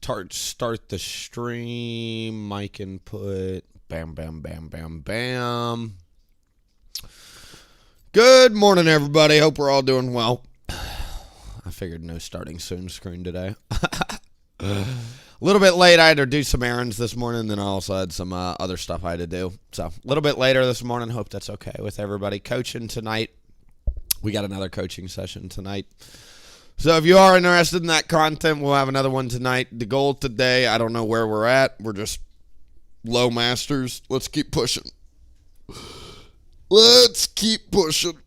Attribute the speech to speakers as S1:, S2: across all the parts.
S1: start the stream. Mic input. Bam, bam, bam, bam, bam. Good morning, everybody. Hope we're all doing well. I figured no starting soon screen today. A little bit late. I had to do some errands this morning, then I also had some other stuff I had to do. So a little bit later this morning. Hope that's okay with everybody. Coaching tonight. We got another coaching session tonight. So if you are interested in that content, we'll have another one tonight. The goal today, I don't know where we're at. We're just low masters. Let's keep pushing. Let's keep pushing.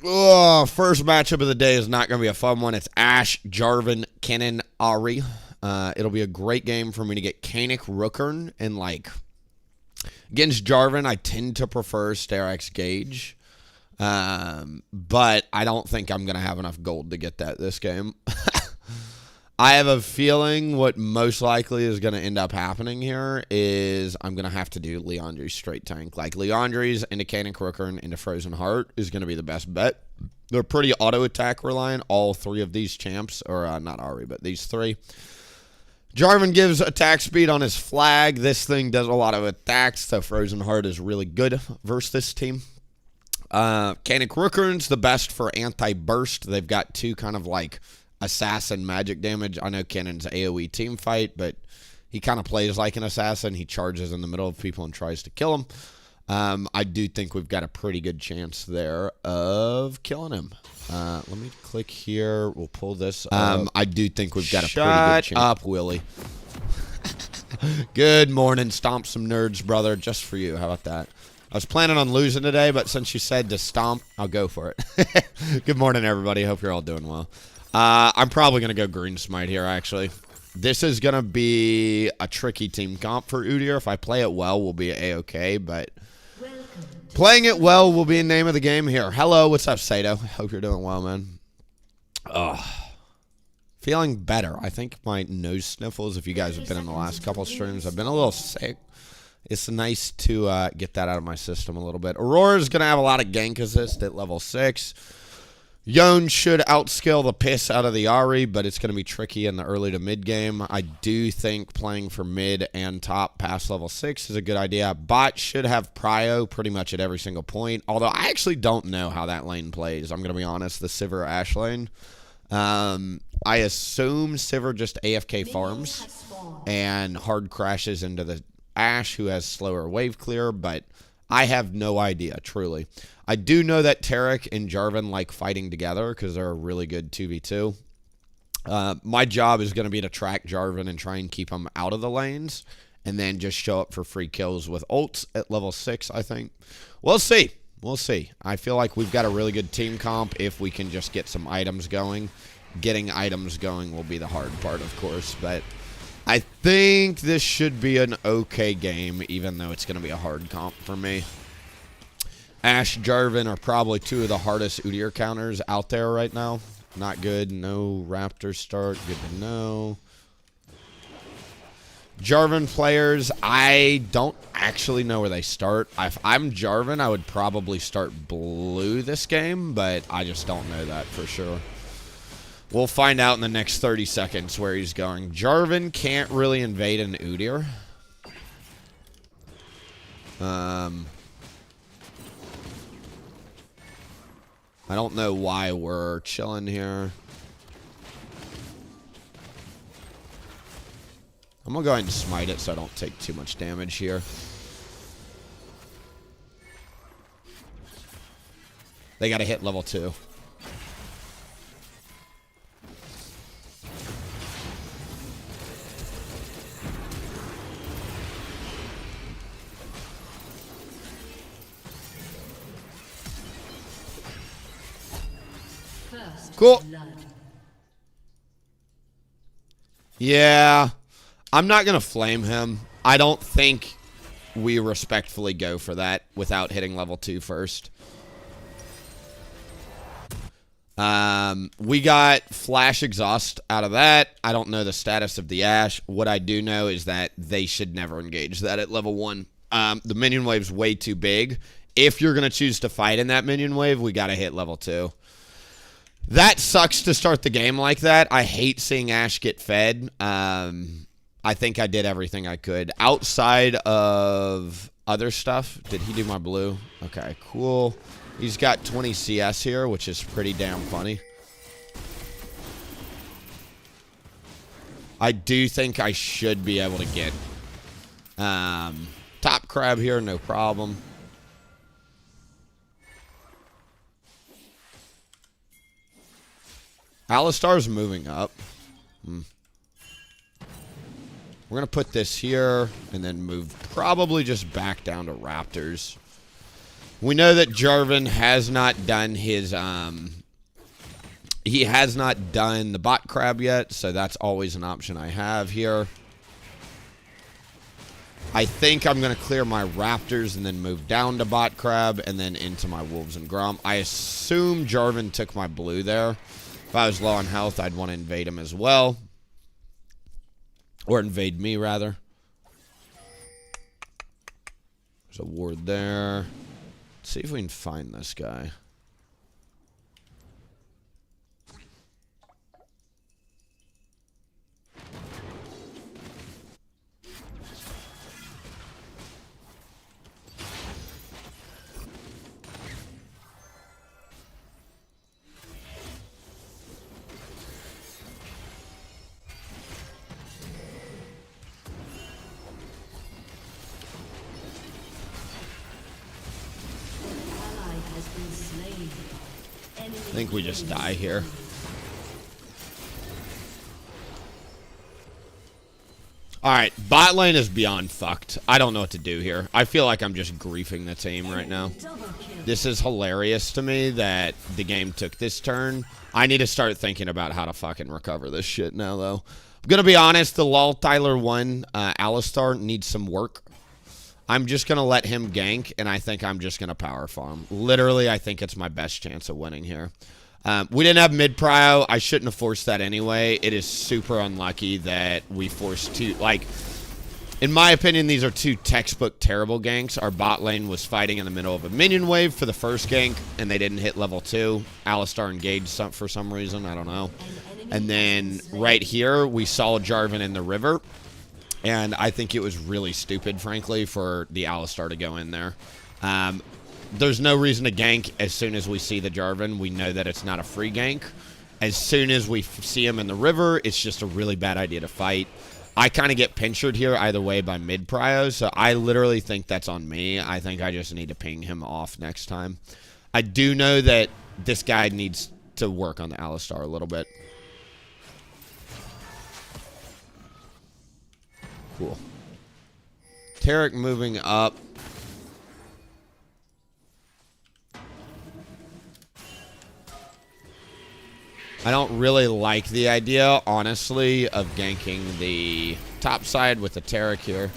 S1: Oh, first matchup of the day is not going to be a fun one. It's Ash, Jarvan, Kennen, Ari. It'll be a great game for me to get Kanik, Rookern, and against Jarvan, I tend to prefer Sterak's Gauge. But I don't think I'm going to have enough gold to get that this game. I have a feeling what most likely is going to end up happening here is I'm going to have to do Leandri's straight tank. Like Leandri's into Kanik, Rookern into Frozen Heart is going to be the best bet. They're pretty auto attack reliant, all three of these champs, or not Ari, but these three. Jarvan gives attack speed on his flag. This thing does a lot of attacks, so Frozen Heart is really good versus this team. Kanik Rookern's the best for anti-burst. They've got two kind of assassin magic damage. I know Kennen's AoE team fight, but he kind of plays like an assassin. He charges in the middle of people and tries to kill them. I do think we've got a pretty good chance there of killing him. Let me click here. We'll pull this up. I do think we've got a pretty good chance. Shut up, Willie. Good morning. Stomp some nerds, brother. Just for you. How about that? I was planning on losing today, but since you said to stomp, I'll go for it. Good morning, everybody. Hope you're all doing well. I'm probably going to go Green Smite here, actually. This is going to be a tricky team comp for Udyr. If I play it well, we'll be A-okay, but playing it well will be the name of the game here. Hello, what's up, Sato? Hope you're doing well, man. Feeling better. I think my nose sniffles, if you guys have been in the last couple streams, I've been a little sick. It's nice to get that out of my system a little bit. Aurora's going to have a lot of gank assist at level 6. Yone should outscale the piss out of the Ari, but it's going to be tricky in the early to mid game. I do think playing for mid and top past level 6 is a good idea. Bot should have prio pretty much at every single point, although I actually don't know how that lane plays. I'm going to be honest, the Sivir Ash lane. I assume Sivir just AFK farms and hard crashes into the Ash, who has slower wave clear, but I have no idea, truly. I do know that Taric and Jarvan like fighting together because they're a really good 2v2. My job is going to be to track Jarvan and try and keep him out of the lanes and then just show up for free kills with ults at level 6, I think. We'll see. We'll see. I feel like we've got a really good team comp if we can just get some items going. Getting items going will be the hard part, of course, but I think this should be an okay game, even though it's going to be a hard comp for me. Ash, Jarvan are probably two of the hardest Udyr counters out there right now. Not good. No Raptor start. Good to know. Jarvan players, I don't actually know where they start. If I'm Jarvan, I would probably start blue this game, but I just don't know that for sure. We'll find out in the next 30 seconds where he's going. Jarvan can't really invade an Udyr. I don't know why we're chilling here. I'm going to go ahead and smite it so I don't take too much damage here. They got to hit level 2. Cool. Yeah. I'm not going to flame him. I don't think we respectfully go for that without hitting level 2 first. We got Flash Exhaust out of that. I don't know the status of the Ash. What I do know is that they should never engage that at level 1. The minion wave's way too big. If you're going to choose to fight in that minion wave, we got to hit level 2. That sucks to start the game like that. I hate seeing Ashe get fed. I think I did everything I could. Outside of other stuff, did he do my blue? Okay, cool. He's got 20 CS here, which is pretty damn funny. I do think I should be able to get top crab here, no problem. Alistar's moving up. We're going to put this here and then move probably just back down to Raptors. We know that Jarvan has not done his... he has not done the bot crab yet, so that's always an option I have here. I think I'm going to clear my Raptors and then move down to bot crab and then into my Wolves and Grom. I assume Jarvan took my blue there. If I was low on health, I'd want to invade him as well. Or invade me, rather. There's a ward there. Let's see if we can find this guy. I think we just die here. Alright, bot lane is beyond fucked. I don't know what to do here. I feel like I'm just griefing the team right now. This is hilarious to me that the game took this turn. I need to start thinking about how to fucking recover this shit now, though. I'm gonna be honest, the lol Tyler 1 Alistar needs some work. I'm just going to let him gank, and I think I'm just going to power farm. Literally, I think it's my best chance of winning here. We didn't have mid-prio. I shouldn't have forced that anyway. It is super unlucky that we forced two. Like, in my opinion, these are two textbook terrible ganks. Our bot lane was fighting in the middle of a minion wave for the first gank, and they didn't hit level 2. Alistar engaged for some reason. I don't know. And then right here, we saw Jarvan in the river. And I think it was really stupid, frankly, for the Alistar to go in there. There's no reason to gank as soon as we see the Jarvan. We know that it's not a free gank. As soon as we see him in the river, it's just a really bad idea to fight. I kind of get pinchered here either way by mid-prio, so I literally think that's on me. I think I just need to ping him off next time. I do know that this guy needs to work on the Alistar a little bit. Cool. Tarek moving up. I don't really like the idea, honestly, of ganking the top side with the Tarek here.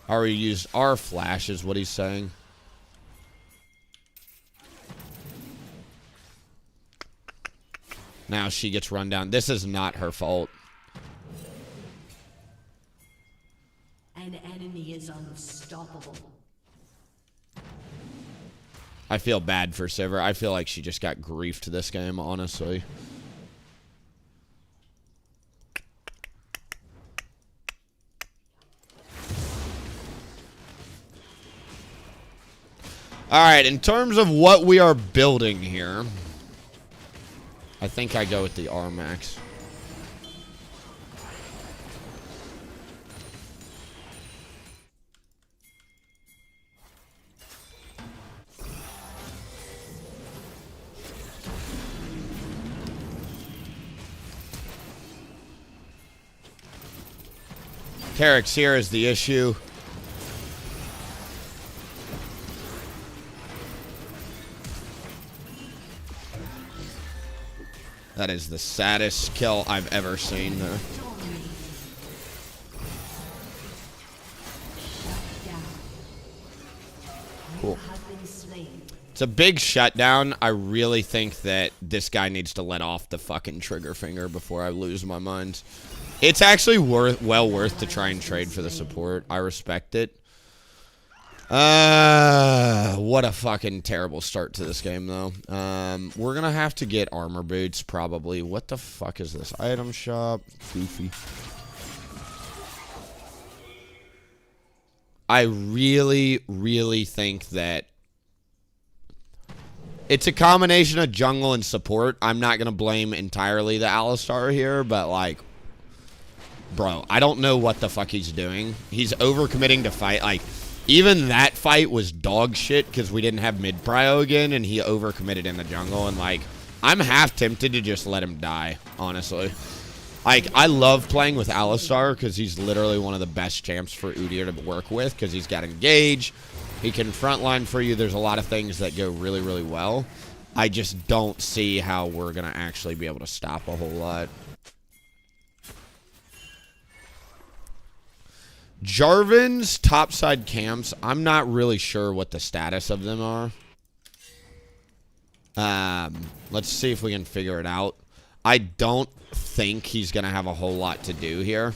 S1: Already used our flash is what he's saying. Now she gets run down. This is not her fault.
S2: An enemy is unstoppable.
S1: I feel bad for Sivir. I feel like she just got griefed this game, honestly. Alright, in terms of what we are building here, I think I go with the R-Max. Tarek's here is the issue. That is the saddest kill I've ever seen there. Cool. It's a big shutdown. I really think that this guy needs to let off the fucking trigger finger before I lose my mind. It's actually well worth to try and trade for the support. I respect it. What a fucking terrible start to this game, though. We're gonna have to get armor boots, probably. What the fuck is this? Item shop. Goofy. I really, really think that it's a combination of jungle and support. I'm not gonna blame entirely the Alistar here, but, like, bro, I don't know what the fuck he's doing. He's overcommitting to fight. Like, even that fight was dog shit because we didn't have mid prio again, and he overcommitted in the jungle. And, like, I'm half tempted to just let him die, honestly. Like, I love playing with Alistar because he's literally one of the best champs for Udyr to work with because he's got engage. He can frontline for you. There's a lot of things that go really, really well. I just don't see how we're going to actually be able to stop a whole lot. Jarvan's topside camps, I'm not really sure what the status of them are. Let's see if we can figure it out. I don't think he's going to have a whole lot to do here.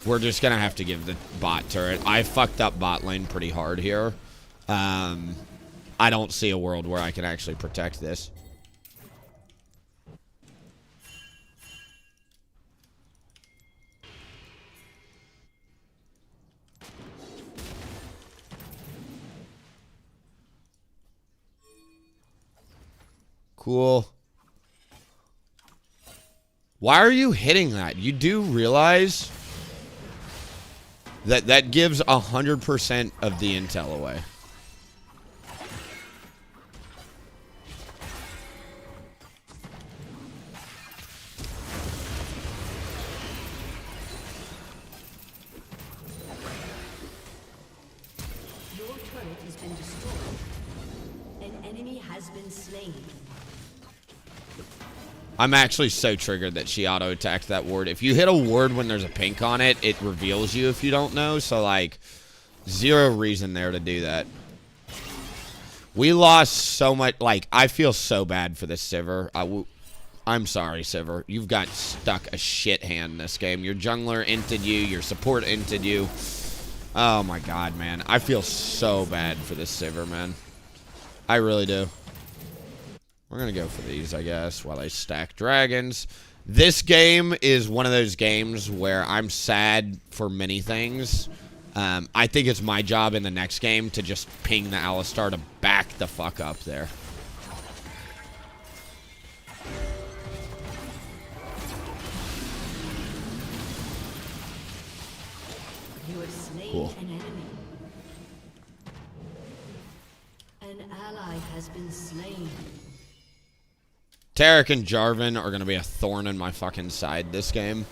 S1: We're just going to have to give the bot turret. I fucked up bot lane pretty hard here. I don't see a world where I can actually protect this. Cool. Why are you hitting that? You do realize that that gives 100% of the intel away.
S2: Your turret has been destroyed. An enemy has been slain.
S1: I'm actually so triggered that she auto-attacked that ward. If you hit a ward when there's a pink on it, it reveals you if you don't know. So, like, zero reason there to do that. We lost so much. Like, I feel so bad for this Sivir. I'm sorry, Sivir. You've got stuck a shit hand in this game. Your jungler inted you. Your support inted you. Oh, my God, man. I feel so bad for this Sivir, man. I really do. We're going to go for these, I guess, while I stack dragons. This game is one of those games where I'm sad for many things. I think it's my job in the next game to just ping the Alistar to back the fuck up there.
S2: You have slain
S1: Cool.
S2: an enemy. An ally has been slain.
S1: Taric and Jarvan are going to be a thorn in my fucking side this game.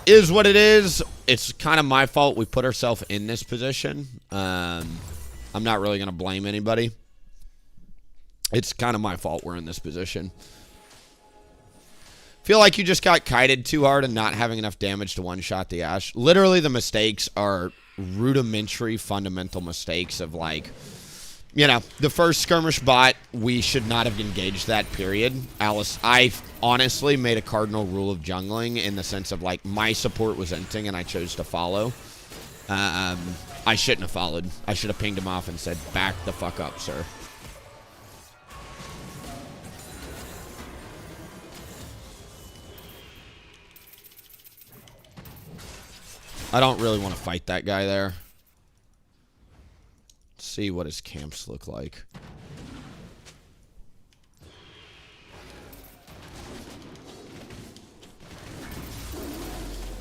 S1: Is what it is. It's kind of my fault we put ourselves in this position. I'm not really going to blame anybody. It's kind of my fault we're in this position. Feel like you just got kited too hard and not having enough damage to one-shot the Ashe. Literally, the mistakes are rudimentary, fundamental mistakes of, like, you know, the first skirmish bot, we should not have engaged that, period. I honestly made a cardinal rule of jungling in the sense of, like, my support was inting and I chose to follow. I shouldn't have followed. I should have pinged him off and said, back the fuck up, sir. I don't really want to fight that guy there. See what his camps look like.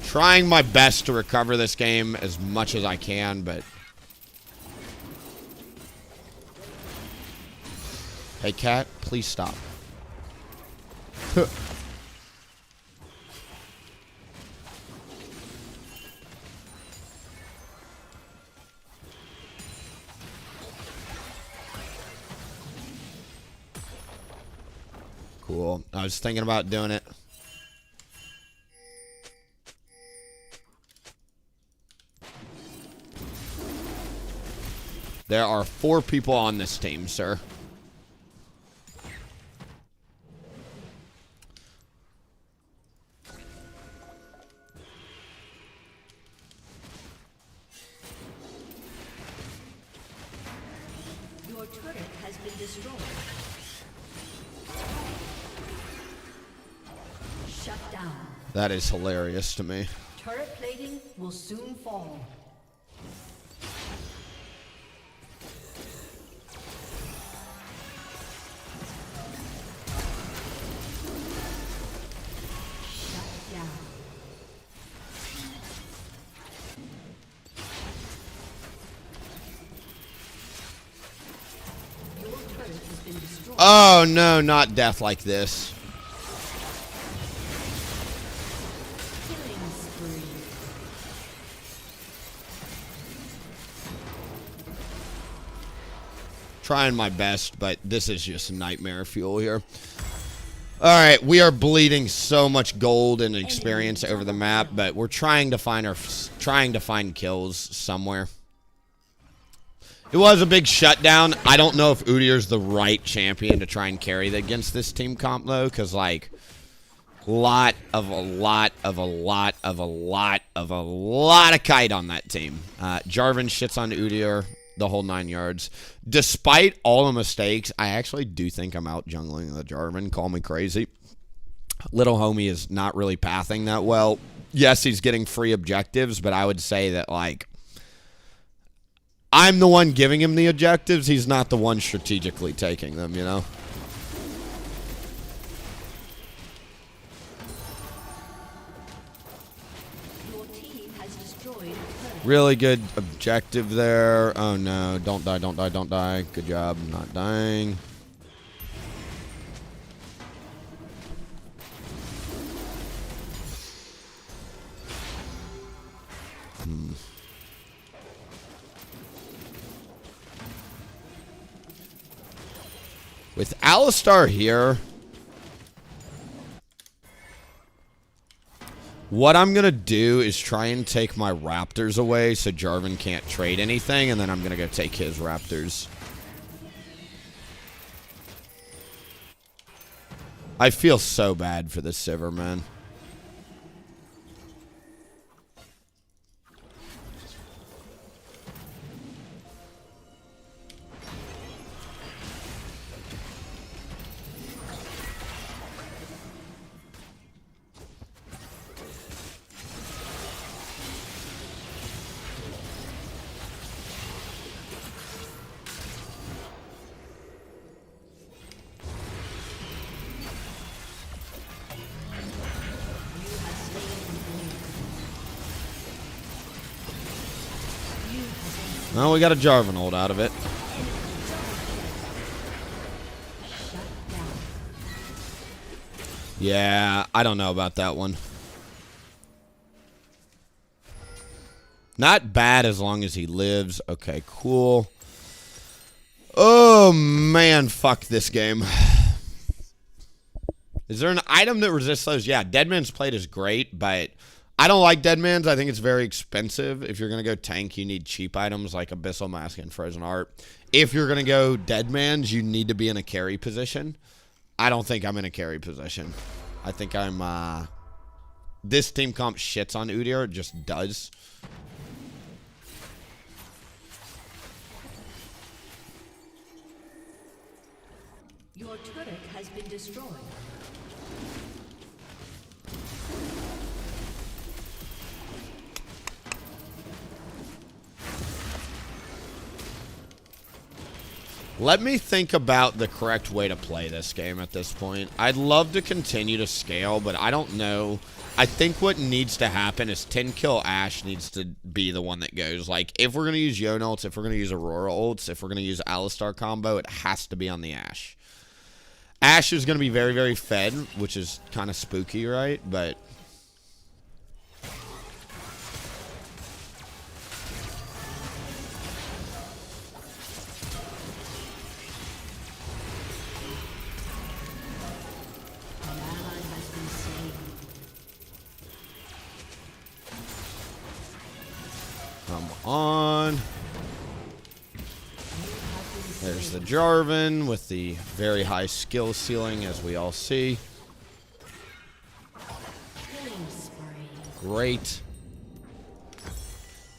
S1: Trying my best to recover this game as much as I can, but... Hey, cat, please stop. Cool. I was thinking about doing it. There are 4 people on this team, sir.
S2: destroyed. Shut down.
S1: That is hilarious to me.
S2: Turret plating will soon fall. Shut down. Your turret has been destroyed.
S1: Oh no, not death like this.
S2: Killing spree.
S1: Trying my best, but this is just nightmare fuel here. Alright, we are bleeding so much gold and experience over the map, but we're trying to find kills somewhere. It was a big shutdown. I don't know if Udyr's the right champion to try and carry against this team comp though, because like a lot of kite on that team. Jarvan shits on Udyr the whole 9 yards. Despite all the mistakes, I actually do think I'm out jungling the Jarvan. Call me crazy. Little homie is not really pathing that well. Yes, he's getting free objectives, but I would say that like I'm the one giving him the objectives. He's not the one strategically taking them, you know?
S2: Your team has destroyed a turret.
S1: Really good objective there. Oh no, don't die, don't die, don't die. Good job, not dying. With Alistar here, what I'm going to do is try and take my Raptors away so Jarvan can't trade anything, and then I'm going to go take his Raptors. I feel so bad for this Sivir, man. Well, we got a Jarvan ult out of it. Yeah, I don't know about that one. Not bad as long as he lives. Okay, cool. Oh, man, fuck this game. Is there an item that resists those? Yeah, Deadman's Plate is great, but I don't like Deadman's. I think it's very expensive. If you're going to go tank, you need cheap items like Abyssal Mask and Frozen Heart. If you're going to go Deadman's, you need to be in a carry position. I don't think I'm in a carry position. I think I'm, this team comp shits on Udyr. It just does.
S2: Your turret has been destroyed.
S1: Let me think about the correct way to play this game at this point. I'd love to continue to scale, but I don't know. I think what needs to happen is 10 kill Ashe needs to be the one that goes. Like, if we're going to use Yone ults, if we're going to use Aurora ults, if we're going to use Alistar combo, it has to be on the Ashe. Ashe is going to be very, very fed, which is kind of spooky, right? But
S2: An ally has been slain.
S1: come on. There's the Jarvan with the very high skill ceiling, as we all see.
S2: Killing spree.
S1: Great.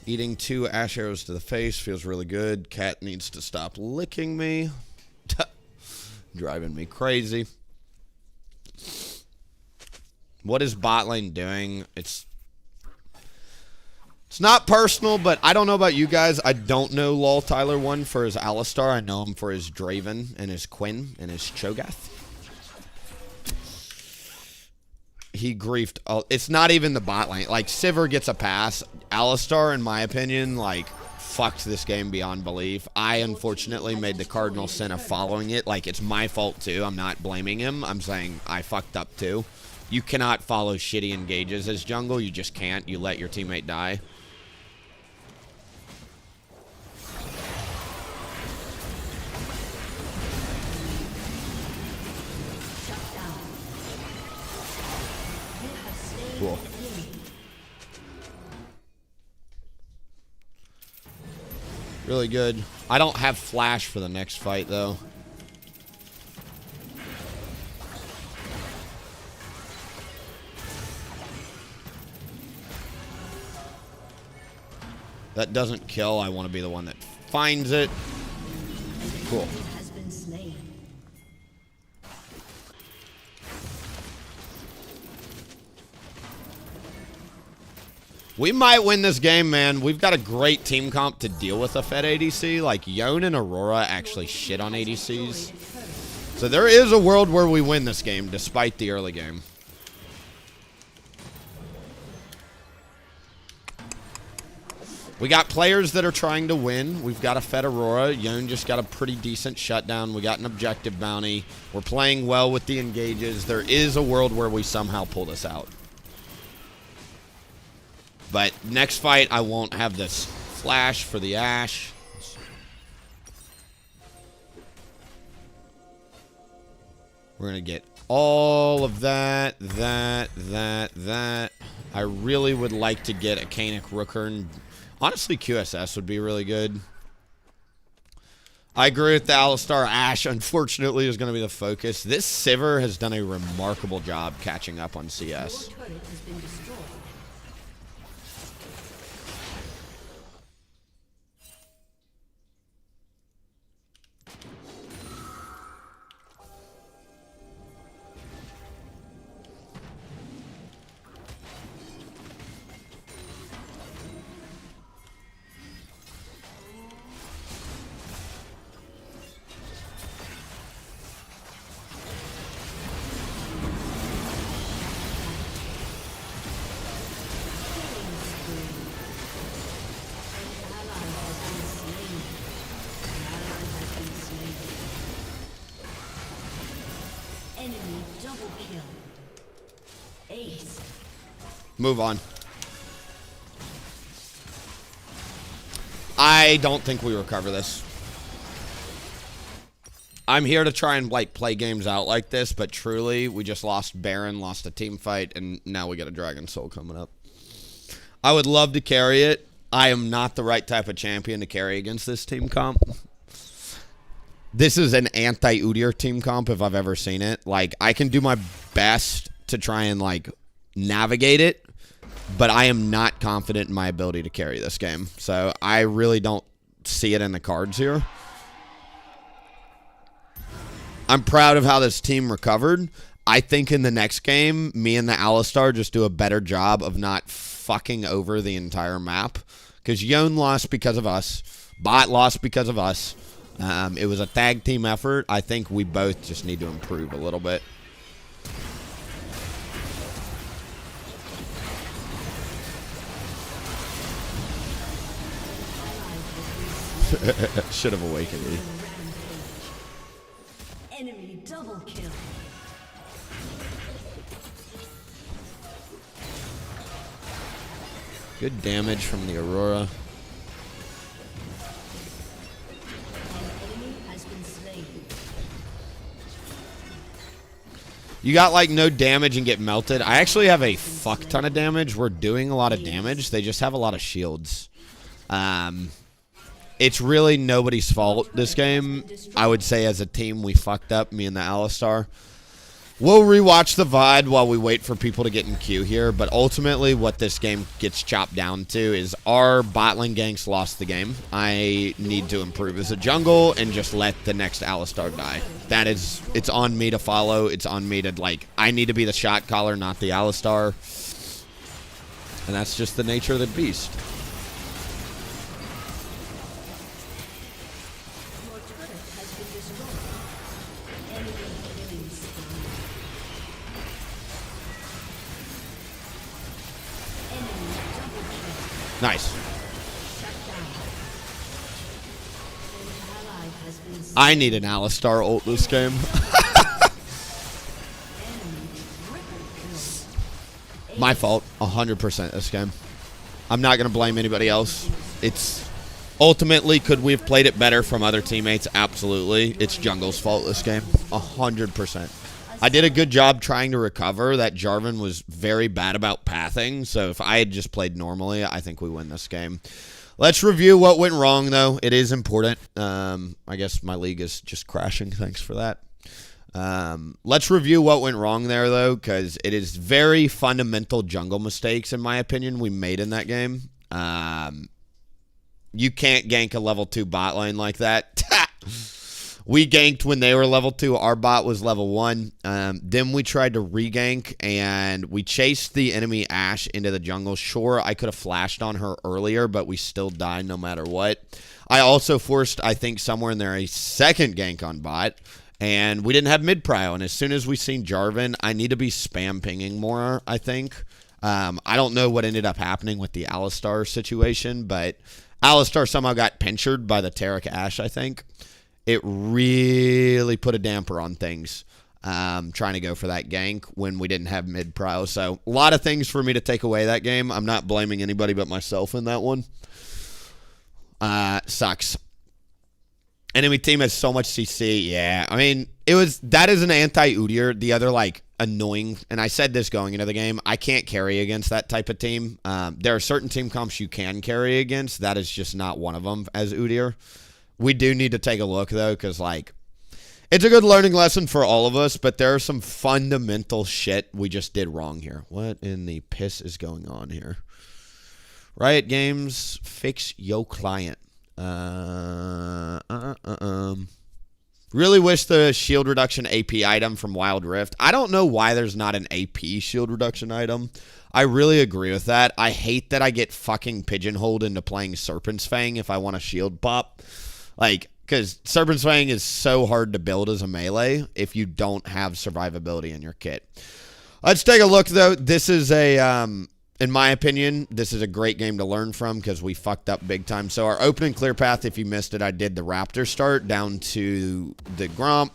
S1: Eating 2 Ashe arrows to the face feels really good. Cat needs to stop licking me. Driving me crazy. What is bot lane doing? It's not personal, but I don't know about you guys. I don't know lolTyler1 for his Alistar. I know him for his Draven and his Quinn and his Cho'Gath. He griefed. It's not even the bot lane. Like, Sivir gets a pass. Alistar, in my opinion, like, fucked this game beyond belief. I, unfortunately, made the cardinal sin of following it. Like, it's my fault, too. I'm not blaming him. I'm saying I fucked up, too. You cannot follow shitty engages as jungle. You just can't. You let your teammate die. Cool. Really good. I don't have flash for the next fight, though. That doesn't kill. I want to be the one that finds it. Cool. We might win this game, man. We've got a great team comp to deal with a Fed ADC. Like, Yone and Aurora actually shit on ADCs. So there is a world where we win this game, despite the early game. We got players that are trying to win. We've got a Fed Aurora. Yone just got a pretty decent shutdown. We got an objective bounty. We're playing well with the engages. There is a world where we somehow pull this out. But next fight, I won't have this flash for the Ashe. We're going to get all of that. I really would like to get a Kaenic Rookern. Honestly, QSS would be really good. I agree with the Alistar. Ashe, unfortunately, is going to be the focus. This Sivir has done a remarkable job catching up on CS. Move on. I don't think we recover this. I'm here to try and like play games out like this, but truly, we just lost Baron, lost a team fight, and now we got a Dragon Soul coming up. I would love to carry it. I am not the right type of champion to carry against this team comp. This is an anti-Udyr team comp if I've ever seen it. Like, I can do my best to try and like navigate it, but I am not confident in my ability to carry this game. So I really don't see it in the cards here. I'm proud of how this team recovered. I think in the next game, me and the Alistar just do a better job of not fucking over the entire map. Because Yone lost because of us. Bot lost because of us. It was a tag team effort. I think we both just need to improve a little bit. Should have awakened me.
S2: Enemy double kill.
S1: Good damage from the Aurora.
S2: An enemy has been slain.
S1: You got like no damage and get melted. I actually have a fuck ton of damage. We're doing a lot of damage. They just have a lot of shields. It's really nobody's fault this game. I would say as a team we fucked up, me and the Alistar. We'll rewatch the VOD while we wait for people to get in queue here, but ultimately what this game gets chopped down to is our bot lane ganks lost the game. I need to improve as a jungle and just let the next Alistar die. That is, it's on me to follow. It's on me to, like, I need to be the shot caller, not the Alistar. And that's just the nature of the beast.
S2: Your turret has been destroyed. Enemy killing spree. Enemy double kill.
S1: Nice.
S2: Shut down. An ally has been slain.
S1: I need an Alistar ult this game.
S2: Enemy triple kill.
S1: My fault, 100% this game. I'm not going to blame anybody else. It's ultimately, could we have played it better from other teammates? Absolutely. It's jungle's fault this game, 100%. I did a good job trying to recover. That Jarvan was very bad about pathing, so if I had just played normally, I think we win this game. Let's review what went wrong, though. It is important. I guess my league is just crashing. Thanks for that. Let's review what went wrong there, though, because it is very fundamental jungle mistakes, in my opinion, we made in that game. You can't gank a level 2 bot lane like that. We ganked when they were level 2. Our bot was level 1. Then we tried to re-gank, and we chased the enemy Ashe into the jungle. Sure, I could have flashed on her earlier, but we still died no matter what. I also forced, I think, somewhere in there a second gank on bot. And we didn't have mid-prio, and as soon as we seen Jarvan, I need to be spam pinging more, I think. I don't know what ended up happening with the Alistar situation, but Alistar somehow got pinchered by the Taric Ashe, I think. It really put a damper on things, trying to go for that gank when we didn't have mid-prio. So a lot of things for me to take away that game. I'm not blaming anybody but myself in that one. Sucks. Enemy team has so much CC. Yeah, I mean, that is an anti-Udyr. The other, like, annoying, and I said this going into the game, I can't carry against that type of team. There are certain team comps you can carry against. That is just not one of them as Udyr. We do need to take a look, though, because, like, it's a good learning lesson for all of us, but there are some fundamental shit we just did wrong here. What in the piss is going on here? Riot Games, fix yo client. Really wish the shield reduction AP item from Wild Rift. I don't know why there's not an AP shield reduction item. I really agree with that. I hate that I get fucking pigeonholed into playing Serpent's Fang if I want a shield pop. Like, because Serpent's Fang is so hard to build as a melee if you don't have survivability in your kit. Let's take a look, though. This is a... in my opinion, this is a great game to learn from because we fucked up big time. So our opening clear path, if you missed it, I did the Raptor start down to the Gromp.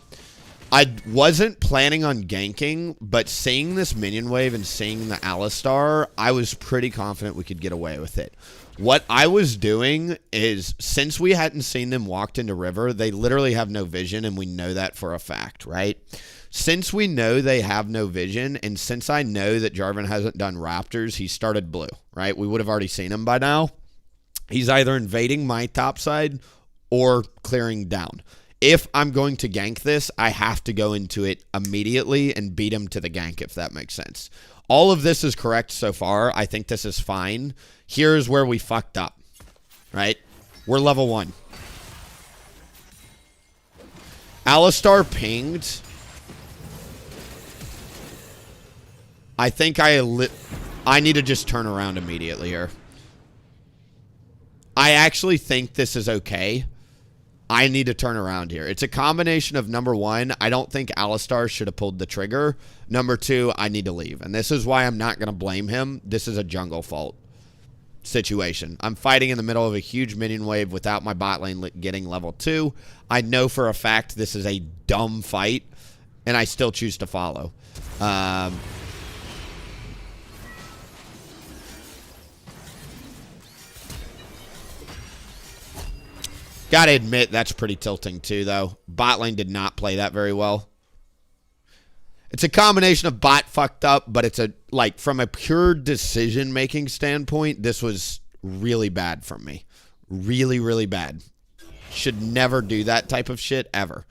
S1: I wasn't planning on ganking, but seeing this minion wave and seeing the Alistar, I was pretty confident we could get away with it. What I was doing is, since we hadn't seen them walked into river, they literally have no vision, and we know that for a fact, right? Since we know they have no vision, and since I know that Jarvan hasn't done Raptors, he started blue, right? We would have already seen him by now. He's either invading my top side or clearing down. If I'm going to gank this, I have to go into it immediately and beat him to the gank, if that makes sense. All of this is correct so far. I think this is fine. Here's where we fucked up, right? We're level 1. Alistar pinged... I think I need to just turn around immediately here. I actually think this is okay. I need to turn around here. It's a combination of, number one, I don't think Alistar should have pulled the trigger. Number two, I need to leave. And this is why I'm not going to blame him. This is a jungle fault situation. I'm fighting in the middle of a huge minion wave without my bot lane getting level 2. I know for a fact this is a dumb fight, and I still choose to follow. Gotta admit, that's pretty tilting too, though. Bot lane did not play that very well. It's a combination of bot fucked up, but it's a, like, from a pure decision-making standpoint, this was really bad from me. Really, really bad. Should never do that type of shit, ever.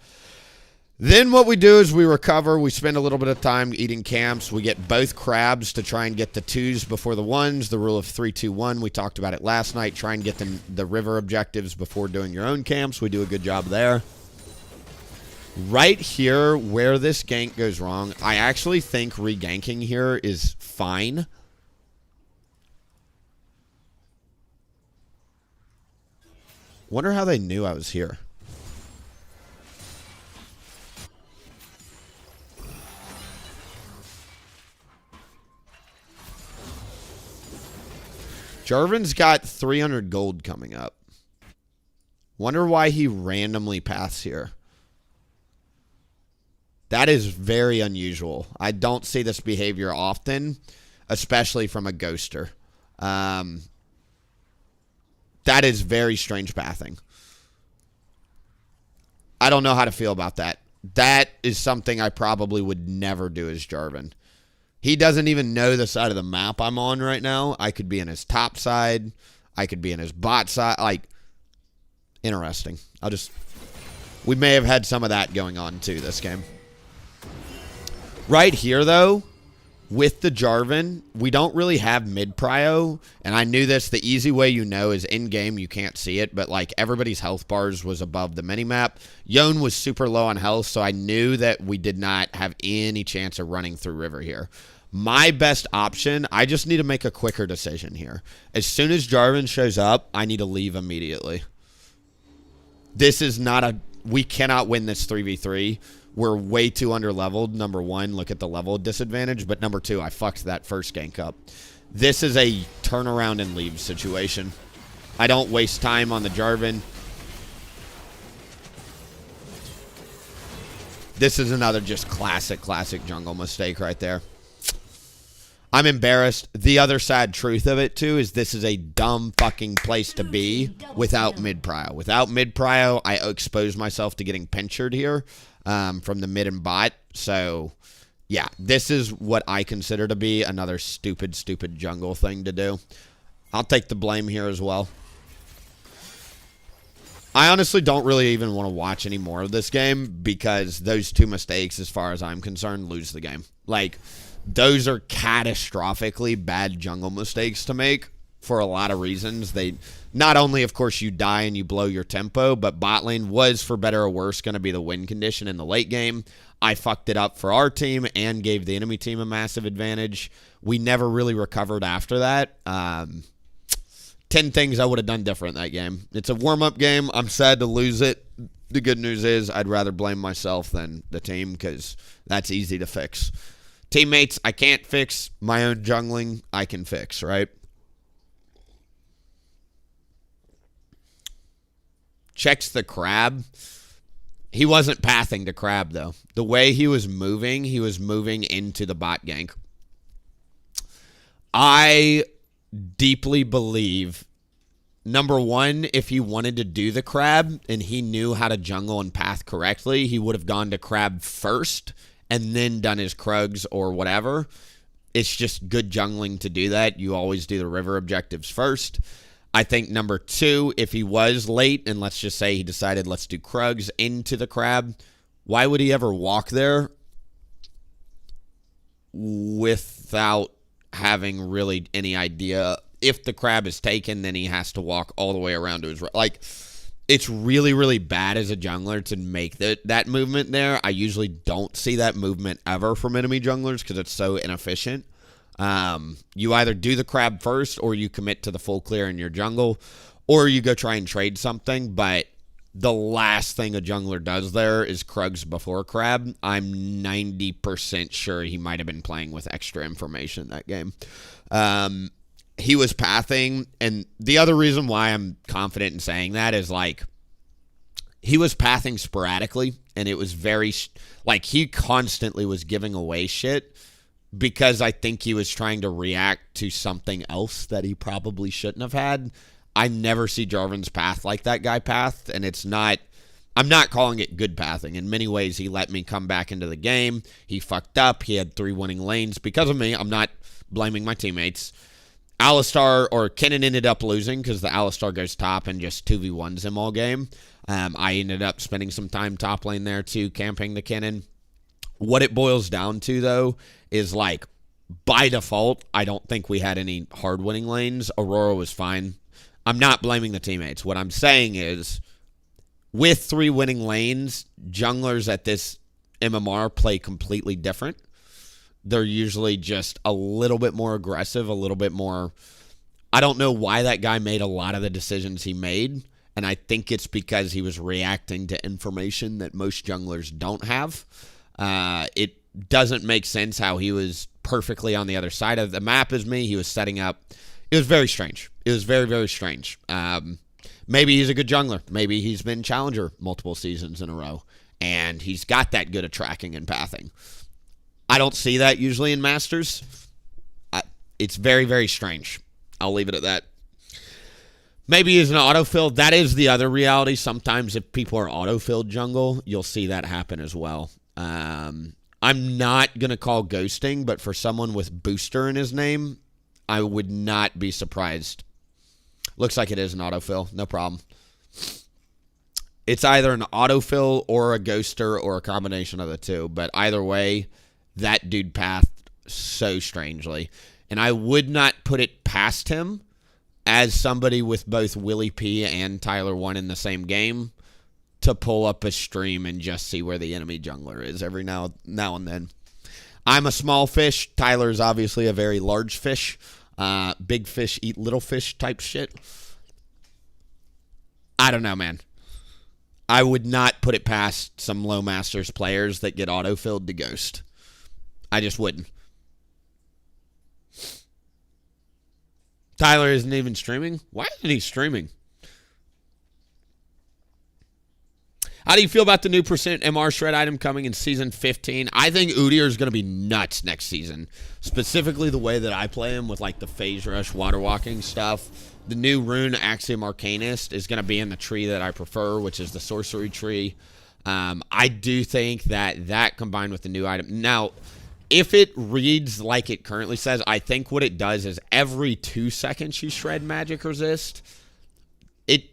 S1: Then what we do is we recover. We spend a little bit of time eating camps. We get both crabs to try and get the 2s before the 1s. The rule of 3-2-1. We talked about it last night. Try and get the river objectives before doing your own camps. We do a good job there. Right here, where this gank goes wrong, I actually think re-ganking here is fine. Wonder how they knew I was here. Jarvan's got 300 gold coming up. Wonder why he randomly paths here. That is very unusual. I don't see this behavior often, especially from a ghoster. That is very strange pathing. I don't know how to feel about that. That is something I probably would never do as Jarvan. He doesn't even know the side of the map I'm on right now. I could be in his top side. I could be in his bot side. Like, interesting. We may have had some of that going on too this game. Right here, though, with the Jarvan, we don't really have mid-prio, and I knew this. The easy way you know is in-game, you can't see it, but, like, everybody's health bars was above the minimap. Yone was super low on health, so I knew that we did not have any chance of running through river here. My best option, I just need to make a quicker decision here. As soon as Jarvan shows up, I need to leave immediately. This is not a... We cannot win this 3v3. We're way too under-leveled. Number one, look at the level disadvantage. But number two, I fucked that first gank up. This is a turnaround and leave situation. I don't waste time on the Jarvan. This is another just classic jungle mistake right there. I'm embarrassed. The other sad truth of it, too, is this is a dumb fucking place to be without mid-prio. Without mid-prio, I expose myself to getting pinchered here. From the mid and bot. So, yeah, this is what I consider to be another stupid jungle thing to do. I'll take the blame here as well. I honestly don't really even want to watch any more of this game because those two mistakes, as far as I'm concerned, lose the game. Like, those are catastrophically bad jungle mistakes to make for a lot of reasons. They not only, of course, you die and you blow your tempo, but bot lane was, for better or worse, going to be the win condition in the late game. I fucked it up for our team and gave the enemy team a massive advantage. We never really recovered after that. 10 things I would have done different that game. It's a warm-up game. I'm sad to lose it. The good news is I'd rather blame myself than the team because that's easy to fix. Teammates, I can't fix. My own jungling, I can fix, right? Checks the crab. He wasn't pathing to crab, though. The way he was moving into the bot gank. I deeply believe, number one, if he wanted to do the crab and he knew how to jungle and path correctly, he would have gone to crab first and then done his Krugs or whatever. It's just good jungling to do that. You always do the river objectives first. I think number two, if he was late, and let's just say he decided let's do Krugs into the crab, why would he ever walk there without having really any idea? If the crab is taken, then he has to walk all the way around to his right. Like, it's really bad as a jungler to make that movement there. I usually don't see that movement ever from enemy junglers because it's so inefficient. You either do the crab first or you commit to the full clear in your jungle or you go try and trade something, but the last thing a jungler does there is Krugs before crab. I'm 90% sure he might have been playing with extra information that game. He was pathing, and the other reason why I'm confident in saying that is, like, he was pathing sporadically, and it was very, like, he constantly was giving away shit because I think he was trying to react to something else that he probably shouldn't have had. I never see Jarvan's path like that guy pathed, and it's not, I'm not calling it good pathing. In many ways, he let me come back into the game. He fucked up. He had 3 winning lanes because of me. I'm not blaming my teammates. Alistar or Kennen ended up losing because the Alistar goes top and just 2v1s him all game. I ended up spending some time top lane there too, camping the Kennen. What it boils down to, though, is like by default, I don't think we had any hard winning lanes. Aurora was fine. I'm not blaming the teammates. What I'm saying is, with 3 winning lanes, junglers at this MMR play completely different. They're usually just a little bit more aggressive, a little bit more... I don't know why that guy made a lot of the decisions he made, and I think it's because he was reacting to information that most junglers don't have. It doesn't make sense how he was perfectly on the other side of the map as me. He was setting up... It was very strange. It was very, very strange. Maybe he's a good jungler. Maybe he's been challenger multiple seasons in a row, and he's got that good at tracking and pathing. I don't see that usually in Masters. It's very, very strange. I'll leave it at that. Maybe he's an autofill. That is the other reality. Sometimes if people are autofilled jungle, you'll see that happen as well. I'm not going to call ghosting, but for someone with booster in his name, I would not be surprised. Looks like it is an autofill. No problem. It's either an autofill or a ghoster or a combination of the two. But either way, that dude pathed so strangely. And I would not put it past him as somebody with both lolWillieP and Tyler1 in the same game to pull up a stream and just see where the enemy jungler is every now and then. I'm a small fish. Tyler's obviously a very large fish. Big fish eat little fish type shit. I don't know, man. I would not put it past some low Masters players that get autofilled to ghost. I just wouldn't. Tyler isn't even streaming? Why isn't he streaming? How do you feel about the new percent MR shred item coming in Season 15? I think Udyr is going to be nuts next season. Specifically the way that I play him with like the phase rush, water walking stuff. The new rune Axiom Arcanist is going to be in the tree that I prefer, which is the sorcery tree. I do think that combined with the new item. Now, if it reads like it currently says, I think what it does is every 2 seconds you shred magic resist.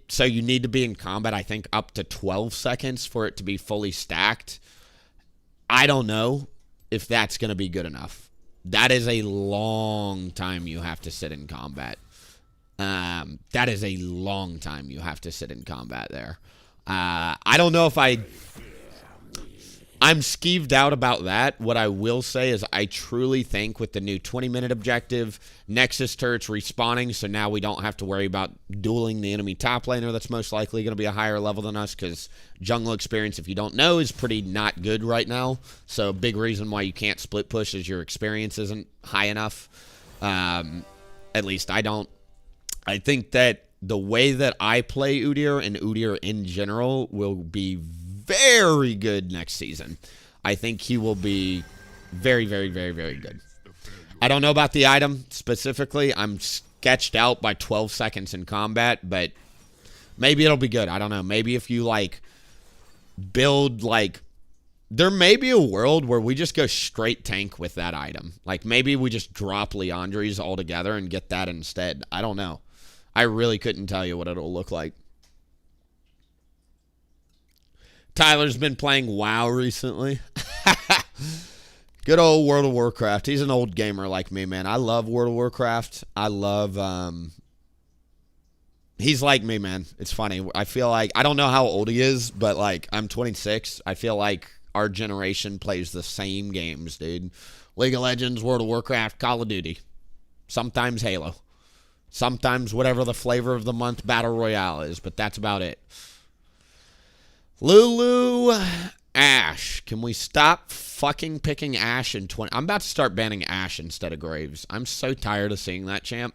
S1: So you need to be in combat, I think, up to 12 seconds for it to be fully stacked. I don't know if that's going to be good enough. That is a long time you have to sit in combat. That is a long time you have to sit in combat there. I don't know if I'm skeeved out about that. What I will say is I truly think with the new 20-minute objective, Nexus turrets respawning, so now we don't have to worry about dueling the enemy top laner that's most likely going to be a higher level than us because jungle experience, if you don't know, is pretty not good right now. So a big reason why you can't split push is your experience isn't high enough. At least I don't. I think that the way that I play Udyr and Udyr in general will be very good next season. I think he will be very, very, very, very good. I don't know about the item specifically. I'm sketched out by 12 seconds in combat, but maybe it'll be good. I don't know. Maybe if you, like, build, like... There may be a world where we just go straight tank with that item. Like, maybe we just drop Leandri's altogether and get that instead. I don't know. I really couldn't tell you what it'll look like. Tyler's been playing WoW recently. Good old World of Warcraft. He's an old gamer like me, man. I love World of Warcraft. I love... He's like me, man. It's funny. I feel like... I don't know how old he is, but, like, I'm 26. I feel like our generation plays the same games, dude. League of Legends, World of Warcraft, Call of Duty. Sometimes Halo. Sometimes whatever the flavor of the month Battle Royale is, but that's about it. Lulu Ashe. Can we stop fucking picking Ashe in 20? I'm about to start banning Ashe instead of Graves. I'm so tired of seeing that, champ.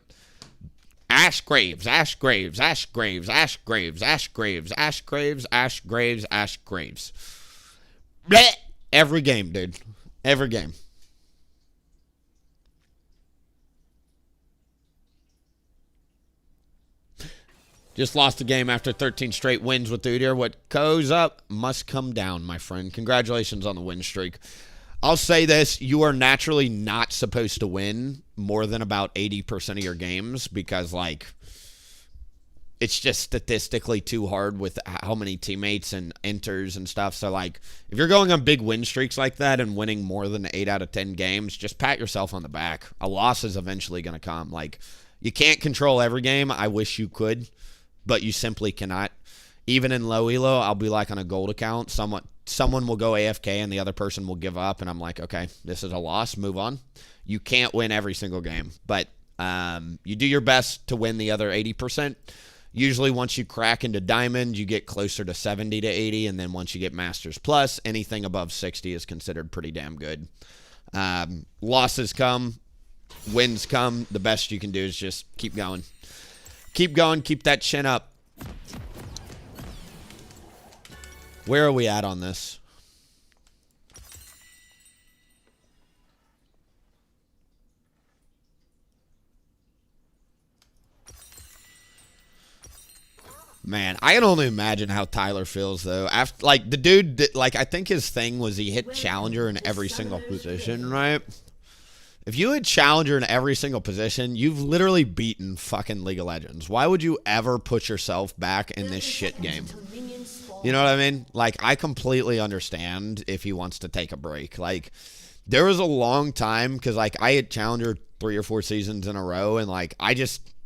S1: Ashe Graves, Ashe Graves, Ashe Graves, Ashe Graves, Ashe Graves, Ashe Graves, Ashe Graves, Ashe Graves. Blech! Every game, dude. Every game. Just lost the game after 13 straight wins with Udyr. What goes up must come down, my friend. Congratulations on the win streak. I'll say this. You are naturally not supposed to win more than about 80% of your games because, like, it's just statistically too hard with how many teammates and enters and stuff. So, like, if you're going on big win streaks like that and winning more than 8 out of 10 games, just pat yourself on the back. A loss is eventually going to come. Like, you can't control every game. I wish you could, but you simply cannot. Even in low elo, I'll be like on a gold account. Someone will go AFK and the other person will give up, and I'm like, okay, this is a loss. Move on. You can't win every single game, but you do your best to win the other 80%. Usually once you crack into Diamond, you get closer to 70 to 80, and then once you get Masters Plus, anything above 60 is considered pretty damn good. Losses come, wins come. The best you can do is just keep going. Keep going, keep that chin up. Where are we at on this? Man, I can only imagine how Tyler feels, though. After, like, the dude, like, I think his thing was he hit Challenger in every single position, right? If you hit Challenger in every single position, you've literally beaten fucking League of Legends. Why would you ever put yourself back in this shit game? You know what I mean? Like, I completely understand if he wants to take a break. Like, there was a long time, because, like, I hit Challenger 3 or 4 seasons in a row, and, like,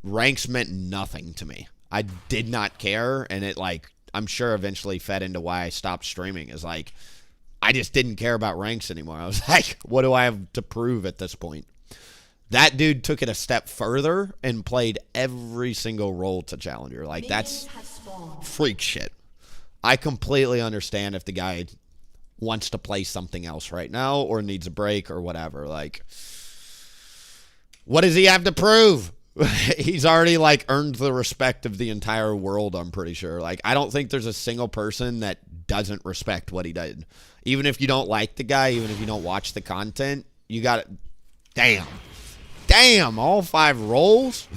S1: ranks meant nothing to me. I did not care, and it, like, I'm sure eventually fed into why I stopped streaming, is, like, I just didn't care about ranks anymore. I was like, what do I have to prove at this point? That dude took it a step further and played every single role to Challenger. Like, that's freak shit. I completely understand if the guy wants to play something else right now or needs a break or whatever. Like, what does he have to prove? He's already, like, earned the respect of the entire world, I'm pretty sure. Like, I don't think there's a single person that doesn't respect what he did. Even if you don't like the guy, even if you don't watch the content, you got it. Damn, all 5 roles?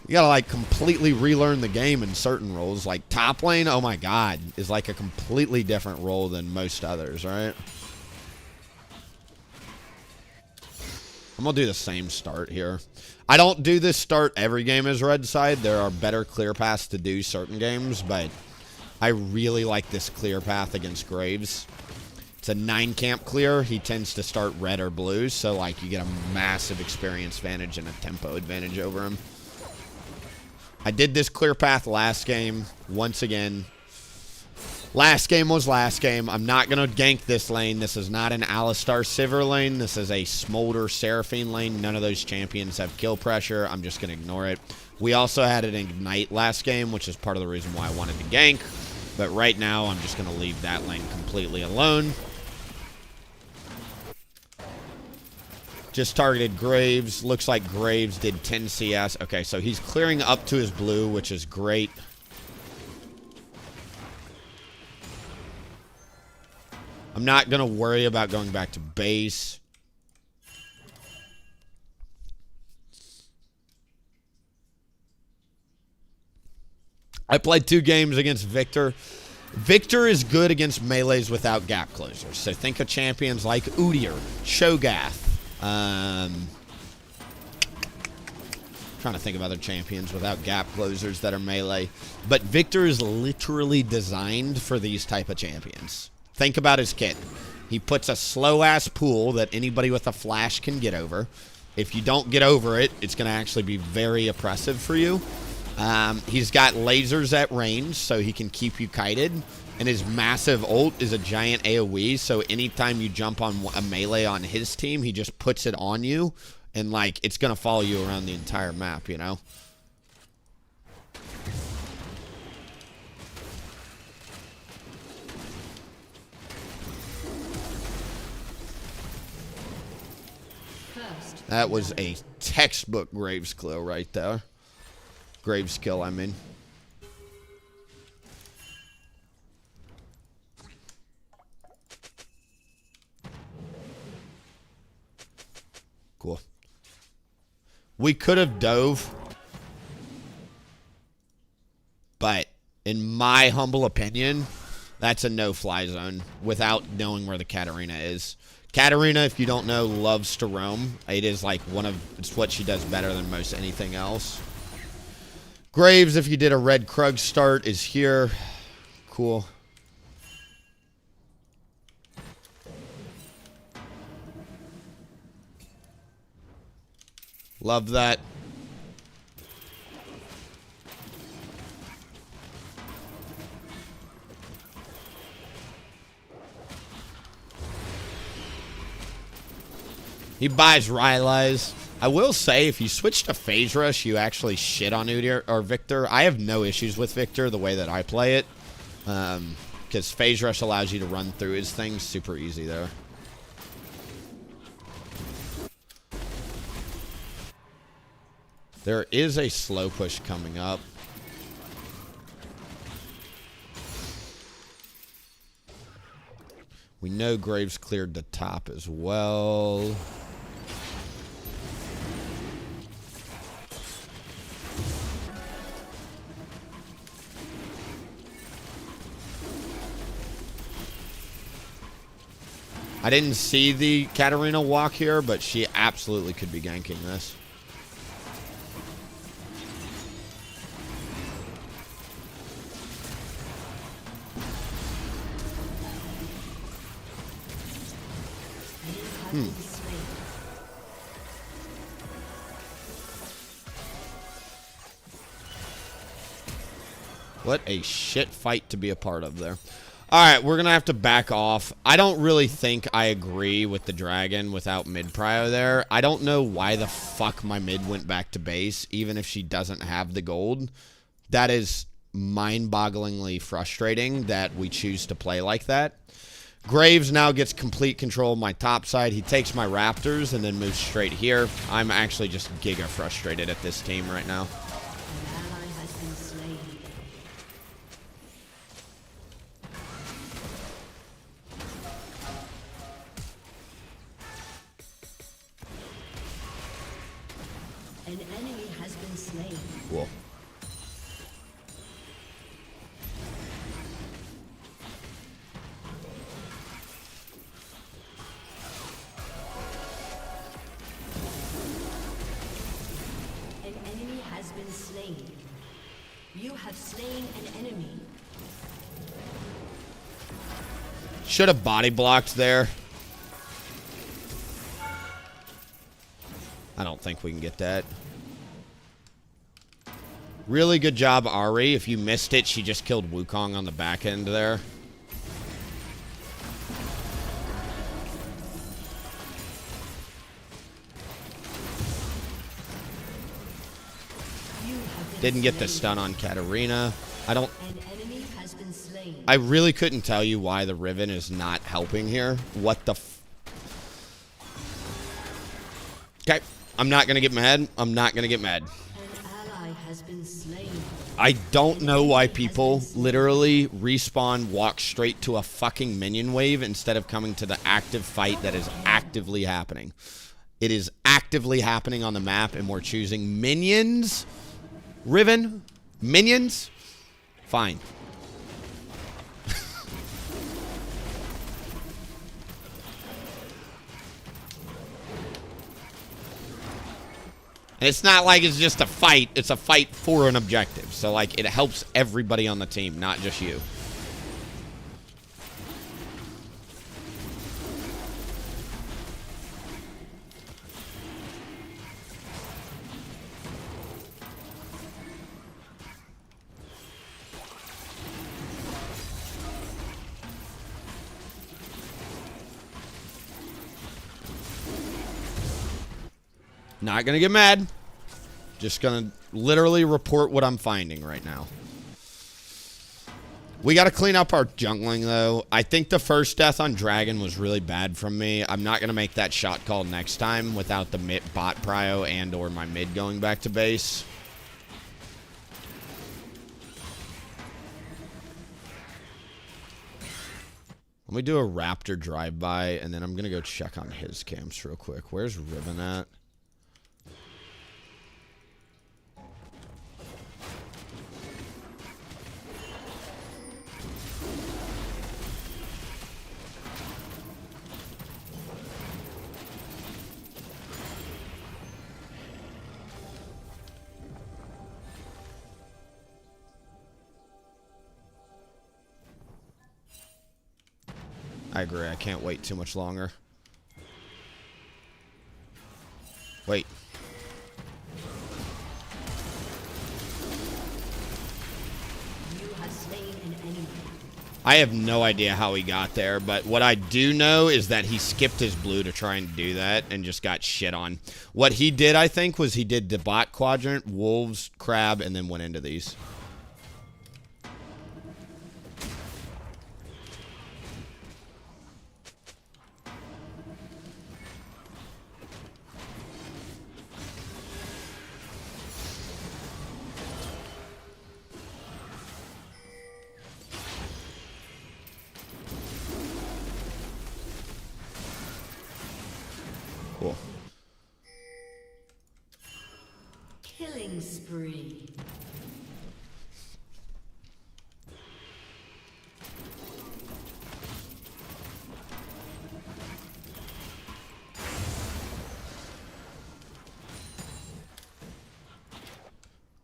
S1: You got to, like, completely relearn the game in certain roles. Like, top lane, oh my god, is, like, a completely different role than most others, right? I'm going to do the same start here. I don't do this start every game as red side. There are better clear paths to do certain games, but I really like this clear path against Graves. It's a 9 camp clear. He tends to start red or blue, so, like, you get a massive experience advantage and a tempo advantage over him. I did this clear path last game. Once again, last game was last game. I'm not going to gank this lane. This is not an Alistar Sivir lane. This is a Smolder Seraphine lane. None of those champions have kill pressure. I'm just going to ignore it. We also had an Ignite last game, which is part of the reason why I wanted to gank. But right now, I'm just going to leave that lane completely alone. Just targeted Graves. Looks like Graves did 10 CS. Okay, so he's clearing up to his blue, which is great. I'm not going to worry about going back to base. I played 2 games against Victor. Victor is good against melees without gap closers. So think of champions like Udyr, Shogath. Trying to think of other champions without gap closers that are melee. But Victor is literally designed for these type of champions. Think about his kit. He puts a slow-ass pool that anybody with a flash can get over. If you don't get over it, it's going to actually be very oppressive for you. He's got lasers at range, so he can keep you kited. And his massive ult is a giant AoE, so anytime you jump on a melee on his team, he just puts it on you. And, like, it's going to follow you around the entire map, you know? That was a textbook Graves kill right there. Graves kill, I mean. Cool. We could have dove. But in my humble opinion, that's a no-fly zone without knowing where the Katarina is. Katarina, if you don't know, loves to roam. It is like it's what she does better than most anything else. Graves, if you did a red Krug start, is here. Cool. Love that. He buys Rylai's. I will say, if you switch to Phase Rush, you actually shit on Udyr or Victor. I have no issues with Victor the way that I play it. Because Phase Rush allows you to run through his things super easy there. There is a slow push coming up. We know Graves cleared the top as well. I didn't see the Katarina walk here, but she absolutely could be ganking this. What a shit fight to be a part of there. Alright, we're going to have to back off. I don't really think I agree with the dragon without mid prio there. I don't know why the fuck my mid went back to base, even if she doesn't have the gold. That is mind-bogglingly frustrating that we choose to play like that. Graves now gets complete control of my top side. He takes my Raptors and then moves straight here. I'm actually just giga frustrated at this team right now.
S2: An enemy has been slain.
S1: Cool.
S2: An enemy has been slain. You have slain an enemy.
S1: Should have body blocked there. I don't think we can get that. Really good job, Ari. If you missed it, she just killed Wukong on the back end there. Didn't get the stun on Katarina.
S2: An enemy has been slain.
S1: I really couldn't tell you why the Riven is not helping here. What the Okay. I'm not going to get mad. I'm not going to get mad.
S2: An ally has been slain.
S1: I don't know why people literally respawn, walk straight to a fucking minion wave instead of coming to the active fight that is actively happening. It is actively happening on the map, and we're choosing minions. Riven? Minions? Fine. And it's not like it's just a fight. It's a fight for an objective. So, like, it helps everybody on the team, not just you. Not gonna get mad. Just gonna literally report what I'm finding right now. We gotta clean up our jungling, though. I think the first death on Dragon was really bad from me. I'm not gonna make that shot call next time without the bot prio and or my mid going back to base. Let me do a Raptor drive-by, and then I'm gonna go check on his camps real quick. Where's Riven at? I agree. I can't wait too much longer. Wait.
S2: You have slain an enemy.
S1: I have no idea how he got there, but what I do know is that he skipped his blue to try and do that and just got shit on. What he did, I think, was he did the bot quadrant, wolves, crab, and then went into these. Cool.
S2: Killing spree.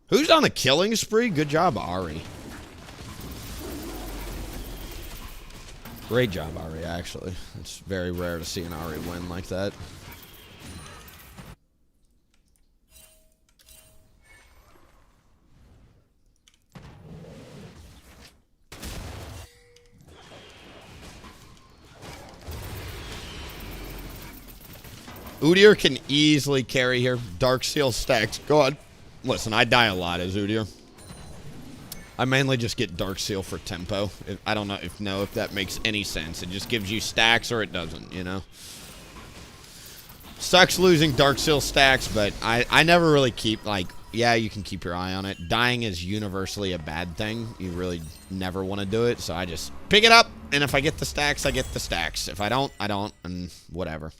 S1: Who's on a killing spree? Good job, Ari. Great job, Ari, actually. It's very rare to see an Ari win like that. Udyr can easily carry here. Dark Seal stacked. Go on. Listen, I die a lot as Udyr. I mainly just get Dark Seal for tempo. I don't know if that makes any sense. It just gives you stacks or it doesn't, you know? Sucks losing Dark Seal stacks, but I never really keep, like, yeah, you can keep your eye on it. Dying is universally a bad thing. You really never want to do it, so I just pick it up, and if I get the stacks, I get the stacks. If I don't, I don't, and whatever.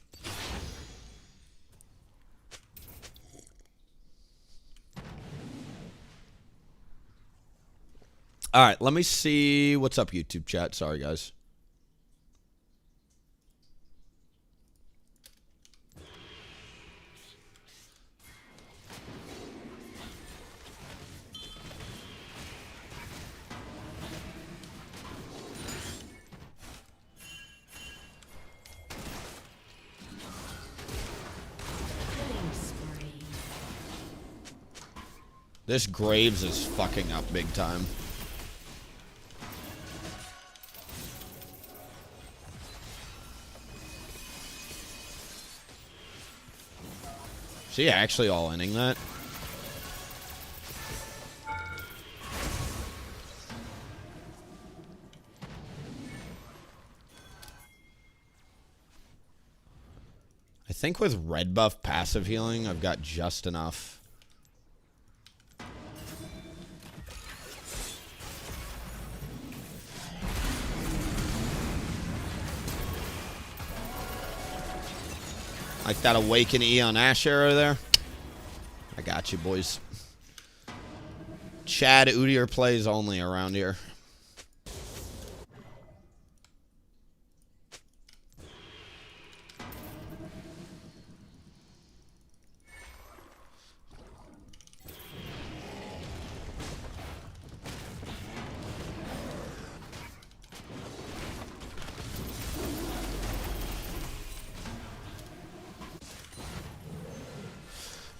S1: All right, let me see what's up, YouTube chat. Sorry, guys.
S2: Killing spree.
S1: This Graves is fucking up big time. Is he actually all-inning that? I think with red buff passive healing, I've got just enough. Like that Awaken E on Ash arrow there. I got you, boys. Chad Udyr plays only around here.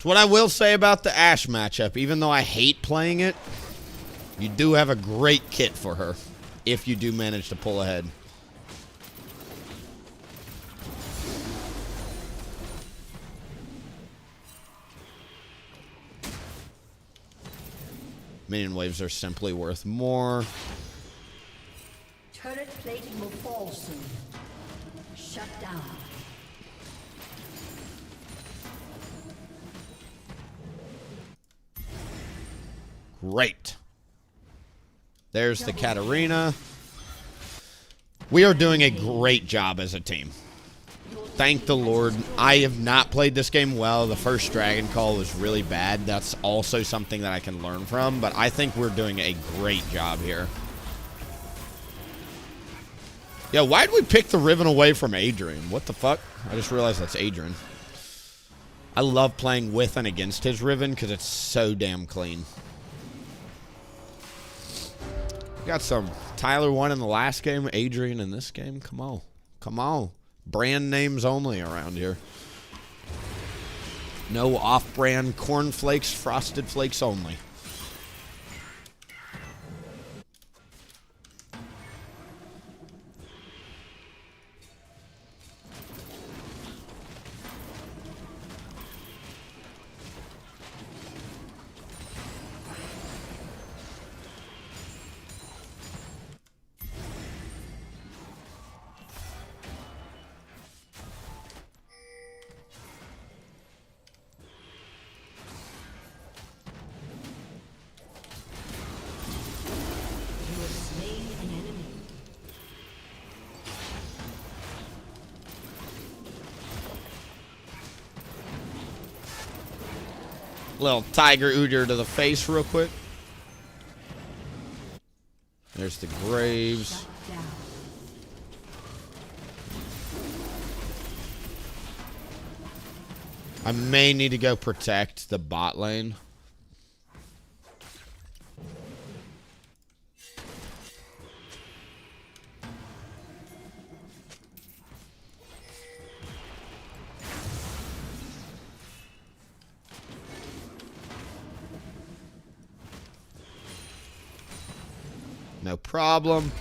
S1: What I will say about the Ashe matchup, even though I hate playing it, you do have a great kit for her if you do manage to pull ahead. Minion waves are simply worth more.
S2: Turret plating will fall soon. Shut down.
S1: Great. There's the Katarina. We are doing a great job as a team. Thank the Lord. I have not played this game well. The first Dragon Call was really bad. That's also something that I can learn from, but I think we're doing a great job here. Yeah, why'd we pick the Riven away from Adrian? What the fuck? I just realized that's Adrian. I love playing with and against his Riven because it's so damn clean. Got some Tyler won in the last game, Adrian in this game. Come on. Come on. Brand names only around here. No off-brand cornflakes, frosted flakes only. Little tiger Udyr to the face real quick. There's the Graves. I may need to go protect the bot lane. No problem.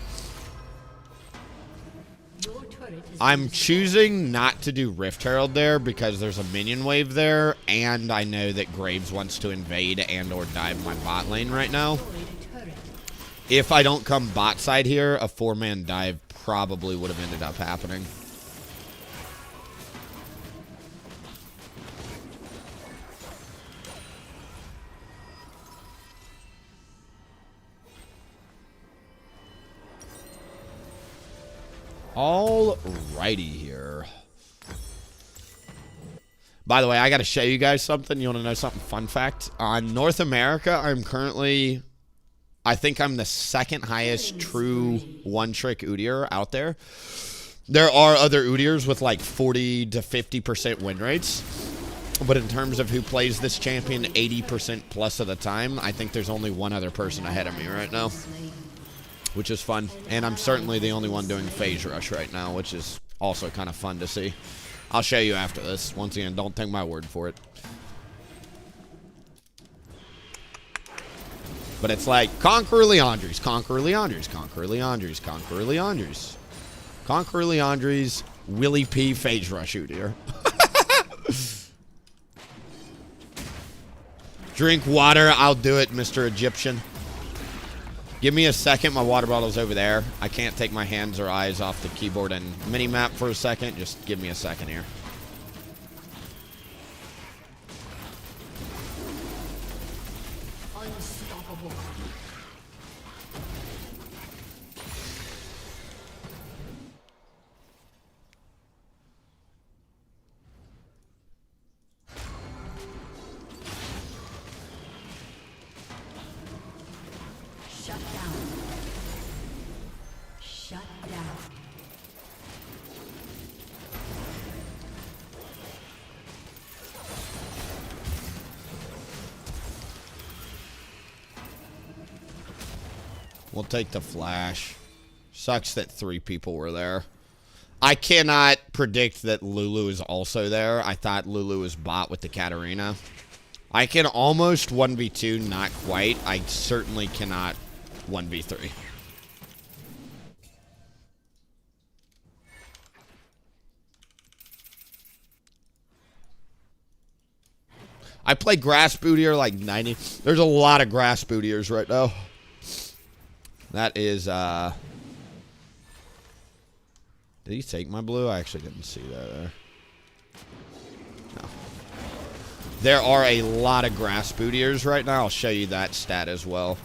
S1: I'm choosing not to do Rift Herald there because there's a minion wave there, and I know that Graves wants to invade and or dive my bot lane right now. If I don't come bot side here, a 4-man dive probably would have ended up happening. Alrighty here. By the way, I got to show you guys something. You want to know something? Fun fact. On North America, I'm currently, I think I'm the second highest true one-trick Udyr out there. There are other Udyrs with like 40 to 50% win rates. But in terms of who plays this champion 80% plus of the time, I think there's only one other person ahead of me right now. Which is fun. And I'm certainly the only one doing phase rush right now, which is also kind of fun to see. I'll show you after this. Once again, don't take my word for it. But it's like, Conqueror Leandries, Conqueror Leandries, Conqueror Leandries, Conqueror Leandries. Conqueror Leandries, WillieP phase rush Udyr. Drink water, I'll do it, Mr. Egyptian. Give me a second. My water bottle's over there. I can't take my hands or eyes off the keyboard and mini-map for a second. Just give me a second here.
S2: Unstoppable. Shut down. Shut down.
S1: We'll take the flash. Sucks that 3 people were there. I cannot predict that Lulu is also there. I thought Lulu was bot with the Katarina. I can almost 1v2, not quite. I certainly cannot 1v3. I play grass Udyr like 90. There's a lot of grass Udyrs right now. That is, did he take my blue? I actually didn't see that there. No. There are a lot of grass Udyrs right now. I'll show you that stat as well.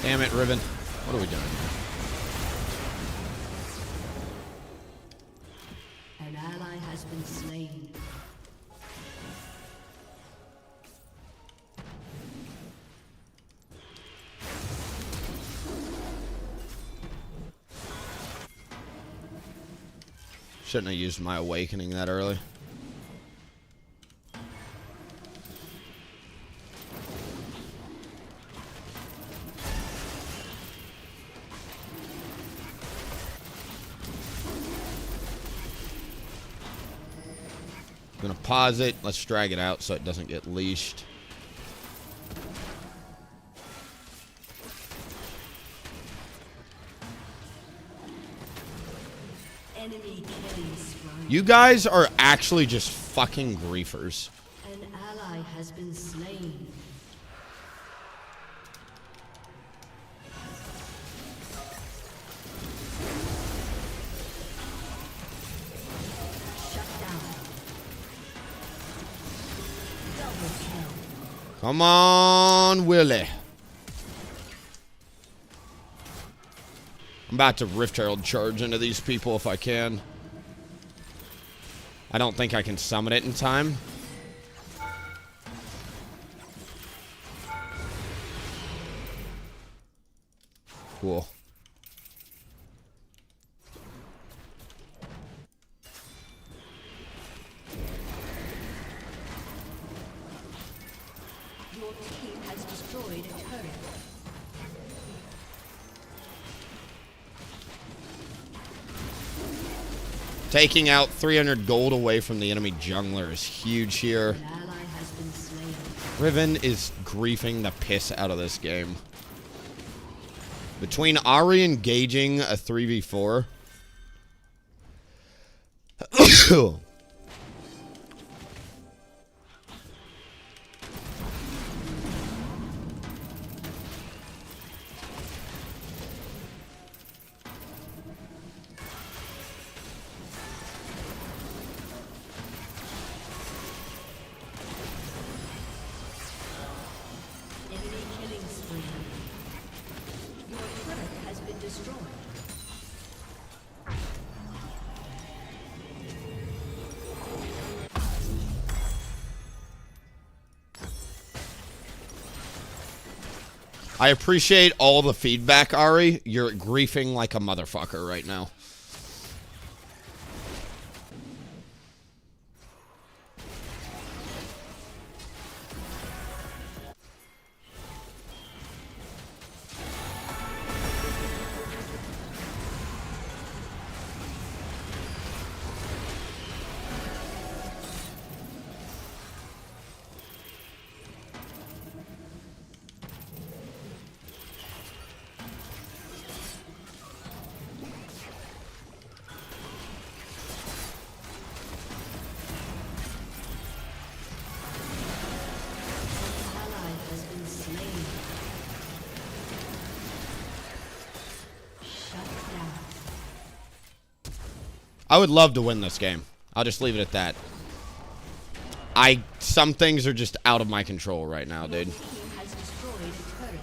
S1: Damn it, Riven. What are we doing here?
S2: An ally has been slain.
S1: Shouldn't have used my awakening that early. I'm gonna pause it. Let's drag it out so it doesn't get leashed.
S2: Enemy killing spree.
S1: You guys are actually just fucking griefers.
S2: An ally has been slain. Shut down. Double kill.
S1: Come on, Willie. I'm about to Rift Herald charge into these people if I can. I don't think I can summon it in time. Cool.
S2: Your team has destroyed a turret.
S1: Taking out 300 gold away from the enemy jungler is huge here.
S2: An ally has been slain.
S1: Riven is griefing the piss out of this game. Between Ahri engaging a 3v4.
S2: Enemy killing spree. Your turret has been destroyed.
S1: I appreciate all the feedback, Ahri. You're griefing like a motherfucker right now.
S2: Ally has been slain. Shut down.
S1: I would love to win this game. I'll just leave it at that. Some things are just out of my control right now, dude.
S2: Team has destroyed a turret.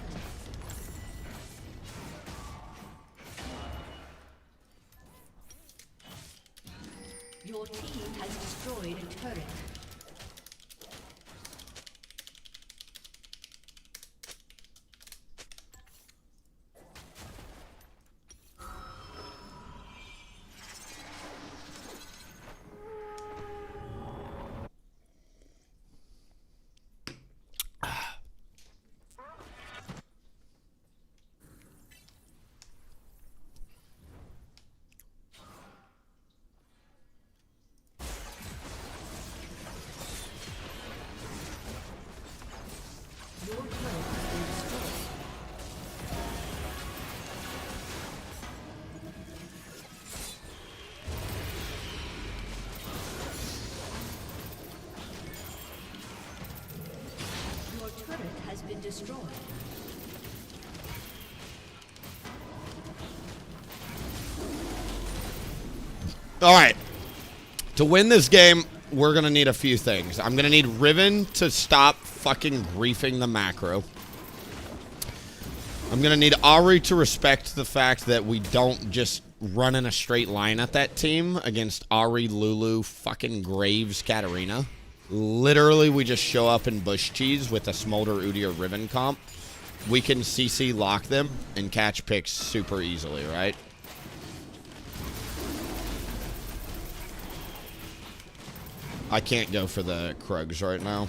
S2: Your team has destroyed a turret. Your turret has been destroyed. Your turret has been destroyed.
S1: All right. To win this game, we're going to need a few things. I'm going to need Riven to stop fucking griefing the macro. I'm going to need Ahri to respect the fact that we don't just run in a straight line at that team against Ahri, Lulu, fucking Graves, Katarina. Literally, we just show up in Bush Cheese with a Smolder, Udyr, Riven comp. We can CC lock them and catch picks super easily, right? I can't go for the Krugs right now.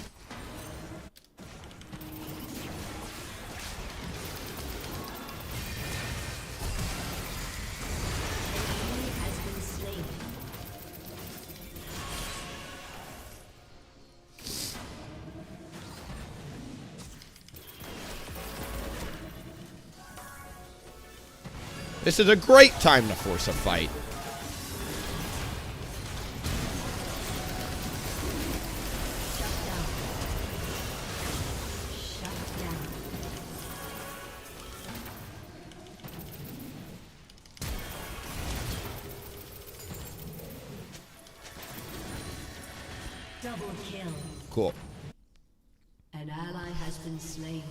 S1: This is a great time to force a fight.
S2: Double kill.
S1: Cool.
S2: An ally has been slain.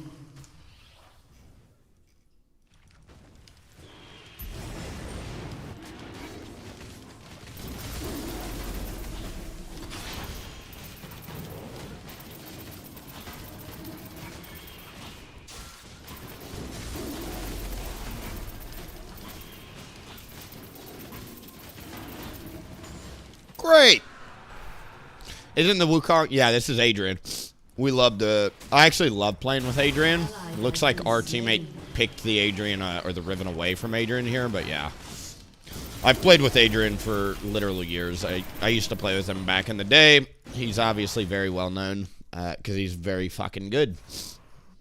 S1: Great. Isn't the Wukong? Yeah, this is Adrian. We love the... I actually love playing with Adrian. Looks like our teammate picked the Adrian or the Riven away from Adrian here, but yeah. I've played with Adrian for literally years. I used to play with him back in the day. He's obviously very well known because he's very fucking good.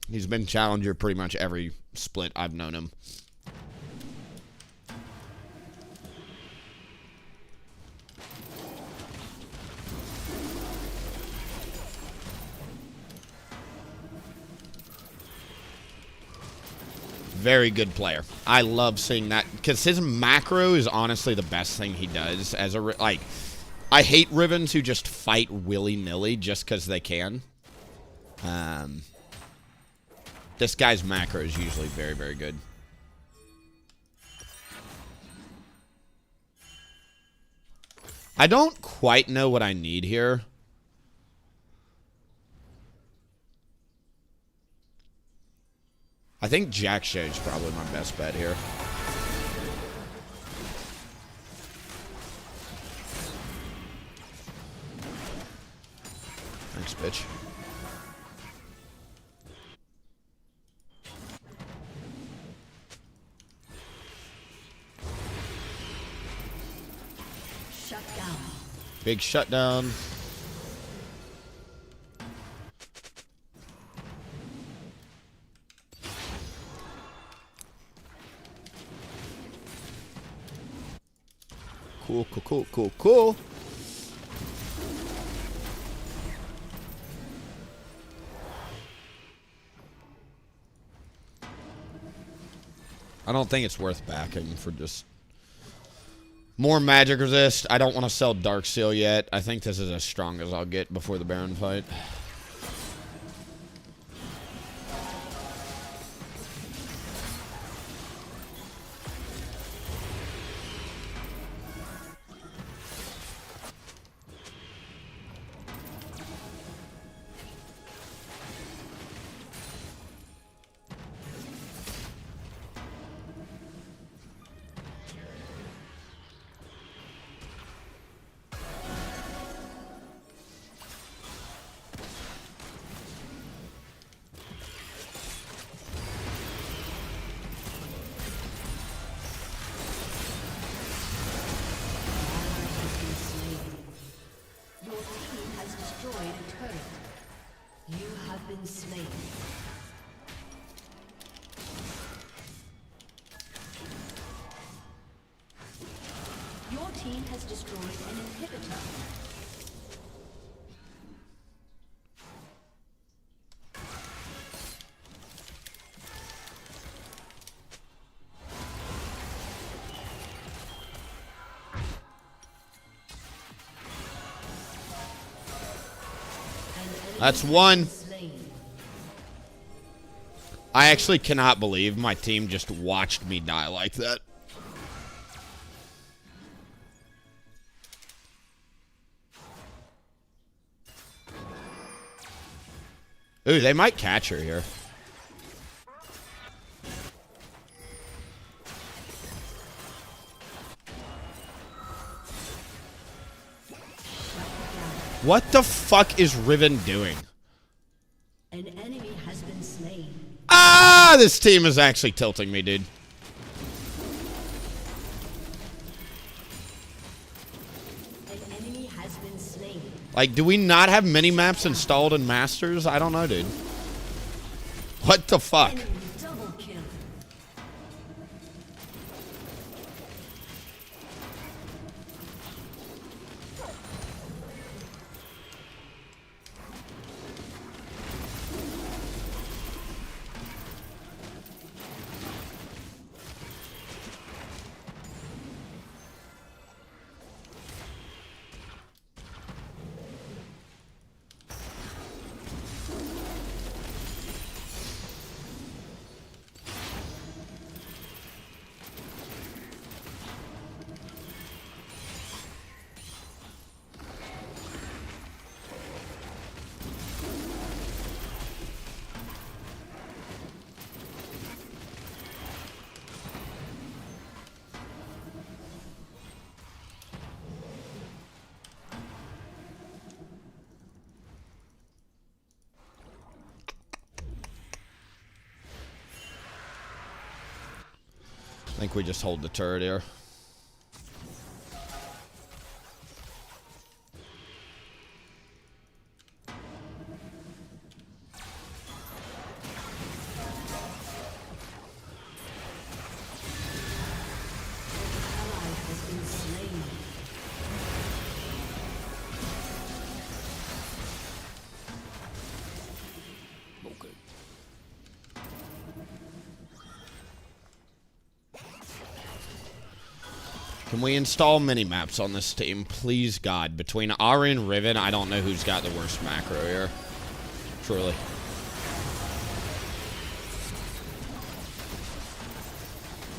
S1: He's been challenger pretty much every split I've known him. Very good player. I love seeing that because his macro is honestly the best thing he does. As a like, I hate Rivens who just fight willy-nilly just because they can. This guy's macro is usually very, very good. I don't quite know what I need here. I think Jack Shade's probably my best bet here. Thanks, bitch.
S2: Shut down.
S1: Big shutdown. Cool, cool, cool, cool, cool. I don't think it's worth backing for just more magic resist. I don't want to sell Dark Seal yet. I think this is as strong as I'll get before the Baron fight.
S2: Your team has destroyed an inhibitor.
S1: That's one. I actually cannot believe my team just watched me die like that. Ooh, they might catch her here. What the fuck is Riven doing?
S2: An enemy has been slain.
S1: Ah, this team is actually tilting me, dude.
S2: An enemy has been slain.
S1: Like, do we not have mini-maps installed in Masters? I don't know, dude. What the fuck?
S2: Enemy double kill.
S1: I think we just hold the turret here.
S2: Ally has been slain.
S1: Okay. Can we install mini-maps on this team? Please, God. Between Ari and Riven, I don't know who's got the worst macro here. Truly.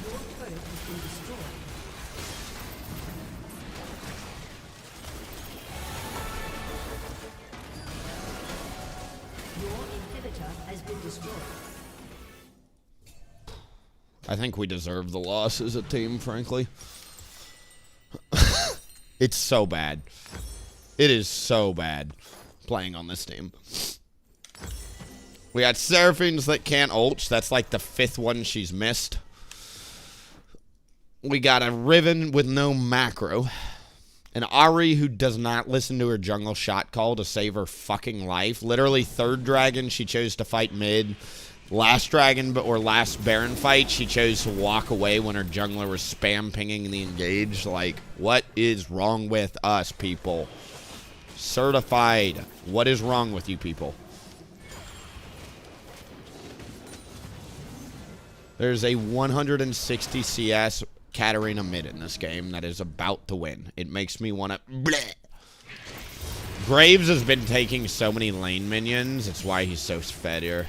S2: Your turret has been destroyed. Your inhibitor has been destroyed.
S1: I think we deserve the loss as a team, frankly. It's so bad. It is so bad playing on this team. We got Seraphines that can't ult. That's like the 5th one she's missed. We got a Riven with no macro. An Ari who does not listen to her jungle shot call to save her fucking life. Literally 3rd dragon, she chose to fight mid. Last dragon, or last Baron fight, she chose to walk away when her jungler was spam pinging the engage. Like, what is wrong with us, people? Certified. What is wrong with you people? There's a 160 CS Katarina mid in this game that is about to win. It makes me want to... Bleh. Graves has been taking so many lane minions. It's why he's so fed here.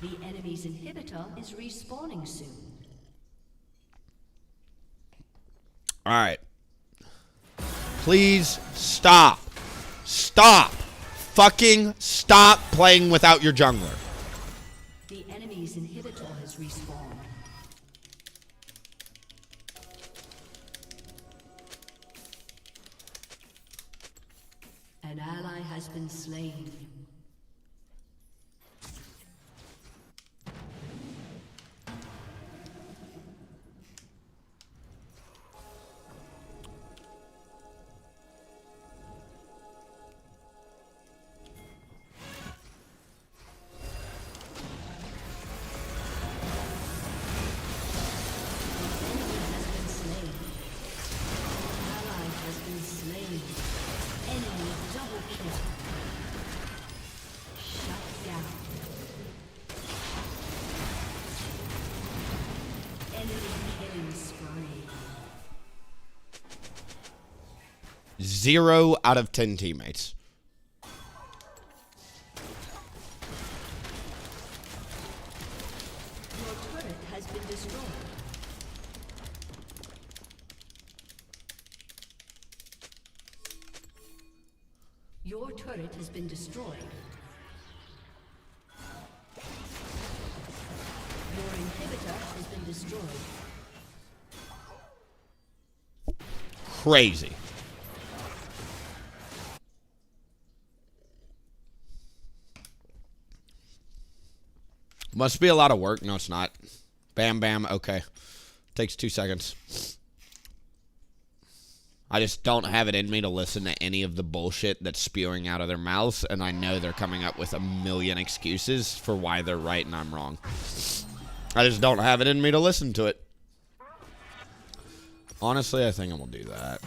S2: The enemy's inhibitor is respawning soon.
S1: All right. Please stop. Stop. Fucking stop playing without your jungler.
S2: The enemy's inhibitor has respawned. An ally has been slain.
S1: 0 out of 10 teammates.
S2: Your turret has been destroyed. Your turret has been destroyed. Your inhibitor has been destroyed.
S1: Crazy. Must be a lot of work. No, it's not. Bam, bam. Okay. Takes 2 seconds. I just don't have it in me to listen to any of the bullshit that's spewing out of their mouths, and I know they're coming up with a million excuses for why they're right and I'm wrong. I just don't have it in me to listen to it. Honestly, I think I'm going to do that.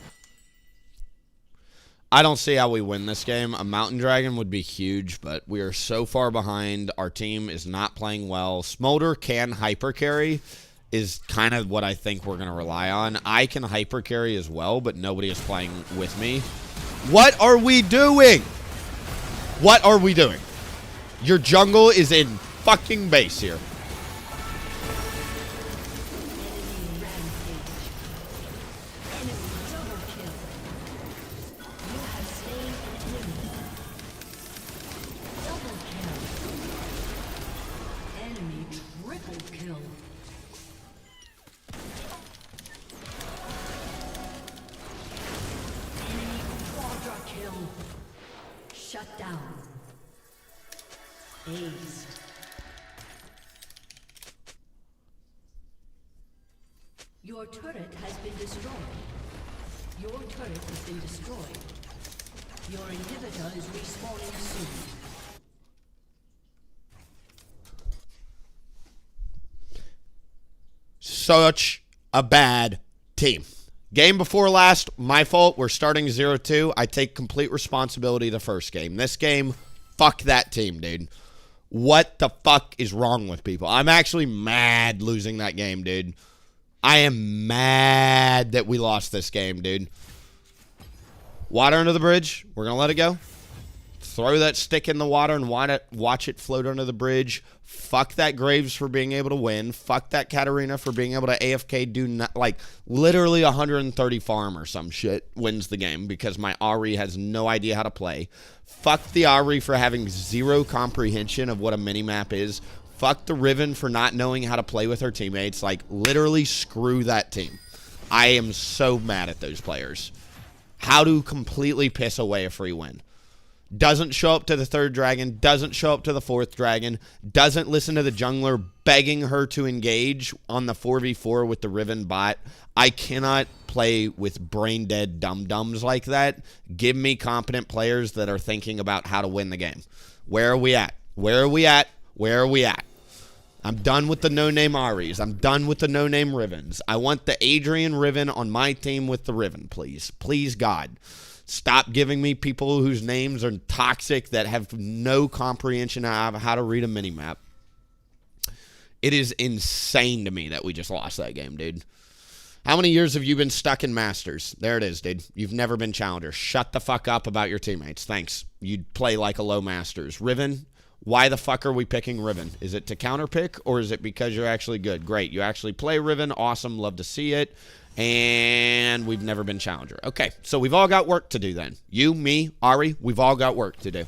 S1: I don't see how we win this game. A Mountain Dragon would be huge, but we are so far behind. Our team is not playing well. Smolder can hyper carry is kind of what I think we're going to rely on. I can hyper carry as well, but nobody is playing with me. What are we doing? What are we doing? Your jungle is in fucking base here.
S2: Shut down. Aced. Your turret has been destroyed. Your turret has been destroyed. Your inhibitor is respawning soon.
S1: Such a bad team. Game before last, my fault. We're starting 0-2. I take complete responsibility the first game. This game, fuck that team, dude. What the fuck is wrong with people? I'm actually mad losing that game, dude. I am mad that we lost this game, dude. Water under the bridge. We're going to let it go. Throw that stick in the water and watch it float under the bridge. Fuck that Graves for being able to win. Fuck that Katarina for being able to AFK do not, like literally 130 farm or some shit wins the game because my Ahri has no idea how to play. Fuck the Ahri for having zero comprehension of what a minimap is. Fuck the Riven for not knowing how to play with her teammates. Like literally screw that team. I am so mad at those players. How to completely piss away a free win. Doesn't show up to the third dragon, doesn't show up to the fourth dragon, doesn't listen to the jungler begging her to engage on the 4v4 with the Riven bot. I cannot play with brain-dead dum-dums like that. Give me competent players that are thinking about how to win the game. Where are we at? Where are we at? Where are we at? I'm done with the no-name Ahris. I'm done with the no-name Rivens. I want the Adrian Riven on my team with the Riven, please. Please, God. Stop giving me people whose names are toxic that have no comprehension of how to read a minimap. It is insane to me that we just lost that game, dude. How many years have you been stuck in Masters? There it is, dude. You've never been Challenger. Shut the fuck up about your teammates. Thanks. You'd play like a low Masters. Riven, why the fuck are we picking Riven? Is it to counterpick or is it because you're actually good? Great. You actually play Riven. Awesome. Love to see it. And we've never been Challenger. Okay, so we've all got work to do then. You, me, Ahri, we've all got work to do.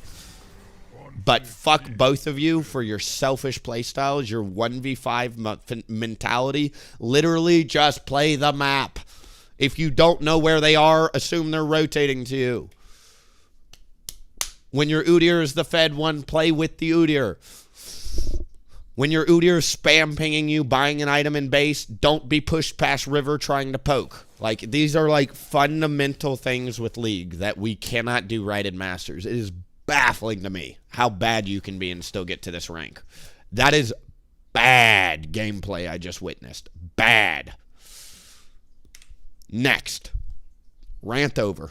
S1: But fuck both of you for your selfish playstyles, your 1v5 mentality. Literally just play the map. If you don't know where they are, assume they're rotating to you. When your Udyr is the fed one, play with the Udyr. When your Udyr spam pinging you, buying an item in base, don't be pushed past river trying to poke. Like, these are like fundamental things with League that we cannot do right in Masters. It is baffling to me how bad you can be and still get to this rank. That is bad gameplay I just witnessed. Bad. Next. Rant over.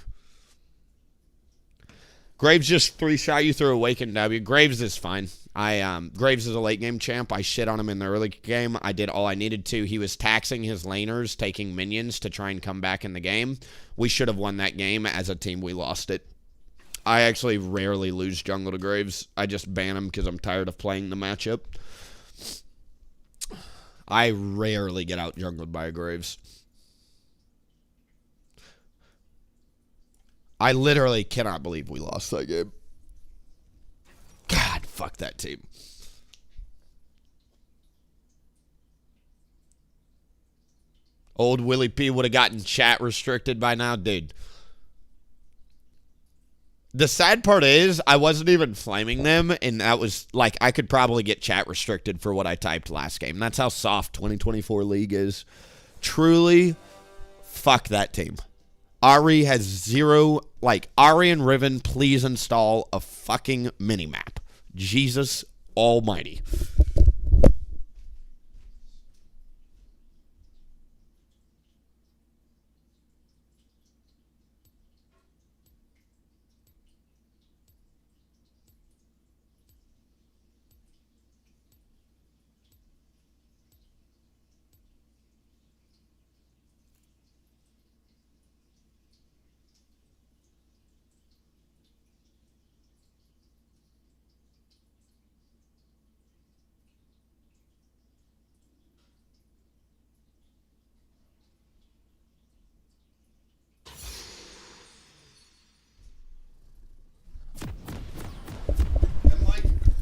S1: Graves just 3-shot you through Awakened W. Graves is fine. Graves is a late game champ. I shit on him in the early game. I did all I needed to. He was taxing his laners, taking minions to try and come back in the game. We should have won that game. As a team, we lost it. I actually rarely lose jungle to Graves. I just ban him because I'm tired of playing the matchup. I rarely get out jungled by a Graves. I literally cannot believe we lost that game. God, fuck that team. Old Willie P would have gotten chat restricted by now, dude. The sad part is, I wasn't even flaming them, and that was, like, I could probably get chat restricted for what I typed last game. That's how soft 2024 League is. Truly, fuck that team. Ari has zero, like, Ari and Riven, please install a fucking minimap. Jesus almighty.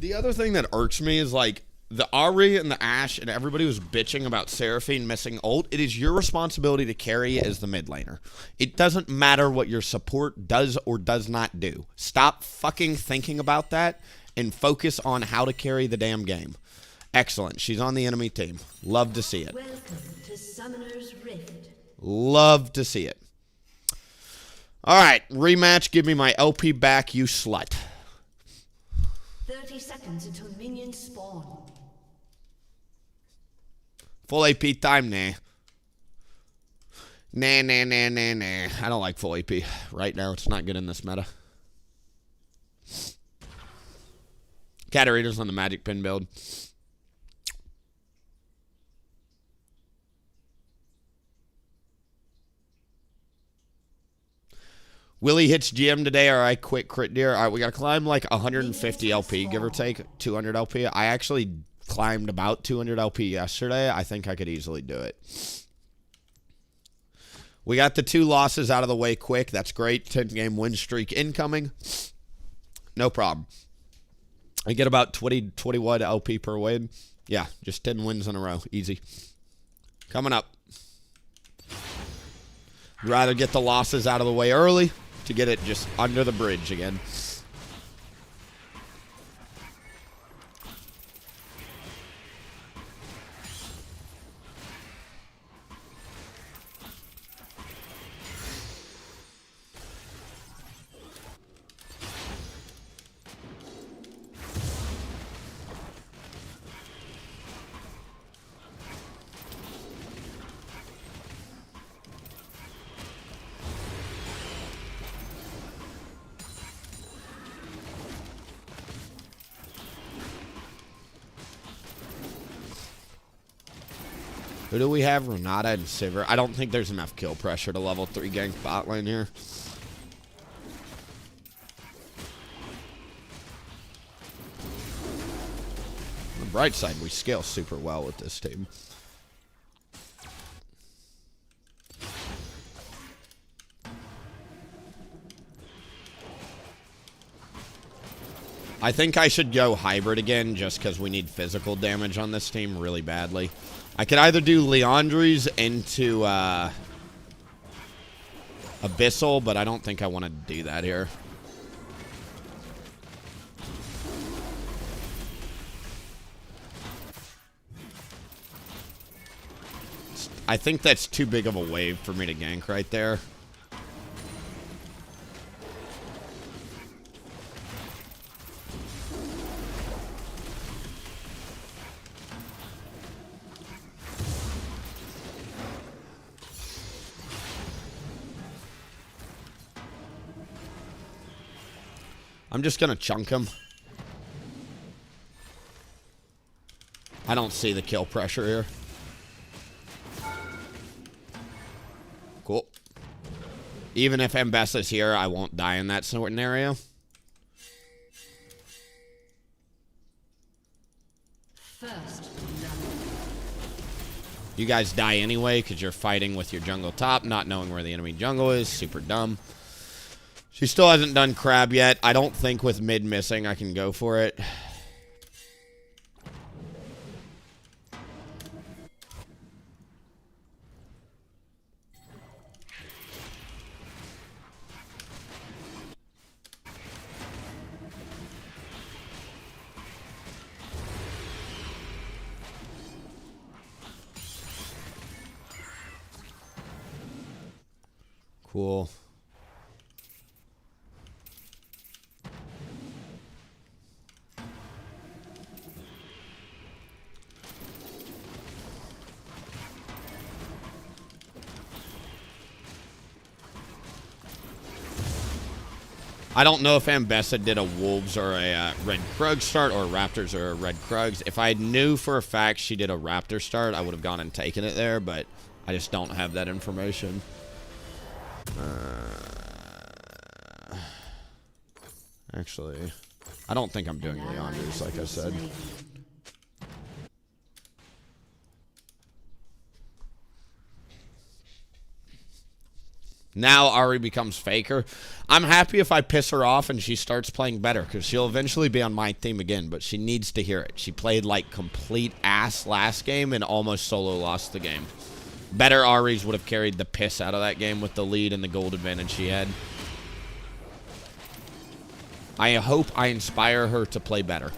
S1: The other thing that irks me is, like, the Ahri and the Ashe and everybody was bitching about Seraphine missing ult. It is your responsibility to carry as the mid laner. It doesn't matter what your support does or does not do. Stop fucking thinking about that and focus on how to carry the damn game. Excellent. She's on the enemy team. Love to see it.
S2: Welcome to Summoner's Rift.
S1: Love to see it. All right, rematch. Give me my LP back, you slut.
S2: 30 seconds until minions spawn.
S1: Full AP time, nah. Nah. I don't like full AP. Right now, it's not good in this meta. Katarina's on the Magic Pin build. Willie hits GM today, or I quit crit deer. All right, we got to climb like 150 LP, give or take 200 LP. I actually climbed about 200 LP yesterday. I think I could easily do it. We got the 2 losses out of the way quick. That's great. 10-game win streak incoming. No problem. I get about 21 LP per win. Yeah, just 10 wins in a row. Easy. Coming up. I'd rather get the losses out of the way early to get it just under the bridge again. Who do we have? Renata and Sivir. I don't think there's enough kill pressure to level 3 gank bot lane here. On the bright side, we scale super well with this team. I think I should go hybrid again just because we need physical damage on this team really badly. I could either do Leandri's into Abyssal, but I don't think I want to do that here. I think that's too big of a wave for me to gank right there. I'm just going to chunk him. I don't see the kill pressure here. Cool. Even if Mbessa's here, I won't die in that scenario.
S2: First,
S1: you guys die anyway because you're fighting with your jungle top, not knowing where the enemy jungle is. Super dumb. She still hasn't done crab yet. I don't think with mid missing I can go for it. Cool. I don't know if Ambessa did a Wolves or a Red Krug start or Raptors or a Red Krugs. If I knew for a fact she did a Raptor start, I would have gone and taken it there, but I just don't have that information. Actually, I don't think I'm doing Leanders, like I said. Now Ari becomes Faker. I'm happy if I piss her off and she starts playing better, because she'll eventually be on my team again, but she needs to hear it. She played like complete ass last game and almost solo lost the game. Better Aries would have carried the piss out of that game with the lead and the gold advantage she had. I hope I inspire her to play better.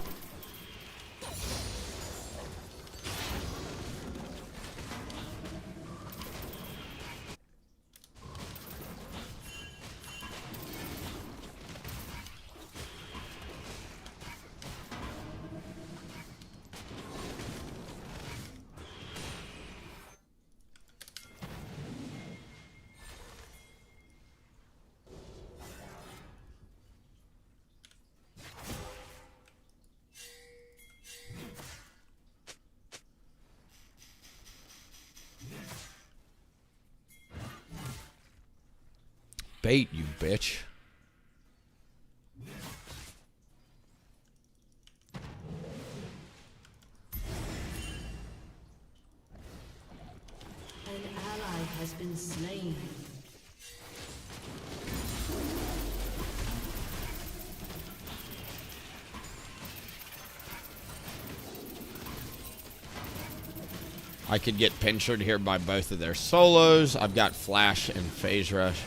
S1: Bait, you bitch.
S2: an ally has been slain.
S1: I could get pinchered here by both of their solos. I've got Flash and Phase Rush.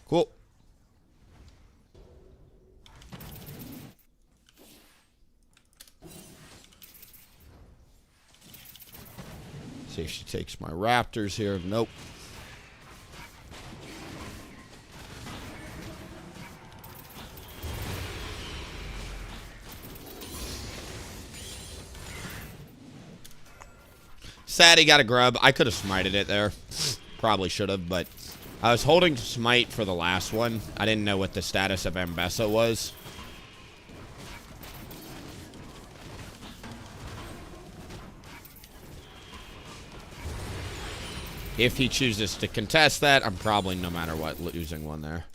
S1: Cool. See if she takes my Raptors here. Nope. Sad he got a grub. I could have smited it there. Probably should have, but I was holding smite for the last one. I didn't know what the status of Ambessa was. If he chooses to contest that, I'm probably, no matter what, losing one there.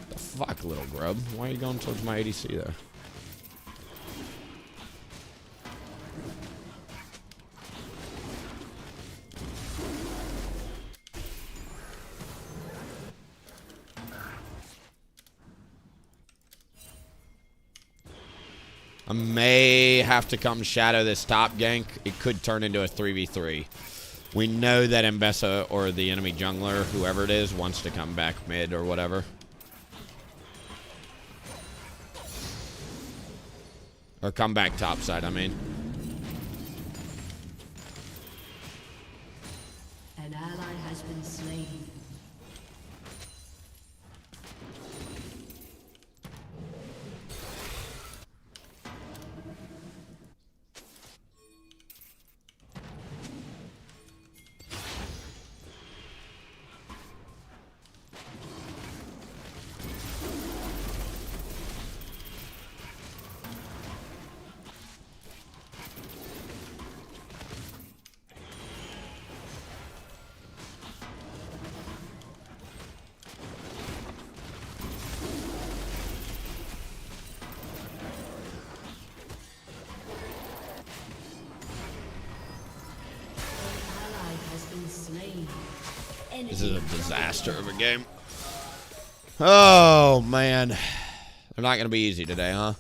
S1: The fuck, little grub? Why are you going towards my ADC there? I may have to come shadow this top gank. It could turn into a 3v3. We know that Mbessa or the enemy jungler, whoever it is, wants to come back mid or whatever. Or come back top side, I mean.
S2: An ally has been slain. slain.
S1: This is a disaster of a game. Oh, man. They're not going to be easy today, huh?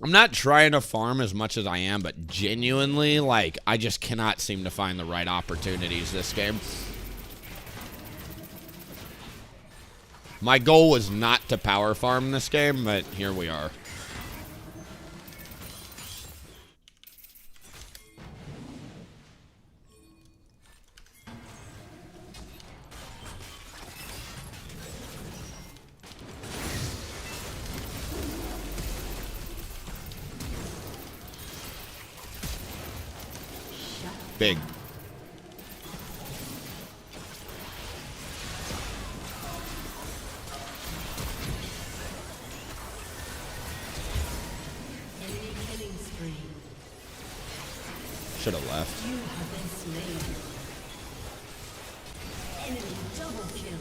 S1: I'm not trying to farm as much as I am, but genuinely, like, I just cannot seem to find the right opportunities this game. My goal was not to power farm this game, but here we are. Big.
S2: Enemy killing spree.
S1: Should have left.
S2: You have been slain. Enemy double kill.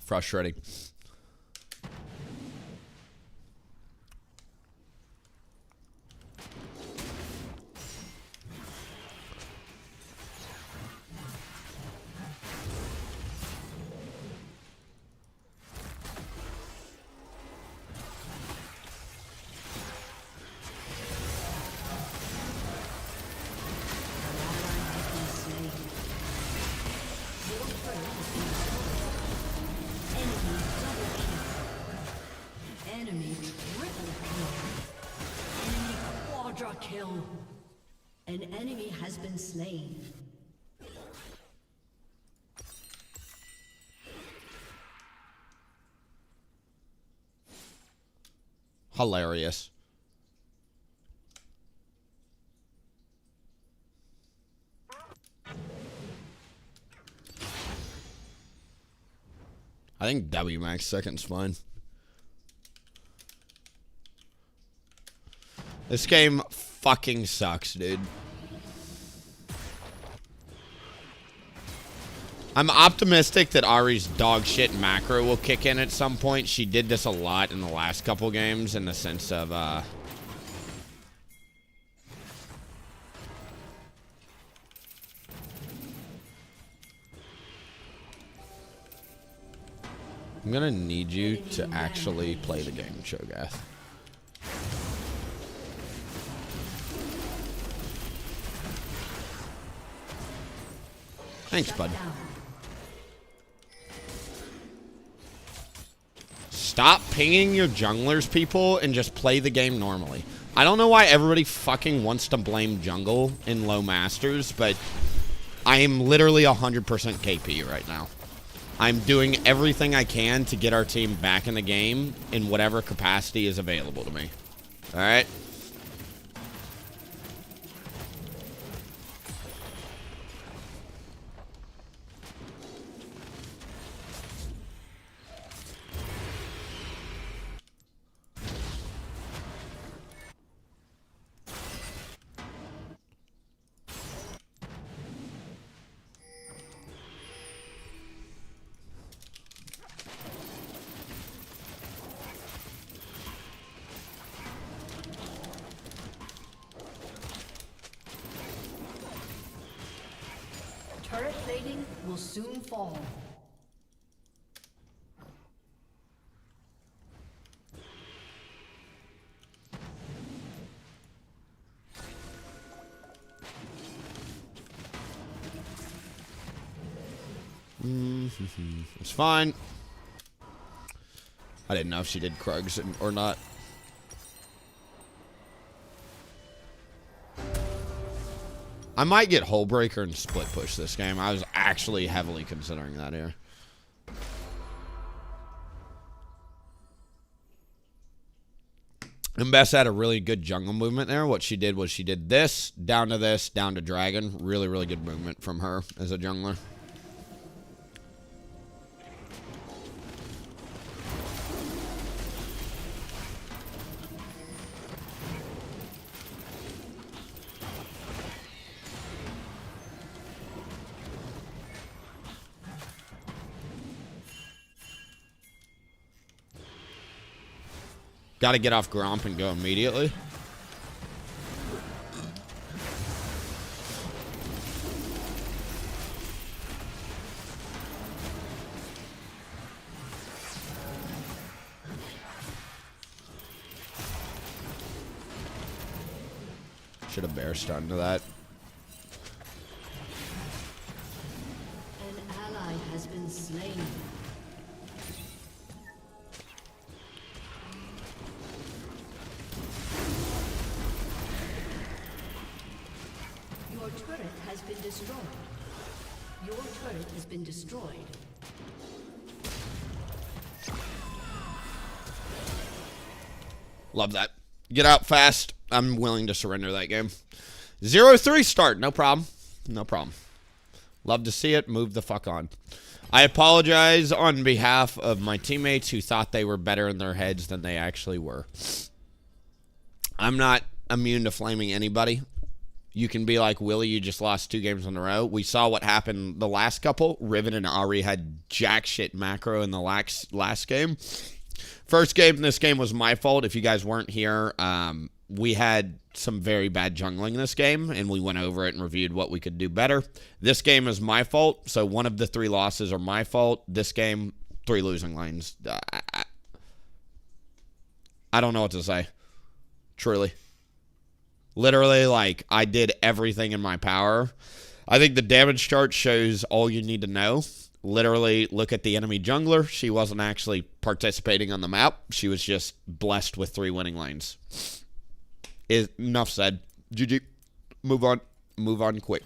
S1: Frustrating.
S2: Enemy triple kill. Enemy quadra kill. An enemy has been slain.
S1: Hilarious. I think W max second's fine. This game fucking sucks, dude. I'm optimistic that Ari's dog shit macro will kick in at some point. She did this a lot in the last couple games in the sense of, I'm gonna need you to actually play the game, Cho'Gath. Thanks, bud. Stop pinging your junglers, people, and just play the game normally. I don't know why everybody fucking wants to blame jungle in low masters, but I am literally 100% KP right now. I'm doing everything I can to get our team back in the game in whatever capacity is available to me. Alright?
S2: Turret plating will soon fall.
S1: It's fine. I didn't know if she did Krugs or not. I might get Hull Breaker and split push this game. I was actually heavily considering that here. And Bess had a really good jungle movement there. What she did was she did this, down to dragon. Really, really good movement from her as a jungler. Got to get off Gromp and go immediately. Should have bear stunned to that.
S2: An ally has been slain. Your turret has been destroyed. Your turret has been destroyed.
S1: Love that. Get out fast. I'm willing to surrender that game. 0-3 start. No problem. No problem. Love to see it. Move the fuck on. I apologize on behalf of my teammates who thought they were better in their heads than they actually were. I'm not immune to flaming anybody. You can be like, Willie, you just lost 2 games in a row. We saw what happened the last couple. Riven and Ari had jack shit macro in the last game. First game, this game was my fault. If you guys weren't here, we had some very bad jungling this game, and we went over it and reviewed what we could do better. This game is my fault, so one of the 3 losses are my fault. This game, 3 losing lanes. I don't know what to say. Truly. Literally, like, I did everything in my power. I think the damage chart shows all you need to know. Literally, look at the enemy jungler. She wasn't actually participating on the map. She was just blessed with 3 winning lanes. Enough said. GG. Move on. Move on quick.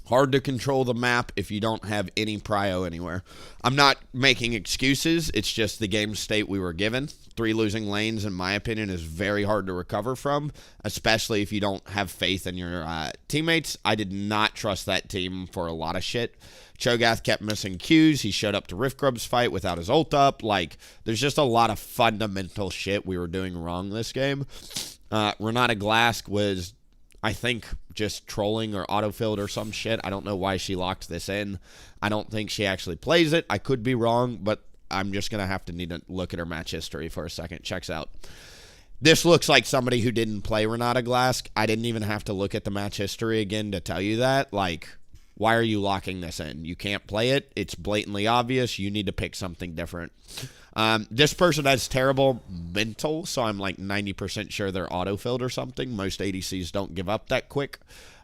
S1: Hard to control the map if you don't have any prio anywhere. I'm not making excuses. It's just the game state we were given. 3 losing lanes, in my opinion, is very hard to recover from, especially if you don't have faith in your teammates. I did not trust that team for a lot of shit. Cho'Gath kept missing Qs. He showed up to Rift Grub's fight without his ult up. Like, there's just a lot of fundamental shit we were doing wrong this game. Renata Glask was, I think, just trolling or autofilled or some shit. I don't know why she locked this in. I don't think she actually plays it. I could be wrong, but I'm just going to need to look at her match history for a second. Checks out. This looks like somebody who didn't play Renata Glask. I didn't even have to look at the match history again to tell you that. Like, why are you locking this in? You can't play it. It's blatantly obvious. You need to pick something different. This person has terrible mental, so I'm like 90% sure they're autofilled or something. Most ADCs don't give up that quick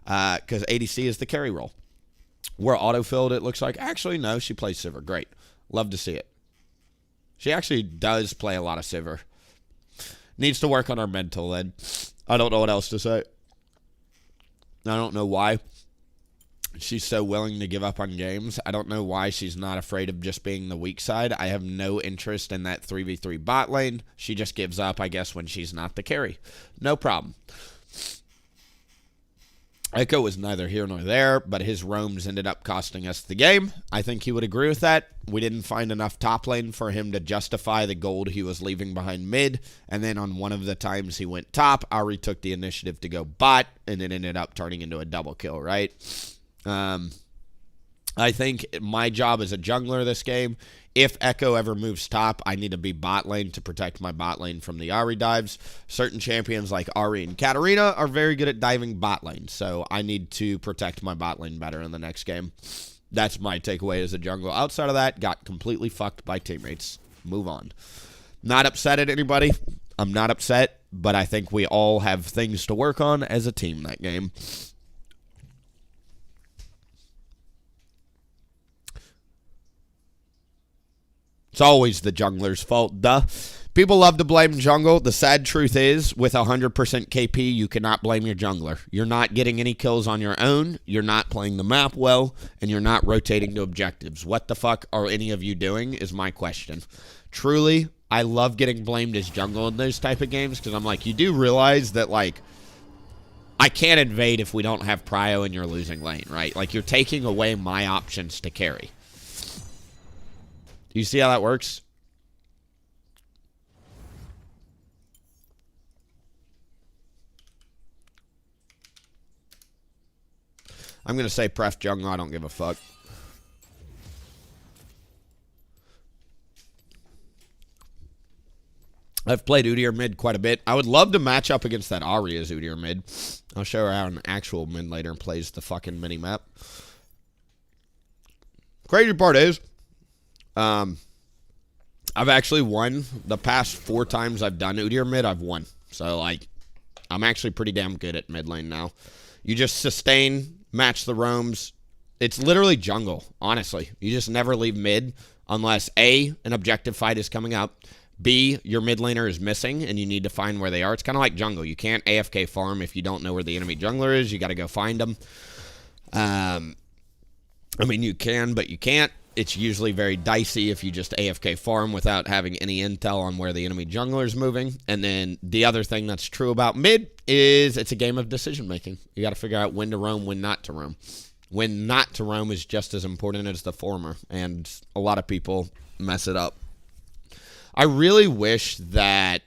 S1: because ADC is the carry role. We're autofilled, it looks like. Actually, no, she plays Sivir. Great. Love to see it. She actually does play a lot of Sivir. Needs to work on her mental then. I don't know what else to say. I don't know why she's so willing to give up on games. I don't know why she's not afraid of just being the weak side. I have no interest in that 3v3 bot lane. She just gives up, I guess, when she's not the carry. No problem. Echo was neither here nor there, but his roams ended up costing us the game. I think he would agree with that. We didn't find enough top lane for him to justify the gold he was leaving behind mid, and then on one of the times he went top, Ari took the initiative to go bot, and it ended up turning into a double kill, right? I think my job as a jungler this game, if Echo ever moves top, I need to be bot lane to protect my bot lane from the Ari dives. Certain champions like Ari and Katarina are very good at diving bot lane, so I need to protect my bot lane better in the next game. That's my takeaway as a jungler. Outside of that, got completely fucked by teammates. Move on. Not upset at anybody. I'm not upset, but I think we all have things to work on as a team that game. It's always the jungler's fault, duh. People love to blame jungle. The sad truth is, with 100% KP, you cannot blame your jungler. You're not getting any kills on your own. You're not playing the map well, and you're not rotating to objectives. What the fuck are any of you doing is my question. Truly, I love getting blamed as jungle in those type of games because I'm like, you do realize that, like, I can't invade if we don't have prio and you're losing lane, right? Like, you're taking away my options to carry. Do you see how that works? I'm going to say pref jungle. I don't give a fuck. I've played Udyr mid quite a bit. I would love to match up against that Ahri as Udyr mid. I'll show her how an actual mid later plays the fucking mini-map. Crazy part is, I've actually won. The past 4 times I've done Udyr mid, I've won. So, like, I'm actually pretty damn good at mid lane now. You just sustain, match the roams. It's literally jungle, honestly. You just never leave mid unless A, an objective fight is coming up, B, your mid laner is missing and you need to find where they are. It's kind of like jungle. You can't AFK farm if you don't know where the enemy jungler is. You got to go find them. I mean, you can, but you can't. It's usually very dicey if you just AFK farm without having any intel on where the enemy jungler is moving. And then the other thing that's true about mid is it's a game of decision making. You got to figure out when to roam, when not to roam. When not to roam is just as important as the former, and a lot of people mess it up. I really wish that,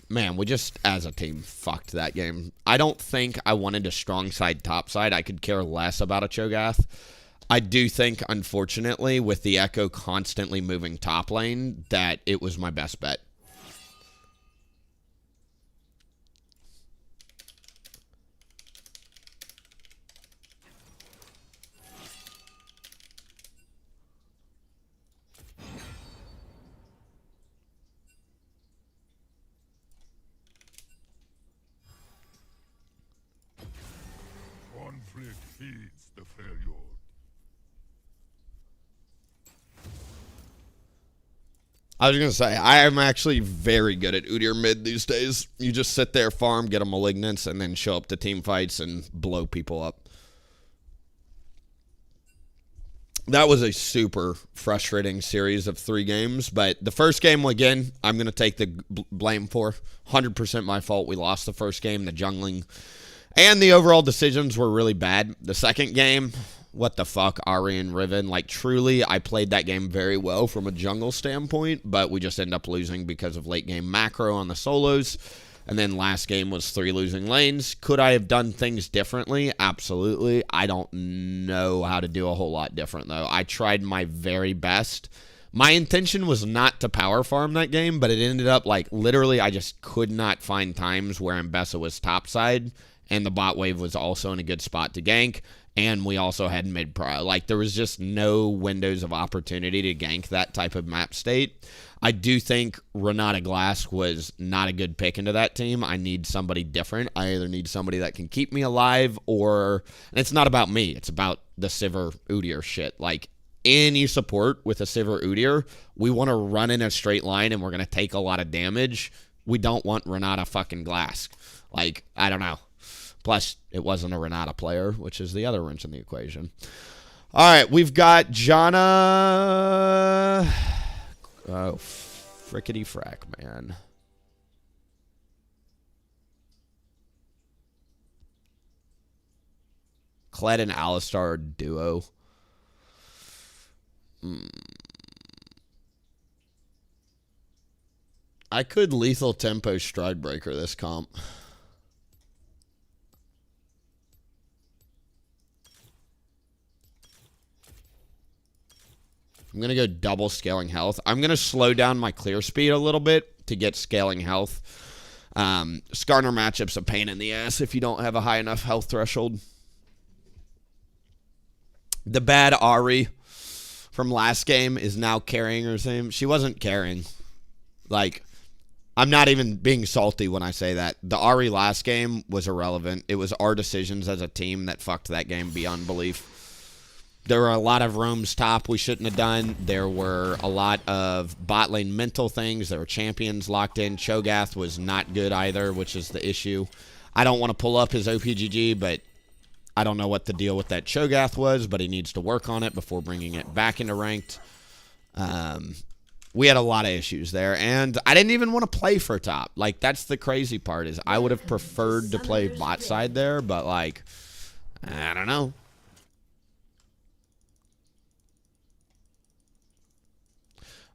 S1: man, we just, as a team, fucked that game. I don't think I wanted a strong side, top side. I could care less about a Cho'Gath. I do think, unfortunately, with the Echo constantly moving top lane, that it was my best bet.
S3: Conflict feeds the failure.
S1: I was going to say, I am actually very good at Udyr mid these days. You just sit there, farm, get a malignance, and then show up to team fights and blow people up. That was a super frustrating series of 3 games, but the first game, again, I'm going to take the blame for. 100% my fault. We lost the first game. The jungling and the overall decisions were really bad. The second game, what the fuck, Ahri and Riven. Like, truly, I played that game very well from a jungle standpoint, but we just end up losing because of late game macro on the solos. And then last game was 3 losing lanes. Could I have done things differently? Absolutely. I don't know how to do a whole lot different, though. I tried my very best. My intention was not to power farm that game, but it ended up, like, literally I just could not find times where Mbessa was topside, and the bot wave was also in a good spot to gank, and we also had mid-pro. Like, there was just no windows of opportunity to gank that type of map state. I do think Renata Glass was not a good pick into that team. I need somebody different. I either need somebody that can keep me alive, or, and it's not about me, it's about the Sivir Udyr shit. Like, any support with a Sivir Udyr, we want to run in a straight line and we're going to take a lot of damage. We don't want Renata fucking Glass. Like, I don't know. Plus, it wasn't a Renata player, which is the other wrench in the equation. All right, we've got Janna. Oh, frickety frack, man. Kled and Alistar duo. I could lethal tempo stride breaker this comp. I'm going to go double scaling health. I'm going to slow down my clear speed a little bit to get scaling health. Skarner matchup's a pain in the ass if you don't have a high enough health threshold. The bad Ahri from last game is now carrying her team. She wasn't carrying. Like, I'm not even being salty when I say that. The Ahri last game was irrelevant. It was our decisions as a team that fucked that game beyond belief. There were a lot of roams top we shouldn't have done. There were a lot of bot lane mental things. There were champions locked in. Cho'Gath was not good either, which is the issue. I don't want to pull up his OPGG, but I don't know what the deal with that Cho'Gath was, but he needs to work on it before bringing it back into ranked. We had a lot of issues there, and I didn't even want to play for top. Like, that's the crazy part, is I would have preferred to play bot side there, but, like, I don't know.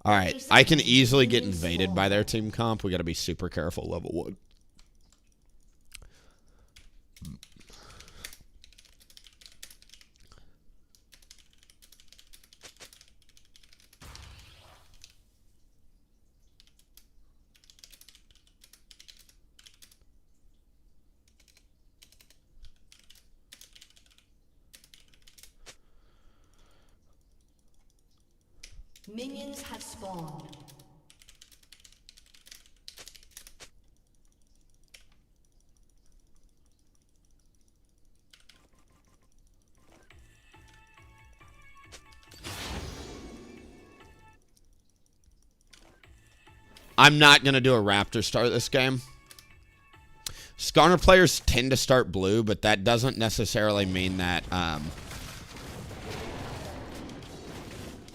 S1: All right, I can easily get invaded by their team comp. We got to be super careful level 1.
S2: Minions have spawned.
S1: I'm not going to do a Raptor start this game. Skarner players tend to start blue, but that doesn't necessarily mean that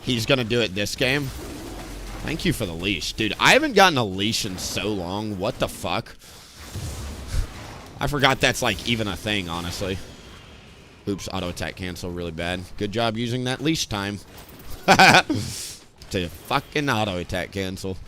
S1: he's going to do it this game. Thank you for the leash. Dude, I haven't gotten a leash in so long. What the fuck? I forgot that's, like, even a thing, honestly. Oops, auto attack cancel really bad. Good job using that leash time. To fucking auto attack cancel.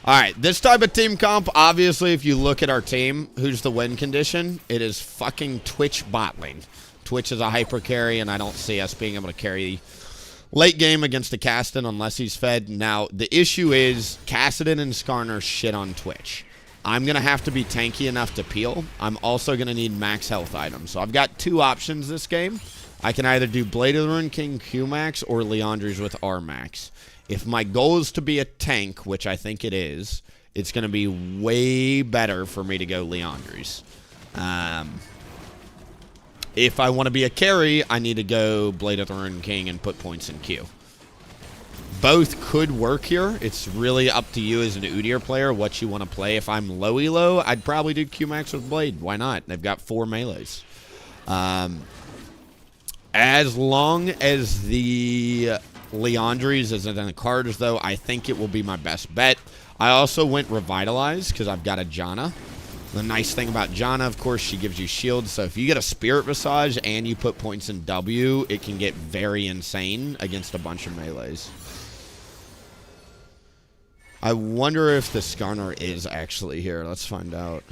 S1: All right, this type of team comp, obviously, if you look at our team, who's the win condition? It is fucking Twitch bot lane. Twitch is a hyper carry, and I don't see us being able to carry late game against a Kassadin unless he's fed. Now, the issue is Kassadin and Skarner shit on Twitch. I'm going to have to be tanky enough to peel. I'm also going to need max health items. So I've got 2 options this game. I can either do Blade of the Ruined King Q max or Liandry's with R max. If my goal is to be a tank, which I think it is, it's going to be way better for me to go Liandry's. If I want to be a carry, I need to go Blade of the Ruined King and put points in Q. Both could work here. It's really up to you as an Udyr player what you want to play. If I'm low elo, I'd probably do Q max with Blade. Why not? They've got 4 melees. As long as the Liandry's isn't in the cards, though, I think it will be my best bet. I also went Revitalize because I've got a Janna. The nice thing about Janna, of course, she gives you shield. So if you get a Spirit Visage and you put points in W, it can get very insane against a bunch of melees. I wonder if the Skarner is actually here. Let's find out.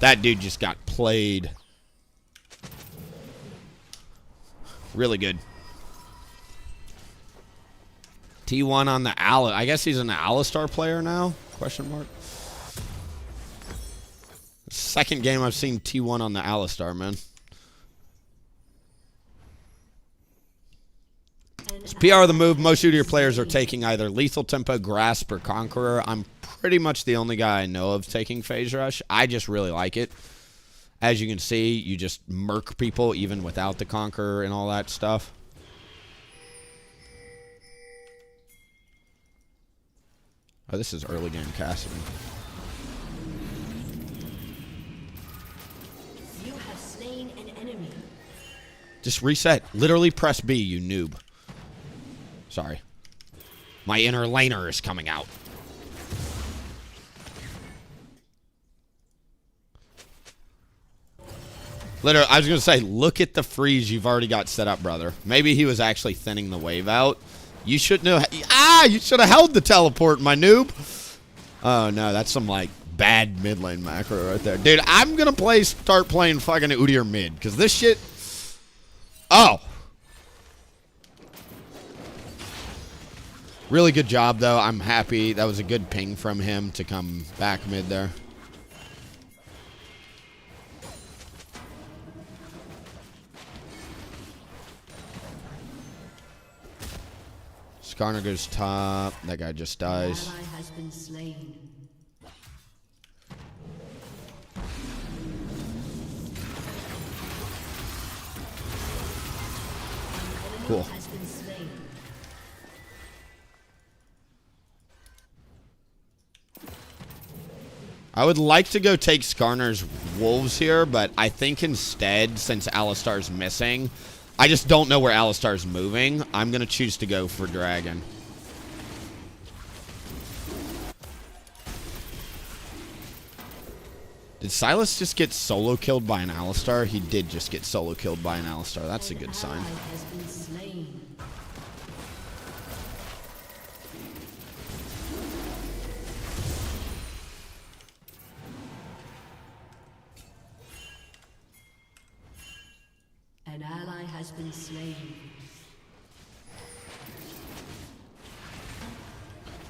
S1: That dude just got played. Really good. T1 on the I guess he's an Alistar player now? Question mark. Second game I've seen T1 on the Alistar, man. It's PR the move. Most Udyr players are taking either Lethal Tempo, Grasp, or Conqueror. I'm pretty much the only guy I know of taking Phase Rush. I just really like it. As you can see, you just murk people even without the Conqueror and all that stuff. Oh, this is early game Kassadin.
S2: You have slain an enemy.
S1: Just reset. Literally press B, you noob. Sorry. My inner laner is coming out. Literally, I was going to say, look at the freeze you've already got set up, brother. Maybe he was actually thinning the wave out. You shouldn't have... you should have held the teleport, my noob. Oh, no, that's some, like, Bad mid lane macro right there. Dude, I'm going to start playing fucking Udyr mid. Because this shit... Oh. Really good job, though. I'm happy. That was a good ping from him to come back mid there. Skarner goes top. That guy just dies.
S2: Ally has been slain.
S1: Cool.
S2: Has been slain.
S1: I would like to go take Skarner's wolves here, but I think instead, since Alistar's missing, I just don't know where Alistar's moving. I'm going to choose to go for dragon. Did Silas just get solo killed by an Alistar? He did just get solo killed by an Alistar. That's a good sign.
S2: Has been slain. An ally has been slain.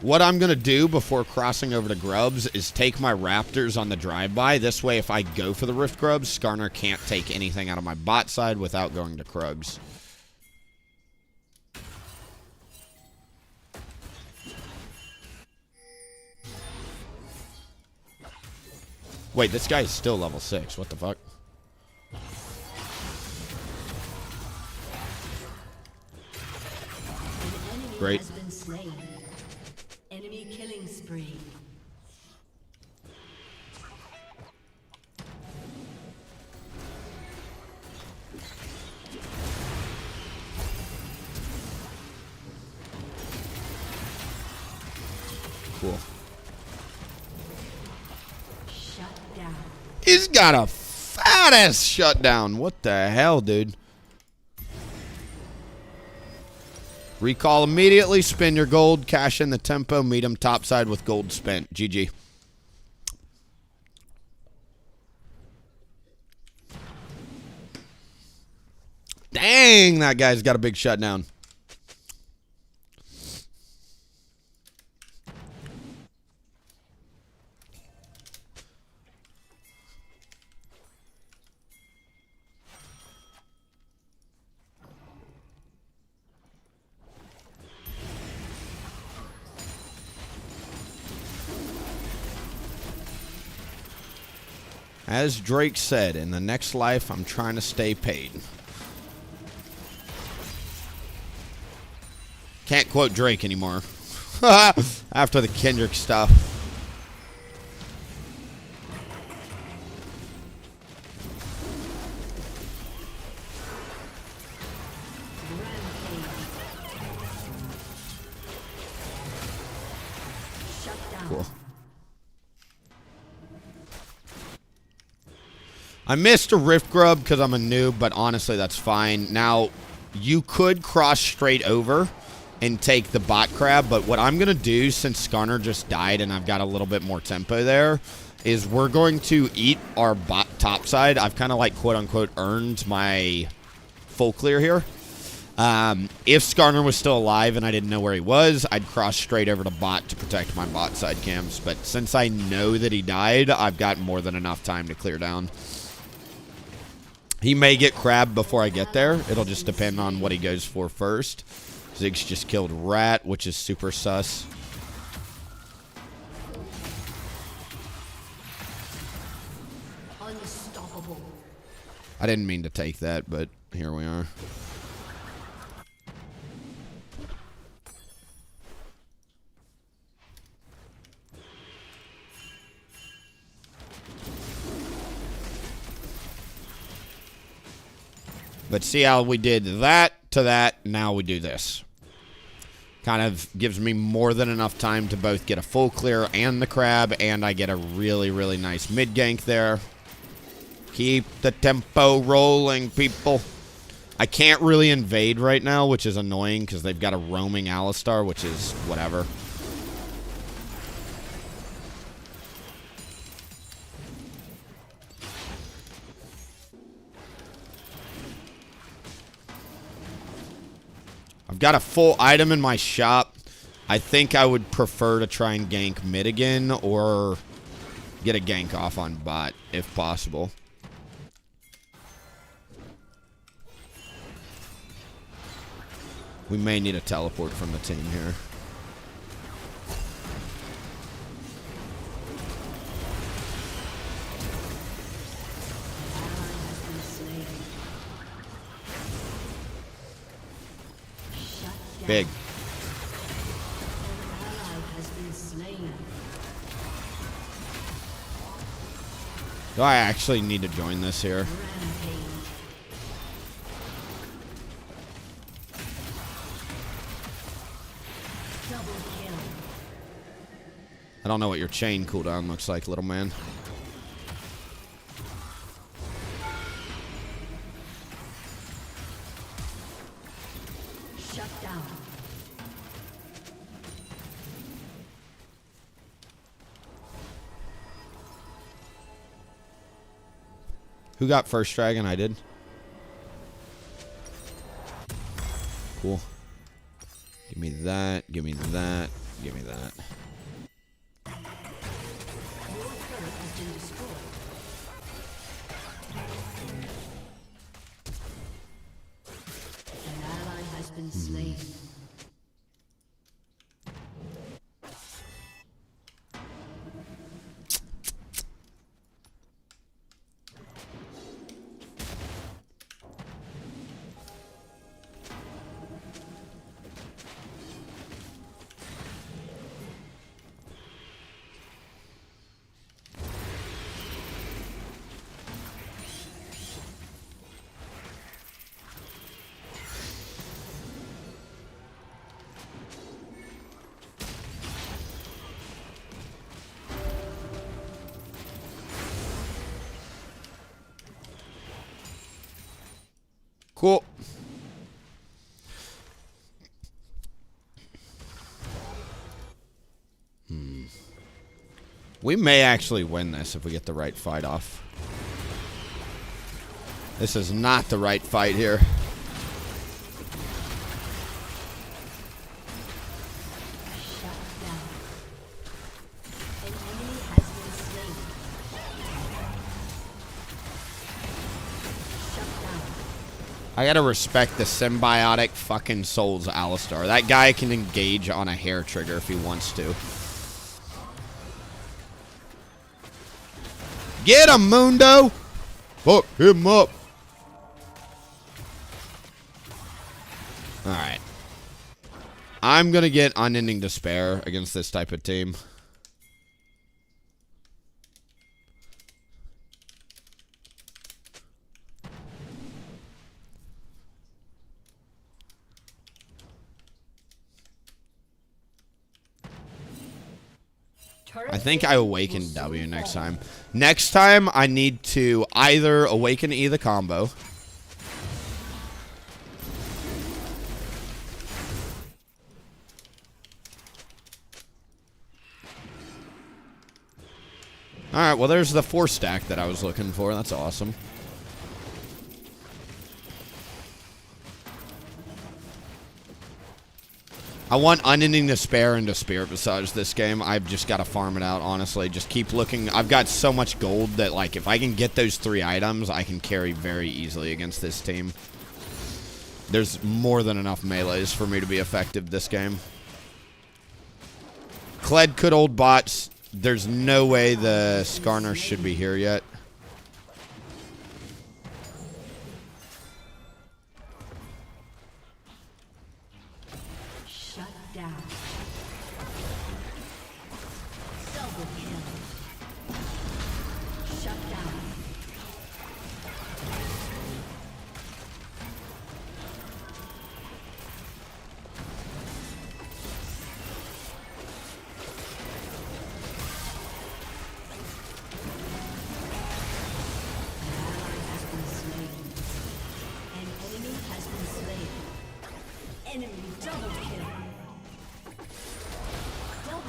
S1: What I'm going to do before crossing over to Grubs is take my Raptors on the drive-by. This way, if I go for the Rift Grubs, Skarner can't take anything out of my bot side without going to Krugs. Wait, this guy is still level 6. What the fuck? Great.
S2: Has been slain. Enemy killing spree.
S1: Cool.
S2: Shut down.
S1: He's got a fat-ass shutdown. What the hell, dude? Recall immediately, spin your gold, cash in the tempo, meet him topside with gold spent. GG. Dang, that guy's got a big shutdown. As Drake said, in the next life, I'm trying to stay paid. Can't quote Drake anymore. After the Kendrick stuff.
S2: Shut down.
S1: Cool. I missed a Rift Grub because I'm a noob, but honestly, that's fine. Now, you could cross straight over and take the bot crab, but what I'm going to do, since Skarner just died and I've got a little bit more tempo there, is we're going to eat our bot topside. I've kind of like, quote-unquote, earned my full clear here. If Skarner was still alive and I didn't know where he was, I'd cross straight over to bot to protect my bot side camps. But since I know that he died, I've got more than enough time to clear down. He may get crabbed before I get there. It'll just depend on what he goes for first. Ziggs just killed Rat, which is super sus.
S2: Unstoppable.
S1: I didn't mean to take that, but here we are. But see how we did that to that, now we do this. Kind of gives me more than enough time to both get a full clear and the crab, and I get a really, really nice mid gank there. Keep the tempo rolling, people. I can't really invade right now, which is annoying because they've got a roaming Alistar, which is whatever. got a full item in my shop. I think I would prefer to try and gank mid again or get a gank off on bot if possible. We may need a teleport from the team here. Big. Do I actually need to join this here? I don't know what your chain cooldown looks like, little man.
S2: Shut down.
S1: Who got first dragon? I did. Cool. Give me that. Give me that. Give me that.
S2: Slain.
S1: Cool. We may actually win this if we get the right fight off. This is not the right fight here. I gotta respect the symbiotic fucking souls Alistar. That guy can engage on a hair trigger if he wants to. Get him, Mundo! Fuck him up. Alright. I'm gonna get Unending Despair against this type of team. I think I awaken W next time. Next time, I need to either awaken E the combo. Alright, well there's the 4-stack that I was looking for. That's awesome. I want Unending Despair into Spirit Visage this game. I've just got to farm it out, honestly. Just keep looking. I've got so much gold that, like, if I can get those 3 items, I can carry very easily against this team. There's more than enough melees for me to be effective this game. Kled could hold bots. There's no way the Skarner should be here yet.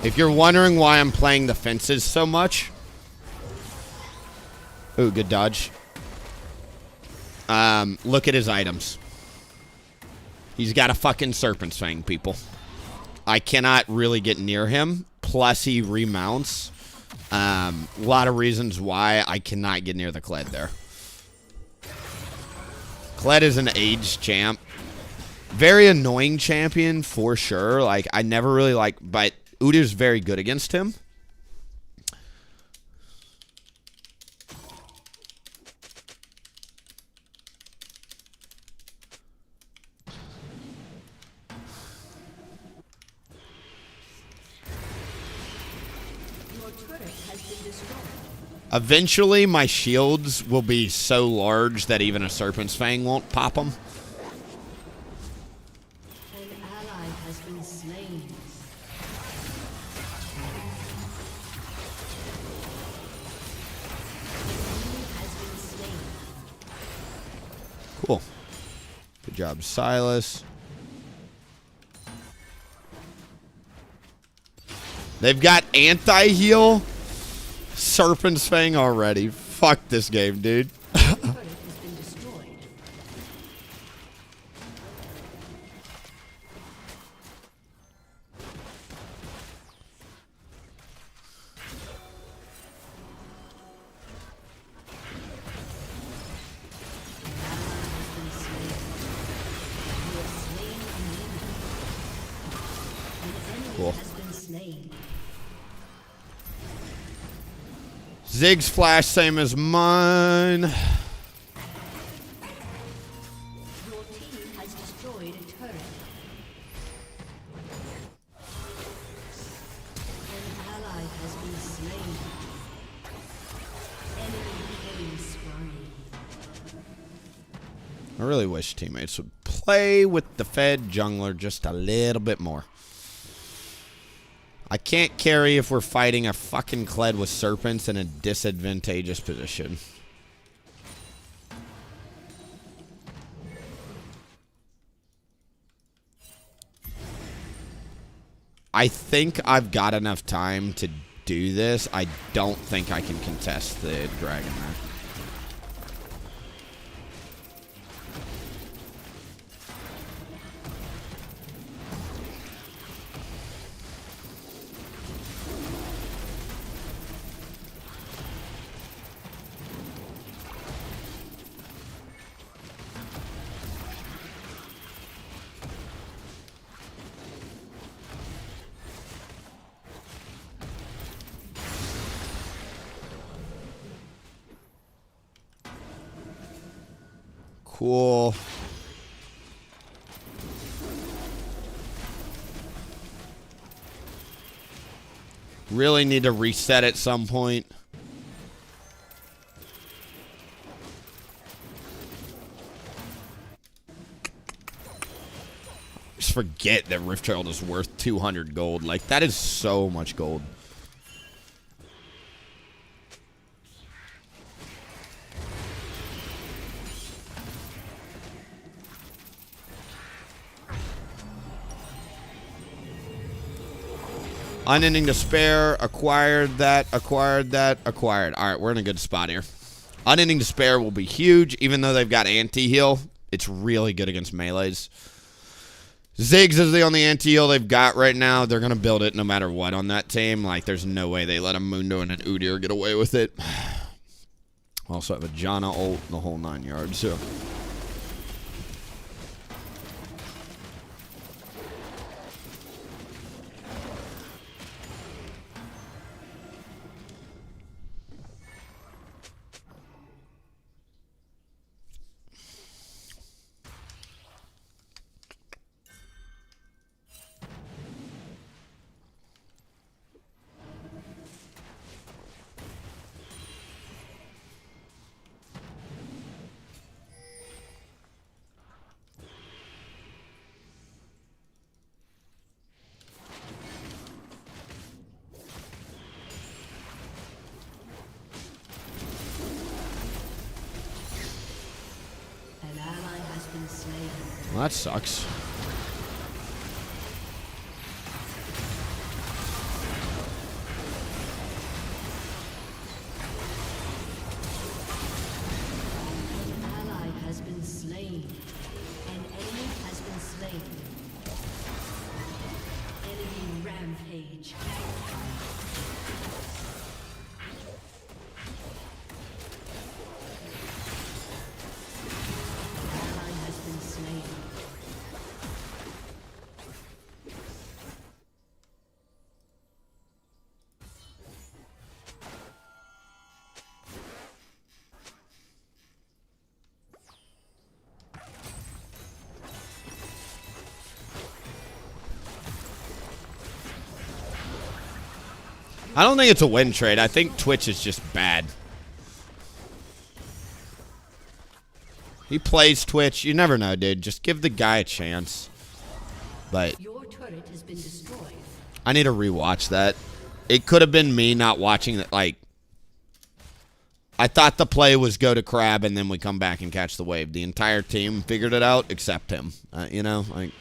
S1: If you're wondering why I'm playing the fences so much... Ooh, good dodge. Look at his items. He's got a fucking Serpent's Fang, people. I cannot really get near him. Plus, he remounts. A lot of reasons why I cannot get near the Kled there. Kled is an aged champ. Very annoying champion, for sure. Like, I never really like... But Udyr's very good against him. Eventually, my shields will be so large that even a Serpent's Fang won't pop them.
S2: An ally has been slain.
S1: Cool. Good job, Silas. They've got anti-heal Serpent's Fang already. Fuck this game, dude. Cool. Zig's flash, same as mine.
S2: Your team has destroyed a turret. An ally has been slain. Enemy killing spree.
S1: I really wish teammates would play with the Fed jungler just a little bit more. I can't carry if we're fighting a fucking Kled with serpents in a disadvantageous position. I think I've got enough time to do this. I don't think I can contest the dragon there. Cool. Really need to reset at some point. Just forget that Rift Herald is worth 200 gold. Like, that is so much gold. Unending Despair, acquired that, acquired that, acquired. All right, we're in a good spot here. Unending Despair will be huge, even though they've got anti-heal. It's really good against melees. Ziggs is the only anti-heal they've got right now. They're going to build it no matter what on that team. Like, there's no way they let a Mundo and an Udyr get away with it. Also have a Janna ult and the whole 9 yards, so... Well, that sucks.
S2: An ally has been slain. An enemy has been slain.
S1: I don't think it's a win trade. I think Twitch is just bad. He plays Twitch. You never know, dude. Just give the guy a chance. But
S2: Your turret has been destroyed.
S1: I need to rewatch that. It could have been me not watching that. Like, I thought the play was go to Crab and then we come back and catch the wave. The entire team figured it out except him. You know, like,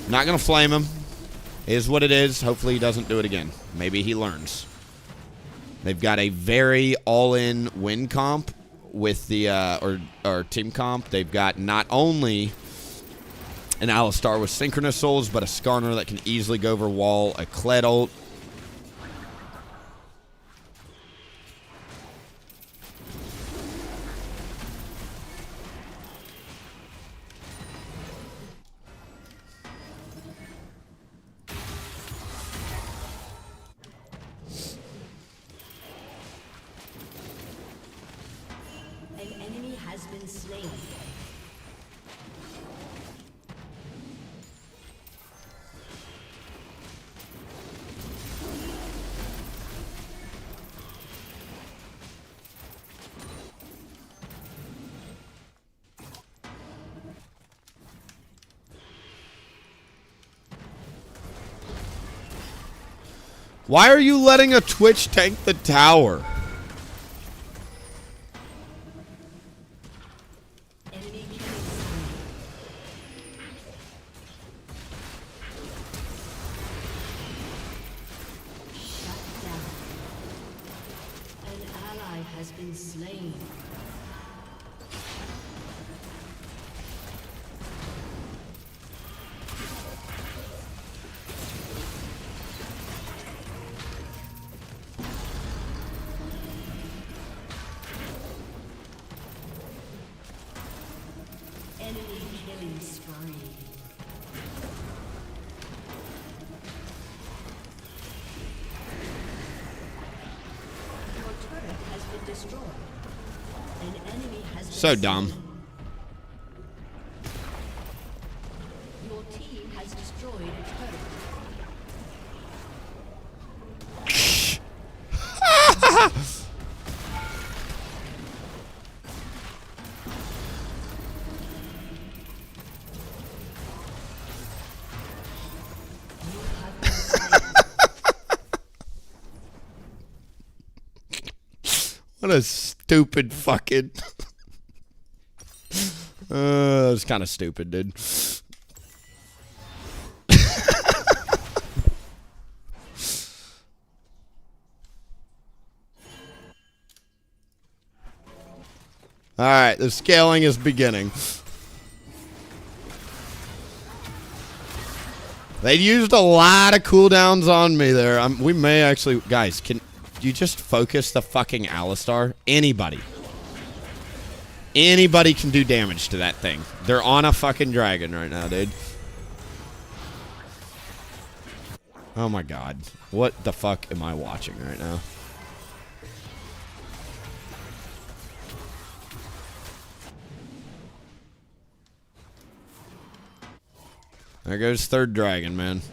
S1: not gonna flame him. Is what it is. Hopefully he doesn't do it again. Maybe he learns. They've got a very all-in win comp with the or team comp. They've got not only an Alistar with synchronous souls, but a Skarner that can easily go over wall, a Kled ult.
S2: An enemy has been slain.
S1: Why are you letting a Twitch tank the tower?
S2: Enemy killing spree. Shut down. An ally has been slain. Enemy killing spree. Your turret has been destroyed. An enemy has been
S1: So dumb.
S2: slain. Your team has destroyed a turret. You have been slain.
S1: What a stupid fucking... That was kind of stupid, dude. Alright, the scaling is beginning. They used a lot of cooldowns on me there. We may actually... Guys, can you just focus the fucking Alistar? Anybody. Anybody can do damage to that thing. They're on a fucking dragon right now, dude. Oh my god. What the fuck am I watching right now? There goes third dragon, man.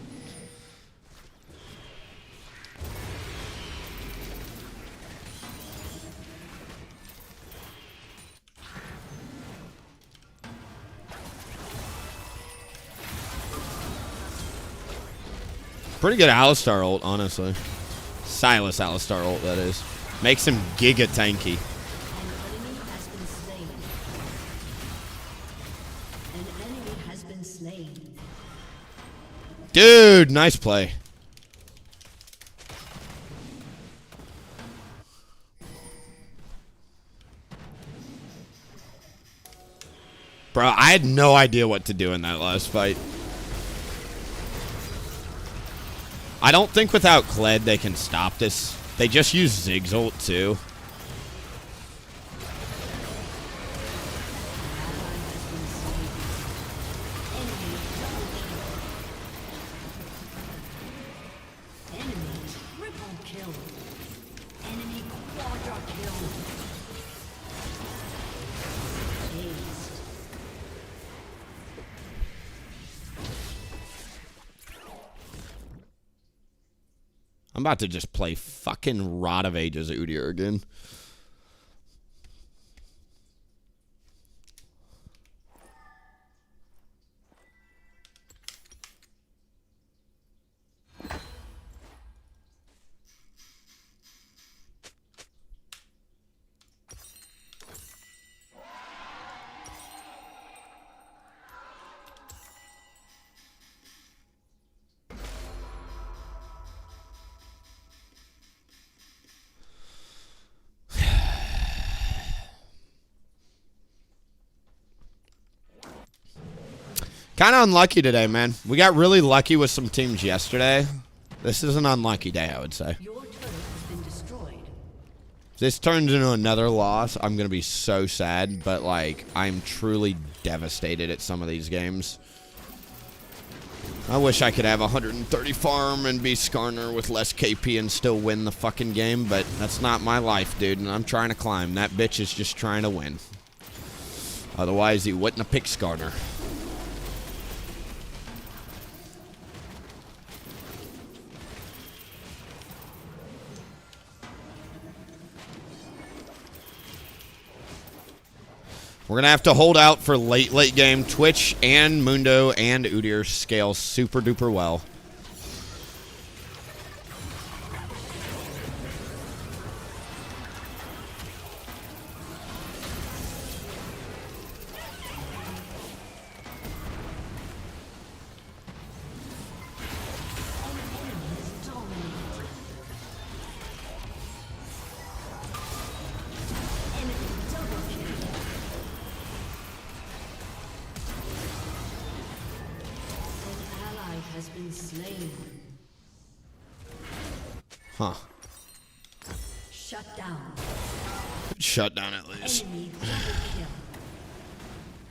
S1: Pretty good Alistar ult, honestly. Silas Alistar ult, that is. Makes him giga tanky.
S2: An enemy has been slain. An enemy has been slain.
S1: Dude, nice play. Bro, I had no idea what to do in that last fight. I don't think without Kled they can stop this. They just use Zig's ult too.
S2: Enemy triple kill. Enemy quadra kill. Aced.
S1: I'm about to just play fucking Rod of Ages Udyr again. Kind of unlucky today, man. We got really lucky with some teams yesterday. This is an unlucky day, I would say.
S2: Your turret has been destroyed.
S1: If this turns into another loss, I'm going to be so sad. But, like, I'm truly devastated at some of these games. I wish I could have 130 farm and be Skarner with less KP and still win the fucking game. But that's not my life, dude. And I'm trying to climb. That bitch is just trying to win. Otherwise, he wouldn't have picked Skarner. We're going to have to hold out for late game. Twitch and Mundo and Udyr scale super duper well. Huh.
S2: Shut down.
S1: Shut down at least.
S2: Enemy double kill.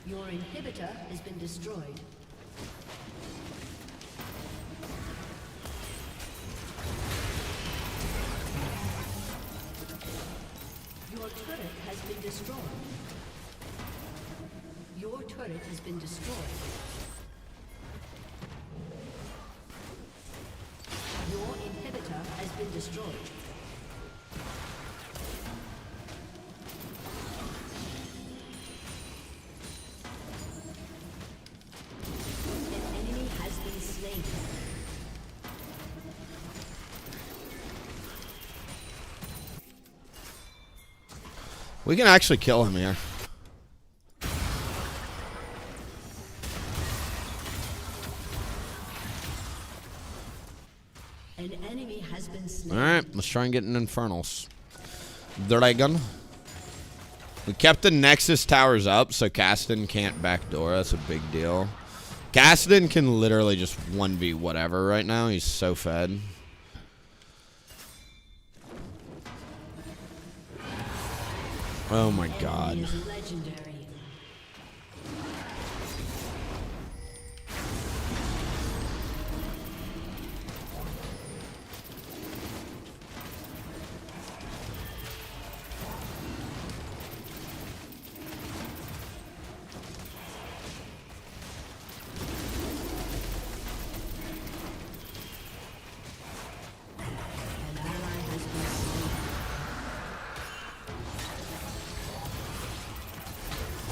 S2: Your inhibitor has been destroyed. Your turret has been destroyed. Your turret has been destroyed. Your inhibitor has been destroyed. An enemy has been slain.
S1: We can actually kill him here.
S2: An enemy has been slain.
S1: Alright, let's try and get an Infernals. Dragon. We kept the Nexus towers up so Kassadin can't backdoor. That's a big deal. Kassadin can literally just 1v whatever right now. He's so fed. Oh my god.
S2: Enemy is legendary.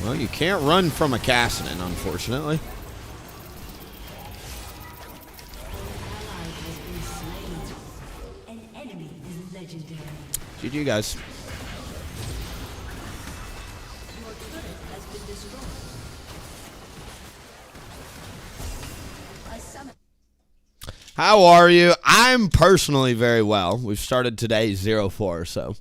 S1: Well, you can't run from a Kassadin, unfortunately.
S2: An enemy is legendary.
S1: GG, guys.
S2: Your turret has been destroyed. A summon.
S1: How are you? I'm personally very well. We've started today 0-4, so.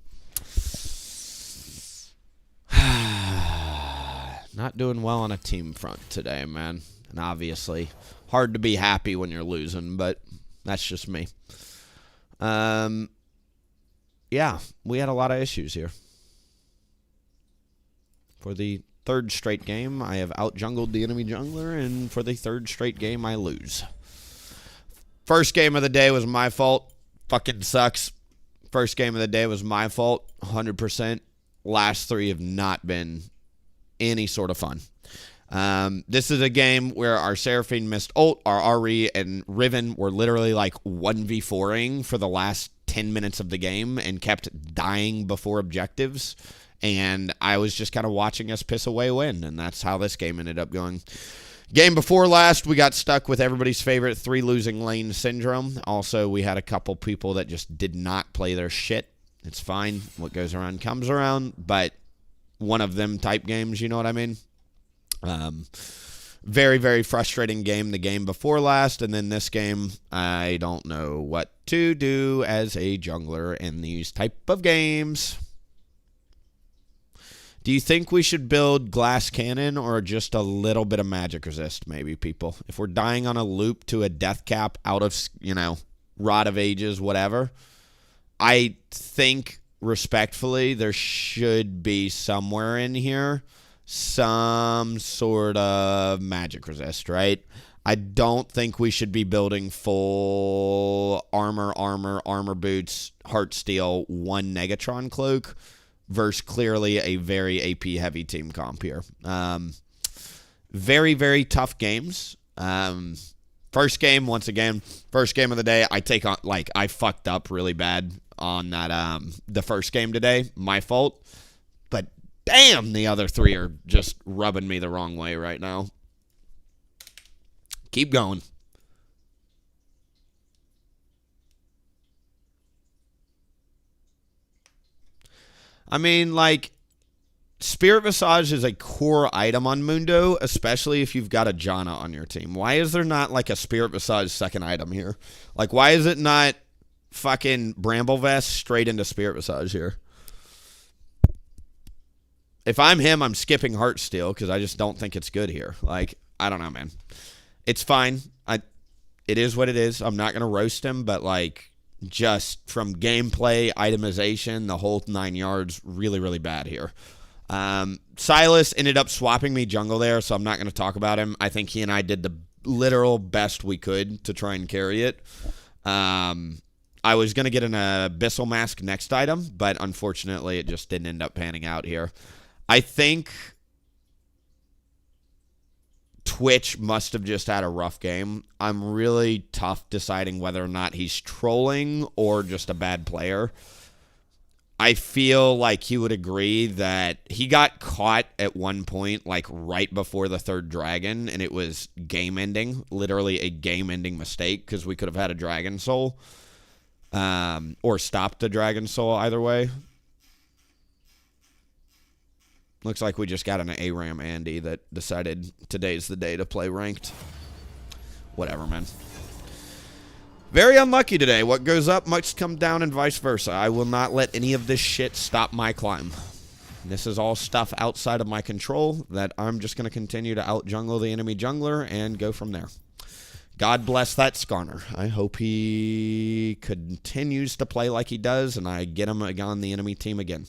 S1: Not doing well on a team front today, man. And obviously, hard to be happy when you're losing, but that's just me. Yeah, we had a lot of issues here. For the third straight game, I have out-jungled the enemy jungler, and for the third straight game, I lose. First game of the day was my fault. Fucking sucks. First game of the day was my fault, 100%. Last three have not been any sort of fun. This is a game where our Seraphine missed ult, our Ari and Riven were literally like 1v4ing for the last 10 minutes of the game and kept dying before objectives. And I was just kind of watching us piss away win, and that's how this game ended up going. Game before last, we got stuck with everybody's favorite 3 losing lane syndrome. Also, we had a couple people that just did not play their shit. It's fine. What goes around comes around, but one of them type games, you know what I mean? Very, very frustrating game the game before last, and then this game, I don't know what to do as a jungler in these type of games. Do you think we should build glass cannon or just a little bit of magic resist, maybe, people? If we're dying on a loop to a death cap out of, you know, Rod of Ages, whatever, I think, respectfully, there should be somewhere in here some sort of magic resist, right? I don't think we should be building full armor boots, heart steel, 1 Negatron cloak versus clearly a very AP heavy team comp here. Very, very tough games. First game, once again, first game of the day, I fucked up really bad on that the first game today. My fault. But damn, the other 3 are just rubbing me the wrong way right now. Keep going. I mean, like, Spirit Visage is a core item on Mundo, especially if you've got a Janna on your team. Why is there not, like, a Spirit Visage second item here? Like, why is it not fucking Bramble Vest straight into Spirit Visage here? If I'm him, I'm skipping Heart Steel because I just don't think it's good here. Like, I don't know, man. It's fine. It is what it is. I'm not going to roast him, but, like, just from gameplay, itemization, the whole 9 yards, really, really bad here. Silas ended up swapping me jungle there, so I'm not going to talk about him. I think he and I did the literal best we could to try and carry it. I was going to get an Abyssal Mask next item, but unfortunately it just didn't end up panning out here. I think Twitch must have just had a rough game. I'm really tough deciding whether or not he's trolling or just a bad player. I feel like he would agree that he got caught at one point, like right before the 3rd dragon, and it was game-ending, literally a game-ending mistake because we could have had a Dragon Soul or stopped the Dragon Soul either way. Looks like we just got an ARAM Andy that decided today's the day to play ranked. Whatever, man. Very unlucky today. What goes up must come down and vice versa. I will not let any of this shit stop my climb. This is all stuff outside of my control that I'm just going to continue to out-jungle the enemy jungler and go from there. God bless that Skarner. I hope he continues to play like he does and I get him on the enemy team again.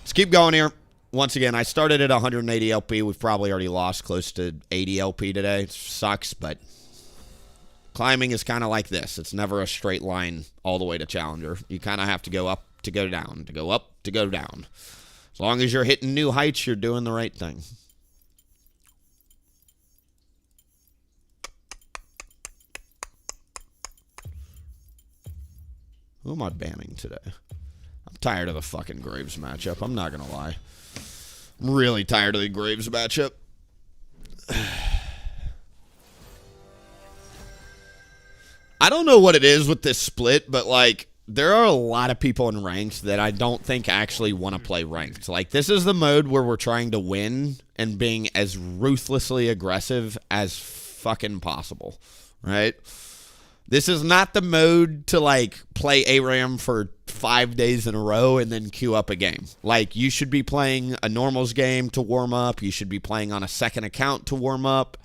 S1: Let's keep going here. Once again, I started at 180 LP. We've probably already lost close to 80 LP today. It sucks, but climbing is kind of like this. It's never a straight line all the way to Challenger. You kind of have to go up to go down, to go up to go down. As long as you're hitting new heights, you're doing the right thing. Who am I banning today? I'm tired of the fucking Graves matchup. I'm not going to lie. I'm really tired of the Graves matchup. I don't know what it is with this split, but, like, there are a lot of people in ranked that I don't think actually want to play ranked. Like, this is the mode where we're trying to win and being as ruthlessly aggressive as fucking possible, right? This is not the mode to, like, play ARAM for 5 days in a row and then queue up a game. Like, you should be playing a normals game to warm up. You should be playing on a second account to warm up.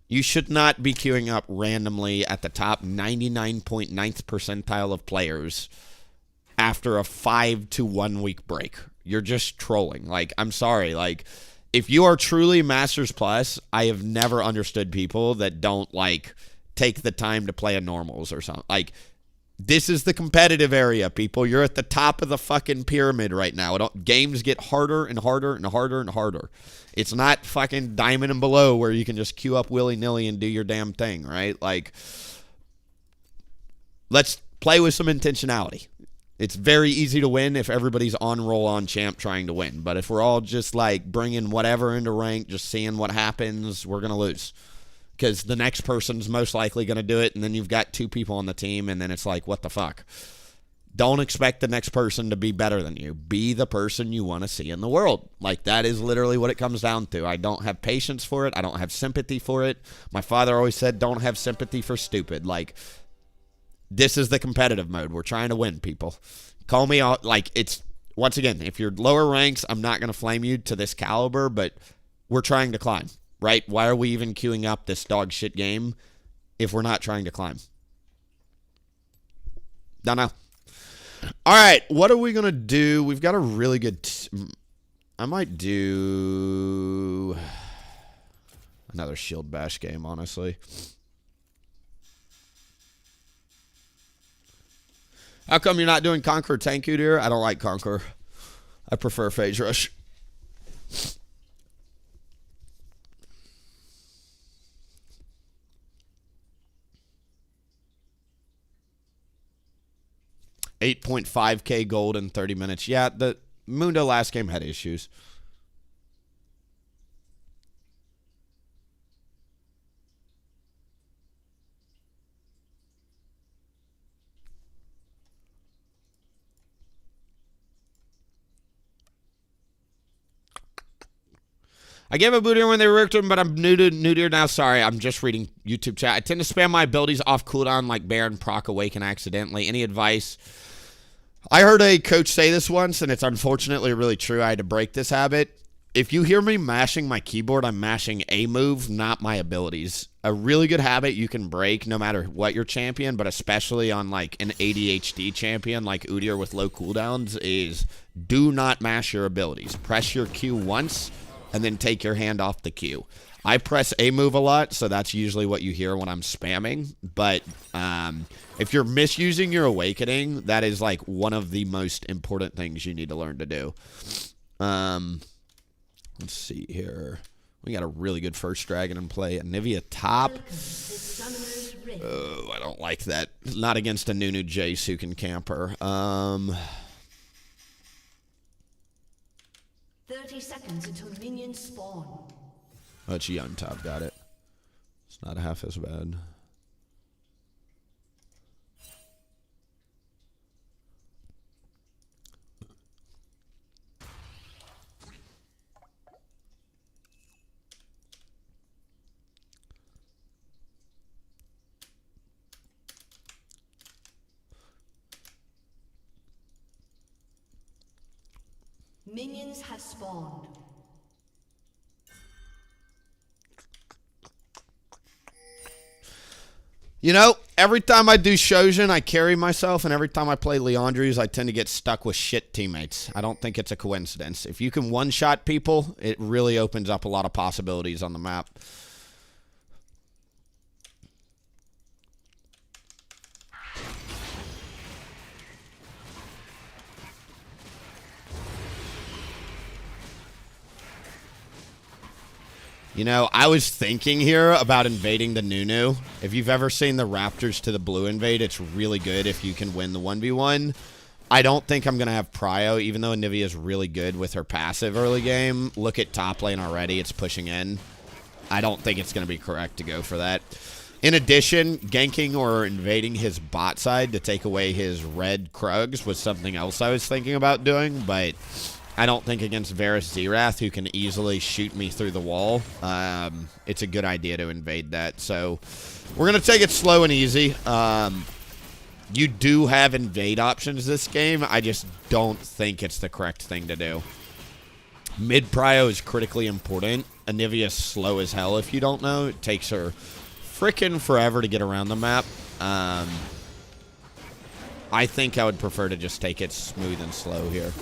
S1: You should not be queuing up randomly at the top 99.9th percentile of players after a 5 to 1 week break. You're just trolling. Like, I'm sorry. Like, if you are truly Masters Plus, I have never understood people that don't, like, take the time to play a normals or something. Like, This is the competitive area, people. You're at the top of the fucking pyramid right now. Games get harder and harder and harder and harder. It's not fucking diamond and below where you can just queue up willy-nilly and do your damn thing, right? Like, let's play with some intentionality. It's very easy to win if everybody's on roll on champ trying to win. But if we're all just like bringing whatever into rank, just seeing what happens, we're going to lose. Because the next person's most likely going to do it, and then you've got 2 people on the team, and then it's like, what the fuck? Don't expect the next person to be better than you. Be the person you want to see in the world. Like, that is literally what it comes down to. I don't have patience for it. I don't have sympathy for it. My father always said, don't have sympathy for stupid. Like, this is the competitive mode. We're trying to win, people. Call me out. Like, it's, once again, if you're lower ranks, I'm not going to flame you to this caliber, but we're trying to climb. Right? Why are we even queuing up this dog shit game if we're not trying to climb? Don't know. All right, what are we going to do? We've got a really good... I might do another shield bash game, honestly. How come you're not doing Conquer Tank Udyr? I don't like Conquer. I prefer Phase Rush. $8.5K gold in 30 minutes. Yeah, the Mundo last game had issues. I gave up Udyr when they worked him, but I'm new to now. Sorry, I'm just reading YouTube chat. I tend to spam my abilities off cooldown like Baron, Proc, Awaken accidentally. Any advice? I heard a coach say this once, and it's unfortunately really true. I had to break this habit. If you hear me mashing my keyboard, I'm mashing a move, not my abilities. A really good habit you can break no matter what your champion, but especially on like an ADHD champion like Udyr with low cooldowns, is do not mash your abilities. Press your Q once, and then take your hand off the Q. I press a move a lot, so that's usually what you hear when I'm spamming. But if you're misusing your Awakening, that is like one of the most important things you need to learn to do. Let's see here. We got a really good first dragon in play. Anivia top. Oh, I don't like that. Not against a Nunu Jace who can camper.
S2: 30 seconds until minions spawn.
S1: Oh, it's Young top. Got it. It's not half as bad.
S2: Minions have spawned.
S1: You know, every time I do Shojin, I carry myself, and every time I play Leandries, I tend to get stuck with shit teammates. I don't think it's a coincidence. If you can one-shot people, it really opens up a lot of possibilities on the map. You know, I was thinking here about invading the Nunu. If you've ever seen the Raptors to the blue invade, it's really good if you can win the 1v1. I don't think I'm going to have Prio, even though Anivia is really good with her passive early game. Look at top lane already. It's pushing in. I don't think it's going to be correct to go for that. In addition, ganking or invading his bot side to take away his red Krugs was something else I was thinking about doing, but I don't think against Varus Zerath, who can easily shoot me through the wall, it's a good idea to invade that. So we're going to take it slow and easy. You do have invade options this game. I just don't think it's the correct thing to do. Mid prio is critically important. Anivia's slow as hell if you don't know. It takes her frickin' forever to get around the map. I think I would prefer to just take it smooth and slow here.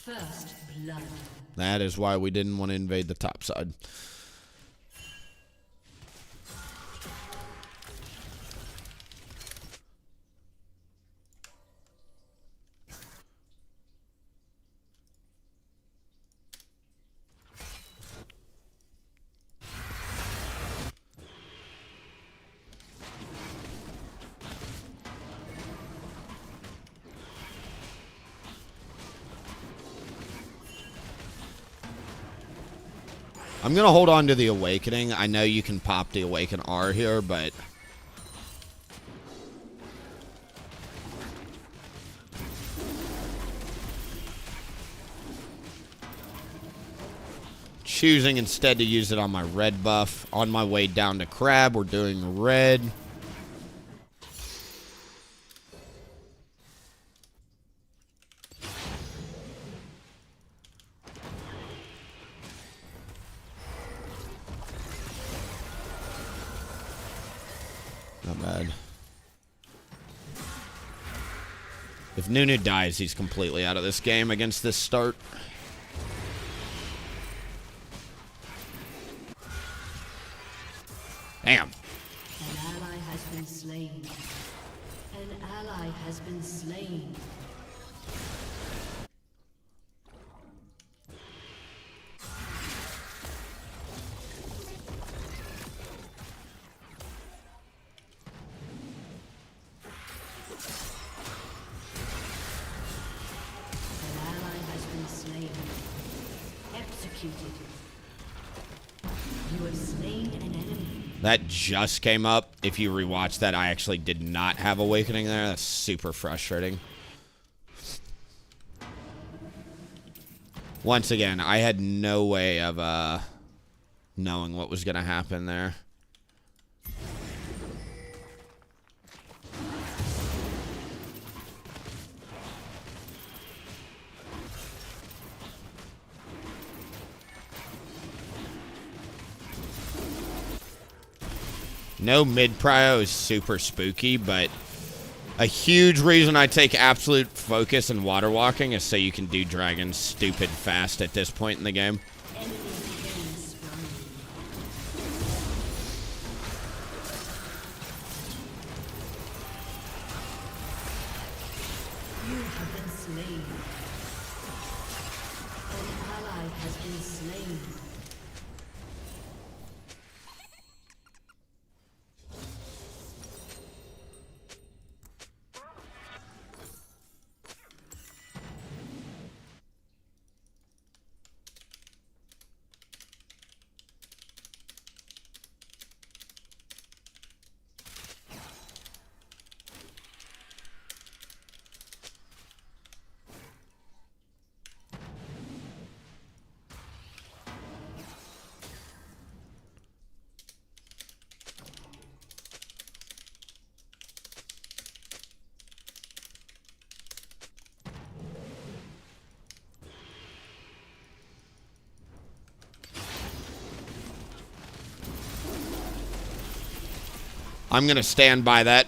S2: First blood.
S1: That is why we didn't want to invade the top side. I'm going to hold on to the Awakening. I know you can pop the Awaken R here, but... choosing instead to use it on my red buff. On my way down to Crab, we're doing red. Not bad. If Nunu dies, he's completely out of this game against this start. Damn.
S2: An ally has been slain. An ally has been slain. You have slain an enemy.
S1: That just came up. If you rewatch that, I actually did not have Awakening there. That's super frustrating. Once again, I had no way of knowing what was going to happen there. No mid-prio is super spooky, but a huge reason I take absolute focus in water walking is so you can do dragons stupid fast at this point in the game.
S2: You have been slain. An ally has been slain.
S1: I'm going to stand by that.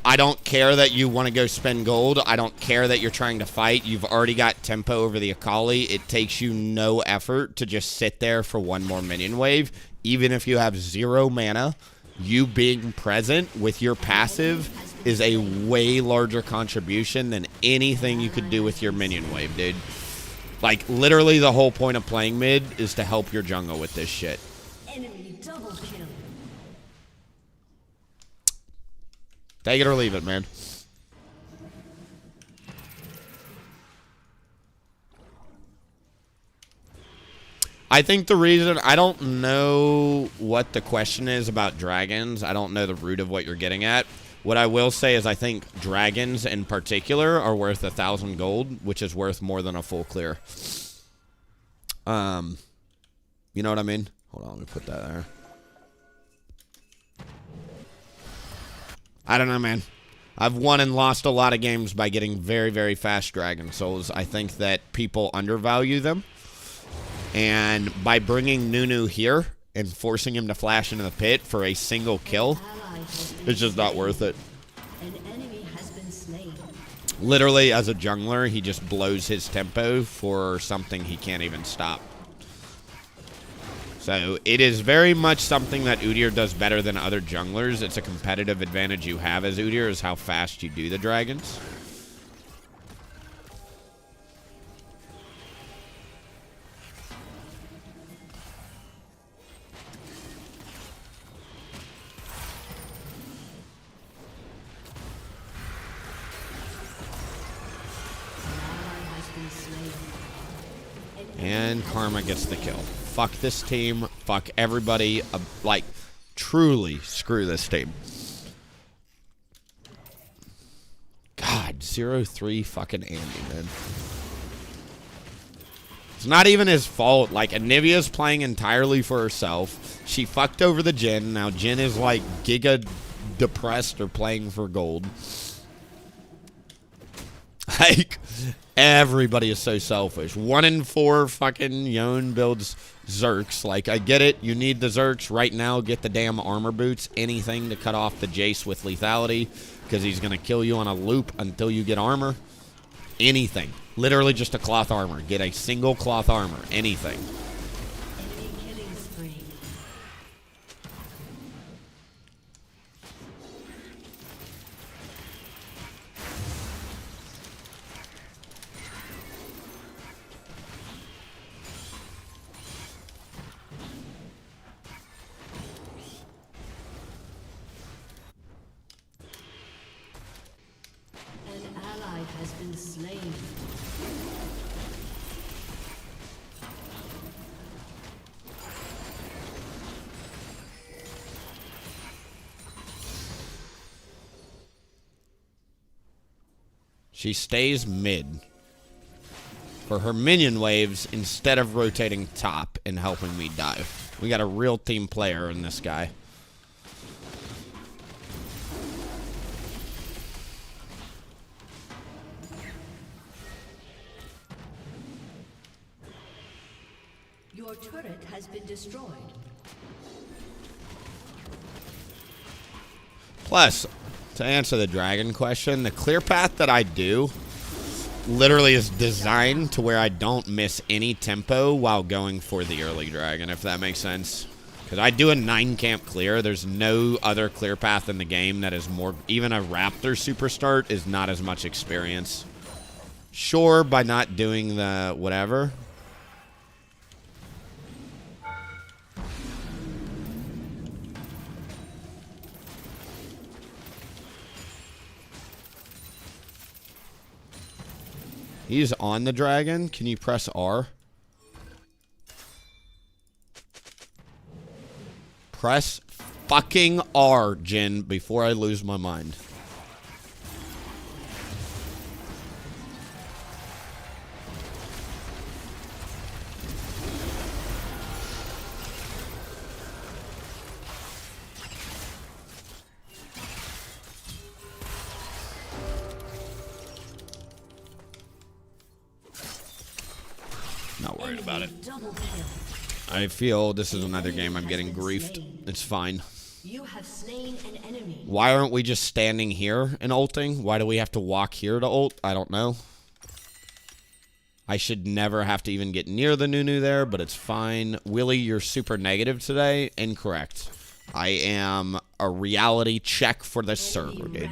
S1: I don't care that you want to go spend gold. I don't care that you're trying to fight. You've already got tempo over the Akali. It takes you no effort to just sit there for one more minion wave. Even if you have 0 mana, you being present with your passive is a way larger contribution than anything you could do with your minion wave, dude. Like, literally the whole point of playing mid is to help your jungle with this shit.
S2: Enemy double kill.
S1: Take it or leave it, man. I think the reason... I don't know what the question is about dragons. I don't know the root of what you're getting at. What I will say is I think dragons in particular are worth 1,000 gold, which is worth more than a full clear. You know what I mean? Hold on, let me put that there. I don't know, man. I've won and lost a lot of games by getting very, very fast Dragon Souls. I think that people undervalue them. And by bringing Nunu here and forcing him to flash into the pit for a single kill, it's just not worth it.
S2: An enemy has been slain.
S1: Literally, as a jungler, he just blows his tempo for something he can't even stop. So it is very much something that Udyr does better than other junglers. It's a competitive advantage you have as Udyr, is how fast you do the dragons. And Karma gets the kill. Fuck this team. Fuck everybody. Like, truly screw this team. God, 0-3 fucking Andy, man. It's not even his fault. Like, Anivia's playing entirely for herself. She fucked over the Jhin. Now Jhin is, like, giga depressed or playing for gold. Like, everybody is so selfish. 1 in 4 fucking Yone builds Zerks. Like, I get it. You need the Zerks right now. Get the damn armor boots. Anything to cut off the Jace with lethality, because he's going to kill you on a loop until you get armor. Anything. Literally just a cloth armor. Get a single cloth armor. Anything. She stays mid for her minion waves instead of rotating top and helping me dive. We got a real team player in this guy.
S2: Your turret has been destroyed.
S1: Plus, to answer the dragon question, the clear path that I do literally is designed to where I don't miss any tempo while going for the early dragon, if that makes sense. Because I do a 9 camp clear. There's no other clear path in the game that is more... Even a Raptor super start is not as much experience. Sure, by not doing the whatever... He's on the dragon. Can you press R? Press fucking R, Jhin, before I lose my mind. Not worried about it. I feel this is another game I'm getting griefed. It's fine.
S2: You have slain an enemy.
S1: Why aren't we just standing here and ulting? Why do we have to walk here to ult? I don't know. I should never have to even get near the Nunu there, but it's fine. Willie, you're super negative today. Incorrect. I am a reality check for the server, dude.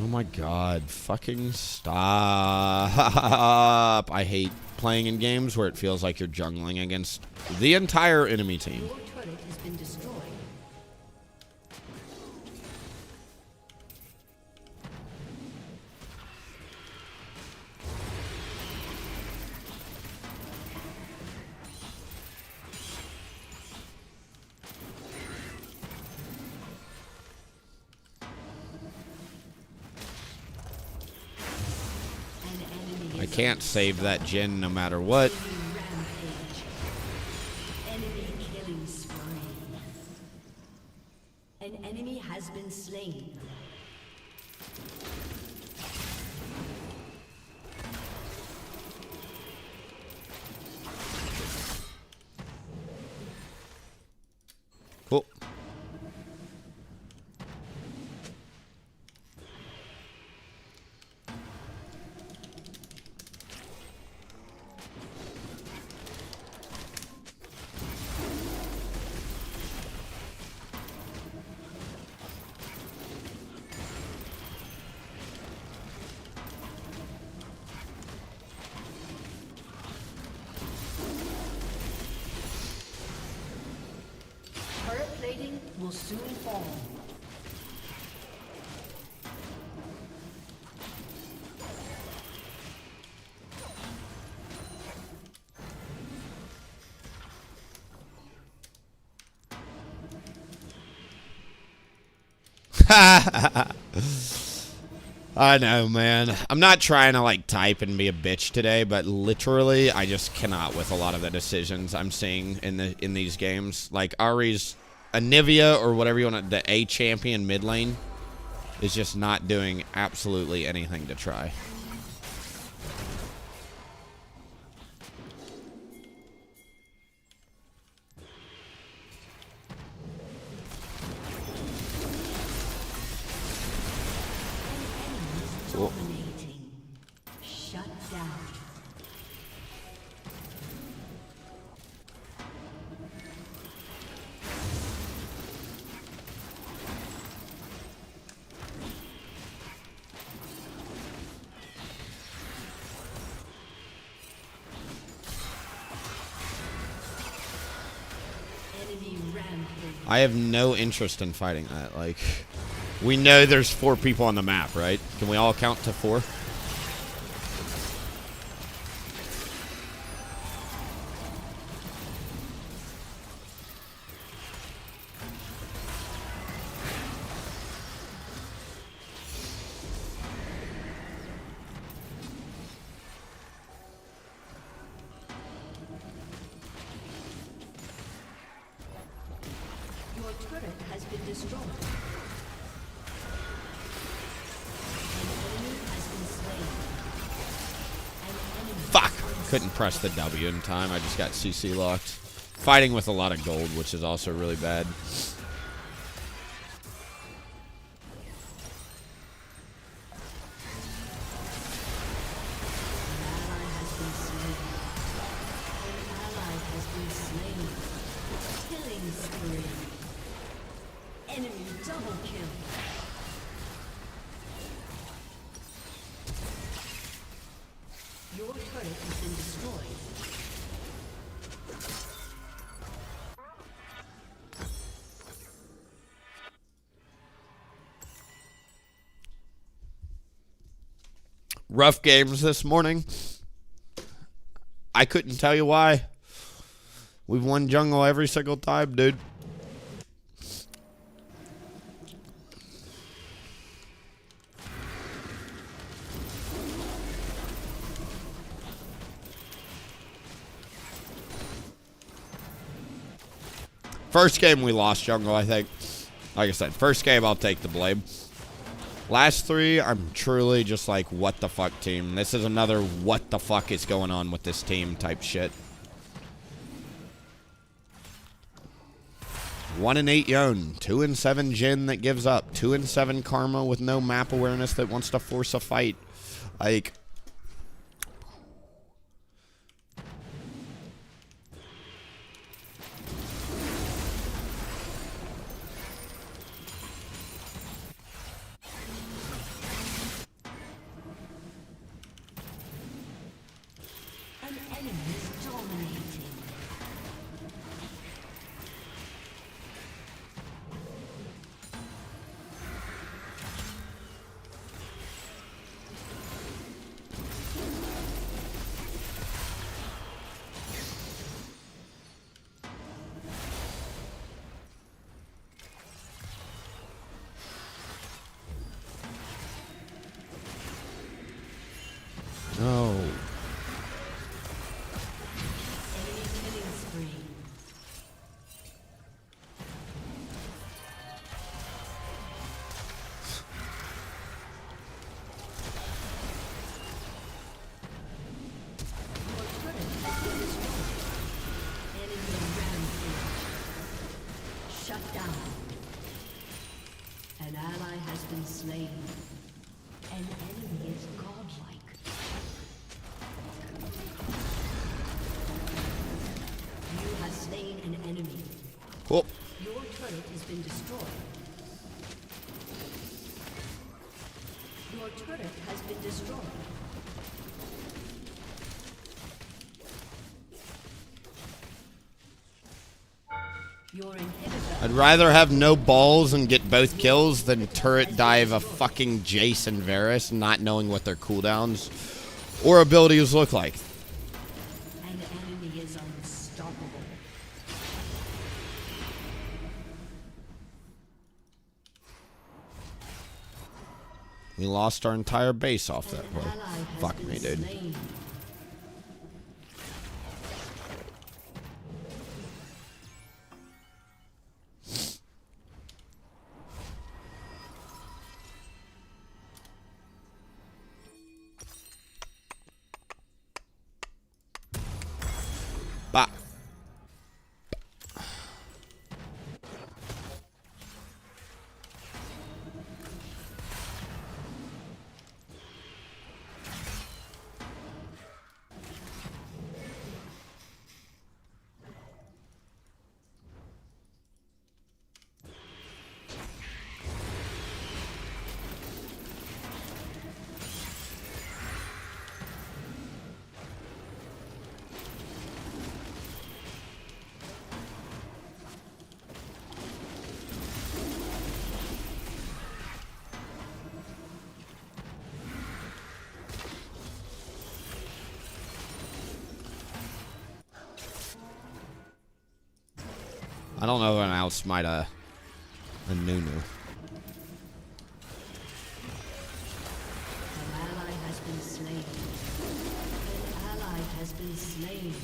S1: Oh my god, fucking stop. I hate playing in games where it feels like you're jungling against the entire enemy team.
S2: Your turret has been destroyed.
S1: I can't save that Jhin no matter what.
S2: Enemy killing spree. An An enemy has been slain.
S1: Cool.
S2: Turret plating will soon fall.
S1: I know, man. I'm not trying to like type and be a bitch today, but literally, I just cannot with a lot of the decisions I'm seeing in these games. Like Ari's Anivia or whatever you want, the A champion mid lane is just not doing absolutely anything to try.
S2: Dominating. Shut down. Enemy rampage.
S1: I have no interest in fighting that. Like, we know there's 4 people on the map, right? Can we all count to 4?
S2: Your turret has been destroyed.
S1: Fuck! Couldn't press the W in time. I just got CC locked. Fighting with a lot of gold, which is also really bad.
S2: Enemy double kill. Your turret has been destroyed.
S1: Rough games this morning. I couldn't tell you why. We've won jungle every single time, dude. First game we lost jungle, I think. Like I said, first game I'll take the blame. Last 3, I'm truly just like, what the fuck team. This is another what the fuck is going on with this team type shit. 1-8 Yone, 2-7 Jhin that gives up, 2-7 Karma with no map awareness that wants to force a fight. Like,
S2: An enemy is dominating. Shut down. An ally has been slain. An enemy is godlike. You have slain an enemy.
S1: Cool.
S2: Your turret has been destroyed. Your turret has been destroyed. Your inhibitor.
S1: I'd rather have no balls and get both kills than turret dive a fucking Jace and Varus not knowing what their cooldowns or abilities look like.
S2: An enemy is unstoppable.
S1: We lost our entire base off that play. Fuck me, dude.
S2: Slain.
S1: Bah. I don't know if anyone else might a Nunu.
S2: An ally has been slain. An ally has been slain.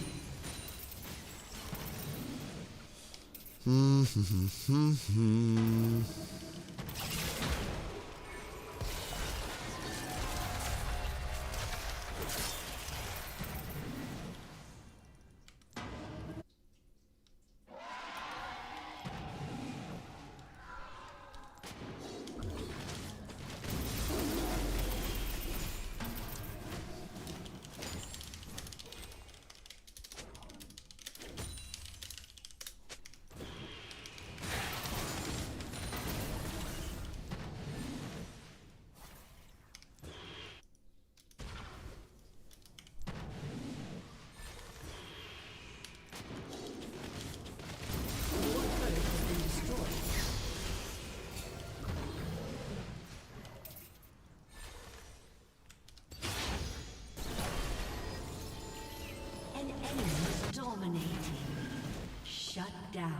S2: Down.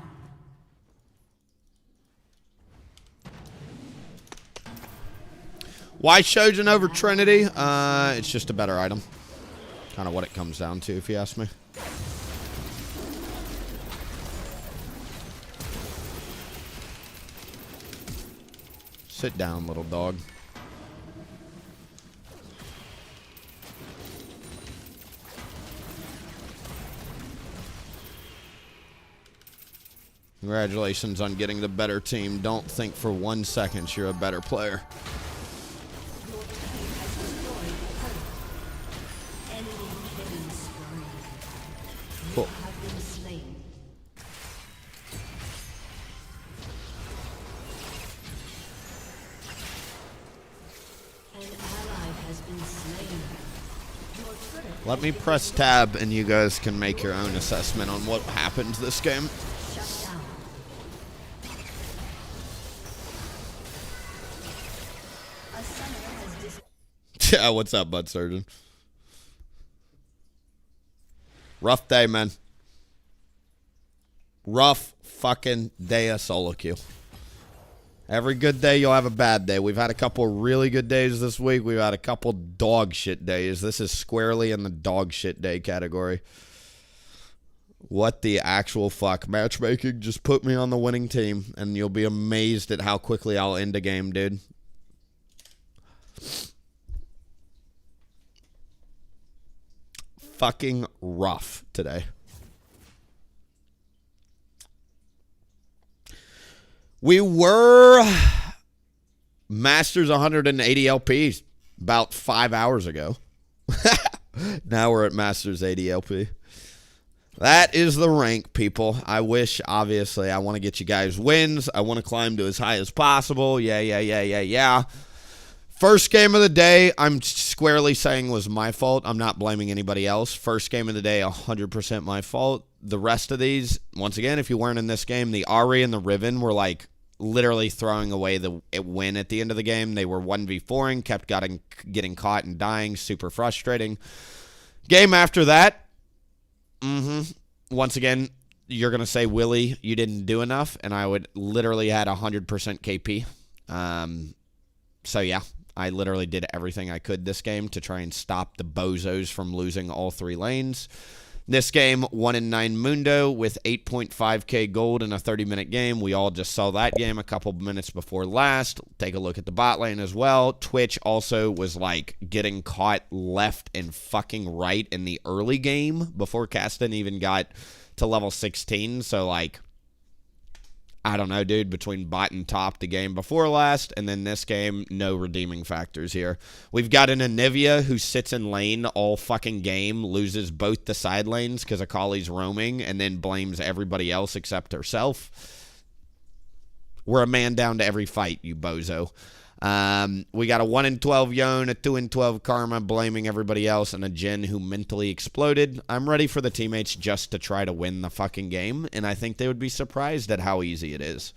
S1: Why Shojin over Trinity? It's just a better item. Kind of what it comes down to, if you ask me. Sit down, little dog. Congratulations on getting the better team. Don't think for 1 second you're a better player.
S2: Your team has destroyed the turret. Enemy killing spree.
S1: Cool.
S2: You have been slain. An ally has been slain. Your turret
S1: Let me press tab and you guys can make your own assessment on what happened this game.
S2: shut down. A summoner has
S1: Yeah, what's up, Bud Surgeon? Rough day, man. Rough fucking day of solo queue. Every good day, you'll have a bad day. We've had a couple really good days this week. We've had a couple dog shit days. This is squarely in the dog shit day category. What the actual fuck? Matchmaking just put me on the winning team, and you'll be amazed at how quickly I'll end a game, dude. Fucking rough today. We were Masters 180 LPs about 5 hours ago. Now we're at Masters 80 LP. That is the rank, people. I wish, obviously, I want to get you guys wins. I want to climb to as high as possible. Yeah. First game of the day, I'm squarely saying was my fault. I'm not blaming anybody else. First game of the day, 100% my fault. The rest of these, once again, if you weren't in this game, the Ari and the Riven were like literally throwing away the win at the end of the game. They were 1v4ing, kept getting caught and dying. Super frustrating. Game after that, once again, you're going to say, Willie, you didn't do enough, and I would literally had 100% KP. So, yeah, I literally did everything I could this game to try and stop the bozos from losing all 3 lanes. This game, 1-9 Mundo with 8.5k gold in a 30-minute game. We all just saw that game a couple minutes before last. Take a look at the bot lane as well. Twitch also was like getting caught left and fucking right in the early game before Caston even got to level 16. So like, I don't know, dude, between bot and top the game before last and then this game, no redeeming factors here. We've got an Anivia who sits in lane all fucking game, loses both the side lanes because Akali's roaming, and then blames everybody else except herself. We're a man down to every fight, you bozo. We got a 1-12 Yone, a 2-12 Karma, blaming everybody else, and a Jhin who mentally exploded. I'm ready for the teammates just to try to win the fucking game, and I think they would be surprised at how easy it is.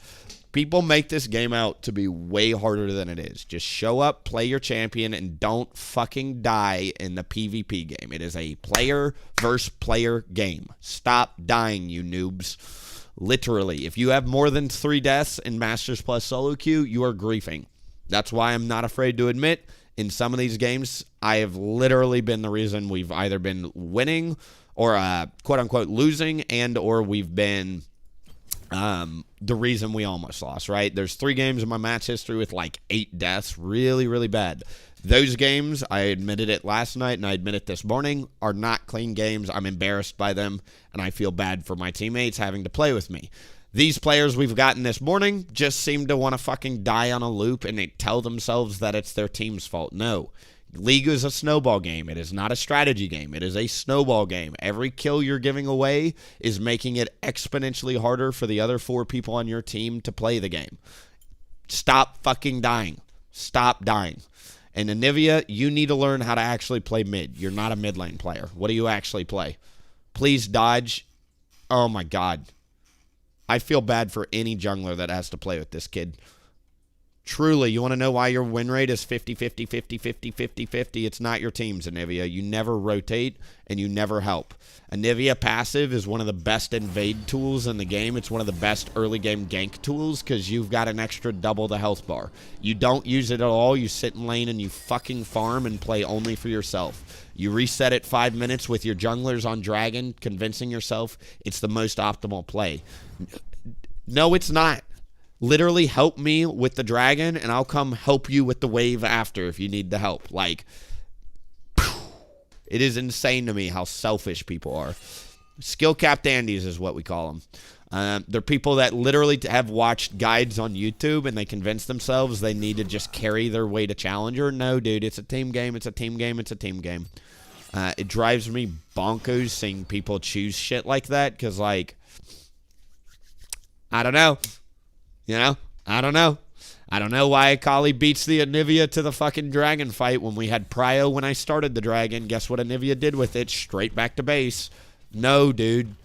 S1: People make this game out to be way harder than it is. Just show up, play your champion, and don't fucking die in the PvP game. It is a player versus player game. Stop dying, you noobs. Literally, if you have more than 3 deaths in Masters plus solo queue, you are griefing. That's why I'm not afraid to admit, in some of these games, I have literally been the reason we've either been winning or quote-unquote losing, and or we've been the reason we almost lost, right? There's 3 games in my match history with like 8 deaths. Really, really bad. Those games, I admitted it last night and I admit it this morning, are not clean games. I'm embarrassed by them, and I feel bad for my teammates having to play with me. These players we've gotten this morning just seem to want to fucking die on a loop and they tell themselves that it's their team's fault. No. League is a snowball game. It is not a strategy game. It is a snowball game. Every kill you're giving away is making it exponentially harder for the other 4 people on your team to play the game. Stop fucking dying. Stop dying. And Anivia, you need to learn how to actually play mid. You're not a mid lane player. What do you actually play? Please dodge. Oh my God. I feel bad for any jungler that has to play with this kid. Truly, you want to know why your win rate is 50-50, 50-50, 50-50? It's not your team's, Anivia. You never rotate, and you never help. Anivia passive is one of the best invade tools in the game. It's one of the best early game gank tools because you've got an extra double the health bar. You don't use it at all. You sit in lane and you fucking farm and play only for yourself. You reset it 5 minutes with your junglers on Dragon, convincing yourself it's the most optimal play. No, it's not. Literally help me with the dragon, and I'll come help you with the wave after if you need the help. Like, it is insane to me how selfish people are. Skill capped Andes is what we call them. They're people that literally have watched guides on YouTube, and they convince themselves they need to just carry their way to Challenger. No, dude, it's a team game. It's a team game. It's a team game. It drives me bonkers seeing people choose shit like that because, like, I don't know. You know? I don't know. I don't know why Akali beats the Anivia to the fucking dragon fight when we had Prio when I started the dragon. Guess what Anivia did with it? Straight back to base. No, dude.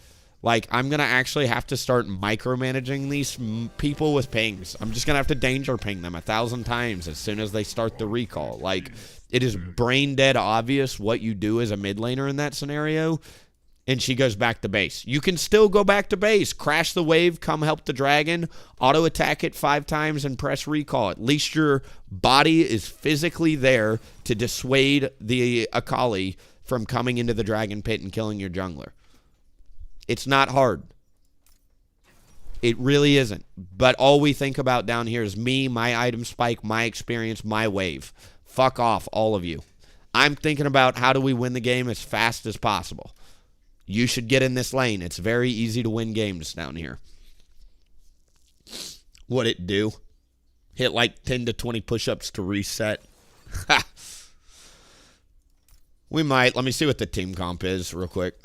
S1: Like, I'm going to actually have to start micromanaging these people with pings. I'm just going to have to danger ping them 1,000 times as soon as they start the recall. Like, it is brain dead obvious what you do as a mid laner in that scenario. And she goes back to base. You can still go back to base. Crash the wave, come help the dragon, auto-attack it 5 times, and press recall. At least your body is physically there to dissuade the Akali from coming into the dragon pit and killing your jungler. It's not hard. It really isn't. But all we think about down here is me, my item spike, my experience, my wave. Fuck off, all of you. I'm thinking about how do we win the game as fast as possible. You should get in this lane. It's very easy to win games down here. what it do. Hit like 10 to 20 push-ups to reset. We might. Let me see what the team comp is real quick.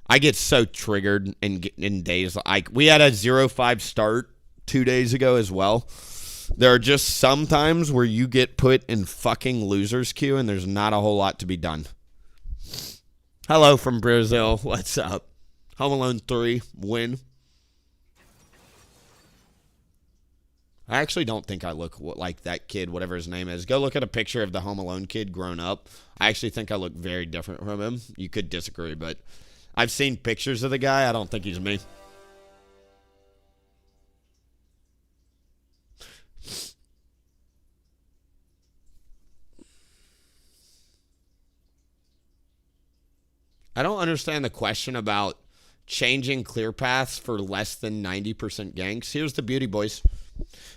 S1: I get so triggered in days. Like, we had a 0-5 start 2 days ago as well. There are just some times where you get put in fucking loser's queue and there's not a whole lot to be done. Hello from Brazil. What's up? Home Alone 3 win. I actually don't think I look like that kid, whatever his name is. Go look at a picture of the Home Alone kid grown up. I actually think I look very different from him. You could disagree, but I've seen pictures of the guy. I don't think he's me. I don't understand the question about changing clear paths for less than 90% ganks. Here's the beauty, boys.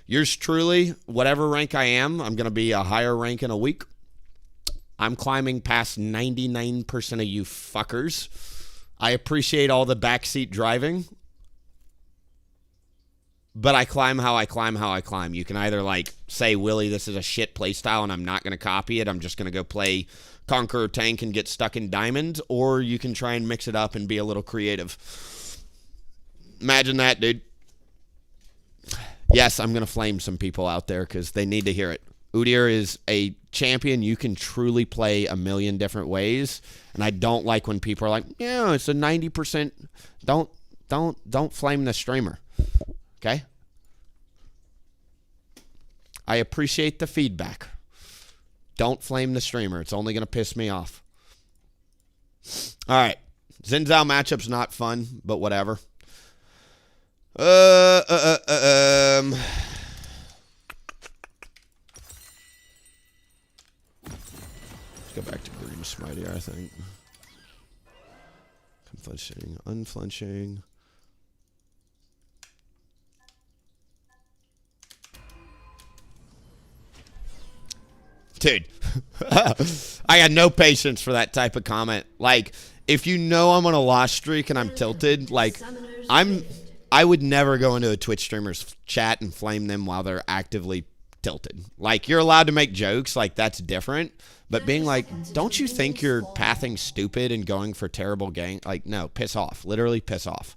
S1: Yours truly, whatever rank I am, I'm going to be a higher rank in a week. I'm climbing past 99% of you fuckers. I appreciate all the backseat driving. But I climb how I climb how I climb. You can either, like, say, Willie, this is a shit playstyle and I'm not going to copy it. I'm just going to go play Conqueror Tank and get stuck in Diamond. Or you can try and mix it up and be a little creative. Imagine that, dude. Yes, I'm going to flame some people out there because they need to hear it. Udyr is a champion you can truly play a million different ways. And I don't like when people are like, yeah, it's a 90%. Don't flame the streamer. Okay? I appreciate the feedback. Don't flame the streamer. It's only going to piss me off. All right. Xin Zhao matchup's not fun, but whatever. Let's go back to Green Smite, I think. Unflinching, unflinching. Dude, I got no patience for that type of comment. Like, if you know I'm on a loss streak and I'm tilted, like, I would never go into a Twitch streamer's chat and flame them while they're actively tilted. Like, you're allowed to make jokes, like, that's different. But being like, don't you think you're pathing stupid and going for terrible gang? Like, no, piss off. Literally piss off.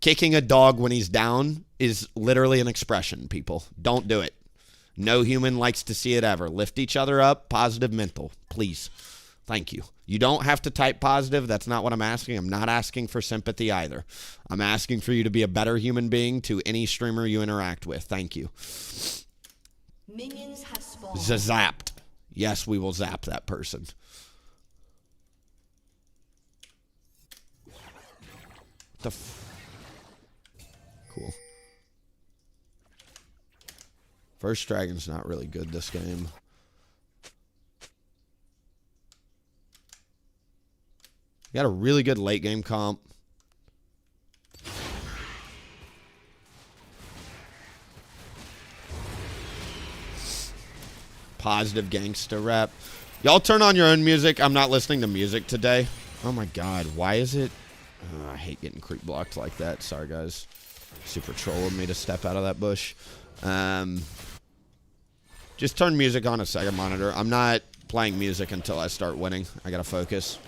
S1: Kicking a dog when he's down is literally an expression, people. Don't do it. No human likes to see it ever. Lift each other up. Positive mental. Please. Thank you. You don't have to type positive. That's not what I'm asking. I'm not asking for sympathy either. I'm asking for you to be a better human being to any streamer you interact with. Thank you.
S2: Minions have spawned.
S1: Zapped. Yes, we will zap that person. Cool. First Dragon's not really good this game. Got a really good late game comp. Positive gangster rap. Y'all turn on your own music. I'm not listening to music today. Oh my god, why is it? Oh, I hate getting creep blocked like that. Sorry guys. Super troll of me to step out of that bush. Just turn music on a second monitor. I'm not playing music until I start winning. I gotta focus.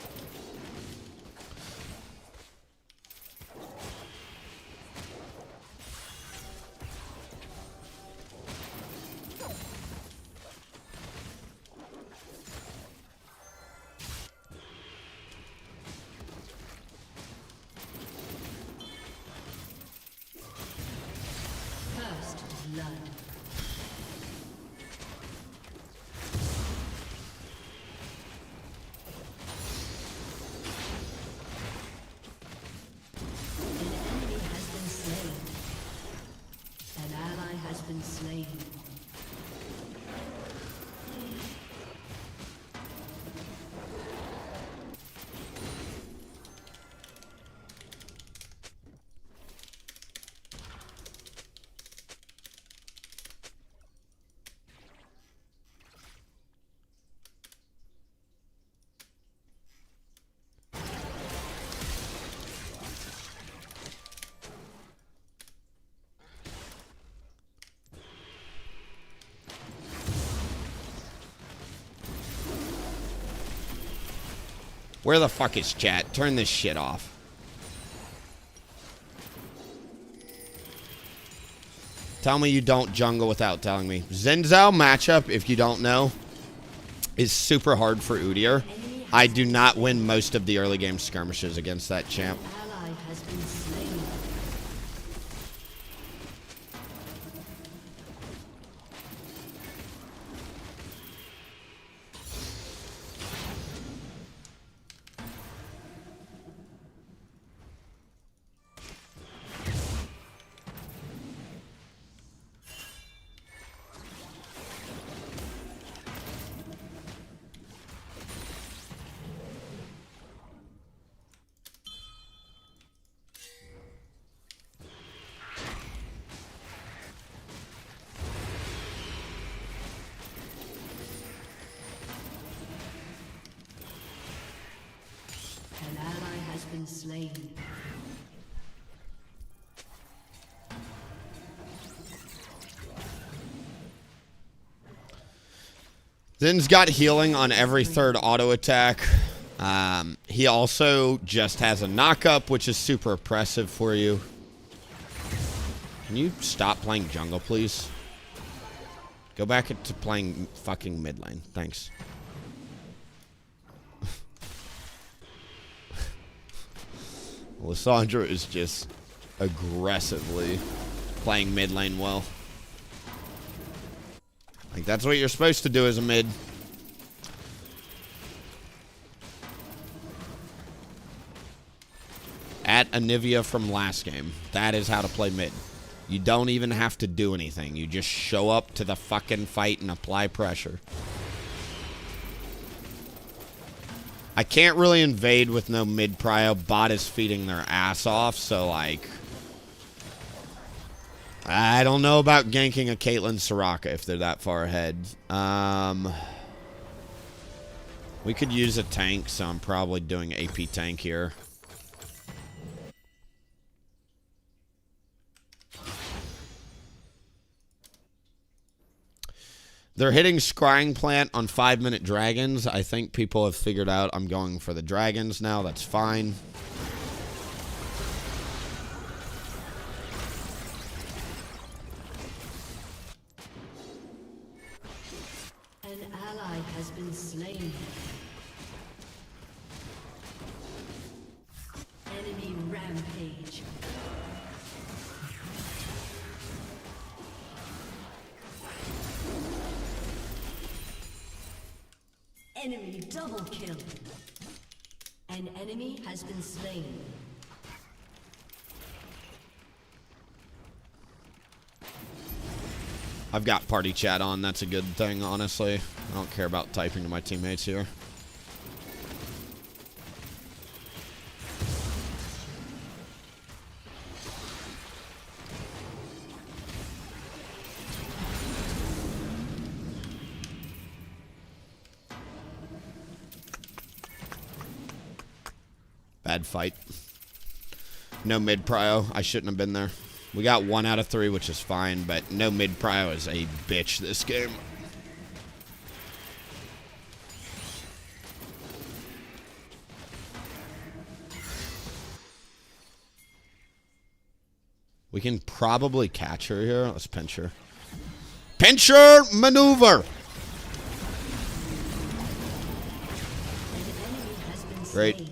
S1: Where the fuck is chat? Turn this shit off. Tell me you don't jungle without telling me. Xin Zhao matchup, if you don't know, is super hard for Udyr. I do not win most of the early game skirmishes against that champ.
S2: Ally has been slain. An ally has been slain.
S1: Zin's got healing on every third auto attack. He also just has a knock-up, which is super oppressive for you. Can you stop playing jungle, please? Go back to playing fucking mid lane. Thanks. Lissandra is just aggressively playing mid lane well. Like, that's what you're supposed to do as a mid. At Anivia from last game. That is how to play mid. You don't even have to do anything. You just show up to the fucking fight and apply pressure. I can't really invade with no mid prio. Bot is feeding their ass off, so like... I don't know about ganking a Caitlyn Soraka if they're that far ahead. We could use a tank, so I'm probably doing AP tank here. They're hitting Scrying Plant on 5-minute dragons. I think people have figured out I'm going for the dragons now. That's fine.
S2: An ally has been slain. Enemy rampage. Enemy double kill. An enemy has been slain.
S1: I've got party chat on. That's a good thing, honestly. I don't care about typing to my teammates here. Bad fight. No mid prio. I shouldn't have been there. We got 1 out of 3, which is fine, but no mid prio is a bitch this game. We can probably catch her here. Let's pinch her. Pinch her maneuver! Great.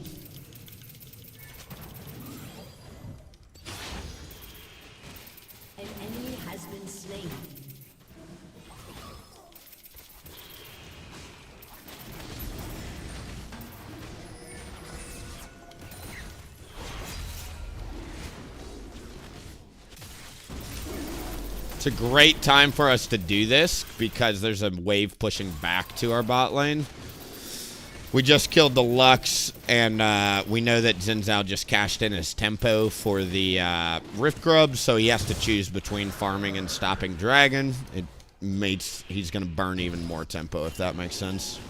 S2: An enemy has been slain.
S1: It's a great time for us to do this because there's a wave pushing back to our bot lane. We just killed the Lux, and we know that Xin Zhao just cashed in his tempo for the Rift Grub, so he has to choose between farming and stopping Dragon. He's going to burn even more tempo, if that makes sense.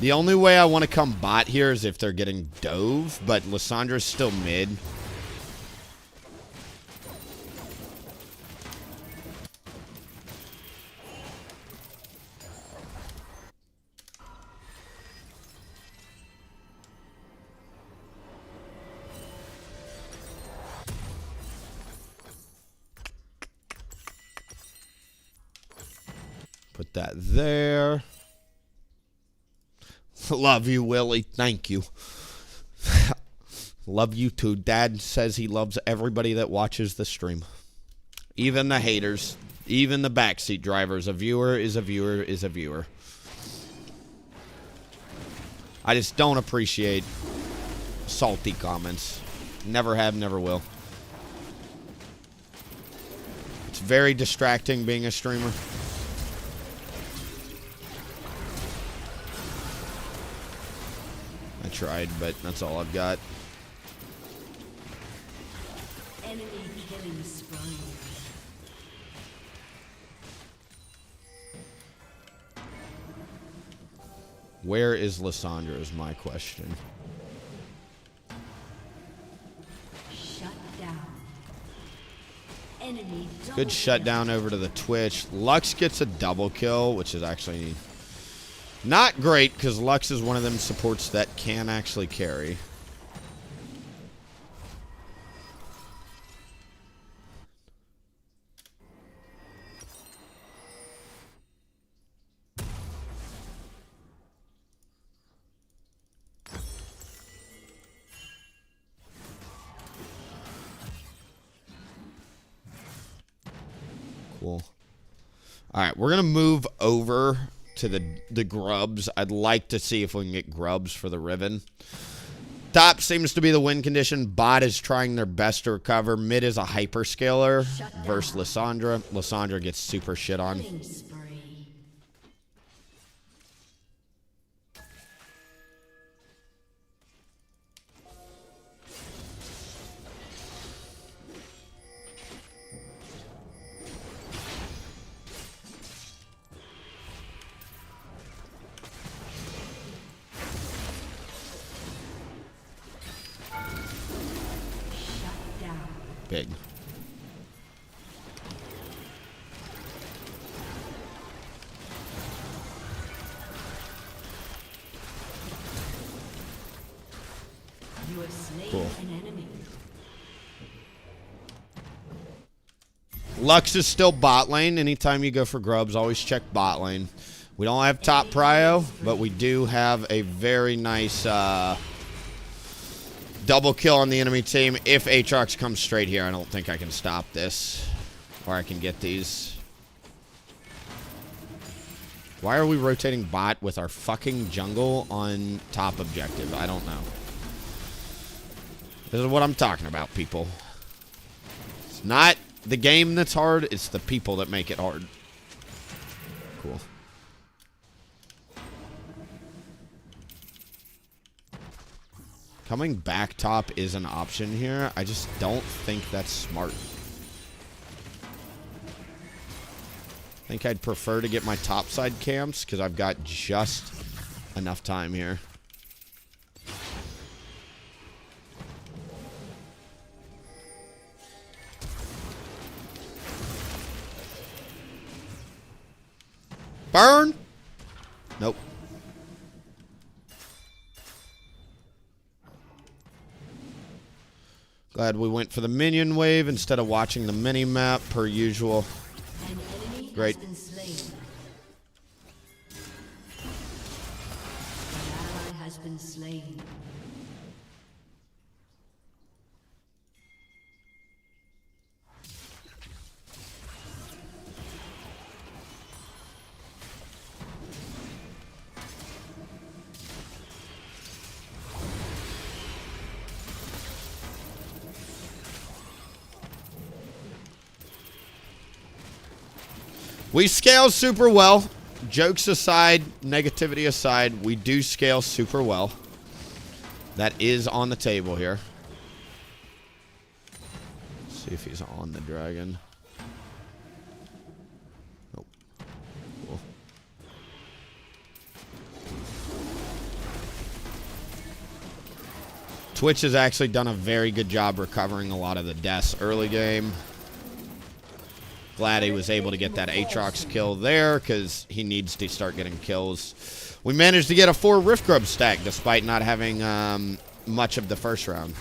S1: The only way I want to come bot here is if they're getting dove, but Lissandra's still mid. Put that there. Love you, Willie. Thank you. Love you too. Dad says he loves everybody that watches the stream. Even the haters. Even the backseat drivers. A viewer is a viewer is a viewer. I just don't appreciate salty comments. Never have, never will. It's very distracting being a streamer. I tried, but that's all I've got.
S2: Enemy killing spree.
S1: Where is Lissandra is my question.
S2: Shut down. Enemy
S1: Good shutdown over to the Twitch. Lux gets a double kill, which is actually not great because Lux is one of them supports that can actually carry. Cool. All right, we're going to move over to the grubs. I'd like to see if we can get grubs for the Riven. Top seems to be the win condition. Bot is trying their best to recover. Mid is a hyperscaler versus Lissandra. Lissandra gets super shit on.
S2: killing spree. Shut down.
S1: Big.
S2: You have slain
S1: Cool.
S2: an enemy.
S1: Lux is still bot lane. Anytime you go for grubs, always check bot lane. We don't have top prio, but we do have a very nice double kill on the enemy team. If Aatrox comes straight here, I don't think I can stop this. Or I can get these. Why are we rotating bot with our fucking jungle on top objective? I don't know. This is what I'm talking about, people. It's not the game that's hard, it's the people that make it hard. Cool. Coming back top is an option here. I just don't think that's smart. I think I'd prefer to get my topside camps because I've got just enough time here. Burn! Nope. Glad we went for the minion wave instead of watching the mini map per usual.
S2: An enemy
S1: Great.
S2: has been slain. An ally has been slain.
S1: We scale super well. Jokes aside, negativity aside, we do scale super well. That is on the table here. Let's see if he's on the dragon. Nope. Cool. Twitch has actually done a very good job recovering a lot of the deaths early game. Glad he was able to get that Aatrox kill there because he needs to start getting kills. We managed to get a 4 Rift Grub stack despite not having much of the first round.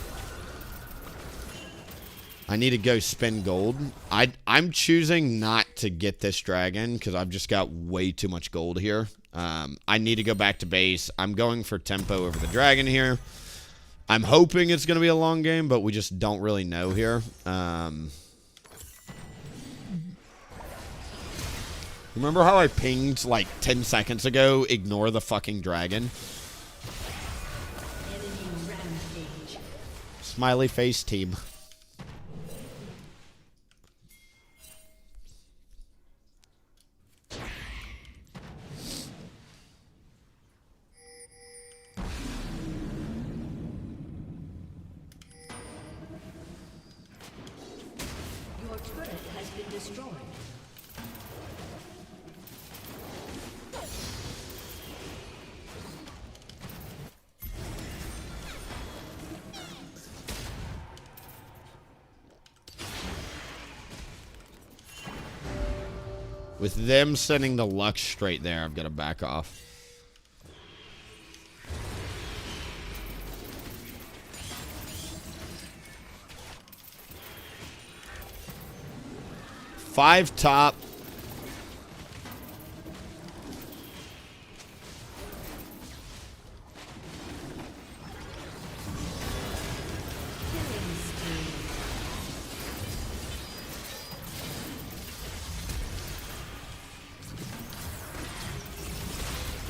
S1: I need to go spend gold. I'm choosing not to get this dragon because I've just got way too much gold here. I need to go back to base. I'm going for tempo over the dragon here. I'm hoping it's going to be a long game, but we just don't really know here. Remember how I pinged like 10 seconds ago? Ignore the fucking dragon. Smiley face team.
S2: Your turret has been destroyed.
S1: With them sending the Lux straight there, I'm going to back off. Five top.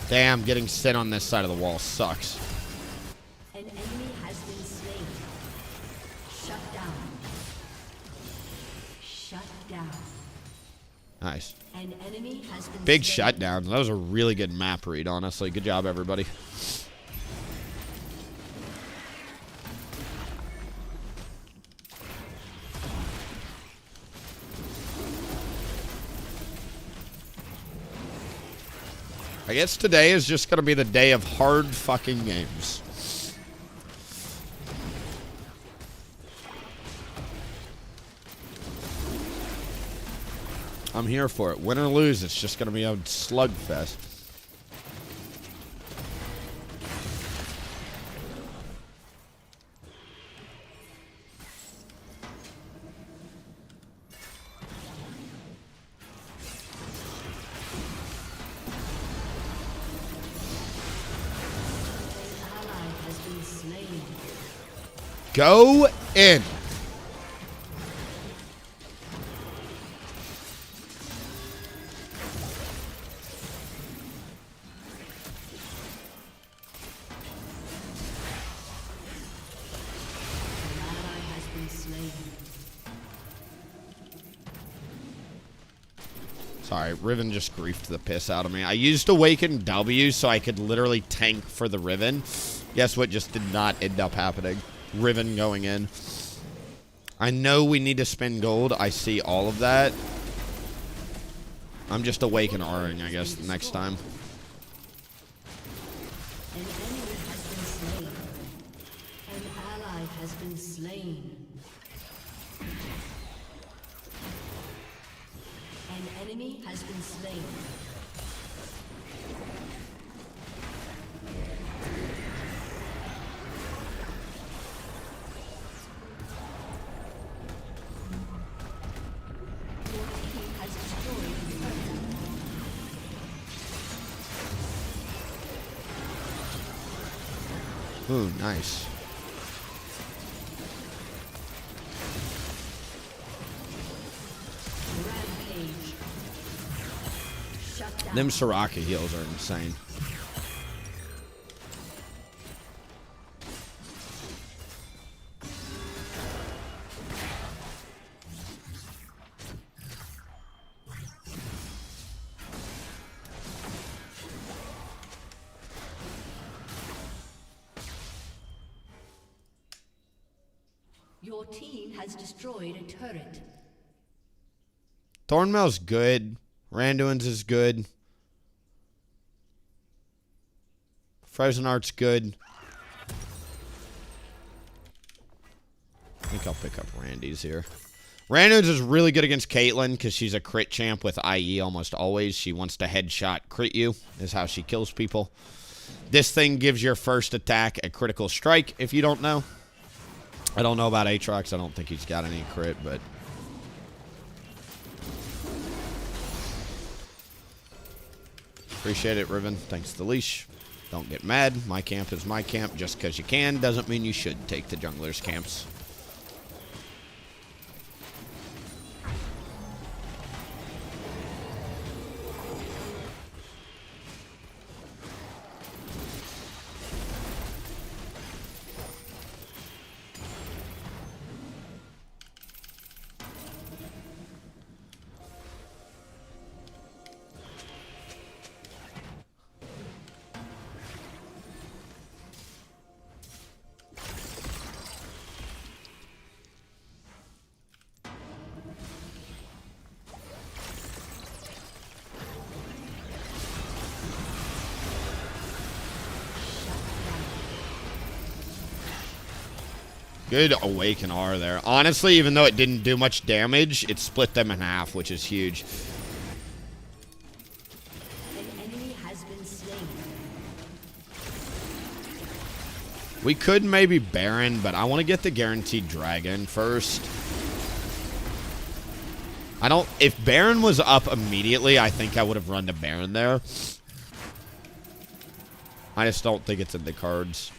S1: Damn, getting sent on this side of the wall sucks.
S2: An enemy has been slain. Shut down. Shut down.
S1: Nice.
S2: An enemy has been
S1: Big
S2: slain.
S1: shutdown. That was a really good map read, honestly. Good job, everybody. I guess today is just going to be the day of hard fucking games. I'm here for it. Win or lose, it's just going to be a slugfest. Go in. Sorry, Riven just griefed the piss out of me. I used Awaken W so I could literally tank for the Riven. Guess what just did not end up happening? Riven going in. I know we need to spend gold. I see all of that. I'm just Awaken R-ing, I guess, next time.
S2: An enemy has been slain. An ally has been slain. An enemy has been slain. Your team has destroyed the turret.
S1: Ooh, nice.
S2: Rampage. Shut down.
S1: Them Soraka heals are insane.
S2: Your team has destroyed a turret.
S1: Thornmail's good. Randuin's is good. Frozen Art's good. think I'll pick up Randy's here. Randy's is really good against Caitlyn because she's a crit champ with IE almost always. She wants to headshot crit you, is how she kills people. This thing gives your first attack a critical strike, if you don't know. I don't know about Aatrox. I don't think he's got any crit, but... Appreciate it, Riven. Thanks to the leash. Don't get mad. My camp is my camp. Just because you can doesn't mean you should take the jungler's camps. Good Awaken R there. Honestly, even though it didn't do much damage, it split them in half, which is huge.
S2: An enemy has been slain.
S1: We could maybe Baron, but I want to get the guaranteed dragon first. I don't... If Baron was up immediately, I think I would have run to Baron there. I just don't think it's in the cards.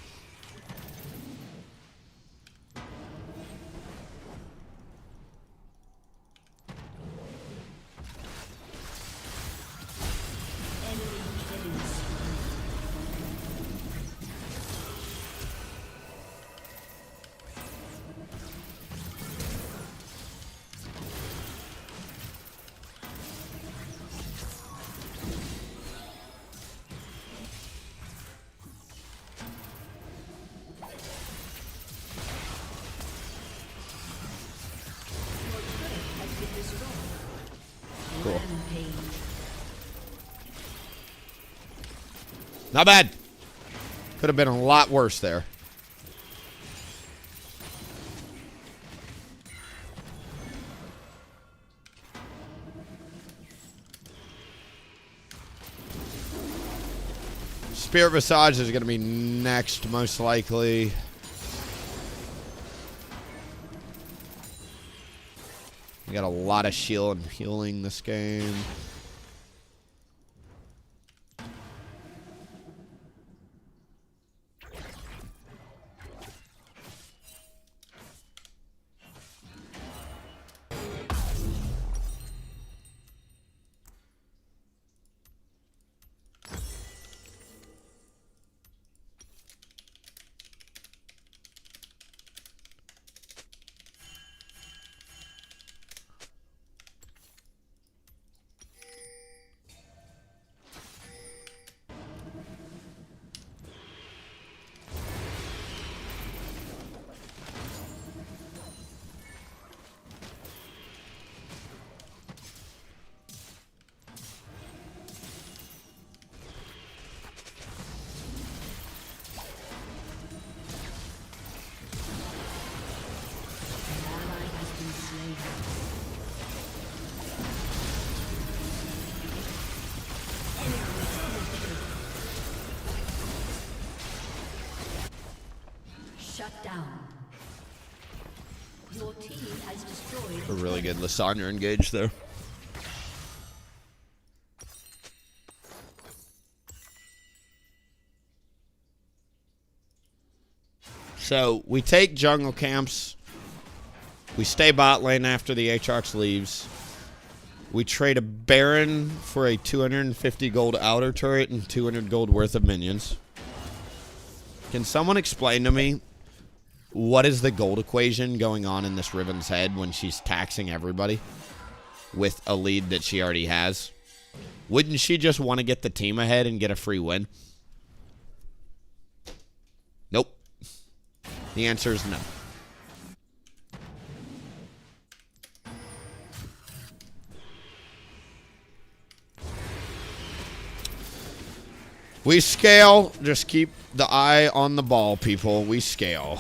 S1: Cool. Not bad. Could have been a lot worse there. Spirit Visage is going to be next, most likely. We got a lot of shield and healing this game.
S2: Shut down. Your team has destroyed
S1: A really good Lasagna engage there. So we take jungle camps. We stay bot lane after the Aatrox leaves. We trade a Baron for a 250 gold outer turret and 200 gold worth of minions. Can someone explain to me what is the gold equation going on in this Riven's head when she's taxing everybody with a lead that she already has? Wouldn't she just want to get the team ahead and get a free win? Nope. The answer is no. We scale. Just keep the eye on the ball, people. We scale.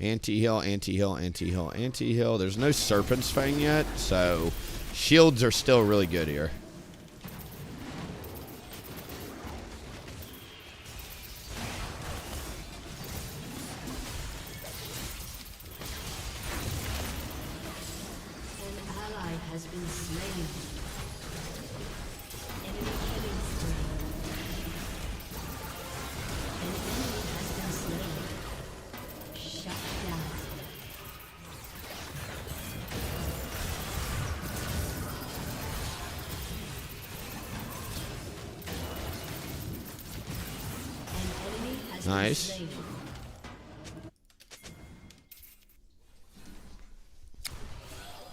S1: Anti-heal, anti-heal, anti-heal, anti-heal. There's no Serpent's Fang yet, so shields are still really good here. Nice.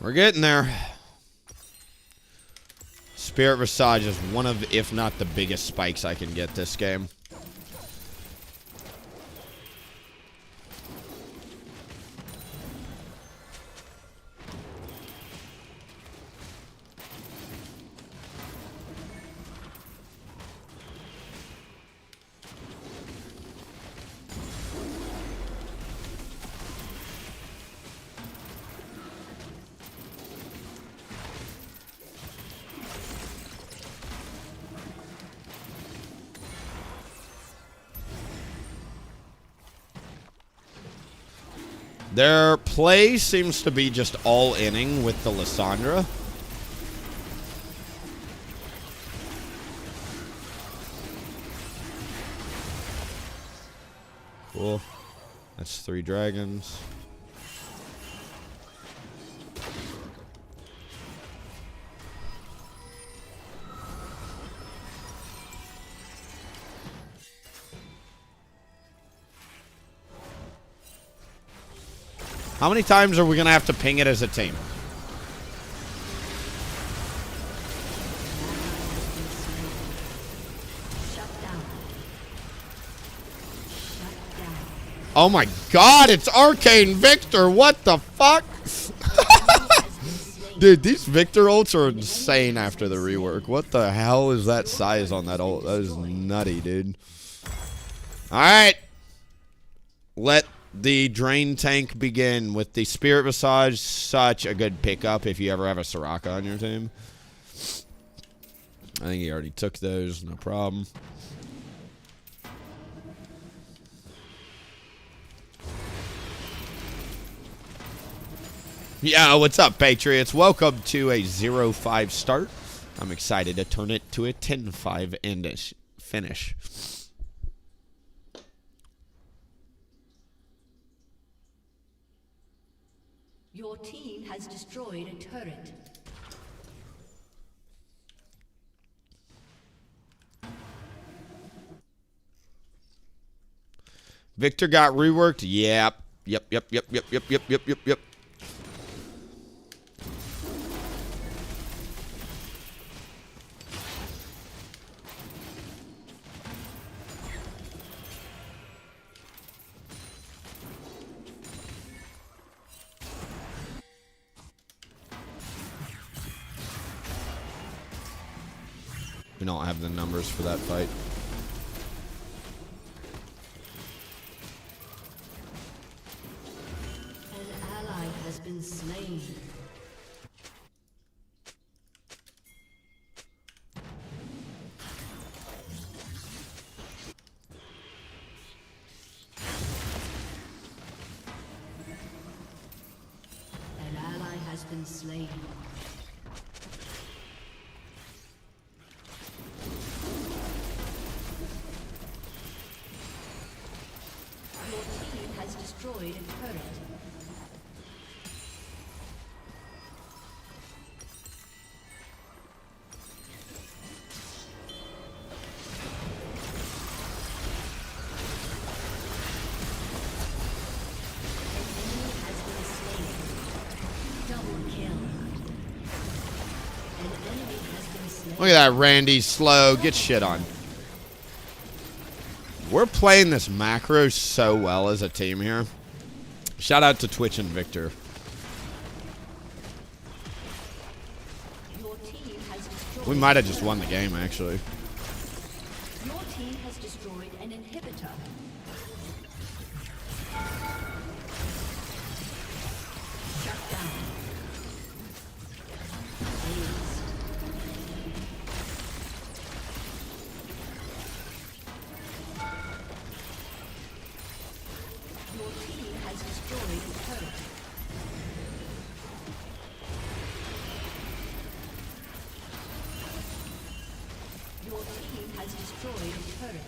S1: We're getting there. Spirit Visage is one of, if not the biggest spikes I can get this game. Their play seems to be just all inning with the Lissandra. Cool. That's 3 dragons. How many times are we going to have to ping it as a team? Oh my god, it's Arcane Victor! What the fuck? Dude, these Victor ults are insane after the rework. What the hell is that size on that ult? That is nutty, dude. Alright. Let the Drain Tank begin with the Spirit Visage. Such a good pickup if you ever have a Soraka on your team. I think he already took those, no problem. Yeah, what's up, Patriots? Welcome to a 0-5 start. I'm excited to turn it to a 10-5 end finish.
S2: Your team has destroyed a turret.
S1: Victor got reworked? Yep. Yep. We don't have the numbers for that fight.
S2: An ally has been slain. An ally has been slain. Destroyed a turret.
S1: Look at that, Randy. Slow. Get shit on. We're playing this macro so well as a team here. Shout out to Twitch and Victor. We might have just won the game, actually.
S2: Your team has destroyed an inhibitor. has destroyed a turret.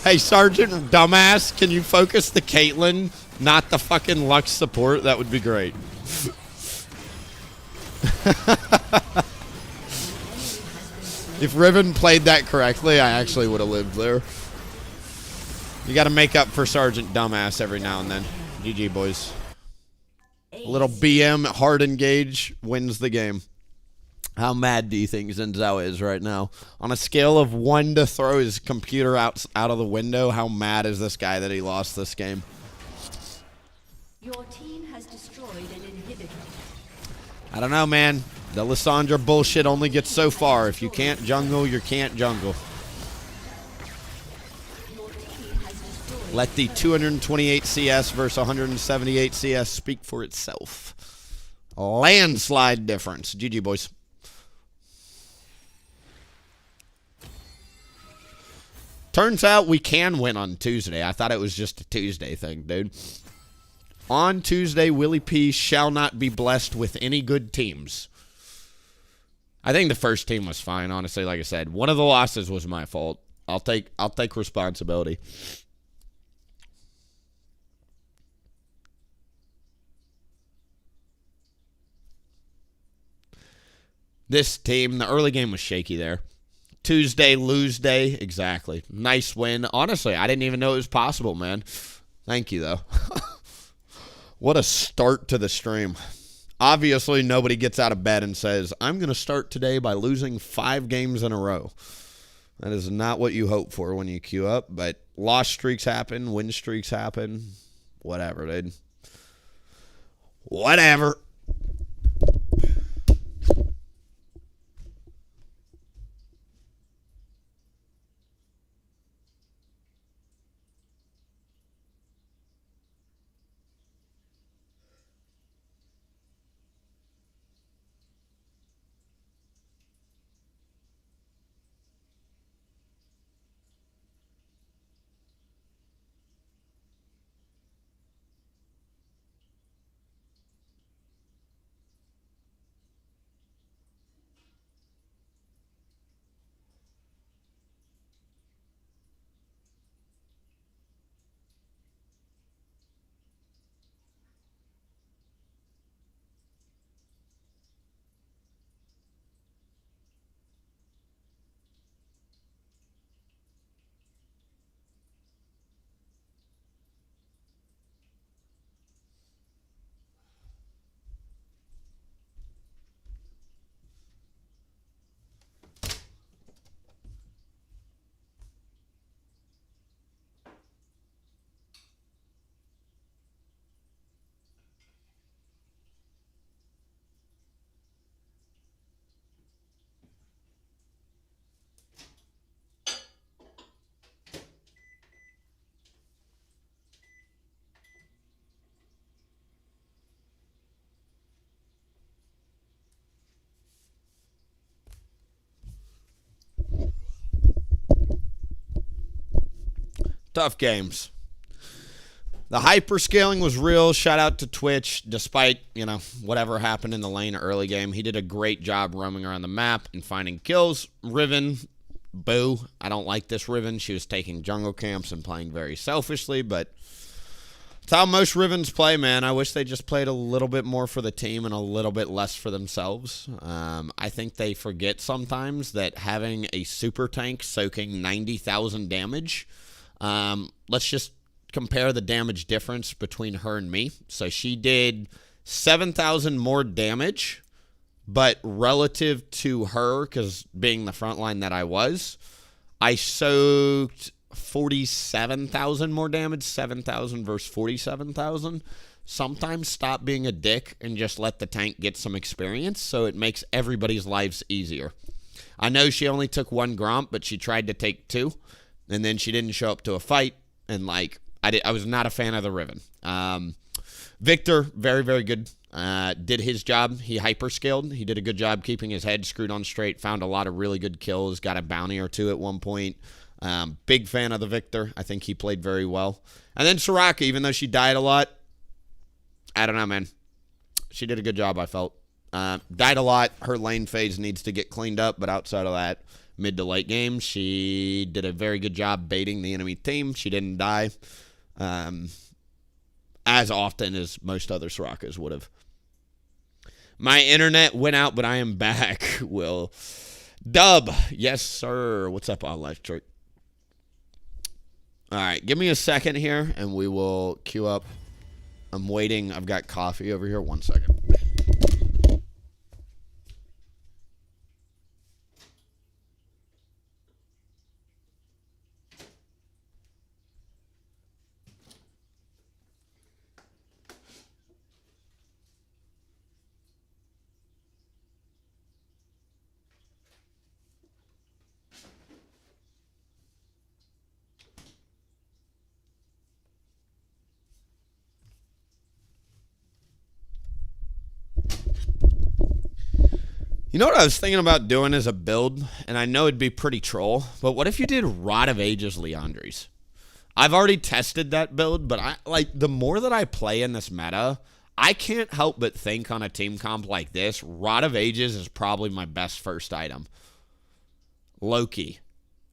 S1: Hey, Sergeant Dumbass, can you focus the Caitlyn, not the fucking Lux support? That would be great. If Riven played that correctly, I actually would have lived there. You got to make up for Sergeant Dumbass every now and then. GG, boys. A little BM hard engage wins the game. How mad do you think Zenzo is right now? On a scale of 1 to throw his computer out of the window, how mad is this guy that he lost this game?
S2: Your team has destroyed an inhibitor.
S1: I don't know, man. The Lissandra bullshit only gets so far. If you can't jungle, you can't jungle. Let the 228 CS versus 178 CS speak for itself. Landslide difference. GG, boys. Turns out we can win on Tuesday. I thought it was just a Tuesday thing, dude. On Tuesday, WillieP shall not be blessed with any good teams. I think the first team was fine, honestly. Like I said, one of the losses was my fault. I'll take responsibility. This team, the early game was shaky there. Tuesday, lose day. Exactly. Nice win. Honestly, I didn't even know it was possible, man. Thank you, though. What a start to the stream. Obviously, nobody gets out of bed and says, I'm going to start today by losing 5 games in a row. That is not what you hope for when you queue up, but loss streaks happen, win streaks happen. Whatever, dude. Whatever. Tough games. The hyperscaling was real. Shout out to Twitch. Despite, whatever happened in the lane early game, he did a great job roaming around the map and finding kills. Riven, boo. I don't like this Riven. She was taking jungle camps and playing very selfishly, but it's how most Rivens play, man. I wish they just played a little bit more for the team and a little bit less for themselves. I think they forget sometimes that having a super tank soaking 90,000 damage, let's just compare the damage difference between her and me. So she did 7,000 more damage, but relative to her, because being the front line that I was, I soaked 47,000 more damage, 7,000 versus 47,000. Sometimes stop being a dick and just let the tank get some experience so it makes everybody's lives easier. I know she only took 1 Gromp, but she tried to take 2, and then she didn't show up to a fight, and I was not a fan of the Riven. Victor, very, very good did his job. He hyper-scaled. He did a good job keeping his head screwed on straight, found a lot of really good kills, got a bounty or two at one point. Big fan of the Victor. I think he played very well. And then Soraka, even though she died a lot, I don't know, man. She did a good job, I felt. Died a lot. Her lane phase needs to get cleaned up, but outside of that, mid to late game, she did a very good job baiting the enemy team. She didn't die as often as most other Sorakas would have. My internet went out, but I am back, Will. Dub. Yes, sir. What's up, Electric? All right, give me a second here, and we will queue up. I'm waiting. I've got coffee over here. 1 second. You know what I was thinking about doing as a build? And I know it'd be pretty troll, but what if you did Rod of Ages Liandry's? I've already tested that build, but the more that I play in this meta, I can't help but think on a team comp like this, Rod of Ages is probably my best first item. Loki.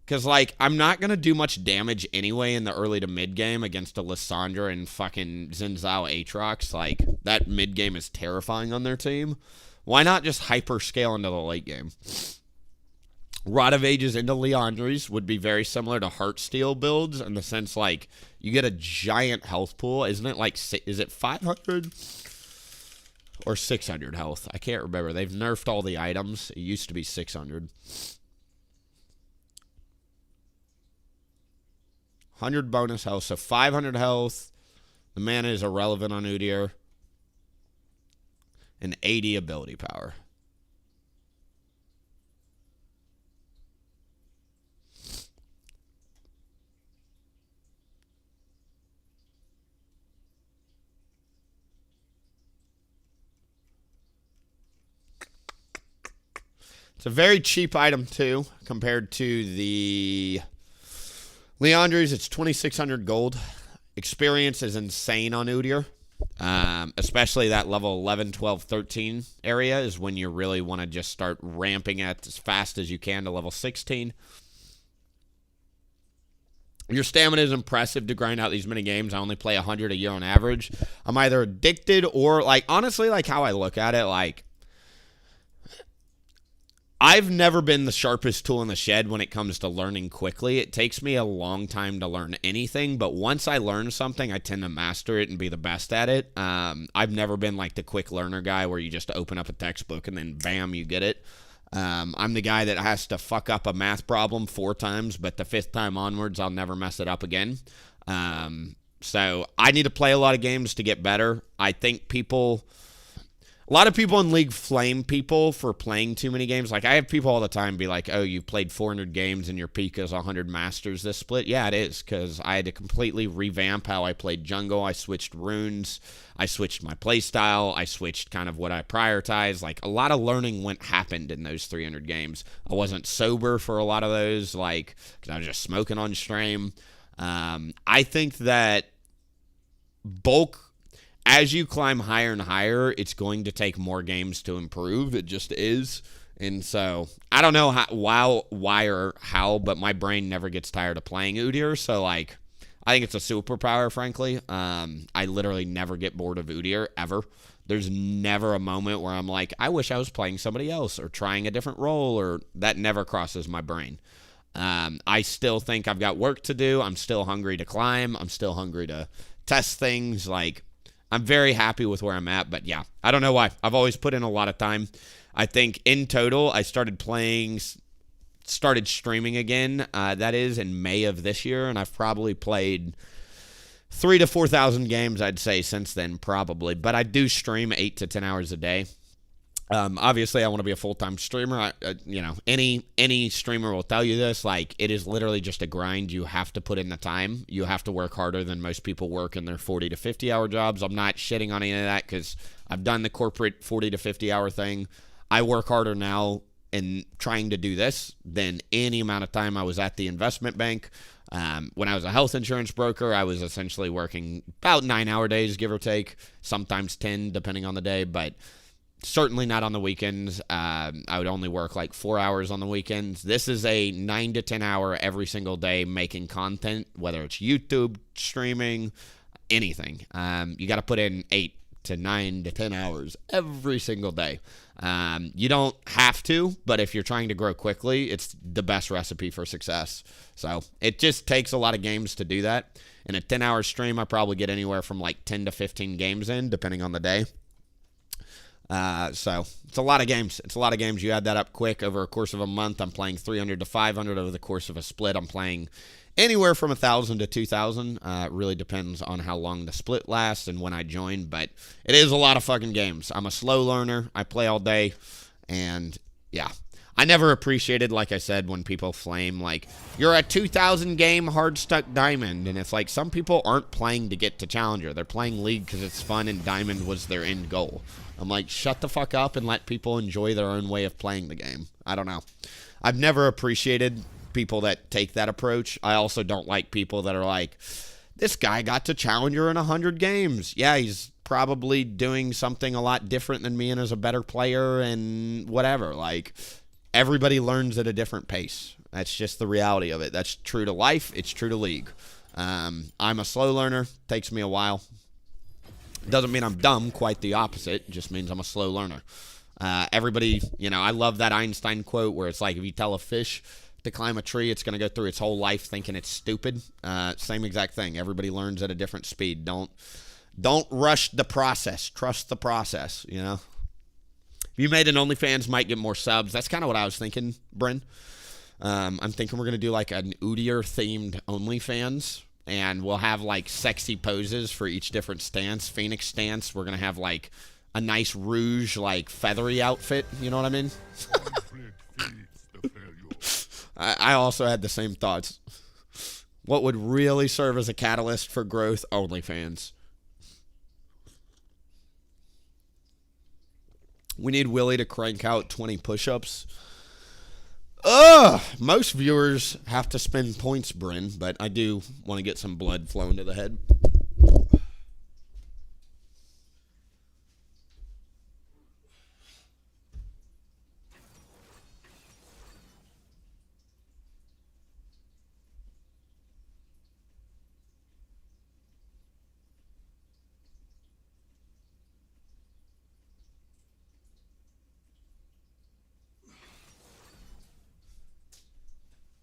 S1: Because, I'm not going to do much damage anyway in the early to mid game against a Lissandra and fucking Zinzao Aatrox. That mid game is terrifying on their team. Why not just hyper scale into the late game? Rod of Ages into Liandry's would be very similar to Heartsteel builds in the sense, you get a giant health pool. Isn't it is it 500 or 600 health? I can't remember. They've nerfed all the items. It used to be 600. 100 bonus health, so 500 health. The mana is irrelevant on Udyr. And 80 ability power. It's a very cheap item, too, compared to the Liandry's. It's 2,600 gold. Experience is insane on Udyr. Especially that level 11, 12, 13 area is when you really want to just start ramping it as fast as you can to level 16. Your stamina is impressive to grind out these many games. I only play 100 a year on average. I'm either addicted or, honestly, how I look at it, I've never been the sharpest tool in the shed when it comes to learning quickly. It takes me a long time to learn anything, but once I learn something, I tend to master it and be the best at it. I've never been the quick learner guy where you just open up a textbook and then bam, you get it. I'm the guy that has to fuck up a math problem 4 times, but the 5th time onwards, I'll never mess it up again. So I need to play a lot of games to get better. I think a lot of people in League flame people for playing too many games. I have people all the time be like, oh, you played 400 games and your peak is 100 masters this split. Yeah, it is, because I had to completely revamp how I played jungle. I switched runes. I switched my playstyle. I switched kind of what I prioritize. A lot of learning happened in those 300 games. I wasn't sober for a lot of those, because I was just smoking on stream. I think that bulk, as you climb higher and higher, it's going to take more games to improve. It just is. And so, I don't know why or how, but my brain never gets tired of playing Udyr. So, I think it's a superpower, frankly. I literally never get bored of Udyr, ever. There's never a moment where I'm like, I wish I was playing somebody else or trying a different role, or that never crosses my brain. I still think I've got work to do. I'm still hungry to climb. I'm still hungry to test things. I'm very happy with where I'm at, but yeah, I don't know why. I've always put in a lot of time. I think in total, I started streaming again, that is, in May of this year, and I've probably played 3,000 to 4,000 games, I'd say, since then, probably. But I do stream 8 to 10 hours a day. Obviously, I want to be a full-time streamer. Any streamer will tell you this. Like, it is literally just a grind. You have to put in the time. You have to work harder than most people work in their 40 to 50-hour jobs. I'm not shitting on any of that because I've done the corporate 40 to 50-hour thing. I work harder now in trying to do this than any amount of time I was at the investment bank. When I was a health insurance broker, I was essentially working about 9-hour days, give or take, sometimes 10, depending on the day, but certainly not on the weekends. I would only work like 4 hours on the weekends. This is a 9 to 10 hour every single day making content, whether it's YouTube, streaming, anything. You got to put in 8 to 9 to 10 hours every single day. You don't have to, but if you're trying to grow quickly, it's the best recipe for success. So it just takes a lot of games to do that. In a 10-hour stream, I probably get anywhere from like 10 to 15 games in, depending on the day. So it's a lot of games. It's a lot of games. You add that up quick over a course of a month. I'm playing 300 to 500 over the course of a split. I'm playing anywhere from 1,000 to 2,000. It really depends on how long the split lasts and when I join, but it is a lot of fucking games. I'm a slow learner. I play all day, and yeah. I never appreciated, like I said, when people flame, like, you're a 2,000 game hard stuck diamond, and it's like some people aren't playing to get to Challenger. They're playing League because it's fun and diamond was their end goal. I'm like, shut the fuck up and let people enjoy their own way of playing the game. I don't know. I've never appreciated people that take that approach. I also don't like people that are like, this guy got to Challenger in 100 games. Yeah, he's probably doing something a lot different than me and is a better player and whatever. Like, everybody learns at a different pace. That's just the reality of it. That's true to life. It's true to League. I'm a slow learner. Takes me a while. Doesn't mean I'm dumb. Quite the opposite. It just means I'm a slow learner. Everybody, I love that Einstein quote where it's like, if you tell a fish to climb a tree, it's going to go through its whole life thinking it's stupid. Same exact thing. Everybody learns at a different speed. Don't rush the process. Trust the process, If you made an OnlyFans, might get more subs. That's kind of what I was thinking, Bryn. I'm thinking we're going to do like an Udyr themed OnlyFans, and we'll have like sexy poses for each different stance. Phoenix stance, we're going to have like a nice rouge, like feathery outfit. You know what I mean? I also had the same thoughts. What would really serve as a catalyst for growth? OnlyFans. We need Willie to crank out 20 push-ups. Most viewers have to spend points, Bryn, but I do want to get some blood flowing to the head.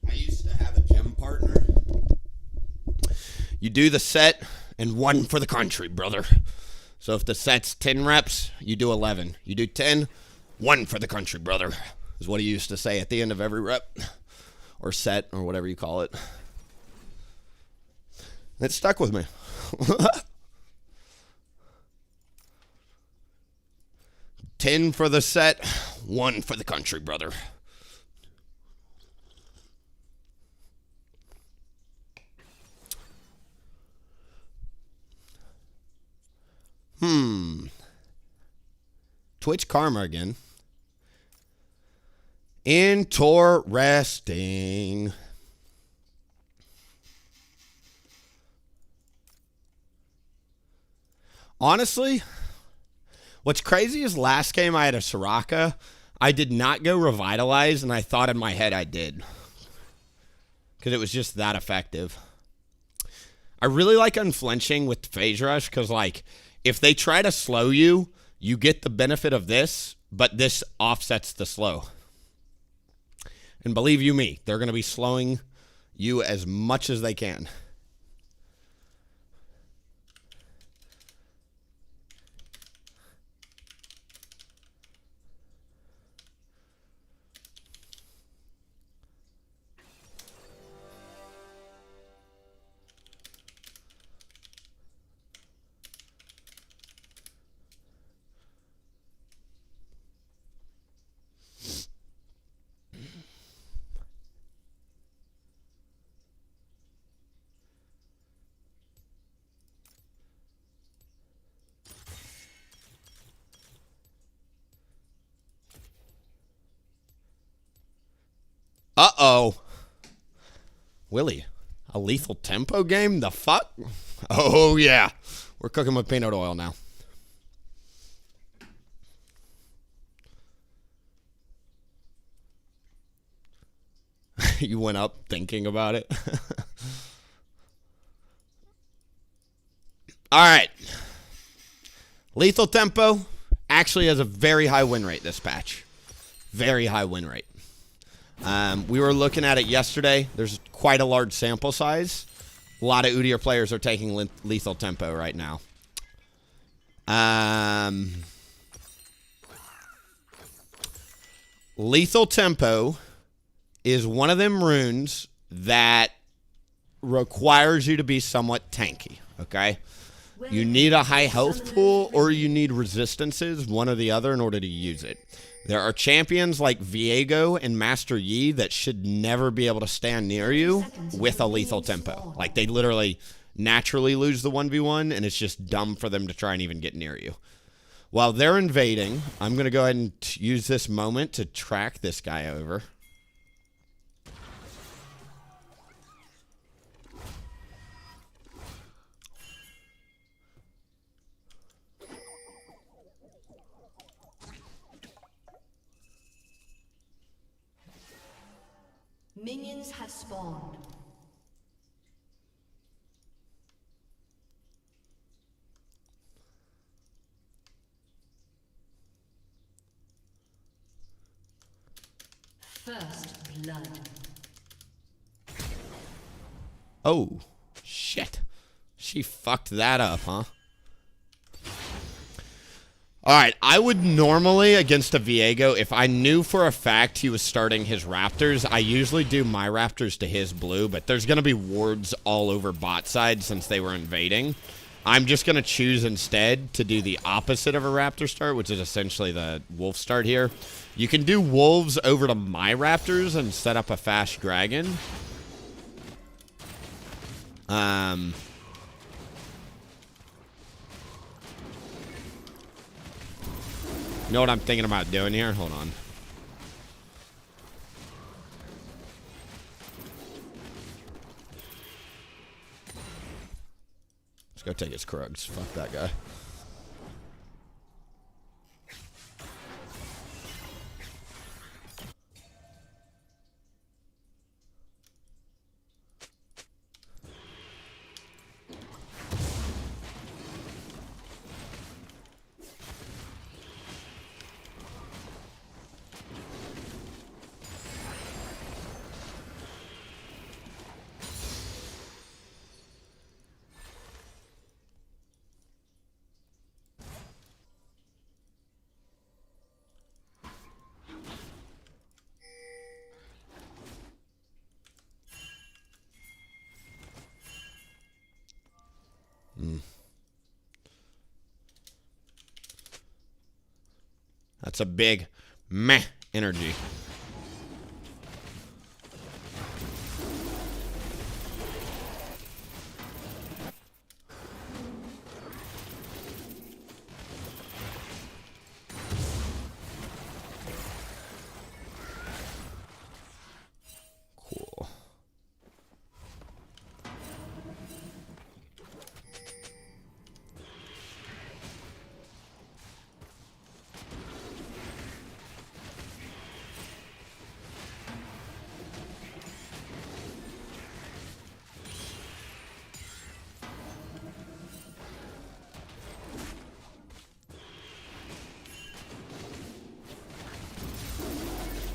S1: I used to have a gym partner. You do the set and 1 for the country, brother. So if the set's 10 reps, you do 11. You do 10, 1 for the country, brother, is what he used to say at the end of every rep or set or whatever you call it. It stuck with me. 10 for the set, 1 for the country, brother. Twitch karma again. Interesting. Honestly, what's crazy is last game I had a Soraka. I did not go Revitalize, and I thought in my head I did. Because it was just that effective. I really like unflinching with Phase Rush, because, like, if they try to slow you, you get the benefit of this, but this offsets the slow. And believe you me, they're going to be slowing you as much as they can. Uh-oh. Willie, a lethal tempo game? The fuck? Oh, yeah. We're cooking with peanut oil now. You went up thinking about it. All right. Lethal tempo actually has a very high win rate this patch. Very high win rate. We were looking at it yesterday. There's quite a large sample size. A lot of Udyr players are taking lethal tempo right now. Lethal tempo is one of them runes that requires you to be somewhat tanky, okay? You need a high health pool or you need resistances, one or the other, in order to use it. There are champions like Viego and Master Yi that should never be able to stand near you with a lethal tempo. Like, they literally naturally lose the 1v1, and it's just dumb for them to try and even get near you. While they're invading, I'm going to go ahead and use this moment to track this guy over.
S2: Minions have spawned. First blood.
S1: Oh, shit. She fucked that up, huh? Alright, I would normally, against a Viego, if I knew for a fact he was starting his Raptors, I usually do my Raptors to his blue, but there's going to be wards all over bot side since they were invading. I'm just going to choose instead to do the opposite of a Raptor start, which is essentially the Wolf start here. You can do Wolves over to my Raptors and set up a fast Dragon. You know what I'm thinking about doing here? Hold on. Let's go take his Krugs. Fuck that guy. That's a big meh energy. Cool.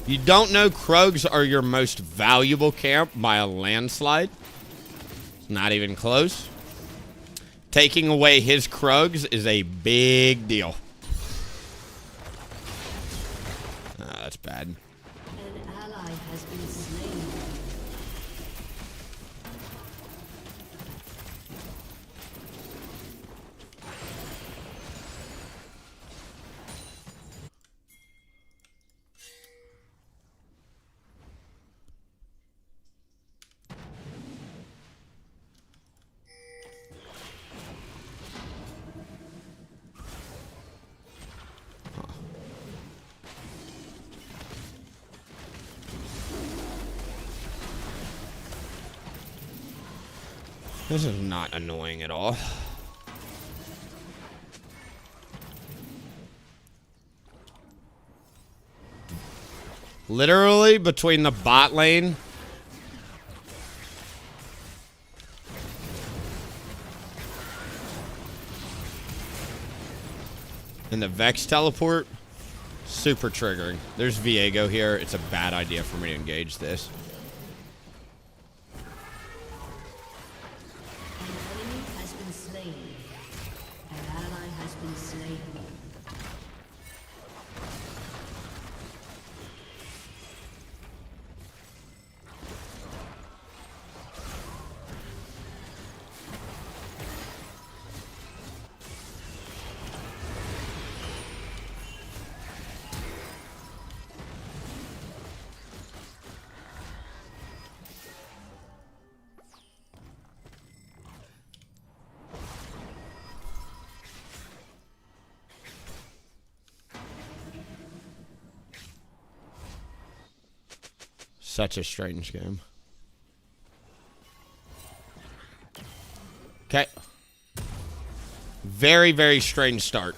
S1: You don't know Krugs are your most valuable camp by a landslide? It's not even close. Taking away his Krugs is a big deal. That's bad.
S2: An ally has been slain.
S1: This is not annoying at all. Literally between the bot lane and the Vex teleport, super triggering. There's Viego here. It's a bad idea for me to engage this.
S2: An enemy has been slain. An ally has been slain.
S1: Such a strange game. Okay. Very, very strange start.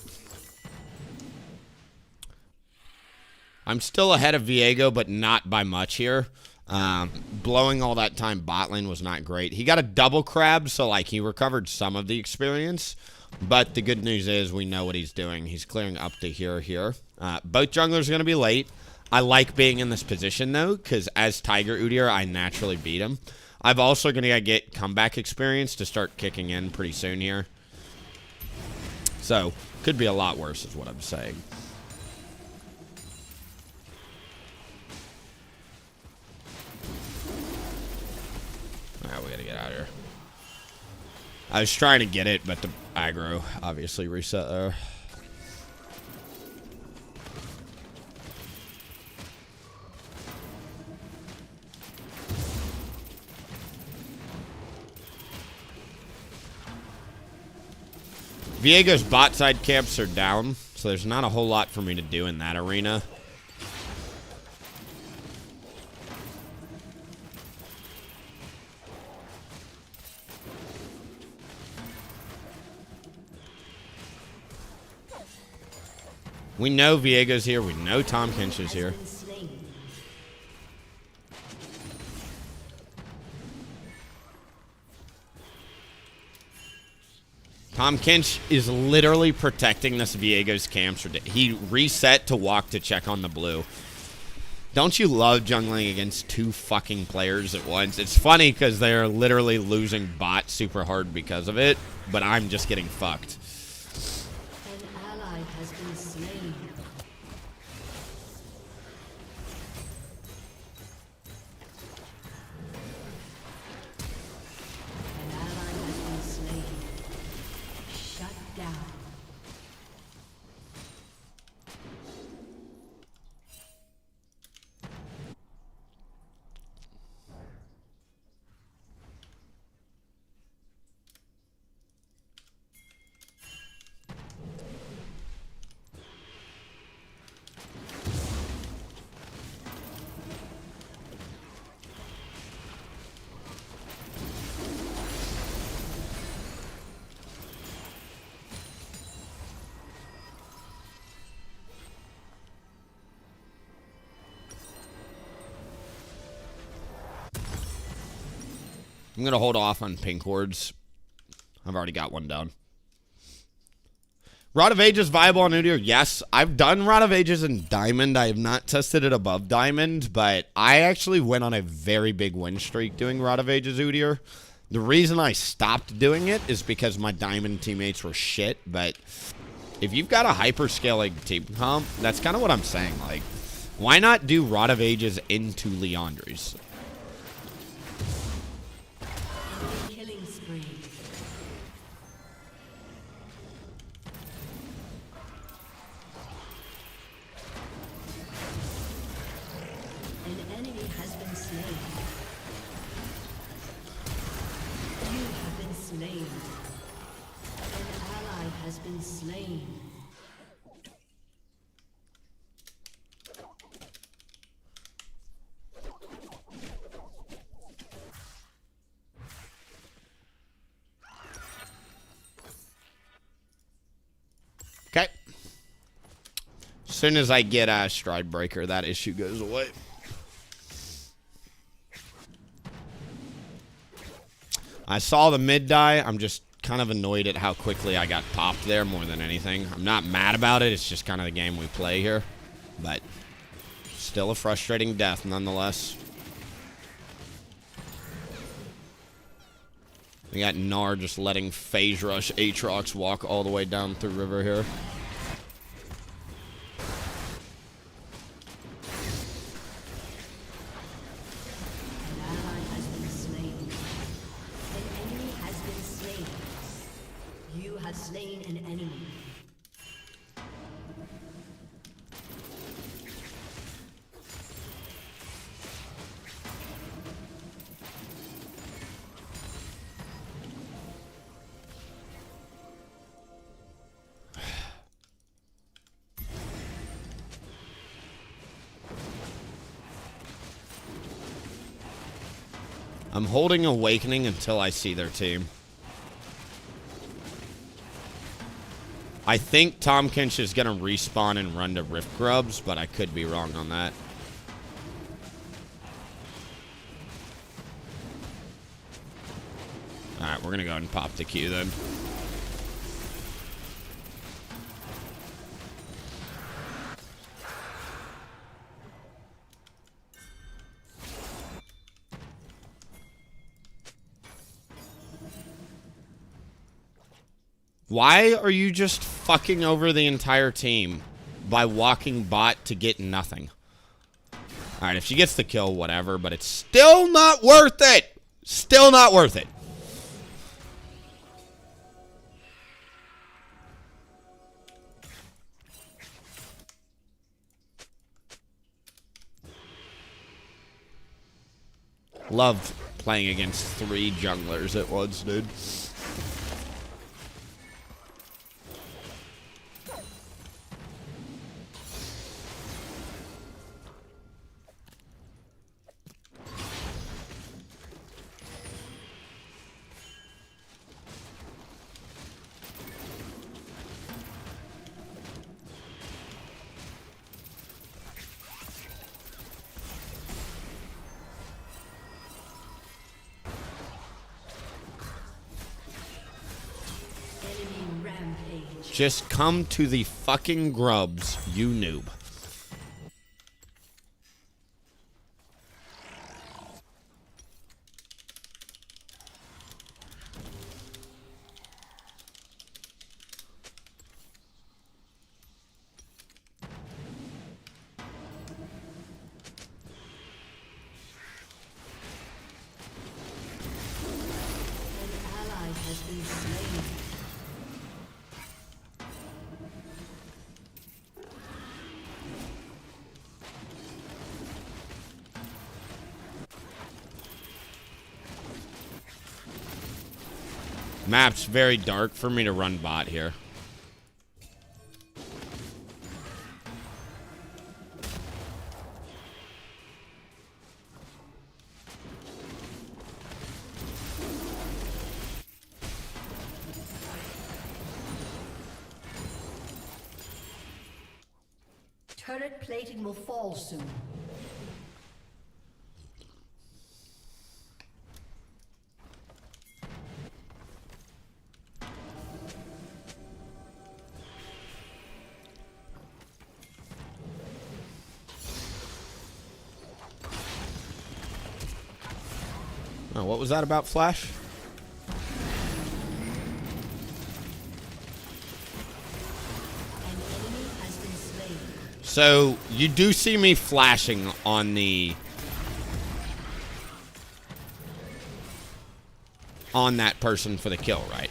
S1: I'm still ahead of Viego, but not by much here. Blowing all that time bot lane was not great. He got a double crab, so like he recovered some of the experience. But the good news is we know what he's doing. He's clearing up to here. Both junglers are going to be late. I like being in this position, though, because as Tiger Udyr, I naturally beat him. I'm also going to get comeback experience to start kicking in pretty soon here. So, could be a lot worse is what I'm saying. Alright, we got to get out of here. I was trying to get it, but the aggro obviously reset there. Viego's bot side camps are down, so there's not a whole lot for me to do in that arena. We know Viego's here. We know Tom Kinch is here. Tom Kinch is literally protecting this Viego's camps. He reset to walk to check on the blue. Don't you love jungling against two fucking players at once? It's funny because they're literally losing bot super hard because of it, but I'm just getting fucked.
S2: An ally has been slain. An ally has been slain. Shut down.
S1: I'm going to hold off on pink wards. I've already got one down. Rod of Ages viable on Udyr? Yes. I've done Rod of Ages in Diamond. I have not tested it above Diamond, but I actually went on a very big win streak doing Rod of Ages Udyr. The reason I stopped doing it is because my Diamond teammates were shit, but if you've got a hyper-scaling team comp, that's kind of what I'm saying. Like, why not do Rod of Ages into Leandry's?
S2: Killing spree. An enemy has been slain. You have been slain. An ally has been slain.
S1: Okay. As soon as I get a Stride Breaker, that issue goes away. I saw the mid die. I'm just kind of annoyed at how quickly I got popped there more than anything. I'm not mad about it. It's just kind of the game we play here. But still a frustrating death nonetheless. We got Gnar just letting Phase Rush Aatrox walk all the way down through river here. I'm holding Awakening until I see their team. I think Tom Kinch is going to respawn and run to Rift Grubs, but I could be wrong on that. Alright, we're going to go ahead and pop the Q then. Why are you just fucking over the entire team by walking bot to get nothing? Alright, if she gets the kill, whatever, but it's still not worth it! Still not worth it. Love playing against 3 junglers at once, dude. Just come to the fucking grubs, you noob. Map's very dark for me to run bot here.
S2: Turret plating will fall soon.
S1: Oh, what was that about, Flash? So, you do see me flashing on that person for the kill, right?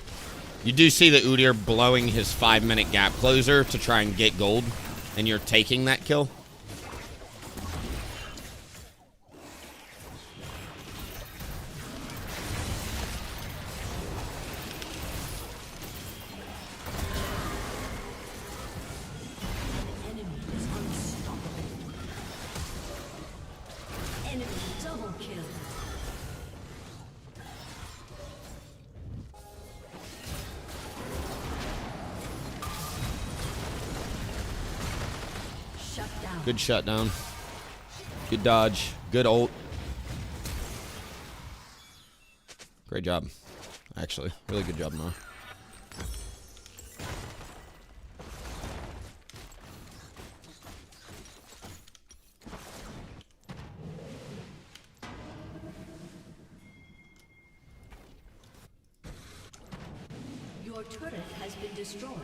S1: You do see the Udyr blowing his 5-minute gap closer to try and get gold, and you're taking that kill?
S2: Shut down.
S1: Good shutdown. Good dodge. Good ult. Great job. Actually, really good job, Noah.
S2: Your turret has been destroyed.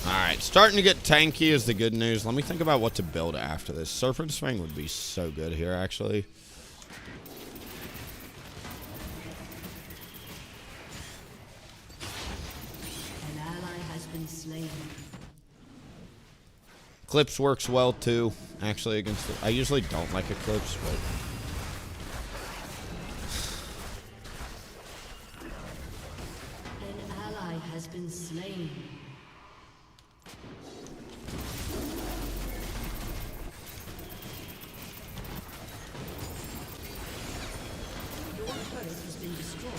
S1: Alright, starting to get tanky is the good news. Let me think about what to build after this. Serpent Swing would be so good here, actually.
S2: An ally has been slain.
S1: Eclipse works well, too. Actually, against I usually don't like Eclipse, but...
S2: An ally has been slain. Your turret has been destroyed.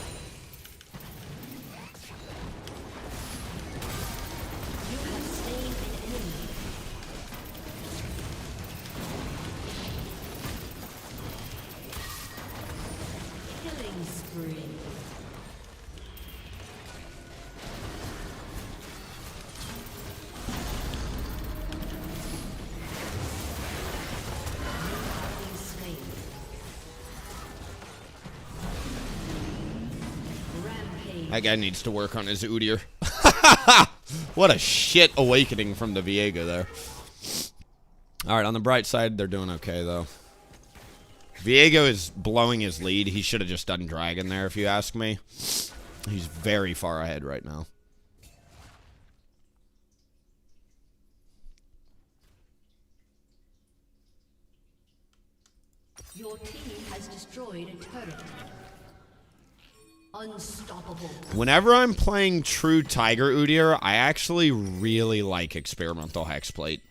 S2: You have slain an enemy. Killing spree.
S1: That guy needs to work on his Udyr. What a shit awakening from the Viego there. Alright, on the bright side, they're doing okay, though. Viego is blowing his lead. He should have just done Dragon there, if you ask me. He's very far ahead right now.
S2: Your team has destroyed a turret. Unstoppable.
S1: Whenever I'm playing true Tiger Udyr, I actually really like Experimental Hexplate.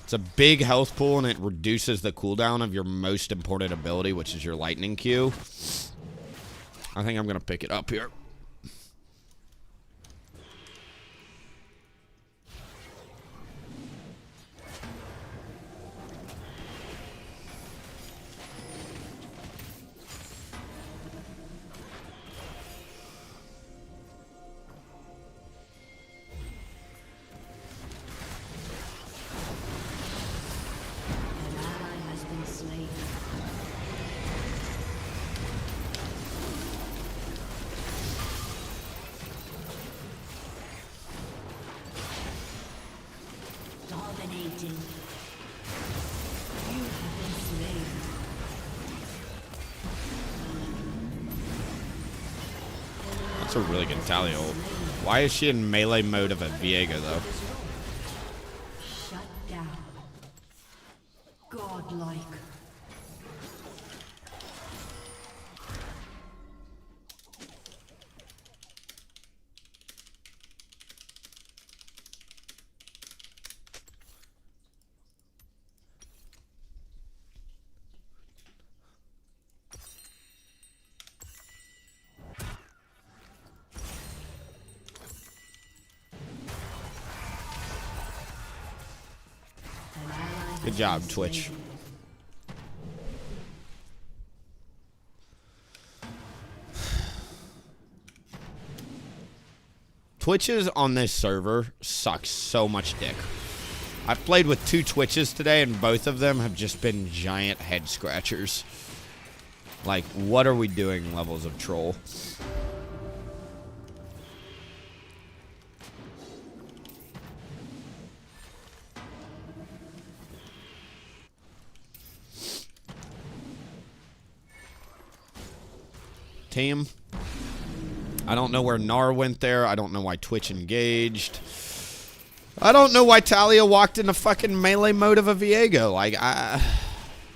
S1: It's a big health pool, and it reduces the cooldown of your most important ability, which is your Lightning Q. I think I'm going to pick it up here.
S2: An ally has been slain. Dominating. You have been slain.
S1: That's a really good Talia ult. Why is she in melee mode of a Viego, though?
S2: Shut down. Godlike. An ally has
S1: Good job,
S2: been
S1: Twitch.
S2: slain.
S1: Twitches on this server suck so much dick. I've played with 2 Twitches today, and both of them have just been giant head scratchers. Like, what are we doing levels of troll? Team, I don't know where Gnar went there. I don't know why Twitch engaged. I don't know why Talia walked into fucking melee mode of a Viego. Like,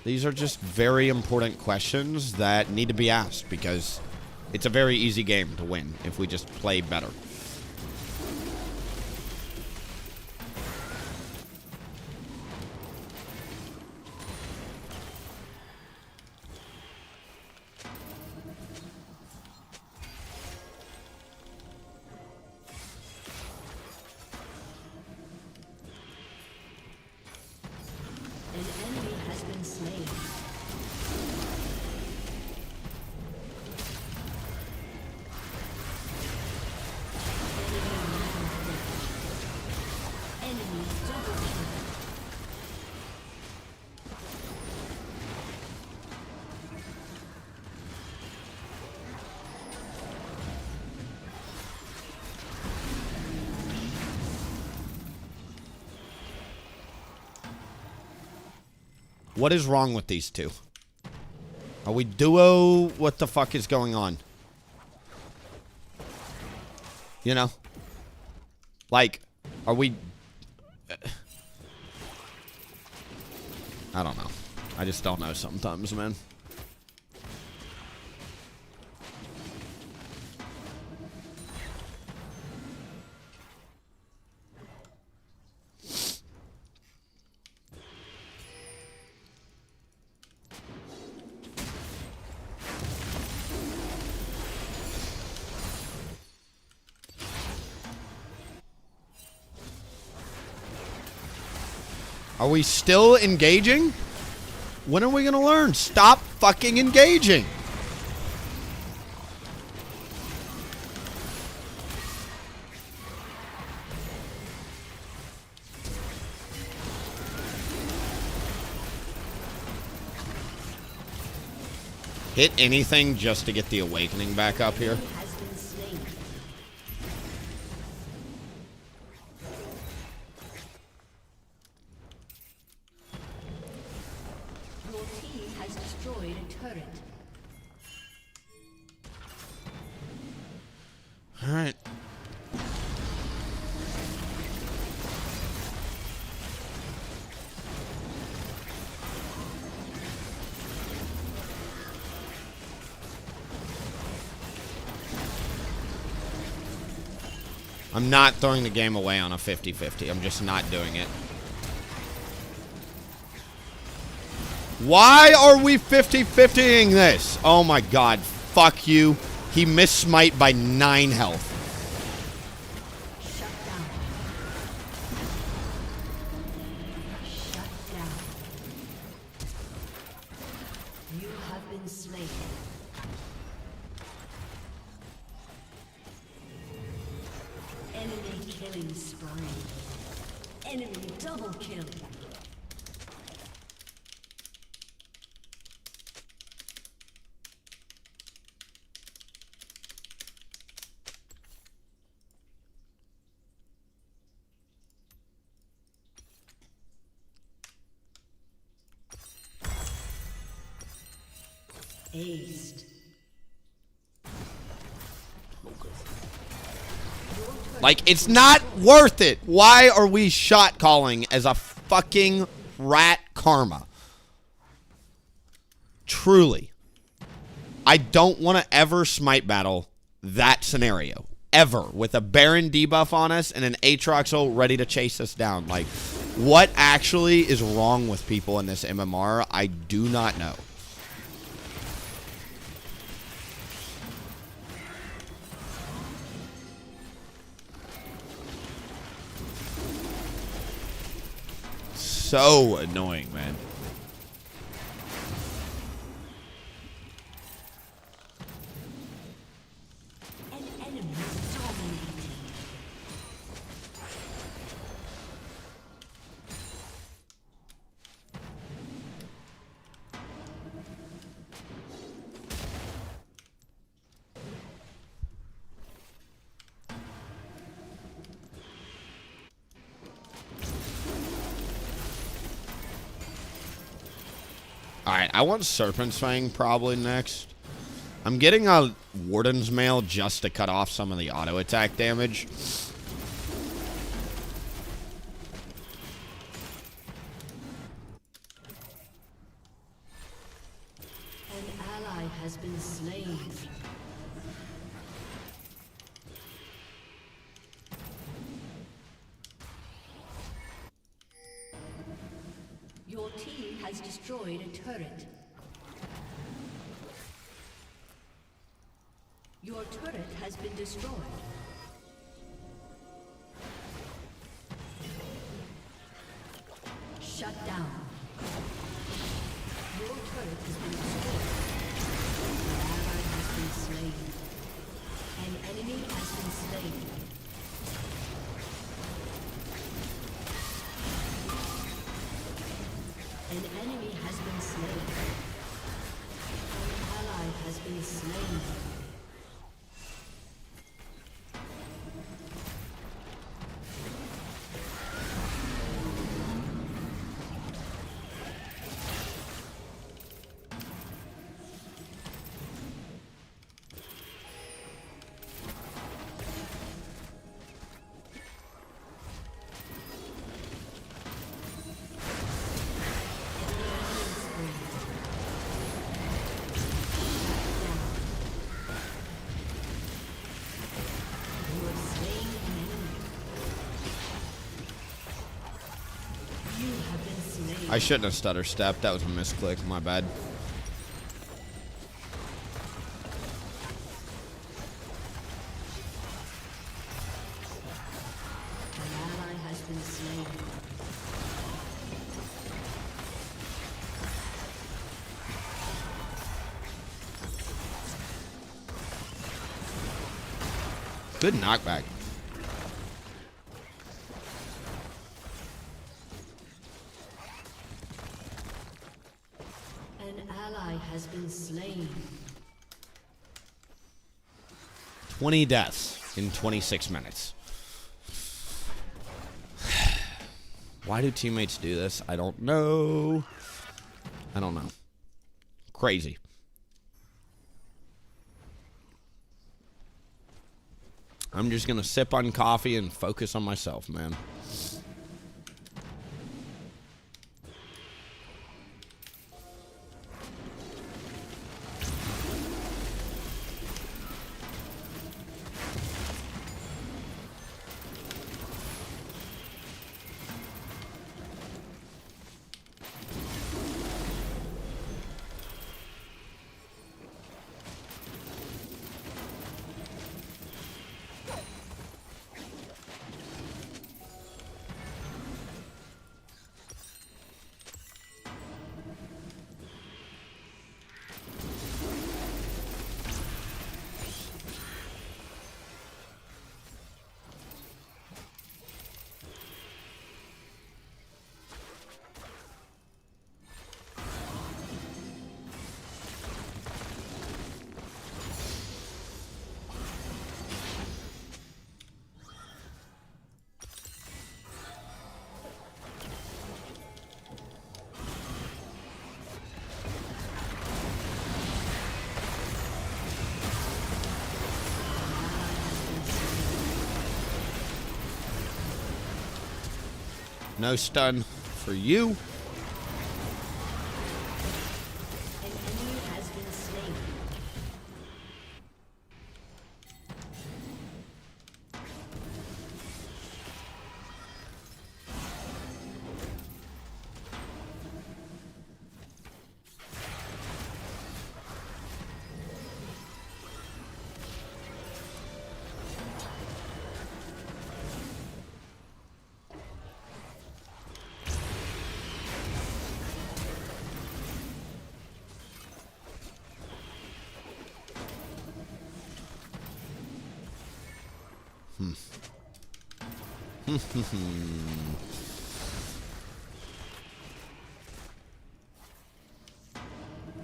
S1: these are just very important questions that need to be asked because it's a very easy game to win if we just play better. What is wrong with these two? Are we duo? What the fuck is going on? You know? Like, are we... I don't know. I just don't know sometimes, man. Are we still engaging? When are we gonna learn? Stop fucking engaging. Hit anything just to get the awakening back up here. Alright. I'm not throwing the game away on a 50-50. I'm just not doing it. Why are we 50-50ing this? Oh my god. Fuck you. He missed smite by 9 health.
S2: Shut down. Shut down. You have been slain. Enemy killing spree. Enemy double kill. Aced.
S1: Like, it's not worth it. Why are we shot calling as a fucking rat karma? Truly. I don't want to ever smite battle that scenario. Ever. With a Baron debuff on us and an Aatrox ready to chase us down. Like, what actually is wrong with people in this MMR? I do not know. So annoying, man.
S2: An enemy dominating.
S1: Alright, I want Serpent's Fang probably next. I'm getting a Warden's Mail just to cut off some of the auto attack damage.
S2: An ally has been slain. Your team has destroyed a turret. Your turret has been destroyed. Shut down. Your turret has been destroyed. An ally has been slain. An enemy has been slain. An enemy has been slain. An ally has been slain.
S1: I shouldn't have stutter stepped. That was a misclick. My bad.
S2: An ally has been slain.
S1: Good knockback.
S2: An ally has been slain.
S1: 20 deaths in 26 minutes. Why do teammates do this? I don't know. I don't know. Crazy. I'm just going to sip on coffee and focus on myself, man. No stun for you.
S2: An enemy has been slain.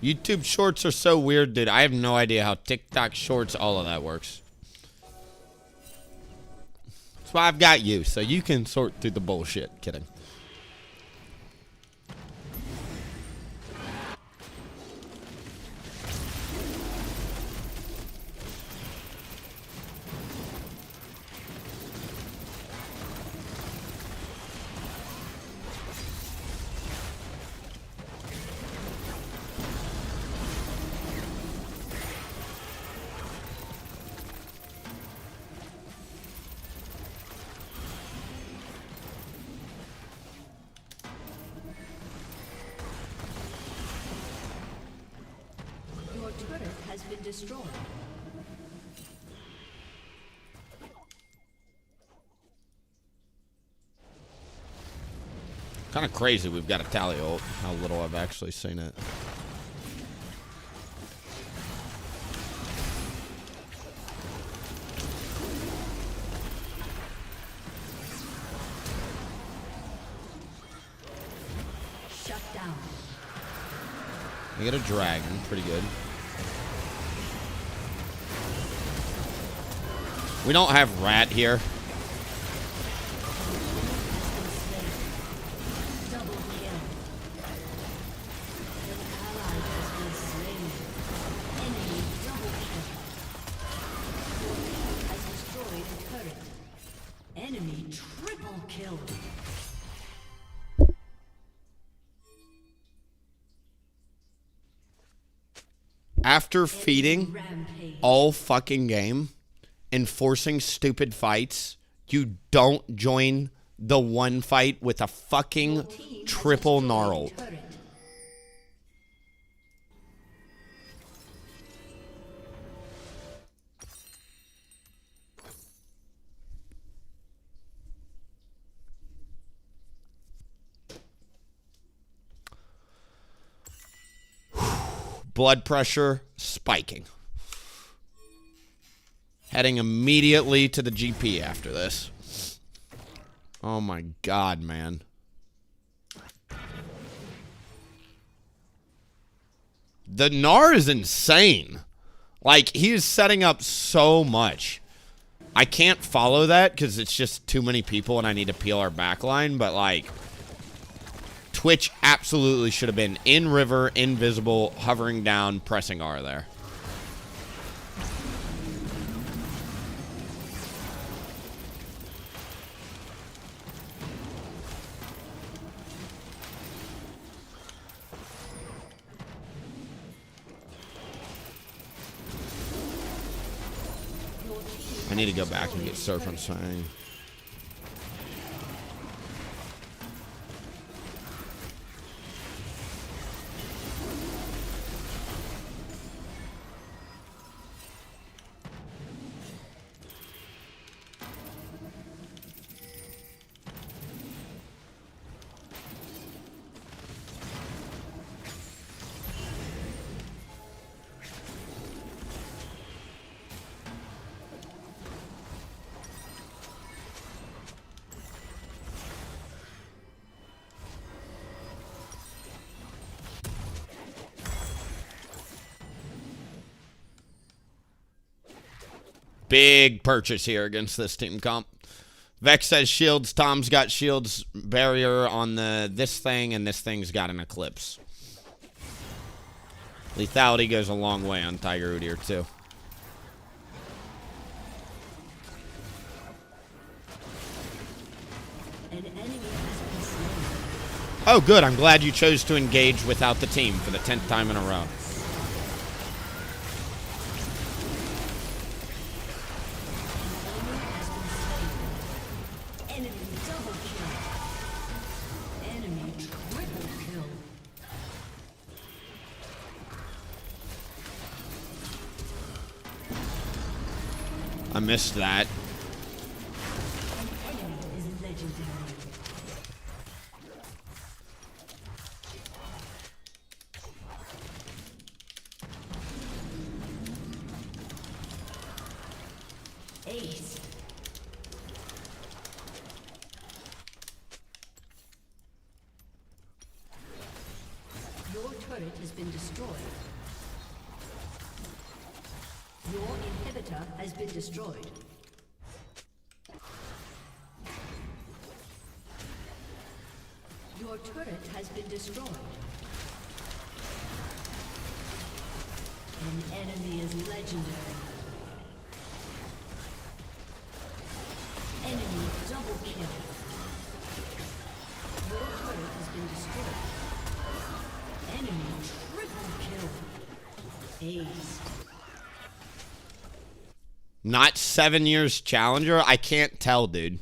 S1: YouTube shorts are so weird, dude. I have no idea how TikTok shorts, all of that works. That's why I've got you, so you can sort through the bullshit. Kidding.
S2: destroyed.
S1: Kind of crazy we've got a tally ult. How little I've actually seen it.
S2: Shut down.
S1: I get a dragon. Pretty good. We don't have rat here.
S2: Enemy triple kill.
S1: After feeding
S2: Rampage.
S1: all fucking game and forcing stupid fights, you don't join the one fight with a fucking triple gnarl.
S2: Turret.
S1: Blood pressure spiking. Heading immediately to the GP after this. Oh my god, man. The Gnar is insane. Like, he is setting up so much. I can't follow that because it's just too many people and I need to peel our backline, but like, Twitch absolutely should have been in river, invisible, hovering down, pressing R there. I need to go back and get Serpent Sang. Big purchase here against this team comp. Vex says shields. Tom's got shields barrier on this thing, and this thing's got an eclipse. Lethality goes a long way on Tiger Udyr too.
S2: An enemy has been slain.
S1: Oh, good. I'm glad you chose to engage without the team for the 10th time in a row.
S2: Enemy double kill. Enemy triple kill.
S1: I missed that.
S2: An enemy is legendary. Ace. Your turret has been destroyed. Your inhibitor has been destroyed. Your turret has been destroyed. An enemy is legendary. Enemy double kill. Your turret has been destroyed. Enemy triple kill. Ace.
S1: Not 7 years challenger? I can't tell, dude.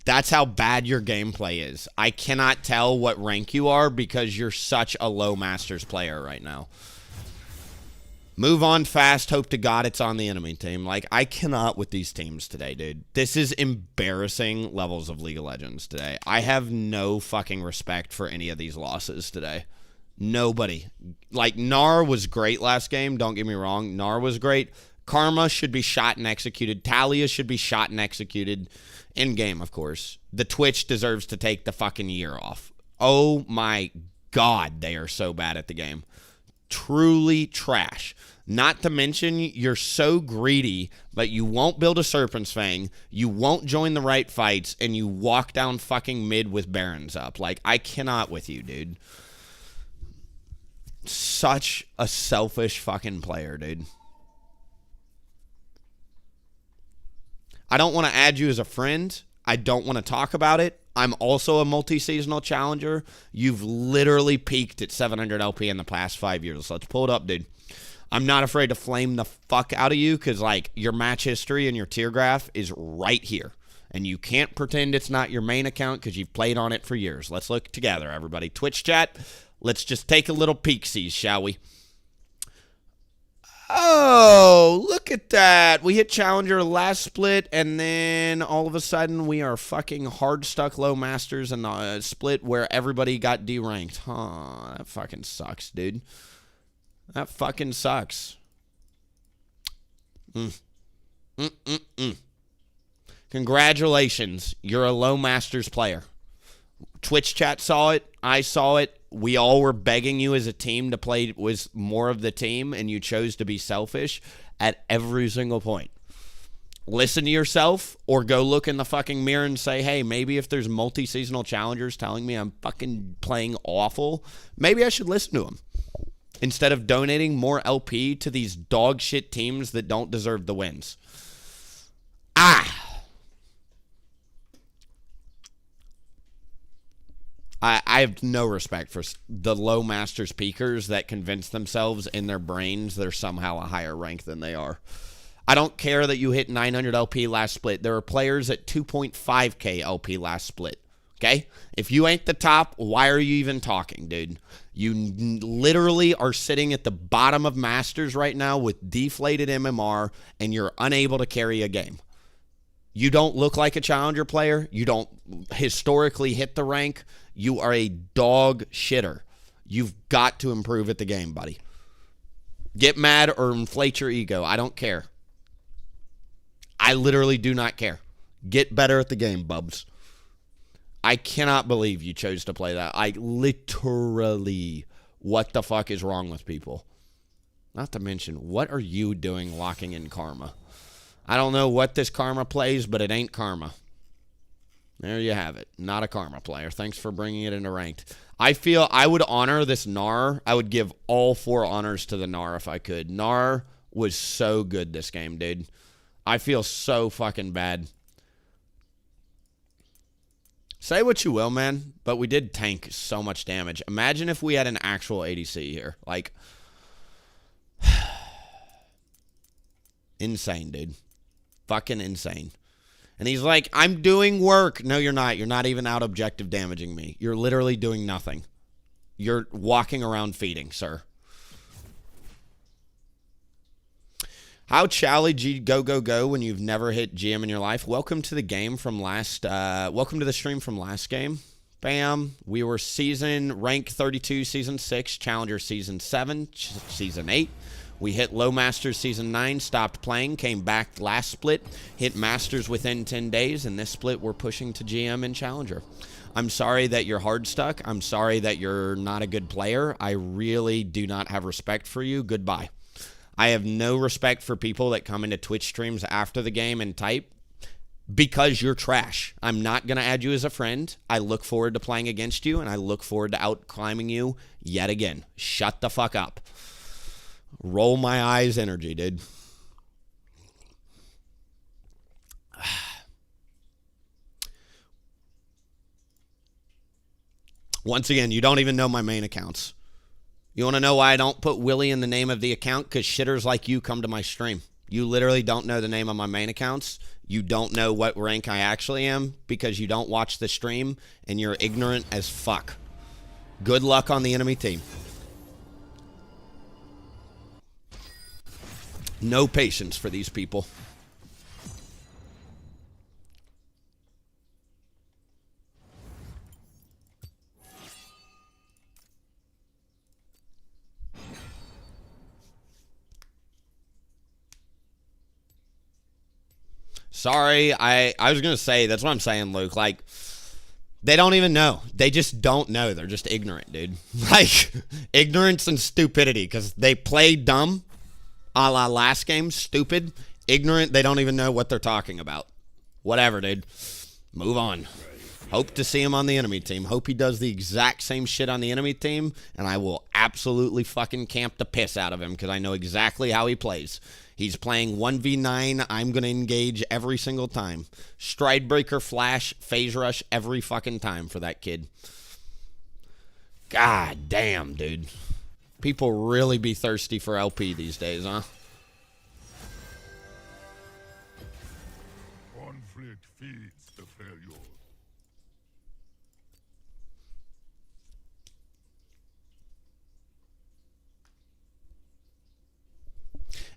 S1: That's how bad your gameplay is. I cannot tell what rank you are because you're such a low Masters player right now. Move on fast. Hope to God it's on the enemy team. Like, I cannot with these teams today, dude. This is embarrassing levels of League of Legends today. I have no fucking respect for any of these losses today. Nobody. Like, Gnar was great last game. Don't get me wrong. Gnar was great. Karma should be shot and executed. Talia should be shot and executed. In game, of course. The Twitch deserves to take the fucking year off. Oh my God, they are so bad at the game. Truly trash. Not to mention, you're so greedy, but you won't build a Serpent's Fang, you won't join the right fights, and you walk down fucking mid with Barons up. Like, I cannot with you, dude. Such a selfish fucking player, dude. I don't want to add you as a friend. I don't want to talk about it. I'm also a multi-seasonal challenger. You've literally peaked at 700 LP in the past 5 years. Let's pull it up, dude. I'm not afraid to flame the fuck out of you because, like, your match history and your tier graph is right here. And you can't pretend it's not your main account because you've played on it for years. Let's look together, everybody. Twitch chat, let's just take a little peek-sees, shall we? Oh, look at that. We hit Challenger last split, and then all of a sudden we are fucking hard stuck low masters in the split where everybody got deranked. Huh, that fucking sucks, dude. That fucking sucks. Congratulations. You're a low masters player. Twitch chat saw it. I saw it. We all were begging you as a team to play with more of the team, and you chose to be selfish at every single point. Listen to yourself or go look in the fucking mirror and say, hey, maybe if there's multi-seasonal challengers telling me I'm fucking playing awful, maybe I should listen to them instead of donating more LP to these dog shit teams that don't deserve the wins. I have no respect for the low masters peakers that convince themselves in their brains they're somehow a higher rank than they are. I don't care that you hit 900 LP last split. There are players at 2.5k LP last split. Okay? If you ain't the top, why are you even talking, dude? You literally are sitting at the bottom of Masters right now with deflated MMR, and you're unable to carry a game. You don't look like a challenger player. You don't historically hit the rank. You are a dog shitter. You've got to improve at the game, buddy. Get mad or inflate your ego. I don't care. I literally do not care. Get better at the game, bubs. I cannot believe you chose to play that. I literally, what the fuck is wrong with people? Not to mention, what are you doing locking in Karma? I don't know what this Karma plays, but it ain't Karma. There you have it. Not a Karma player. Thanks for bringing it into ranked. I feel I would honor this Gnar. I would give all 4 honors to the Gnar if I could. Gnar was so good this game, dude. I feel so fucking bad. Say what you will, man, but we did tank so much damage. Imagine if we had an actual ADC here. Like, insane, dude. Fucking insane. And he's like, I'm doing work. No, you're not. You're not even out objective damaging me. You're literally doing nothing. You're walking around feeding, sir. How Chally G go when you've never hit GM in your life? Welcome to the game from last welcome to the stream from last game. Bam. We were season rank 32 season 6, challenger season 7, season 8. We hit low masters season 9, stopped playing, came back last split, hit masters within 10 days, and this split we're pushing to GM and challenger. I'm sorry that you're hard stuck. I'm sorry that you're not a good player. I really do not have respect for you. Goodbye. I have no respect for people that come into Twitch streams after the game and type because you're trash. I'm not going to add you as a friend. I look forward to playing against you, and I look forward to out-climbing you yet again. Shut the fuck up. Roll my eyes energy, dude. Once again, you don't even know my main accounts. You want to know why I don't put Willie in the name of the account? Because shitters like you come to my stream. You literally don't know the name of my main accounts. You don't know what rank I actually am because you don't watch the stream and you're ignorant as fuck. Good luck on the enemy team. No patience for these people. Sorry, I was going to say, that's what I'm saying, Luke. Like, they don't even know. They just don't know. They're just ignorant, dude. Like, ignorance and stupidity, because they play dumb, a la last game, stupid, ignorant. They don't even know what they're talking about. Whatever, dude. Move on. Hope to see him on the enemy team. Hope he does the exact same shit on the enemy team, and I will absolutely fucking camp the piss out of him, because I know exactly how he plays. He's playing 1v9. I'm going to engage every single time. Stride breaker, flash, phase rush every fucking time for that kid. God damn, dude. People really be thirsty for LP these days, huh?
S3: Conflict feeds the failure.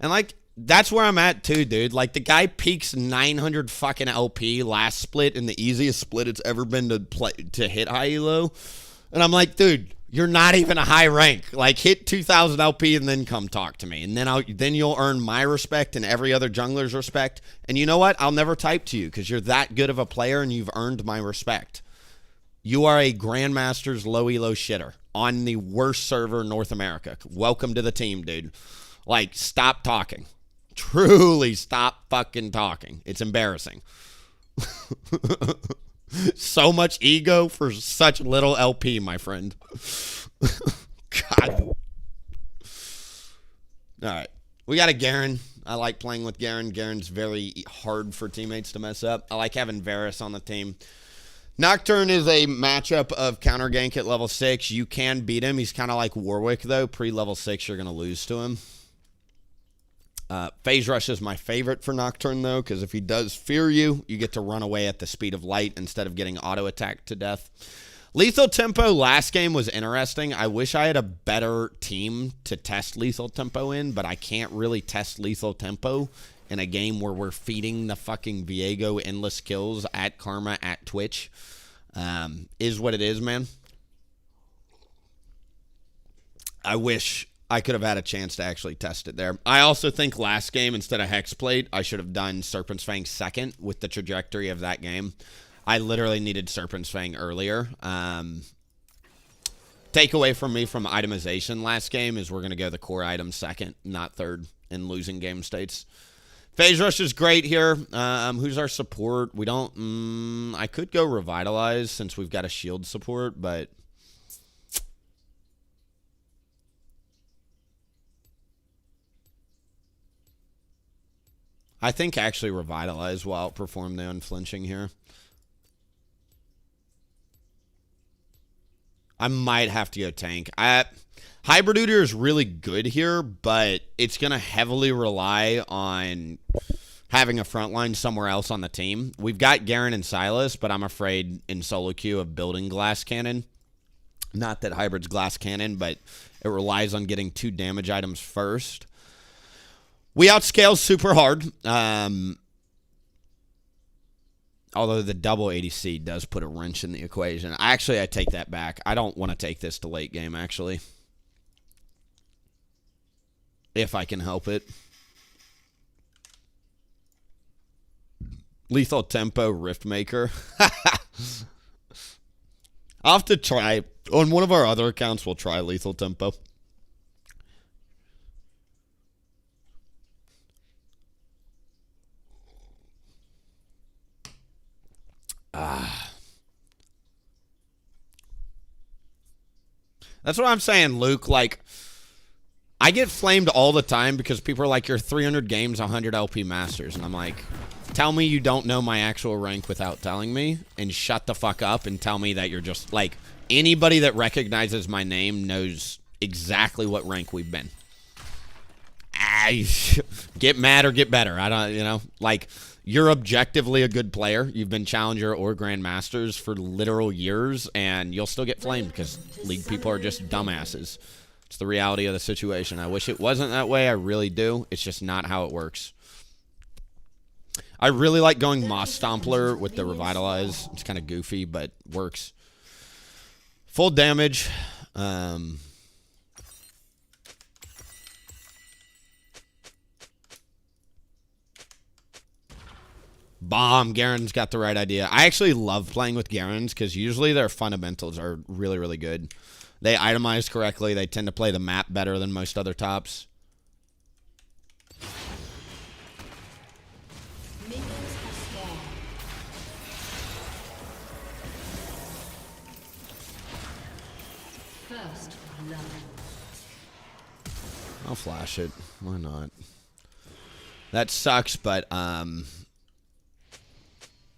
S1: And, like, that's where I'm at, too, dude. Like, the guy peaks 900 fucking LP last split in the easiest split it's ever been to hit high elo. And I'm like, dude, you're not even a high rank. Like, hit 2,000 LP and then come talk to me. And then you'll earn my respect and every other jungler's respect. And you know what? I'll never type to you because you're that good of a player and you've earned my respect. You are a Grandmaster's low elo shitter on the worst server in North America. Welcome to the team, dude. Like, stop talking. Truly stop fucking talking. It's embarrassing. So much ego for such little LP, my friend. God. All right. We got a Garen. I like playing with Garen. Garen's very hard for teammates to mess up. I like having Varus on the team. Nocturne is a matchup of counter gank at level 6. You can beat him. He's kind of like Warwick, though. Pre-level 6, you're going to lose to him. Phase Rush is my favorite for Nocturne, though, because if he does fear you, you get to run away at the speed of light instead of getting auto-attacked to death. Lethal Tempo last game was interesting. I wish I had a better team to test Lethal Tempo in, but I can't really test Lethal Tempo in a game where we're feeding the fucking Viego endless kills at Karma at Twitch. Is what it is, man. I wish I could have had a chance to actually test it there. I also think last game, instead of Hexplate, I should have done Serpent's Fang second with the trajectory of that game. I literally needed Serpent's Fang earlier. Takeaway from me from itemization last game is we're going to go the core item second, not third, in losing game states. Phase Rush is great here. Who's our support? We don't... I could go Revitalize since we've got a shield support, but... I think actually Revitalize will outperform the Unflinching here. I might have to go tank. Hybrid Udyr is really good here, but it's going to heavily rely on having a frontline somewhere else on the team. We've got Garen and Sylas, but I'm afraid in solo queue of building Glass Cannon. Not that Hybrid's Glass Cannon, but it relies on getting 2 damage items first. We outscale super hard. Although the double ADC does put a wrench in the equation. I take that back. I don't want to take this to late game, actually. If I can help it. Lethal Tempo Riftmaker. I'll have to try. On one of our other accounts, we'll try Lethal Tempo. That's what I'm saying, Luke. Like, I get flamed all the time because people are like, you're 300 games, 100 LP Masters. And I'm like, tell me you don't know my actual rank without telling me, and shut the fuck up and tell me that you're just, like, anybody that recognizes my name knows exactly what rank we've been. Get mad or get better. I don't, you know, like... You're objectively a good player. You've been Challenger or Grandmasters for literal years, and you'll still get flamed because League people are just dumbasses. It's the reality of the situation. I wish it wasn't that way. I really do. It's just not how it works. I really like going Moss Stompler with the Revitalize. It's kind of goofy, but works. Full damage. Bomb. Garen's got the right idea. I actually love playing with Garens because usually their fundamentals are really, really good. They itemize correctly. They tend to play the map better than most other tops.
S2: First love.
S1: I'll flash it. Why not? That sucks, but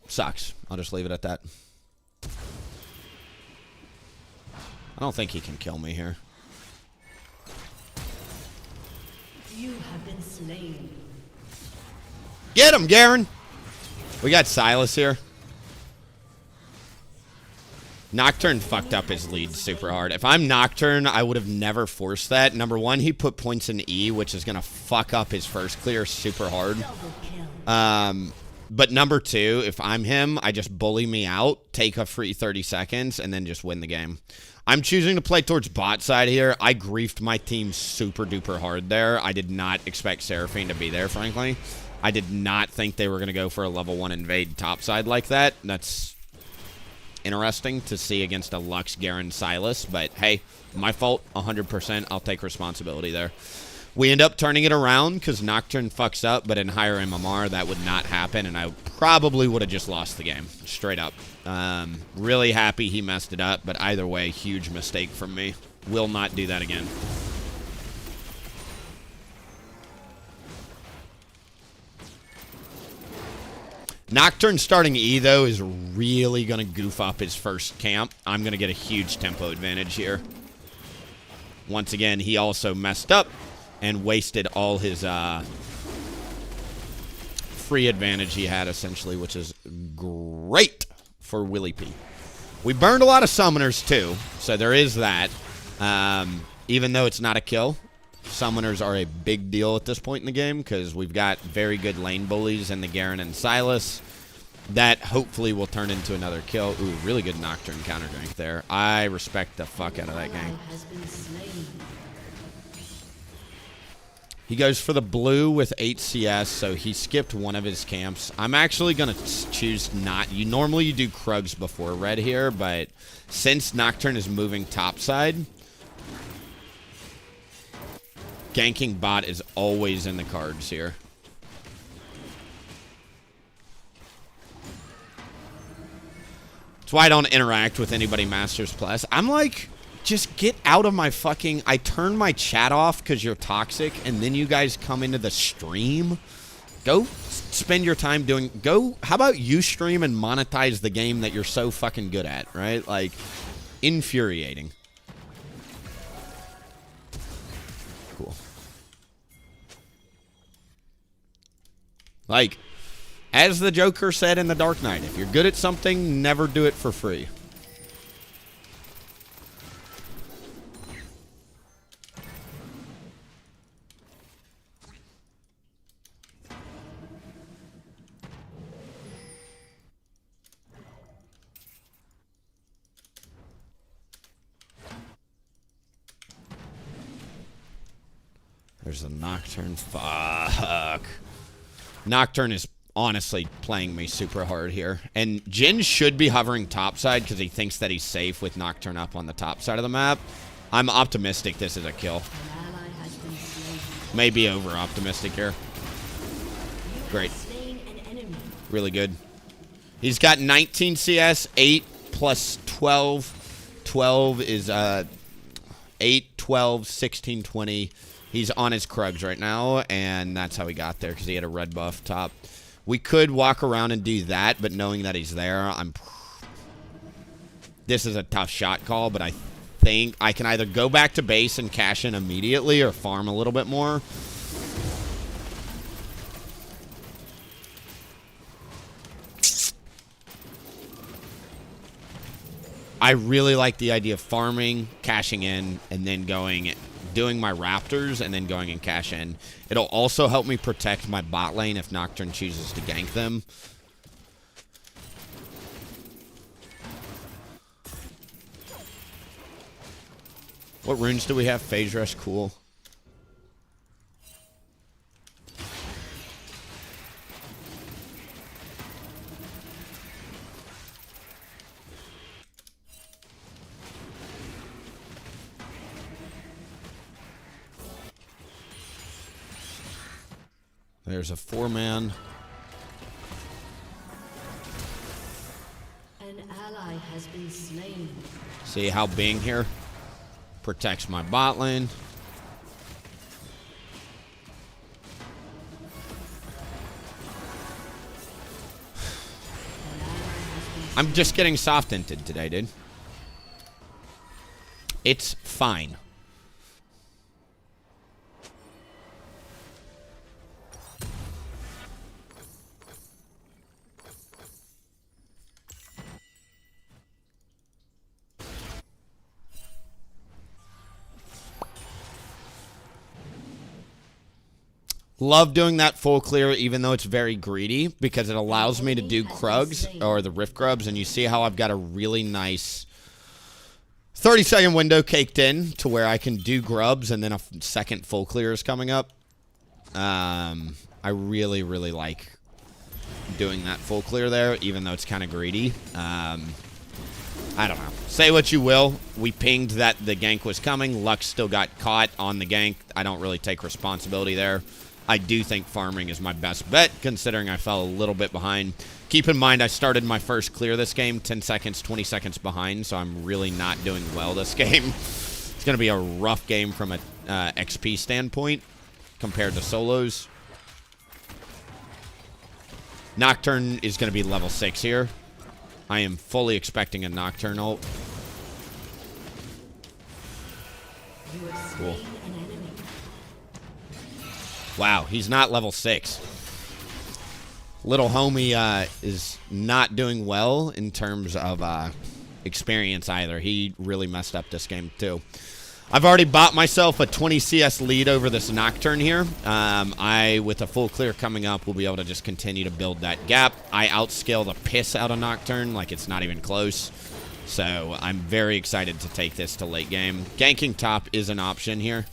S1: sucks. I'll just leave it at that. I don't think he can kill me here.
S2: You have been slain.
S1: Get him, Garen! We got Silas here. Nocturne fucked up his lead super hard. If I'm Nocturne, I would have never forced that. Number one, he put points in E, which is going to fuck up his first clear super hard. But number two, if I'm him, I just bully me out, take a free 30 seconds, and then just win the game. I'm choosing to play towards bot side here. I griefed my team super duper hard there. I did not expect Seraphine to be there, frankly. I did not think they were going to go for a level 1 invade top side like that. That's interesting to see against a Lux, Garen, Silas. But hey, my fault, 100%. I'll take responsibility there. We end up turning it around because Nocturne fucks up, but in higher MMR, that would not happen, and I probably would have just lost the game, straight up. Really happy he messed it up, but either way, huge mistake from me. Will not do that again. Nocturne starting E, though, is really going to goof up his first camp. I'm going to get a huge tempo advantage here. Once again, he also messed up and wasted all his free advantage he had, essentially, which is great for lolWillieP. We burned a lot of summoners, too, so there is that. Even though it's not a kill, summoners are a big deal at this point in the game because we've got very good lane bullies in the Garen and Silas. That hopefully will turn into another kill. Ooh, really good Nocturne counter gank there. I respect the fuck out of that gank. He goes for the blue with 8 CS, so he skipped one of his camps. I'm actually going to choose not. Normally you do Krugs before red here, but since Nocturne is moving topside, ganking bot is always in the cards here. That's why I don't interact with anybody Masters Plus. I'm like, just get out of my fucking... I turn my chat off because you're toxic, and then you guys come into the stream. Go spend your time doing... How about you stream and monetize the game that you're so fucking good at, right? Like, infuriating. Cool. Like, as the Joker said in The Dark Knight, if you're good at something, never do it for free. There's a Nocturne. Fuck. Nocturne is honestly playing me super hard here. And Jin should be hovering topside because he thinks that he's safe with Nocturne up on the top side of the map. I'm optimistic this is a kill. Maybe over-optimistic here. Great. Really good. He's got 19 CS, 8 plus 12. 12 is 8, 12, 16, 20. He's on his Krugs right now, and that's how he got there, because he had a red buff top. We could walk around and do that, but knowing that he's there, this is a tough shot call, but I think I can either go back to base and cash in immediately or farm a little bit more. I really like the idea of farming, cashing in, and then going doing my Raptors and then going and cash in. It'll also help me protect my bot lane if Nocturne chooses to gank them. What runes do we have? Phase Rush, cool. There's a 4-man.
S2: An ally has been slain.
S1: See how being here protects my bot lane. I'm just getting soft-inted today, dude. It's fine. Love doing that full clear, even though it's very greedy, because it allows me to do Krugs, or the Rift Grubs, and you see how I've got a really nice 30-second window caked in to where I can do Grubs, and then a second full clear is coming up. I really, really like doing that full clear there, even though it's kind of greedy. I don't know. Say what you will. We pinged that the gank was coming. Lux still got caught on the gank. I don't really take responsibility there. I do think farming is my best bet, considering I fell a little bit behind. Keep in mind, I started my first clear this game 10 seconds, 20 seconds behind, so I'm really not doing well this game. It's going to be a rough game from a XP standpoint compared to solos. Nocturne is going to be level 6 here. I am fully expecting a Nocturne ult. Cool. Wow, he's not level 6. Little homie is not doing well in terms of experience either. He really messed up this game too. I've already bought myself a 20 CS lead over this Nocturne here. With a full clear coming up, will be able to just continue to build that gap. I outscale the piss out of Nocturne, like it's not even close. So I'm very excited to take this to late game. Ganking top is an option here.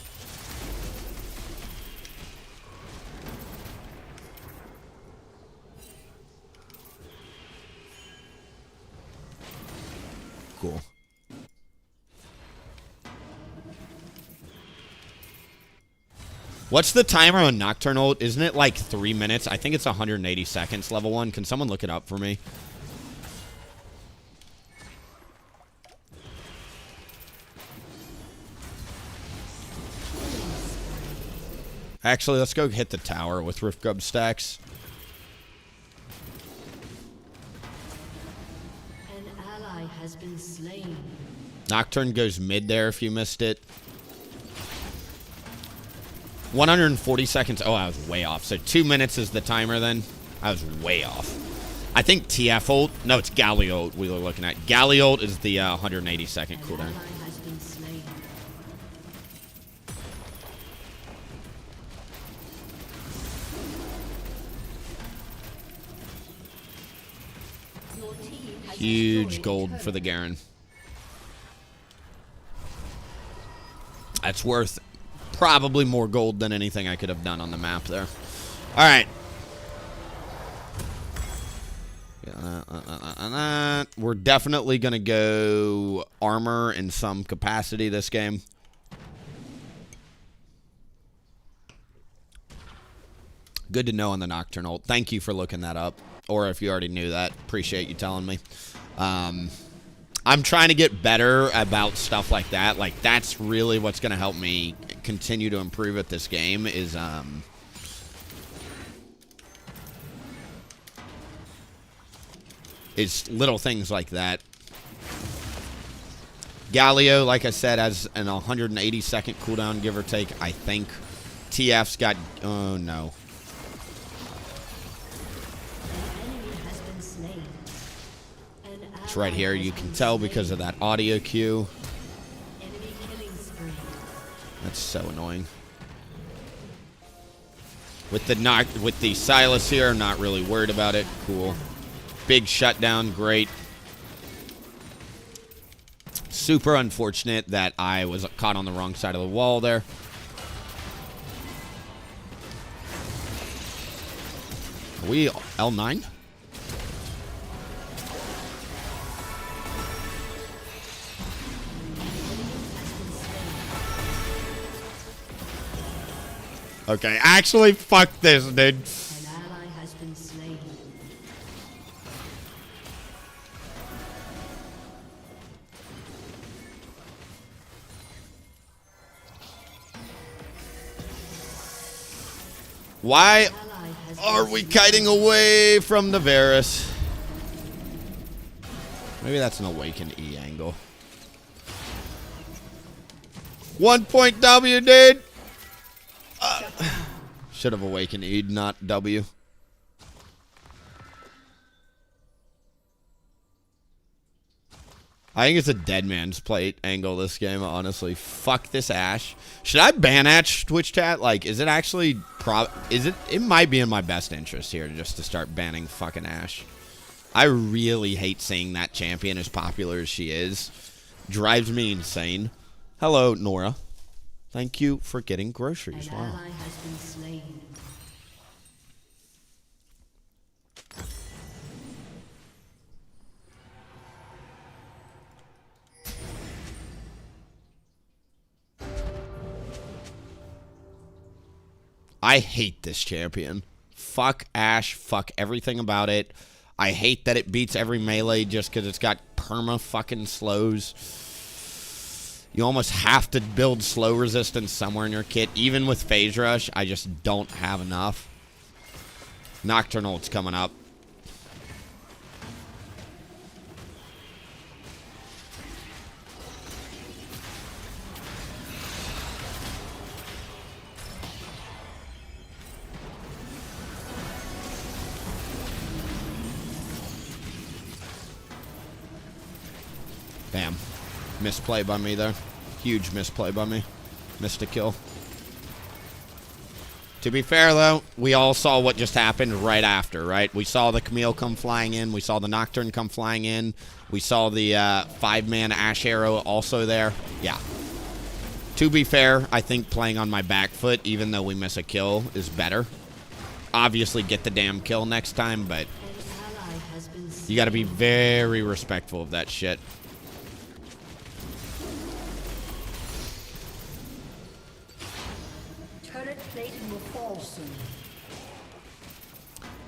S1: Cool. What's the timer on Nocturne ult? Isn't it like 3 minutes? I think it's 180 seconds, level 1. Can someone look it up for me? Actually, let's go hit the tower with Rift Grub stacks.
S2: An ally has been slain.
S1: Nocturne goes mid there if you missed it. 140 seconds. Oh, I was way off. So 2 minutes is the timer then. I was way off. I think TF ult. No, it's Galley ult we were looking at. Galley ult is the 180 second cooldown.
S2: Has been slain. Your team has
S1: Huge
S2: destroyed
S1: gold
S2: turret.
S1: for the Garen. That's worth probably more gold than anything I could have done on the map there. All right. We're definitely going to go armor in some capacity this game. Good to know on the Nocturne ult. Thank you for looking that up. Or if you already knew that, appreciate you telling me. I'm trying to get better about stuff like that. Like, that's really what's going to help me continue to improve at this game is, little things like that. Galio, like I said, has an 180-second cooldown, give or take, I think. TF's got... Oh, no. It's right here. You can tell because of that audio cue. It's so annoying. With the Silas here, not really worried about it. Cool. Big shutdown, great. Super unfortunate that I was caught on the wrong side of the wall there. Are we L9? Okay, actually, fuck this, dude.
S2: An ally has been slain.
S1: Why
S2: Ally has
S1: are
S2: been
S1: we
S2: slain.
S1: kiting away from the Varus? Maybe that's an Awaken E angle. 1 point W, dude. Should have Awakened E, not W. I think it's a dead man's plate angle this game, honestly. Fuck this Ashe. Should I ban Ashe Twitch chat? Like, is it actually it might be in my best interest here just to start banning fucking Ashe. I really hate seeing that champion as popular as she is. Drives me insane. Hello, Nora. Thank you for getting groceries.
S2: An
S1: Wow.
S2: ally has been slain.
S1: I hate this champion. Fuck Ashe. Fuck everything about it. I hate that it beats every melee just because it's got perma fucking slows. You almost have to build slow resistance somewhere in your kit. Even with Phase Rush, I just don't have enough. Nocturnal's coming up. Bam. Misplay by me there. Huge misplay by me. Missed a kill. To be fair, though, we all saw what just happened right after, right? We saw the Camille come flying in. We saw the Nocturne come flying in. We saw the 5-man Ashe Arrow also there. Yeah. To be fair, I think playing on my back foot, even though we miss a kill, is better. Obviously, get the damn kill next time, but
S2: An ally has been slain.
S1: you got to be very respectful of that shit.
S2: Turret plating will fall soon.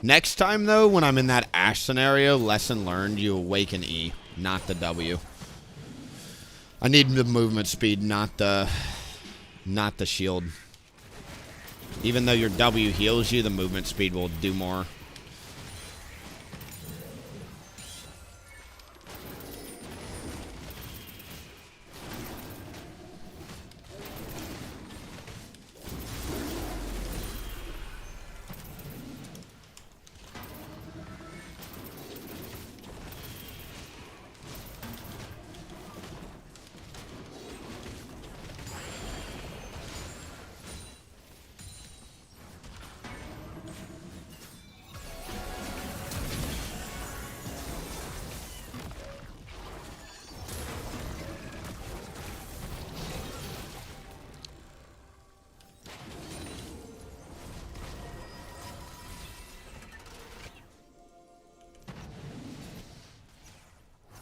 S1: Next time, though, when I'm in that Ashe scenario, lesson learned, you Awaken E, not the W. I need the movement speed, not the shield. Even though your W heals you, the movement speed will do more.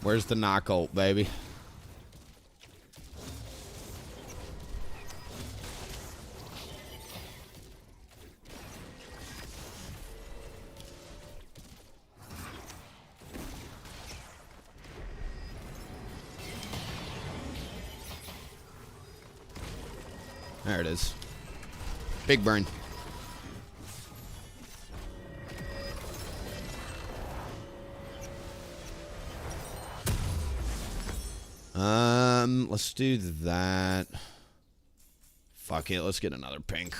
S1: Where's the knock ult, baby? There it is. Big burn. Let's do that. Fuck it, let's get another pink.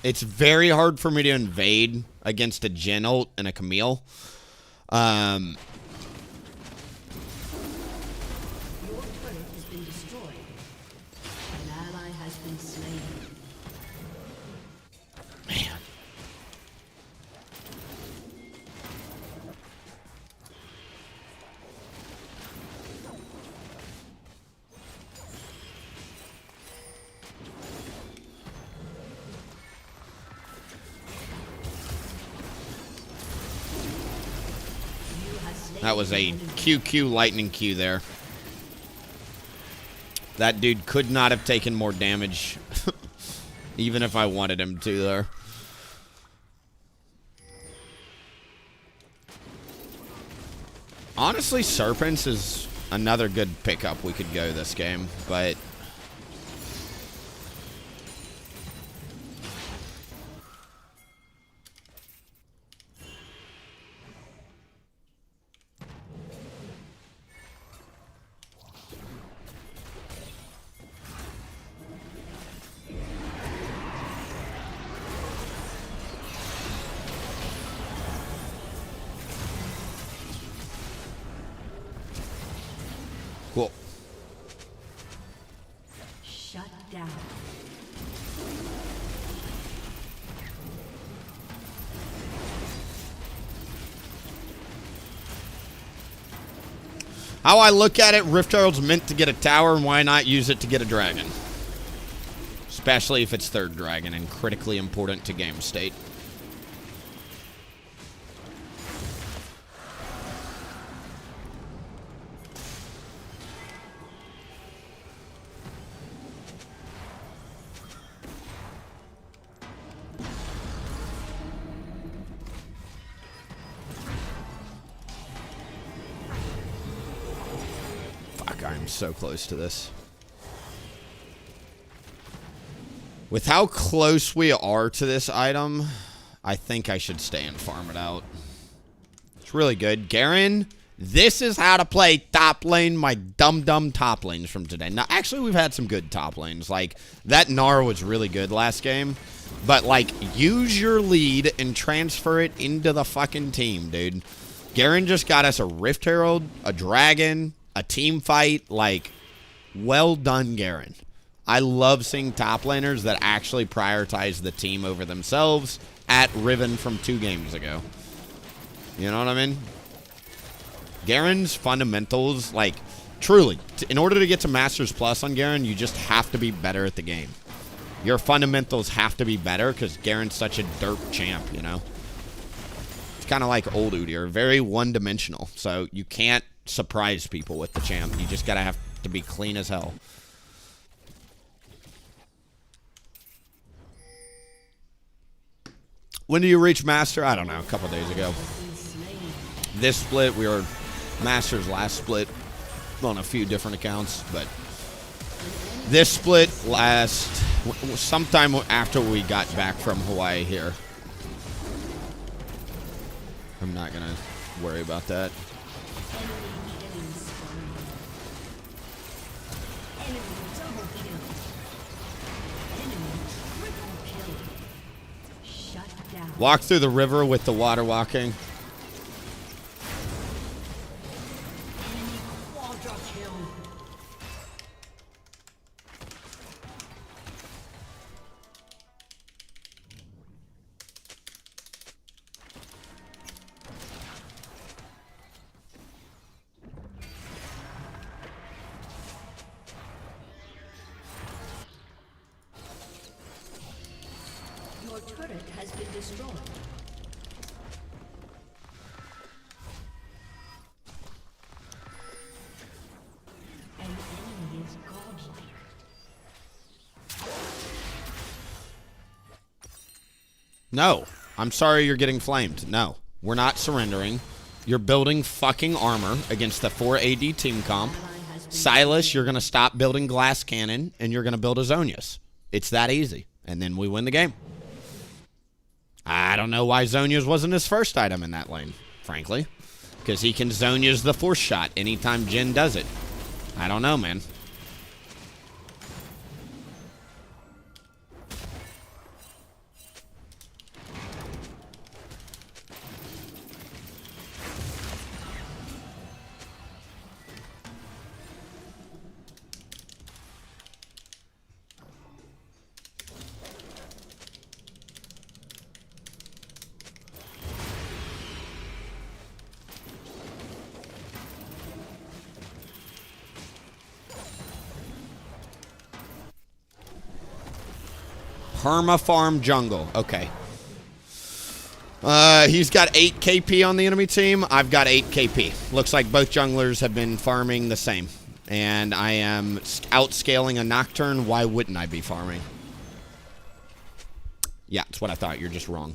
S1: It's very hard for me to invade against a Jhin ult and a Camille.
S2: Your turret has been destroyed. An ally has been slain.
S1: Man. That was a QQ lightning Q there. That dude could not have taken more damage, even if I wanted him to there. Honestly, Serpents is another good pickup we could go this game, but... Cool.
S2: Shut down.
S1: How I look at it, Rift Herald's meant to get a tower, and why not use it to get a dragon? Especially if it's third dragon and critically important to game state. I'm so close to this. With how close we are to this item, I think I should stay and farm it out. It's really good. Garen, this is how to play top lane, my dumb top lanes from today. Now, actually, we've had some good top lanes. Like, that Gnar was really good last game. But, like, use your lead and transfer it into the fucking team, dude. Garen just got us a Rift Herald, a Dragon, a team fight. Like, well done, Garen. I love seeing top laners that actually prioritize the team over themselves at Riven from 2 games ago. You know what I mean? Garen's fundamentals, like, truly, in order to get to Masters Plus on Garen, you just have to be better at the game. Your fundamentals have to be better because Garen's such a derp champ, you know? It's kind of like old Udyr, very one-dimensional. So you can't surprise people with the champ. You just gotta have to be clean as hell. When do you reach Master? I don't know, a couple days ago. This split, we were Masters last split on a few different accounts, but this split last sometime after we got back from Hawaii here. I'm not gonna worry about that. Walk through the river with the water walking.
S2: Your turret has been destroyed. An enemy is godlike.
S1: No. I'm sorry you're getting flamed. No. We're not surrendering. You're building fucking armor against the 4 AD team comp. Silas, you're going to stop building glass cannon, and you're going to build a Zonius. It's that easy. And then we win the game. I don't know why Zonia's wasn't his first item in that lane, frankly. Because he can Zonia's the force shot anytime Jhin does it. I don't know, man. Perma farm jungle. Okay. He's got 8 KP on the enemy team. I've got 8 KP. Looks like both junglers have been farming the same. And I am outscaling a Nocturne. Why wouldn't I be farming? Yeah, that's what I thought. You're just wrong.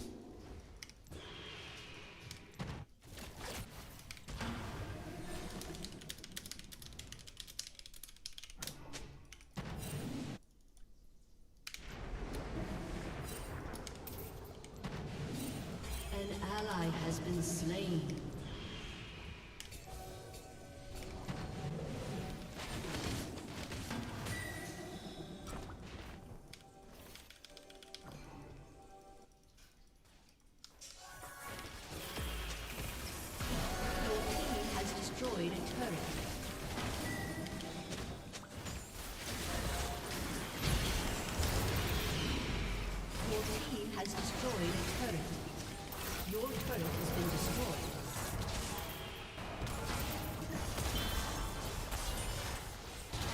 S2: Has been slain. Your team has destroyed a turret. Your team has destroyed a turret. Your turret has been destroyed.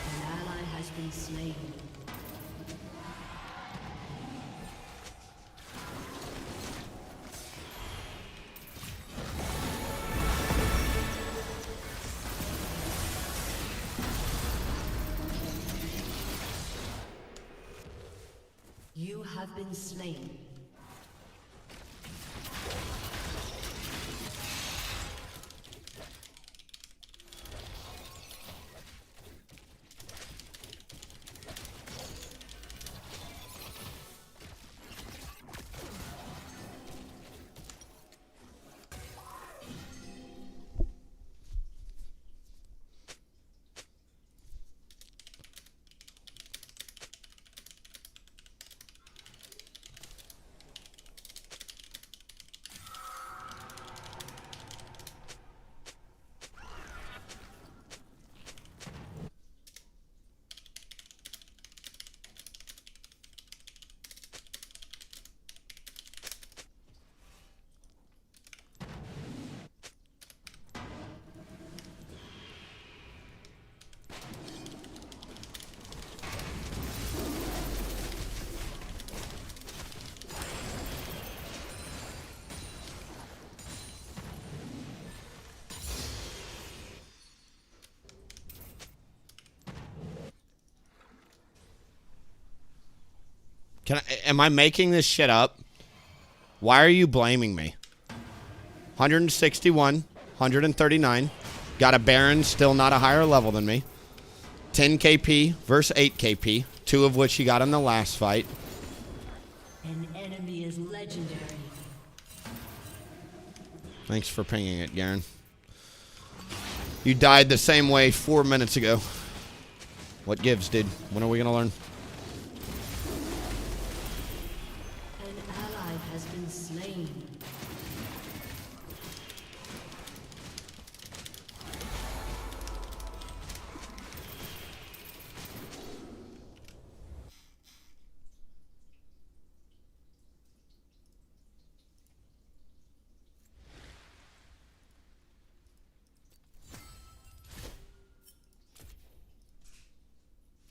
S2: An ally has been slain. You have been slain.
S1: Am I making this shit up? Why are you blaming me? 161, 139. Got a Baron, still not a higher level than me. 10 KP versus 8 KP, 2 of which he got in the last fight.
S2: An enemy is legendary.
S1: Thanks for pinging it, Garen. You died the same way 4 minutes ago. What gives, dude? When are we gonna learn?
S2: An ally has been slain.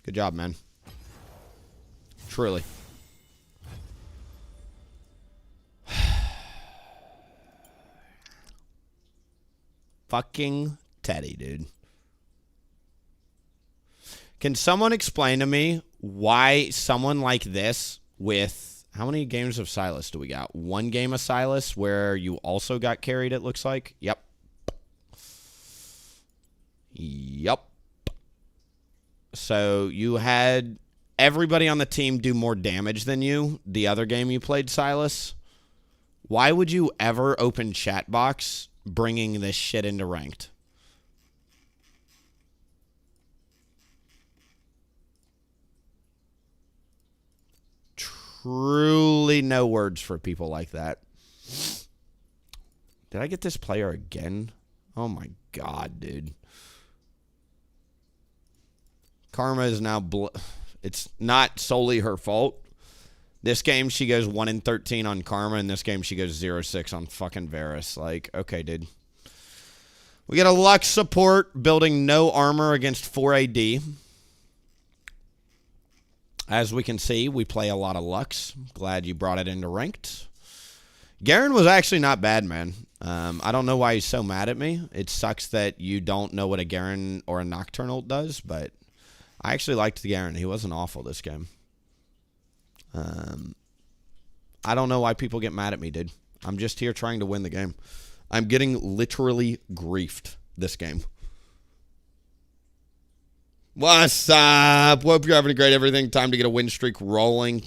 S1: Good job, man. Truly. Fucking Teddy, dude. Can someone explain to me why someone like this with... How many games of Silas do we got? 1 game of Silas where you also got carried, it looks like. Yep. Yep. So you had everybody on the team do more damage than you the other game you played, Silas. Why would you ever open chat box bringing this shit into ranked? Truly no words for people like that. Did I get this player again? Oh my god, dude. Karma is now... It's not solely her fault. This game, she goes 1-13 on Karma, and this game, she goes 0-6 on fucking Varus. Like, okay, dude. We get a Lux support, building no armor against 4 AD. As we can see, we play a lot of Lux. Glad you brought it into ranked. Garen was actually not bad, man. I don't know why he's so mad at me. It sucks that you don't know what a Garen or a Nocturnal does, but I actually liked the Garen. He wasn't awful this game. I don't know why people get mad at me, dude. I'm just here trying to win the game. I'm getting literally griefed this game. What's up? Hope you're having a great everything. Time to get a win streak rolling.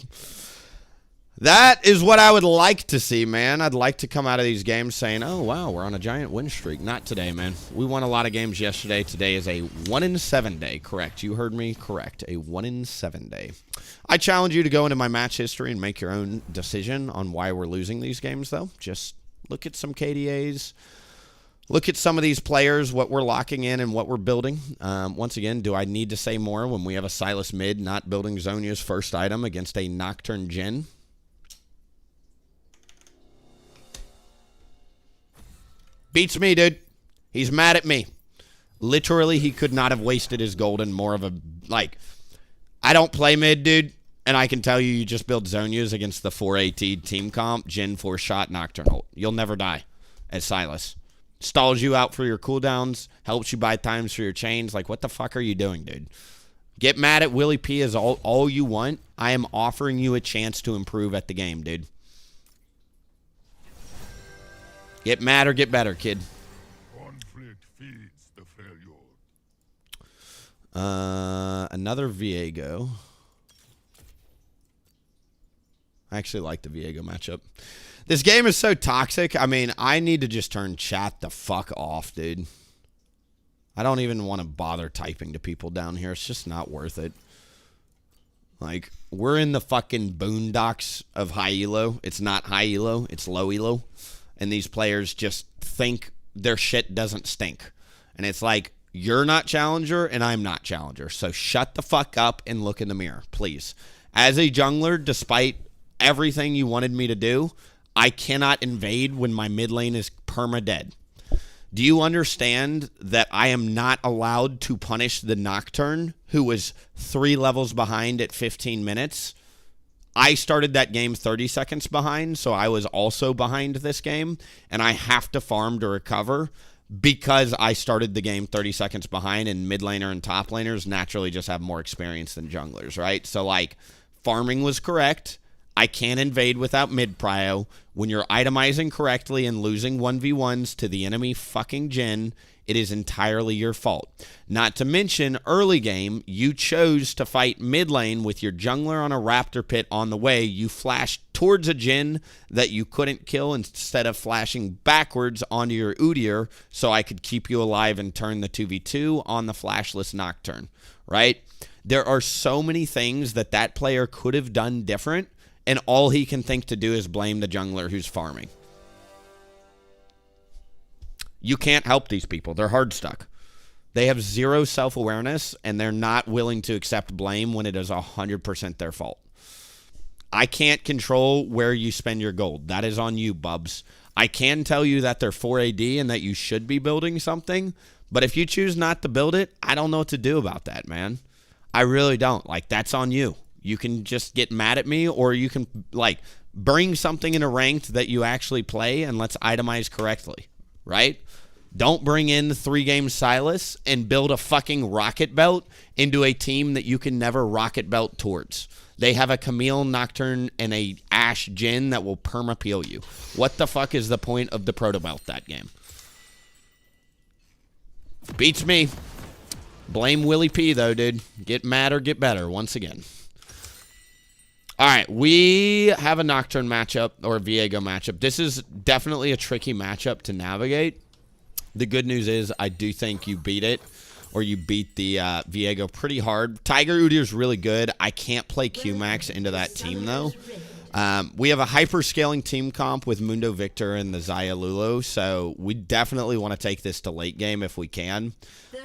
S1: That is what I would like to see, man. I'd like to come out of these games saying, oh, wow, we're on a giant win streak. Not today, man. We won a lot of games yesterday. Today is a 1-in-7 day. Correct. You heard me correct. A 1-in-7 day. I challenge you to go into my match history and make your own decision on why we're losing these games, though. Just look at some KDAs. Look at some of these players, what we're locking in and what we're building. Once again, do I need to say more when we have a Sylas mid not building Zhonya's first item against a Nocturne Jhin? Beats me, dude. He's mad at me. Literally, he could not have wasted his gold in more of a, like, I don't play mid, dude, and I can tell you, you just build Zhonya's against the 4AT team comp, Jhin 4-shot Nocturne ult. You'll never die as Sylas. Stalls you out for your cooldowns, helps you buy times for your chains. Like, what the fuck are you doing, dude? Get mad at WillieP is all you want. I am offering you a chance to improve at the game, dude. Get mad or get better, kid.
S3: Conflict feeds the failure.
S1: Another Viego. I actually like the Viego matchup. This game is so toxic. I mean, I need to just turn chat the fuck off, dude. I don't even want to bother typing to people down here. It's just not worth it. Like, we're in the fucking boondocks of high elo. It's not high elo. It's low elo. And these players just think their shit doesn't stink. And it's like, you're not challenger and I'm not challenger. So shut the fuck up and look in the mirror, please. As a jungler, despite everything you wanted me to do, I cannot invade when my mid lane is perma-dead. Do you understand that I am not allowed to punish the Nocturne, who was 3 levels behind at 15 minutes? I started that game 30 seconds behind, so I was also behind this game, and I have to farm to recover because I started the game 30 seconds behind, and mid laner and top laners naturally just have more experience than junglers, right? So, like, farming was correct. I can't invade without mid-prio. When you're itemizing correctly and losing 1v1s to the enemy fucking Jhin, it is entirely your fault. Not to mention, early game, you chose to fight mid lane with your jungler on a raptor pit on the way. You flashed towards a Jhin that you couldn't kill instead of flashing backwards onto your Udyr so I could keep you alive and turn the 2v2 on the flashless Nocturne, right? There are so many things that that player could have done different, and all he can think to do is blame the jungler who's farming. You can't help these people. They're hard stuck. They have zero self-awareness, and they're not willing to accept blame when it is 100% their fault. I can't control where you spend your gold. That is on you, bubs. I can tell you that they're 4 AD and that you should be building something, but if you choose not to build it, I don't know what to do about that, man. I really don't. Like, that's on you. You can just get mad at me, or you can, like, bring something in a ranked that you actually play, and let's itemize correctly, right? Don't bring in 3-game Sylas and build a fucking rocket belt into a team that you can never rocket belt towards. They have a Camille Nocturne and a Ashe Jhin that will perma-peel you. What the fuck is the point of the proto belt that game? Beats me. Blame WillieP, though, dude. Get mad or get better, once again. All right, we have a Nocturne matchup, or a Viego matchup. This is definitely a tricky matchup to navigate. The good news is I do think you beat it, or you beat the Viego pretty hard. Tiger Udyr's really good. I can't play Q-Max into that team, though. We have a hyper-scaling team comp with Mundo Victor and the Xayah Lulu, so we definitely want to take this to late game if we can.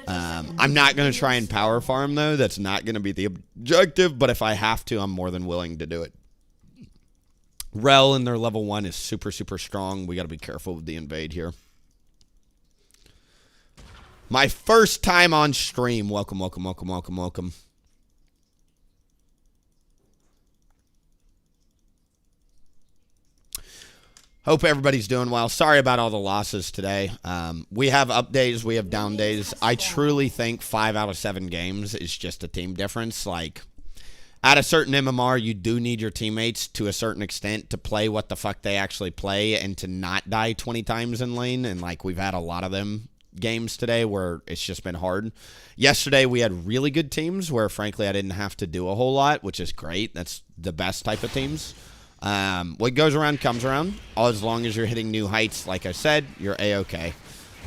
S1: I'm not going to try and power farm, though. That's not going to be the objective, but if I have to, I'm more than willing to do it. Rel in their level 1 is super, super strong. We got to be careful with the invade here. My first time on stream. Welcome, welcome, welcome, welcome, welcome. Hope everybody's doing well. Sorry about all the losses today. We have up days, we have down days. I truly think 5 out of 7 games is just a team difference. Like, at a certain MMR, you do need your teammates to a certain extent to play what the fuck they actually play and to not die 20 times in lane. And, like, we've had a lot of them games today where it's just been hard. Yesterday, we had really good teams where, frankly, I didn't have to do a whole lot, which is great. That's the best type of teams. What goes around comes around. As long as you're hitting new heights, like I said, you're A-okay.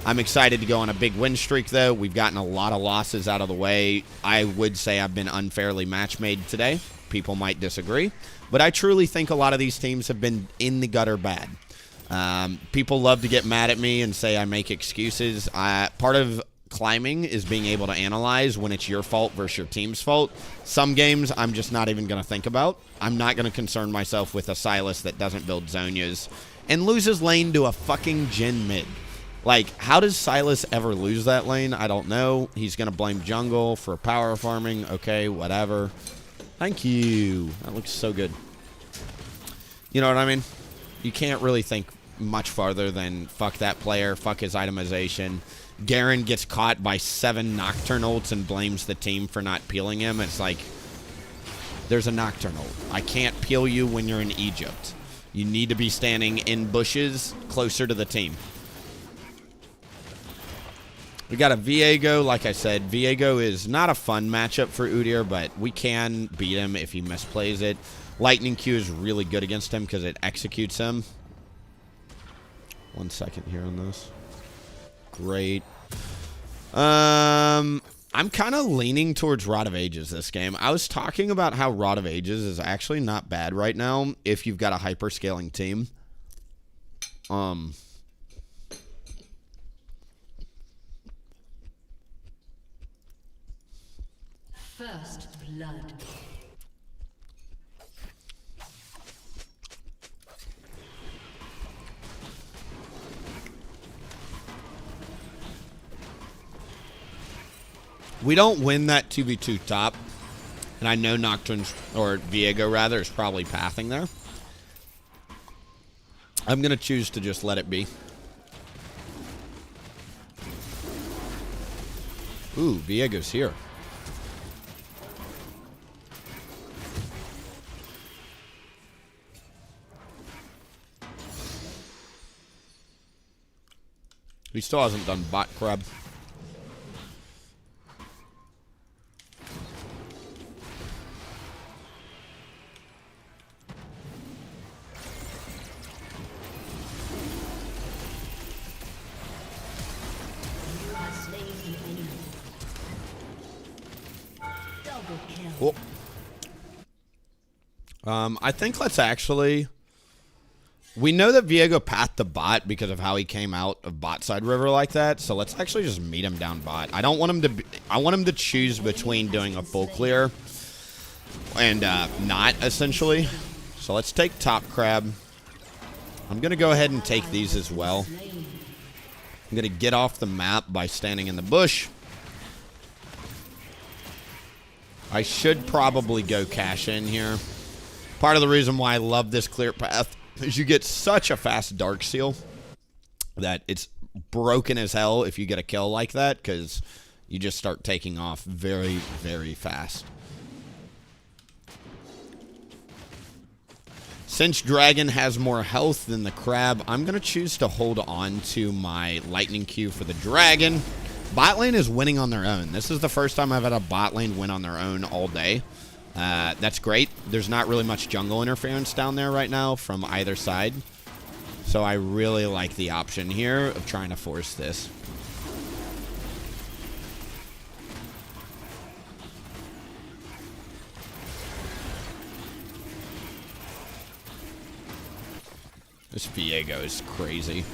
S1: I'm excited to go on a big win streak, though. We've gotten a lot of losses out of the way. I would say I've been unfairly match-made today. People might disagree. But I truly think a lot of these teams have been in the gutter bad. People love to get mad at me and say I make excuses. Part of climbing is being able to analyze when it's your fault versus your team's fault. Some games I'm just not even going to think about. I'm not going to concern myself with a Sylas that doesn't build Zonias and loses lane to a fucking Jhin mid. Like, how does Sylas ever lose that lane? I don't know. He's going to blame jungle for power farming. Okay, whatever. Thank you. That looks so good. You know what I mean? You can't really think much farther than fuck that player, fuck his itemization. Garen gets caught by 7 Nocturne ults and blames the team for not peeling him. It's like, there's a Nocturne ult. I can't peel you when you're in Egypt. You need to be standing in bushes closer to the team. We got a Viego. Like I said, Viego is not a fun matchup for Udyr, but we can beat him if he misplays it. Lightning Q is really good against him because it executes him. 1 second here on this. Great. I'm kind of leaning towards Rod of Ages this game. I was talking about how Rod of Ages is actually not bad right now if you've got a hyper-scaling team.
S2: First blood.
S1: We don't win that 2v2 top. And I know Nocturne's, or Viego rather, is probably pathing there. I'm going to choose to just let it be. Ooh, Viego's here. He still hasn't done bot crab. Cool. I think let's actually... We know that Viego pathed the bot because of how he came out of bot side river like that, so let's actually just meet him down bot. I don't want him to be, I want him to choose between doing a full clear and not, essentially. So let's take top crab. I'm going to go ahead and take these as well. I'm going to get off the map by standing in the bush. I should probably go cash in here. Part of the reason why I love this clear path is you get such a fast dark seal that it's broken as hell if you get a kill like that because you just start taking off very, very fast. Since Dragon has more health than the crab, I'm going to choose to hold on to my lightning Q for the Dragon. Bot lane is winning on their own. This is the first time I've had a bot lane win on their own all day. That's great. There's not really much jungle interference down there right now from either side. So I really like the option here of trying to force this. This Viego is crazy.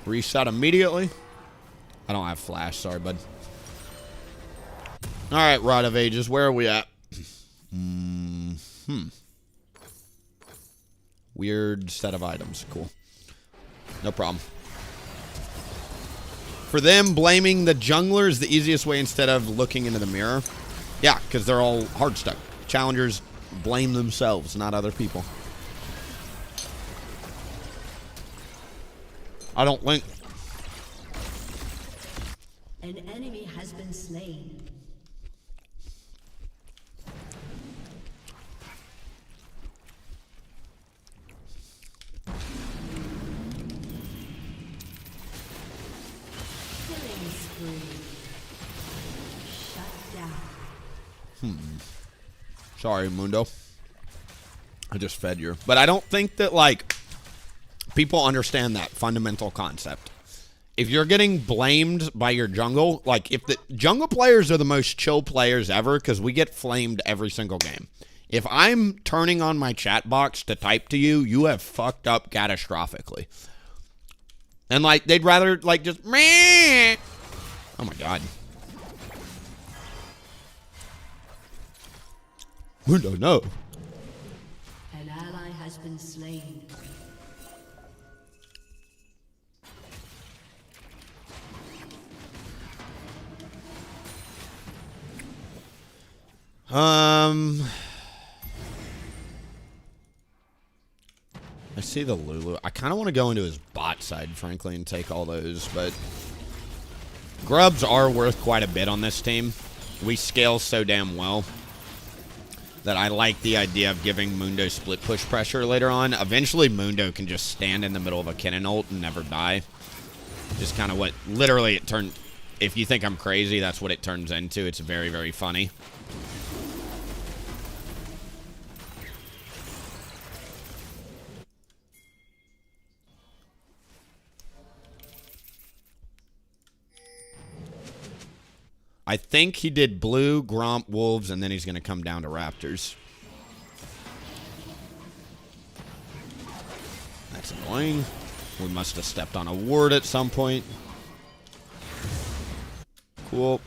S1: Reset immediately. I don't have flash, sorry, bud. Alright, Rod of Ages, where are we at? Weird set of items. Cool. No problem. For them, blaming the jungler is the easiest way instead of looking into the mirror. Yeah, because they're all hard stuck. Challengers blame themselves, not other people. I don't think.
S2: An enemy has been slain. Killing spree. Shut down.
S1: Sorry, Mundo. I just fed you. But I don't think that, like, people understand that fundamental concept. If you're getting blamed by your jungle, like, if the jungle players are the most chill players ever, because we get flamed every single game. If I'm turning on my chat box to type to you, you have fucked up catastrophically. And, like, they'd rather, like, just, meh. Oh, my God. Mundo, no.
S2: An ally has been slain.
S1: I see the Lulu. I kind of want to go into his bot side, frankly, and take all those, but grubs are worth quite a bit on this team. We scale so damn well that I like the idea of giving Mundo split push pressure later on. Eventually, Mundo can just stand in the middle of a cannon ult and never die. Just kind of what, literally, it turned. If you think I'm crazy, that's what it turns into. It's very, very funny. I think he did blue, Gromp, Wolves, and then he's going to come down to Raptors. That's annoying. We must have stepped on a ward at some point. Cool.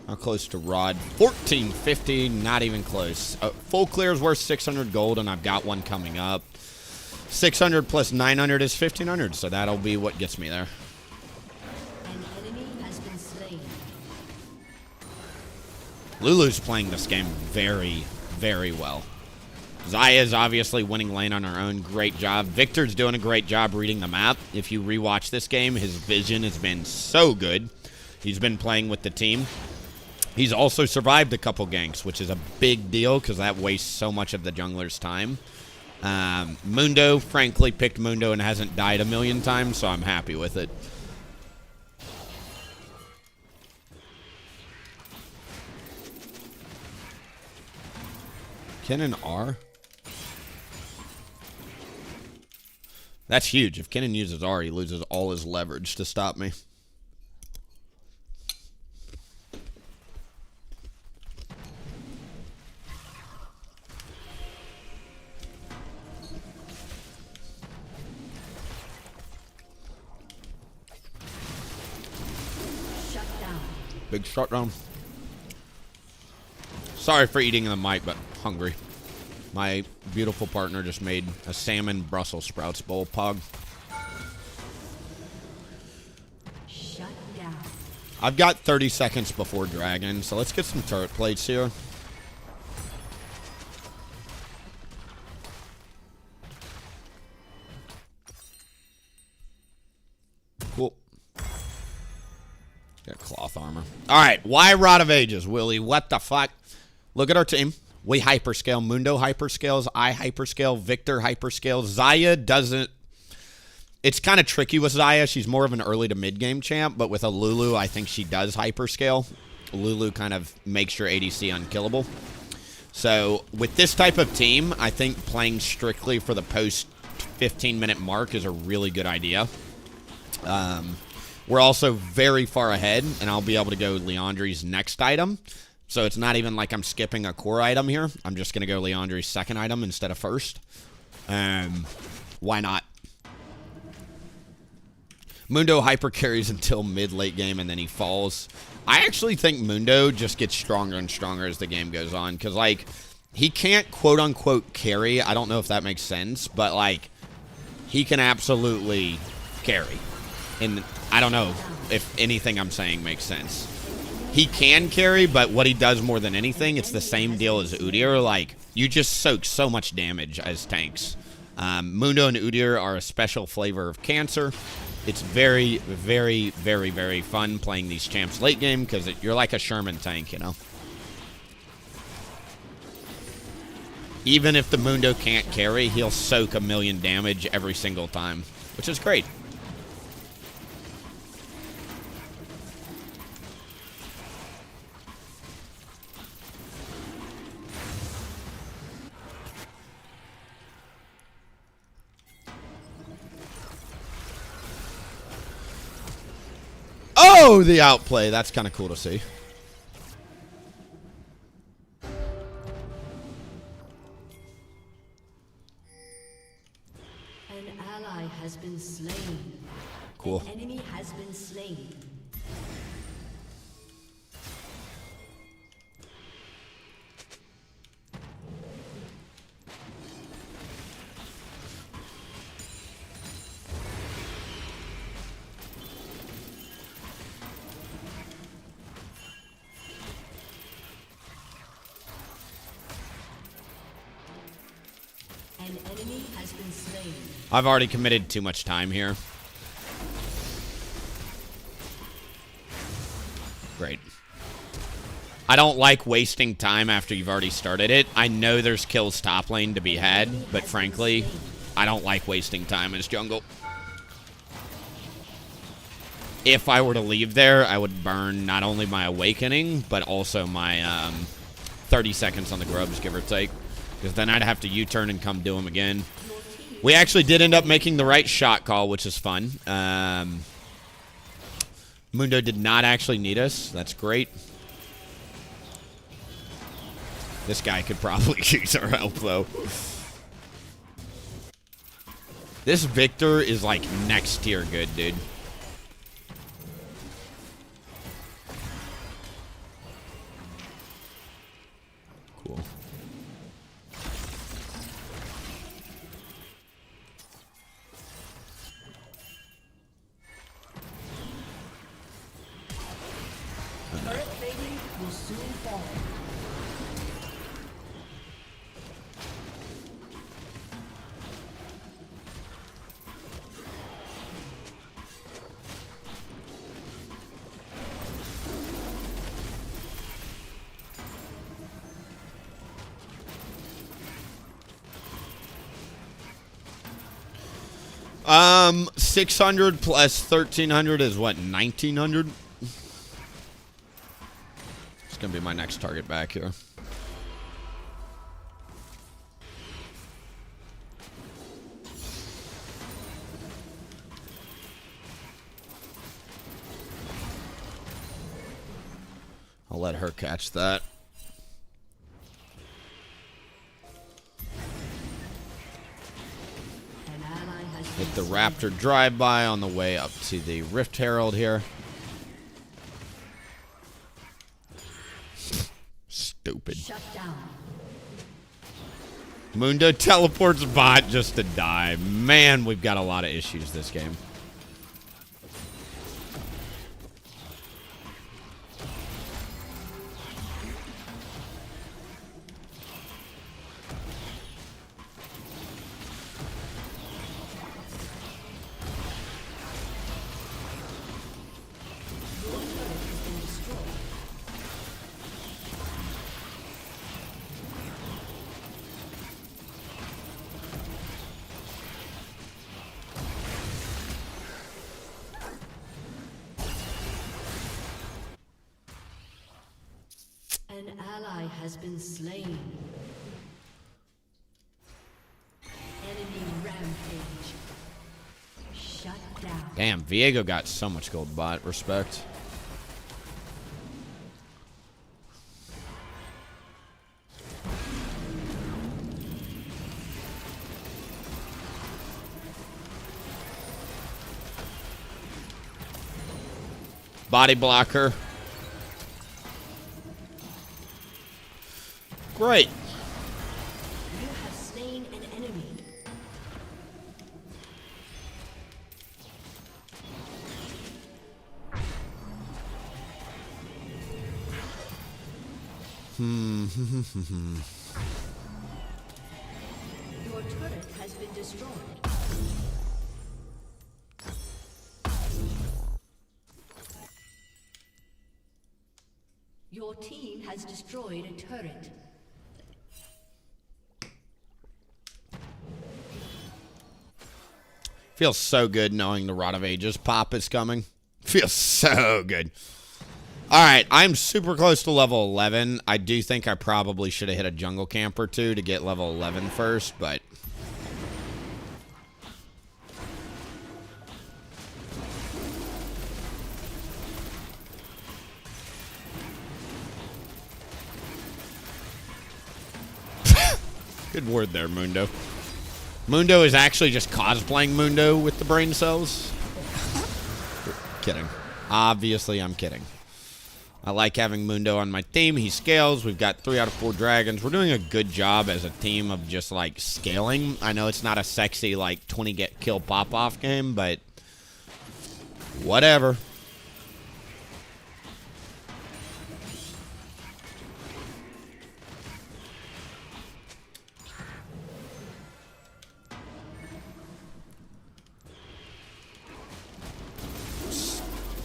S1: How close to Rod? 1450, not even close. Full clear is worth 600 gold, and I've got one coming up. 600 plus 900 is 1500, so that'll be what gets me there.
S2: An enemy has been slain.
S1: Lulu's playing this game very, very well. Zaya's obviously winning lane on her own. Great job. Victor's doing a great job reading the map. If you rewatch this game, his vision has been so good. He's been playing with the team. He's also survived a couple ganks, which is a big deal because that wastes so much of the jungler's time. Mundo, frankly, picked Mundo and hasn't died a million times, so I'm happy with it. Kennen R? That's huge. If Kennen uses R, he loses all his leverage to stop me. Big shutdown. Sorry for eating the mic, but hungry. My beautiful partner just made a salmon Brussels sprouts bowl. Pog.
S2: Shut down.
S1: I've got 30 seconds before dragon, so let's get some turret plates here. Cool. Got cloth armor. All right, why Rod of Ages, Willie? What the fuck? Look at our team. We hyperscale. Mundo hyperscales. I hyperscale. Victor hyperscales. Zaya doesn't. It's kind of tricky with Zaya. She's more of an early to mid game champ, but with a Lulu, I think she does hyperscale. Lulu kind of makes your ADC unkillable. So with this type of team, I think playing strictly for the post 15-minute mark is a really good idea. We're also very far ahead, and I'll be able to go Leandri's next item. So it's not even like I'm skipping a core item here. I'm just going to go Leandri's second item instead of first. Why not? Mundo hyper carries until mid-late game, and then he falls. I actually think Mundo just gets stronger and stronger as the game goes on. Because, like, he can't quote-unquote carry. I don't know if that makes sense. But, like, he can absolutely carry. And I don't know if anything I'm saying makes sense. He can carry, but what he does more than anything, it's the same deal as Udyr. Like, you just soak so much damage as tanks. Mundo and Udyr are a special flavor of cancer. It's very, very, very, very fun playing these champs late game because you're like a Sherman tank, you know? Even if the Mundo can't carry, he'll soak 1,000,000 damage every single time, which is great. Oh, the outplay. That's kind of cool to see.
S2: An ally has been slain.
S1: Cool.
S2: An enemy has been slain. An enemy has been slain.
S1: I've already committed too much time here. Great. I don't like wasting time after you've already started it. I know there's kills top lane to be had, but frankly, I don't like wasting time as jungle. If I were to leave there, I would burn not only my awakening, but also my 30 seconds on the grubs, give or take. Because then I'd have to U-turn and come do them again. We actually did end up making the right shot call, which is fun. Mundo did not actually need us. That's great. This guy could probably use our help, though. This Victor is like next tier good, dude. Cool.
S2: Turret plating will soon fall.
S1: Um, 600 plus 1,300 is what, 1,900? It's gonna be my next target back here. I'll let her catch that.
S2: An ally has
S1: Hit the Raptor drive-by on the way up to the Rift Herald here. Stupid.
S2: shut down.
S1: Mundo teleports bot just to die. Man, we've got a lot of issues this game.
S2: An ally has been slain. Enemy rampage. Shut down.
S1: Damn, Viego got so much gold bot. Respect. Body blocker. Great.
S2: You have slain an enemy. Your turret has been destroyed. Your team has destroyed a turret.
S1: Feels so good knowing the Rod of Ages pop is coming. Feels so good. Alright, I'm super close to level 11. I do think I probably should have hit a jungle camp or two to get level 11 first, but... Good word there, Mundo. Mundo is actually just cosplaying Mundo with the brain cells. Kidding. Obviously, I'm kidding. I like having Mundo on my team. He scales. We've got 3 out of 4 dragons. We're doing a good job as a team of just, like, scaling. I know it's not a sexy, like, 20-kill pop-off game, but whatever.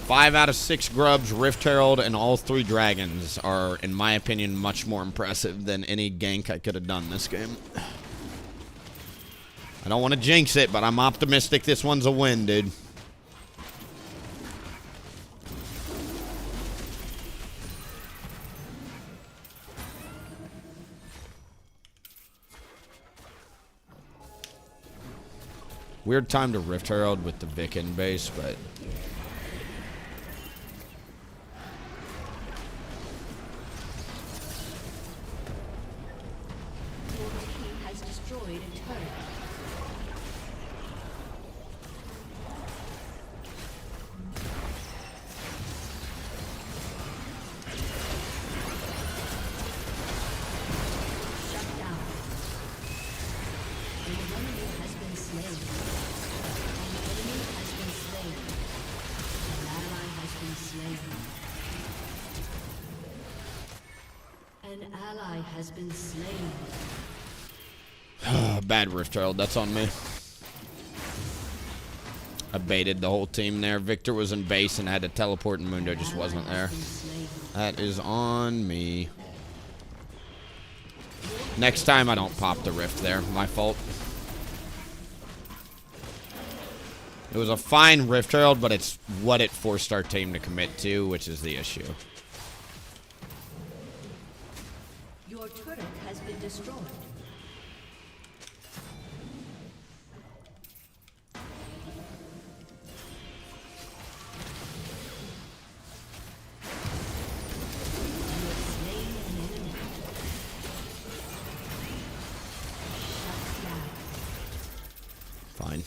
S1: Five out of 6 grubs, Rift Herald, and all 3 dragons are, in my opinion, much more impressive than any gank I could have done this game. I don't want to jinx it, but I'm optimistic this one's a win, dude. Weird time to Rift Herald with the Vicken base, but...
S2: Has been slain.
S1: Bad Rift Herald, that's on me. I baited the whole team there. Victor was in base and had to teleport and Mundo just wasn't there. That is on me. Next time I don't pop the Rift there. My fault. It was a fine Rift Herald, but it's what it forced our team to commit to, which is the issue.
S2: Your turret has been destroyed.
S1: Fine.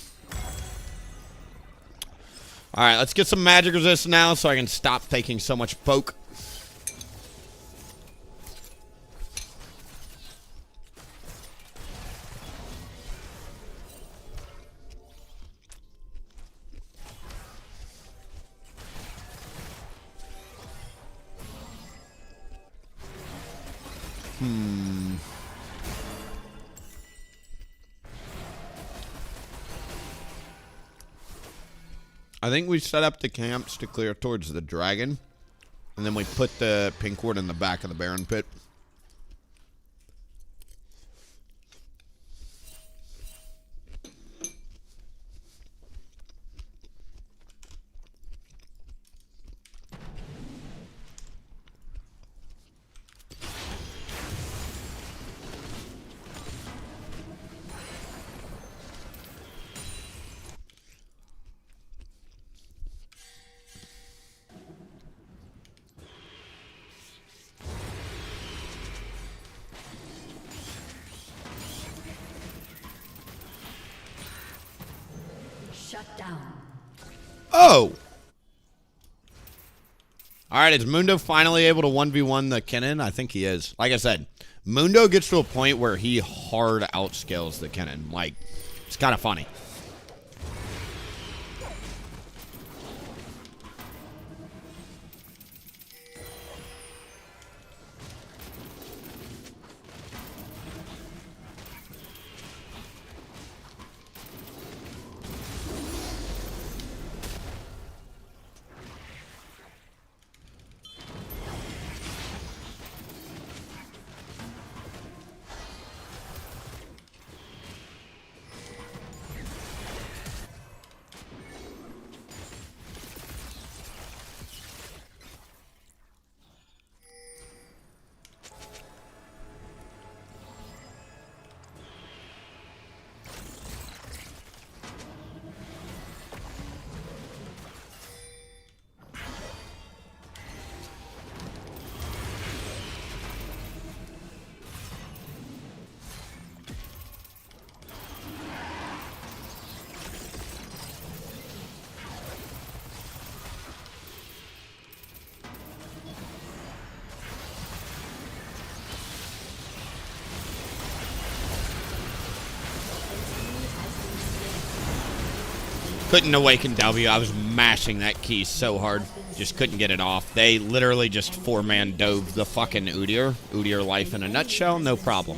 S1: Alright, let's get some magic resist now so I can stop taking so much poke. I think we set up the camps to clear towards the dragon, and then we put the pink ward in the back of the Baron pit.
S2: Shut down.
S1: Oh! Alright, is Mundo finally able to 1v1 the Kennen? I think he is. Like I said, Mundo gets to a point where he hard outscales the Kennen. Like, it's kind of funny. Couldn't awaken W. I was mashing that key so hard. Just couldn't get it off. They literally just four-man dove the fucking Udyr. Udyr life in a nutshell, no problem.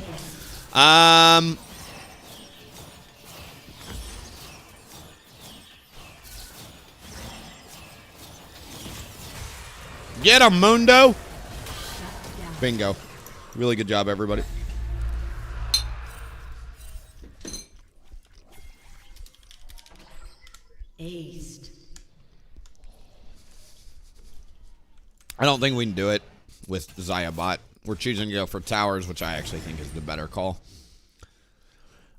S1: Get him, Mundo! Bingo. Really good job, everybody.
S2: Aced.
S1: I don't think we can do it with Xayah bot. We're choosing to go for towers, which I actually think is the better call.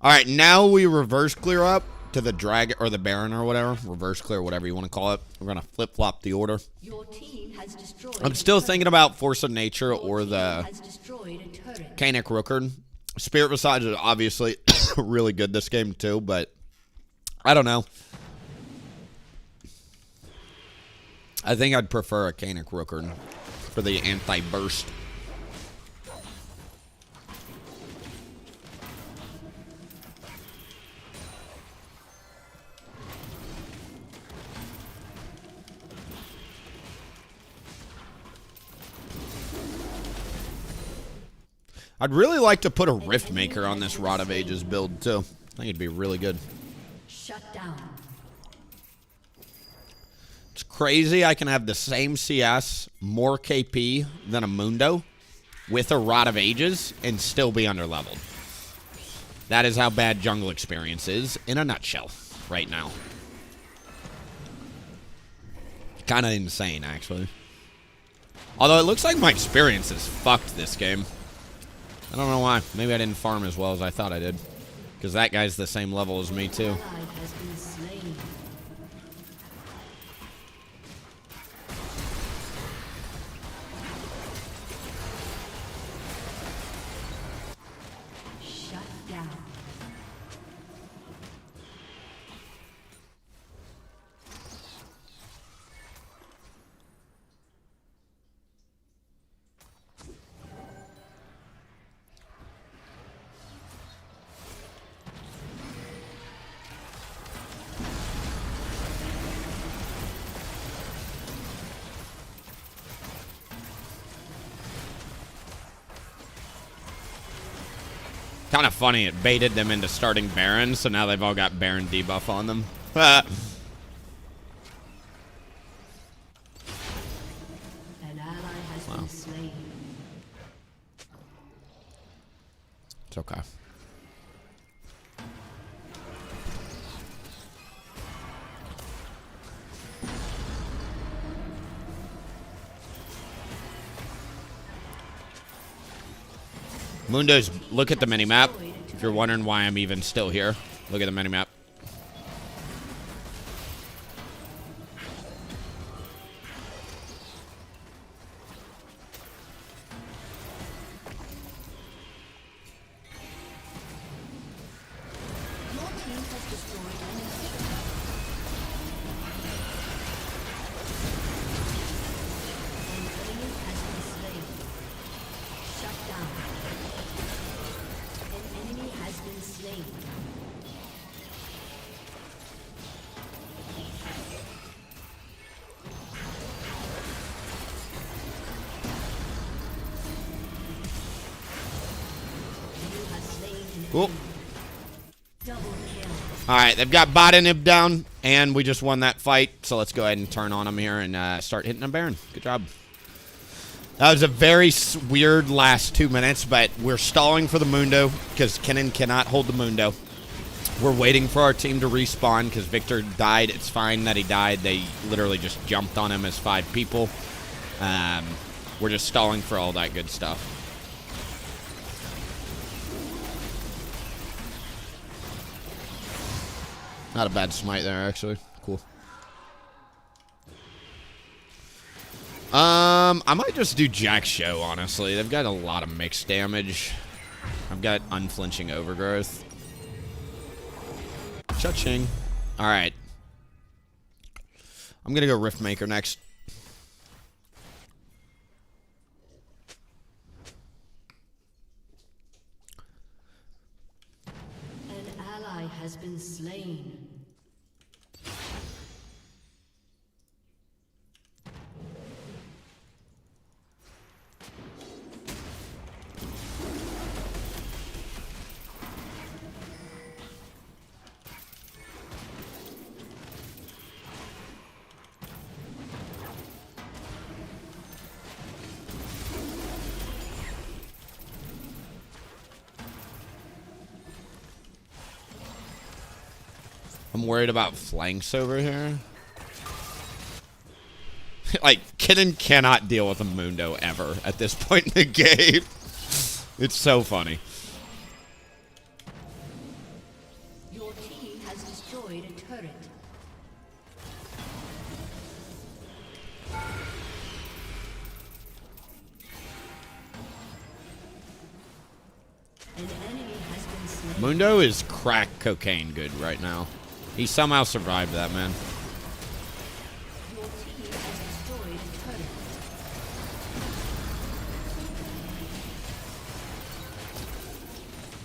S1: All right, now we reverse clear up to the dragon or the Baron or whatever. Reverse clear, whatever you want to call it. We're going to flip-flop the order.
S2: Your team has destroyed
S1: I'm still thinking about Force of Nature or the Canic Rookard. Spirit Visage is obviously really good this game too, but I don't know. I think I'd prefer a Canic Rookard for the anti-burst. I'd really like to put a Rift Maker on this Rod of Ages build, too. I think it'd be really good.
S2: Shut down.
S1: It's crazy I can have the same CS, more KP than a Mundo with a Rod of Ages and still be underleveled. That is how bad jungle experience is in a nutshell right now. Kind of insane, actually. Although it looks like my experience is fucked this game. I don't know why. Maybe I didn't farm as well as I thought I did. Because that guy's the same level as me, too.
S2: Shut down.
S1: Kind of funny, it baited them into starting Baron, so now they've all got Baron debuff on them.
S2: An ally has been slain.
S1: It's okay. Mundo's, look at the minimap. If you're wondering why I'm even still here, look at the minimap.
S2: Your team has destroyed an inhibitor. An enemy has been slain. Shut down. An enemy has been slain. You have slain an
S1: Cool.
S2: enemy. Double kill.
S1: All right, they've got bot inhib down, and we just won that fight. So let's go ahead and turn on them here and start hitting a Baron. Good job. That was a very weird last 2 minutes, but we're stalling for the Mundo because Kennen cannot hold the Mundo. We're waiting for our team to respawn because Victor died. It's fine that he died. They literally just jumped on him as 5 people. We're just stalling for all that good stuff. Not a bad smite there, actually. Cool. I might just do Jack Show, honestly. They've got a lot of mixed damage. I've got unflinching overgrowth. Cha-ching. Alright. I'm gonna go Rift Maker next.
S2: An ally has been slain.
S1: I'm worried about flanks over here. Like, Kitten cannot deal with a Mundo ever at this point in the game. It's so funny.
S2: Your team has destroyed a turret. An enemy has been slain.
S1: Mundo is crack cocaine good right now. He somehow survived that, man.
S2: Your team has destroyed a turret.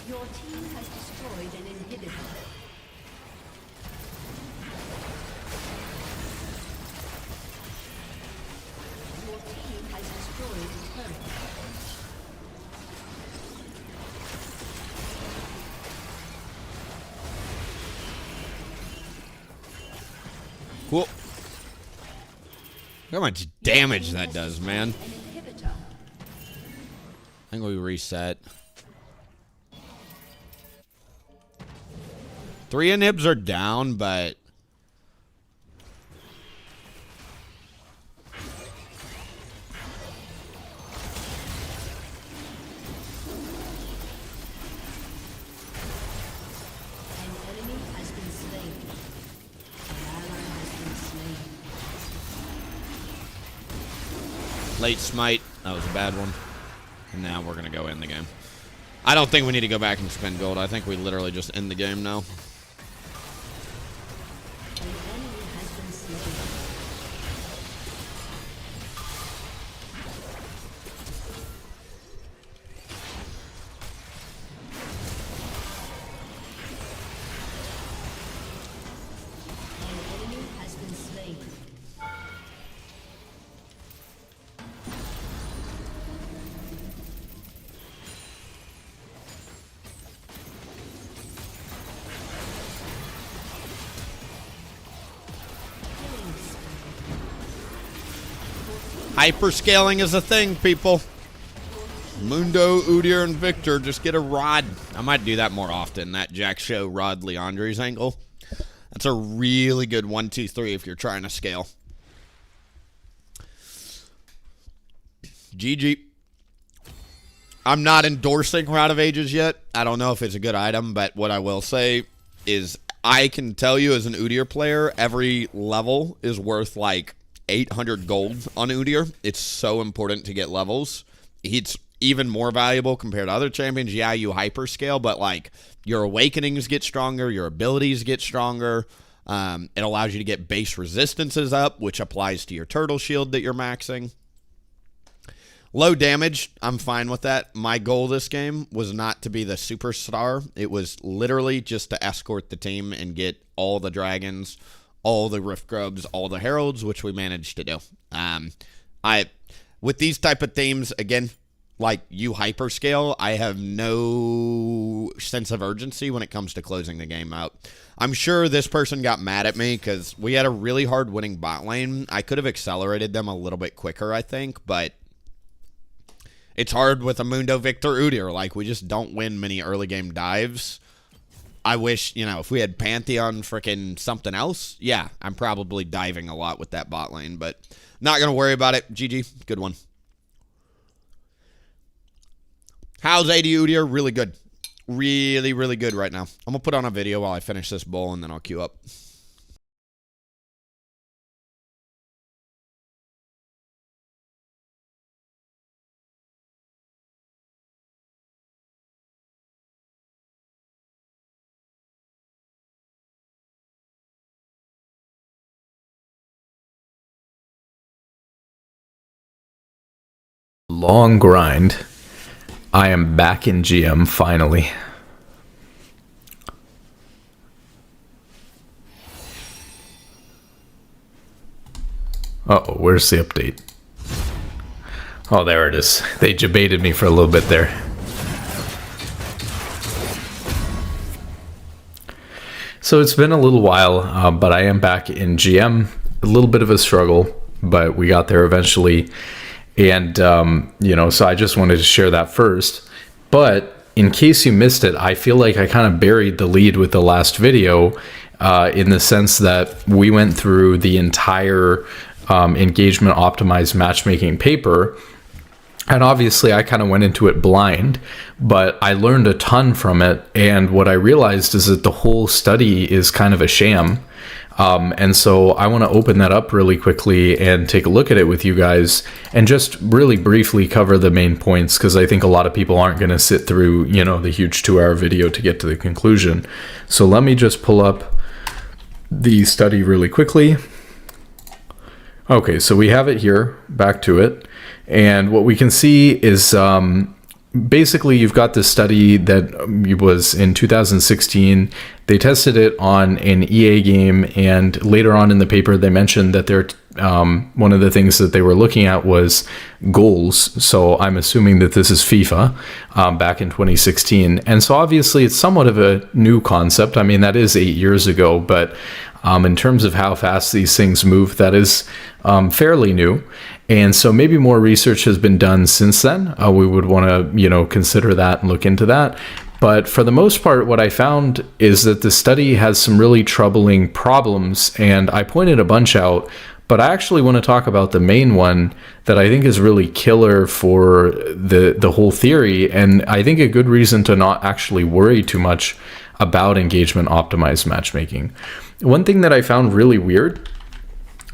S2: Your team has destroyed an inhibitor. Your team has destroyed a turret.
S1: Cool. Look how much damage that does, man.
S2: An inhibitor.
S1: I think we reset. 3 inhibs are down, but
S2: An enemy has been slain. An ally has been slain.
S1: late smite. That was a bad one. And now we're going to go in the game. I don't think we need to go back and spend gold. I think we literally just end the game now.
S2: An enemy has been slain. An enemy has been slain.
S1: Hyperscaling is a thing, people. Mundo, Udyr, and Victor just get a rod. I might do that more often, that Jack Show Rod Leandre's angle. That's a really good 1, 2, 3 if you're trying to scale. GG. I'm not endorsing Rod of Ages yet. I don't know if it's a good item, but what I will say is I can tell you as an Udyr player, every level is worth like 800 gold on Udyr. It's so important to get levels. It's even more valuable compared to other champions. Yeah, you hyperscale, but like your awakenings get stronger, your abilities get stronger. It allows you to get base resistances up, which applies to your turtle shield that you're maxing. Low damage, I'm fine with that. My goal this game was not to be the superstar. It was literally just to escort the team and get all the dragons, all the Rift Grubs, all the Heralds, which we managed to do. With these type of themes, again, like you hyperscale, I have no sense of urgency when it comes to closing the game out. I'm sure this person got mad at me because we had a really hard winning bot lane. I could have accelerated them a little bit quicker, I think, but it's hard with a Mundo Victor Udyr. Like, we just don't win many early game dives. I wish, you know, if we had Pantheon freaking something else, yeah, I'm probably diving a lot with that bot lane, but not going to worry about it. GG. Good one. How's AD Udyr? Really good. Really, really good right now. I'm going to put on a video while I finish this bowl, and then I'll queue up.
S4: Long grind. I am back in GM finally. Uh-oh, where's the update? Oh, there it is. They debated me for a little bit there. So it's been a little while, but I am back in GM. A little bit of a struggle, but we got there eventually. And, you know, so I just wanted to share that first. But in case you missed it, I feel like I kind of buried the lead with the last video. in the sense that we went through the entire engagement optimized matchmaking paper. And obviously, I kind of went into it blind, but I learned a ton from it. And what I realized is that the whole study is kind of a sham. And so I want to open that up really quickly and take a look at it with you guys and just really briefly cover the main points, because I think a lot of people aren't going to sit through, the huge 2-hour video to get to the conclusion. So let me just pull up the study really quickly. Okay, so we have it here, back to it. And what we can see is basically you've got this study that was in 2016. They tested it on an EA game, and later on in the paper they mentioned that they're one of the things that they were looking at was goals. So I'm assuming that this is FIFA back in 2016. And so obviously it's somewhat of a new concept. I mean, that is 8 years ago, but in terms of how fast these things move, that is fairly new. And so maybe more research has been done since then. We would want to, consider that and look into that. But for the most part, what I found is that the study has some really troubling problems, and I pointed a bunch out, but I actually want to talk about the main one that I think is really killer for the whole theory, and I think a good reason to not actually worry too much about engagement optimized matchmaking. One thing that I found really weird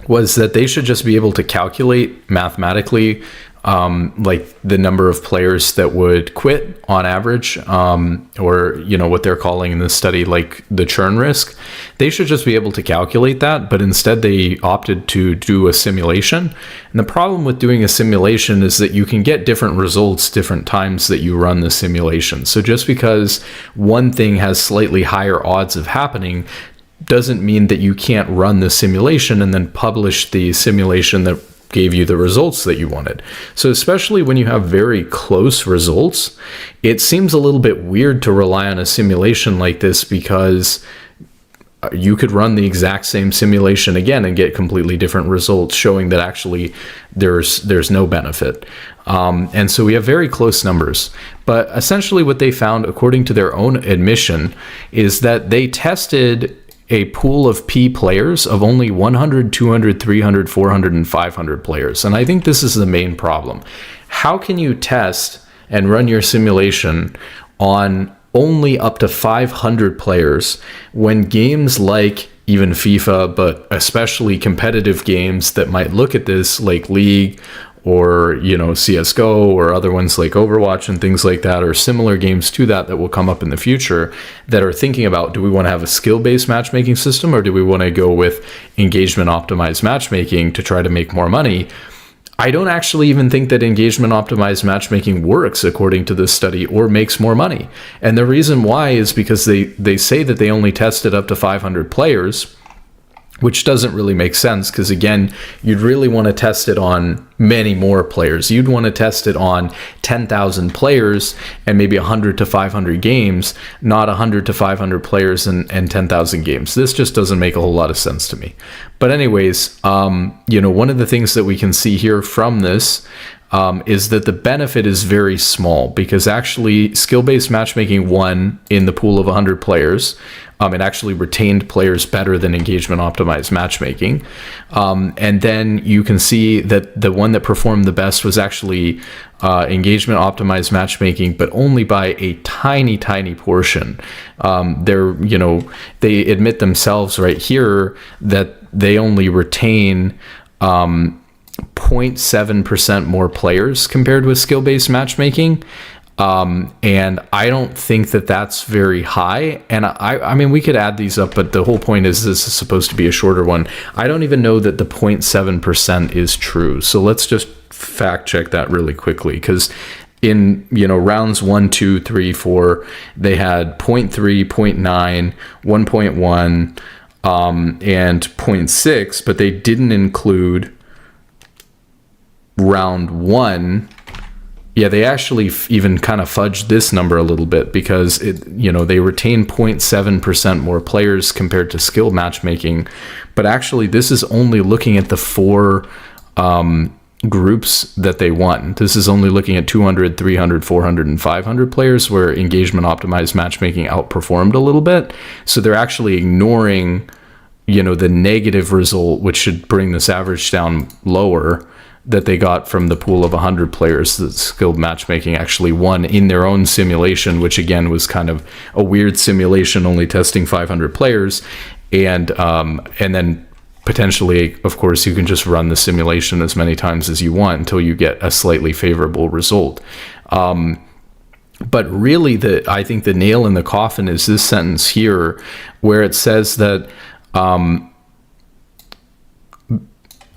S4: was that they should just be able to calculate mathematically like the number of players that would quit on average, or what they're calling in this study like the churn risk. They should just be able to calculate that, but instead they opted to do a simulation. And the problem with doing a simulation is that you can get different results different times that you run the simulation. So just because one thing has slightly higher odds of happening doesn't mean that you can't run the simulation and then publish the simulation that gave you the results that you wanted. So especially when you have very close results, it seems a little bit weird to rely on a simulation like this, because you could run the exact same simulation again and get completely different results, showing that actually there's no benefit. And so we have very close numbers. But essentially what they found, according to their own admission, is that they tested a pool of P players of only 100, 200, 300, 400, and 500 players. And I think this is the main problem. How can you test and run your simulation on only up to 500 players when games like even FIFA, but especially competitive games that might look at this like League or CSGO or other ones like Overwatch and things like that, or similar games to that will come up in the future, that are thinking about, do we want to have a skill-based matchmaking system, or do we want to go with engagement optimized matchmaking to try to make more money? I don't actually even think that engagement optimized matchmaking works according to this study or makes more money. And the reason why is because they say that they only tested up to 500 players, which doesn't really make sense, because again, you'd really want to test it on many more players. You'd want to test it on 10,000 players and maybe 100 to 500 games, not 100 to 500 players and 10,000 games. This just doesn't make a whole lot of sense to me. But anyways, one of the things that we can see here from this is that the benefit is very small, because actually skill-based matchmaking won in the pool of 100 players. It actually retained players better than engagement optimized matchmaking. And then you can see that the one that performed the best was actually engagement optimized matchmaking, but only by a tiny, tiny portion. They admit themselves right here that they only retain 0.7% more players compared with skill-based matchmaking. And I don't think that that's very high. And I mean, we could add these up, but the whole point is this is supposed to be a shorter one. I don't even know that the 0.7% is true. So let's just fact check that really quickly, because in rounds 1, 2, 3, 4, they had 0.3, 0.9, 1.1, and 0.6, but they didn't include round 1. Yeah, they actually even kind of fudged this number a little bit, because they retain 0.7% more players compared to skill matchmaking. But actually, this is only looking at the 4 groups that they won. This is only looking at 200, 300, 400, and 500 players, where engagement optimized matchmaking outperformed a little bit. So they're actually ignoring, the negative result, which should bring this average down lower, that they got from the pool of 100 players that skilled matchmaking actually won in their own simulation, which again was kind of a weird simulation, only testing 500 players. And then potentially, of course, you can just run the simulation as many times as you want until you get a slightly favorable result. But really, I think the nail in the coffin is this sentence here, where it says that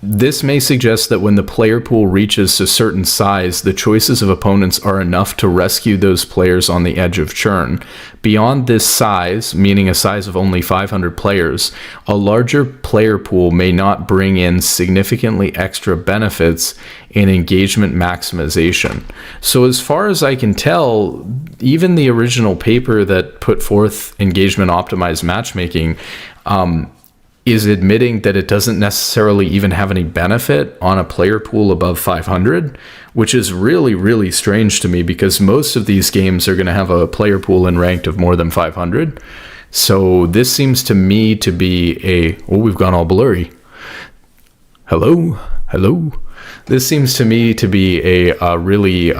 S4: this may suggest that when the player pool reaches a certain size, the choices of opponents are enough to rescue those players on the edge of churn. Beyond this size, meaning a size of only 500 players, a larger player pool may not bring in significantly extra benefits in engagement maximization. So as far as I can tell, even the original paper that put forth engagement optimized matchmaking is admitting that it doesn't necessarily even have any benefit on a player pool above 500, which is really, really strange to me, because most of these games are going to have a player pool in ranked of more than 500. So this seems to me to be we've gone all blurry. Hello? This seems to me to be a really,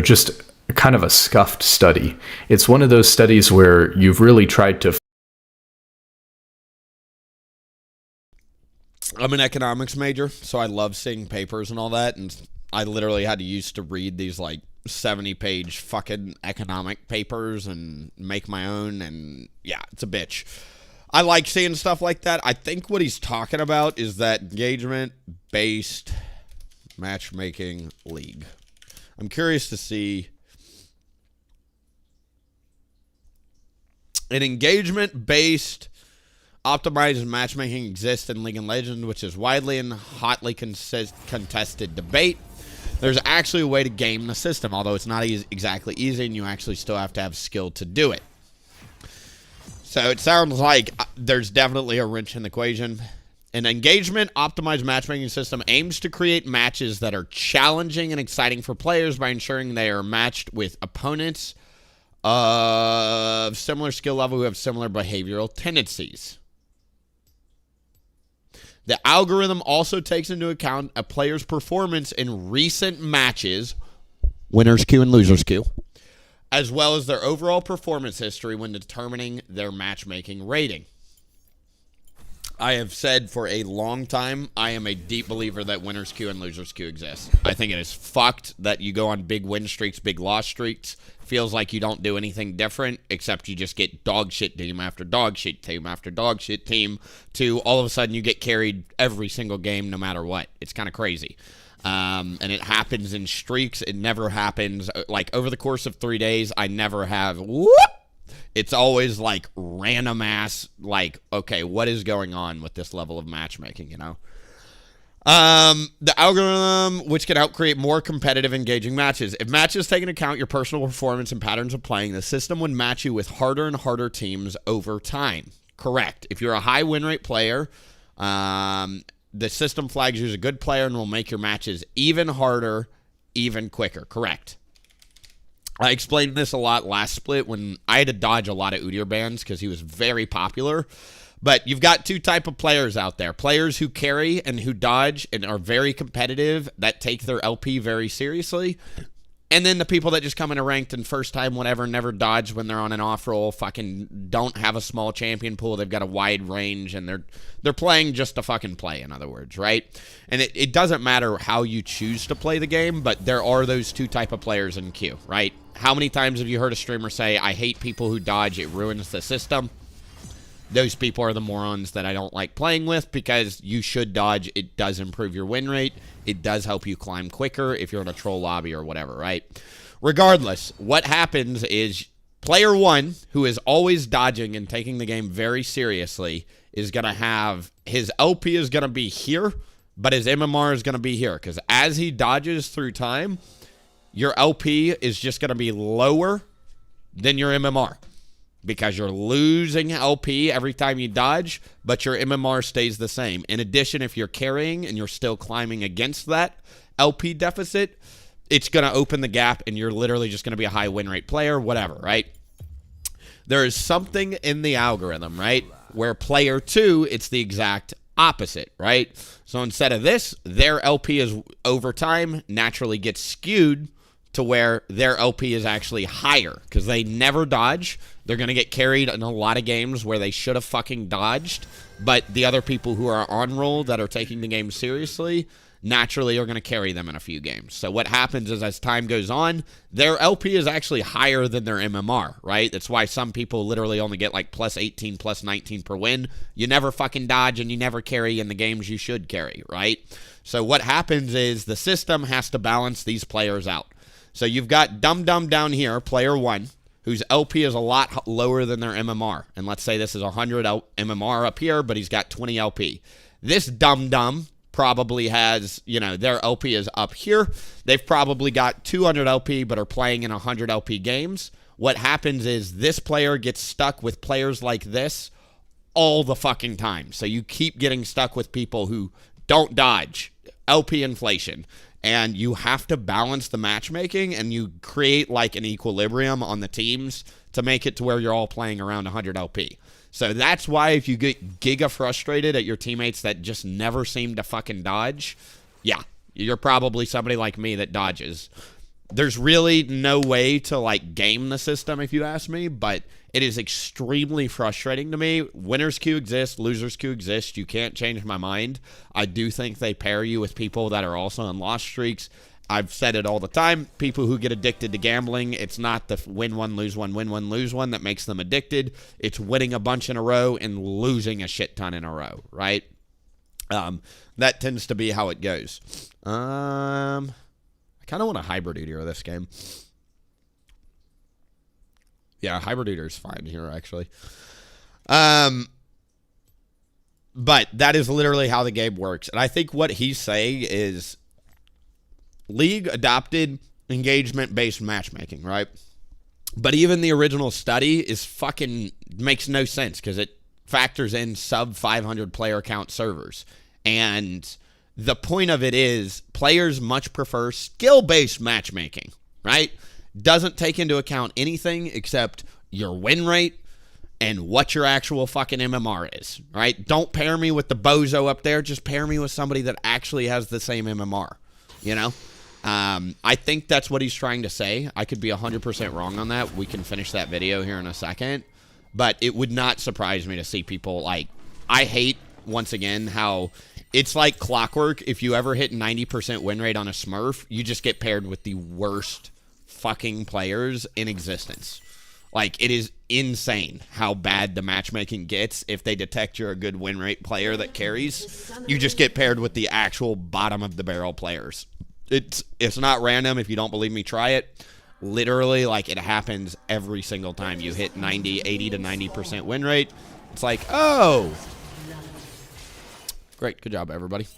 S4: just kind of a scuffed study. It's one of those studies where you've really tried to.
S1: I'm an economics major, so I love seeing papers and all that, and I literally had to used to read these 70-page fucking economic papers and make my own, and yeah, it's a bitch. I like seeing stuff like that. I think what he's talking about is that engagement-based matchmaking league. I'm curious to see an engagement-based optimized matchmaking exists in League of Legends, which is widely and hotly contested debate. There's actually a way to game the system, although it's not exactly easy, and you actually still have to have skill to do it. So it sounds like there's definitely a wrench in the equation. An engagement optimized matchmaking system aims to create matches that are challenging and exciting for players by ensuring they are matched with opponents of similar skill level who have similar behavioral tendencies. The algorithm also takes into account a player's performance in recent matches, winner's queue and loser's queue, as well as their overall performance history when determining their matchmaking rating. I have said for a long time, I am a deep believer that winner's queue and loser's queue exist. I think it is fucked that you go on big win streaks, big loss streaks. Feels like you don't do anything different, except you just get dog shit team after dog shit team after dog shit team, to all of a sudden you get carried every single game no matter what. It's kind of crazy. And it happens in streaks. It never happens. Over the course of 3 days, I never have whoop. It's always random ass, okay, what is going on with this level of matchmaking, The algorithm, which can help create more competitive, engaging matches. If matches take into account your personal performance and patterns of playing, the system would match you with harder and harder teams over time. Correct. If you're a high win rate player, the system flags you as a good player and will make your matches even harder, even quicker. Correct. I explained this a lot last split when I had to dodge a lot of Udyr bans because he was very popular. But you've got two type of players out there. Players who carry and who dodge and are very competitive, that take their LP very seriously. And then the people that just come in a ranked and first time whatever, never dodge when they're on an off roll, fucking don't have a small champion pool. They've got a wide range and they're playing just to fucking play, in other words, right? And it doesn't matter how you choose to play the game, but there are those two type of players in queue, right? How many times have you heard a streamer say, I hate people who dodge, it ruins the system? Those people are the morons that I don't like playing with, because you should dodge. It does improve your win rate. It does help you climb quicker if you're in a troll lobby or whatever, right? Regardless, what happens is player one, who is always dodging and taking the game very seriously, is going to have his LP is going to be here, but his MMR is going to be here, because as he dodges through time, your LP is just going to be lower than your MMR. because you're losing LP every time you dodge, but your MMR stays the same. In addition, if you're carrying and you're still climbing against that LP deficit, it's going to open the gap and you're literally just going to be a high win rate player, whatever, right? There is something in the algorithm, right, where player 2, it's the exact opposite, right? So instead of this, their LP is over time naturally gets skewed to where their LP is actually higher because they never dodge. They're going to get carried in a lot of games where they should have fucking dodged, but the other people who are on roll that are taking the game seriously naturally are going to carry them in a few games. So what happens is as time goes on, their LP is actually higher than their MMR, right? That's why some people literally only get like plus 18, plus 19 per win. You never fucking dodge and you never carry in the games you should carry, right? So what happens is the system has to balance these players out. So you've got Dum Dum down here, player 1, whose LP is a lot lower than their MMR. And let's say this is 100 MMR up here, but he's got 20 LP. This Dum Dum probably has, you know, their LP is up here. They've probably got 200 LP, but are playing in 100 LP games. What happens is this player gets stuck with players like this all the fucking time. So you keep getting stuck with people who don't dodge, LP inflation. And you have to balance the matchmaking and you create like an equilibrium on the teams to make it to where you're all playing around 100 LP. So that's why if you get giga frustrated at your teammates that just never seem to fucking dodge, yeah, you're probably somebody like me that dodges. There's really no way to like game the system if you ask me, but it is extremely frustrating to me. Winners queue exists, losers queue exists. You can't change my mind. I do think they pair you with people that are also on loss streaks. I've said it all the time. People who get addicted to gambling, it's not the win one, lose one, win one, lose one that makes them addicted. It's winning a bunch in a row and losing a shit ton in a row, right? That tends to be how it goes. I kind of want a hybrid Udyr this game. Yeah, hybrid Udyr is fine here, actually. But that is literally how the game works. And I think what he's saying is League adopted engagement-based matchmaking, right? But even the original study is fucking makes no sense because it factors in sub 500 player count servers. And the point of it is players much prefer skill-based matchmaking, right? Doesn't take into account anything except your win rate and what your actual fucking MMR is, right? Don't pair me with the bozo up there. Just pair me with somebody that actually has the same MMR, you know? I think that's what he's trying to say. I could be 100% wrong on that. We can finish that video here in a second. But it would not surprise me to see people like... I hate, once again, how it's like clockwork. If you ever hit 90% win rate on a Smurf, you just get paired with the worst fucking players in existence. Like, it is insane how bad the matchmaking gets. If they detect you're a good win rate player that carries, you just get paired with the actual bottom of the barrel players. It's not random. If you don't believe me, try it. Literally, like, it happens every single time you hit 80 to 90% win rate. It's like, oh. Great. Good job, everybody.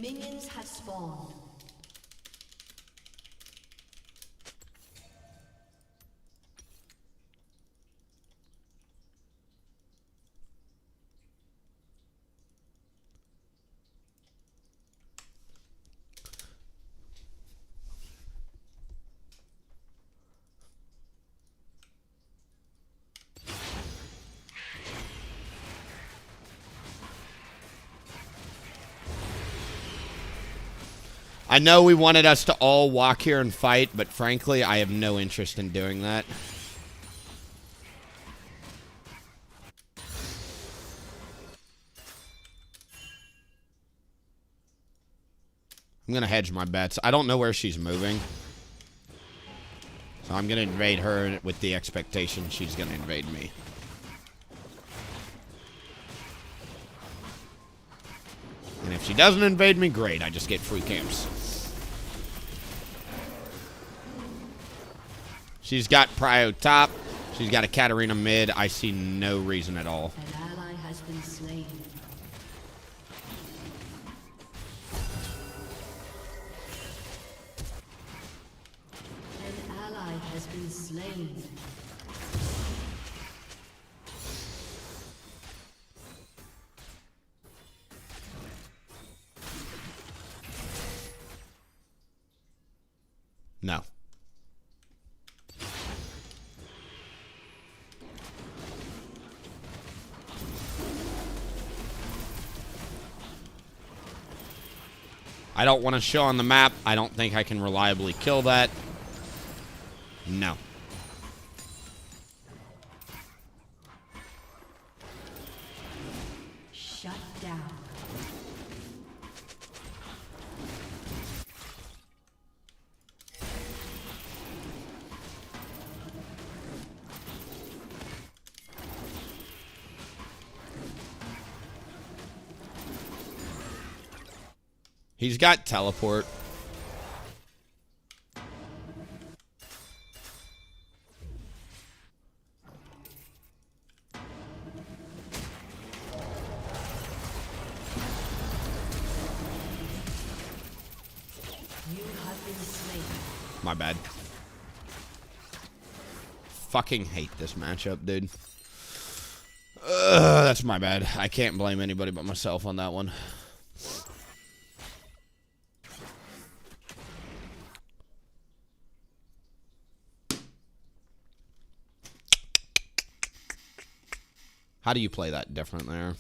S2: Minions have spawned.
S1: I know we wanted us to all walk here and fight, but frankly, I have no interest in doing that. I'm going to hedge my bets. I don't know where she's moving. So I'm going to invade her with the expectation she's going to invade me. And if she doesn't invade me, great. I just get free camps. She's got Prio top. She's got a Katarina mid. I see no reason at all.
S2: An ally has been slain. An ally has been slain.
S1: No. I don't want to show on the map. I don't think I can reliably kill that. No.
S2: Shut down.
S1: He's got teleport.
S2: You have been slain.
S1: My bad. Fucking hate this matchup, dude. That's my bad. I can't blame anybody but myself on that one. How do you play that different there?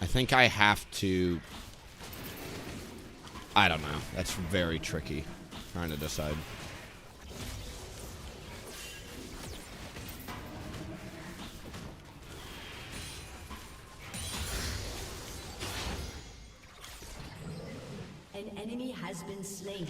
S1: I think I have to... I don't know. That's very tricky. Trying to decide.
S2: An enemy has been slain.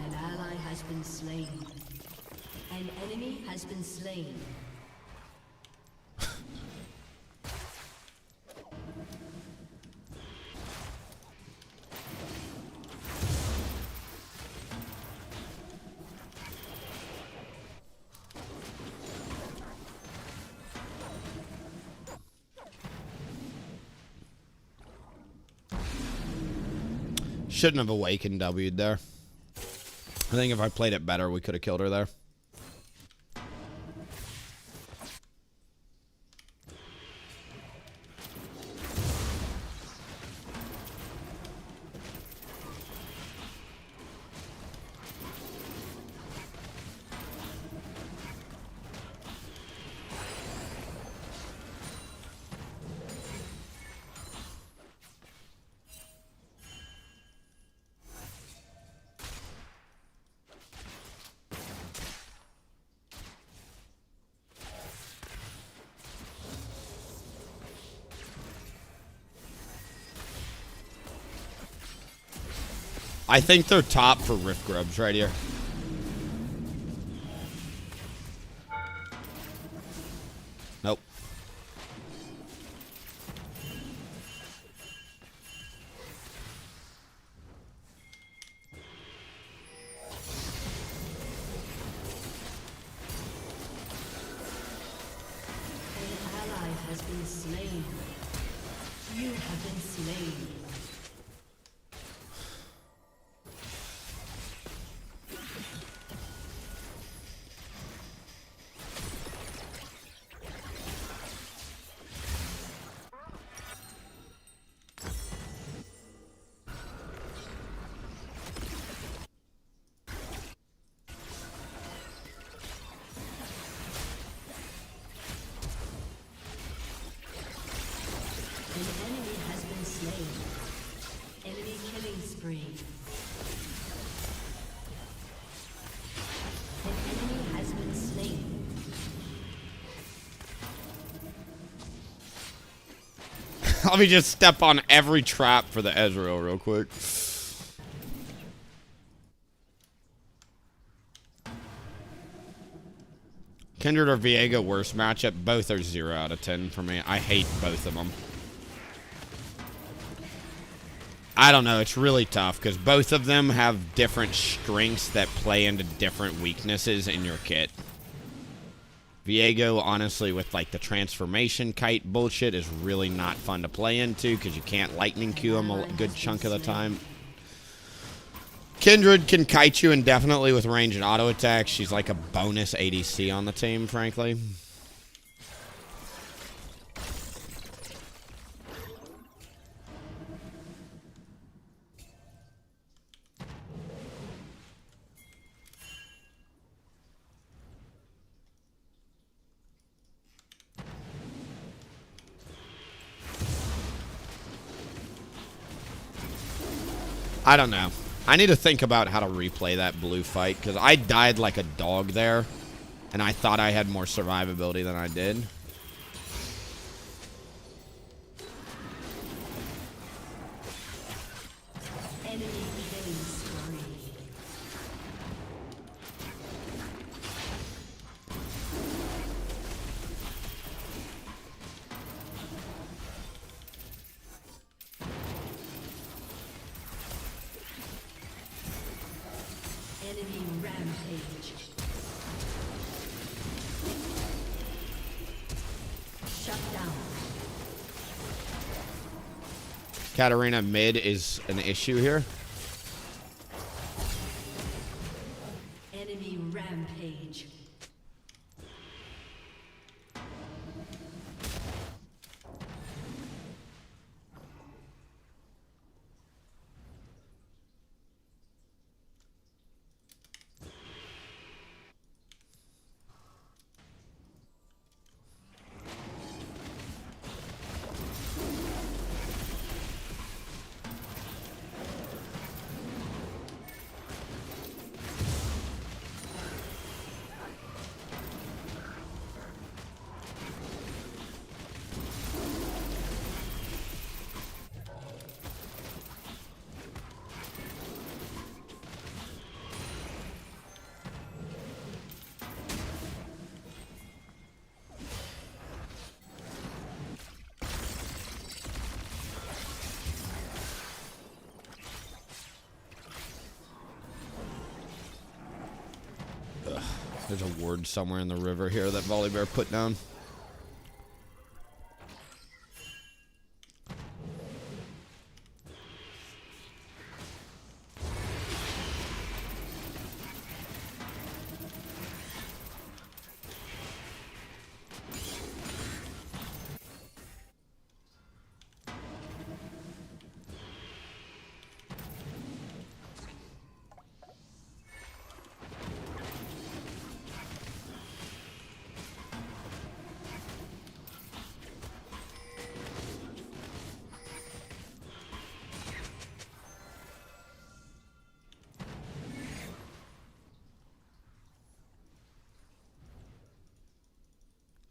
S2: An ally has been slain. An enemy has been slain.
S1: Shouldn't have awakened W'd there. I think if I played it better, we could have killed her there. I think they're top for Rift Grubs right here. Nope.
S2: An ally has been slain. You have been slain. An enemy has been slain. Enemy killing spree.
S1: Let me just step on every trap for the Ezreal real quick. Kindred or Viego, worst matchup. Both are 0 out of 10 for me. I hate both of them. I don't know. It's really tough because both of them have different strengths that play into different weaknesses in your kit. Viego, honestly, with like the transformation kite bullshit, is really not fun to play into because you can't lightning Q him a good chunk of the time. Kindred can kite you indefinitely with range and auto attack. She's like a bonus ADC on the team, frankly. I don't know. I need to think about how to replay that blue fight, because I died like a dog there, and I thought I had more survivability than I did.
S2: Enemy rampage. Shut down.
S1: Katarina mid is an issue here.
S2: Enemy rampage.
S1: There's a ward somewhere in the river here that Volibear put down.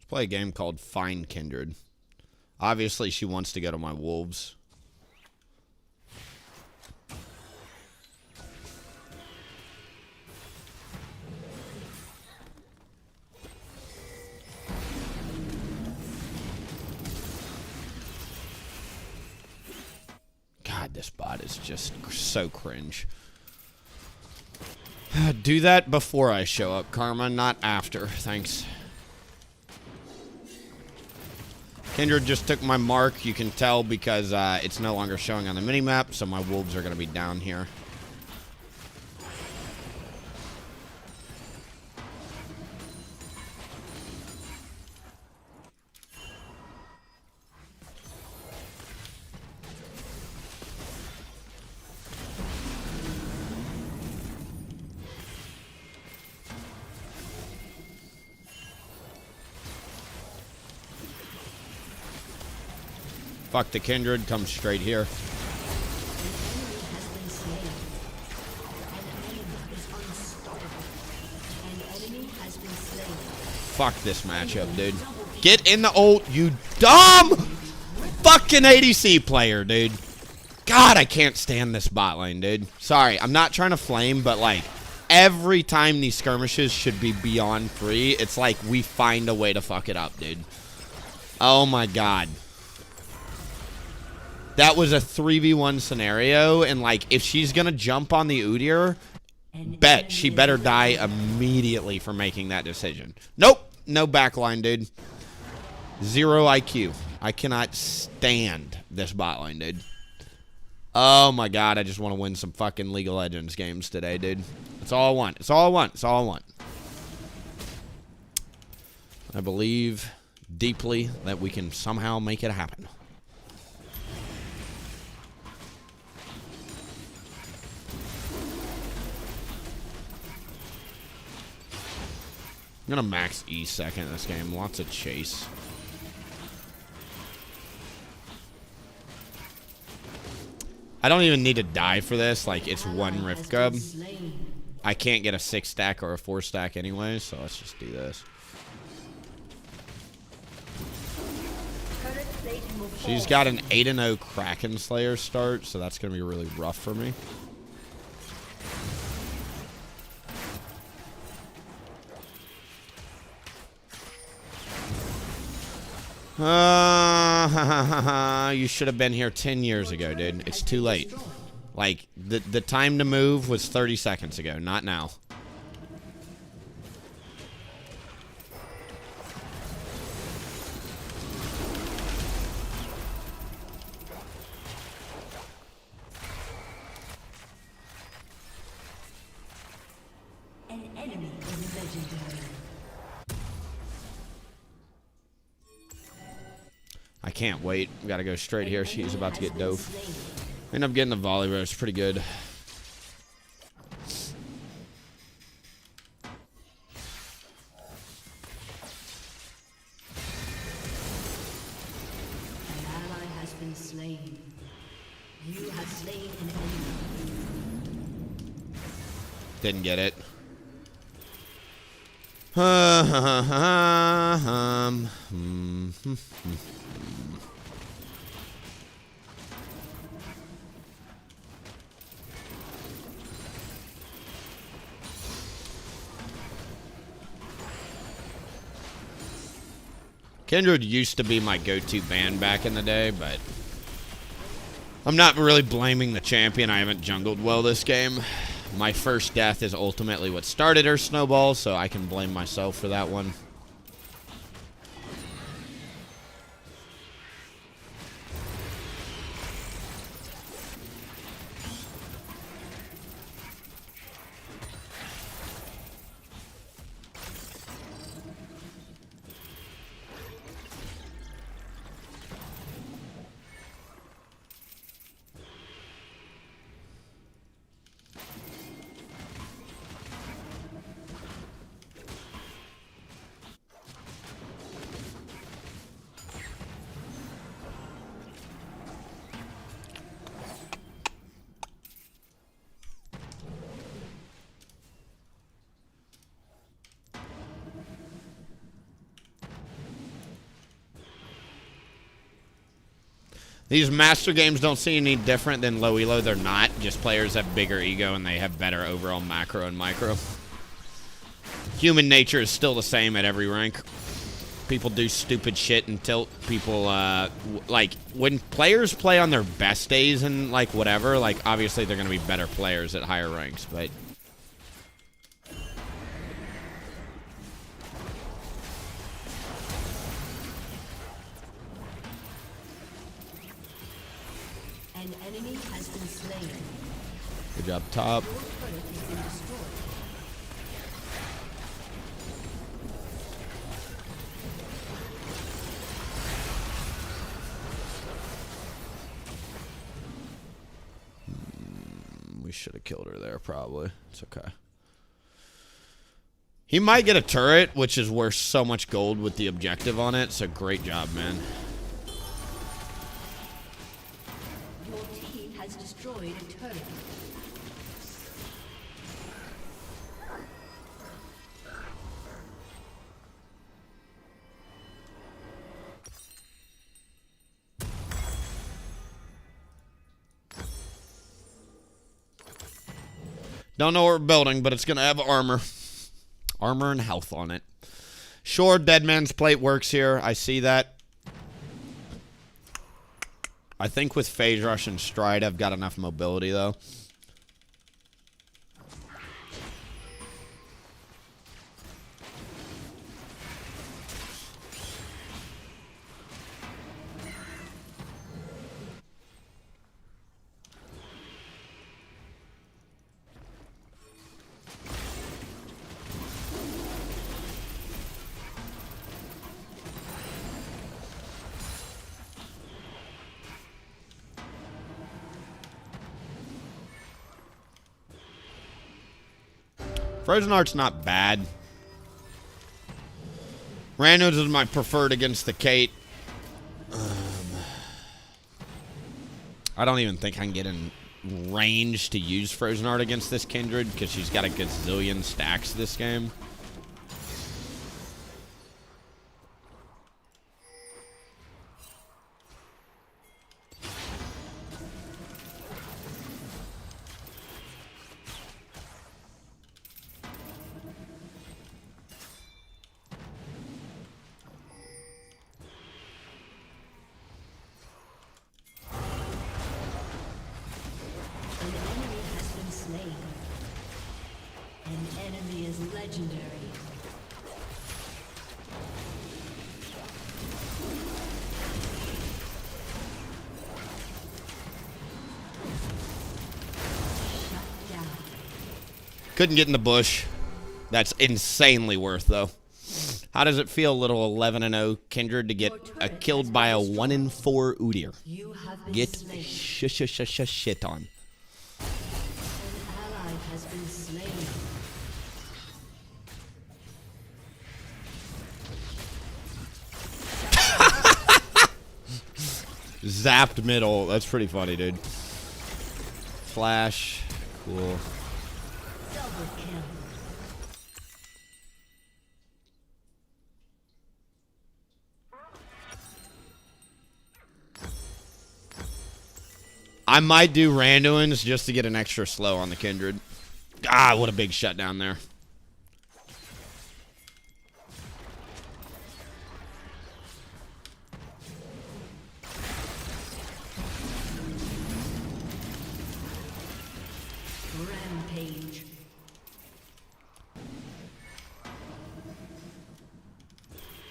S1: Play a game called Find Kindred. Obviously, she wants to go to my wolves. God, this bot is just so cringe. Do that before I show up, Karma, not after. Thanks. Kindred just took my mark. You can tell because it's no longer showing on the minimap, so my wolves are going to be down here. Fuck the Kindred, come straight here. Fuck this matchup, dude. Get in the ult, you dumb fucking ADC player, dude. God, I can't stand this bot lane, dude. Sorry, I'm not trying to flame, but, like, every time these skirmishes should be beyond free, it's like we find a way to fuck it up, dude. Oh, my God. That was a 3v1 scenario, and, like, if she's gonna jump on the Udyr, bet she better die immediately for making that decision. Nope. No backline, dude. 0 IQ. I cannot stand this bot lane, dude. Oh, my God. I just want to win some fucking League of Legends games today, dude. That's all I want. It's all I want. It's all I want. I believe deeply that we can somehow make it happen. I'm going to max E second this game. Lots of chase. I don't even need to die for this. Like, it's one Rift Cub. I can't get a 6 stack or a 4 stack anyway, so let's just do this. She's got an 8-0 Kraken Slayer start, so that's going to be really rough for me. You should have been here 10 years ago, dude. It's too late. Like, the time to move was 30 seconds ago, not now.
S2: An enemy is legendary.
S1: I can't wait. We gotta go straight here. She's about to get dove. End up getting the volley roast. Pretty good.
S2: An ally has been slain. You have slain an enemy.
S1: Didn't get it. Kindred used to be my go-to ban back in the day, but I'm not really blaming the champion. I haven't jungled well this game. My first death is ultimately what started her snowball, so I can blame myself for that one. These master games don't seem any different than low elo. They're not. Just players have bigger ego and they have better overall macro and micro. Human nature is still the same at every rank. People do stupid shit and tilt. People, like, when players play on their best days and, like, whatever, like, obviously they're going to be better players at higher ranks, but...
S2: An enemy has been slain.
S1: Good job, top.
S2: Your turret has been destroyed.
S1: We should have killed her there, probably. It's okay. He might get a turret, which is worth so much gold with the objective on it, so great job, man.
S2: Your team has destroyed a turret.
S1: Don't know what we're building, but it's going to have armor. Armor and health on it. Sure, Dead Man's Plate works here. I see that. I think with Phase Rush and Stride, I've got enough mobility, though. Frozen Heart's not bad. Randos is my preferred against the Kate. I don't even think I can get in range to use Frozen Heart against this Kindred because she's got a gazillion stacks this game. Couldn't get in the bush. That's insanely worth, though. How does it feel, little 11-0 Kindred, to get killed by a 1-in-4 Udyr? Get shit on. Zapped middle. That's pretty funny, dude. Flash. Cool. I might do Randuin's just to get an extra slow on the Kindred. Ah, what a big shutdown there.
S2: Rampage.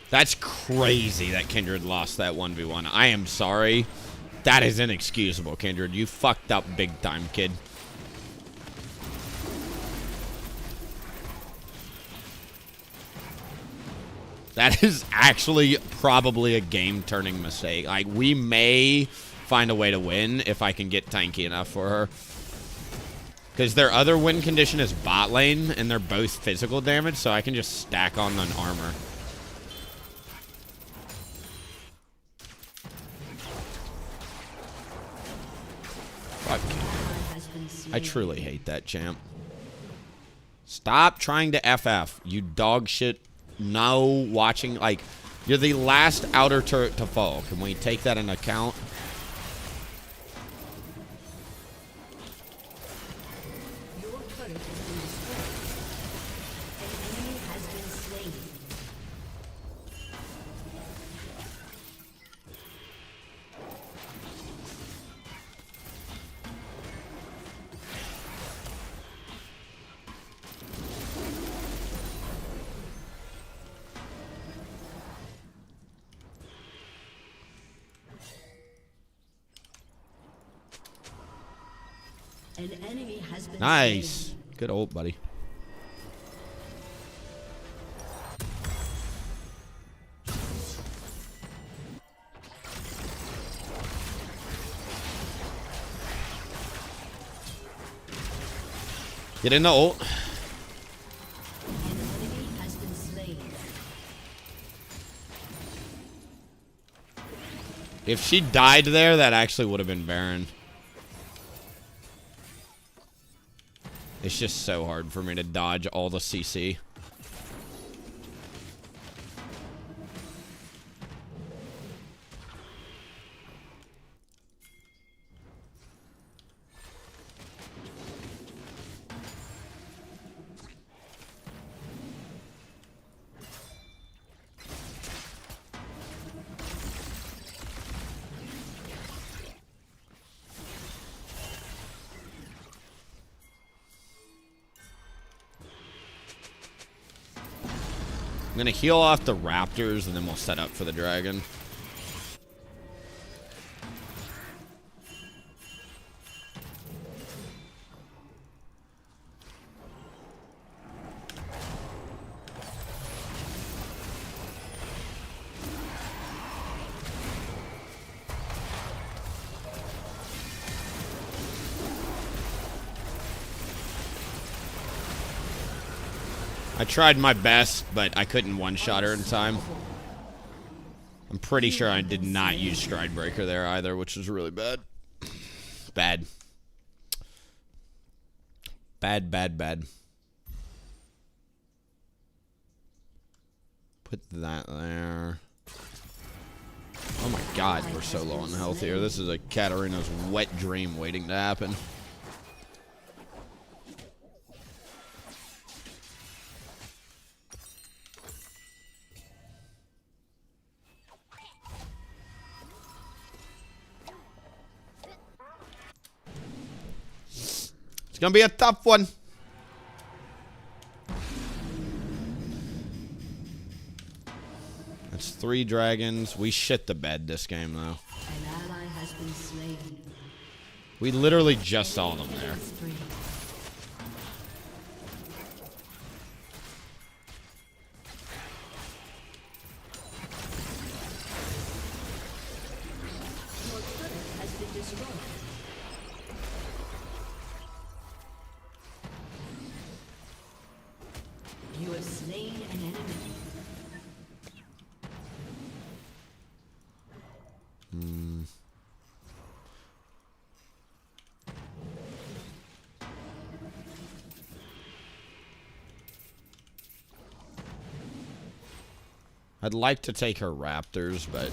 S1: That's crazy that Kindred lost that 1v1. I am sorry. That is inexcusable, Kindred. You fucked up big time, kid. That is actually probably a game-turning mistake. Like, we may find a way to win if I can get tanky enough for her. Because their other win condition is bot lane, and they're both physical damage, so I can just stack on an armor. I truly hate that champ. Stop trying to FF, you dog shit. No watching, like, you're the last outer turret to fall. Can we take that into account?
S2: Your turret has been destroyed. An enemy has been slain. An enemy has been
S1: Nice.
S2: slain.
S1: Good ult, buddy. Get in the ult.
S2: An enemy has been slain.
S1: If she died there, that actually would have been Baron. It's just so hard for me to dodge all the CC. going to heal off the raptors, and then we'll set up for the dragon. I tried my best, but I couldn't one-shot her in time. I'm pretty sure I did not use Stride Breaker there either, which was really bad. Bad. Bad, bad, bad. Put that there. Oh my god, we're so low on health here. This is a Katarina's wet dream waiting to happen. It's gonna be a tough one. That's 3 dragons. We shit the bed this game, though.
S2: An ally has been slain.
S1: We literally just saw them there.
S2: Your turret has been destroyed. You have slain an enemy.
S1: I'd like to take her raptors, but...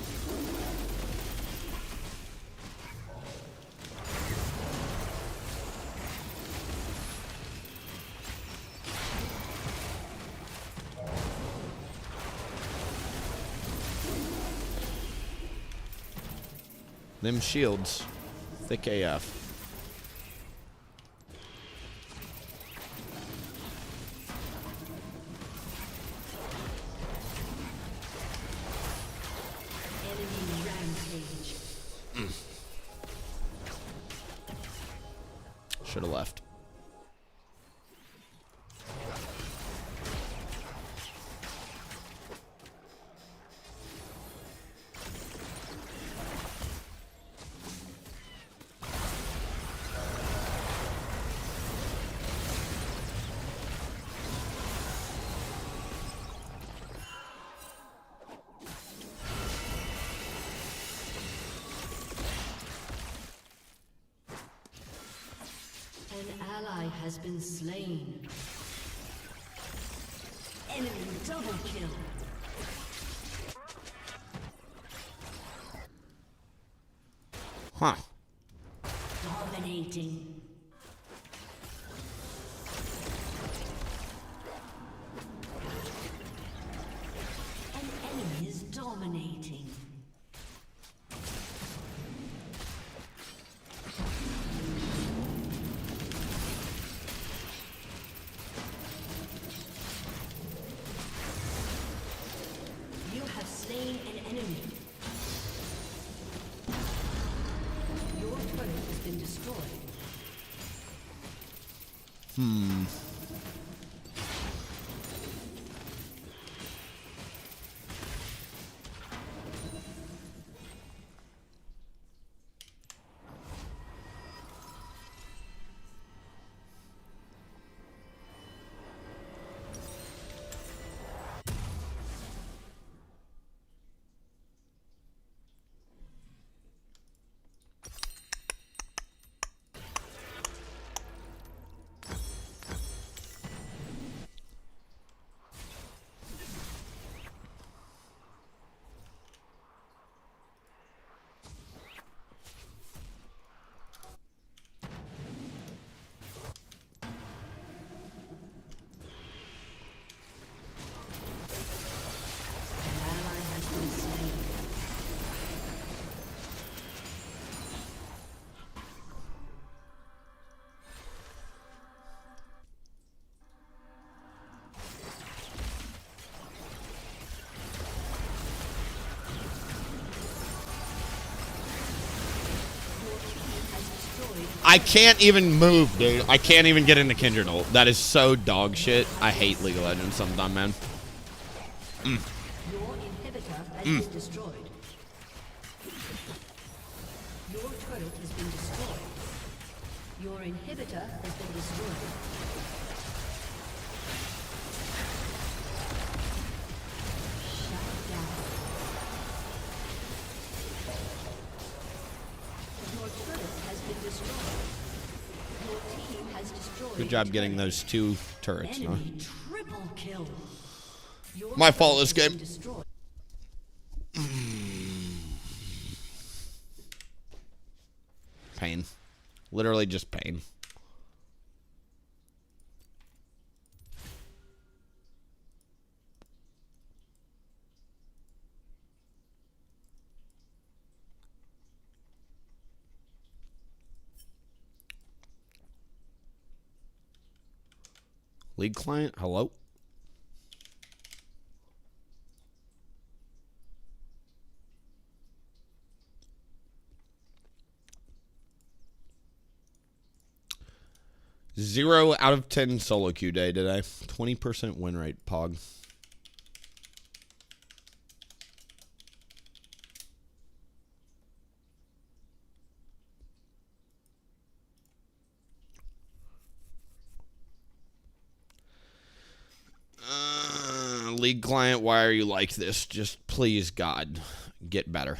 S1: them shields. Thick AF.
S2: Enemy rampage.
S1: Should have left.
S2: An ally has been slain. Enemy double kill.
S1: Huh.
S2: Dominating. An enemy is dominating. You have slain an enemy. Your turret has been destroyed.
S1: I can't even move, dude. I can't even get into Kindred ult. That is so dog shit. I hate League of Legends sometimes, man.
S2: Your inhibitor has been destroyed. Your turret has been destroyed. Your inhibitor has been destroyed. Shut down. Your turret has been destroyed. Your team has destroyed.
S1: Good job getting those 2 turrets. Huh?
S2: Enemy triple kill. Your
S1: My fault this
S2: turret has
S1: game.
S2: been destroyed.
S1: Pain. Literally just pain. League client, hello? Zero out of 10 solo queue day today. 20% win rate, Pog. League client, why are you like this? Just please, God, get better.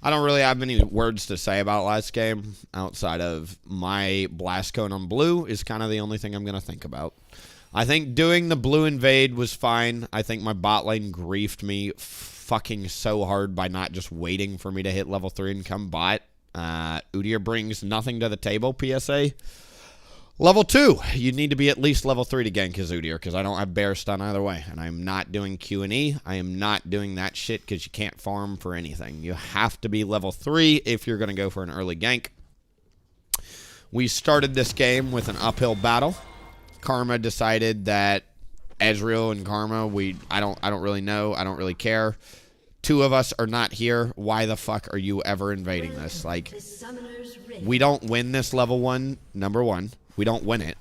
S1: I don't really have many words to say about last game outside of my blast cone on blue is kind of the only thing I'm going to think about. I think doing the blue invade was fine. I think my bot lane griefed me fucking so hard by not just waiting for me to hit level 3 and come bot. Udyr brings nothing to the table, PSA. Level 2, you need to be at least level 3 to gank his Udyr because I don't have bear stun either way. And I'm not doing Q&E. I am not doing that shit because you can't farm for anything. You have to be level 3 if you're going to go for an early gank. We started this game with an uphill battle. Karma decided that Ezreal and Karma, I don't really know. I don't really care. 2 of us are not here. Why the fuck are you ever invading this? Like, we don't win this level 1, number 1. We don't win it.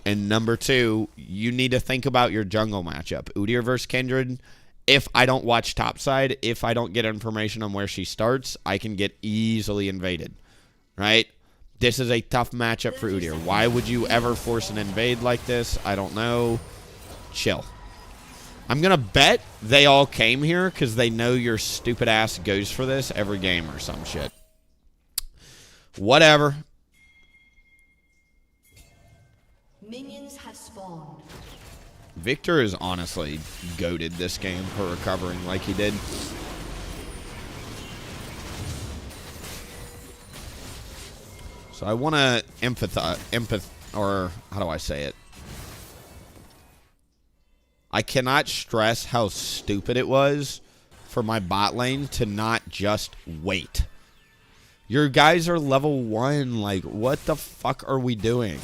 S1: And number 2, you need to think about your jungle matchup. Udyr versus Kindred. If I don't watch topside, if I don't get information on where she starts, I can get easily invaded. Right? This is a tough matchup for Udyr. Why would you ever force an invade like this? I don't know. Chill. I'm going to bet they all came here because they know your stupid ass goes for this every game or some shit. Whatever.
S2: Minions have spawned.
S1: Victor is honestly goated this game for recovering like he did. So I want to or how do I say it? I cannot stress how stupid it was for my bot lane to not just wait. Your guys are level 1. Like, what the fuck are we doing?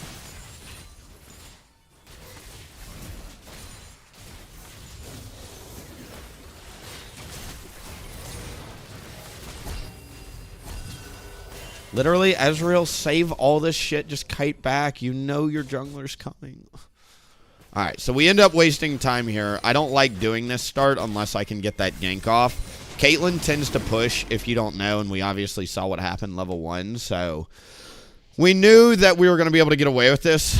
S1: Literally, Ezreal, save all this shit. Just kite back. You know your jungler's coming. Alright, so we end up wasting time here. I don't like doing this start unless I can get that gank off. Caitlyn tends to push, if you don't know, and we obviously saw what happened level 1. So we knew that we were going to be able to get away with this.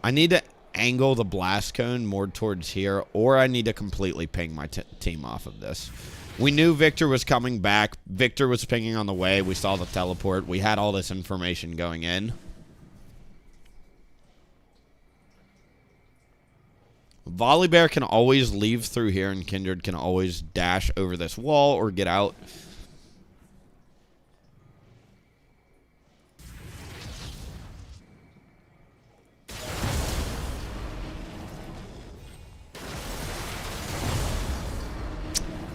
S1: I need to angle the blast cone more towards here, or I need to completely ping my team off of this. We knew Victor was coming back. Victor was pinging on the way. We saw the teleport. We had all this information going in. Volibear can always leave through here, and Kindred can always dash over this wall or get out.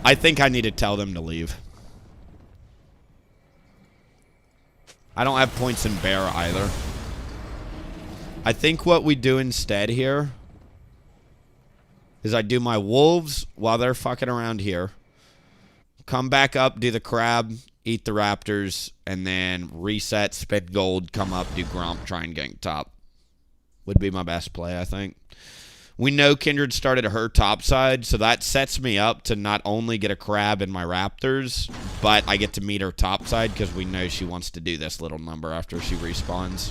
S1: I think I need to tell them to leave. I don't have points in bear either. I think what we do instead here is I do my wolves while they're fucking around here. Come back up, do the crab, eat the raptors, and then reset, spend gold, come up, do grump, try and gank top. Would be my best play, I think. We know Kindred started her top side, so that sets me up to not only get a crab in my raptors, but I get to meet her top side because we know she wants to do this little number after she respawns.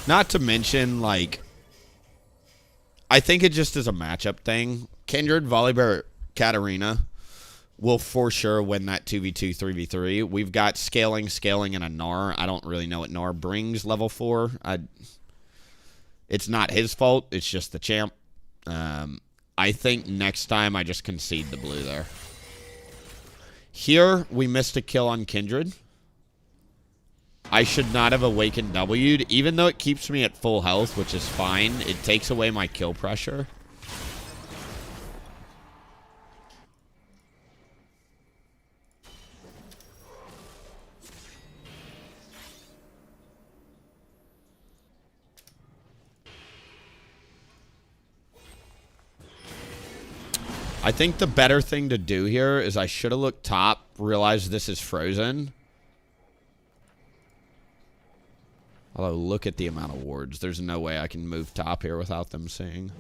S1: Not to mention, like, I think it just is a matchup thing. Kindred, Volibear, Katarina will for sure win that 2v2, 3v3. We've got scaling, and a Gnar. I don't really know what Gnar brings level 4. It's not his fault. It's just the champ. I think next time I just concede the blue there. Here, we missed a kill on Kindred. I should not have awakened W'd, even though it keeps me at full health, which is fine. It takes away my kill pressure. I think the better thing to do here is I should have looked top, realized this is frozen. Although, look at the amount of wards. There's no way I can move top here without them seeing.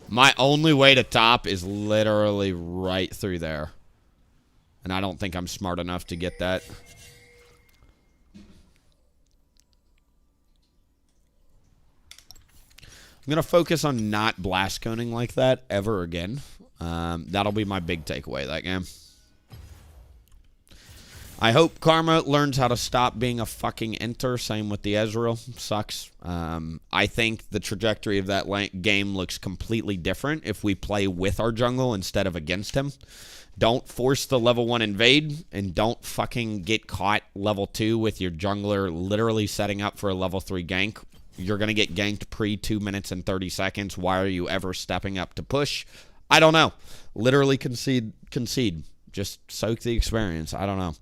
S1: My only way to top is literally right through there. And I don't think I'm smart enough to get that. I'm going to focus on not blast coning like that ever again. That'll be my big takeaway that game. I hope Karma learns how to stop being a fucking enter. Same with the Ezreal. Sucks. I think the trajectory of that game looks completely different if we play with our jungle instead of against him. Don't force the level 1 invade, and don't fucking get caught level 2 with your jungler literally setting up for a level 3 gank. You're going to get ganked pre 2 minutes and 30 seconds. Why are you ever stepping up to push? I don't know. Literally concede. Just soak the experience. I don't know.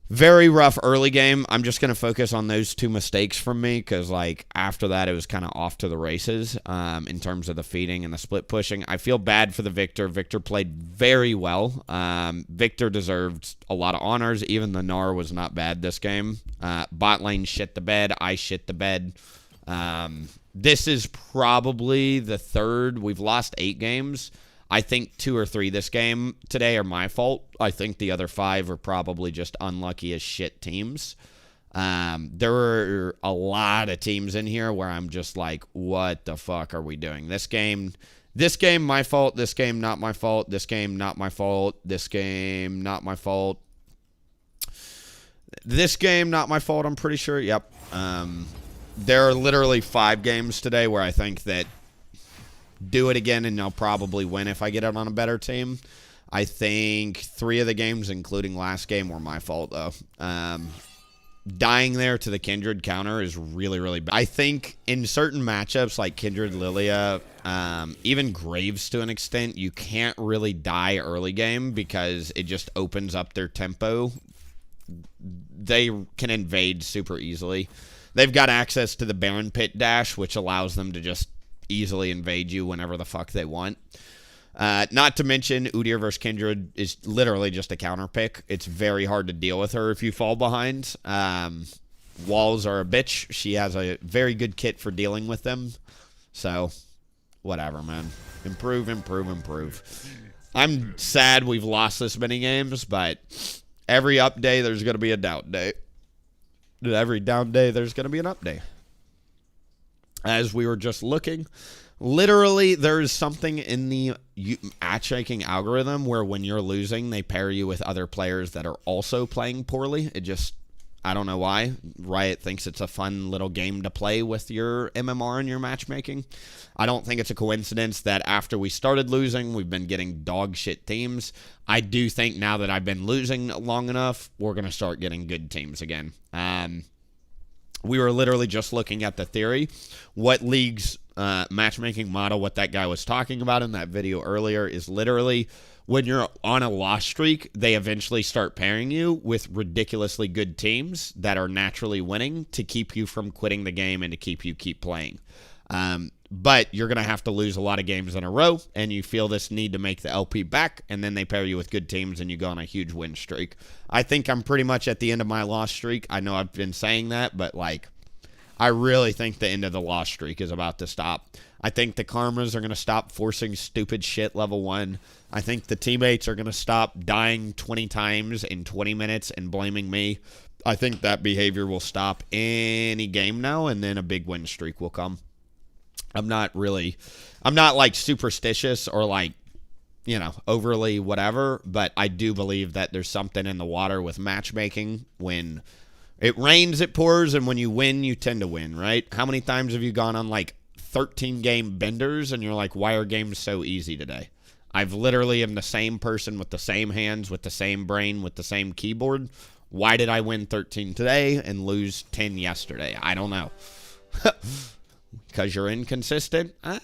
S1: Very rough early game. I'm just going to focus on those 2 mistakes from me because, like, after that, it was kind of off to the races in terms of the feeding and the split pushing. I feel bad for the Victor. Victor played very well. Victor deserved a lot of honors. Even the Gnar was not bad this game. Bot lane shit the bed. I shit the bed. This is probably the third. We've lost 8 games. I think 2 or 3 this game today are my fault. I think the other 5 are probably just unlucky as shit teams. There were a lot of teams in here where I'm just like, what the fuck are we doing? This game, my fault. This game, not my fault. This game, not my fault. This game, not my fault. This game, not my fault, I'm pretty sure. Yep. There are literally 5 games today where I think that do it again and I'll probably win if I get it on a better team. I think 3 of the games, including last game, were my fault, though. Dying there to the Kindred counter is really, really bad. I think in certain matchups like Kindred, Lilia, even Graves to an extent, you can't really die early game because it just opens up their tempo. They can invade super easily. They've got access to the Baron Pit dash, which allows them to just easily invade you whenever the fuck they want. Not to mention, Udyr versus Kindred is literally just a counter pick. It's very hard to deal with her if you fall behind. Walls are a bitch. She has a very good kit for dealing with them. So, whatever, man. Improve, improve, improve. I'm sad we've lost this many games, but every up day, there's going to be a down day. Every down day, there's going to be an up day. As we were just looking, literally there's something in the matchmaking algorithm where when you're losing, they pair you with other players that are also playing poorly. It just I don't know why. Riot thinks it's a fun little game to play with your MMR and your matchmaking. I don't think it's a coincidence that after we started losing, we've been getting dog shit teams. I do think now that I've been losing long enough, we're going to start getting good teams again. We were literally just looking at the theory. What League's matchmaking model, what that guy was talking about in that video earlier, is literally when you're on a loss streak, they eventually start pairing you with ridiculously good teams that are naturally winning to keep you from quitting the game and to keep playing. But you're going to have to lose a lot of games in a row, and you feel this need to make the LP back, and then they pair you with good teams, and you go on a huge win streak. I think I'm pretty much at the end of my loss streak. I know I've been saying that, but, like, I really think the end of the loss streak is about to stop. I think the Karmas are going to stop forcing stupid shit level 1. I think the teammates are going to stop dying 20 times in 20 minutes and blaming me. I think that behavior will stop any game now, and then a big win streak will come. I'm not like superstitious or like, you know, overly whatever, but I do believe that there's something in the water with matchmaking. When it rains, it pours, and when you win, you tend to win, right? How many times have you gone on like 13 game benders and you're like, why are games so easy today? I've literally am the same person with the same hands, with the same brain, with the same keyboard. Why did I win 13 today and lose 10 yesterday? I don't know. Because you're inconsistent? I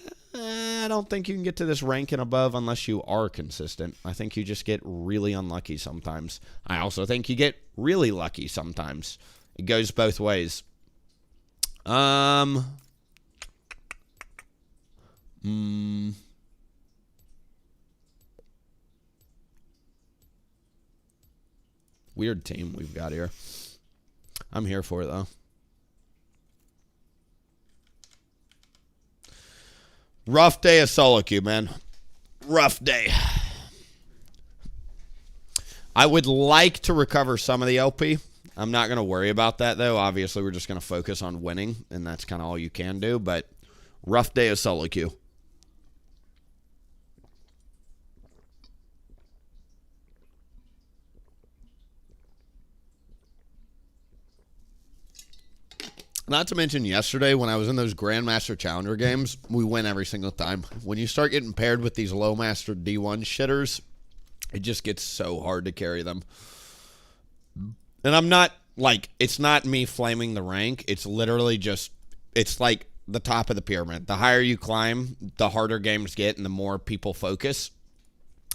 S1: don't think you can get to this rank and above unless you are consistent. I think you just get really unlucky sometimes. I also think you get really lucky sometimes. It goes both ways. Weird team we've got here. I'm here for it, though. Rough day of solo queue, man. Rough day. I would like to recover some of the LP. I'm not going to worry about that, though. Obviously, we're just going to focus on winning, and that's kind of all you can do. But rough day of solo queue. Not to mention yesterday when I was in those Grandmaster Challenger games, we win every single time. When you start getting paired with these low master D1 shitters, it just gets so hard to carry them. And I'm not, like, it's not me flaming the rank. It's literally just, it's like the top of the pyramid. The higher you climb, the harder games get and the more people focus.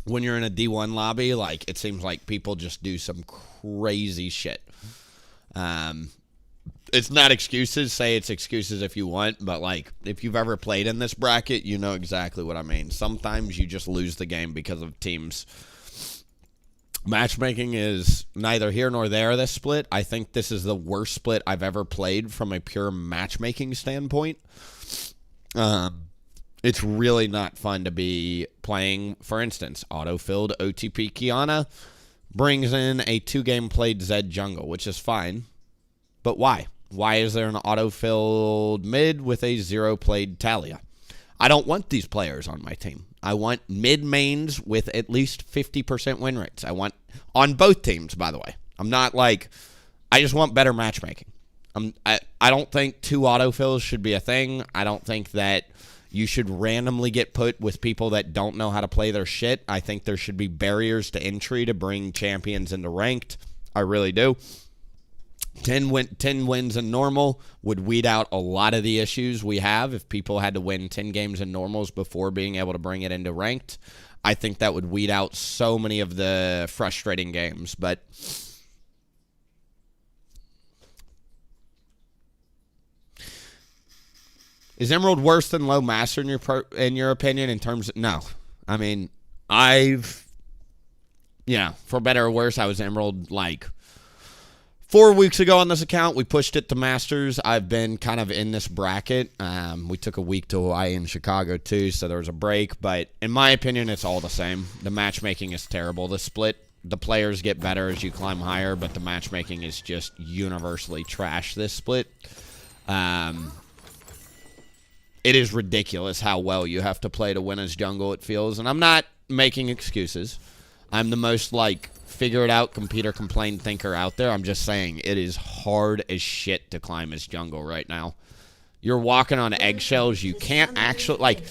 S1: When you're in a D1 lobby, like, it seems like people just do some crazy shit. It's not excuses. Say it's excuses if you want, but, like, if you've ever played in this bracket, you know exactly what I mean. Sometimes you just lose the game because of teams. Matchmaking is neither here nor there this split. I think this is the worst split I've ever played from a pure matchmaking standpoint. It's really not fun to be playing. For instance, auto-filled OTP Kiana brings in a 2-game played Zed jungle, which is fine. But why? Why is there an auto-filled mid with a 0-played Talia? I don't want these players on my team. I want mid mains with at least 50% win rates. I want, on both teams, by the way. I'm not like, I just want better matchmaking. I don't think 2 autofills should be a thing. I don't think that you should randomly get put with people that don't know how to play their shit. I think there should be barriers to entry to bring champions into ranked. I really do. 10 wins in normal would weed out a lot of the issues we have if people had to win 10 games in normals before being able to bring it into ranked. I think that would weed out so many of the frustrating games. But is Emerald worse than low master in your opinion in terms of, no. I mean, for better or worse, I was Emerald like 4 weeks ago on this account. We pushed it to Masters. I've been kind of in this bracket. We took a week to Hawaii and Chicago too, so there was a break. But in my opinion, it's all the same. The matchmaking is terrible. The split, the players get better as you climb higher, but the matchmaking is just universally trash this split. It is ridiculous how well you have to play to win as jungle, it feels. And I'm not making excuses. I'm the most, like, figure it out, compete or complain thinker out there. I'm just saying it is hard as shit to climb as jungle right now. You're walking on eggshells. You can't actually, like,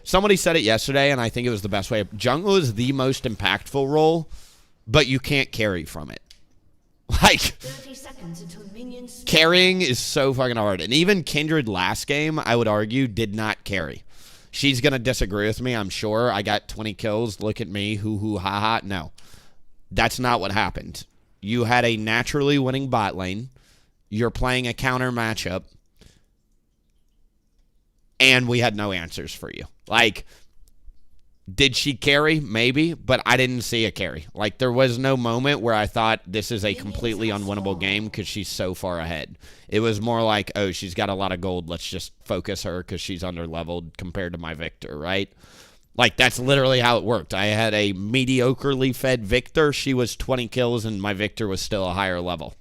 S1: somebody said it yesterday, and I think it was the best way. Jungle is the most impactful role, but you can't carry from it. Like,
S2: 30 seconds until minions.
S1: carrying is so fucking hard. And even Kindred last game, I would argue, did not carry. She's going to disagree with me, I'm sure. I got 20 kills. Look at me. Hoo hoo ha ha. No. That's not what happened. You had a naturally winning bot lane. You're playing a counter matchup. And we had no answers for you. Like, did she carry? Maybe, but I didn't see a carry. Like, there was no moment where I thought this is a completely unwinnable game because she's so far ahead. It was more like, oh, she's got a lot of gold. Let's just focus her because she's under-leveled compared to my Victor, right? Like, that's literally how it worked. I had a mediocrely fed Victor. She was 20 kills, and my Victor was still a higher level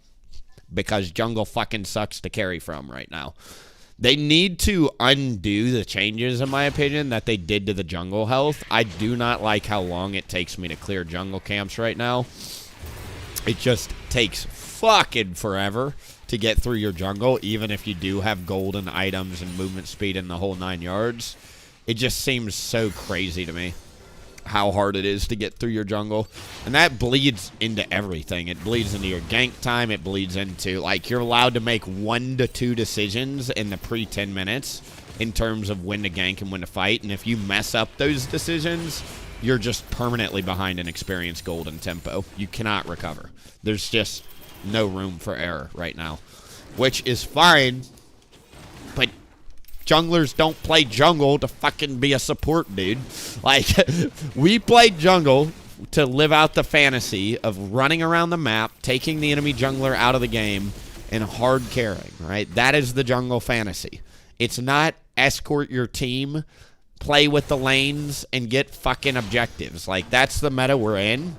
S1: because jungle fucking sucks to carry from right now. They need to undo the changes, in my opinion, that they did to the jungle health. I do not like how long it takes me to clear jungle camps right now. It just takes fucking forever to get through your jungle, even if you do have golden items and movement speed in the whole 9 yards. It just seems so crazy to me how hard it is to get through your jungle. And that bleeds into everything. It bleeds into your gank time. It bleeds into, like, you're allowed to make 1 to 2 decisions in the pre-10 minutes in terms of when to gank and when to fight. And if you mess up those decisions, you're just permanently behind in experience, gold, and tempo. You cannot recover. There's just no room for error right now, which is fine, but junglers don't play jungle to fucking be a support, dude. Like, we play jungle to live out the fantasy of running around the map, taking the enemy jungler out of the game, and hard carrying, right? That is the jungle fantasy. It's not escort your team, play with the lanes, and get fucking objectives. Like, that's the meta we're in.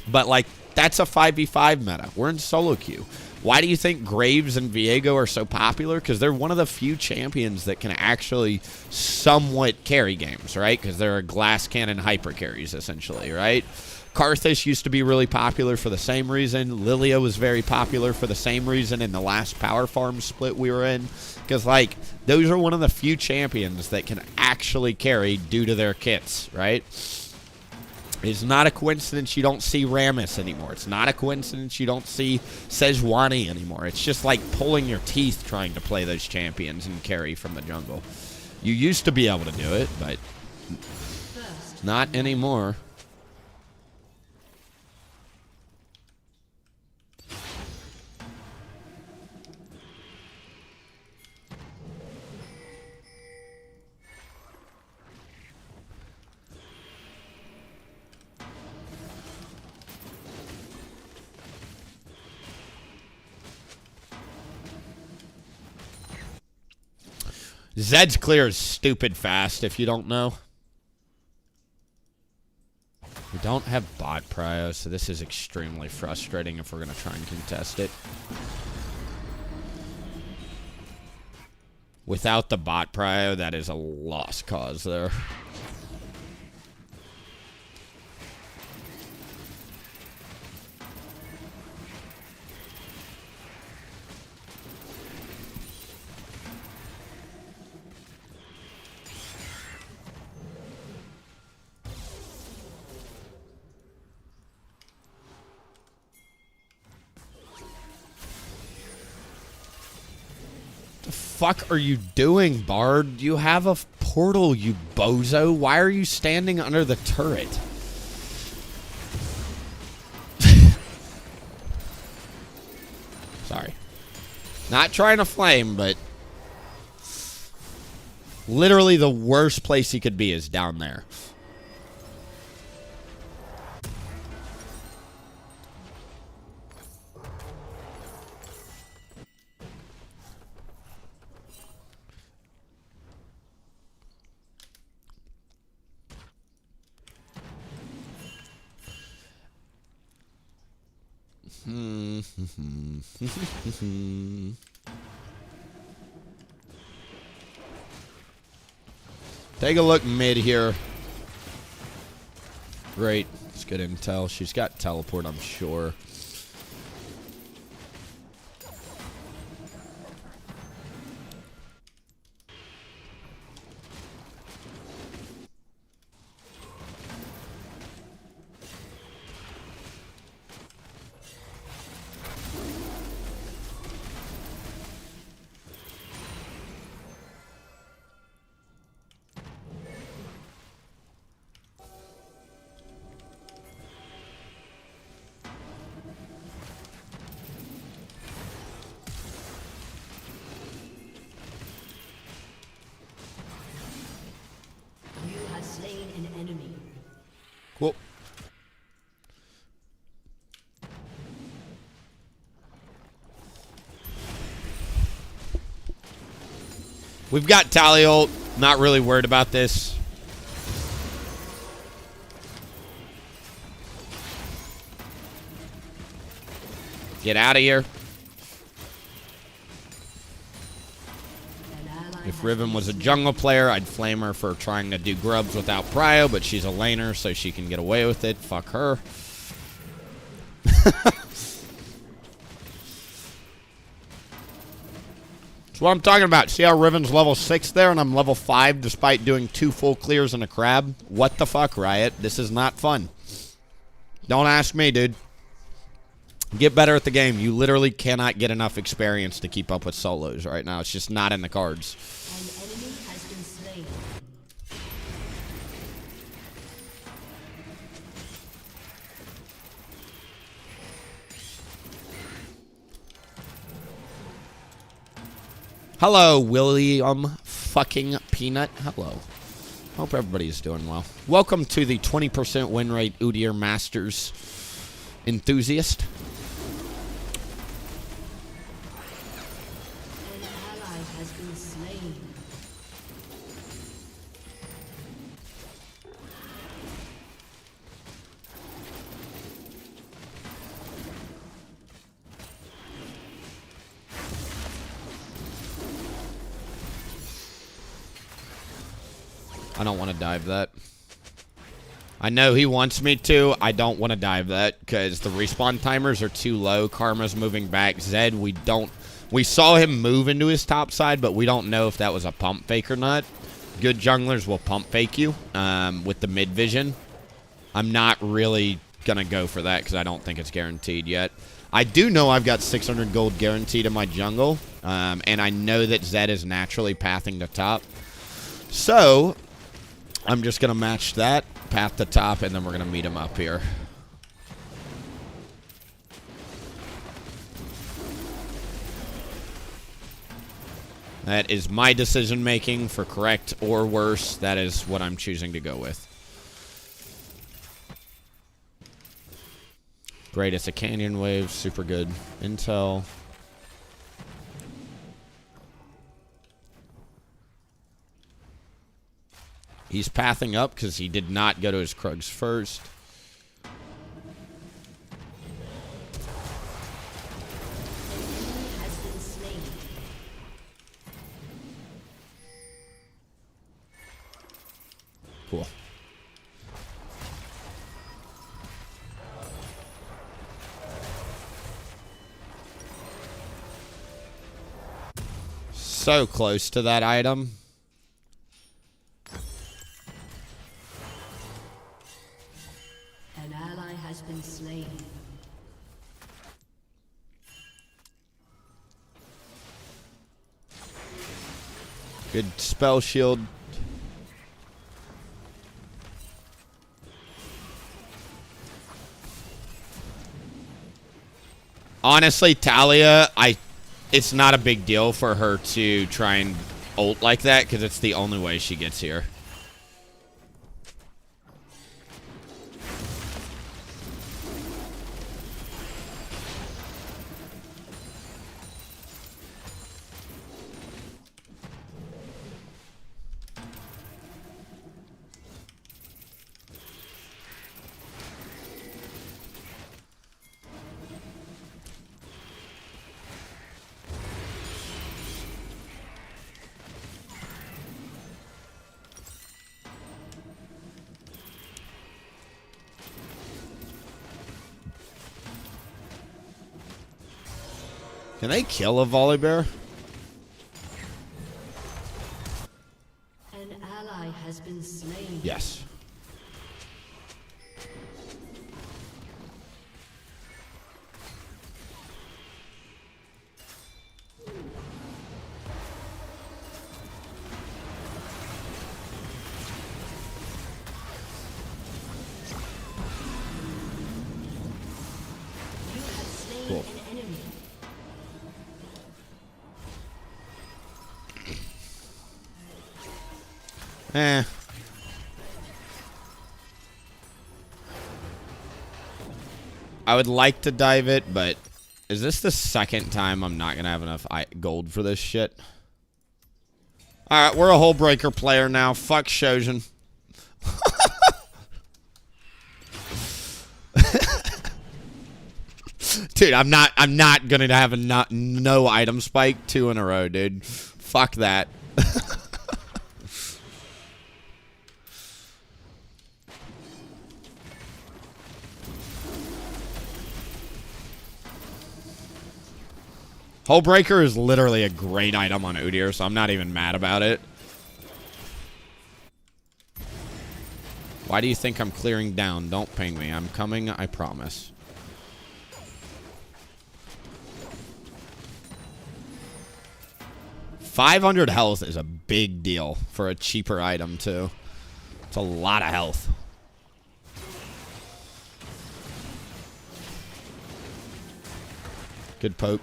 S1: But, like, that's a 5v5 meta. We're in solo queue. Why do you think Graves and Viego are so popular? Because they're one of the few champions that can actually somewhat carry games, right? Because they're glass cannon hyper carries, essentially, right? Karthus used to be really popular for the same reason. Lilia was very popular for the same reason in the last power farm split we were in. Because, like, those are one of the few champions that can actually carry due to their kits, right? It's not a coincidence you don't see Rammus anymore. It's not a coincidence you don't see Sejuani anymore. It's just like pulling your teeth trying to play those champions and carry from the jungle. You used to be able to do it, but not anymore. Zed's clear is stupid fast, if you don't know. We don't have bot prio, so this is extremely frustrating if we're going to try and contest it. Without the bot prio, that is a lost cause there. Fuck are you doing, Bard? You have a portal, you bozo. Why are you standing under the turret? Sorry. Not trying to flame, but literally the worst place he could be is down there. Take a look mid here. Great. It's good intel. She's got teleport, I'm sure. Cool. We've got Tally ult. Not really worried about this. Get out of here. If Riven was a jungle player, I'd flame her for trying to do grubs without prio, but she's a laner, so she can get away with it. Fuck her. That's what I'm talking about. See how Riven's level 6 there, and I'm level 5 despite doing 2 full clears and a crab? What the fuck, Riot? This is not fun. Don't ask me, dude. Get better at the game. You literally cannot get enough experience to keep up with solos right now. It's just not in the cards.
S2: An enemy has been slain.
S1: Hello, William fucking Peanut. Hello. Hope everybody's doing well. Welcome to the 20% win rate Udyr Masters enthusiast.
S2: An ally has been slain.
S1: I don't want to dive that. I know he wants me to. I don't want to dive that because the respawn timers are too low. Karma's moving back. Zed, we saw him move into his top side, but we don't know if that was a pump fake or not. Good junglers will pump fake you with the mid vision. I'm not really going to go for that because I don't think it's guaranteed yet. I do know I've got 600 gold guaranteed in my jungle, and I know that Zed is naturally pathing to top. So I'm just going to match that, path to top, and then we're going to meet him up here. That is my decision making for correct or worse. That is what I'm choosing to go with. Great, it's a canyon wave, super good intel. He's pathing up because he did not go to his Krugs first.
S2: Has been slain.
S1: Cool. So close to that item.
S2: An ally has been slain.
S1: Good spell shield. Honestly, Talia, it's not a big deal for her to try and ult like that because it's the only way she gets here. Can they kill a Volibear?
S2: An ally has been slain.
S1: Yes.
S2: You have slain
S1: Cool.
S2: an enemy.
S1: Eh. I would like to dive it, but is this the second time I'm not going to have enough gold for this shit? Alright, we're a Hull Breaker player now. Fuck Shojin. Dude, I'm not going to have a no item spike 2 in a row, dude. Fuck that. Hull Breaker is literally a great item on Udyr, so I'm not even mad about it. Why do you think I'm clearing down? Don't ping me. I'm coming, I promise. $500 health is a big deal for a cheaper item, too. It's a lot of health. Good poke.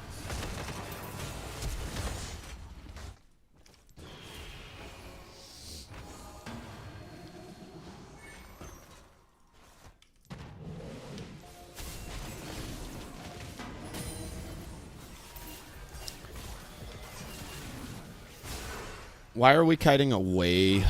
S1: Why are we kiting away?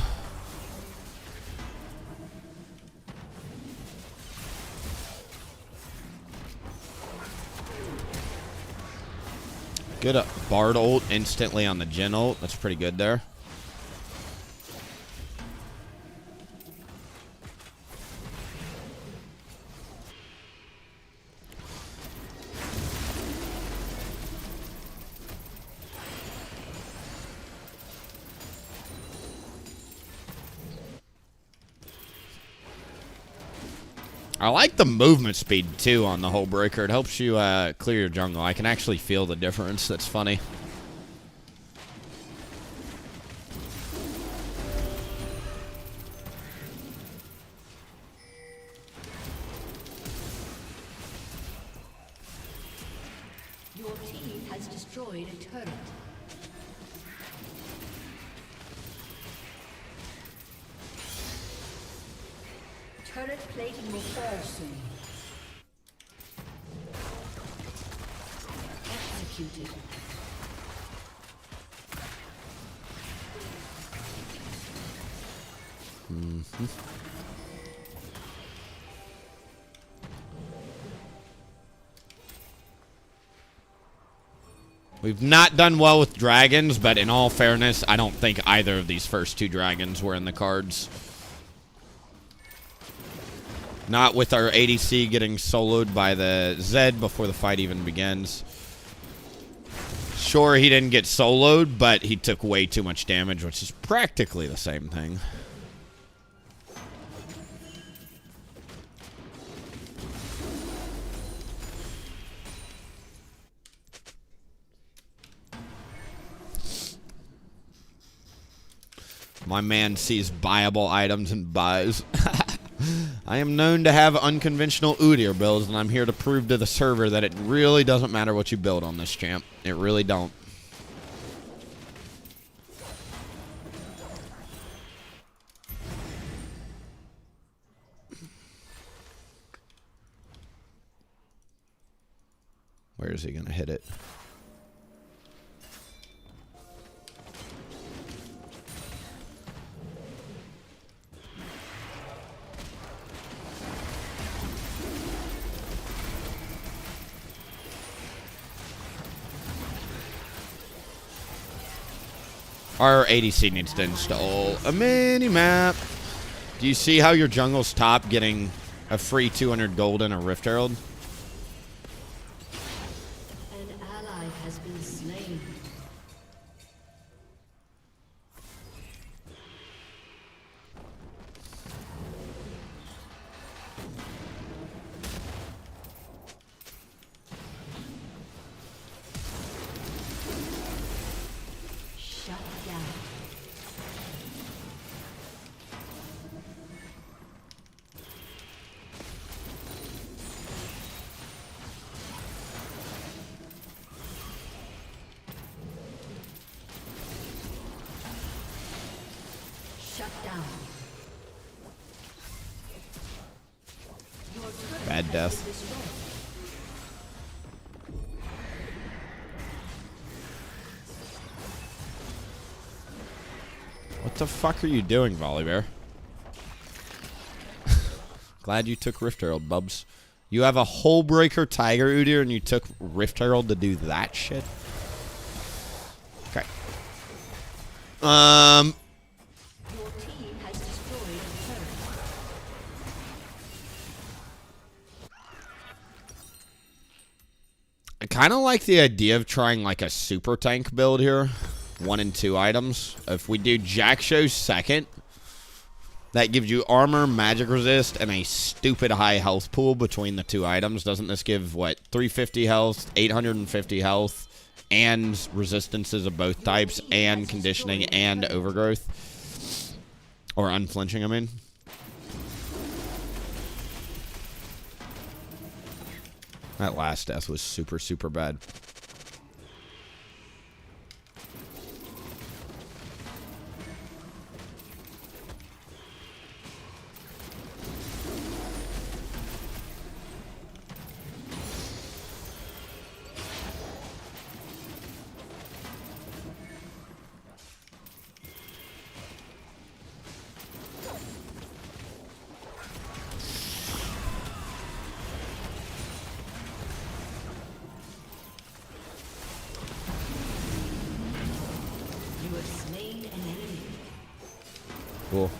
S1: Good Bard ult instantly on the Jhin ult. That's pretty good there. I like the movement speed, too, on the Hull Breaker. It helps you clear your jungle. I can actually feel the difference. That's funny.
S2: Your team has destroyed a turret. Turret plating will fall soon. Executed.
S1: We've not done well with dragons, but in all fairness, I don't think either of these first 2 dragons were in the cards. Not with our ADC getting soloed by the Zed before the fight even begins. Sure, he didn't get soloed, but he took way too much damage, which is practically the same thing. My man sees buyable items and buys. I am known to have unconventional Udyr builds, and I'm here to prove to the server that it really doesn't matter what you build on this champ. It really don't. Where is he going to hit it? Our ADC needs to install a mini-map. Do you see how your jungle's top getting a free 200 gold and a Rift Herald?
S2: An ally has
S1: bad death. What the fuck are you doing, Volibear? Glad you took Rift Herald, Bubs. You have a Hullbreaker Tiger Udyr and you took Rift Herald to do that shit? Okay.
S2: Your team has destroyed a turret.
S1: I kind of like the idea of trying like a super tank build here. 1 and 2 items. If we do Jack Show second, that gives you armor, magic resist, and a stupid high health pool between the 2 items. Doesn't this give, what, 350 health, 850 health, and resistances of both types, and conditioning, and overgrowth? Or unflinching, I mean. That last death was super, super bad.
S2: You have slain an enemy.
S1: Cool.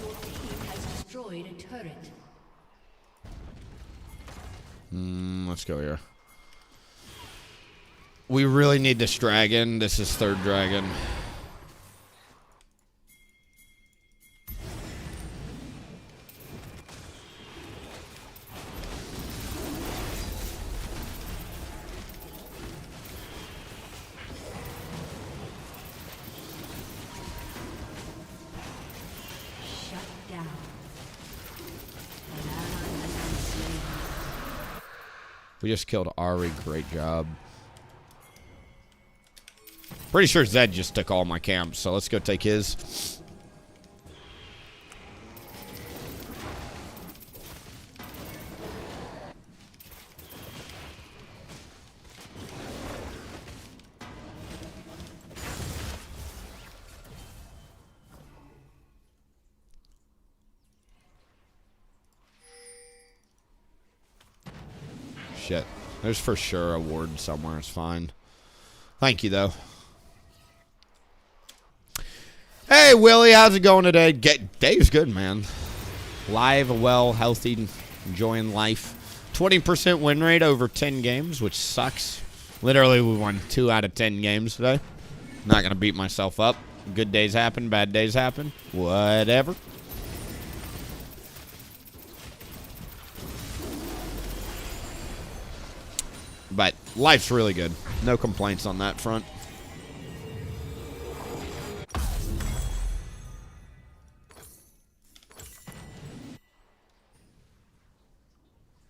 S2: Your team has destroyed a turret.
S1: Let's go here. We really need this dragon. This is 3rd dragon.
S2: Shut down. An ally has been slain.
S1: We just killed Ari. Great job. Pretty sure Zed just took all my camps, so let's go take his. Shit. There's for sure a ward somewhere. It's fine. Thank you, though. Hey, Willie. How's it going today? Day's good, man. Live, well, healthy, enjoying life. 20% win rate over 10 games, which sucks. Literally, we won 2 out of 10 games today. Not going to beat myself up. Good days happen. Bad days happen. Whatever. But life's really good. No complaints on that front.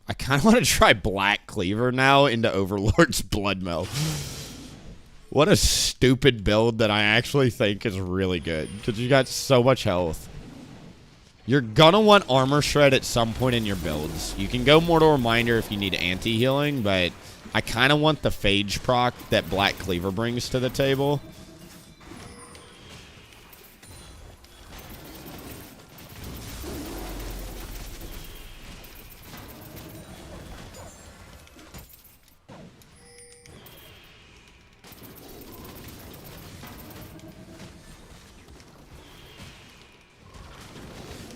S1: I kind of want to try Black Cleaver now into Overlord's Bloodmill. What a stupid build that I actually think is really good. Because you got so much health. You're going to want Armor Shred at some point in your builds. You can go Mortal Reminder if you need anti-healing, but I kind of want the Phage proc that Black Cleaver brings to the table.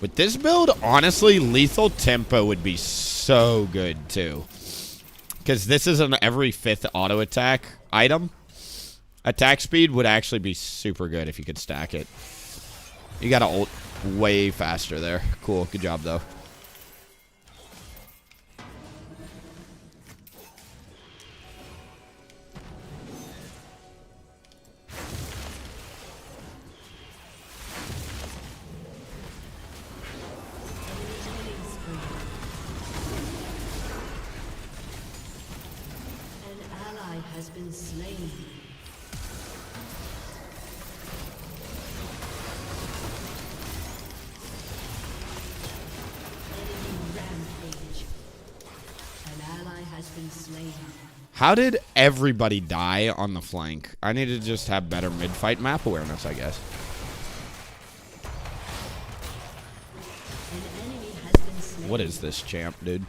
S1: With this build, honestly, Lethal Tempo would be so good, too. Because this is an every 5th auto attack item. Attack speed would actually be super good if you could stack it. You got to ult way faster there. Cool. Good job, though.
S2: An ally has been slain. Enemy rampage. An ally has been slain.
S1: How did everybody die on the flank? I need to just have better mid-fight map awareness, I guess.
S2: An enemy has been slain.
S1: What is this champ, dude?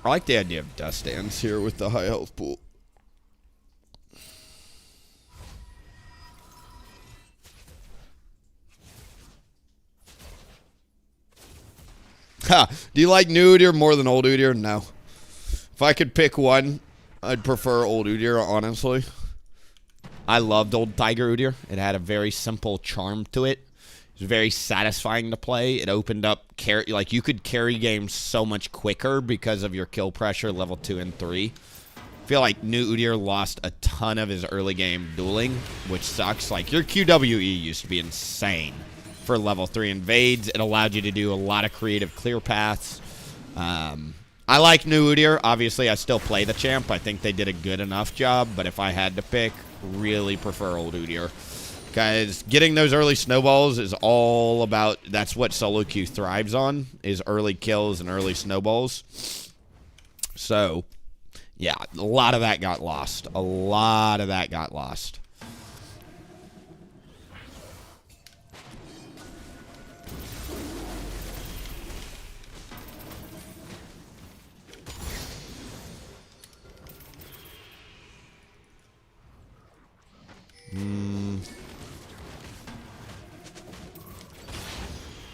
S1: I like the idea of dust dance here with the high health pool. Ha! Do you like new Udyr more than old Udyr? No. If I could pick one, I'd prefer old Udyr, honestly. I loved old Tiger Udyr. It had a very simple charm to it. It was very satisfying to play. It opened up, like, you could carry games so much quicker because of your kill pressure level 2 and 3. I feel like new Udyr lost a ton of his early game dueling, which sucks. Like, your QWE used to be insane for level 3 invades. It allowed you to do a lot of creative clear paths. I like new Udyr. Obviously, I still play the champ. I think they did a good enough job, but if I had to pick, really prefer old Udyr. Because getting those early snowballs is all about, that's what solo queue thrives on, is early kills and early snowballs. So, yeah, a lot of that got lost. A lot of that got lost.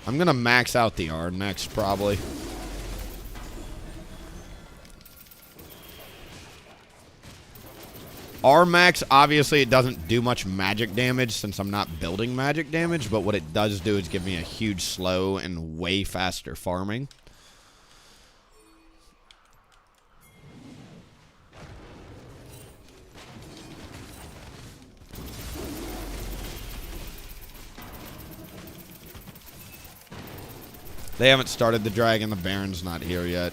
S1: I'm going to max out the R next, probably. R max, obviously, it doesn't do much magic damage since I'm not building magic damage, but what it does do is give me a huge slow and way faster farming. They haven't started the dragon. The Baron's not here yet.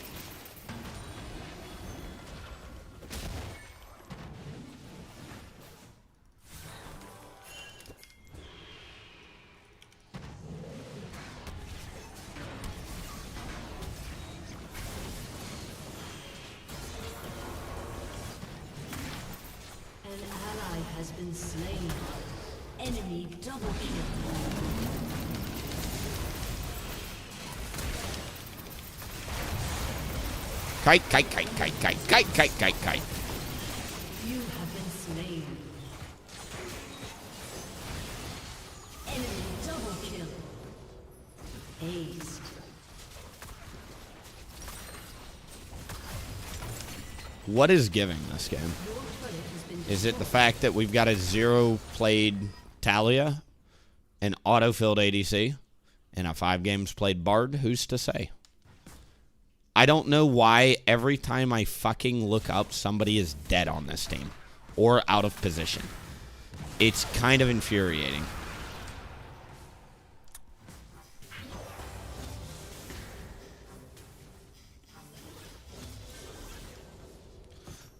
S2: An ally has been slain. Enemy double kill.
S1: Kite, kite, kite, kite, kite, kite, kite, kite, kite.
S2: You have been slain. Enemy double kill. Aced.
S1: What is giving this game?
S2: Your turret has been
S1: Is it the fact that we've got a 0-played Talia, an auto-filled ADC, and a 5 games played Bard? Who's to say? I don't know why every time I fucking look up, somebody is dead on this team. Or out of position. It's kind of infuriating.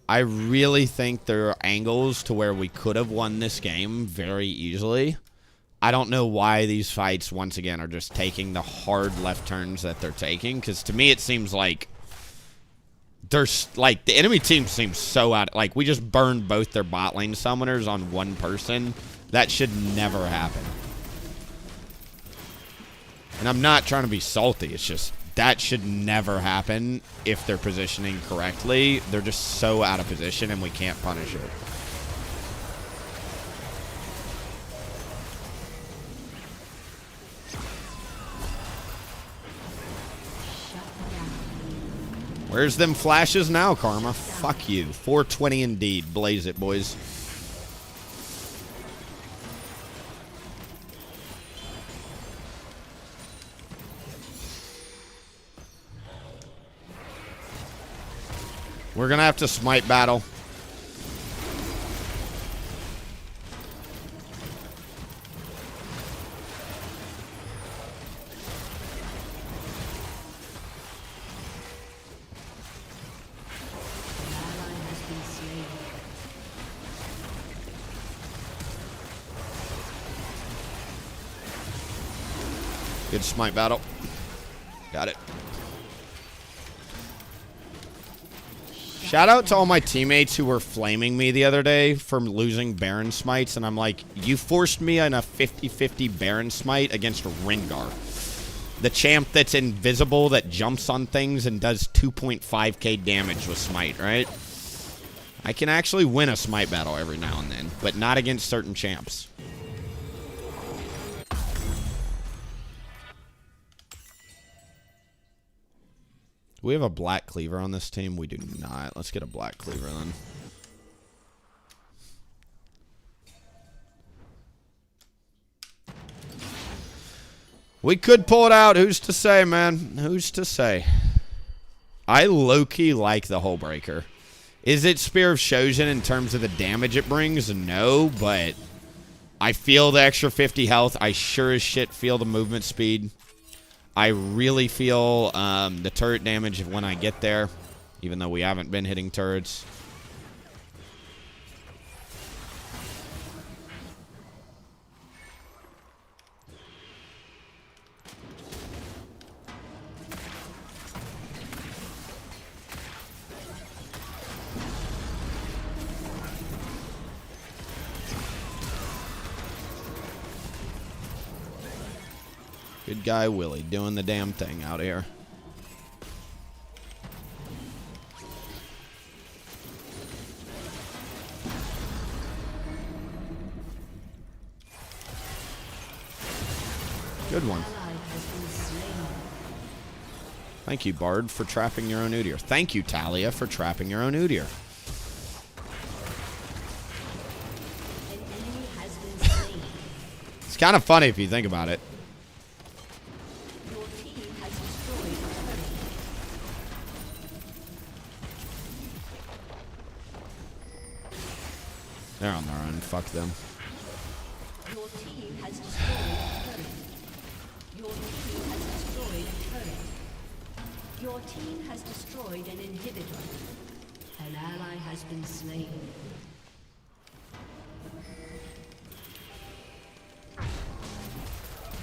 S1: I really think there are angles to where we could have won this game very easily. I don't know why these fights, once again, are just taking the hard left turns that they're taking. Because to me, it seems like there's, like, the enemy team seems so out. Like, we just burned both their bot lane summoners on one person. That should never happen. And I'm not trying to be salty. It's just, that should never happen if they're positioning correctly. They're just so out of position, and we can't punish it. Where's them flashes now, Karma? Fuck you. 420 indeed. Blaze it, boys. We're gonna have to smite battle. Good smite battle. Got it. Shout out to all my teammates who were flaming me the other day for losing Baron smites, and I'm like, you forced me in a 50-50 Baron smite against Rengar. The champ that's invisible, that jumps on things and does 2.5k damage with smite, right? I can actually win a smite battle every now and then, but not against certain champs. Do we have a black cleaver on this team? We do not. Let's get a black cleaver then. We could pull it out. Who's to say, man? Who's to say? I low-key like the Hull Breaker. Is it Spear of Shojin in terms of the damage it brings? No, but I feel the extra 50 health. I sure as shit feel the movement speed. I really feel the turret damage when I get there, even though we haven't been hitting turrets. Good guy Willie doing the damn thing out here. Good one. Thank you, Bard, for trapping your own Udyr. Thank you, Talia, for trapping your own Udyr. It's kind of funny if you think about it. They're on their own. Fuck them.
S2: Your team has destroyed a turret. Your team has destroyed a turret. Your team has destroyed an inhibitor. An ally has been slain.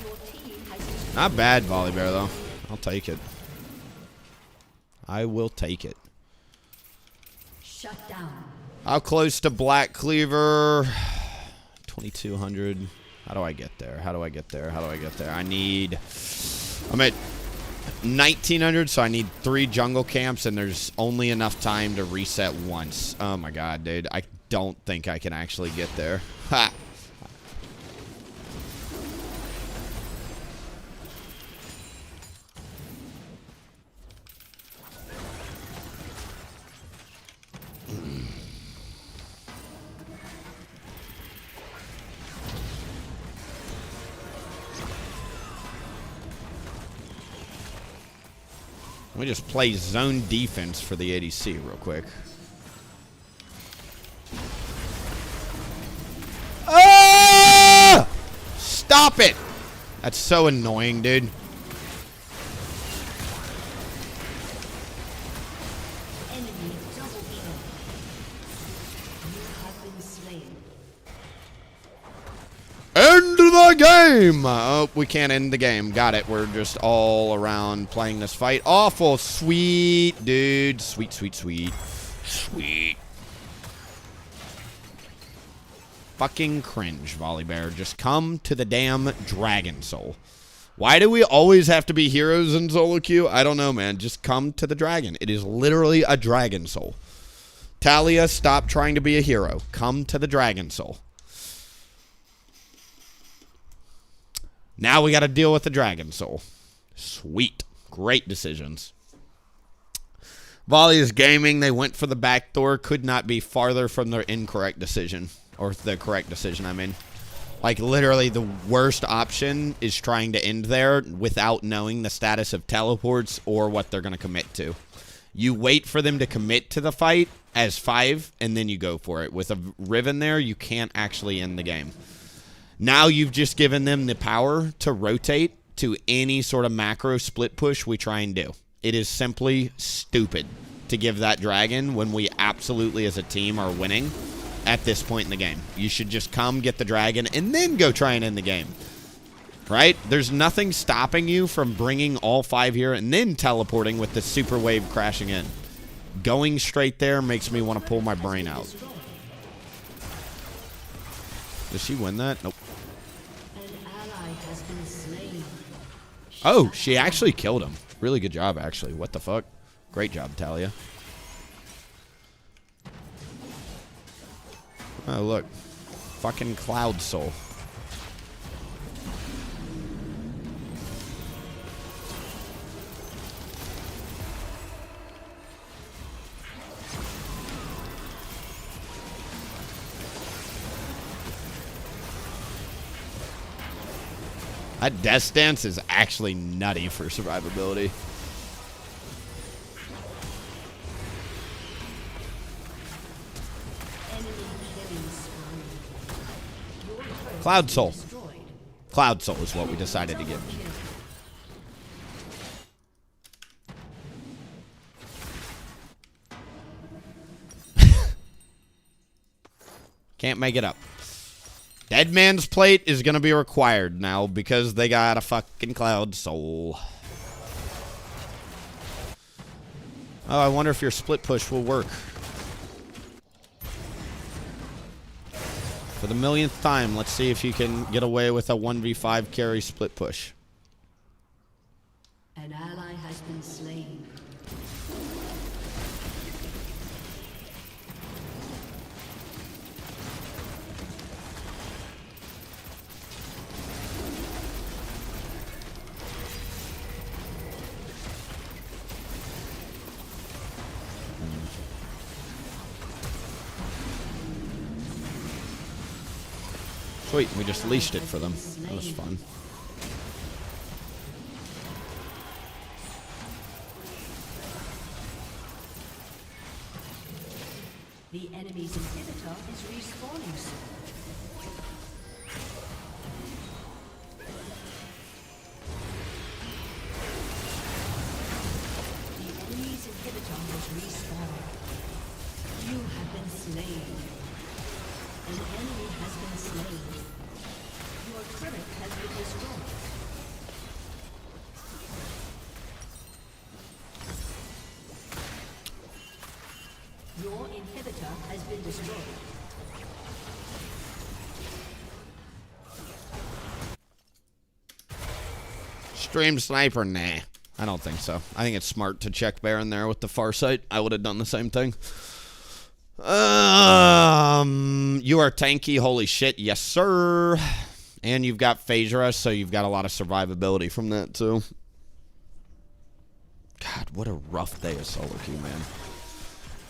S2: Your team has destroyed.
S1: Not bad, Volley Bear, though. I'll take it. I will take it.
S2: Shut down.
S1: How close to Black Cleaver? 2,200. How do I get there? How do I get there? How do I get there? I'm at 1,900, so I need 3 jungle camps, and there's only enough time to reset once. Oh my god, dude. I don't think I can actually get there. Ha! Let me just play zone defense for the ADC real quick. Ah! Stop it! That's so annoying, dude.
S2: Enemy double kill. You have been slain.
S1: End the game! Oh, we can't end the game. Got it. We're just all around playing this fight. Awful. Sweet, dude. Sweet, sweet, sweet. Sweet. Fucking cringe, Volley Bear. Just come to the damn Dragon Soul. Why do we always have to be heroes in solo queue? I don't know, man. Just come to the dragon. It is literally a Dragon Soul. Talia, stop trying to be a hero. Come to the Dragon Soul. Now we got to deal with the Dragon Soul. Sweet. Great decisions. Volley is gaming. They went for the back door. Could not be farther from their incorrect decision. Or the correct decision, I mean. Like, literally, the worst option is trying to end there without knowing the status of teleports or what they're going to commit to. You wait for them to commit to the fight as 5, and then you go for it. With a Riven there, you can't actually end the game. Now you've just given them the power to rotate to any sort of macro split push we try and do. It is simply stupid to give that dragon when we absolutely as a team are winning at this point in the game. You should just come get the dragon and then go try and end the game. Right? There's nothing stopping you from bringing all 5 here and then teleporting with the super wave crashing in. Going straight there makes me want to pull my brain out. Does she win that? Nope.
S2: An ally has been slain.
S1: Oh, she actually killed him. Really good job, actually. What the fuck? Great job, Talia. Oh, look. Fucking Cloud Soul. That Death Dance is actually nutty for survivability. Cloud Soul. Cloud Soul is what we decided to give. Can't make it up. Dead Man's Plate is going to be required now because they got a fucking Cloud Soul. Oh, I wonder if your split push will work. For the millionth time, let's see if you can get away with a 1v5 carry split push.
S2: An ally has been slain.
S1: Sweet, we just leashed it for them. That was fun.
S2: The enemy's inhibitor is respawning soon. The enemy's inhibitor has respawned. You have been slain. An enemy has been slain. Your turret has been destroyed. Your inhibitor has been destroyed.
S1: Stream Sniper? Nah. I don't think so. I think it's smart to check Baron there with the Farsight. I would have done the same thing. You are tanky, holy shit, yes sir. And you've got Phaedra, so you've got a lot of survivability from that too. God, what a rough day of solo queue, man.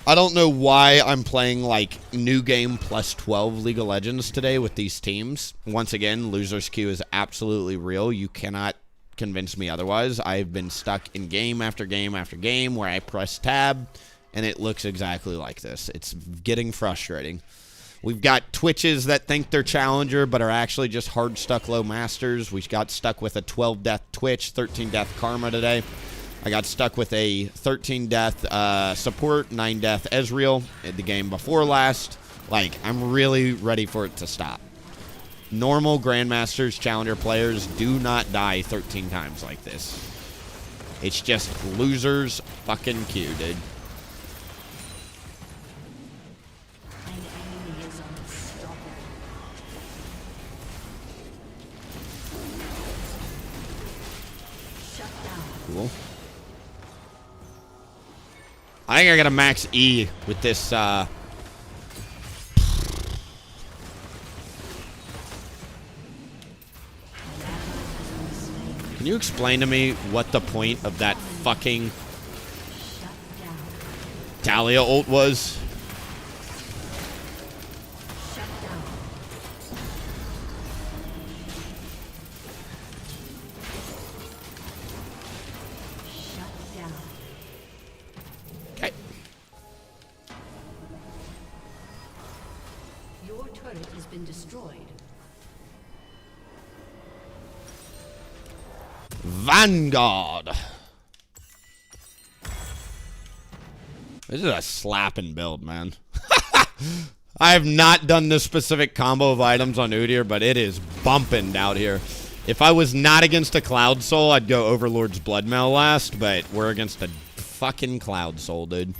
S1: I don't know why I'm playing like new game plus 12 League of Legends today with these teams. Once again, losers queue is absolutely real. You cannot convince me otherwise. I've been stuck in game after game after game where I press tab and it looks exactly like this. It's getting frustrating. We've got Twitches that think they're Challenger, but are actually just hard stuck low Masters. We got stuck with a 12 death Twitch, 13 death Karma today. I got stuck with a 13 death support, 9 death Ezreal in the game before last. Like, I'm really ready for it to stop. Normal Grandmasters, Challenger players do not die 13 times like this. It's just losers fucking queue, dude. Cool. I think I got a max E with this, Can you explain to me what the point of that fucking Talia ult was? Vanguard. This is a slapping build, man. I have not done this specific combo of items on Udyr, but it is bumping out here. If I was not against a Cloud Soul, I'd go Overlord's Bloodmail last, but we're against a fucking Cloud Soul, dude.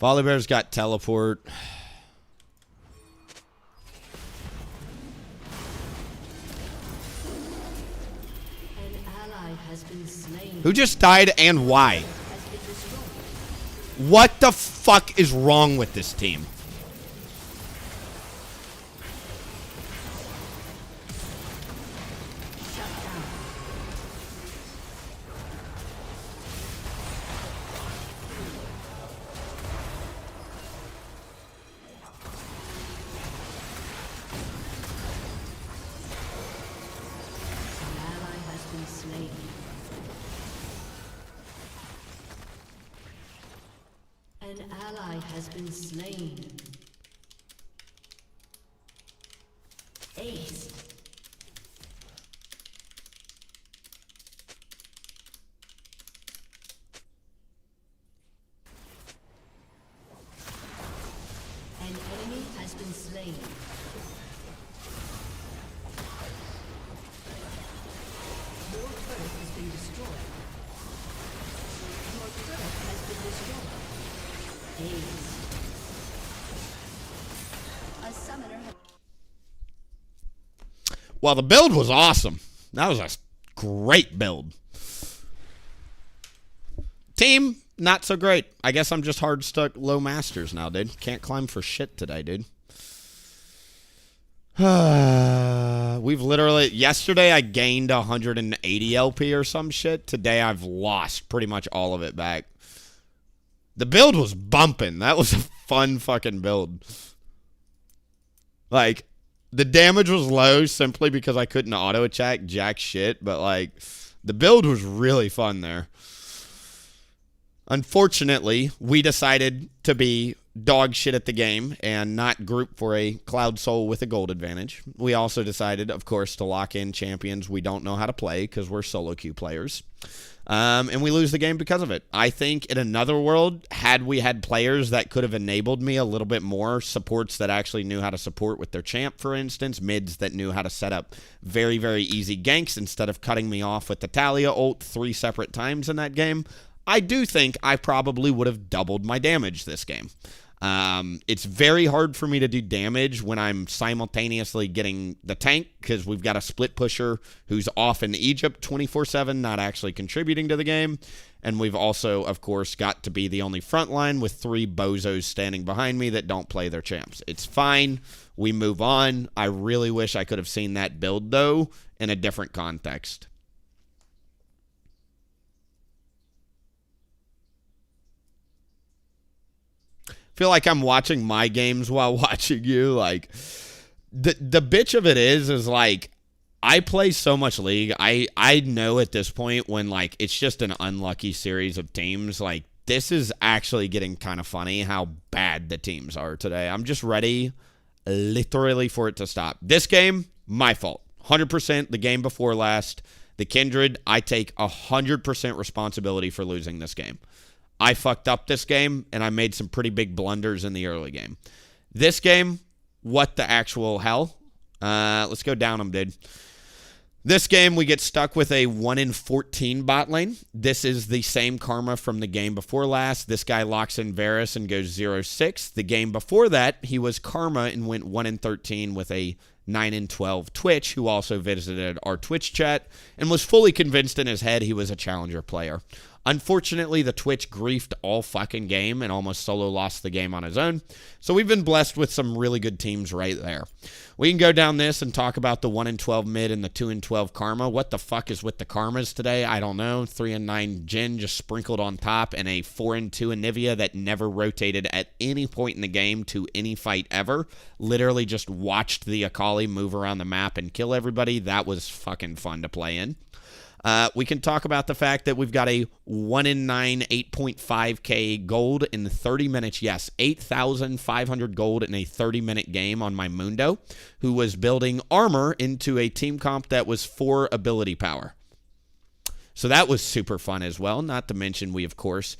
S1: Volibear's got teleport.
S2: An ally has been slain.
S1: Who just died and why?
S2: Has been destroyed.
S1: What the fuck is wrong with this team?
S2: Shut down. An ally has been slain. An ally has been slain. Ace. An enemy has been slain. Your turret has been destroyed. Your turret has been destroyed. Ace. A summoner has...
S1: Well, the build was awesome. That was a great build. Team, not so great. I guess I'm just hard stuck low masters now, dude. Can't climb for shit today, dude. We've literally... Yesterday, I gained 180 LP or some shit. Today, I've lost pretty much all of it back. The build was bumping. That was a fun fucking build. Like... The damage was low simply because I couldn't auto-attack jack shit, but, like, the build was really fun there. Unfortunately, we decided to be dog shit at the game and not group for a Cloud Soul with a gold advantage. We also decided, of course, to lock in champions we don't know how to play because we're solo queue players. And we lose the game because of it. I think in another world, had we had players that could have enabled me a little bit more, supports that actually knew how to support with their champ, for instance, mids that knew how to set up very, very easy ganks instead of cutting me off with the Talia ult 3 separate times in that game, I do think I probably would have doubled my damage this game. It's very hard for me to do damage when I'm simultaneously getting the tank because we've got a split pusher who's off in Egypt 24/7, not actually contributing to the game. And we've also, of course, got to be the only front line with 3 bozos standing behind me that don't play their champs. It's fine. We move on. I really wish I could have seen that build, though, in a different context. Feel like I'm watching my games while watching you. Like, the bitch of it is like, I play so much League. I know at this point when, like, it's just an unlucky series of teams. Like, this is actually getting kind of funny how bad the teams are today. I'm just ready, literally, for it to stop. This game, my fault. 100% the game before last. The Kindred, I take 100% responsibility for losing this game. I fucked up this game, and I made some pretty big blunders in the early game. This game, what the actual hell? Let's go down them, dude. This game, we get stuck with a 1 in 14 bot lane. This is the same karma from the game before last. This guy locks in Varus and goes 0-6. The game before that, he was karma and went 1 in 13 with a 9 in 12 Twitch, who also visited our Twitch chat and was fully convinced in his head he was a challenger player. Unfortunately, the Twitch griefed all fucking game and almost solo lost the game on his own. So we've been blessed with some really good teams right there. We can go down this and talk about the 1 in 12 mid and the 2 in 12 karma. What the fuck is with the karmas today? I don't know. 3 and 9 Jin just sprinkled on top and a 4 and 2 Anivia that never rotated at any point in the game to any fight ever. Literally just watched the Akali move around the map and kill everybody. That was fucking fun to play in. We can talk about the fact that we've got a 1 in 9, 8.5k gold in 30 minutes. Yes, 8,500 gold in a 30-minute game on my Mundo, who was building armor into a team comp that was 4 ability power. So that was super fun as well. Not to mention we, of course,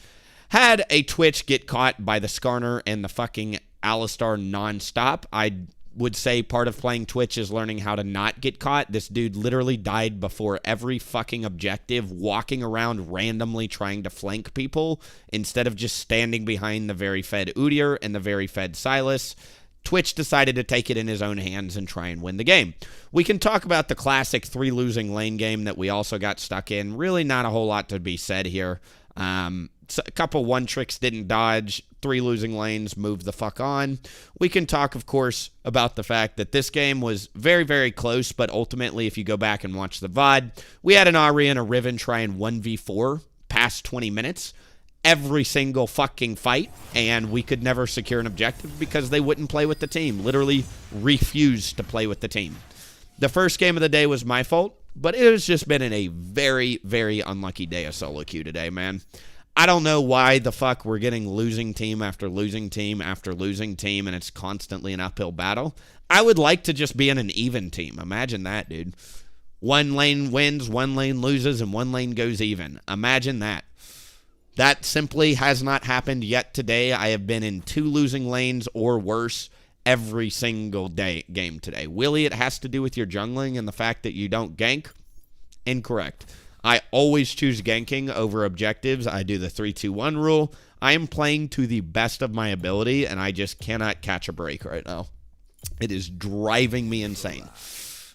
S1: had a Twitch get caught by the Skarner and the fucking Alistar nonstop. I would say part of playing Twitch is learning how to not get caught. This dude literally died before every fucking objective, walking around randomly trying to flank people instead of just standing behind the very fed Udyr and the very fed Silas. Twitch decided to take it in his own hands and try and win the game. We can talk about the classic 3 losing lane game that we also got stuck in. Really not a whole lot to be said here. So a couple one tricks didn't dodge, 3 losing lanes, moved the fuck on. We can talk, of course, about the fact that this game was very, very close, but ultimately, if you go back and watch the VOD, we had an Ahri and a Riven try and 1v4 past 20 minutes, every single fucking fight, and we could never secure an objective because they wouldn't play with the team, literally refused to play with the team. The first game of the day was my fault, but it has just been a very, very unlucky day of solo queue today, man. I don't know why the fuck we're getting losing team after losing team after losing team, and it's constantly an uphill battle. I would like to just be in an even team. Imagine that, dude. One lane wins, one lane loses, and one lane goes even. Imagine that. That simply has not happened yet today. I have been in 2 losing lanes or worse every single game today. Willie, it has to do with your jungling and the fact that you don't gank. Incorrect. I always choose ganking over objectives. I do the 3-2-1 rule. I am playing to the best of my ability, and I just cannot catch a break right now. It is driving me insane.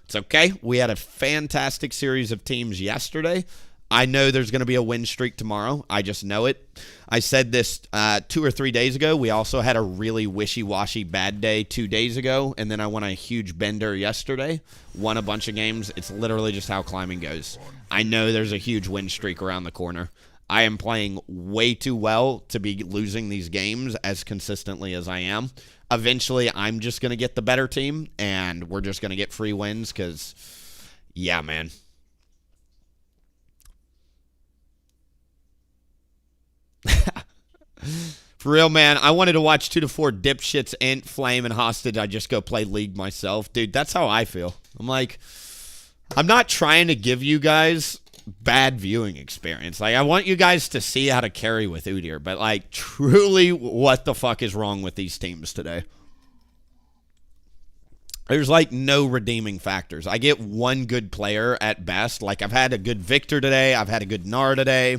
S1: It's okay. We had a fantastic series of teams yesterday. I know there's going to be a win streak tomorrow. I just know it. I said this 2 or 3 days ago. We also had a really wishy-washy bad day 2 days ago, and then I won a huge bender yesterday. Won a bunch of games. It's literally just how climbing goes. I know there's a huge win streak around the corner. I am playing way too well to be losing these games as consistently as I am. Eventually, I'm just going to get the better team, and we're just going to get free wins because, yeah, man. For real, man, I wanted to watch 2 to 4 dipshits, Int, Flame, and Hostage. I just go play League myself. Dude, that's how I feel. I'm like, I'm not trying to give you guys bad viewing experience. Like, I want you guys to see how to carry with Udyr, but, like, truly, what the fuck is wrong with these teams today? There's, like, no redeeming factors. I get one good player at best. Like, I've had a good Victor today. I've had a good Gnar today.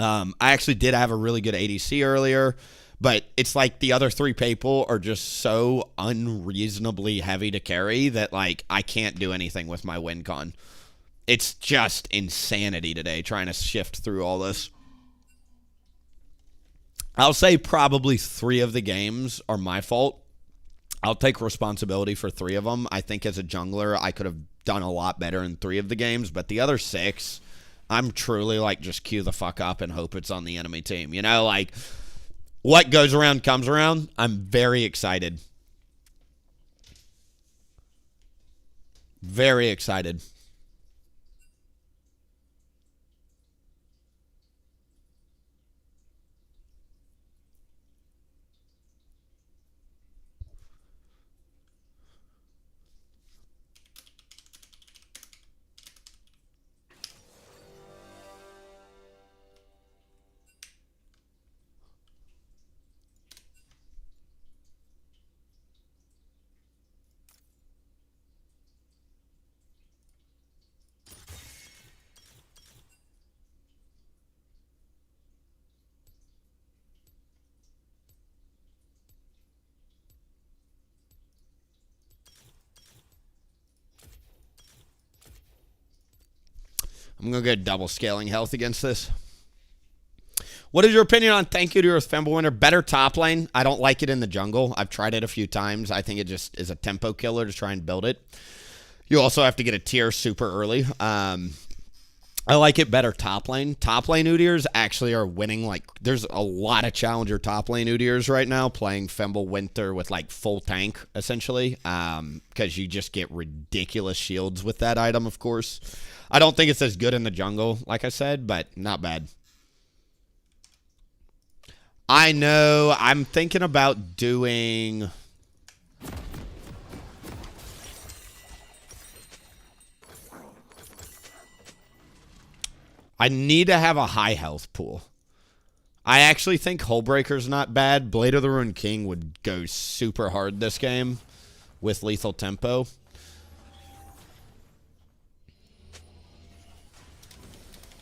S1: I actually did have a really good ADC earlier, but it's like the other 3 people are just so unreasonably heavy to carry that, like, I can't do anything with my win con. It's just insanity today trying to shift through all this. I'll say probably 3 of the games are my fault. I'll take responsibility for 3 of them. I think as a jungler, I could have done a lot better in 3 of the games, but the other 6... I'm truly like, just queue the fuck up and hope it's on the enemy team. You know, like, what goes around comes around. I'm very excited. Very excited. I'm going to go double scaling health against this. What is your opinion on Thank You to Earth Fimbulwinter? Better top lane. I don't like it in the jungle. I've tried it a few times. I think it just is a tempo killer to try and build it. You also have to get a tier super early. I like it better top lane. Top lane Udyrs actually are winning. Like, there's a lot of challenger top lane Udyrs right now playing Fimbulwinter with, like, full tank, essentially. Because you just get ridiculous shields with that item, of course. I don't think it's as good in the jungle, like I said, but not bad. I know. I'm thinking about doing... I need to have a high health pool. I actually think Hullbreaker's not bad. Blade of the Ruined King would go super hard this game with lethal tempo.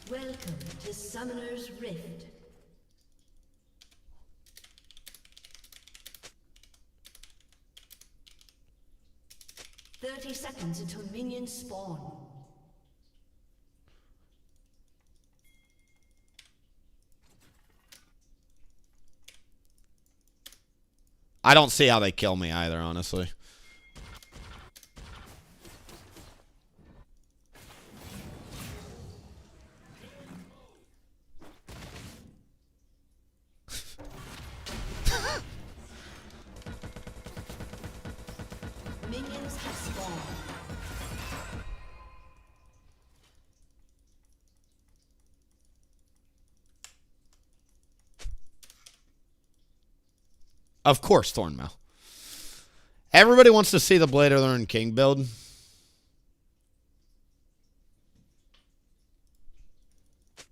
S2: Welcome to Summoner's Rift. "30 seconds until minions spawn."
S1: I don't see how they kill me either, honestly.
S2: Minions have spawned.
S1: Of course, Thornmail. Everybody wants to see the Blade of the Ruined King build.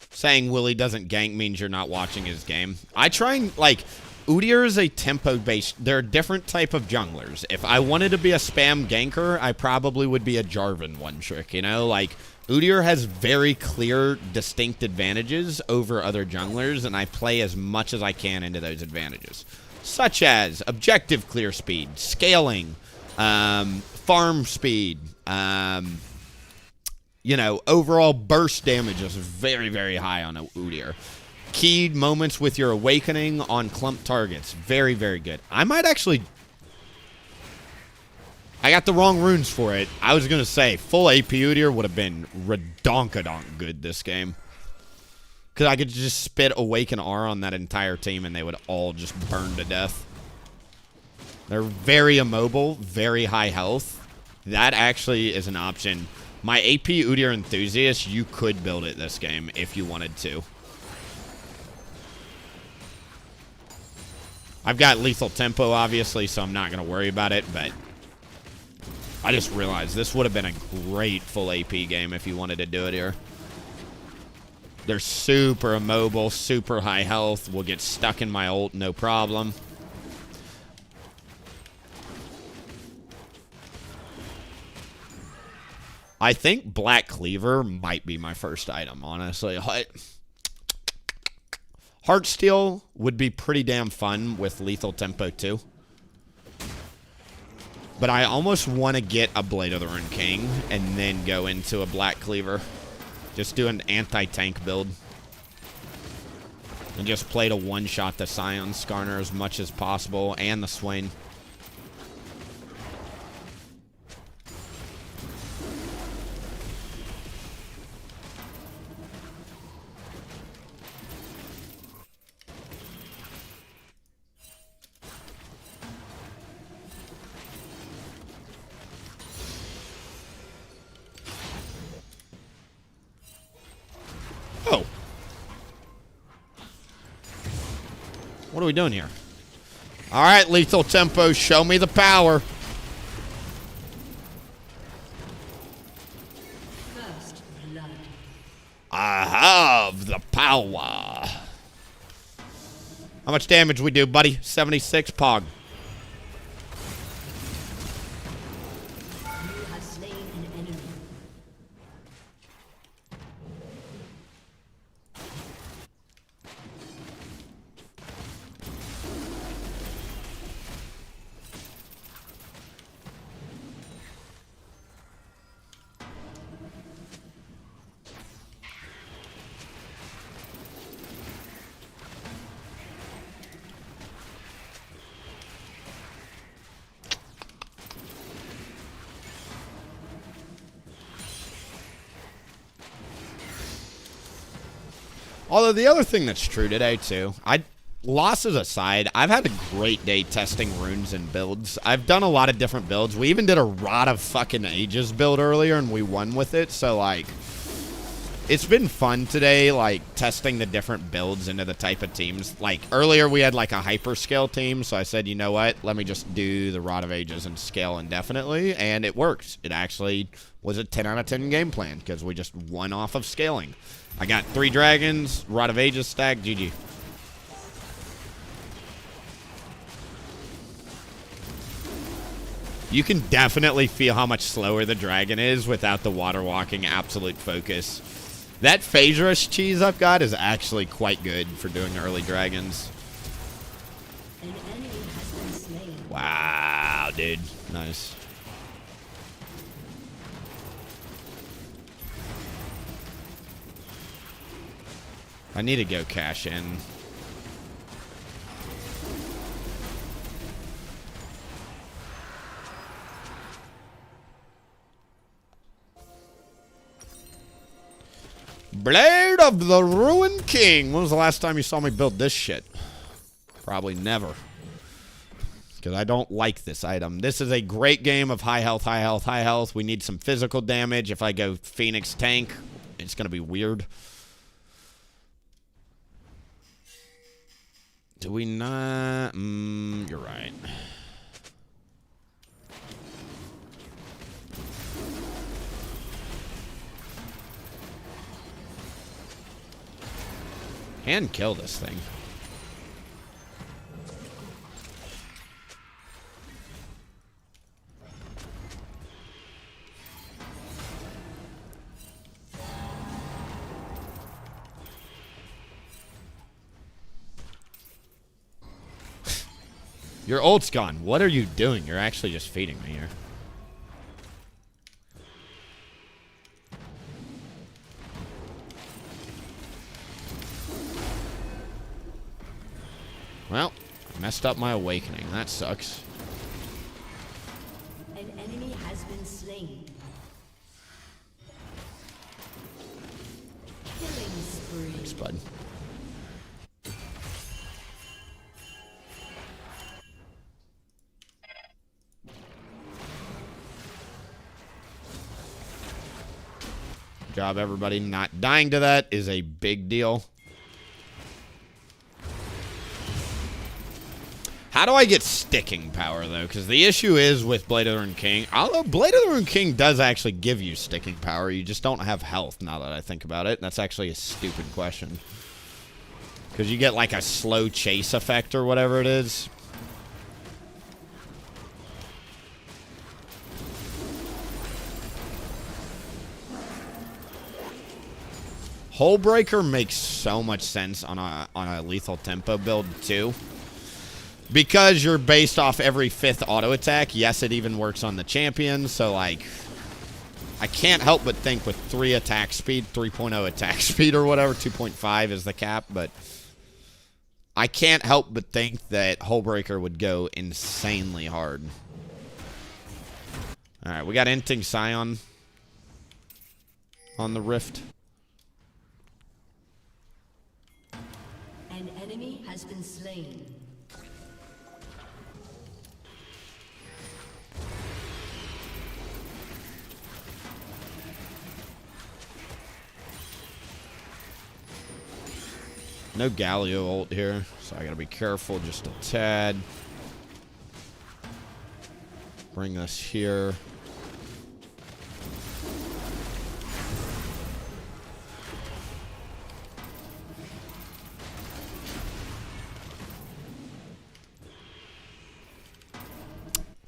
S1: Saying Willie doesn't gank means you're not watching his game. I try and, like, Udyr is a tempo-based... They're a different type of junglers. If I wanted to be a spam ganker, I probably would be a Jarvan one-trick, you know? Like, Udyr has very clear, distinct advantages over other junglers, and I play as much as I can into those advantages. Such as objective clear speed, scaling, farm speed, you know, overall burst damage is very, very high on Udyr. Keyed moments with your awakening on clump targets. Very, very good. I might actually... I got the wrong runes for it. I was going to say, full AP Udyr would have been redonkadonk good this game. Because I could just spit Awaken R on that entire team and they would all just burn to death. They're very immobile, very high health. That actually is an option. My AP Udyr enthusiast, you could build it this game if you wanted to. I've got lethal tempo, obviously, so I'm not going to worry about it, but I just realized this would have been a great full AP game if you wanted to do it here. They're super immobile, super high health. Will get stuck in my ult, no problem. I think Black Cleaver might be my first item, honestly. Heartsteel would be pretty damn fun with lethal tempo too. But I almost want to get a Blade of the Ruined King and then go into a Black Cleaver. Just do an anti-tank build. And just play to one-shot the Scion Skarner as much as possible and the Swain. Oh. What are we doing here? All right, lethal tempo, show me the power.
S2: First blood.
S1: I have the power. How much damage we do, buddy? 76 Pog.
S2: You have slain an enemy.
S1: Although the other thing that's true today, too, losses aside, I've had a great day testing runes and builds. I've done a lot of different builds. We even did a Rod of fucking Ages build earlier, and we won with it. So, like, it's been fun today, like, testing the different builds into the type of teams. Like, earlier we had, like, a hyperscale team, so I said, you know what? Let me just do the Rod of Ages and scale indefinitely, and it worked. It actually was a 10 out of 10 game plan, because we just won off of scaling. I got 3 dragons, Rod of Ages stack, GG. You can definitely feel how much slower the dragon is without the water walking absolute focus. That phase rush cheese I've got is actually quite good for doing early dragons.
S2: An enemy has been slain.
S1: Wow, dude. Nice. I need to go cash in. Blade of the Ruined King. When was the last time you saw me build this shit? Probably never. Because I don't like this item. This is a great game of high health, high health, high health. We need some physical damage. If I go Phoenix tank, it's going to be weird. Do we not? You're right. And kill this thing. Your ult's gone. What are you doing? You're actually just feeding me here. Well, I messed up my awakening. That sucks.
S2: An enemy has been slain. Killing spree.
S1: Thanks, bud. Good job, everybody. Not dying to that is a big deal. How do I get sticking power, though? Because the issue is with Blade of the Ruined King. Although Blade of the Ruined King does actually give you sticking power, you just don't have health, now that I think about it. That's actually a stupid question. Because you get, like, a slow chase effect or whatever it is. Hullbreaker makes so much sense on a lethal tempo build, too. Because you're based off every 5th auto attack. Yes, it even works on the champion. So, like, I can't help but think with 3 attack speed, 3.0 attack speed or whatever, 2.5 is the cap. But I can't help but think that Hullbreaker would go insanely hard. Alright, we got Inting Scion on the Rift.
S2: An enemy has been slain.
S1: No Galio ult here, so I gotta be careful just a tad. Bring this here.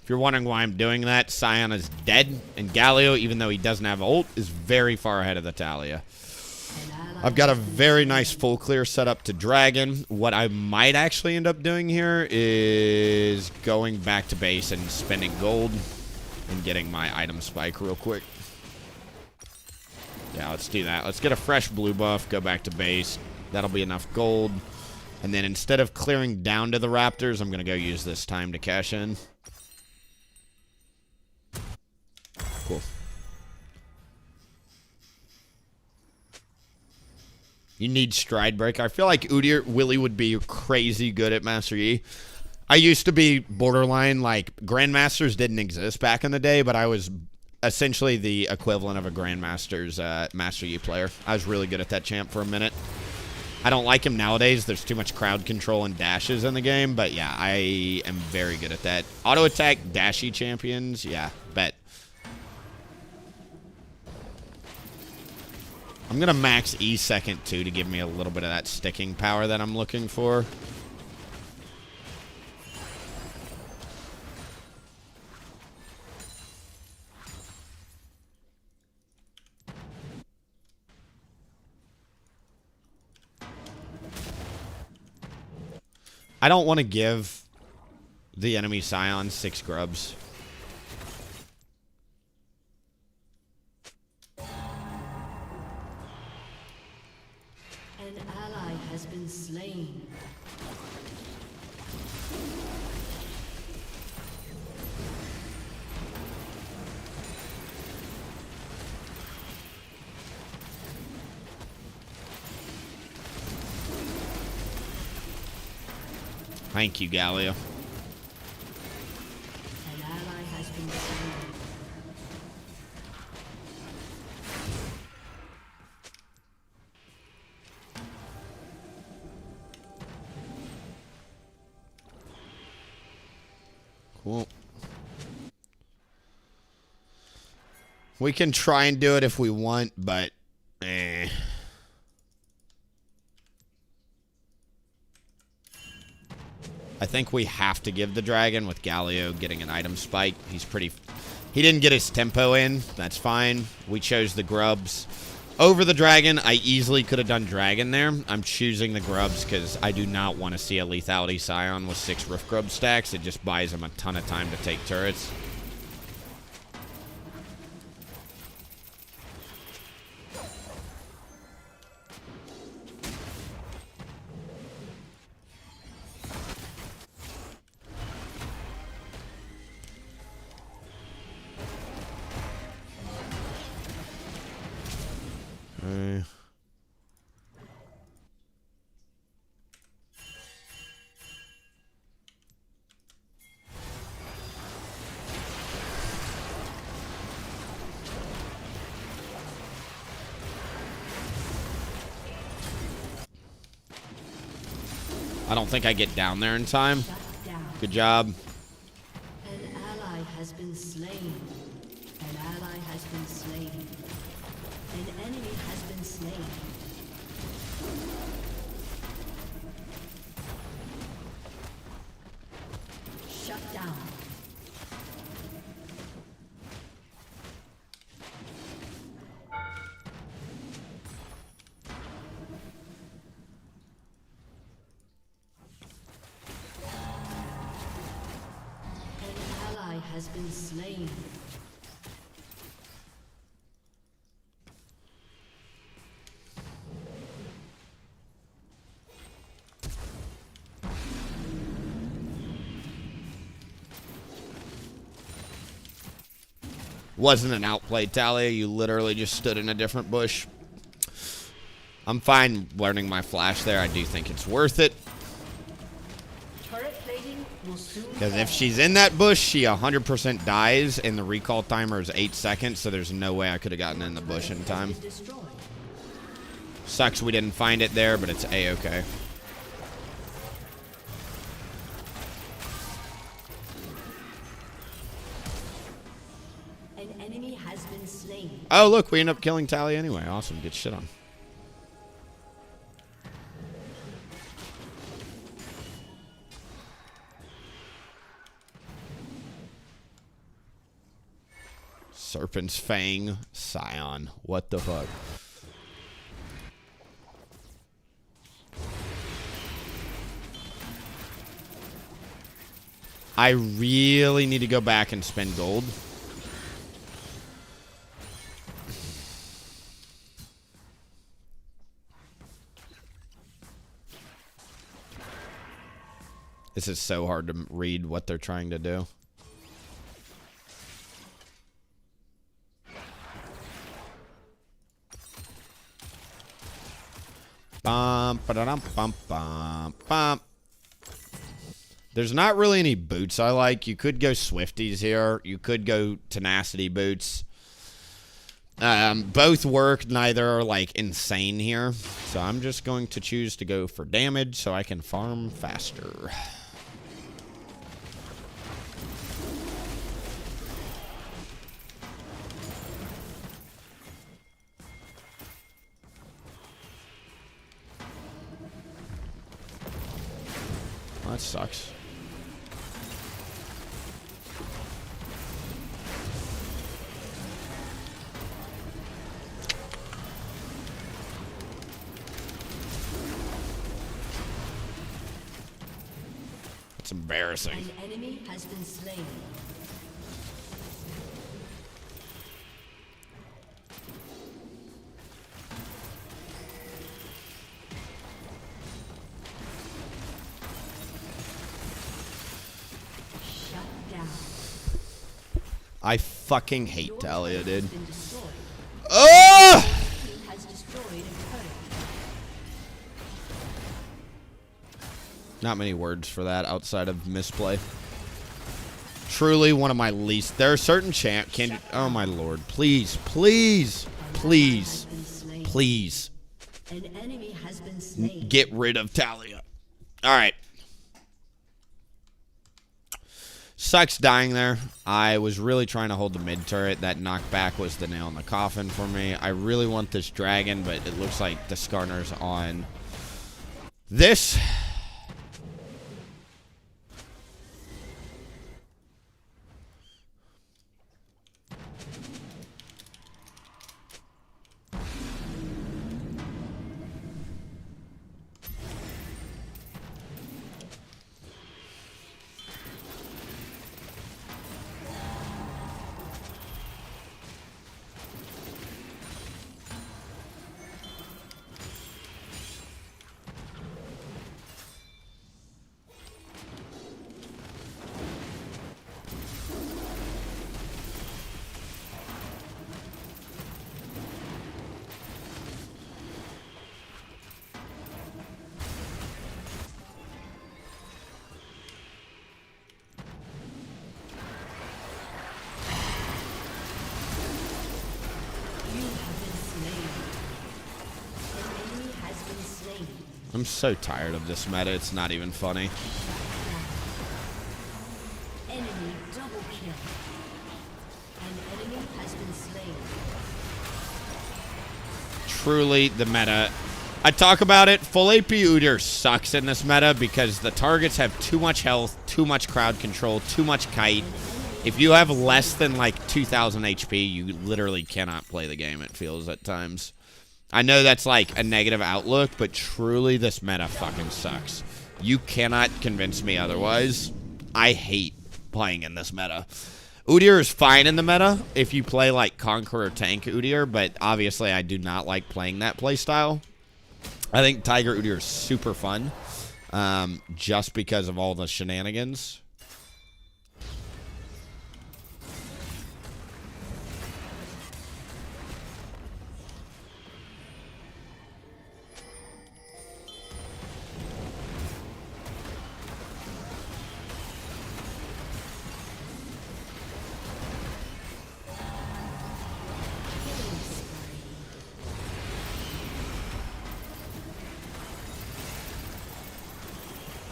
S1: If you're wondering why I'm doing that, Scion is dead, and Galio, even though he doesn't have ult, is very far ahead of the Talia. I've got a very nice full clear set up to Dragon. What I might actually end up doing here is going back to base and spending gold and getting my item spike real quick. Yeah, let's do that. Let's get a fresh blue buff, go back to base. That'll be enough gold. And then instead of clearing down to the Raptors, I'm going to go use this time to cash in. Cool. You need Stride Breaker. I feel like Udyr Willie would be crazy good at Master Yi. I used to be borderline, like, Grandmasters didn't exist back in the day, but I was essentially the equivalent of a Grandmaster's Master Yi player. I was really good at that champ for a minute. I don't like him nowadays. There's too much crowd control and dashes in the game, but yeah, I am very good at that. Auto attack dashy champions, yeah, bet. I'm going to max E second, too, to give me a little bit of that sticking power that I'm looking for. I don't want to give the enemy Scion 6 grubs.
S2: An ally has been slain.
S1: Thank you, Gallia.
S2: An ally has been slain.
S1: Cool. We can try and do it if we want, but I think we have to give the dragon with Galio getting an item spike. He didn't get his tempo in. That's fine. We chose the grubs over the dragon. I easily could have done dragon there. I'm choosing the grubs because I do not want to see a lethality Scion with 6 Rift Grub stacks. It just buys him a ton of time to take turrets. I don't think I get down there in time. Good job.
S2: An ally has been slain. An ally has been slain. An enemy has been slain. Shut down. Has been slain.
S1: Wasn't an outplay, Talia. You literally just stood in a different bush. I'm fine learning my flash there. I do think it's worth it. Because if she's in that bush, she 100% dies, and the recall timer is 8 seconds, so there's no way I could have gotten in the bush in time. Sucks we didn't find it there, but it's A-okay.
S2: An enemy has been slain.
S1: Oh, look, we end up killing Tally anyway. Awesome, get shit on. Serpent's Fang Scion. What the fuck? I really need to go back and spend gold. This is so hard to read what they're trying to do. Bum, ba-da-dum, bum, bum, bum. There's not really any boots I like. You could go Swifties here. You could go Tenacity boots. Both work. Neither are, like, insane here. So I'm just going to choose to go for damage so I can farm faster. Well, that sucks. That's embarrassing.
S2: An enemy has been slain. Shut down.
S1: I fucking hate Talia, dude.
S2: Has been destroyed.
S1: Oh!
S2: Team has destroyed a turret.
S1: Not many words for that outside of misplay. Truly one of my least. There are certain can. Oh my lord! Please, please, please,
S2: Been slain.
S1: please,
S2: An enemy has been slain.
S1: get rid of Talia. All right. Sucks dying there. I was really trying to hold the mid turret. That knockback was the nail in the coffin for me. I really want this dragon, but it looks like the Skarner's on this.
S2: You have been slain. An enemy has been slain.
S1: I'm so tired of this meta. It's not even funny.
S2: Enemy double kill. An enemy has been slain.
S1: Truly the meta. I talk about it. Full AP Udyr sucks in this meta because the targets have too much health, too much crowd control, too much kite. If you have less than like 2,000 HP, you literally cannot play the game, it feels at times. I know that's like a negative outlook, but truly this meta fucking sucks. You cannot convince me otherwise. I hate playing in this meta. Udyr is fine in the meta if you play like Conqueror Tank Udyr, but obviously I do not like playing that playstyle. I think Tiger Udyr is super fun, just because of all the shenanigans.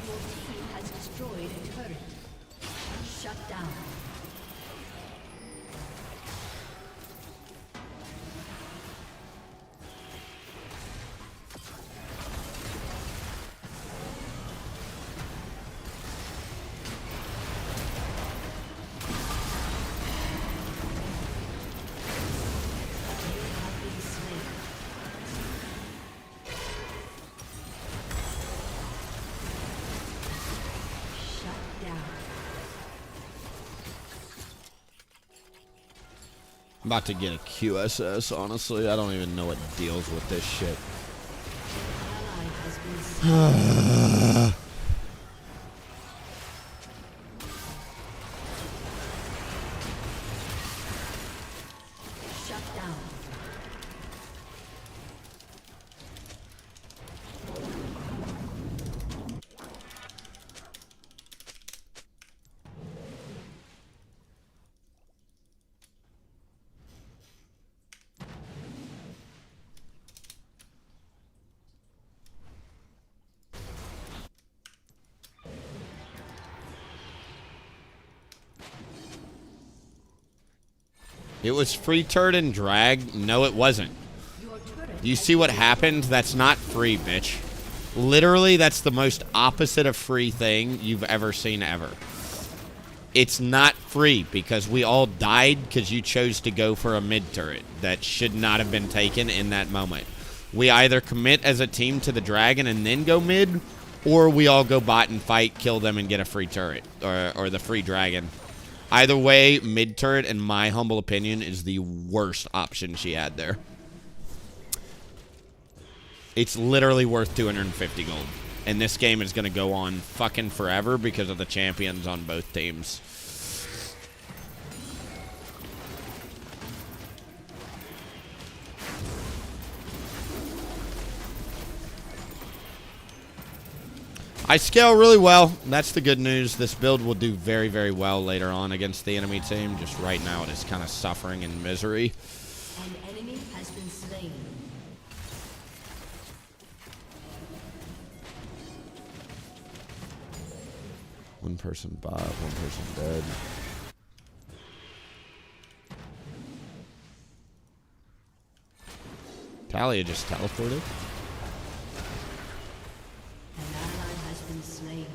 S2: Your team has destroyed a turret. Shut down. You have been slain. Shut down.
S1: I'm about to get a QSS, honestly. I don't even know what deals with this shit.
S2: Ally has been slain. Shut down.
S1: It was free turret and drag. No, it wasn't.
S2: Your turret
S1: Do you see what happened? That's not free, bitch. Literally, that's the most opposite of free thing you've ever seen ever. It's not free because we all died because you chose to go for a mid turret that should not have been taken in that moment. We either commit as a team to the dragon and then go mid, or we all go bot and fight, kill them, and get a free turret, or the free dragon. Either way, mid turret, in my humble opinion, is the worst option she had there. It's literally worth 250 gold. And this game is going to go on fucking forever because of the champions on both teams. I scale really well. That's the good news. This build will do very, very well later on against the enemy team. Just right now it is kind of suffering in misery.
S2: An enemy has been slain.
S1: One person bot, one person dead. Talia just teleported.
S2: An ally has been slain.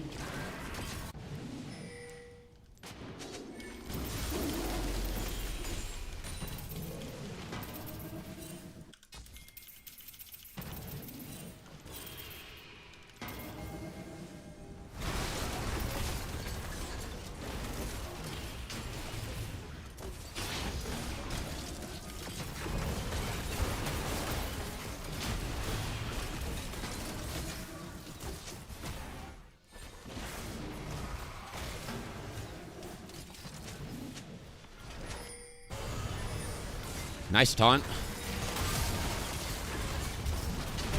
S1: Nice taunt.
S2: An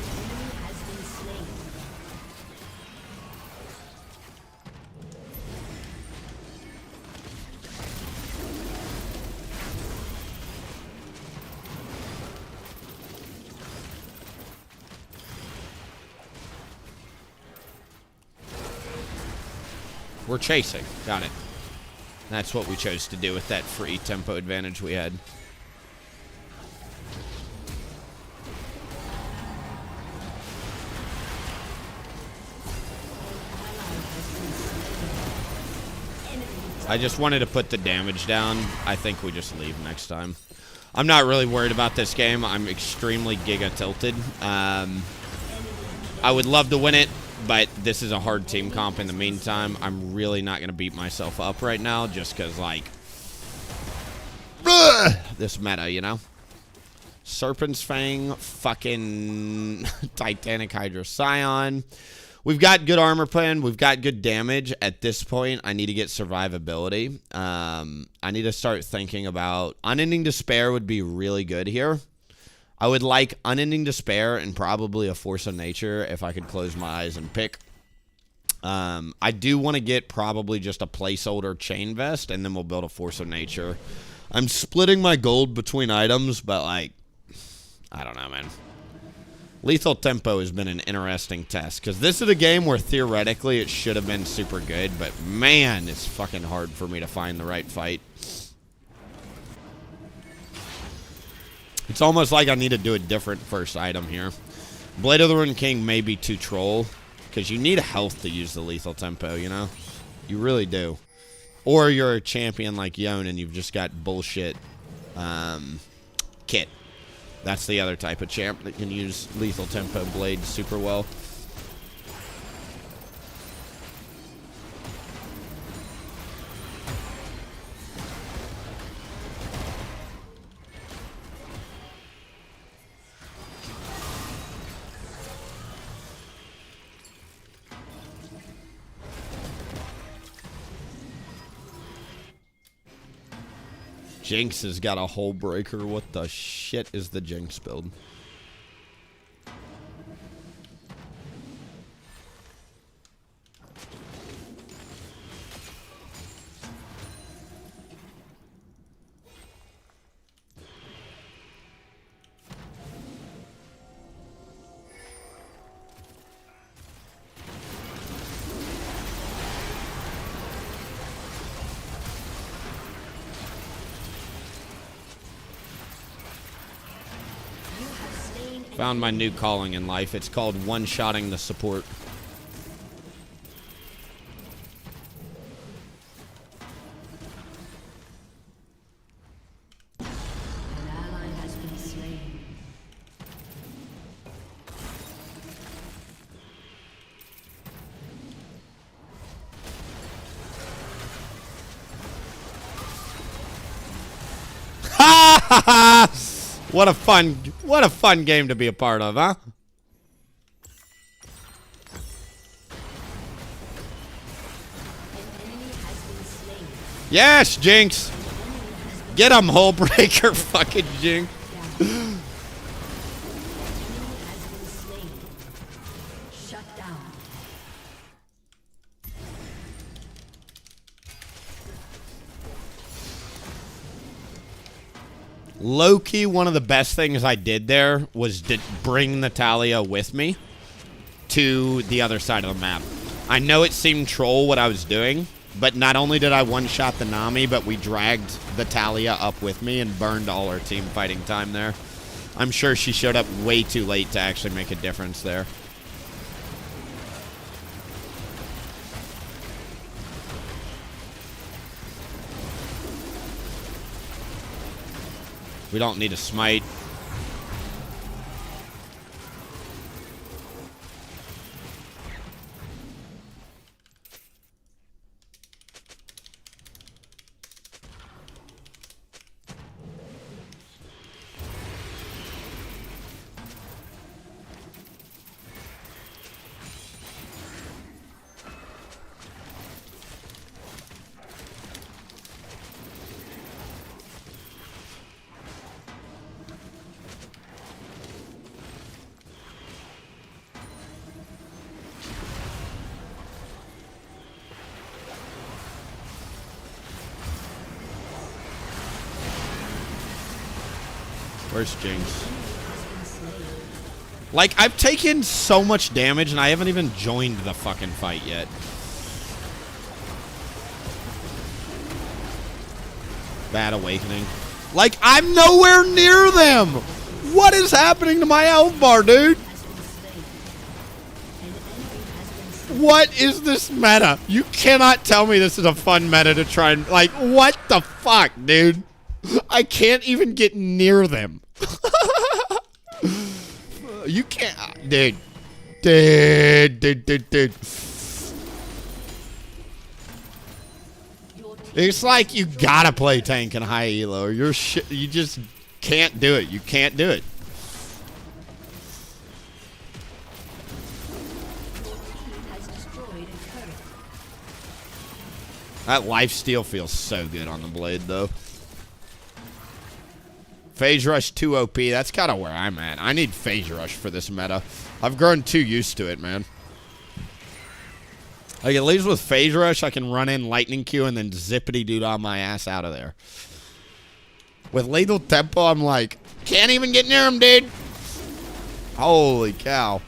S2: enemy has been slain.
S1: We're chasing. Got it. That's what we chose to do with that free tempo advantage we had. I just wanted to put the damage down. I think we just leave next time. I'm not really worried about this game. I'm extremely giga tilted. I would love to win it, but this is a hard team comp in the meantime. I'm really not going to beat myself up right now just because, like, this meta, you know? Serpent's Fang, fucking Titanic Hydra Scion. We've got good armor plan. We've got good damage. At this point, I need to get survivability. I need to start thinking about... Unending Despair would be really good here. I would like Unending Despair and probably a Force of Nature if I could close my eyes and pick. I do want to get probably just a placeholder Chain Vest, and then we'll build a Force of Nature. I'm splitting my gold between items, but, like, I don't know, man. Lethal Tempo has been an interesting test, because this is a game where theoretically it should have been super good, but man, it's fucking hard for me to find the right fight. It's almost like I need to do a different first item here. Blade of the Ruined King may be too troll, because you need health to use the Lethal Tempo, you know? You really do. Or you're a champion like Yone and you've just got bullshit kit. That's the other type of champ that can use Lethal Tempo Blade super well. Jinx has got a hole breaker. What the shit is the Jinx build? Found my new calling in life. It's called one-shotting the support.
S2: An ally has been slain.
S1: What a fun game to be a part of, huh? Yes, Jinx. Get him, hole breaker, fucking Jinx.
S2: Shut down.
S1: Low-key, one of the best things I did there was to bring Natalia with me to the other side of the map. I know it seemed troll what I was doing, but not only did I one-shot the Nami, but we dragged the Talia up with me and burned all our team fighting time there. I'm sure she showed up way too late to actually make a difference there. We don't need a smite. Where's Jinx? Like, I've taken so much damage and I haven't even joined the fucking fight yet. Bad awakening. Like, I'm nowhere near them! What is happening to my health bar, dude? What is this meta? You cannot tell me this is a fun meta to try and... Like, what the fuck, dude? I can't even get near them. You can't... Dude. Dude. It's like you gotta play tank and high elo or you're you just can't do it. You can't do it. That lifesteal feels so good on the blade, though. Phase Rush 2 OP, that's kind of where I'm at. I need Phase Rush for this meta. I've grown too used to it, man. Like, at least with Phase Rush, I can run in Lightning Q and then zippity-dood on my ass out of there. With Lethal Tempo, I'm like, can't even get near him, dude. Holy cow.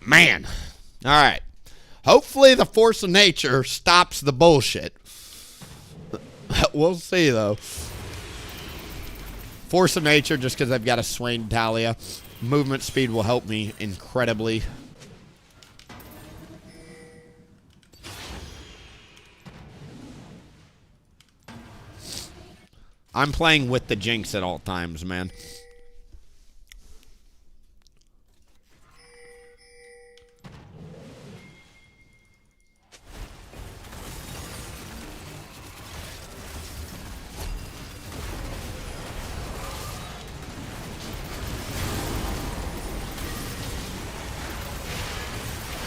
S1: Man. All right. Hopefully the force of nature stops the bullshit. We'll see, though. Force of nature, just because I've got a Swain Talia. Movement speed will help me incredibly. I'm playing with the Jinx at all times, man.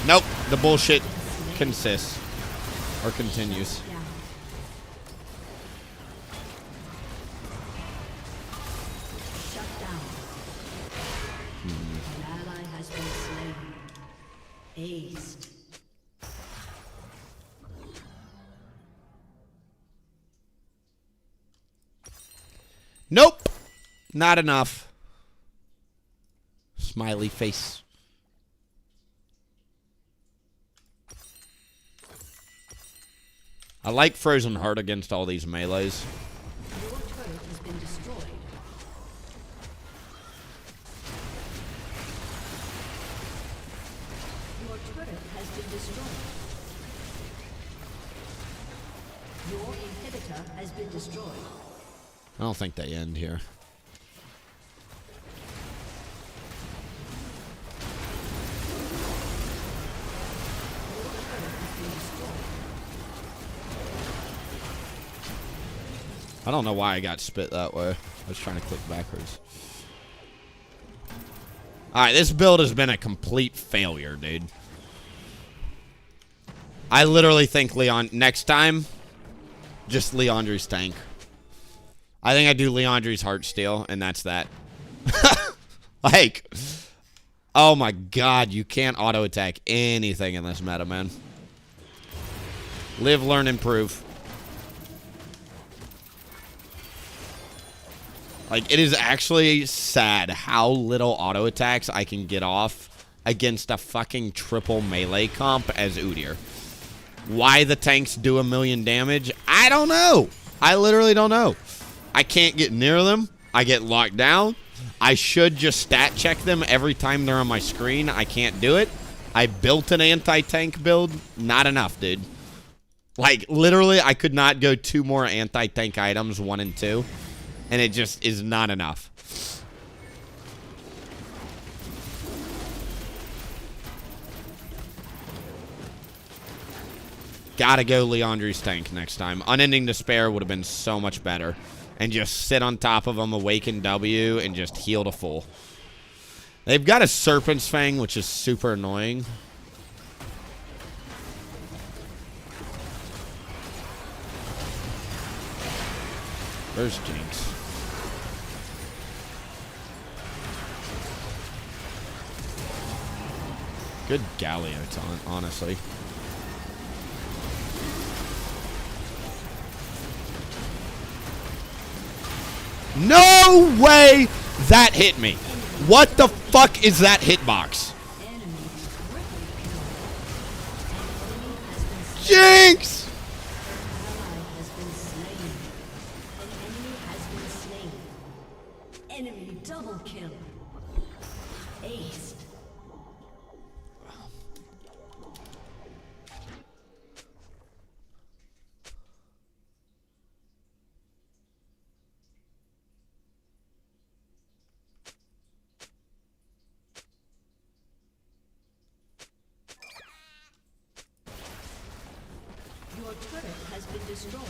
S1: Nope, the bullshit consists or continues.
S2: Shut down. An ally has been slain. Aced.
S1: Nope, not enough. Smiley face. I like Frozen Heart against all these melees.
S2: Your turret has been destroyed. Your turret has been destroyed. Your inhibitor has been destroyed.
S1: I don't think they end here. I don't know why I got spit that way. I was trying to click backwards. Alright, this build has been a complete failure, dude. I literally think next time, just Leandri's tank. I think I do Leandri's Heartsteel, and that's that. Like, oh my god, you can't auto-attack anything in this meta, man. Live, learn, improve. Like, it is actually sad how little auto attacks I can get off against a fucking triple melee comp as Udyr. Why the tanks do 1,000,000 damage? I don't know. I literally don't know. I can't get near them. I get locked down. I should just stat check them every time they're on my screen. I can't do it. I built an anti-tank build. Not enough, dude. Like, literally, I could not go 2 more anti-tank items, 1 and 2. And it just is not enough. Gotta go Leandri's tank next time. Unending Despair would have been so much better. And just sit on top of them, awaken W, and just heal to full. They've got a Serpent's Fang, which is super annoying. Where's Jinx? Good Galio taunt, honestly. No way that hit me. What the fuck is that hitbox? Jinx!
S2: Enemy double kill. Ace. Your turret has been destroyed.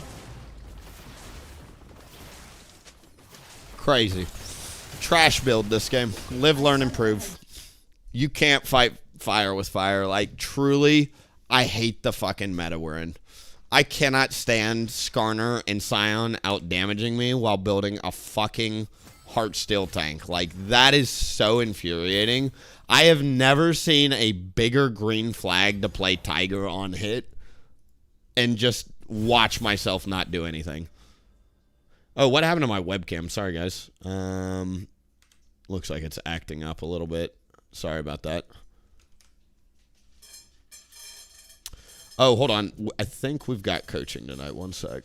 S1: Crazy. Trash build this game. Live, learn, improve. You can't fight fire with fire. Like, truly, I hate the fucking meta we're in. I cannot stand Skarner and Scion out damaging me while building a fucking Heartsteel tank. Like, that is so infuriating. I have never seen a bigger green flag to play Tiger on hit and just watch myself not do anything. Oh, what happened to my webcam? Sorry, guys. Looks like it's acting up a little bit. Sorry about that. Oh, hold on. I think we've got coaching tonight. One sec.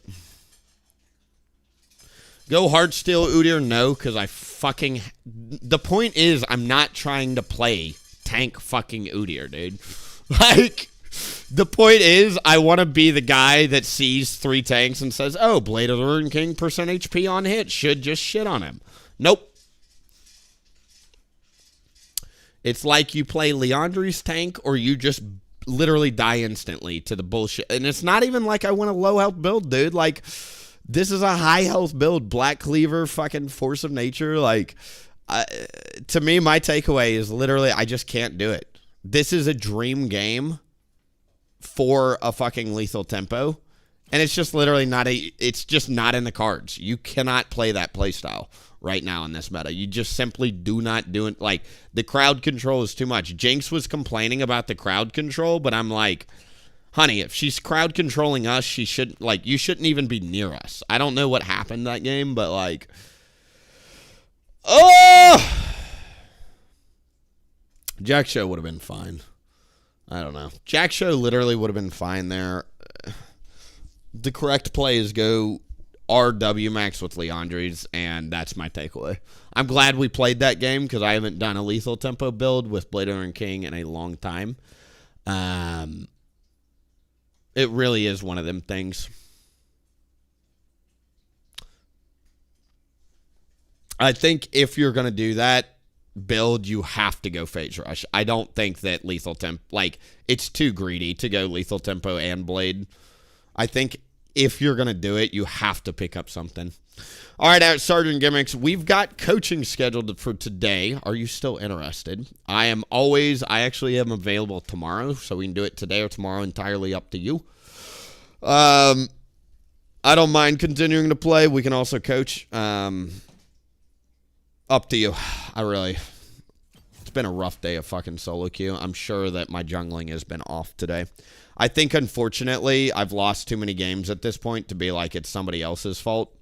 S1: Go Heartsteel, Udyr? No, because I fucking... The point is, I'm not trying to play tank fucking Udyr, dude. Like... The point is, I want to be the guy that sees 3 tanks and says, oh, Blade of the Ruined King, % HP on hit, should just shit on him. Nope. It's like you play Leandri's tank or you just literally die instantly to the bullshit. And it's not even like I want a low health build, dude. Like, this is a high health build. Black Cleaver, fucking Force of Nature. Like, to me, my takeaway is literally I just can't do it. This is a dream game for a fucking lethal tempo, and it's just literally not it's just not in the cards. You cannot play that playstyle right now in this meta. You just simply do not do it. Like, the crowd control is too much. Jinx was complaining about the crowd control, but I'm like, honey, if she's crowd controlling us, she should, like, you shouldn't even be near us. I don't know what happened that game, but like, oh, Jack Show would have been fine. I don't know. Jack Show literally would have been fine there. The correct play is go RW max with Leandri's, and that's my takeaway. I'm glad we played that game because I haven't done a lethal tempo build with Blader and King in a long time. It really is one of them things. I think if you're going to do that build, you have to go Phase Rush. I don't think that lethal tempo, like, it's too greedy to go lethal tempo and Blade. I think if you're going to do it, you have to pick up something. All right, at Sergeant Gimmicks, we've got coaching scheduled for today. Are you still interested? I actually am available tomorrow, so we can do it today or tomorrow, entirely up to you. I don't mind continuing to play. We can also coach. Up to you. It's been a rough day of fucking solo queue. I'm sure that my jungling has been off today. I think, unfortunately, I've lost too many games at this point to be like it's somebody else's fault.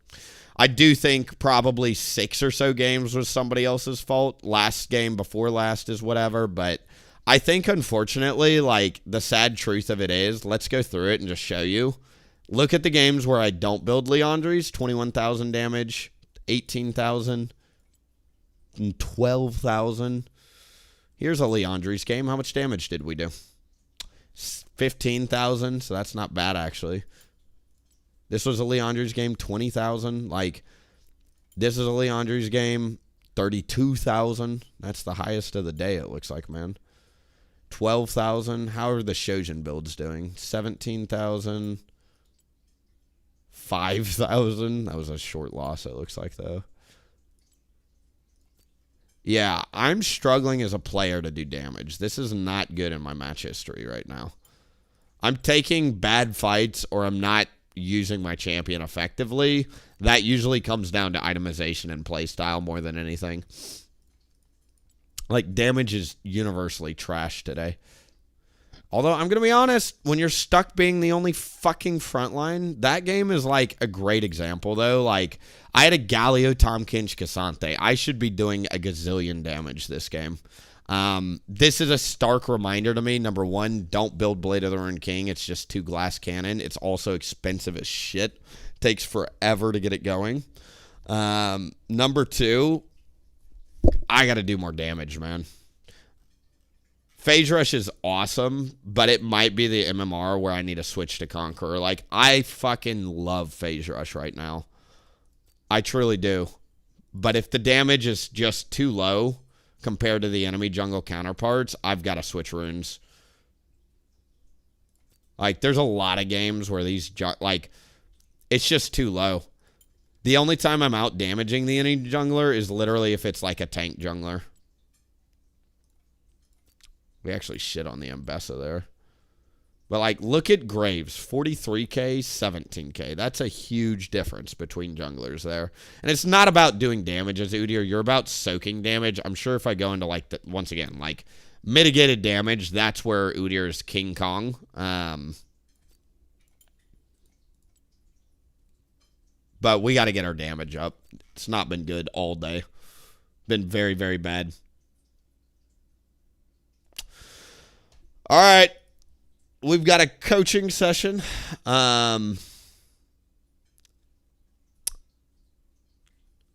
S1: I do think probably 6 or so games was somebody else's fault. Last game before last is whatever, but I think, unfortunately, like, the sad truth of it is, let's go through it and just show you. Look at the games where I don't build Leandri's, 21,000 damage, 18,000, and 12,000. Here's a Leandri's game. How much damage did we do? 15,000, so that's not bad, actually. This was a Leandri's game, 20,000. Like, this is a Leandri's game, 32,000. That's the highest of the day, it looks like, man. 12,000. How are the Shojin builds doing? 17,000. 5,000. That was a short loss, it looks like, though. Yeah, I'm struggling as a player to do damage. This is not good in my match history right now. I'm taking bad fights or I'm not using my champion effectively. That usually comes down to itemization and playstyle more than anything. Like, damage is universally trash today. Although, I'm going to be honest, when you're stuck being the only fucking frontline, that game is, like, a great example, though. Like, I had a Galio, Tom Kinch, Cassante. I should be doing a gazillion damage this game. This is a stark reminder to me. Number one, don't build Blade of the Ruined King. It's just 2 glass cannon. It's also expensive as shit. Takes forever to get it going. Number 2, I got to do more damage, man. Phase Rush is awesome, but it might be the MMR where I need to switch to Conqueror. Like, I fucking love Phase Rush right now. I truly do. But if the damage is just too low compared to the enemy jungle counterparts, I've got to switch runes. Like, there's a lot of games where these, like, it's just too low. The only time I'm out damaging the enemy jungler is literally if it's like a tank jungler. We actually shit on the Mbessa there. But, like, look at Graves. 43k, 17k. That's a huge difference between junglers there. And it's not about doing damage as Udyr. You're about soaking damage. I'm sure if I go into, like, once again, like, mitigated damage, that's where Udyr is King Kong. But we got to get our damage up. It's not been good all day. Been very, very bad. All right, we've got a coaching session. I'm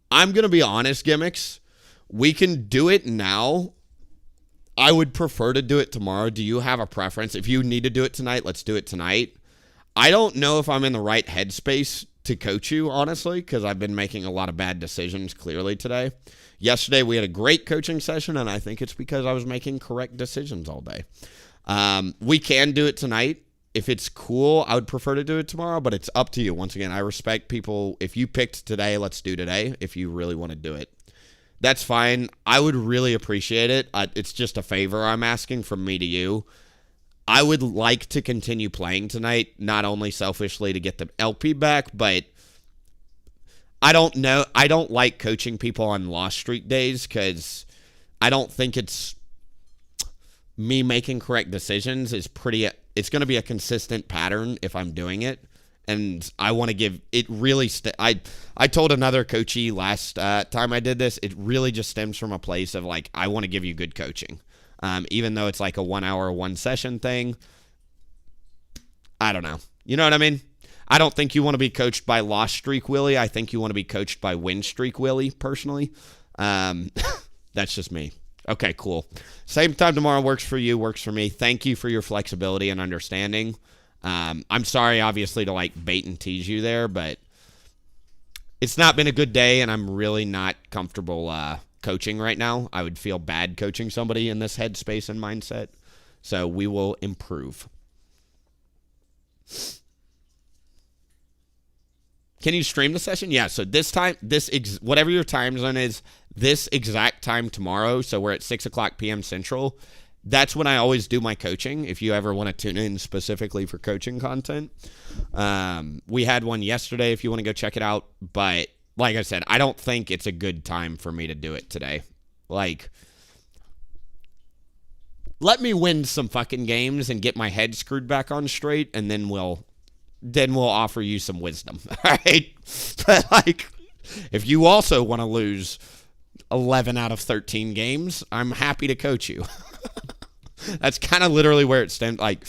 S1: going to be honest, Gimmicks. We can do it now. I would prefer to do it tomorrow. Do you have a preference? If you need to do it tonight, let's do it tonight. I don't know if I'm in the right headspace to coach you, honestly, because I've been making a lot of bad decisions clearly today. Yesterday, we had a great coaching session, and I think it's because I was making correct decisions all day. We can do it tonight. If it's cool, I would prefer to do it tomorrow, but it's up to you. Once again, I respect people. If you picked today, let's do today. If you really want to do it, that's fine. I would really appreciate it. It's just a favor I'm asking from me to you. I would like to continue playing tonight, not only selfishly to get the LP back, but I don't know. I don't like coaching people on loss streak days because I don't think it's me making correct decisions is pretty, it's going to be a consistent pattern if I'm doing it. And I want to give it really, I told another coachee last time I did this, it really just stems from a place of like, I want to give you good coaching. Even though it's like a 1 hour, 1 session thing. I don't know. You know what I mean? I don't think you want to be coached by loss streak Willie. I think you want to be coached by win streak Willie, personally. That's just me. Okay, cool. Same time tomorrow works for you, works for me. Thank you for your flexibility and understanding. I'm sorry, obviously, to like bait and tease you there, but it's not been a good day, and I'm really not comfortable coaching right now. I would feel bad coaching somebody in this headspace and mindset. So we will improve. Can you stream the session? Yeah, so this time, whatever your time zone is, this exact time tomorrow, so we're at 6 o'clock p.m. Central, that's when I always do my coaching, if you ever want to tune in specifically for coaching content. We had one yesterday if you want to go check it out, but like I said, I don't think it's a good time for me to do it today. Like, let me win some fucking games and get my head screwed back on straight, and then we'll offer you some wisdom, all right? But, like, if you also want to lose 11 out of 13 games, I'm happy to coach you. That's kind of literally where it stems. Like,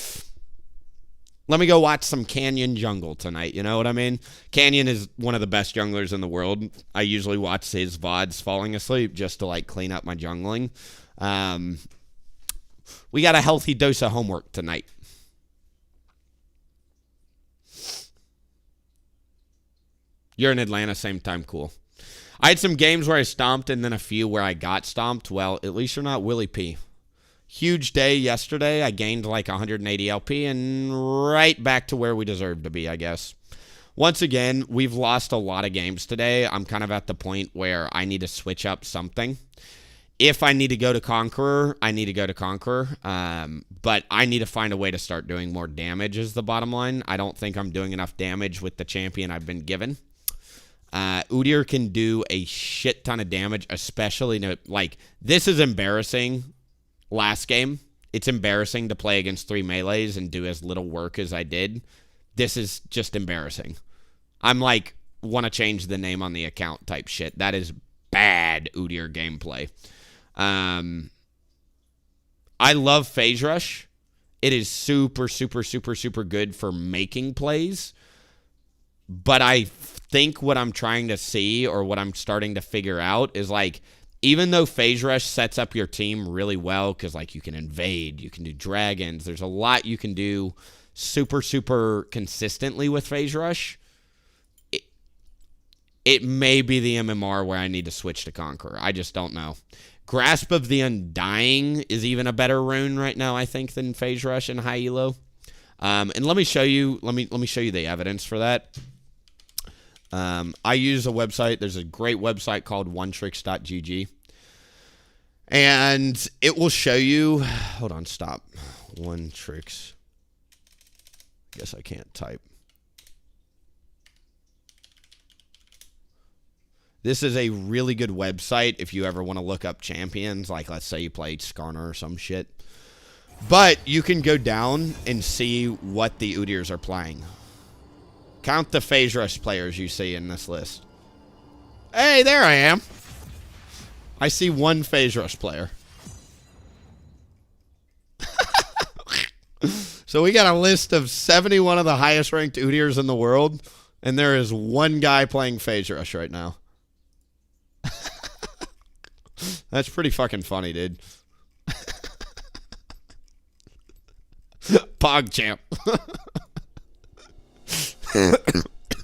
S1: let me go watch some Canyon Jungle tonight, you know what I mean? Canyon is one of the best junglers in the world. I usually watch his VODs falling asleep just to, like, clean up my jungling. We got a healthy dose of homework tonight. You're in Atlanta, same time, cool. I had some games where I stomped and then a few where I got stomped. Well, at least you're not WillieP. Huge day yesterday. I gained like 180 LP and right back to where we deserve to be, I guess. Once again, we've lost a lot of games today. I'm kind of at the point where I need to switch up something. If I need to go to Conqueror, I need to go to Conqueror. But I need to find a way to start doing more damage is the bottom line. I don't think I'm doing enough damage with the champion I've been given. Udyr can do a shit ton of damage, especially like, this is embarrassing. Last game, it's embarrassing to play against 3 melees and do as little work as I did. This is just embarrassing. I'm like, want to change the name on the account type shit. That is bad Udyr gameplay. I love Phase Rush. It is super, super, super, super good for making plays. But I think what I'm trying to see, or what I'm starting to figure out, is like, even though Phase Rush sets up your team really well, because like you can invade, you can do dragons, there's a lot you can do super, super consistently with Phase Rush, it may be the MMR where I need to switch to Conqueror. I just don't know. Grasp of the Undying is even a better rune right now, I think, than Phase Rush and High Elo. And let me show you. Let me show you the evidence for that. I use a website. There's a great website called onetricks.gg. And it will show you. Hold on, stop. One Tricks. Guess I can't type. This is a really good website if you ever want to look up champions. Like, let's say you played Skarner or some shit. But you can go down and see what the Udyrs are playing. Count the Phase Rush players you see in this list. Hey, there I am. I see one Phase Rush player. So we got a list of 71 of the highest ranked Udyrs in the world, and there is one guy playing Phase Rush right now. That's pretty fucking funny, dude. PogChamp.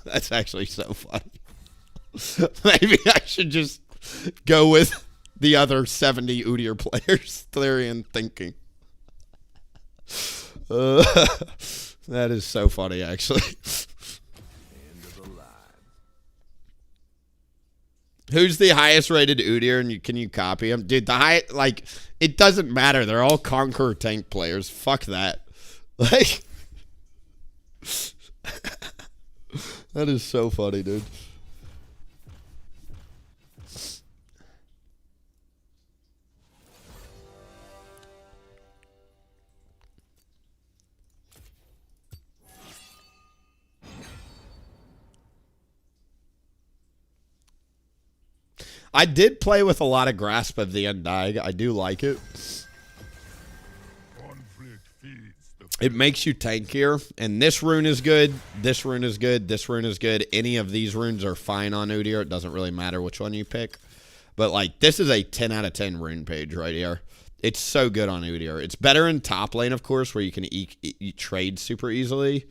S1: That's actually so funny. Maybe I should just go with the other 70 Udyr players. Therian thinking. That is so funny, actually. Who's the highest rated Udyr, and can you copy him? Dude, like, it doesn't matter. They're all Conqueror tank players. Fuck that. Like, that is so funny, dude. I did play with a lot of Grasp of the Undying. I do like it. it makes you tankier. And this rune is good. This rune is good. This rune is good. Any of these runes are fine on Udyr. It doesn't really matter which one you pick. But, like, this is a 10 out of 10 rune page right here. It's so good on Udyr. It's better in top lane, of course, where you can trade super easily.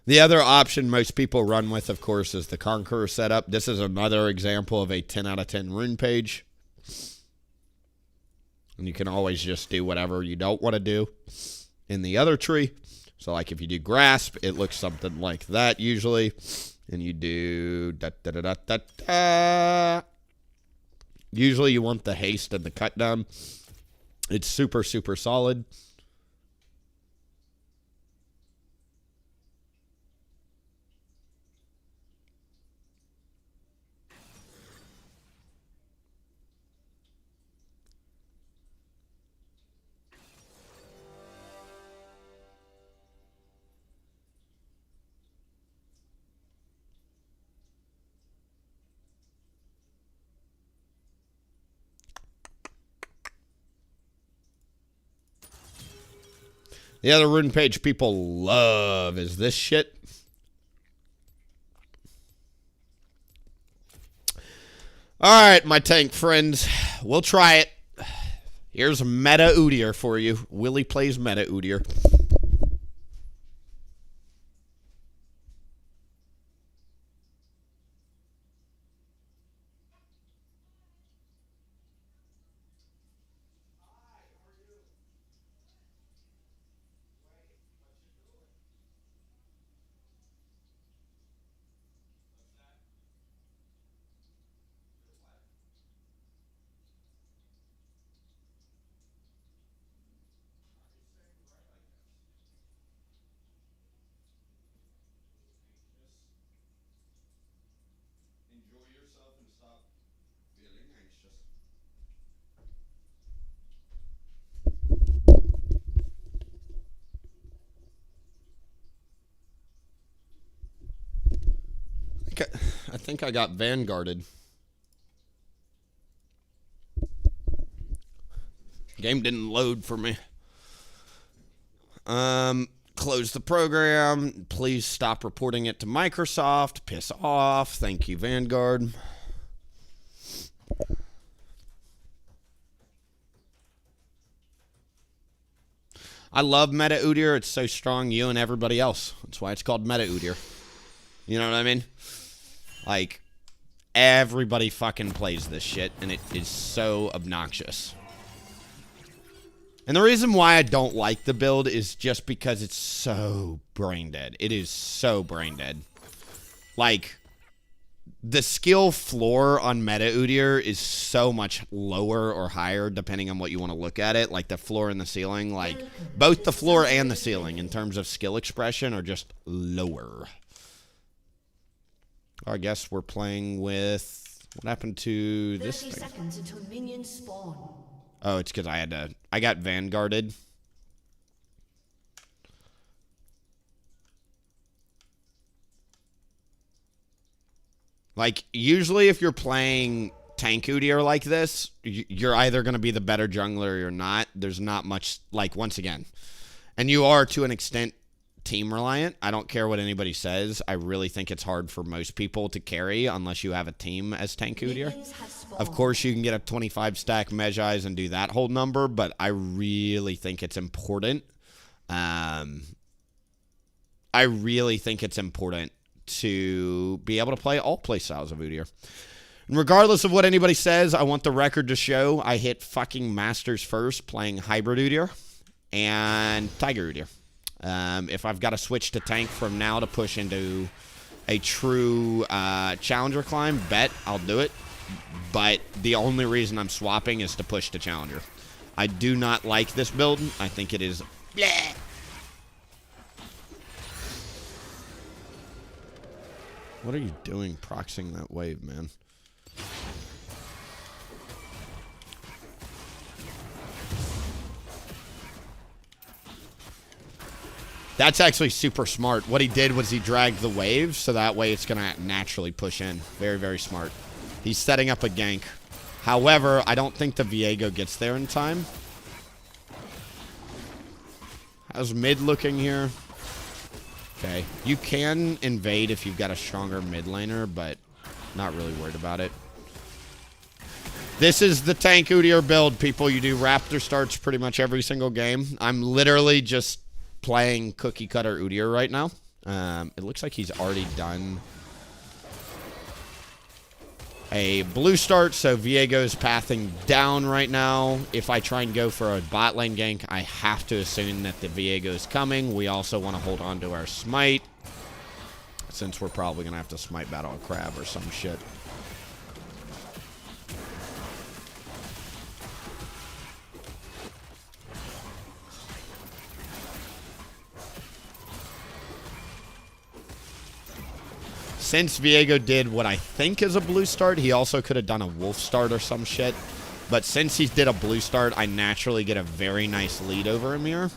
S1: The other option most people run with, of course, is the Conqueror setup. This is another example of a 10 out of 10 rune page. And you can always just do whatever you don't want to do in the other tree. So, like, if you do Grasp, it looks something like that usually. And you do da-da-da-da-da. Usually you want the haste and the cut down. It's super, super solid. The other rune page people love is this shit. All right, my tank friends. We'll try it. Here's meta Udyr for you. Willie plays meta Udyr. I think I got vanguarded. Game didn't load for me. Close the program. Please stop reporting it to Microsoft. Piss off. Thank you, Vanguard. I love meta Udyr. It's so strong, you and everybody else. That's why it's called meta Udyr. You know what I mean? Like, everybody fucking plays this shit, and it is so obnoxious. And the reason why I don't like the build is just because it's so brain dead. It is so brain dead. Like, the skill floor on meta Udyr is so much lower or higher depending on what you want to look at it. Like, the floor and the ceiling, like, both the floor and the ceiling in terms of skill expression are just lower. I guess we're playing with... What happened to this thing?
S2: 30 seconds until minions spawn.
S1: Oh, it's because I got vanguarded. Like, usually if you're playing tank Udyr like this, you're either going to be the better jungler or you're not. There's not much, like, once again. And you are, to an extent, team reliant. I don't care what anybody says. I really think it's hard for most people to carry unless you have a team as tank Udyr. Of course, you can get a 25 stack Mejai's and do that whole number, but I really think it's important. I really think it's important to be able to play all play styles of Udyr. And regardless of what anybody says, I want the record to show I hit fucking Masters first playing Hybrid Udyr and Tiger Udyr. If I've got to switch to tank from now to push into a true challenger climb, bet I'll do it. But the only reason I'm swapping is to push to challenger. I do not like this build. I think it is bleh. What are you doing proxying that wave, man? That's actually super smart. What he did was he dragged the wave, so that way it's going to naturally push in. Very, very smart. He's setting up a gank. However, I don't think the Viego gets there in time. How's mid looking here? Okay. You can invade if you've got a stronger mid laner, but not really worried about it. This is the tank Udyr build, people. You do Raptor starts pretty much every single game. I'm literally just playing cookie cutter Udyr right now. It looks like he's already done a blue start, so Viego's pathing down right now. If I try and go for a bot lane gank, I have to assume that the Viego's coming. We also want to hold on to our smite, since we're probably going to have to smite battle a crab or some shit. Since Viego did what I think is a blue start, he also could have done a wolf start or some shit. But since he did a blue start, I naturally get a very nice lead over him here.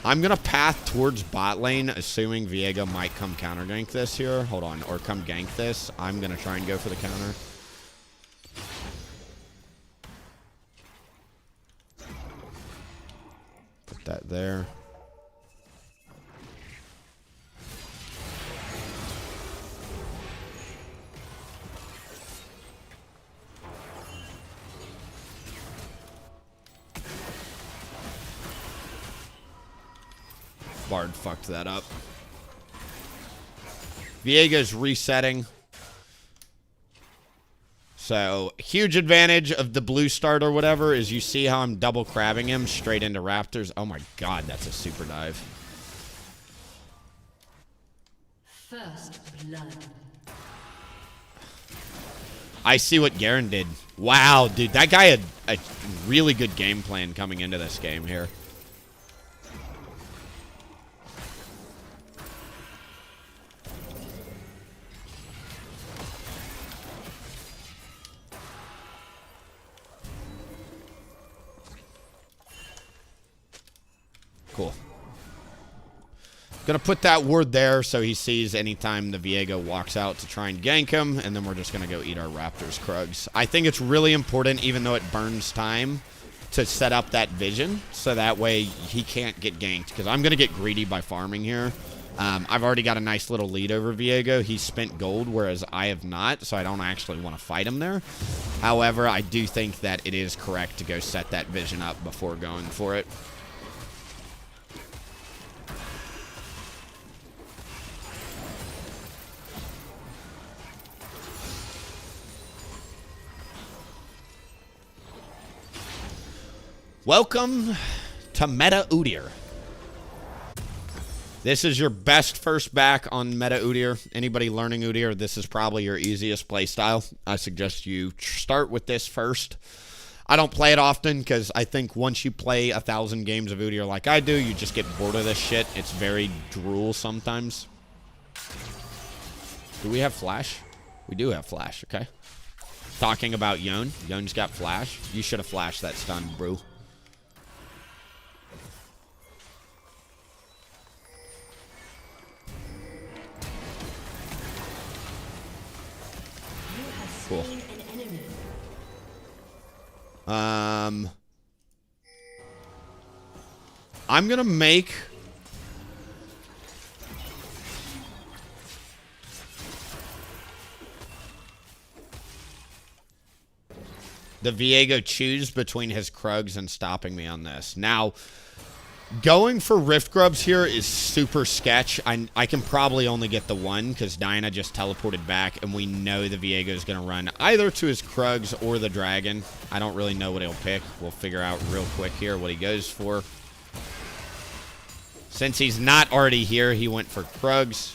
S1: I'm going to path towards bot lane, assuming Viego might come counter gank this here. Hold on. Or come gank this. I'm going to try and go for the counter. Put that there. Bard fucked that up. Viego's resetting. So, huge advantage of the blue start or whatever is you see how I'm double crabbing him straight into Raptors. Oh my god, that's a super dive.
S2: First blood.
S1: I see what Garen did. Wow, dude, that guy had a really good game plan coming into this game here. Cool. Gonna put that ward there so he sees anytime the Viego walks out to try and gank him, and then we're just gonna go eat our Raptors Krugs. I think it's really important, even though it burns time, to set up that vision so that way he can't get ganked, because I'm gonna get greedy by farming here. I've already got a nice little lead over Viego. He's spent gold, whereas I have not, so I don't actually want to fight him there. However, I do think that it is correct to go set that vision up before going for it. Welcome to Meta Udyr. This is your best first back on Meta Udyr. Anybody learning Udyr, this is probably your easiest playstyle. I suggest you start with this first. I don't play it often because I think once you play 1,000 games of Udyr like I do, you just get bored of this shit. It's very drool sometimes. Do we have flash? We do have flash, okay. Talking about Yone. Yone's got flash. You should have flashed that stun, bro. Cool. I'm gonna make the Viego choose between his Krugs and stopping me on this. Now, going for Rift Grubs here is super sketch. I can probably only get the one because Diana just teleported back, and we know the Viego is going to run either to his Krugs or the Dragon. I don't really know what he'll pick. We'll figure out real quick here what he goes for. Since he's not already here, he went for Krugs.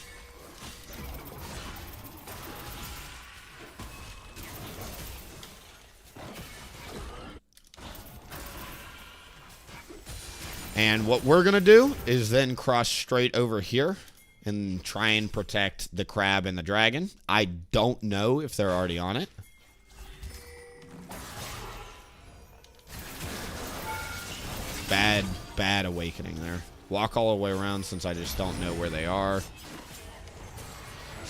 S1: And what we're going to do is then cross straight over here and try and protect the crab and the dragon. I don't know if they're already on it. Bad awakening there. Walk all the way around since I just don't know where they are.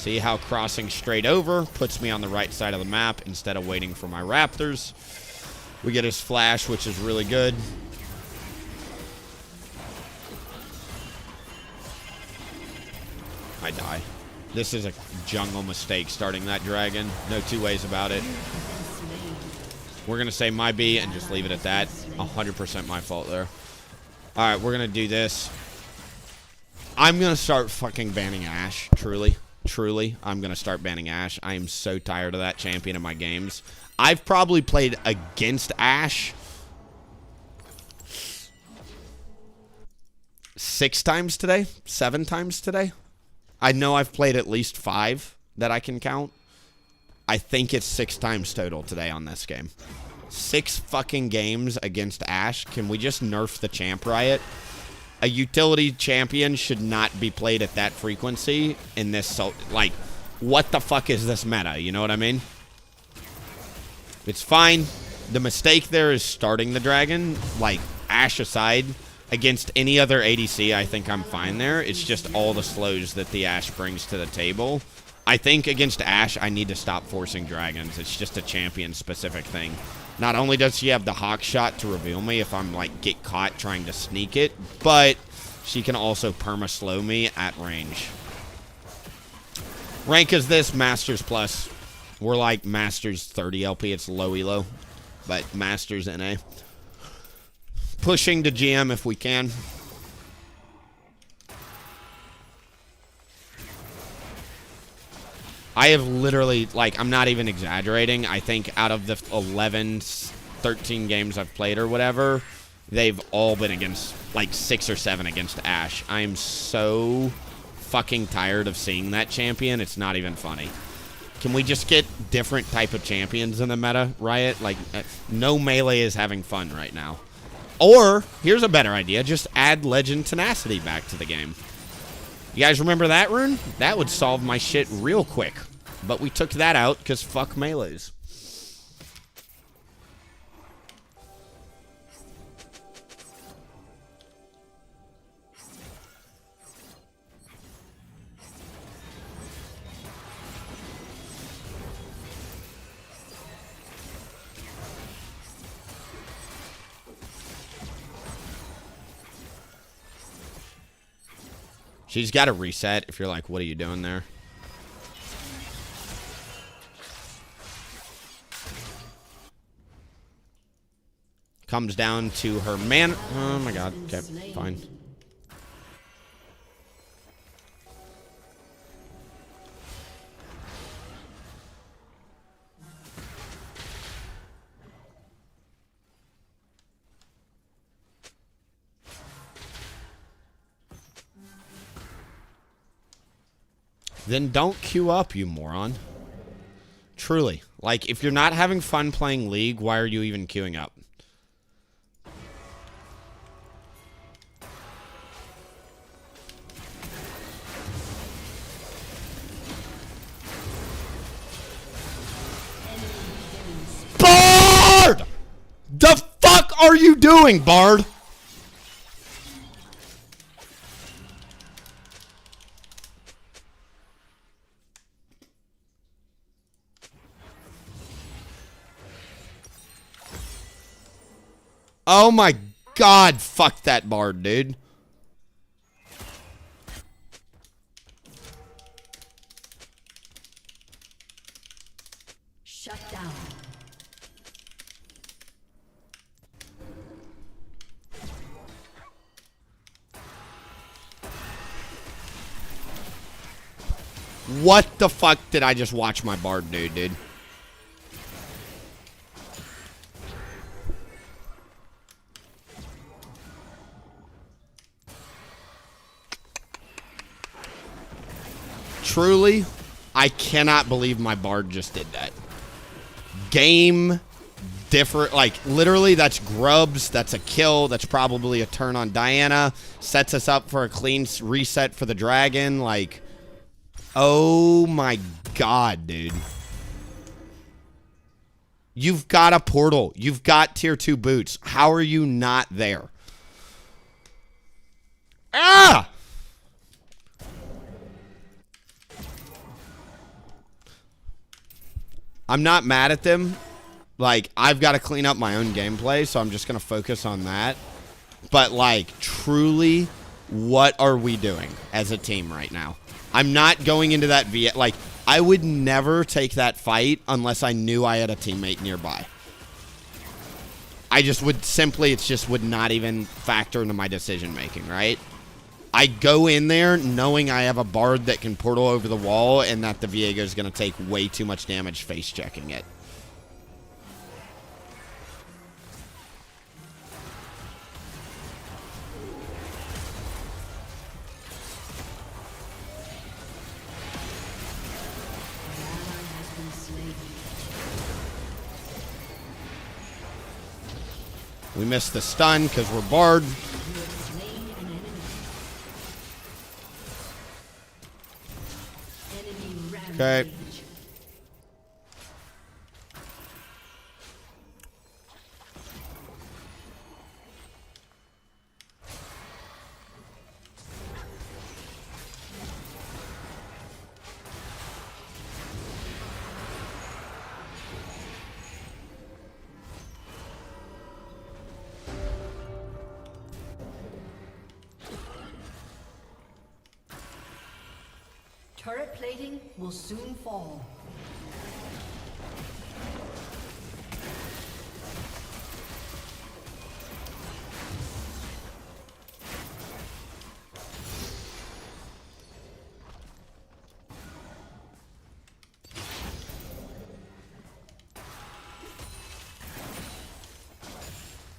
S1: See how crossing straight over puts me on the right side of the map instead of waiting for my raptors. We get his flash, which is really good. I die. This is a jungle mistake starting that dragon. No two ways about it. We're going to say my B and just leave it at that. 100% my fault there. Alright, we're going to do this. I'm going to start fucking banning Ashe. Truly. Truly. I'm going to start banning Ashe. I am so tired of that champion in my games. I've probably played against Ashe 6 times today. 7 times today. I know I've played at least 5 that I can count. I think it's 6 times total today on this game. 6 fucking games against Ashe. Can we just nerf the champ riot? A utility champion should not be played at that frequency in this. So, like, what the fuck is this meta? You know what I mean? It's fine. The mistake there is starting the dragon. Like, Ashe aside, against any other ADC, I think I'm fine there. It's just all the slows that the Ashe brings to the table. I think against Ashe, I need to stop forcing dragons. It's just a champion-specific thing. Not only does she have the hawk shot to reveal me if I'm, like, get caught trying to sneak it, but she can also perma-slow me at range. Rank is this, Masters Plus. We're like Masters 30 LP. It's low elo, but Masters NA. Pushing to GM if we can. I have literally, like, I'm not even exaggerating. I think out of the 11, 13 games I've played or whatever, they've all been against, like, 6 or 7 against Ashe. I am so fucking tired of seeing that champion. It's not even funny. Can we just get different type of champions in the meta, Riot? Like, no melee is having fun right now. Or, here's a better idea, just add Legend Tenacity back to the game. You guys remember that rune? That would solve my shit real quick. But we took that out because fuck melees. She's got to reset if you're like, what are you doing there? Comes down to her man. Oh my god. Okay, fine. Then don't queue up, you moron. Truly. Like, if you're not having fun playing League, why are you even queuing up? Bard! The fuck are you doing, Bard? Oh my god, fuck that Bard, dude.
S2: Shut down.
S1: What the fuck did I just watch my Bard do, dude? Truly, I cannot believe my Bard just did that. Game different, like, literally, that's grubs, that's a kill, that's probably a turn on Diana, sets us up for a clean reset for the dragon, like, oh my god, dude. You've got a portal, you've got tier 2 boots, how are you not there? Ah! I'm not mad at them. Like, I've got to clean up my own gameplay, so I'm just going to focus on that. But, like, truly, what are we doing as a team right now? I'm not going into that like, I would never take that fight unless I knew I had a teammate nearby. I just would simply, it just would not even factor into my decision making, right? I go in there knowing I have a Bard that can portal over the wall and that the Viego is going to take way too much damage face checking it. We missed the stun because we're Bard. Okay.
S2: Turret plating will soon fall.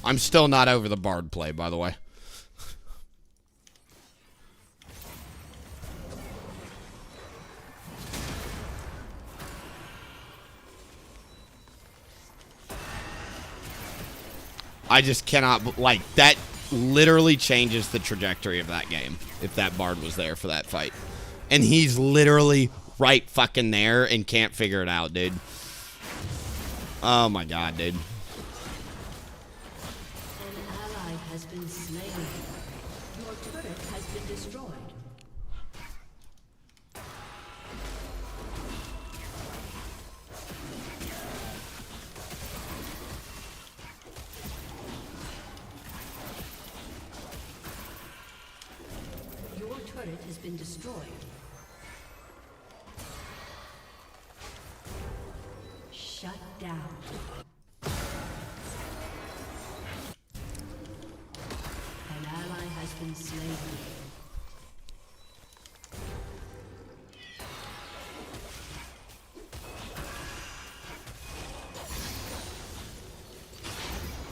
S1: I'm still not over the Bard play, by the way. I just cannot, like, that literally changes the trajectory of that game if that Bard was there for that fight. And he's literally right fucking there and can't figure it out, dude. Oh my god, dude.
S2: An ally has been slain. Your turret has been destroyed. Your turret has been destroyed. Shut down. An ally has been slain.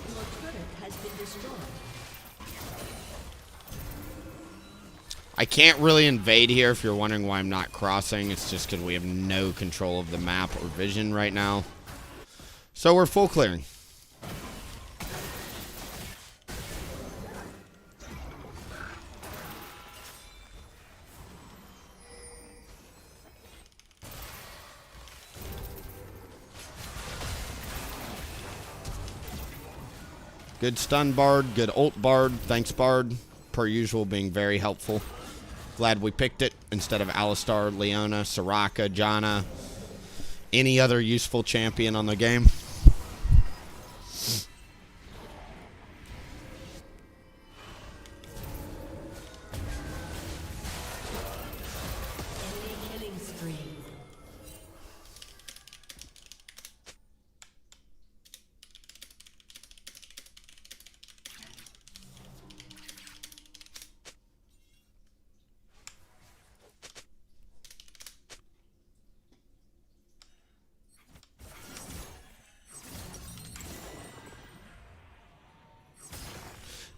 S2: Your turret has been destroyed.
S1: I can't really invade here if you're wondering why I'm not crossing. It's just because we have no control of the map or vision right now. So we're full clearing. Good stun Bard, good ult Bard. Thanks Bard, per usual being very helpful. Glad we picked it instead of Alistar, Leona, Soraka, Janna, any other useful champion on the game.
S2: Enemy killing spree.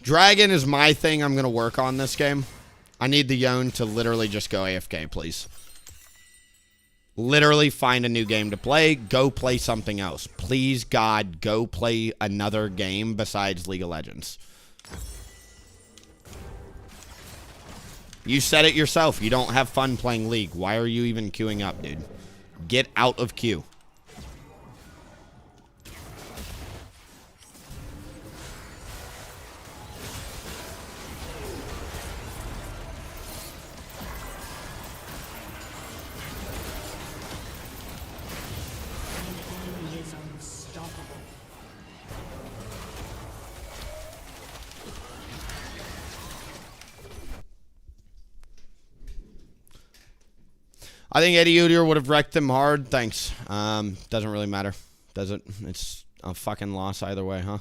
S1: Dragon is my thing I'm going to work on this game. I need the Yone to literally just go AFK, please. Literally find a new game to play. Go play something else. Please, God, go play another game besides League of Legends. You said it yourself. You don't have fun playing League. Why are you even queuing up, dude? Get out of queue. I think Eddie Udyr would have wrecked them hard. Thanks. Doesn't really matter. Does it? It's a fucking loss either way, huh?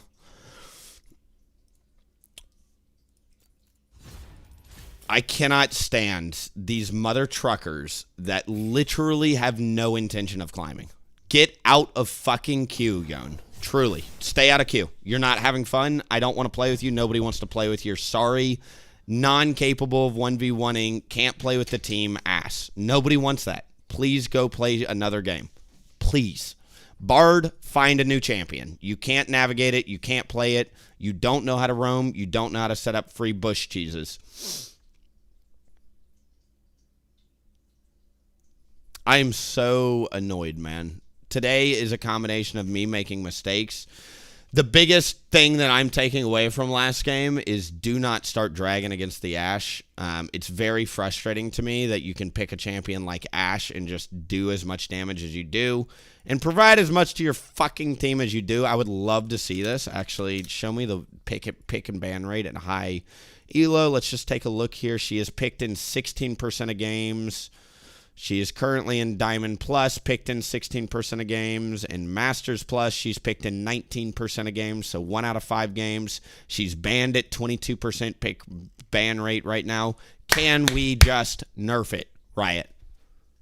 S1: I cannot stand these mother truckers that literally have no intention of climbing. Get out of fucking queue, Yon. Truly. Stay out of queue. You're not having fun. I don't want to play with you. Nobody wants to play with you. Sorry. Non-capable of 1v1ing. Can't play with the team. Ass. Nobody wants that. Please go play another game. Please. Bard, find a new champion. You can't navigate it. You can't play it. You don't know how to roam. You don't know how to set up free bush cheeses. I am so annoyed, man. Today is a combination of me making mistakes. The biggest thing that I'm taking away from last game is do not start dragging against the Ashe. It's very frustrating to me that you can pick a champion like Ashe and just do as much damage as you do and provide as much to your fucking team as you do. I would love to see this. Actually, show me the pick and ban rate at high elo. Let's just take a look here. She is picked in 16% of games. She is currently in Diamond Plus, picked in 16% of games. In Masters Plus, she's picked in 19% of games, so 1 out of 5 games. She's banned at 22% pick ban rate right now. Can we just nerf it, Riot?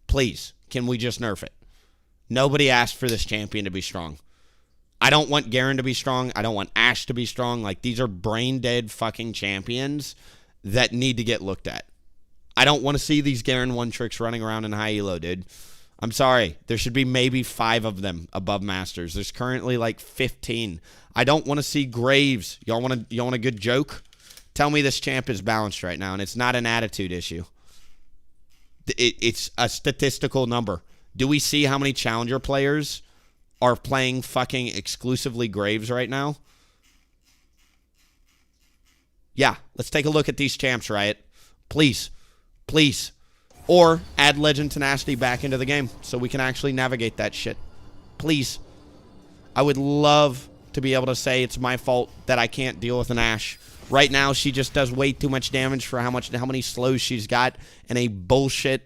S1: Please, can we just nerf it? Nobody asked for this champion to be strong. I don't want Garen to be strong. I don't want Ashe to be strong. Like, these are brain-dead fucking champions that need to get looked at. I don't want to see these Garen 1 tricks running around in high elo, dude. I'm sorry. There should be maybe 5 of them above Masters. There's currently like 15. I don't want to see Graves. Y'all want a good joke? Tell me this champ is balanced right now, and it's not an attitude issue. It's a statistical number. Do we see how many Challenger players are playing fucking exclusively Graves right now? Yeah, let's take a look at these champs, Riot. Please. Please. Or add Legend Tenacity back into the game so we can actually navigate that shit. Please. I would love to be able to say it's my fault that I can't deal with an Ashe. Right now, she just does way too much damage for how many slows she's got in a bullshit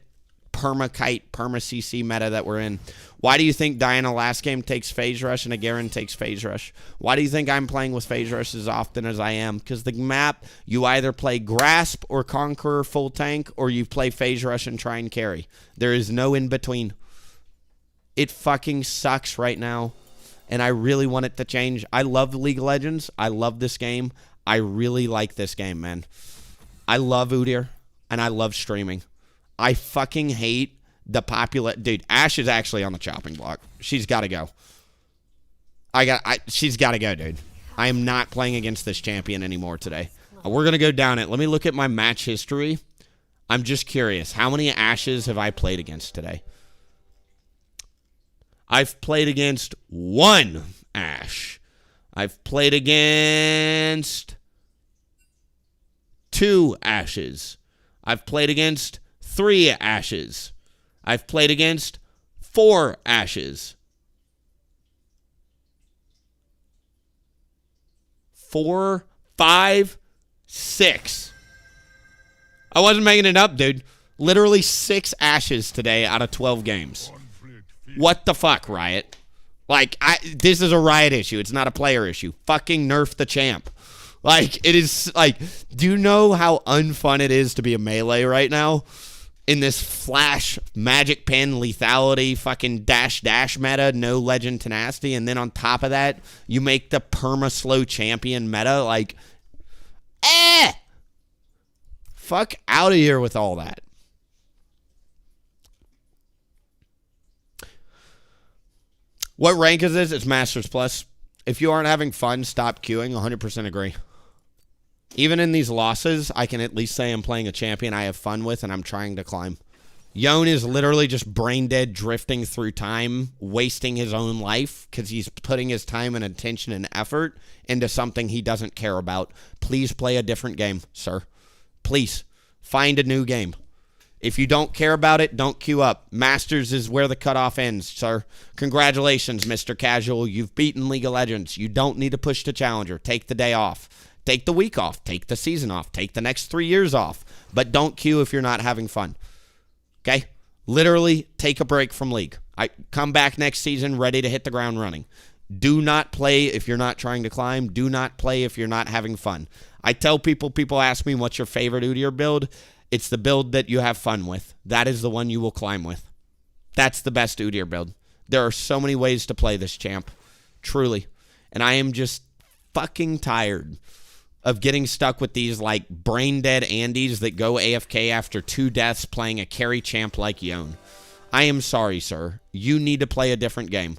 S1: perma-kite, perma-CC meta that we're in. Why do you think Diana last game takes Phase Rush and a Garen takes Phase Rush? Why do you think I'm playing with Phase Rush as often as I am? Because the map, you either play Grasp or Conqueror full tank, or you play Phase Rush and try and carry. There is no in-between. It fucking sucks right now, and I really want it to change. I love League of Legends. I love this game. I really like this game, man. I love Udyr, and I love streaming. I fucking hate the popular... Dude, Ashe is actually on the chopping block. She's got to go. She's got to go, dude. I am not playing against this champion anymore today. We're going to go down it. Let me look at my match history. I'm just curious. How many Ashes have I played against today? I've played against 1 Ashe. I've played against 2 Ashes. I've played against 3 Ashes. I've played against 4 Ashes. 4, 5, 6. I wasn't making it up, dude. Literally 6 Ashes today out of 12 games. What the fuck, Riot? Like, this is a Riot issue. It's not a player issue. Fucking nerf the champ. Like, it is, like, do you know how unfun it is to be a melee right now? In this flash, magic pen, lethality, fucking dash meta, no Legend Tenacity, and then on top of that, you make the perma-slow champion meta, like, fuck out of here with all that. What rank is this? It's Masters Plus. If you aren't having fun, stop queuing. 100% agree. Even in these losses, I can at least say I'm playing a champion I have fun with and I'm trying to climb. Yon is literally just brain dead, drifting through time, wasting his own life because he's putting his time and attention and effort into something he doesn't care about. Please play a different game, sir. Please. Find a new game. If you don't care about it, don't queue up. Masters is where the cutoff ends, sir. Congratulations, Mr. Casual. You've beaten League of Legends. You don't need to push to Challenger. Take the day off. Take the week off. Take the season off. Take the next 3 years off. But don't queue if you're not having fun. Okay? Literally, take a break from League. I come back next season ready to hit the ground running. Do not play if you're not trying to climb. Do not play if you're not having fun. I tell people ask me what's your favorite Udyr build. It's the build that you have fun with. That is the one you will climb with. That's the best Udyr build. There are so many ways to play this champ. Truly. And I am just fucking tired of getting stuck with these like brain dead Andes that go AFK after 2 deaths playing a carry champ like Yone. I am sorry, sir. You need to play a different game.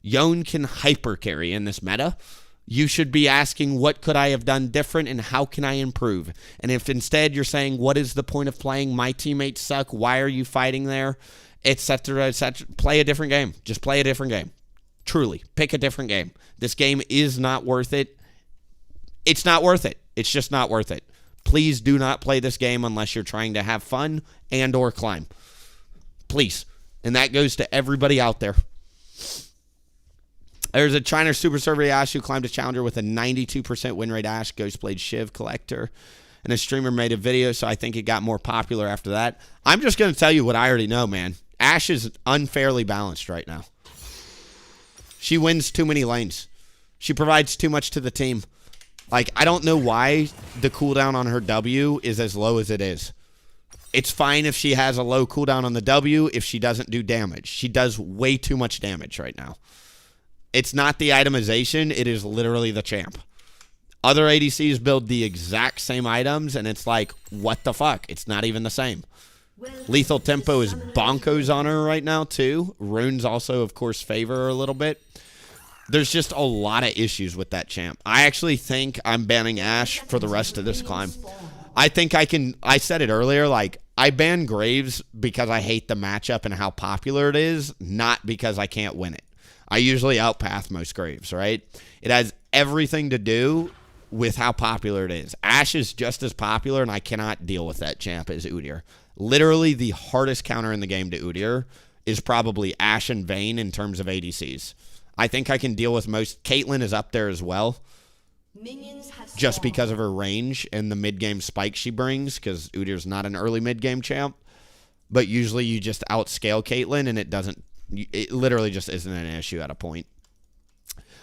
S1: Yone can hyper carry in this meta. You should be asking, what could I have done different and how can I improve? And if instead you're saying, what is the point of playing? My teammates suck. Why are you fighting there? Etc. etc. Play a different game. Just play a different game. Truly. Pick a different game. This game is not worth it. It's not worth it. It's just not worth it. Please do not play this game unless you're trying to have fun and or climb. Please. And that goes to everybody out there. There's a China Super Server Ash who climbed a challenger with a 92% win rate Ash, Ghostblade Shiv collector. And a streamer made a video, so I think it got more popular after that. I'm just going to tell you what I already know, man. Ash is unfairly balanced right now. She wins too many lanes. She provides too much to the team. Like, I don't know why the cooldown on her W is as low as it is. It's fine if she has a low cooldown on the W if she doesn't do damage. She does way too much damage right now. It's not the itemization. It is literally the champ. Other ADCs build the exact same items, and it's like, what the fuck? It's not even the same. Lethal Tempo is bonkos on her right now, too. Runes also, of course, favor her a little bit. There's just a lot of issues with that champ. I actually think I'm banning Ashe for the rest of this climb. I think I can... I said it earlier, like, I ban Graves because I hate the matchup and how popular it is, not because I can't win it. I usually outpath most Graves, right? It has everything to do with how popular it is. Ashe is just as popular, and I cannot deal with that champ as Udyr. Literally, the hardest counter in the game to Udyr is probably Ashe and Vayne in terms of ADCs. I think I can deal with most. Caitlyn is up there as well, just because of her range and the mid-game spike she brings, because Udyr's not an early mid-game champ. But usually you just outscale Caitlyn, and it literally just isn't an issue at a point.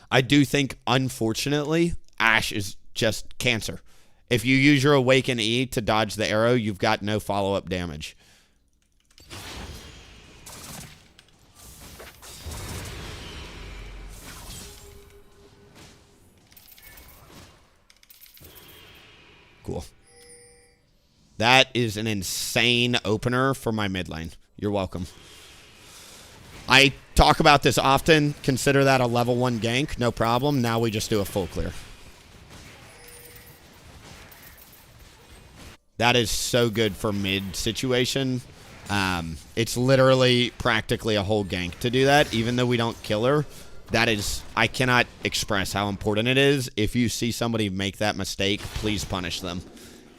S1: I do think, unfortunately, Ashe is just cancer. If you use your Awaken E to dodge the arrow, you've got no follow-up damage. Cool. That is an insane opener for my mid lane. You're welcome. I talk about this often. Consider that a level 1 gank. No problem. Now we just do a full clear. That is so good for mid situation. It's literally practically a whole gank to do that, even though we don't kill her. That is, I cannot express how important it is. If you see somebody make that mistake, please punish them.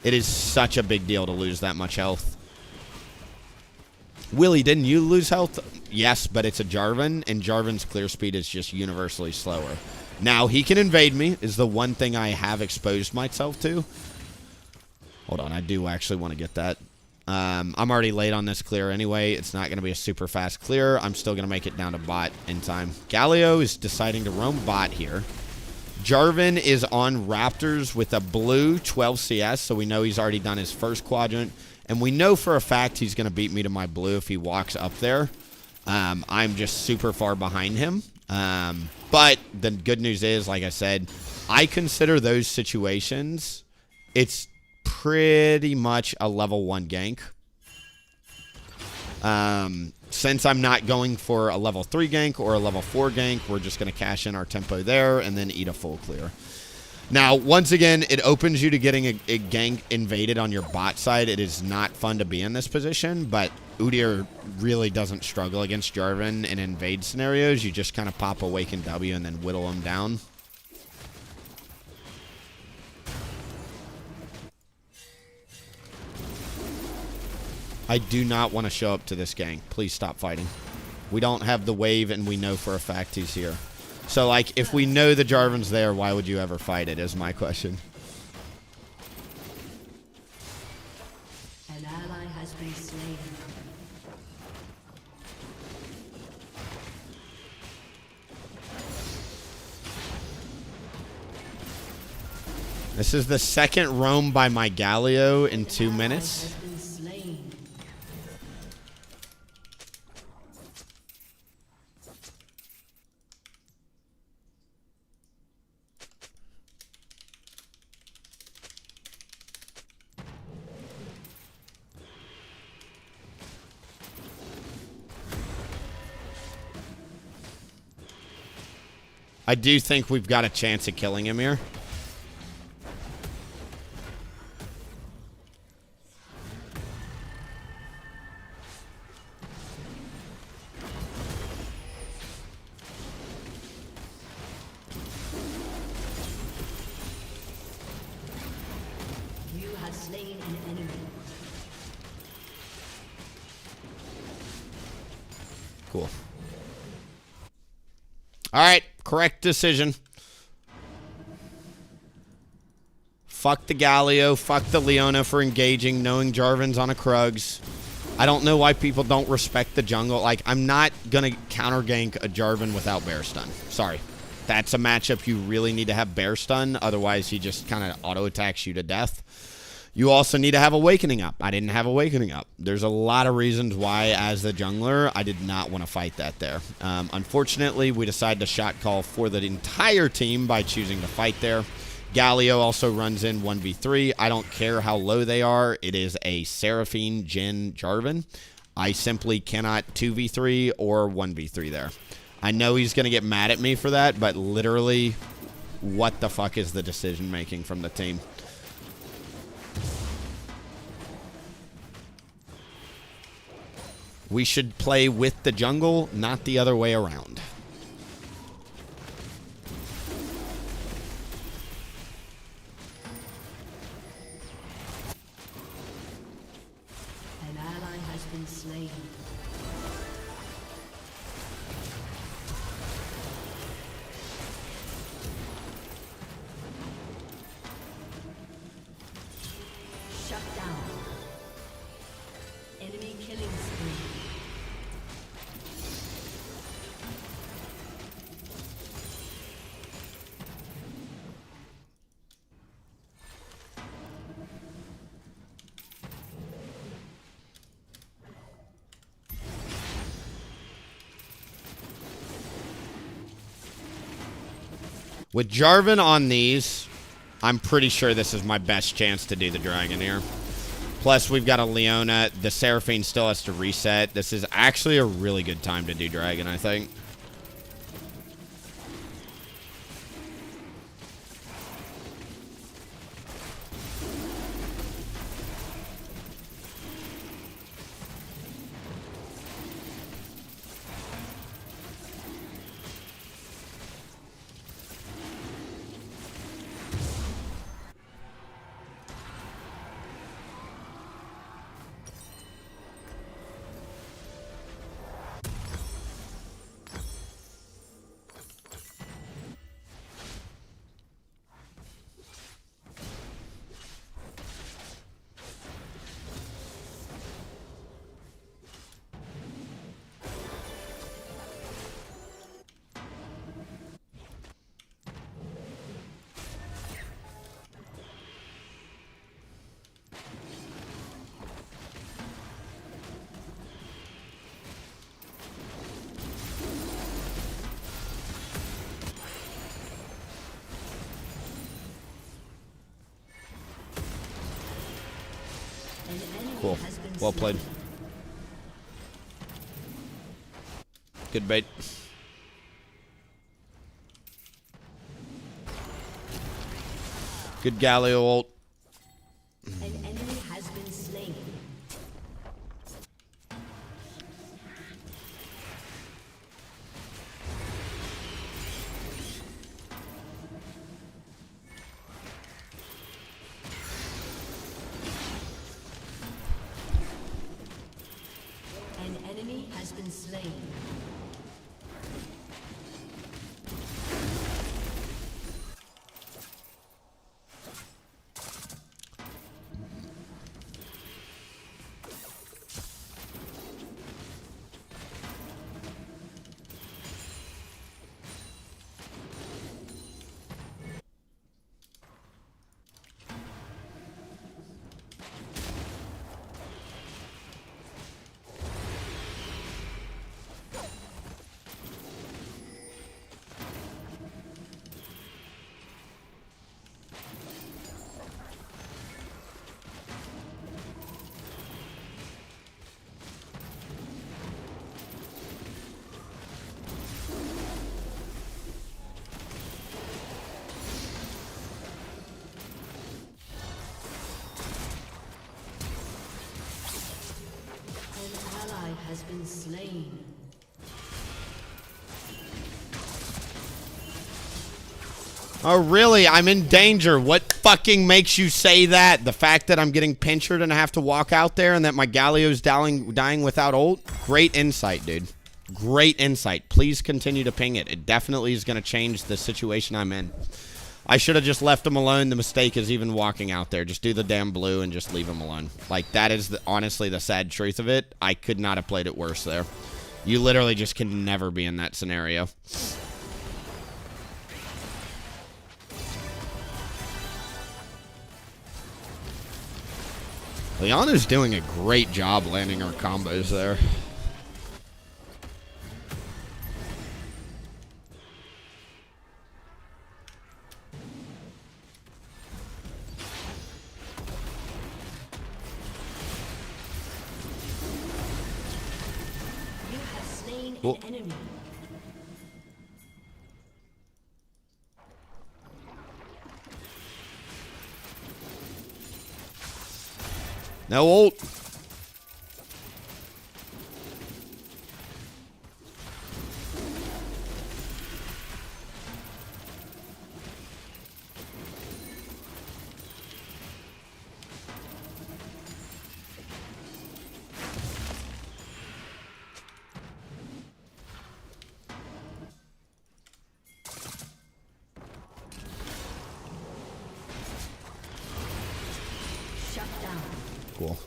S1: It is such a big deal to lose that much health. Willie, didn't you lose health? Yes, but it's a Jarvan, and Jarvan's clear speed is just universally slower. Now, he can invade me, is the one thing I have exposed myself to. Hold on, I do actually want to get that. I'm already late on this clear anyway. It's not going to be a super fast clear. I'm still going to make it down to bot in time. Galio is deciding to roam bot here. Jarvan is on Raptors with a blue 12 CS, so we know he's already done his first quadrant. And we know for a fact he's going to beat me to my blue if he walks up there. I'm just super far behind him. But the good news is, like I said, I consider those situations, it's pretty much a level 1 gank. Since I'm not going for a level 3 gank or a level 4 gank, we're just going to cash in our tempo there and then eat a full clear. Now, once again, it opens you to getting a gank invaded on your bot side. It is not fun to be in this position, but Udyr really doesn't struggle against Jarvan in invade scenarios. You just kind of pop Awaken W and then whittle him down. I do not want to show up to this gang. Please stop fighting. We don't have the wave, and we know for a fact he's here. So, like, if we know the Jarvan's there, why would you ever fight it, is my question.
S2: An ally has been slain.
S1: This is the second roam by my Galio in 2 minutes.
S2: Has been slain.
S1: I do think we've got a chance of killing him here.
S2: You have slain an enemy.
S1: Cool. All right, correct decision. Fuck the Galio, fuck the Leona for engaging, knowing Jarvan's on a Krugs. I don't know why people don't respect the jungle. Like, I'm not going to counter gank a Jarvan without Bear Stun. Sorry. That's a matchup you really need to have Bear Stun. Otherwise, he just kind of auto-attacks you to death. You also need to have Awakening up. I didn't have Awakening up. There's a lot of reasons why, as the jungler, I did not want to fight that there. Unfortunately, we decided to shot call for the entire team by choosing to fight there. Galio also runs in 1v3. I don't care how low they are. It is a Seraphine Jhin Jarvan. I simply cannot 2v3 or 1v3 there. I know he's going to get mad at me for that, but literally, what the fuck is the decision-making from the team? We should play with the jungle, not the other way around.
S2: An ally has been slain. Shut down. Enemy killing spree.
S1: With Jarvan on these, I'm pretty sure this is my best chance to do the dragon here. Plus, we've got a Leona. The Seraphine still has to reset. This is actually a really good time to do dragon, I think.
S2: An enemy
S1: Cool.
S2: has been
S1: Well played.
S2: slain.
S1: Good bait. Good Galio ult.
S2: An enemy has been slain. An enemy has been slain. been slain.
S1: Oh, really? I'm in danger. What fucking makes you say that? The fact that I'm getting pinchered and I have to walk out there and that my Galio's dying without ult? Great insight, dude. Great insight. Please continue to ping it. It definitely is going to change the situation I'm in. I should have just left him alone. The mistake is even walking out there. Just do the damn blue and just leave him alone. Like, that is honestly the sad truth of it. I could not have played it worse there. You literally just can never be in that scenario. Liana's doing a great job landing her combos there.
S2: You have slain
S1: Well,
S2: an enemy.
S1: no ult.
S2: Shut down.
S1: Cool.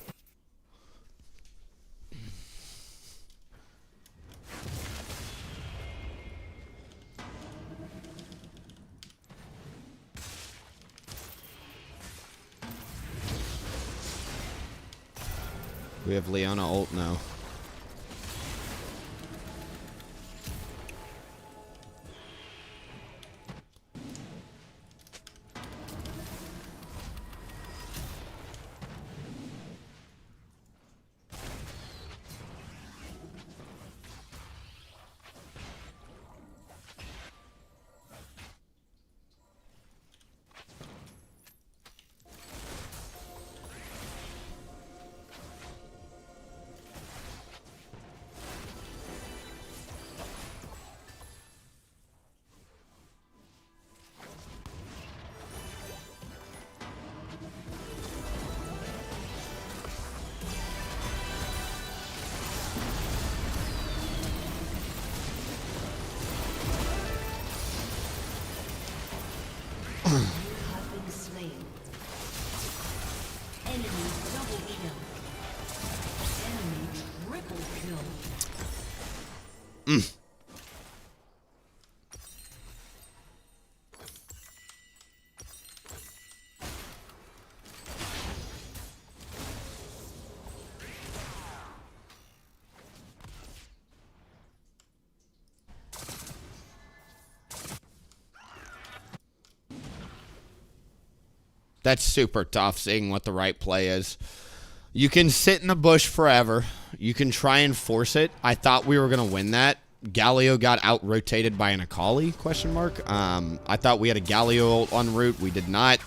S1: We have Leona ult now.
S2: Have been slain. Enemy double kill. Enemy triple kill.
S1: That's super tough, seeing what the right play is. You can sit in the bush forever. You can try and force it. I thought we were going to win that. Galio got out-rotated by an Akali, question mark. I thought we had a Galio ult en route. We did not.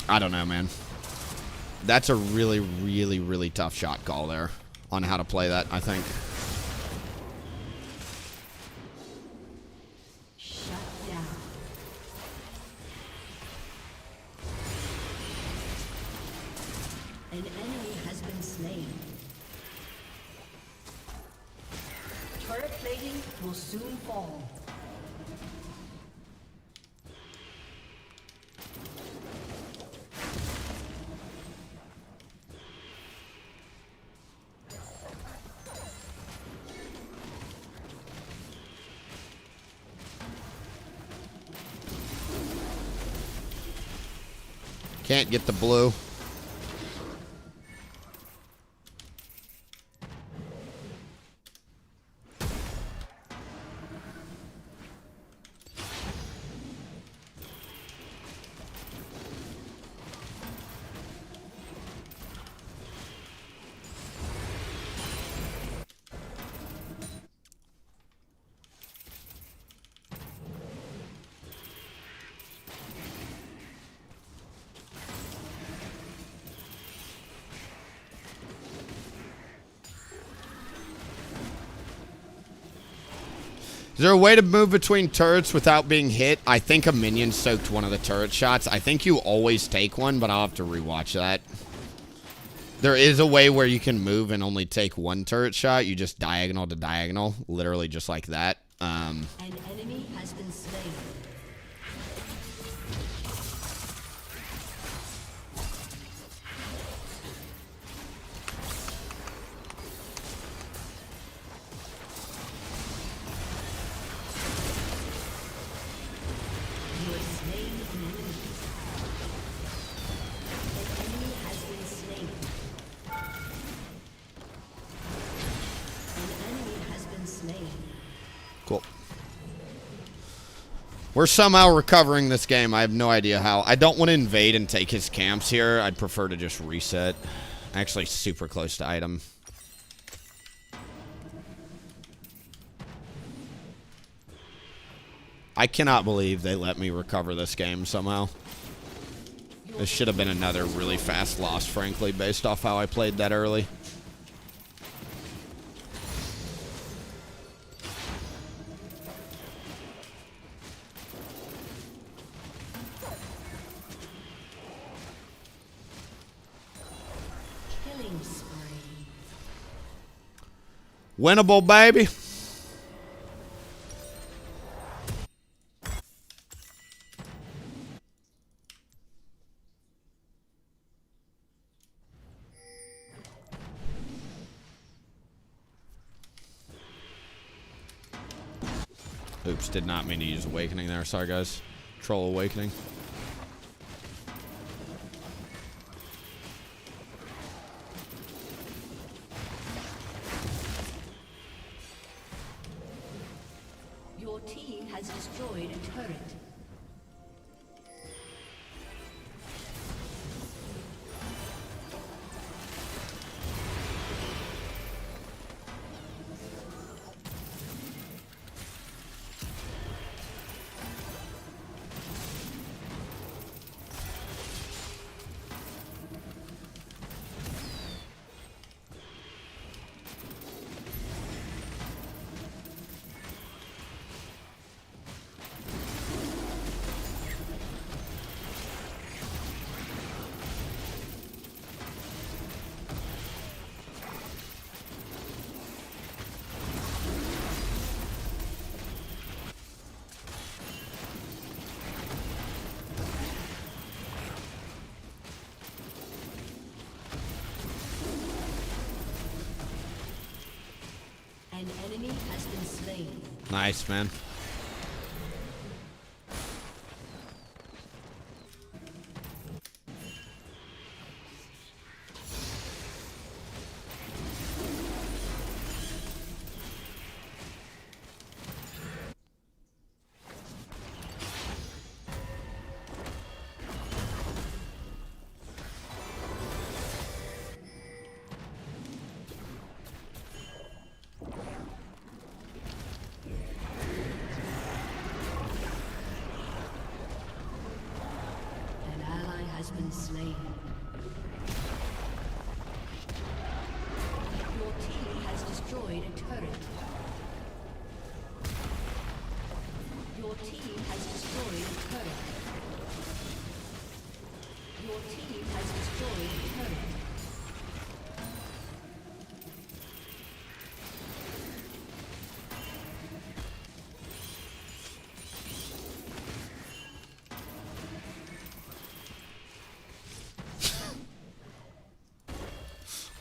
S1: I don't know, man. That's a really, really, really tough shot call there on how to play that, I think.
S2: Shut down. An enemy has been slain. Turret plating will soon fall.
S1: Can't get the blue. Is there a way to move between turrets without being hit? I think a minion soaked one of the turret shots. I think you always take one, but I'll have to rewatch that. There is a way where you can move and only take one turret shot. You just diagonal to diagonal, literally just like that.
S2: An enemy has been slain. You have slain an enemy. An enemy has been slain. An enemy has been slain.
S1: Cool. We're somehow recovering this game. I have no idea how. I don't want to invade and take his camps here. I'd prefer to just reset. Actually, super close to item. I cannot believe they let me recover this game somehow. This should have been another really fast loss, frankly, based off how I played that early.
S2: Killing spree.
S1: Winnable, baby. Oops, did not mean to use Awakening there. Sorry, guys. Troll Awakening.
S2: Your team has destroyed a turret. An enemy has been slain.
S1: Nice, man.
S2: An ally has been slain. Your team has destroyed a turret. Your team has destroyed a turret. Your team has destroyed a turret.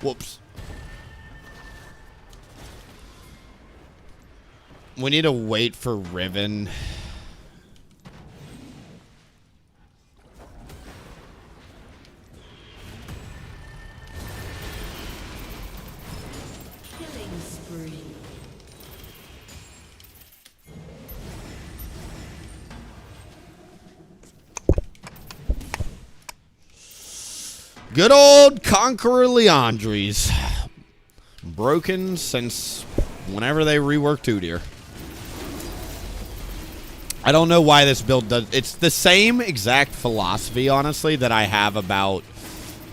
S1: Whoops. We need to wait for Riven.
S2: Killing spree.
S1: Good old Conqueror Leandries. Broken since whenever they reworked Udyr. I don't know why this build does. It's the same exact philosophy, honestly, that I have about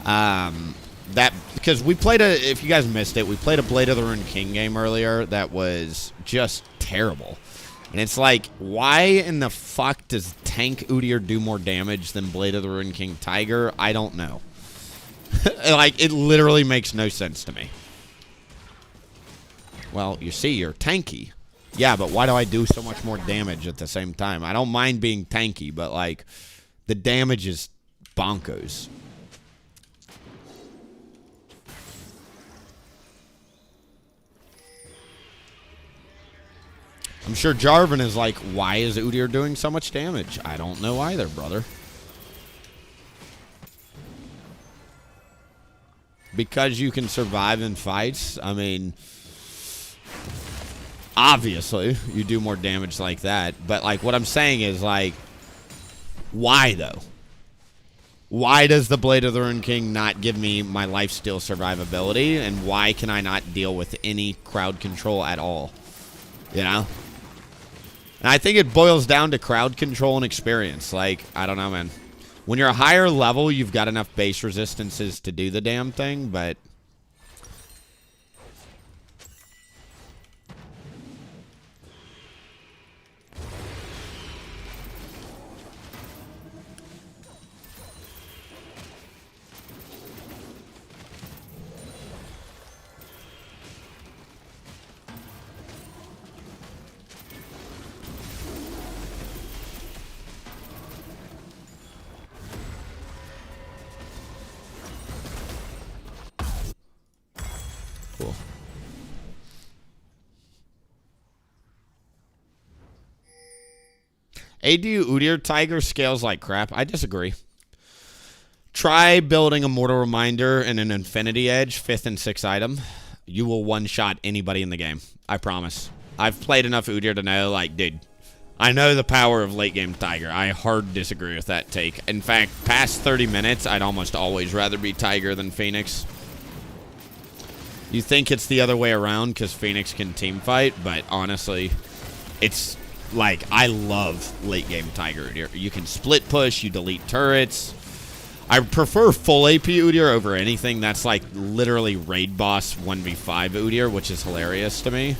S1: that, because we played a, if you guys missed it, we played a Blade of the Ruined King game earlier that was just terrible. And it's like, why in the fuck does tank Udyr do more damage than Blade of the Ruined King Tiger? I don't know. Like, it literally makes no sense to me. Well, you see, you're tanky. Yeah, but why do I do so much more damage at the same time? I don't mind being tanky, but, like, the damage is bonkers. I'm sure Jarvan is like, why is Udyr doing so much damage? I don't know either, brother. Because you can survive in fights, I mean, obviously, you do more damage like that. But, like, what I'm saying is, like, why, though? Why does the Blade of the Ruined King not give me my lifesteal survivability? And why can I not deal with any crowd control at all? You know? And I think it boils down to crowd control and experience. Like, I don't know, man. When you're a higher level, you've got enough base resistances to do the damn thing, but... Cool. AD Udyr Tiger scales like crap. I disagree. Try building a Mortal Reminder and an Infinity Edge, 5th and 6th item. You will one-shot anybody in the game. I promise. I've played enough Udyr to know, like, dude, I know the power of late-game Tiger. I hard disagree with that take. In fact, past 30 minutes, I'd almost always rather be Tiger than Phoenix. You think it's the other way around because Phoenix can team fight, but honestly, it's like, I love late game Tiger Udyr. You can split push, you delete turrets. I prefer full AP Udyr over anything that's like literally raid boss 1v5 Udyr, which is hilarious to me.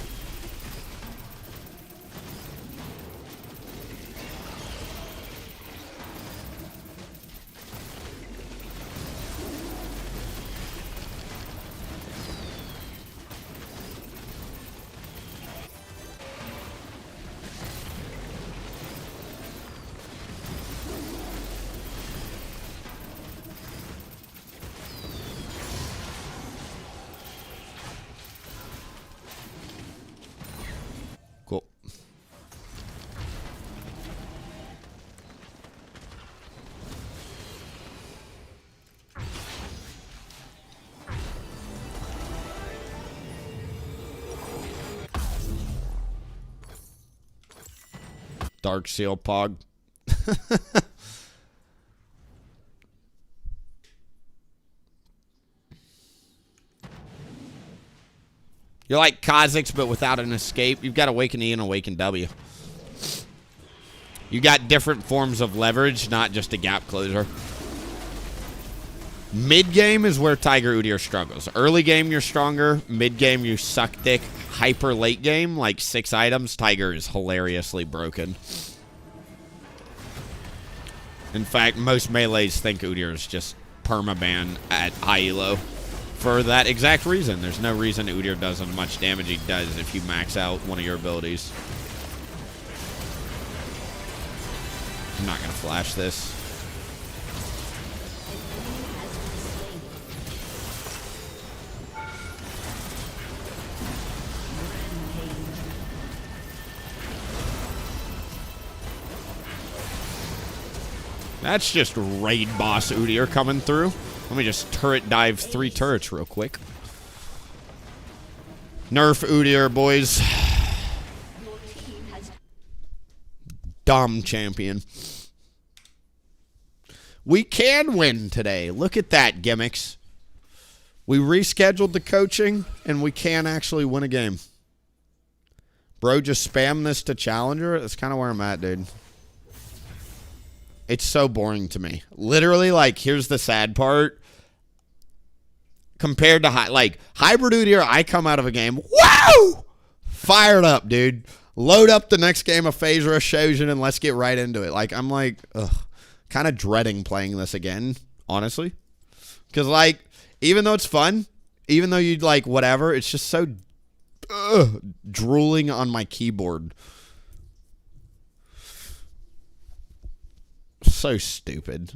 S1: Cool. Dark Seal Pog. You're like Kha'Zix, but without an escape. You've got Awaken E and Awaken W. You got different forms of leverage, not just a gap closer. Mid-game is where Tiger Udyr struggles. Early game, you're stronger. Mid-game, you suck dick. Hyper late game, like 6 items, Tiger is hilariously broken. In fact, most melees think Udyr is just permaban at high elo. For that exact reason. There's no reason Udyr does as much damage he does if you max out one of your abilities. I'm not going to flash this. That's just raid boss Udyr coming through. Let me just turret dive 3 turrets real quick. Nerf Udyr, boys. Dumb champion. We can win today. Look at that, gimmicks. We rescheduled the coaching, and we can actually win a game. Bro, just spam this to Challenger. That's kind of where I'm at, dude. It's so boring to me. Literally, like, here's the sad part. Compared to, hybrid Udyr, I come out of a game, wow! Fired up, dude. Load up the next game of Phasra Shojin and let's get right into it. Like, I'm like, kind of dreading playing this again, honestly. Because, like, even though it's fun, even though you'd like whatever, it's just so drooling on my keyboard. So stupid.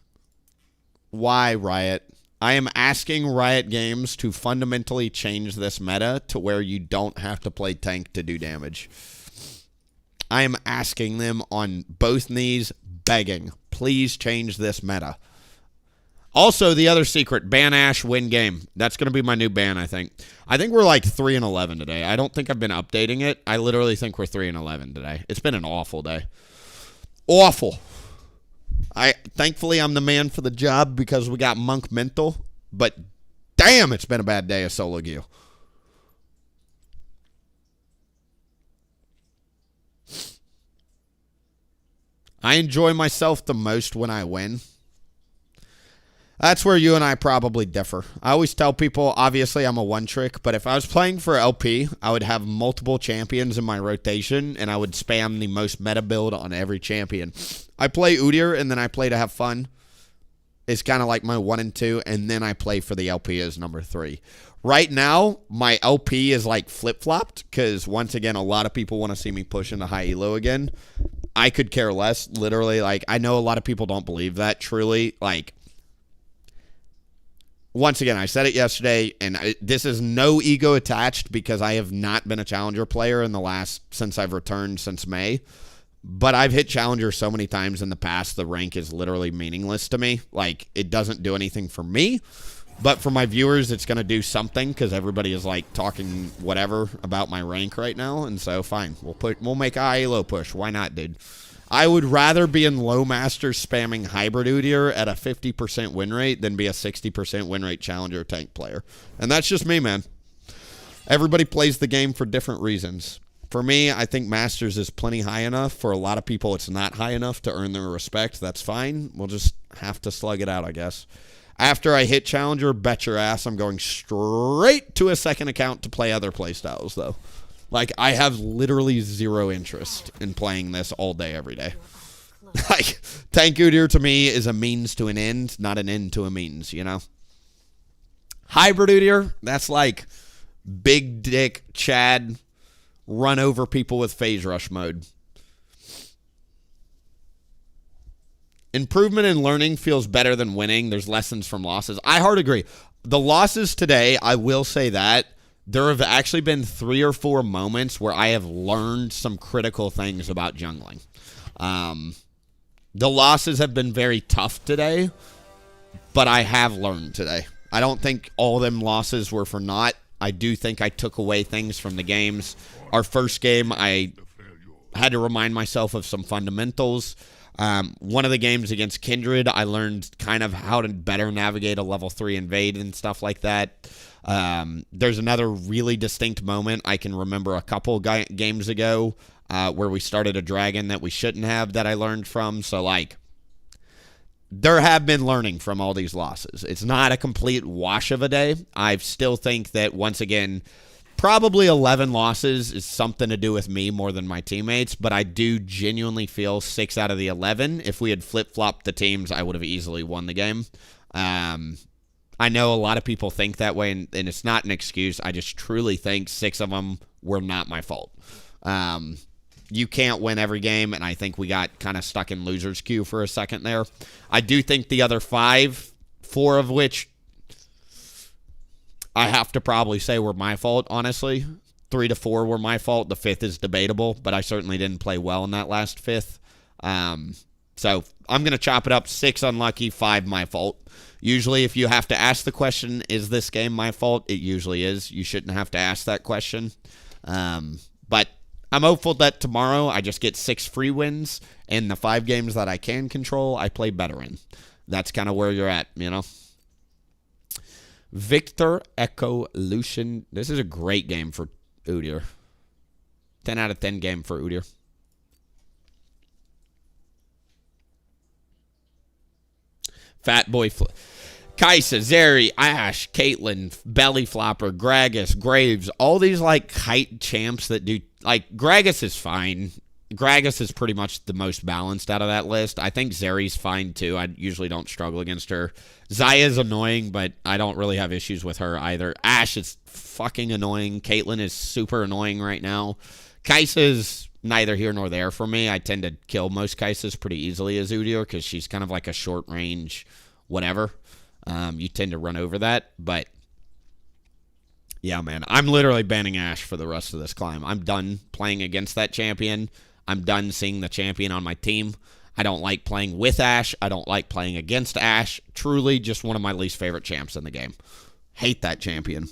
S1: Why, Riot? I am asking Riot Games to fundamentally change this meta to where you don't have to play tank to do damage. I am asking them on both knees, begging, please change this meta. Also, the other secret, ban Ashe, win game. That's going to be my new ban, I think. I think we're like 3-11 today. I don't think I've been updating it. I literally think we're 3-11 today. It's been an awful day. Awful. Thankfully, I'm the man for the job because we got Monk Mental. But damn, it's been a bad day of solo queue. I enjoy myself the most when I win. That's where you and I probably differ. I always tell people, obviously, I'm a one-trick, but if I was playing for LP, I would have multiple champions in my rotation, and I would spam the most meta build on every champion. I play Udyr, and then I play to have fun. It's kind of like my 1 and 2, and then I play for the LP as number 3. Right now, my LP is like flip-flopped, because once again, a lot of people want to see me push into high elo again. I could care less, literally. Like, I know a lot of people don't believe that, truly. Like, once again, I said it yesterday, and this is no ego attached because I have not been a Challenger player since I've returned since May. But I've hit Challenger so many times in the past, the rank is literally meaningless to me. Like, it doesn't do anything for me. But for my viewers, it's going to do something because everybody is, like, talking whatever about my rank right now. And so, fine. We'll make a high elo push. Why not, dude? I would rather be in low master spamming hybrid Udyr at a 50% win rate than be a 60% win rate Challenger tank player. And that's just me, man. Everybody plays the game for different reasons. For me, I think Masters is plenty high enough. For a lot of people, it's not high enough to earn their respect. That's fine. We'll just have to slug it out, I guess. After I hit Challenger, bet your ass I'm going straight to a second account to play other playstyles, though. Like, I have literally zero interest in playing this all day, every day. Like, Tank Udyr to me is a means to an end, not an end to a means, you know? Hybrid Udyr, that's like big dick Chad run over people with phase rush mode. Improvement in learning feels better than winning. There's lessons from losses. I hard agree. The losses today, I will say that, there have actually been 3 or 4 moments where I have learned some critical things about jungling. The losses have been very tough today, but I have learned today. I don't think all them losses were for naught. I do think I took away things from the games. Our first game, I had to remind myself of some fundamentals. One of the games against Kindred, I learned kind of how to better navigate a level 3 invade and stuff like that. There's another really distinct moment I can remember a couple games ago where we started a dragon that we shouldn't have that I learned from. So, like, there have been learning from all these losses. It's not a complete wash of a day. I still think that, once again, probably 11 losses is something to do with me more than my teammates, but I do genuinely feel 6 out of the 11, if we had flip-flopped the teams, I would have easily won the game. I know a lot of people think that way, and it's not an excuse. I just truly think 6 of them were not my fault. You can't win every game, and I think we got kind of stuck in loser's queue for a second there. I do think the other 5, 4 of which I have to probably say were my fault, honestly. 3 to 4 were my fault. The 5th is debatable, but I certainly didn't play well in that last 5th. So I'm going to chop it up. 6 unlucky, 5 my fault. Usually, if you have to ask the question, is this game my fault? It usually is. You shouldn't have to ask that question. But I'm hopeful that tomorrow I just get 6 free wins, and the 5 games that I can control, I play better in. That's kind of where you're at, you know? Victor Echo Lucian. This is a great game for Udyr. 10 out of 10 game for Udyr. Fat Boy Kaisa, Zeri, Ashe, Caitlyn, Belly Flopper, Gragas, Graves, all these like kite champs that do like, Gragas is fine. Gragas is pretty much the most balanced out of that list. I think Zeri's fine, too. I usually don't struggle against her. Zaya's annoying, but I don't really have issues with her either. Ashe is fucking annoying. Caitlyn is super annoying right now. Kai'Sa's neither here nor there for me. I tend to kill most Kai'Sa's pretty easily as Udyr because she's kind of like a short-range whatever. You tend to run over that, but... yeah, man. I'm literally banning Ashe for the rest of this climb. I'm done playing against that champion. I'm done seeing the champion on my team. I don't like playing with Ashe. I don't like playing against Ashe. Truly just one of my least favorite champs in the game. Hate that champion.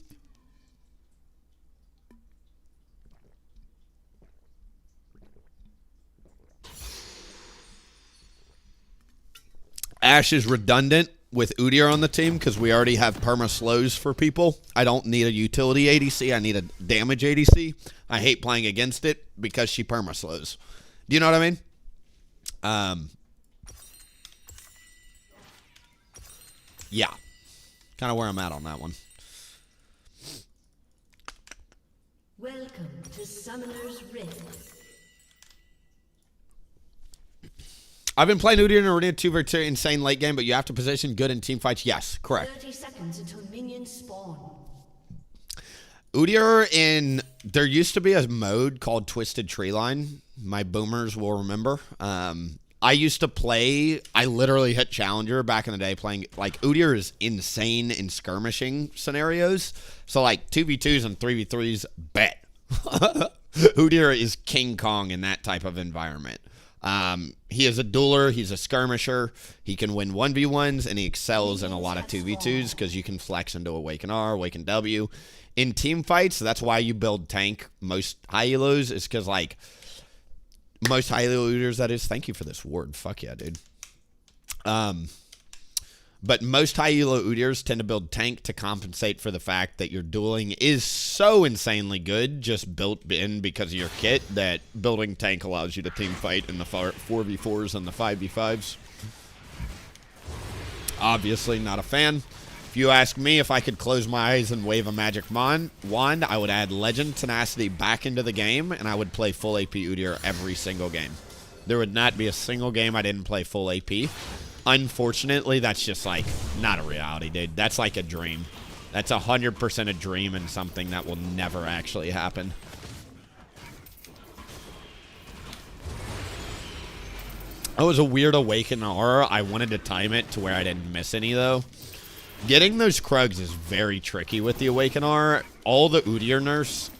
S1: Ashe is redundant with Udyr on the team because we already have perma slows for people. I don't need a utility ADC. I need a damage ADC. I hate playing against it because she perma slows. Do you know what I mean? Yeah. Kind of where I'm at on that one.
S2: Welcome to Summoner's Rift.
S1: I've been playing Udyr in Arena 2 very insane late game, but you have to position good in team fights. Yes, correct.
S2: 30 seconds until minions spawn.
S1: Udyr in... there used to be a mode called Twisted Treeline. My boomers will remember. I used to play... I literally hit Challenger back in the day playing... like, Udyr is insane in skirmishing scenarios. So, like, 2v2s and 3v3s, bet. Udyr is King Kong in that type of environment. He is a dueler. He's a skirmisher. He can win 1v1s, and he excels in a lot of 2v2s because you can flex into Awaken R, Awaken W. In team fights, that's why you build tank most high elos, is because, like, most high elo Udyrs, that is. Thank you for this ward. Fuck yeah, dude. But most high elo Udyrs tend to build tank to compensate for the fact that your dueling is so insanely good, just built in because of your kit, that building tank allows you to team fight in the 4v4s and the 5v5s. Obviously not a fan. If you ask me if I could close my eyes and wave a magic wand, I would add Legend Tenacity back into the game, and I would play full AP Udyr every single game. There would not be a single game I didn't play full AP. Unfortunately, that's just, like, not a reality, dude. That's like a dream. That's 100% a dream and something that will never actually happen. It was a weird Awaken R. I wanted to time it to where I didn't miss any, though. Getting those Krugs is very tricky with the Awaken R. All the Udyr nerfs,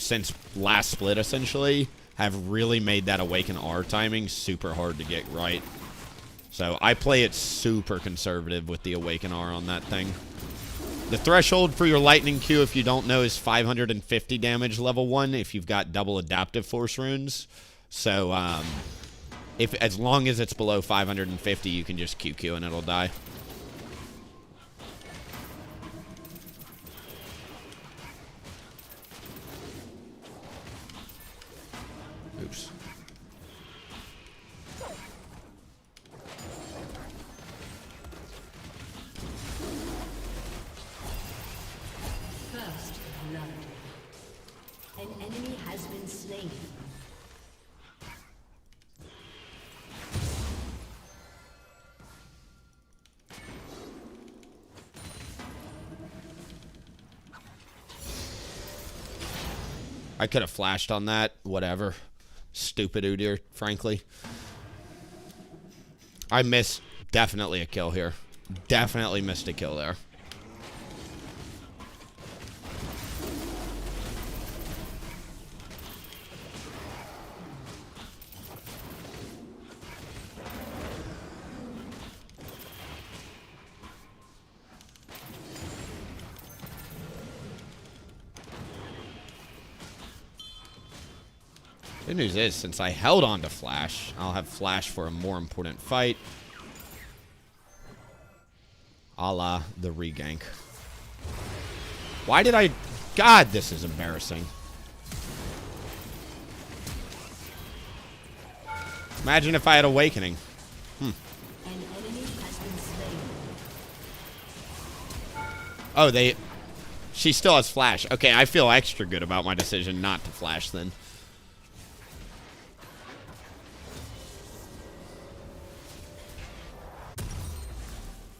S1: since last split, essentially, have really made that Awaken R timing super hard to get right. So I play it super conservative with the Awaken R on that thing. The threshold for your Lightning Q, if you don't know, is 550 damage level 1 if you've got double Adaptive Force runes. So as long as it's below 550, you can just QQ and it'll die. Oops.
S2: First blood. An enemy has been slain.
S1: I could have flashed on that. Whatever. Stupid Udyr, frankly. I missed definitely a kill here. Definitely missed a kill there. Good news is, since I held on to Flash, I'll have Flash for a more important fight. A la the regank. Why did I... God, this is embarrassing. Imagine if I had Awakening.
S2: An enemy has been slain.
S1: Oh, they... She still has Flash. Okay, I feel extra good about my decision not to Flash then.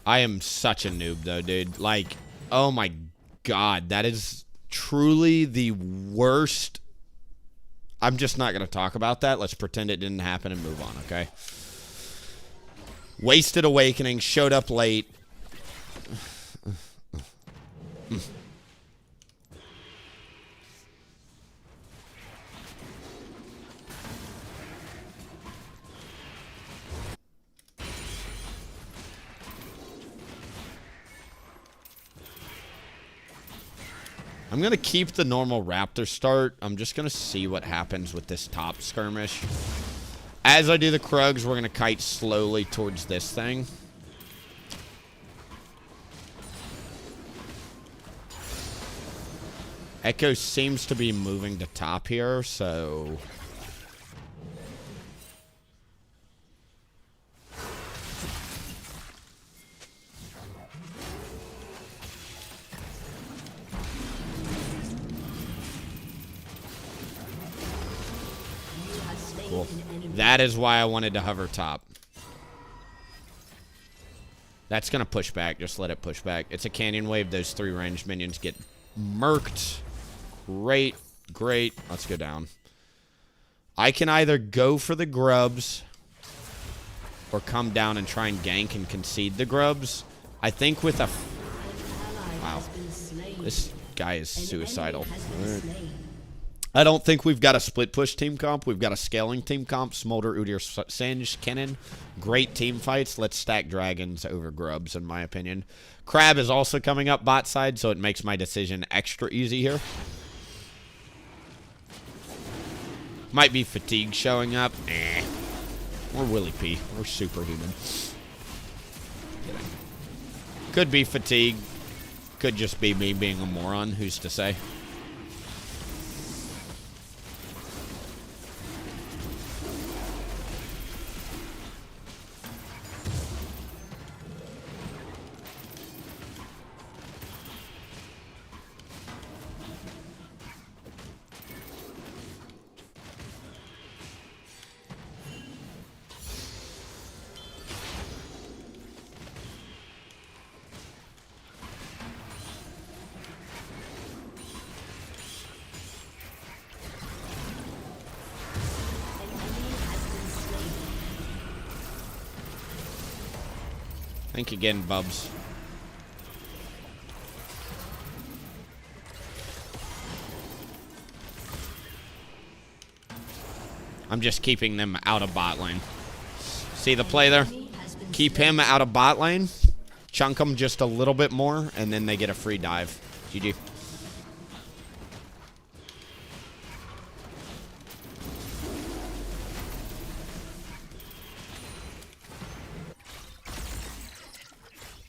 S1: I am such a noob, though, dude. Like, oh my god. That is truly the worst. I'm just not going to talk about that. Let's pretend it didn't happen and move on, okay? Wasted Awakening. Showed up late. I'm going to keep the normal Raptor start. I'm just going to see what happens with this top skirmish. As I do the Krugs, we're going to kite slowly towards this thing. Echo seems to be moving to top here, so... Cool. That is why I wanted to hover top. That's going to push back. Just let it push back. It's a canyon wave. Those 3 ranged minions get murked. Great. Great. Let's go down. I can either go for the grubs or come down and try and gank and concede the grubs. I think with a... Wow. This guy is suicidal. I don't think we've got a split push team comp. We've got a scaling team comp. Smolder, Udyr, Singe, Kennen. Great team fights. Let's stack dragons over grubs, in my opinion. Crab is also coming up bot side, so it makes my decision extra easy here. Might be fatigue showing up. Or lolWillieP. Or superhuman. Could be fatigue. Could just be me being a moron. Who's to say? Think again, Bubs. I'm just keeping them out of bot lane. See the play there? Keep him out of bot lane. Chunk him just a little bit more, and then they get a free dive. GG.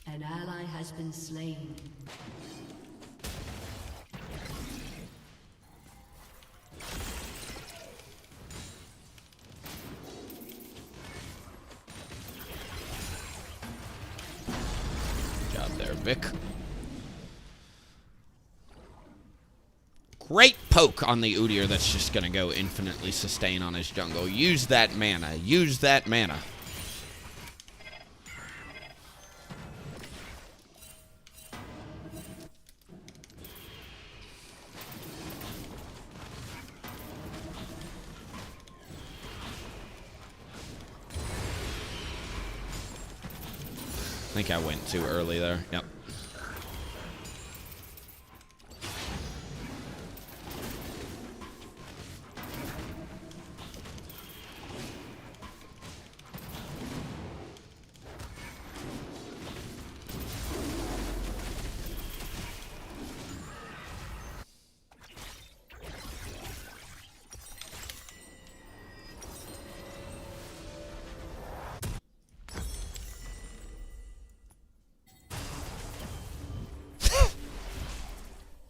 S2: An ally has been slain.
S1: Good job there, Vic. Great poke on the Udyr that's just going to go infinitely sustain on his jungle. Use that mana. Use that mana. I think I went too early there. Yep.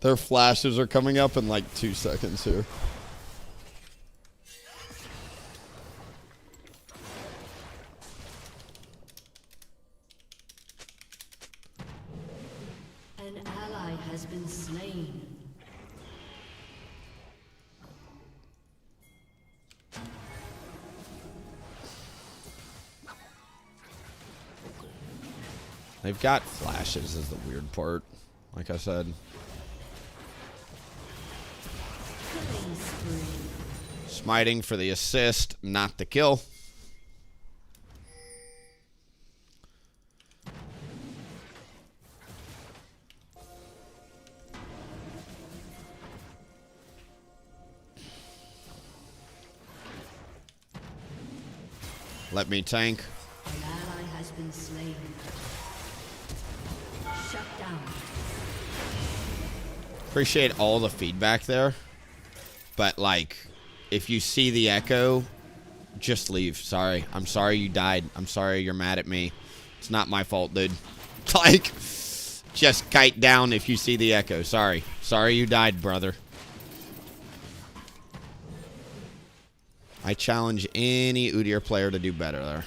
S1: Their flashes are coming up in like 2 seconds here.
S2: An ally has been slain.
S1: They've got flashes is the weird part. Like I said.
S2: Killing spree.
S1: Smiting for the assist, not the kill. Let me tank.
S2: An ally has been slain. Shut down.
S1: Appreciate all the feedback there. But, like, if you see the echo, just leave. Sorry. I'm sorry you died. I'm sorry you're mad at me. It's not my fault, dude. Like, just kite down if you see the echo. Sorry. Sorry you died, brother. I challenge any Udyr player to do better there.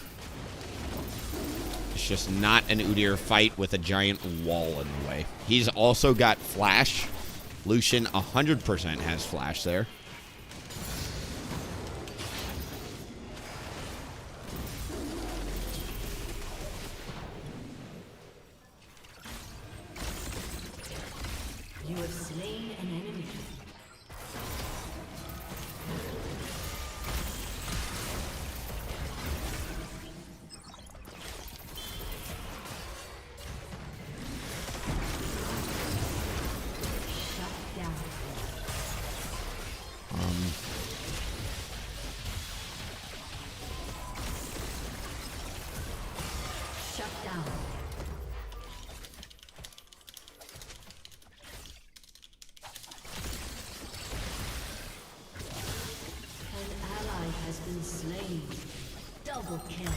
S1: It's just not an Udyr fight with a giant wall in the way. He's also got flash. Lucian 100% has flash there.
S2: You have slain an enemy. Shut down. Shut down. An ally has been slain. Double kill.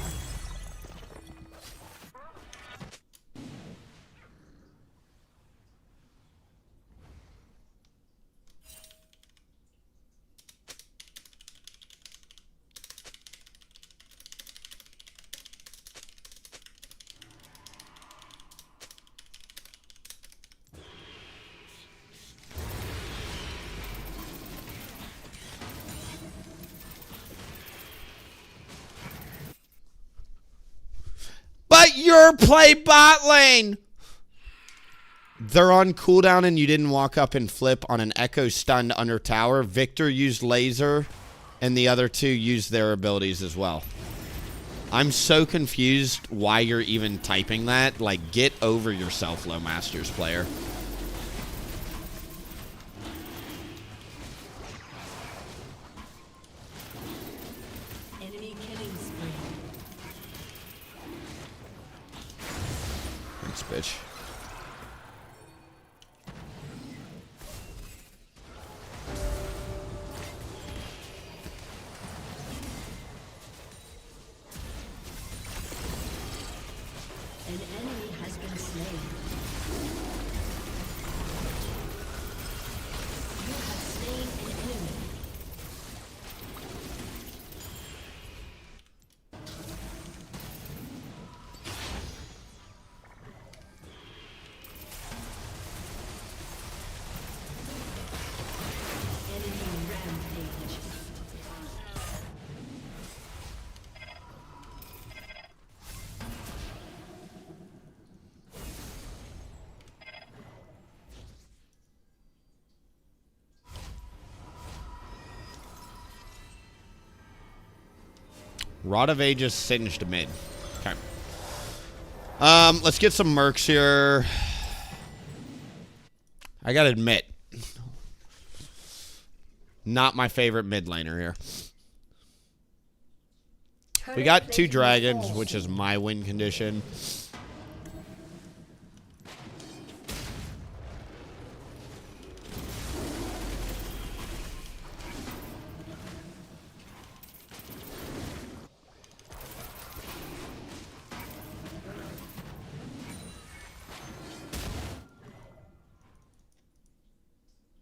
S1: But you're play bot lane. They're on cooldown and you didn't walk up and flip on an Echo stunned under tower. Victor used laser and the other two used their abilities as well. I'm so confused why you're even typing that. Like, get over yourself, Low Masters player.
S2: Enemy killing spree.
S1: Thanks, bitch.
S2: An enemy has been slain. You have slain an enemy. Enemy rampage.
S1: Rod of Ages singed mid. Okay. Let's get some mercs here. I gotta admit, not my favorite mid laner here. We got 2 dragons, which is my win condition.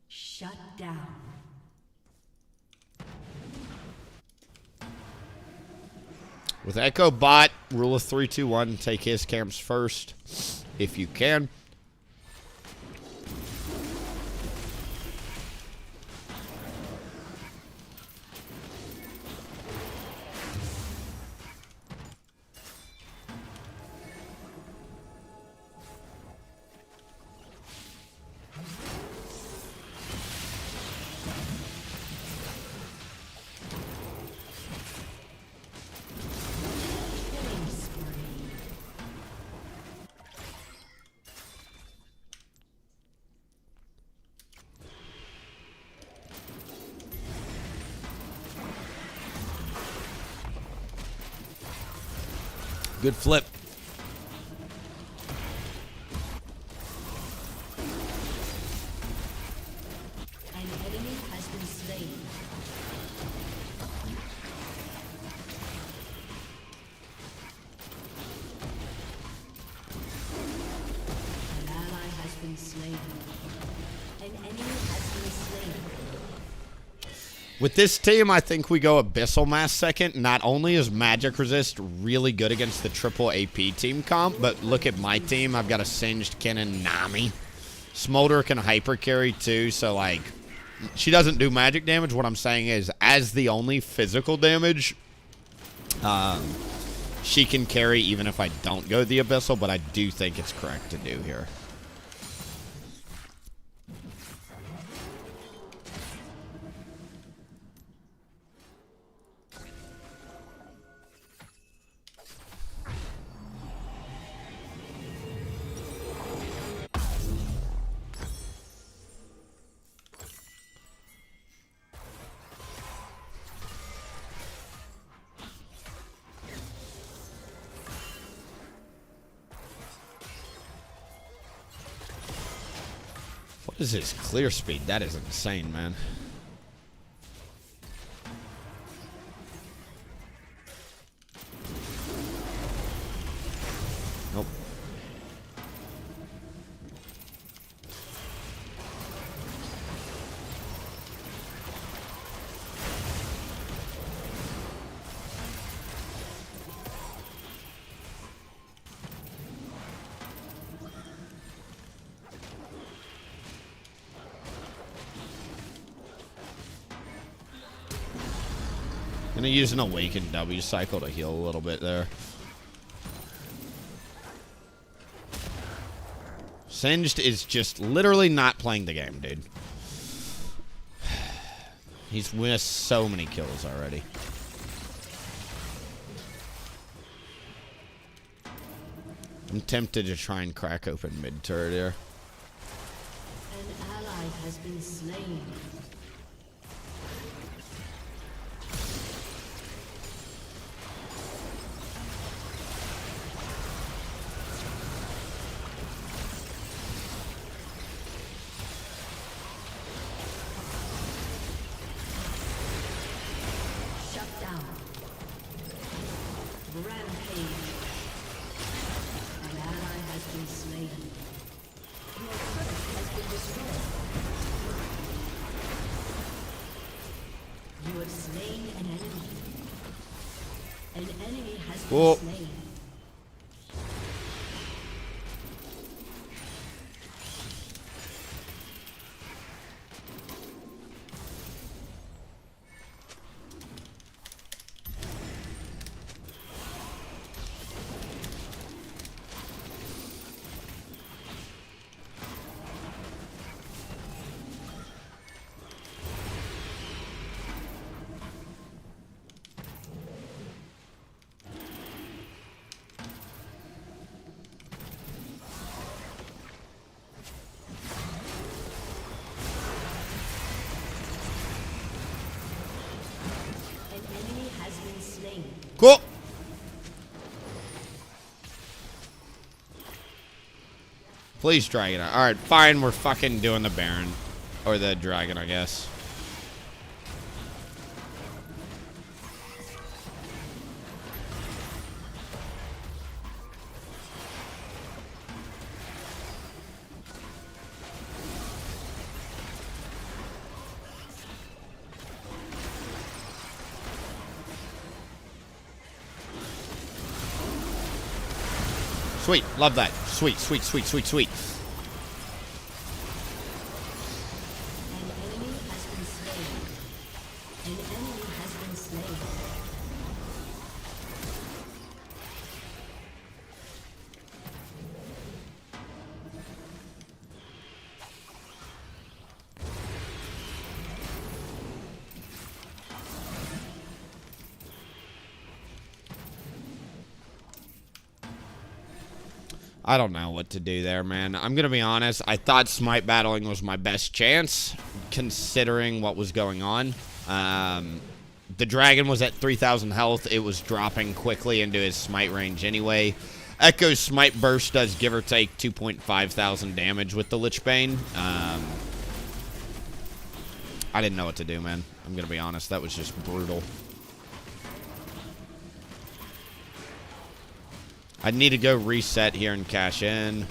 S2: Shut down.
S1: With Echo bot, rule of 3, 2, 1, take his camps first, if you can. Good flip.
S2: An enemy has been slain. An ally has been slain. An enemy has been slain.
S1: With this team, I think we go Abyssal Mass second. Not only is Magic Resist really good against the triple AP team comp, but look at my team. I've got a Singed Cannon Nami. Smolder can hyper carry too, so like, she doesn't do magic damage. What I'm saying is, as the only physical damage, she can carry even if I don't go the Abyssal, but I do think it's correct to do here. What is his clear speed? That is insane, man. Nope. Gonna use an Awakened W cycle to heal a little bit there. Singed is just literally not playing the game, dude. He's missed so many kills already. I'm tempted to try and crack open mid-turret here.
S2: An ally has been slain. Shut down. Rampage. An ally has been slain. Your turret has been destroyed. You have slain an enemy. An enemy has been
S1: Whoa.
S2: slain. An enemy has been slain.
S1: Cool. Please, Dragon. Alright, fine. We're fucking doing the Baron. Or the Dragon, I guess. Sweet. Love that. Sweet, sweet, sweet, sweet, sweet.
S2: An enemy has been slain. An enemy has been slain.
S1: I don't know what to do there, man. I'm going to be honest. I thought smite battling was my best chance, considering what was going on. The dragon was at 3,000 health. It was dropping quickly into his smite range anyway. Echo's smite burst does give or take 2,500 damage with the Lich Bane. I didn't know what to do, man. I'm going to be honest. That was just brutal. I need to go reset here and cash in.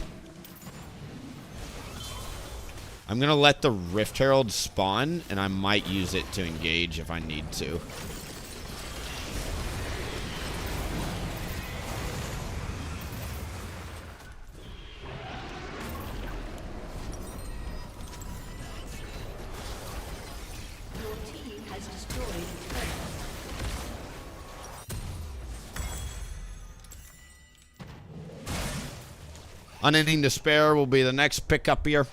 S1: I'm going to let the Rift Herald spawn, and I might use it to engage if I need to.
S2: Your team has destroyed a turret.
S1: Unending Despair will be the next pickup here.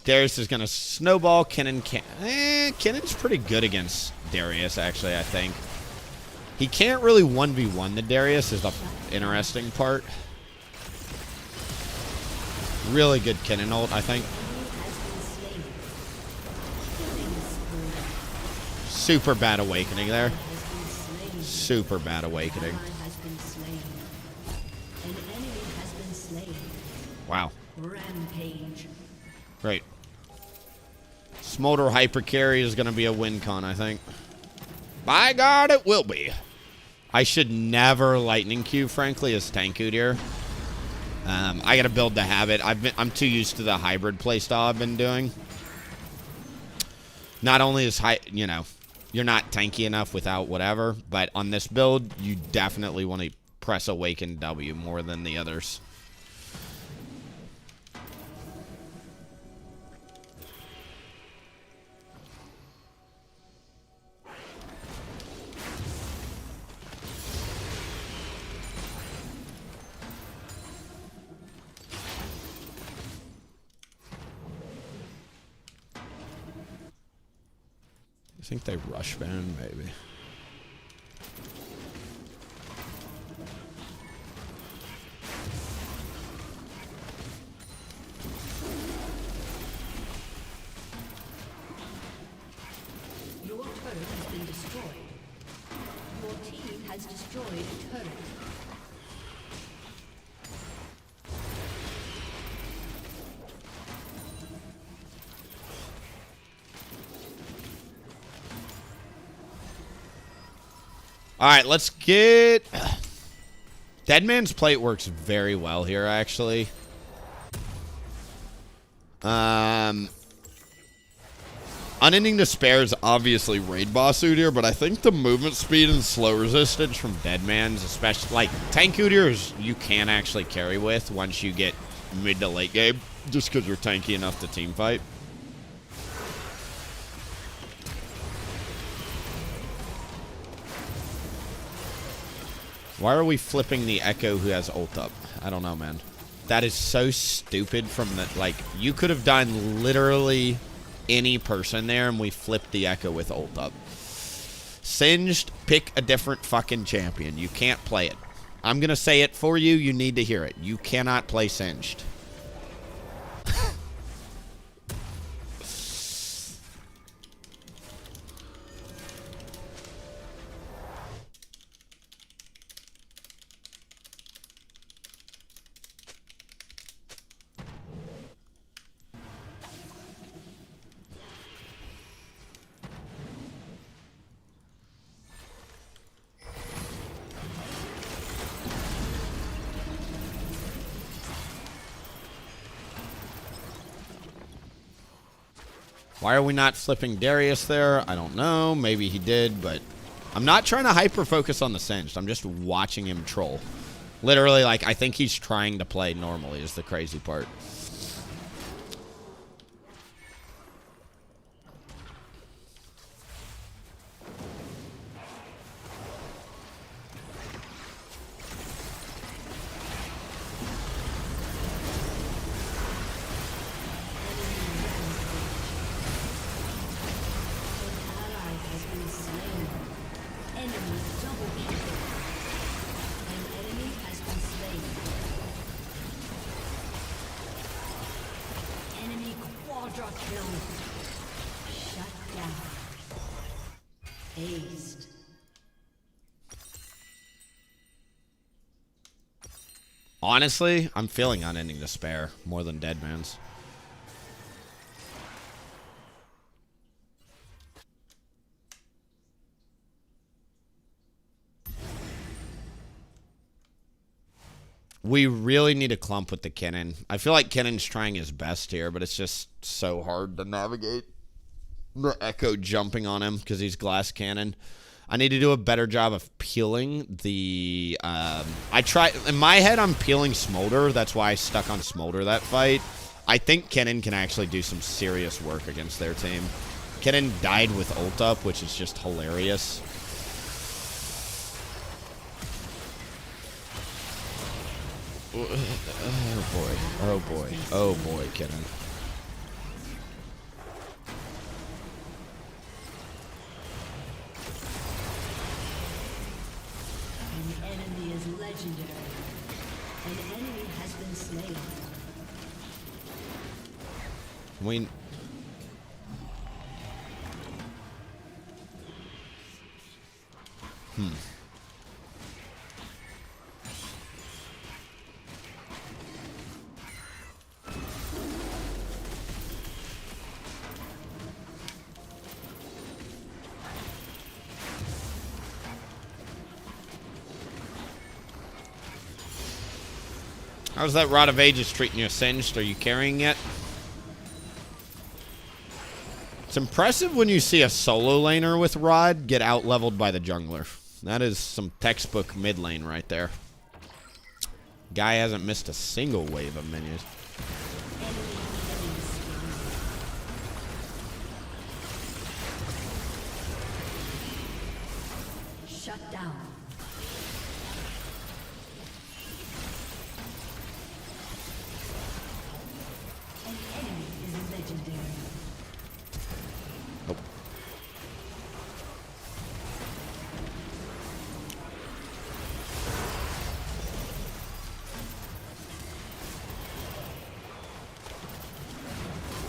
S1: Darius is going to snowball. Kennen's pretty good against Darius, actually, I think. He can't really 1v1 the Darius is the interesting part. Really good Kennen ult, I think. Super bad awakening there. Super bad awakening. Wow.
S2: Rampage.
S1: Great. Smolder Hyper Carry is going to be a win con, I think. By God, it will be. I should never Lightning Q, frankly, as tank Udyr. I got to build the habit. I'm too used to the hybrid playstyle I've been doing. Not only is you're not tanky enough without whatever, but on this build, you definitely want to press Awaken W more than the others. I think they rush ban, maybe.
S2: Your turret has been destroyed. Your team has destroyed a turret.
S1: All right, let's get... Deadman's Plate works very well here, actually. Unending Despair is obviously raid boss Udyr, but I think the movement speed and slow resistance from Deadman's, especially... Like, tank Udyr, you can actually carry with once you get mid to late game, just because you're tanky enough to team fight. Why are we flipping the Echo who has ult up? I don't know, man. That is so stupid from the... Like, you could have done literally any person there, and we flipped the Echo with ult up. Singed, pick a different fucking champion. You can't play it. I'm going to say it for you. You need to hear it. You cannot play Singed. Why are we not flipping Darius there? I don't know. Maybe he did, but I'm not trying to hyper-focus on the Singed. I'm just watching him troll. Literally, like, I think he's trying to play normally is the crazy part.
S2: Aced.
S1: Honestly, I'm feeling Unending Despair more than Dead Man's. We really need a clump with the Kennen. I feel like Kennen's trying his best here, but it's just so hard to navigate. The Echo jumping on him because he's Glass Cannon. I need to do a better job of peeling the... I try... In my head, I'm peeling Smolder. That's why I stuck on Smolder that fight. I think Kennen can actually do some serious work against their team. Kennen died with ult up, which is just hilarious. Oh boy. Oh boy. Oh boy, Kennen.
S2: An enemy is legendary. An enemy has been slain.
S1: We... How's that Rod of Ages treating you, Singed? Are you carrying yet? It's impressive when you see a solo laner with Rod get out-leveled by the jungler. That is some textbook mid lane right there. Guy hasn't missed a single wave of minions.
S2: Shut down. An enemy is legendary.
S1: Nope.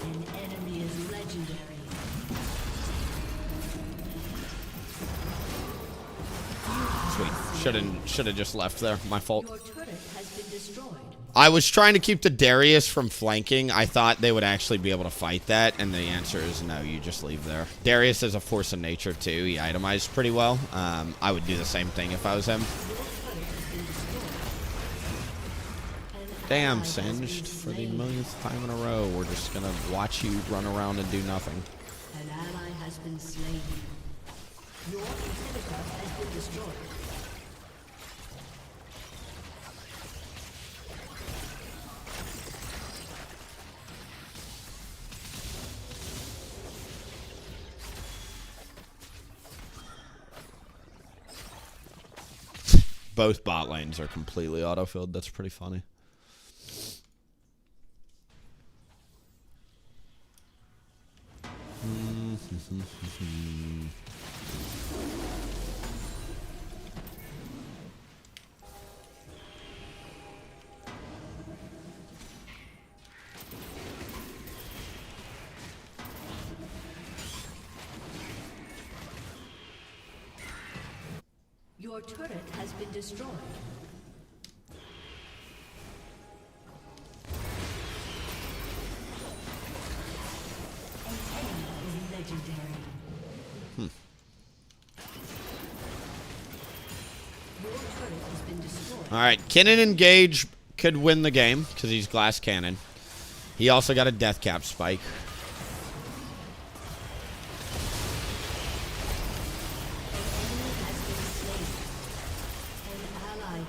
S2: An enemy is legendary.
S1: Sweet. Should have just left there. My fault.
S2: Your turret has been destroyed.
S1: I was trying to keep the Darius from flanking. I thought they would actually be able to fight that, and the answer is no, you just leave there. Darius is a force of nature, too. He itemized pretty well. I would do the same thing if I was him. Damn, Singed. For the millionth time in a row, we're just going to watch you run around and do nothing.
S2: An ally has been slain. Your inhibitor has been destroyed.
S1: Both bot lanes are completely autofilled. That's pretty funny.
S2: Your turret has been destroyed. An enemy is legendary. Your turret has been destroyed.
S1: All right, Kennen Engage could win the game because he's Glass Cannon. He also got a Death Cap spike.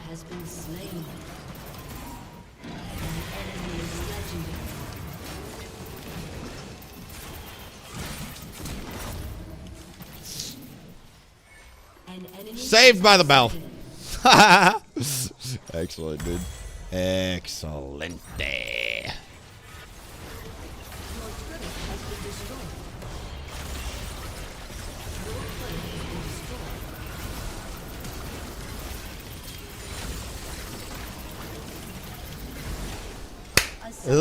S2: Has been slain. An enemy is legendary. An enemy
S1: Saved by the bell.
S2: has
S1: Excellent, dude. Excellent.
S2: Your turret has been destroyed. Your turret has been destroyed.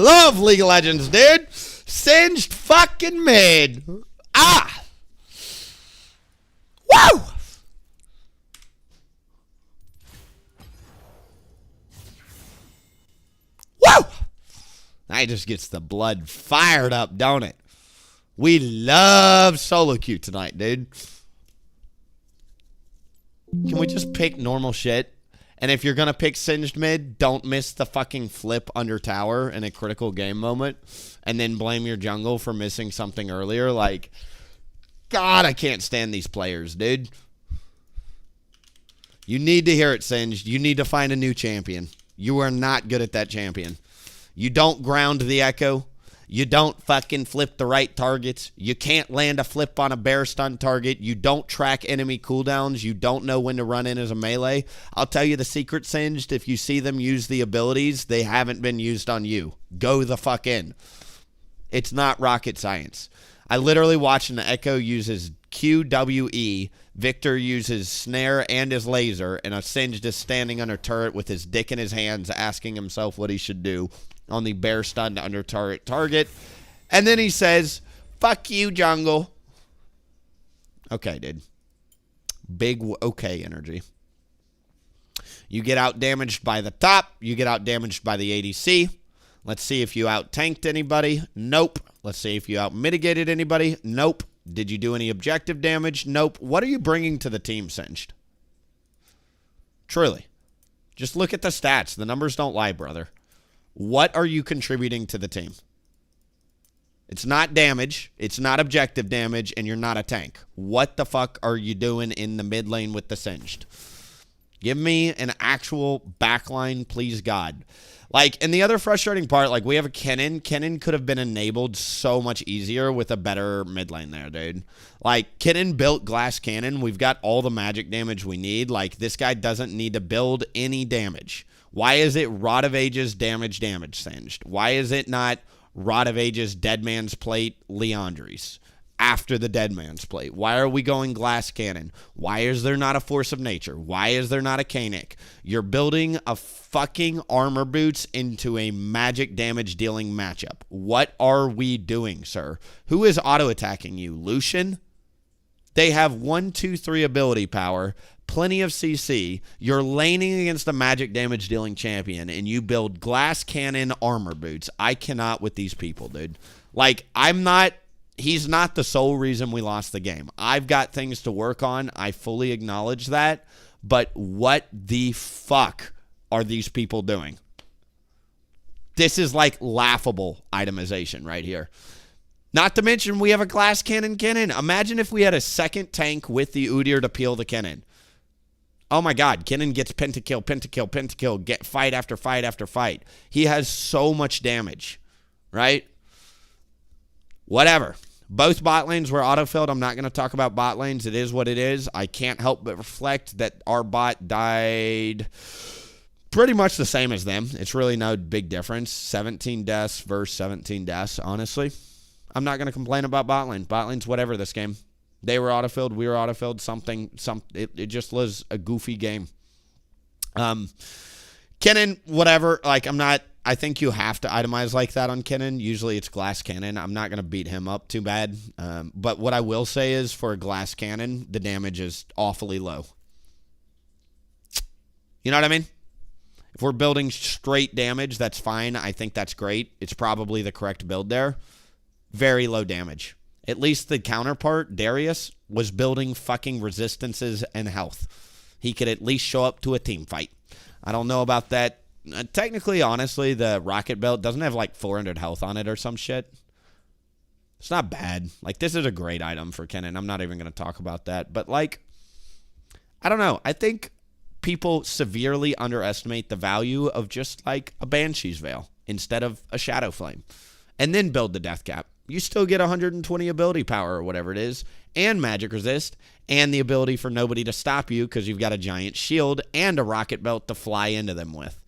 S1: Love League of Legends, dude. Singed fucking mid. Ah. Woo! Woo! That just gets the blood fired up, don't it? We love solo queue tonight, dude. Can we just pick normal shit? And if you're going to pick Singed mid, don't miss the fucking flip under tower in a critical game moment. And then blame your jungle for missing something earlier. Like, God, I can't stand these players, dude. You need to hear it, Singed. You need to find a new champion. You are not good at that champion. You don't ground the Echo. You don't fucking flip the right targets. You can't land a flip on a bear stun target. You don't track enemy cooldowns. You don't know when to run in as a melee. I'll tell you the secret, Singed. If you see them use the abilities, they haven't been used on you. Go the fuck in. It's not rocket science. I literally watched an Echo use his QWE. Victor uses snare and his laser, and a Singed is standing under turret with his dick in his hands asking himself what he should do on the bear stun under turret target. And then he says, fuck you, jungle. Okay, dude. Big okay energy. You get out damaged by the top. You get out damaged by the ADC. Let's see if you out tanked anybody. Nope. Let's see if you out mitigated anybody. Nope. Did you do any objective damage? Nope. What are you bringing to the team, Singed? Truly. Just look at the stats. The numbers don't lie, brother. What are you contributing to the team? It's not damage. It's not objective damage, and you're not a tank. What the fuck are you doing in the mid lane with the Singed? Give me an actual backline, please, God. Like, and the other frustrating part, like, we have a Kennen. Kennen could have been enabled so much easier with a better mid lane there, dude. Like, Kennen built Glass Cannon. We've got all the magic damage we need. Like, this guy doesn't need to build any damage. Why is it Rod of Ages damage Singed? Why is it not Rod of Ages Dead Man's Plate Leandries after the Dead Man's Plate? Why are we going Glass Cannon? Why is there not a Force of Nature? Why is there not a Kanik? You're building a fucking armor boots into a magic damage dealing matchup. What are we doing, sir? Who is auto-attacking you? Lucian? They have 1, 2, 3 ability power, plenty of CC. You're laning against the magic damage dealing champion, and you build Glass Cannon armor boots. I cannot with these people, dude. Like, he's not the sole reason we lost the game. I've got things to work on. I fully acknowledge that. But what the fuck are these people doing? This is like laughable itemization right here. Not to mention we have a Glass Cannon Kennen. Imagine if we had a second tank with the Udyr to peel the Kennen. Oh my God, Kennen gets pentakill, pentakill, pentakill, get fight after fight after fight. He has so much damage, right? Whatever. Both bot lanes were autofilled. I'm not going to talk about bot lanes. It is what it is. I can't help but reflect that our bot died pretty much the same as them. It's really no big difference. 17 deaths versus 17 deaths, honestly. I'm not going to complain about bot lane. Bot lane's whatever this game. They were autofilled. We were autofilled. It just was a goofy game. Kennen, whatever. Like, I think you have to itemize like that on Kennen. Usually it's Glass Cannon. I'm not going to beat him up too bad. But what I will say is for a Glass Cannon, the damage is awfully low. You know what I mean? If we're building straight damage, that's fine. I think that's great. It's probably the correct build there. Very low damage. At least the counterpart, Darius, was building fucking resistances and health. He could at least show up to a team fight. I don't know about that. Technically, honestly, the rocket belt doesn't have like 400 health on it or some shit. It's not bad. Like, this is a great item for Kennen. I'm not even going to talk about that. But, like, I don't know. I think people severely underestimate the value of just, like, a Banshee's Veil instead of a Shadow Flame. And then build the Death Cap. You still get 120 ability power or whatever it is, and magic resist, and the ability for nobody to stop you because you've got a giant shield and a rocket belt to fly into them with.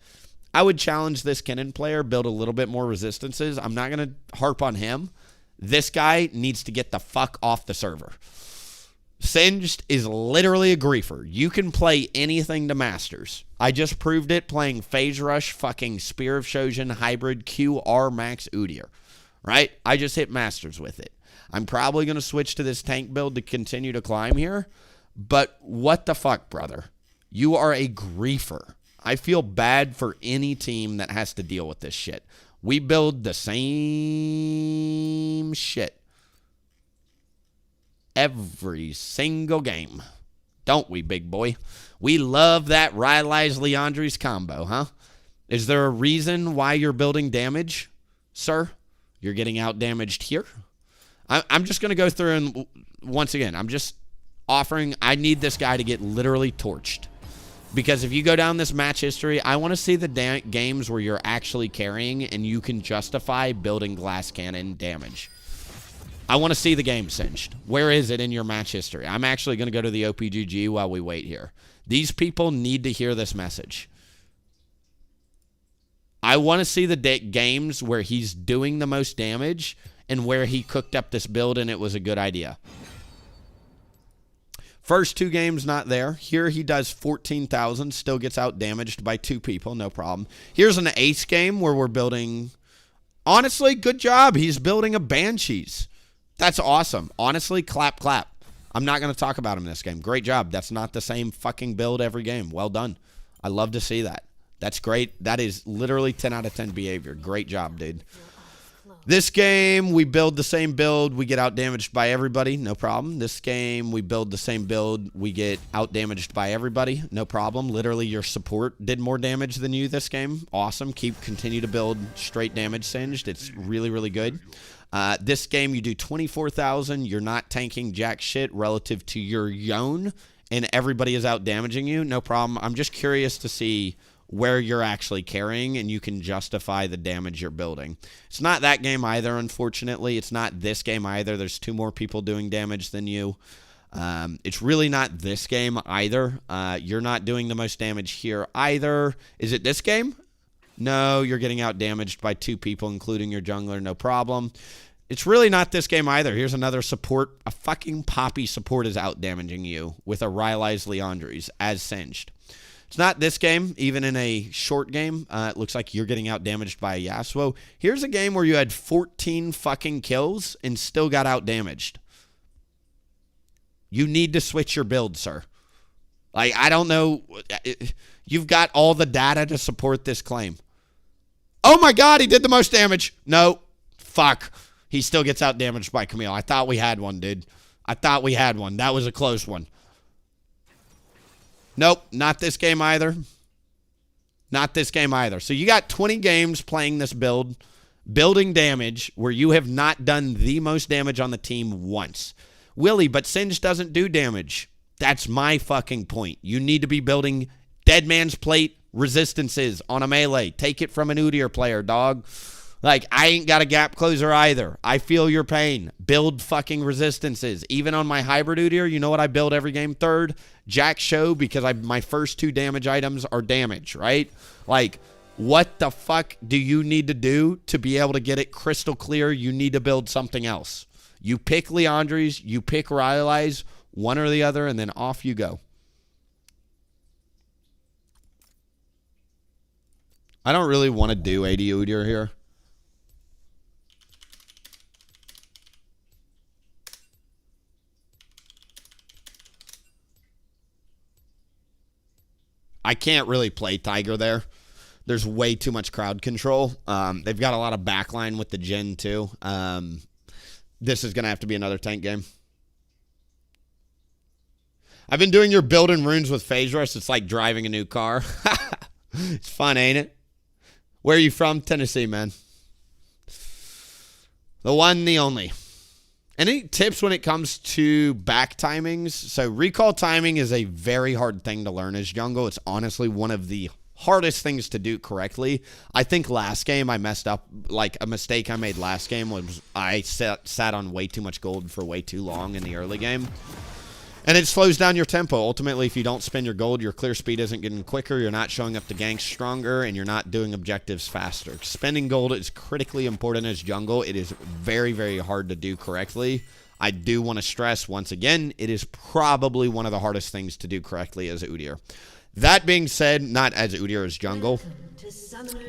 S1: I would challenge this Kennen player, build a little bit more resistances. I'm not going to harp on him. This guy needs to get the fuck off the server. Singed is literally a griefer. You can play anything to Masters. I just proved it playing Phase Rush, fucking Spear of Shojin, Hybrid, QR, Max, Udyr. Right? I just hit Masters with it. I'm probably going to switch to this tank build to continue to climb here. But what the fuck, brother? You are a griefer. I feel bad for any team that has to deal with this shit. We build the same shit every single game. Don't we, big boy? We love that Rylai's Leandri's combo, huh? Is there a reason why you're building damage, sir? You're getting out damaged here? I'm just going to go through and, once again, I'm just offering, I need this guy to get literally torched. Because if you go down this match history, I want to see the games where you're actually carrying and you can justify building glass cannon damage. I want to see the game singed. Where is it in your match history? I'm actually going to go to the OPGG while we wait here. These people need to hear this message. I want to see the games where he's doing the most damage and where he cooked up this build and it was a good idea. First 2 games, not there. Here he does 14,000, still gets out damaged by 2 people, no problem. Here's an ace game where we're building, honestly, good job. He's building a Banshees. That's awesome. Honestly, clap, clap. I'm not going to talk about him this game. Great job. That's not the same fucking build every game. Well done. I love to see that. That's great. That is literally 10 out of 10 behavior. Great job, dude. This game, we build the same build. We get out-damaged by everybody. No problem. This game, we build the same build. We get out-damaged by everybody. No problem. Literally, your support did more damage than you this game. Awesome. Continue to build straight damage singed. It's really, really good. This game, you do 24,000. You're not tanking jack shit relative to your Yone, and everybody is out-damaging you. No problem. I'm just curious to see where you're actually carrying and you can justify the damage you're building. It's not that game either, unfortunately. It's not this game either. There's 2 more people doing damage than you. It's really not this game either. You're not doing the most damage here either. Is it this game? No, you're getting out damaged by 2 people, including your jungler. No problem. It's really not this game either. Here's another support. A fucking Poppy support is out damaging you with a Rylai's Leandri's as singed. It's not this game, even in a short game. It looks like you're getting out damaged by a Yasuo. Here's a game where you had 14 fucking kills and still got out damaged. You need to switch your build, sir. Like, I don't know. You've got all the data to support this claim. Oh my God, he did the most damage. No, fuck. He still gets out damaged by Camille. I thought we had one, dude. I thought we had one. That was a close one. Nope, not this game either. Not this game either. So you got 20 games playing this build, building damage, where you have not done the most damage on the team once. Willie, but Singe doesn't do damage. That's my fucking point. You need to be building Dead Man's Plate resistances on a melee. Take it from an Udyr player, dog. Like, I ain't got a gap closer either. I feel your pain. Build fucking resistances. Even on my hybrid Udyr, you know what I build every game? 3rd, Jack Show, because my first 2 damage items are damage, right? Like, what the fuck do you need to do to be able to get it crystal clear? You need to build something else. You pick Leandri's, you pick Rylai's, one or the other, and then off you go. I don't really want to do 80 Udyr here. I can't really play Tiger there. There's way too much crowd control. They've got a lot of backline with the Jhin too. This is going to have to be another tank game. I've been doing your build and runes with Phase Rush. It's like driving a new car. It's fun, ain't it? Where are you from? Tennessee, man. The one, the only. Any tips when it comes to back timings? So recall timing is a very hard thing to learn as jungle. It's honestly one of the hardest things to do correctly. I think last game I messed up. Like, a mistake I made last game was I sat on way too much gold for way too long in the early game. And it slows down your tempo. Ultimately, if you don't spend your gold, your clear speed isn't getting quicker, you're not showing up to ganks stronger, and you're not doing objectives faster. Spending gold is critically important as jungle. It is very, very hard to do correctly. I do want to stress, once again, it is probably one of the hardest things to do correctly as Udyr. That being said, not as Udyr, as jungle.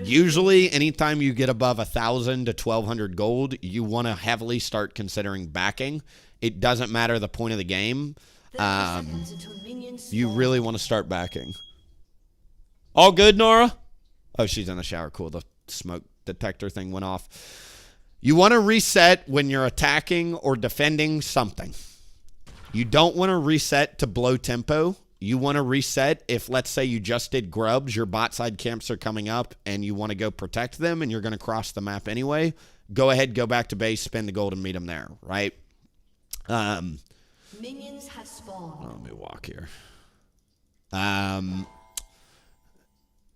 S1: Usually, anytime you get above 1,000 to 1,200 gold, you want to heavily start considering backing. It doesn't matter the point of the game.
S2: Seconds until minions
S1: You
S2: spawn.
S1: really want to start backing. All good, Nora? Oh, she's in the shower. Cool. The smoke detector thing went off. You want to reset when you're attacking or defending something. You don't want to reset to blow tempo. You want to reset if, let's say, you just did grubs, your bot side camps are coming up, and you want to go protect them, and you're going to cross the map anyway. Go ahead, go back to base, spend the gold, and meet them there, right?
S2: Minions have spawned.
S1: Let me walk here.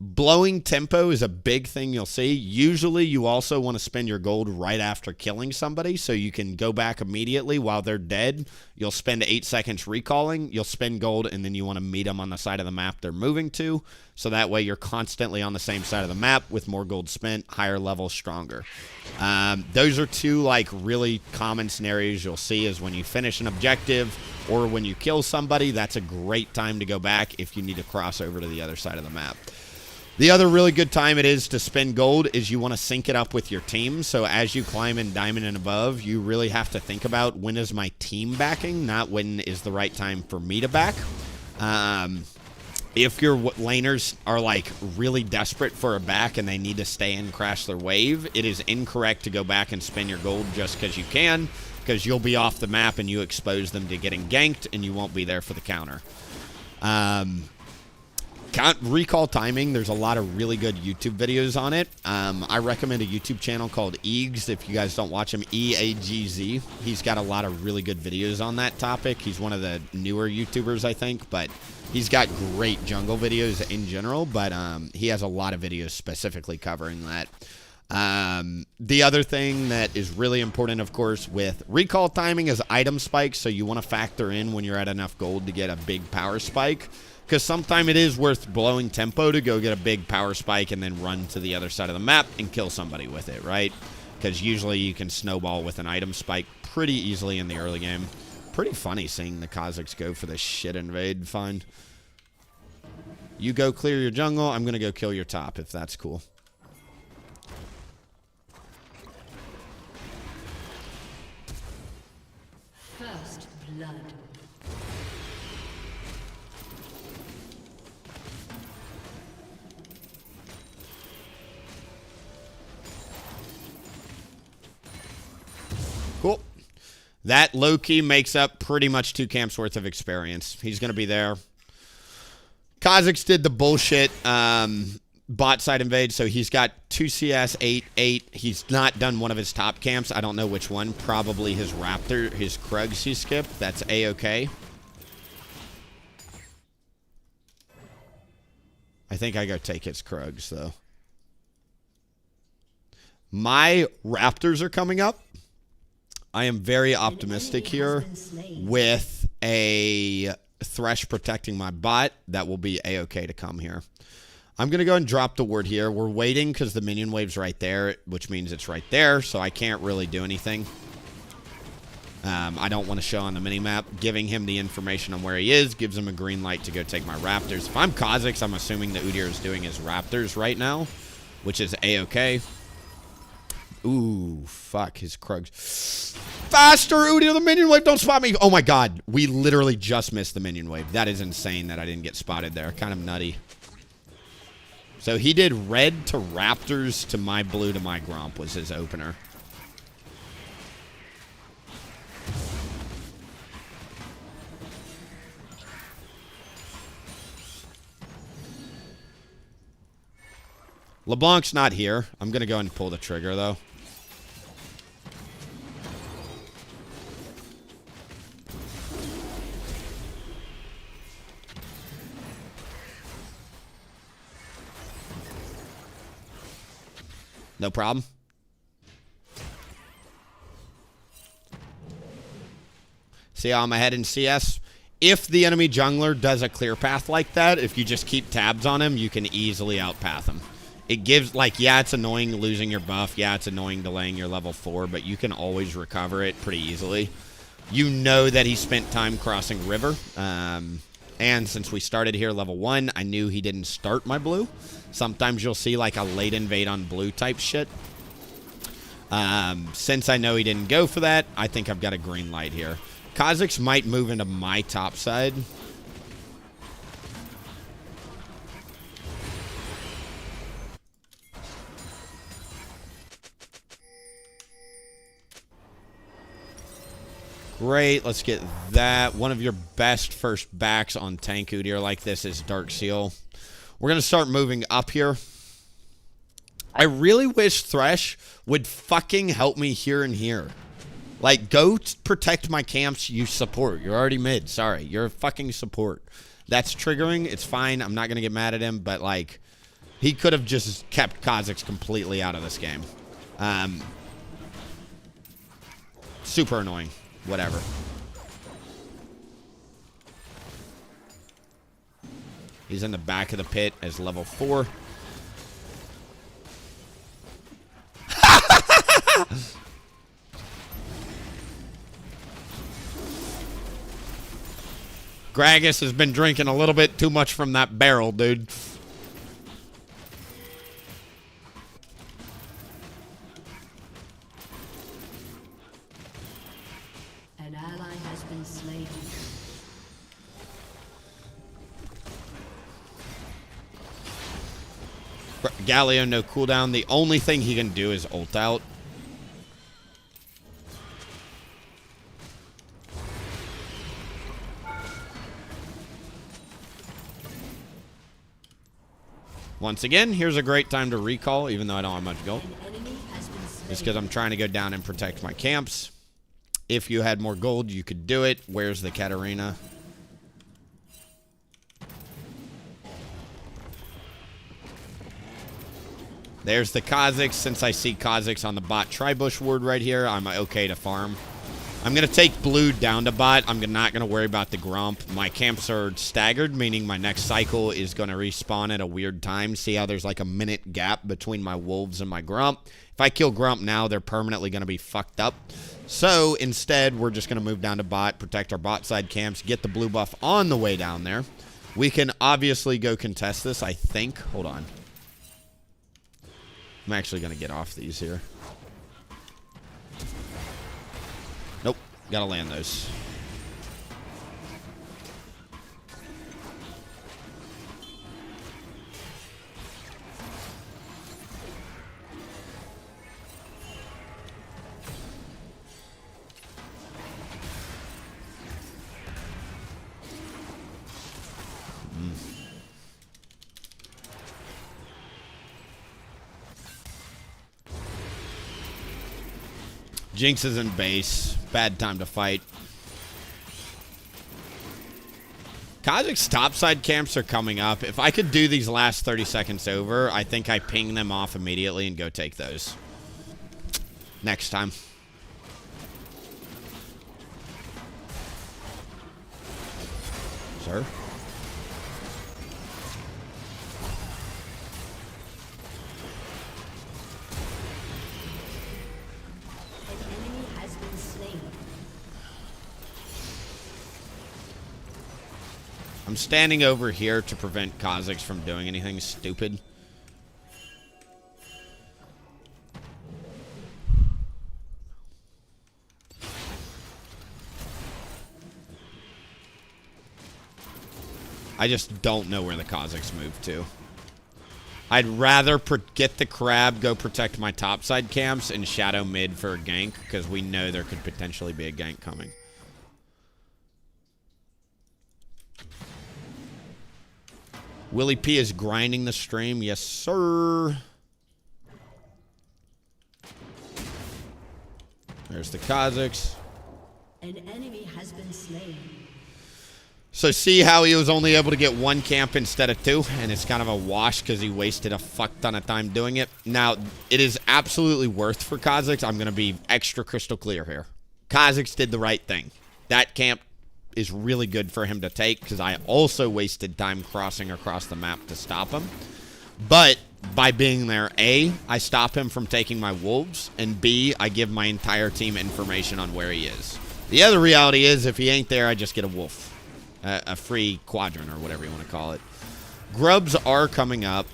S1: Blowing tempo is a big thing you'll see. Usually you also want to spend your gold right after killing somebody so you can go back immediately while they're dead. You'll spend 8 seconds recalling. You'll spend gold, and then you want to meet them on the side of the map they're moving to. So that way you're constantly on the same side of the map with more gold spent, higher level, stronger. Those are two like really common scenarios you'll see is when you finish an objective or when you kill somebody. That's a great time to go back if you need to cross over to the other side of the map. The other really good time it is to spend gold is you want to sync it up with your team. So as you climb in diamond and above, you really have to think about when is my team backing, not when is the right time for me to back. If your laners are like really desperate for a back and they need to stay and crash their wave, it is incorrect to go back and spend your gold just because you can, because you'll be off the map and you expose them to getting ganked and you won't be there for the counter. Recall timing, there's a lot of really good YouTube videos on it. I recommend a YouTube channel called Eagz. If you guys don't watch him, E-A-G-Z. He's got a lot of really good videos on that topic. He's one of the newer YouTubers, I think, but he's got great jungle videos in general, but he has a lot of videos specifically covering that. The other thing that is really important, of course, with recall timing is item spikes, so you want to factor in when you're at enough gold to get a big power spike. Because sometimes it is worth blowing tempo to go get a big power spike and then run to the other side of the map and kill somebody with it, right? Because usually you can snowball with an item spike pretty easily in the early game. Pretty funny seeing the Kazakhs go for this shit invade. Fine. You go clear your jungle. I'm going to go kill your top if that's cool.
S2: First blood.
S1: Cool. That low-key makes up pretty much 2 camps worth of experience. He's going to be there. Kazakhs did the bullshit bot side invade, so he's got 2 CS, 8. He's not done one of his top camps. I don't know which one. Probably his Raptor, his Krugs he skipped. That's A-okay. I think I go take his Krugs, though. My Raptors are coming up. I am very optimistic here with a Thresh protecting my bot. That will be A-okay to come here. I'm going to go and drop the ward here. We're waiting because the minion wave's right there, which means it's right there, so I can't really do anything. I don't want to show on the minimap. Giving him the information on where he is gives him a green light to go take my Raptors. If I'm Kazakhs, I'm assuming that Udyr is doing his Raptors right now, which is A-okay. Ooh, fuck, his Krugs. Faster, Udyr, the minion wave, don't spot me. Oh my god, we literally just missed the minion wave. That is insane that I didn't get spotted there. Kind of nutty. So he did red to Raptors to my blue to my Gromp was his opener. LeBlanc's not here. I'm going to go and pull the trigger, though. No problem. See how I'm ahead in CS? If the enemy jungler does a clear path like that, if you just keep tabs on him, you can easily outpath him. It gives, like, yeah, it's annoying losing your buff. Yeah, it's annoying delaying your level 4, but you can always recover it pretty easily. You know that he spent time crossing river. And since we started here level 1, I knew he didn't start my blue. Sometimes you'll see, like, a late invade on blue type shit. Since I know he didn't go for that, I think I've got a green light here. Kha'Zix might move into my top side. Great, let's get that. One of your best first backs on tank Udyr like this is Dark Seal. We're going to start moving up here. I really wish Thresh would fucking help me here and here. Like, go protect my camps, you support. You're already mid, sorry. You're a fucking support. That's triggering, it's fine. I'm not going to get mad at him, but, like, he could have just kept Kha'Zix completely out of this game. Super annoying. Whatever. He's in the back of the pit as level 4. Gragas has been drinking a little bit too much from that barrel, dude.
S2: An ally has been slain.
S1: Galio, no cooldown. The only thing he can do is ult out. Once again, here's a great time to recall, even though I don't have much gold.
S2: An enemy has been slain.
S1: Just because I'm trying to go down and protect my camps. If you had more gold, you could do it. Where's the Katarina? There's the Kha'Zix. Since I see Kha'Zix on the bot Tribush ward right here, I'm okay to farm. I'm going to take blue down to bot. I'm not going to worry about the Grump. My camps are staggered, meaning my next cycle is going to respawn at a weird time. See how there's like a minute gap between my wolves and my Grump? If I kill Grump now, they're permanently going to be fucked up. So instead, we're just going to move down to bot, protect our bot side camps, get the blue buff on the way down there. We can obviously go contest this, I think. Hold on. I'm actually going to get off these here. Nope. Gotta land those. Jinx is in base. Bad time to fight. Kha'Zix's topside camps are coming up. If I could do these last 30 seconds over, I think I ping them off immediately and go take those. Next time. Sir? I'm standing over here to prevent Kha'Zix from doing anything stupid. I just don't know where the Kha'Zix moved to. I'd rather get the crab, go protect my topside camps, and shadow mid for a gank, because we know there could potentially be a gank coming. WillieP is grinding the stream. Yes, sir. There's the Kha'Zix.
S2: An enemy has been slain.
S1: So see how he was only able to get one camp instead of two, and it's kind of a wash because he wasted a fuck ton of time doing it. Now, it is absolutely worth for Kha'Zix. I'm going to be extra crystal clear here. Kha'Zix did the right thing. That camp is really good for him to take because I also wasted time crossing across the map to stop him. But by being there, A, I stop him from taking my wolves, and B, I give my entire team information on where he is. The other reality is if he ain't there, I just get a wolf. A free quadrant or whatever you want to call it. Grubs are coming up.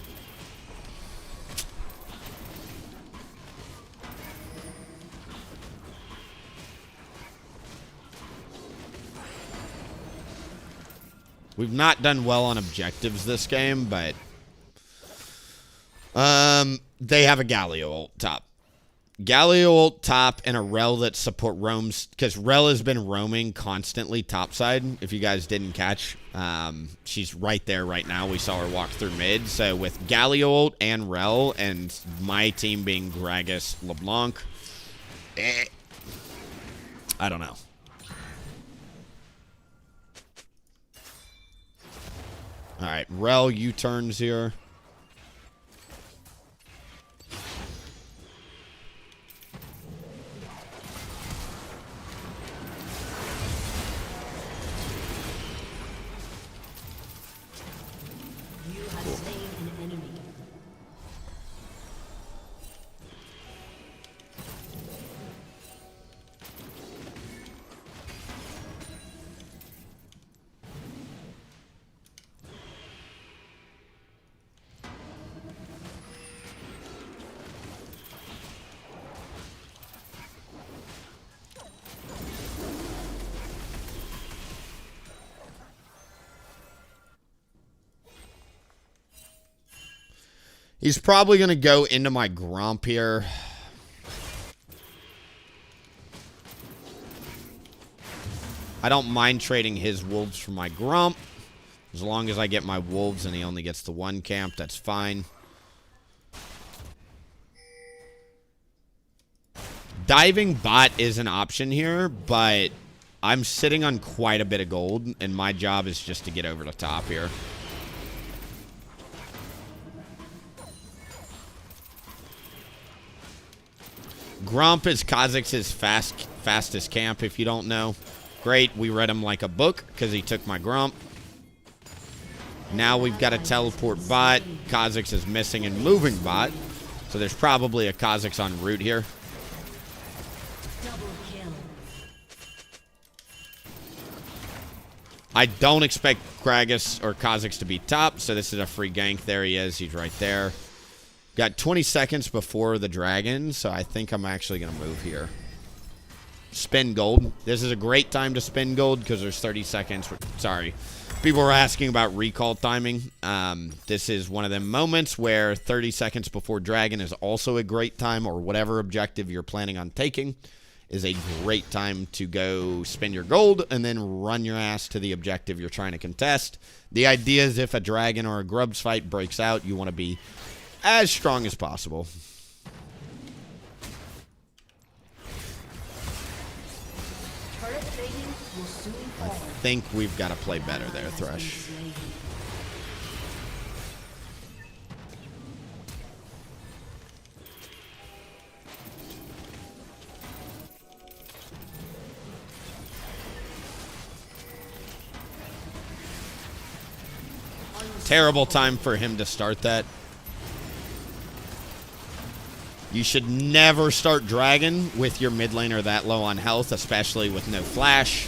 S1: We've not done well on objectives this game, but they have a Galio ult top. Galio ult top and a Rel that support roams, because Rel has been roaming constantly topside, if you guys didn't catch. She's right there right now. We saw her walk through mid. So with Galio ult and Rel, and my team being Gragas, LeBlanc, I don't know. All right, Rel U-turns here.
S2: You have slain an enemy.
S1: He's probably going to go into my Gromp here. I don't mind trading his wolves for my Gromp. As long as I get my wolves and he only gets the one camp, that's fine. Diving bot is an option here, but I'm sitting on quite a bit of gold, and my job is just to get over the top here. Gromp is Kha'Zix's fastest camp, if you don't know. Great, we read him like a book because he took my Gromp. Now we've got a teleport bot. Kha'Zix is missing and moving bot. So there's probably a Kha'Zix en route here.
S2: Double kill.
S1: I don't expect Gragas or Kha'Zix to be top, so this is a free gank. There he is. He's right there. Got 20 seconds before the dragon, so I think I'm actually going to move here. Spin gold. This is a great time to spin gold because there's 30 seconds. Sorry. People were asking about recall timing. This is one of them moments where 30 seconds before dragon is also a great time, or whatever objective you're planning on taking is a great time to go spend your gold and then run your ass to the objective you're trying to contest. The idea is if a dragon or a grubs fight breaks out, you want to be as strong as possible.
S2: Turret plating will soon
S1: I
S2: fall.
S1: think we've got to play better there, Thresh. Terrible time for him to start that. You should never start dragon with your mid laner that low on health, especially with no flash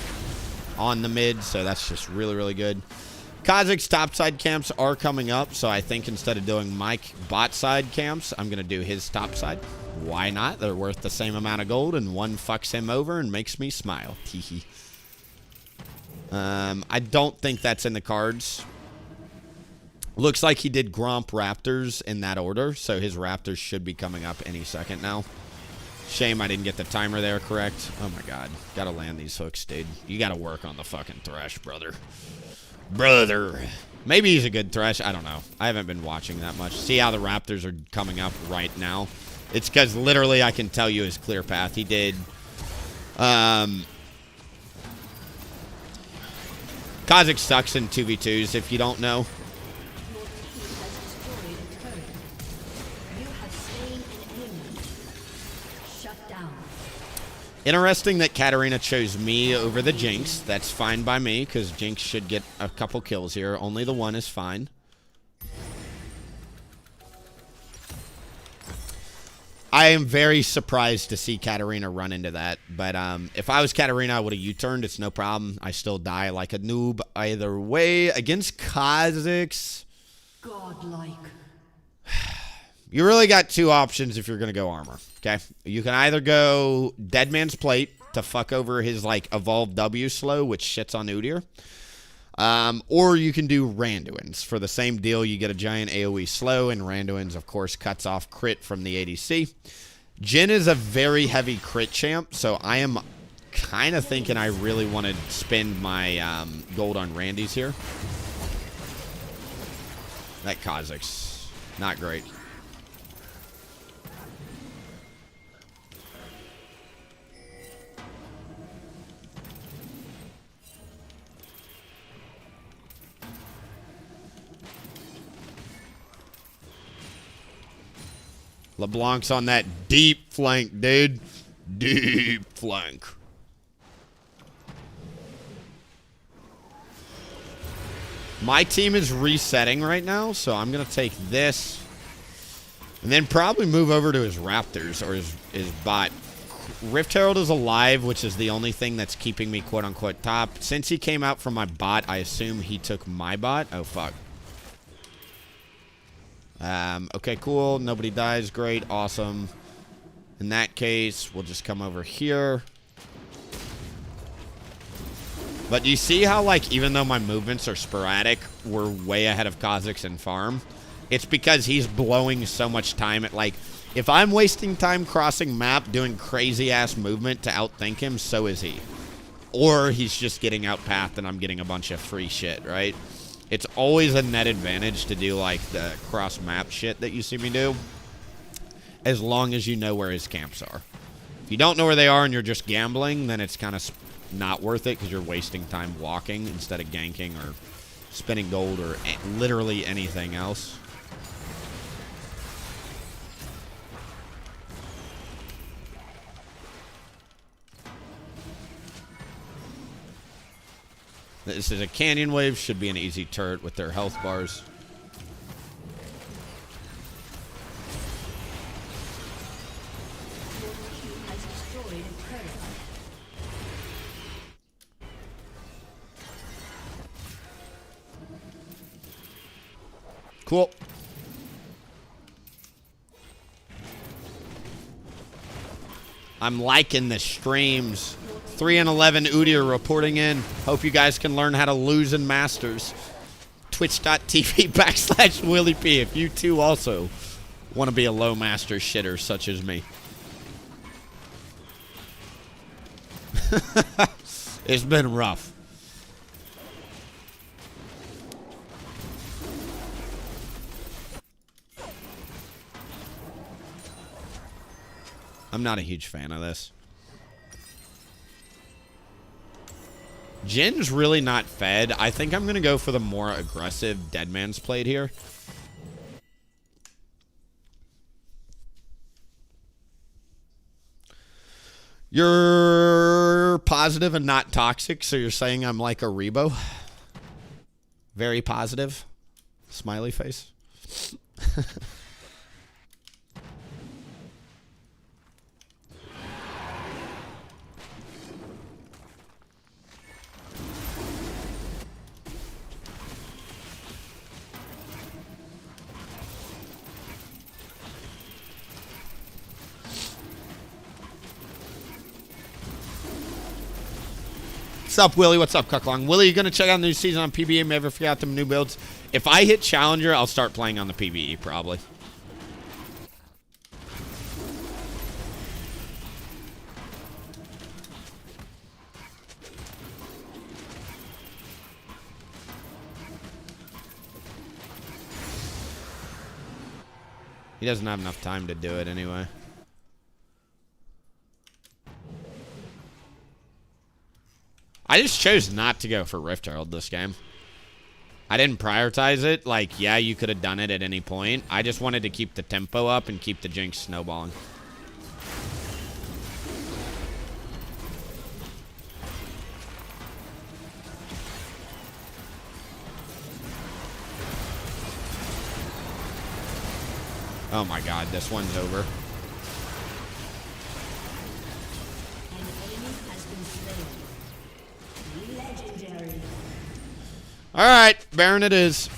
S1: on the mid, so that's just really, really good. Kha'Zix's topside camps are coming up, so I think instead of doing my bot side camps, I'm going to do his topside. Why not? They're worth the same amount of gold, and one fucks him over and makes me smile. Teehee. I don't think that's in the cards. Looks like he did Gromp Raptors in that order, so his Raptors should be coming up any second now. Shame I didn't get the timer there correct. Oh my god. Gotta land these hooks, dude. You gotta work on the fucking Thresh, brother. Brother. Maybe he's a good Thresh. I don't know. I haven't been watching that much. See how the Raptors are coming up right now? It's because literally I can tell you his clear path. He did... Kha'Zix sucks in 2v2s if you don't know. Interesting that Katarina chose me over the Jinx. That's fine by me, because Jinx should get a couple kills here. Only the one is fine. I am very surprised to see Katarina run into that. But if I was Katarina, I would have U-turned. It's no problem. I still die like a noob either way. Against Kha'Zix,
S2: Godlike.
S1: you really got two options if you're going to go armor, okay? You can either go Dead Man's Plate to fuck over his, like, evolved W slow, which shits on Udyr. Or you can do Randuin's. For the same deal, you get a giant AoE slow, and Randuin's, of course, cuts off crit from the ADC. Jhin is a very heavy crit champ, so I am kind of thinking I really want to spend my gold on Randy's here. That Kha'Zix's not great. LeBlanc's on that deep flank, dude. Deep flank. My team is resetting right now, so I'm going to take this and then probably move over to his Raptors or his bot. Rift Herald is alive, which is the only thing that's keeping me quote-unquote top. Since he came out from my bot, I assume he took my bot. Oh, fuck. Okay, cool. Nobody dies. Great. Awesome. In that case, we'll just come over here. But you see how, like, even though my movements are sporadic, we're way ahead of Kha'Zix in farm? It's because he's blowing so much time at, like, if I'm wasting time crossing map doing crazy-ass movement to outthink him, so is he. Or he's just getting outpathed and I'm getting a bunch of free shit, right? It's always a net advantage to do, like, the cross-map shit that you see me do, as long as you know where his camps are. If you don't know where they are and you're just gambling, then it's kind of not worth it because you're wasting time walking instead of ganking or spinning gold or literally anything else. This is a Canyon Wave. Should be an easy turret with their health bars. Cool. I'm liking the streams. 3 and 11 Udyr reporting in. Hope you guys can learn how to lose in Masters. Twitch.tv/WillieP if you too also want to be a low master shitter such as me. It's been rough. I'm not a huge fan of this. Jin's really not fed. I think I'm going to go for the more aggressive Deadman's Plate here. You're positive and not toxic, so you're saying I'm like a Rebo? Very positive. Smiley face. What's up, Willie? What's up, Cucklong? Willie, you going to check out the new season on PBE? Never forget them new builds. If I hit Challenger, I'll start playing on the PBE, probably. He doesn't have enough time to do it anyway. I just chose not to go for Rift Herald this game. I didn't prioritize it. Like, yeah, you could have done it at any point. I just wanted to keep the tempo up and keep the Jinx snowballing. Oh my god, this one's over. Alright, Baron it is.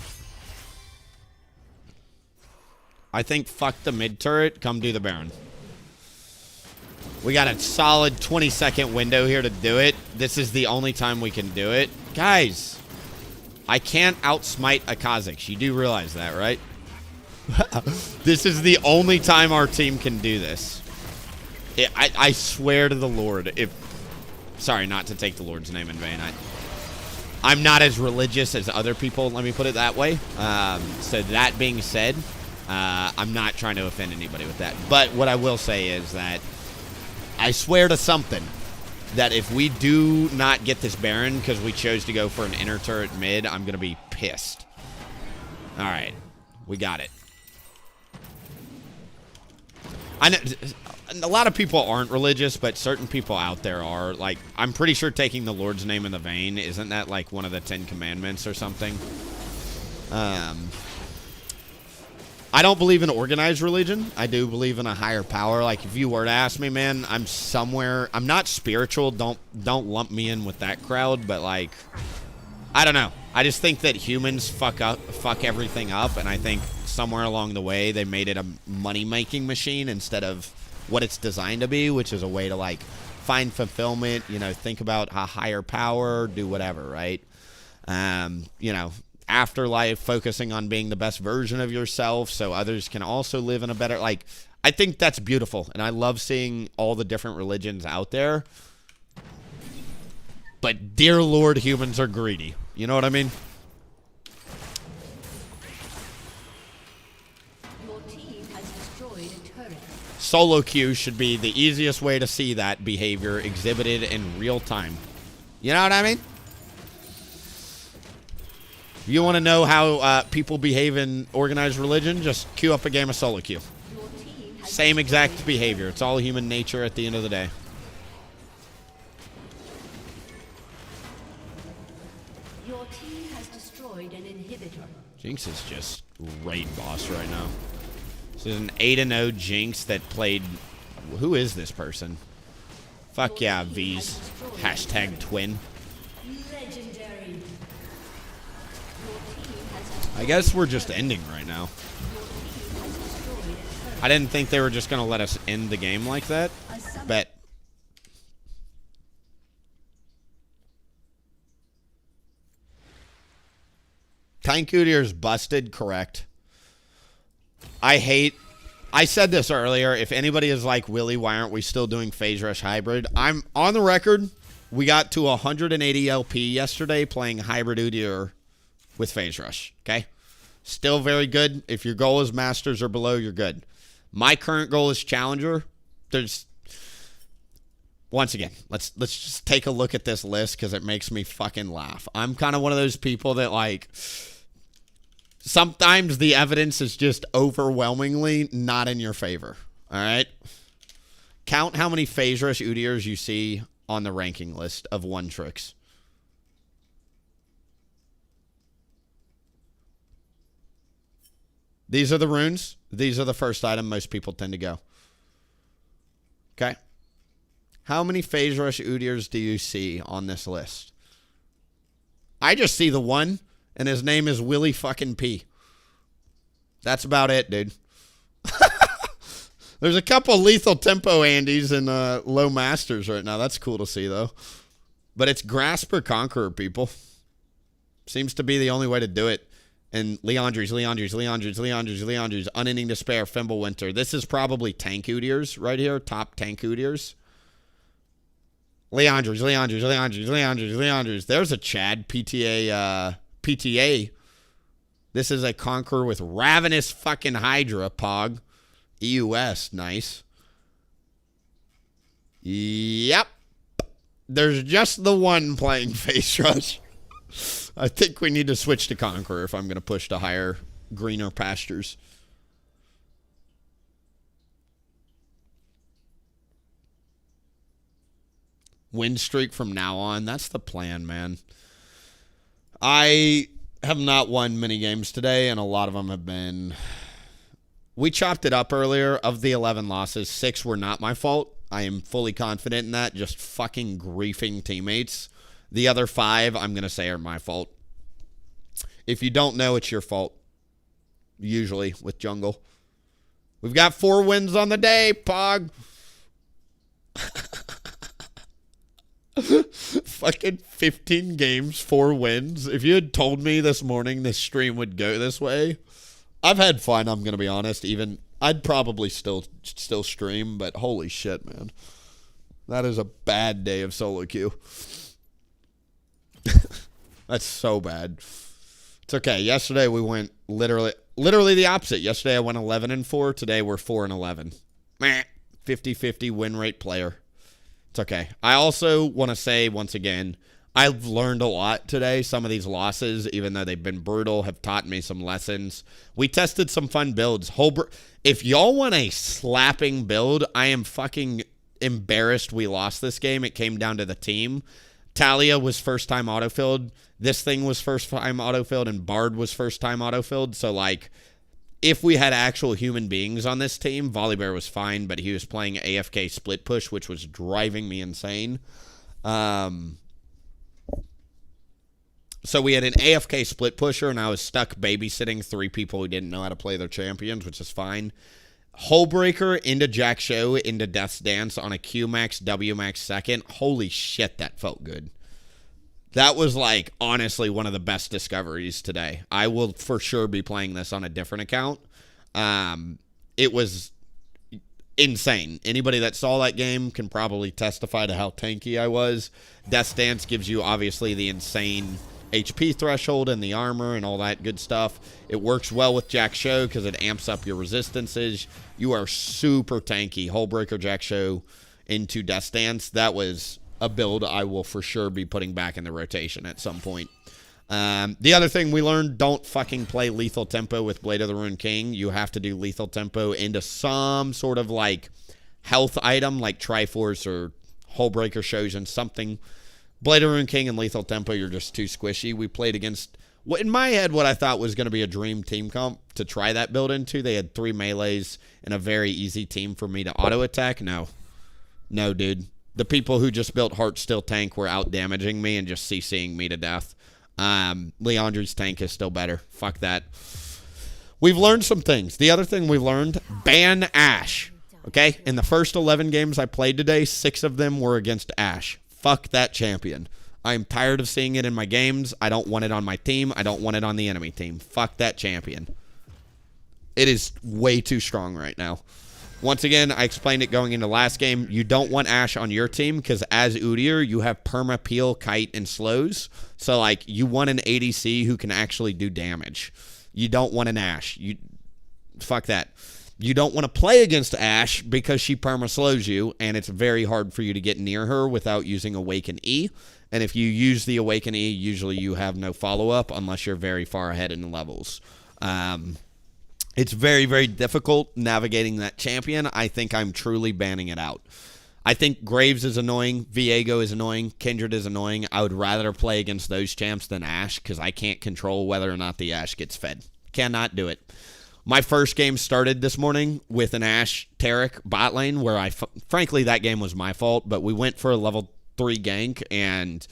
S1: I think fuck the mid turret, come do the Baron. We got a solid 20-second window here to do it. This is the only time we can do it. Guys, I can't outsmite a Kha'Zix. You do realize that, right? This is the only time our team can do this. I swear to the Lord. Sorry, not to take the Lord's name in vain. I'm not as religious as other people, let me put it that way. So that being said, I'm not trying to offend anybody with that. But what I will say is that I swear to something that if we do not get this Baron because we chose to go for an inner turret mid, I'm going to be pissed. All right. We got it. I know a lot of people aren't religious, but certain people out there are. Like, I'm pretty sure taking the Lord's name in the vain, isn't that like one of the 10 commandments or something? I don't believe in organized religion. I do believe in a higher power. Like, if you were to ask me, man, I'm not spiritual. Don't lump me in with that crowd, but like, I don't know. I just think that humans fuck everything up, and I think somewhere along the way they made it a money-making machine instead of what it's designed to be, which is a way to like find fulfillment, you know, think about a higher power, do whatever, right? You know, afterlife, focusing on being the best version of yourself so others can also live in a better, like, I think that's beautiful, and I love seeing all the different religions out there. But dear Lord, humans are greedy. You know what I mean?
S2: Your team has destroyed a turret.
S1: Solo queue should be the easiest way to see that behavior exhibited in real time. You know what I mean? You want to know how people behave in organized religion? Just queue up a game of solo queue.
S2: Your team has
S1: Same exact behavior. It's all human nature at the end of the day.
S2: Your team has destroyed an inhibitor.
S1: Jinx is just raid boss right now. This is an 8-0 Jinx that played... Who is this person? Fuck yeah, V's. Hashtag twin.
S2: Legendary.
S1: I guess we're just ending right now. I didn't think they were just going to let us end the game like that. But... Tank Udyr's busted, correct. I said this earlier, if anybody is like, Willie, why aren't we still doing Phase Rush Hybrid? I'm on the record, we got to 180 LP yesterday playing Hybrid Udyr with Phase Rush, okay? Still very good. If your goal is Masters or below, you're good. My current goal is Challenger. Once again, let's just take a look at this list because it makes me fucking laugh. I'm kind of one of those people that, like... Sometimes the evidence is just overwhelmingly not in your favor. All right? Count how many Phase Rush Udyrs you see on the ranking list of one tricks. These are the runes. These are the first item most people tend to go. Okay? How many Phase Rush Udyrs do you see on this list? I just see the one. And his name is Willie fucking P. That's about it, dude. There's a couple lethal tempo Andys and low masters right now. That's cool to see, though. But it's Grasp or Conqueror, people. Seems to be the only way to do it. And Leandri's, Unending Despair, Fimbulwinter. This is probably Tank Udyr's right here. Top Tank Udyr's. Leandri's. There's a Chad PTA. This is a Conqueror with Ravenous fucking Hydra, Pog. EUS, nice. Yep. There's just the one playing Phase Rush. I think we need to switch to Conqueror if I'm going to push to higher, greener pastures. Win streak from now on. That's the plan, man. I have not won many games today, and a lot of them have been... We chopped it up earlier. Of the 11 losses, 6 were not my fault. I am fully confident in that. Just fucking griefing teammates. The other 5, I'm going to say, are my fault. If you don't know, it's your fault. Usually, with jungle. We've got 4 wins on the day, Pog. fucking 15 games, 4 wins. If you had told me this morning this stream would go this way, I've had fun, I'm going to be honest. Even I'd probably still stream, but holy shit, man. That is a bad day of solo queue. That's so bad. It's okay. Yesterday we went literally the opposite. Yesterday I went 11-4. Today we're 4-11. 50-50 win rate player. It's okay. I also want to say once again, I've learned a lot today. Some of these losses, even though they've been brutal, have taught me some lessons. We tested some fun builds. If y'all want a slapping build, I am fucking embarrassed we lost this game. It came down to the team. Talia was first time autofilled. This thing was first time autofilled, and Bard was first time autofilled. So, like, if we had actual human beings on this team, Volibear was fine, but he was playing AFK split push, which was driving me insane. So we had an AFK split pusher, and I was stuck babysitting 3 people who didn't know how to play their champions, which is fine. Hullbreaker into Jack Show into Death's Dance on a Q max, W max second. Holy shit, that felt good. That was, like, honestly one of the best discoveries today. I will for sure be playing this on a different account. It was insane. Anybody that saw that game can probably testify to how tanky I was. Death's Dance gives you, obviously, the insane HP threshold and the armor and all that good stuff. It works well with Jack Show because it amps up your resistances. You are super tanky. Hullbreaker, Jack Show into Death's Dance. That was a build I will for sure be putting back in the rotation at some point. The other thing we learned, don't fucking play Lethal Tempo with Blade of the Ruined King. You have to do Lethal Tempo into some sort of, like, health item like Triforce or Hullbreaker Shojin, something. Blade of the Ruined King and Lethal Tempo, you're just too squishy. We played against, in my head, what I thought was going to be a dream team comp to try that build into. They had 3 melees and a very easy team for me to auto-attack. No, dude. The people who just built Heartsteel tank were out-damaging me and just CCing me to death. Leandri's tank is still better. Fuck that. We've learned some things. The other thing we learned, ban Ashe. Okay? In the first 11 games I played today, 6 of them were against Ashe. Fuck that champion. I'm tired of seeing it in my games. I don't want it on my team. I don't want it on the enemy team. Fuck that champion. It is way too strong right now. Once again, I explained it going into last game. You don't want Ashe on your team because as Udyr, you have perma, peel, kite, and slows. So, like, you want an ADC who can actually do damage. You don't want an Ashe. Fuck that. You don't want to play against Ashe because she perma slows you, and it's very hard for you to get near her without using Awaken E. And if you use the Awaken E, usually you have no follow-up unless you're very far ahead in the levels. It's very, very difficult navigating that champion. I think I'm truly banning it out. I think Graves is annoying. Viego is annoying. Kindred is annoying. I would rather play against those champs than Ashe because I can't control whether or not the Ashe gets fed. Cannot do it. My first game started this morning with an Ashe Taric bot lane where frankly, that game was my fault, but we went for a level 3 gank, and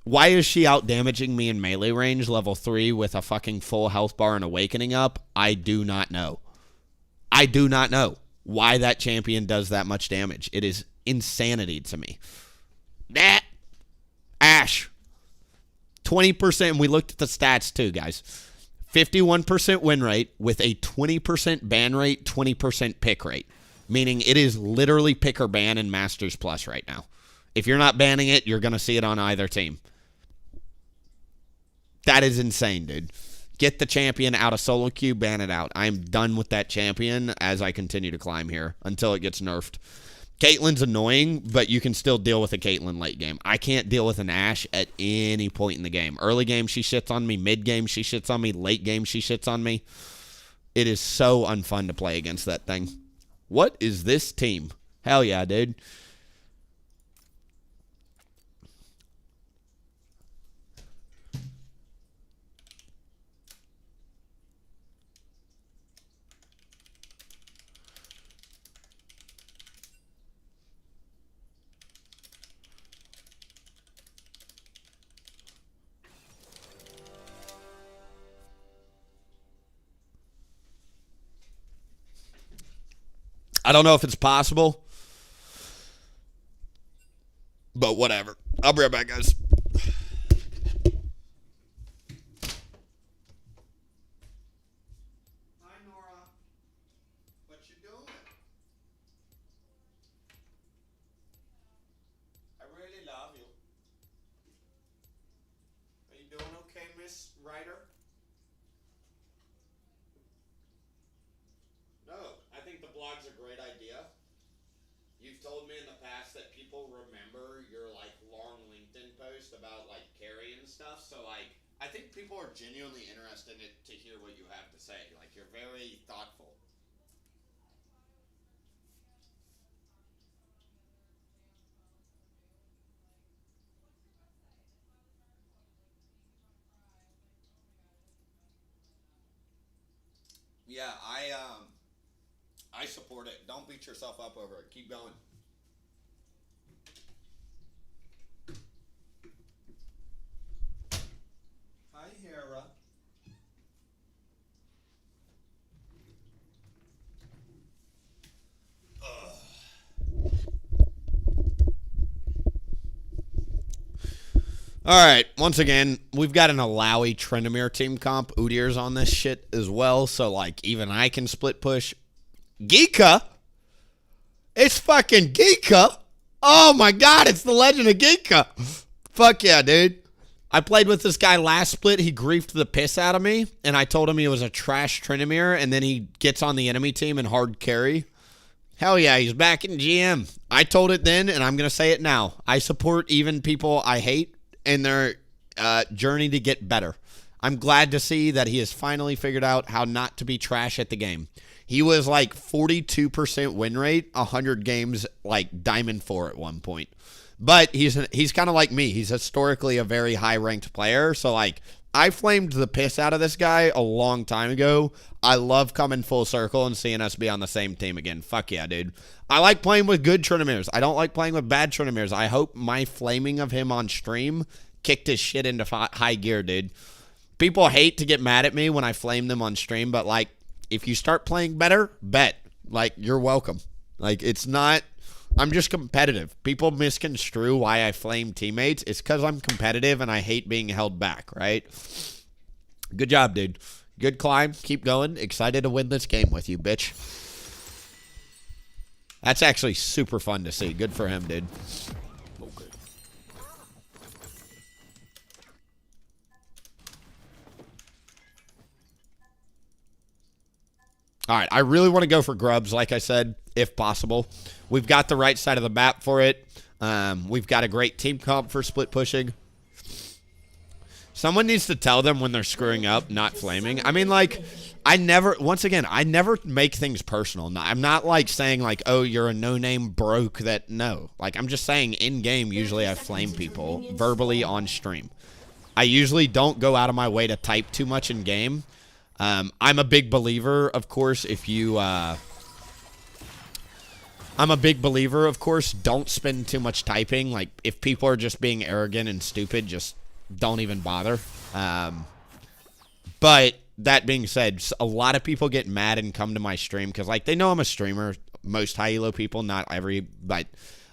S1: why is she out damaging me in melee range level 3 with a fucking full health bar and awakening up? I do not know. I do not know why that champion does that much damage. It is insanity to me. Ashe. 20%, we looked at the stats too, guys. 51% win rate with a 20% ban rate, 20% pick rate. Meaning it is literally pick or ban in Masters Plus right now. If you're not banning it, you're going to see it on either team. That is insane, dude. Get the champion out of solo queue, ban it out. I'm done with that champion as I continue to climb here until it gets nerfed. Caitlyn's annoying, but you can still deal with a Caitlyn late game. I can't deal with an Ashe at any point in the game. Early game, she shits on me. Mid game, she shits on me. Late game, she shits on me. It is so unfun to play against that thing. What is this team? Hell yeah, dude. I don't know if it's possible, but whatever. I'll be right back, guys. Hi, Nora. What you doing? I really love you. Are you doing okay, Miss Ryder? No, I think the blog's a great idea. You've told me in the past that people remember your like long LinkedIn post about like carry and stuff. So like, I think people are genuinely interested to hear what you have to say. Like, you're very thoughtful. Yeah, I support it. Don't beat yourself up over it. Keep going. Hi, Hera. All right, once again, we've got an Alawi Tryndamere team comp. Udyr's on this shit as well, so, like, even I can split push. Geeka? It's fucking Geeka? Oh, my God, it's the Legend of Geeka. Fuck yeah, dude. I played with this guy last split. He griefed the piss out of me, and I told him he was a trash Tryndamere, and then he gets on the enemy team and hard carry. Hell yeah, he's back in GM. I told it then, and I'm going to say it now. I support even people I hate in their journey to get better. I'm glad to see that he has finally figured out how not to be trash at the game. He was like 42% win rate, 100 games, like Diamond 4 at one point. But he's kind of like me. He's historically a very high-ranked player. So, like, I flamed the piss out of this guy a long time ago. I love coming full circle and seeing us be on the same team again. Fuck yeah, dude. I like playing with good Tryndameres. I don't like playing with bad Tryndameres. I hope my flaming of him on stream kicked his shit into high gear, dude. People hate to get mad at me when I flame them on stream, but, like, if you start playing better, bet. Like, you're welcome. Like, it's not... I'm just competitive. People misconstrue why I flame teammates. It's because I'm competitive and I hate being held back, right? Good job, dude. Good climb. Keep going. Excited to win this game with you, bitch. That's actually super fun to see. Good for him, dude. Okay. All right, I really want to go for grubs, like I said, if possible. We've got the right side of the map for it. We've got a great team comp for split pushing. Someone needs to tell them when they're screwing up, not flaming. I mean, like, I never make things personal. I'm not, like, saying, like, oh, you're a no-name broke that, no. Like, I'm just saying in-game, usually I flame people verbally on stream. I usually don't go out of my way to type too much in-game. I'm a big believer, of course, if you... I'm a big believer, of course, don't spend too much typing. Like, if people are just being arrogant and stupid, just don't even bother. But that being said, a lot of people get mad and come to my stream because, like, they know I'm a streamer. Most high elo people, not every, but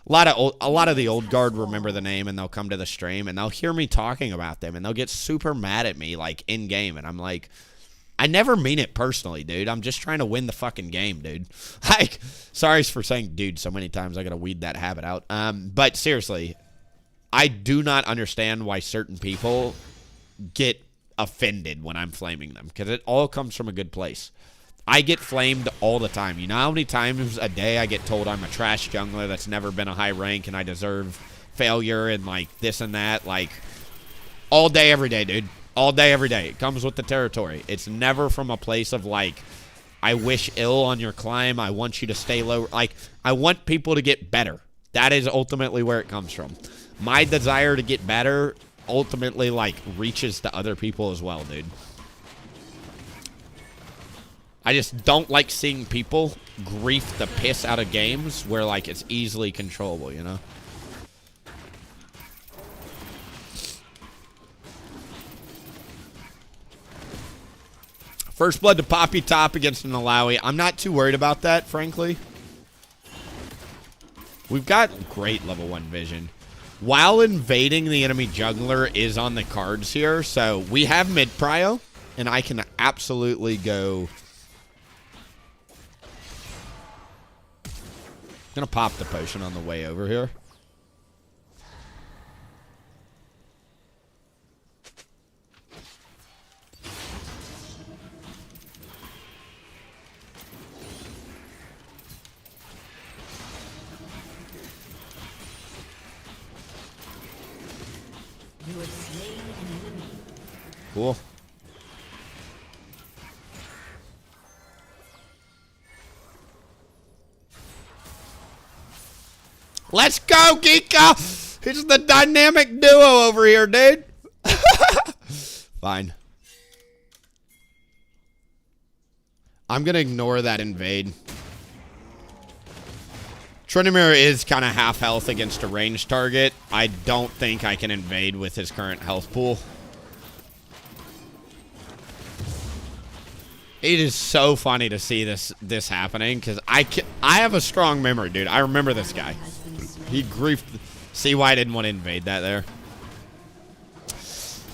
S1: a lot of the old guard remember the name and they'll come to the stream and they'll hear me talking about them and they'll get super mad at me, like, in game, and I'm like, I never mean it personally, dude. I'm just trying to win the fucking game, dude. Like, sorry for saying dude so many times. I gotta weed that habit out. But seriously, I do not understand why certain people get offended when I'm flaming them, because it all comes from a good place. I get flamed all the time. You know how many times a day I get told I'm a trash jungler that's never been a high rank and I deserve failure and, like, this and that. Like, all day, every day, dude. All day, every day. It comes with the territory. It's never from a place of, like, I wish ill on your climb. I want you to stay low. Like, I want people to get better. That is ultimately where it comes from. My desire to get better ultimately, like, reaches to other people as well, dude. I just don't like seeing people grief the piss out of games where, like, it's easily controllable, you know? First blood to Poppy top against an Alawi. I'm not too worried about that, frankly. We've got great level 1 vision. while invading the enemy jungler is on the cards here, so we have mid prio, and I can absolutely go. Gonna pop the potion on the way over here.
S2: You have slain an enemy.
S1: Cool. Let's go, Geeka! It's the dynamic duo over here, dude. Fine. I'm going to ignore that invade. Tryndamere is kind of half health against a ranged target. I don't think I can invade with his current health pool. It is so funny to see this happening because I have a strong memory, dude. I remember this guy. He griefed. See why I didn't want to invade that there?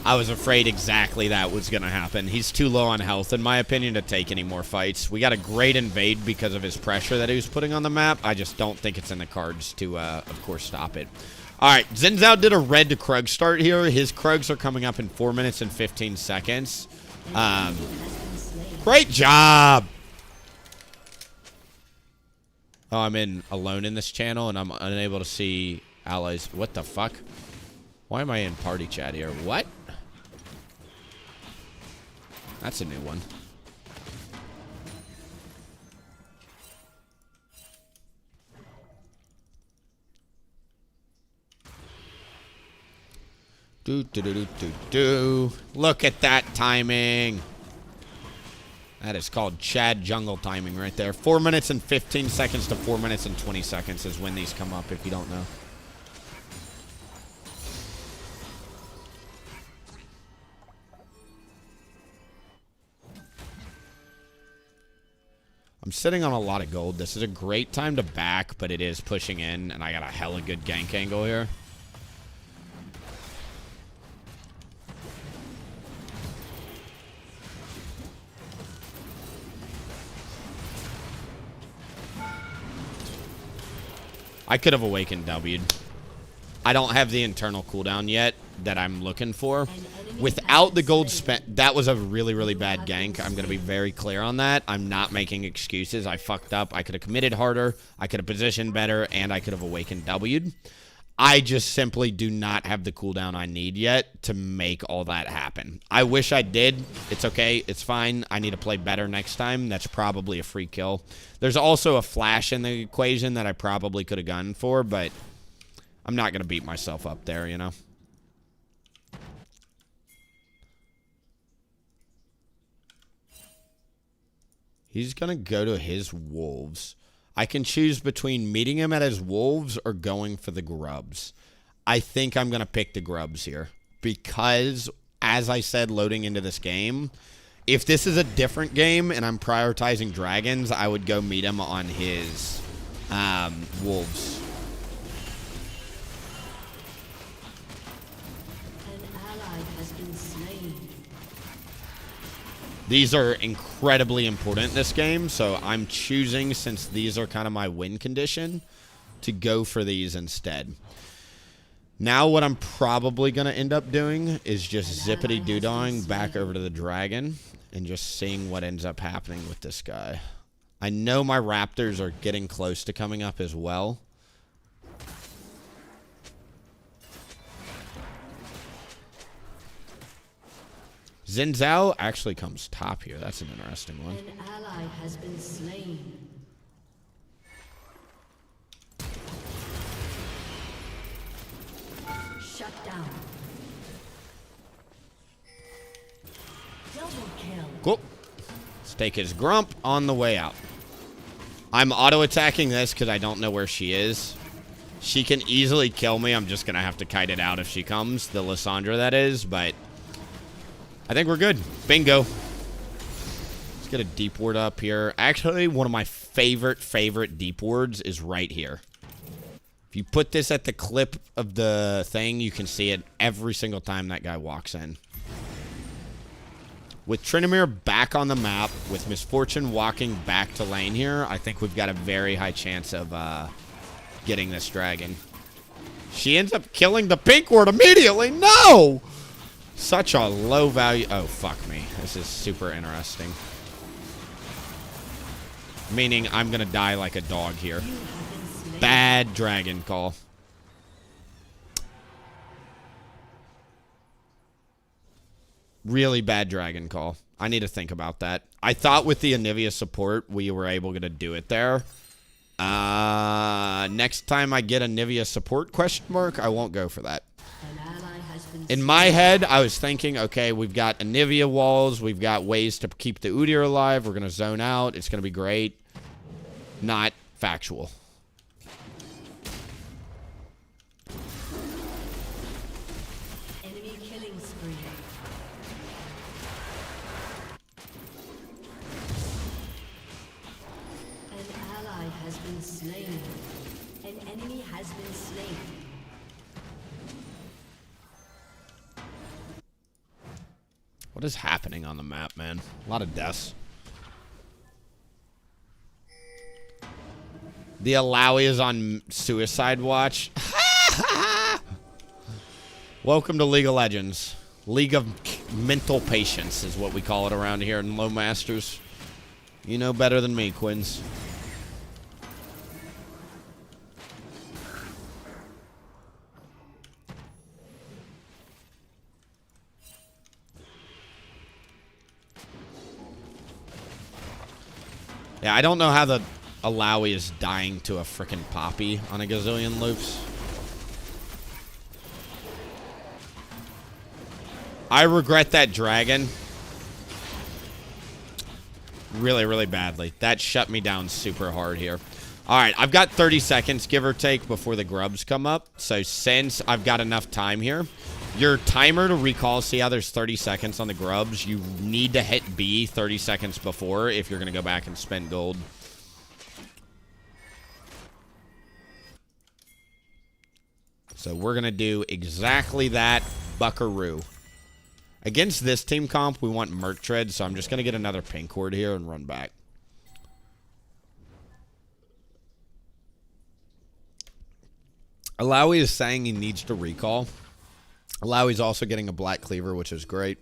S1: I was afraid exactly that was going to happen. He's too low on health, in my opinion, to take any more fights. We got a great invade because of his pressure that he was putting on the map. I just don't think it's in the cards to, of course, stop it. All right, Xin Zhao did a red to Krug start here. His Krugs are coming up in 4 minutes and 15 seconds. Great job! Oh, I'm alone in this channel, and I'm unable to see allies. What the fuck? Why am I in party chat here? What? That's a new one. Look at that timing. That is called Chad jungle timing right there. 4 minutes and 15 seconds to 4 minutes and 20 seconds is when these come up, if you don't know. I'm sitting on a lot of gold. This is a great time to back, but it is pushing in, and I got a hella good gank angle here. I could have awakened W'd. I don't have the internal cooldown yet that I'm looking for. Without the gold spent, that was a really, really bad gank. I'm going to be very clear on that. I'm not making excuses. I fucked up. I could have committed harder. I could have positioned better, and I could have awakened W'd. I just simply do not have the cooldown I need yet to make all that happen. I wish I did. It's okay. It's fine. I need to play better next time. That's probably a free kill. There's also a flash in the equation that I probably could have gone for, but I'm not going to beat myself up there, you know? He's going to go to his wolves. I can choose between meeting him at his wolves or going for the grubs. I think I'm going to pick the grubs here because, as I said, loading into this game, if this is a different game and I'm prioritizing dragons, I would go meet him on his wolves. These are incredibly important this game, so I'm choosing, since these are kind of my win condition, to go for these instead. Now what I'm probably going to end up doing is just zippity-doo-dahing back over to the dragon and just seeing what ends up happening with this guy. I know my raptors are getting close to coming up as well. Xin Zhao actually comes top here. That's an interesting one.
S2: An ally has been slain. Shut down. Double kill.
S1: Cool. Let's take his grump on the way out. I'm auto-attacking this because I don't know where she is. She can easily kill me. I'm just going to have to kite it out if she comes. The Lissandra, that is, but I think we're good. Bingo. Let's get a deep ward up here. Actually, one of my favorite deep wards is right here. If you put this at the clip of the thing, you can see it every single time that guy walks in. With Tryndamere back on the map, with Misfortune walking back to lane here, I think we've got a very high chance of getting this dragon. She ends up killing the pink ward immediately. No! Such a low value. Oh, fuck me. This is super interesting. Meaning I'm going to die like a dog here. Bad dragon call. Really bad dragon call. I need to think about that. I thought with the Anivia support, we were able to do it there. Next time I get Anivia support question mark, I won't go for that. In my head, I was thinking, okay, we've got Anivia walls. We've got ways to keep the Udyr alive. We're going to zone out. It's going to be great. Not factual.
S2: Enemy killing spree. An ally has been slain. An enemy has been slain.
S1: What is happening on the map, man? A lot of deaths. The Alawi is on suicide watch. Welcome to League of Legends. League of Mental Patience is what we call it around here in Low Masters. You know better than me, Quins. Yeah, I don't know how the Alawi is dying to a frickin' Poppy on a gazillion loops. I regret that dragon. Really, really badly. That shut me down super hard here. Alright, I've got 30 seconds, give or take, before the grubs come up. So since I've got enough time here, your timer to recall, see how there's 30 seconds on the grubs? You need to hit B 30 seconds before if you're going to go back and spend gold. So we're going to do exactly that, buckaroo. Against this team comp, we want Merc Tread, so I'm just going to get another pink ward here and run back. Alawi is saying he needs to recall. Alawi's also getting a black cleaver, which is great.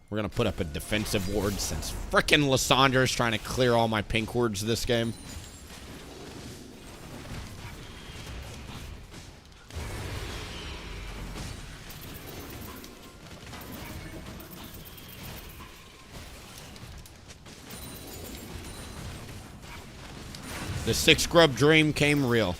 S1: We're going to put up a defensive ward since frickin' Lysandra is trying to clear all my pink wards this game. The 6 grub dream came real.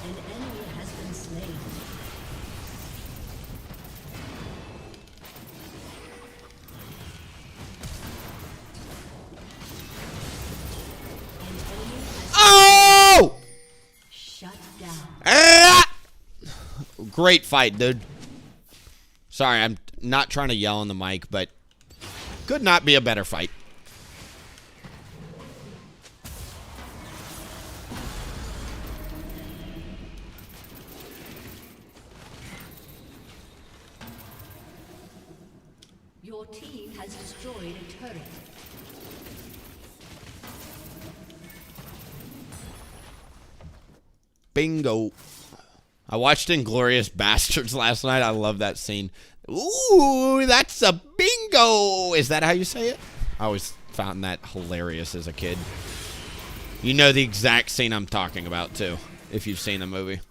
S2: An enemy has been slain.
S1: Oh!
S2: Shut down.
S1: Ah! Great fight, dude. Sorry, I'm not trying to yell on the mic, but could not be a better fight.
S2: Your team has destroyed a turret.
S1: Bingo. I watched Inglorious Bastards last night. I love that scene. Ooh, that's a bingo. Is that how you say it? I always found that hilarious as a kid. You know the exact scene I'm talking about, too, if you've seen the movie.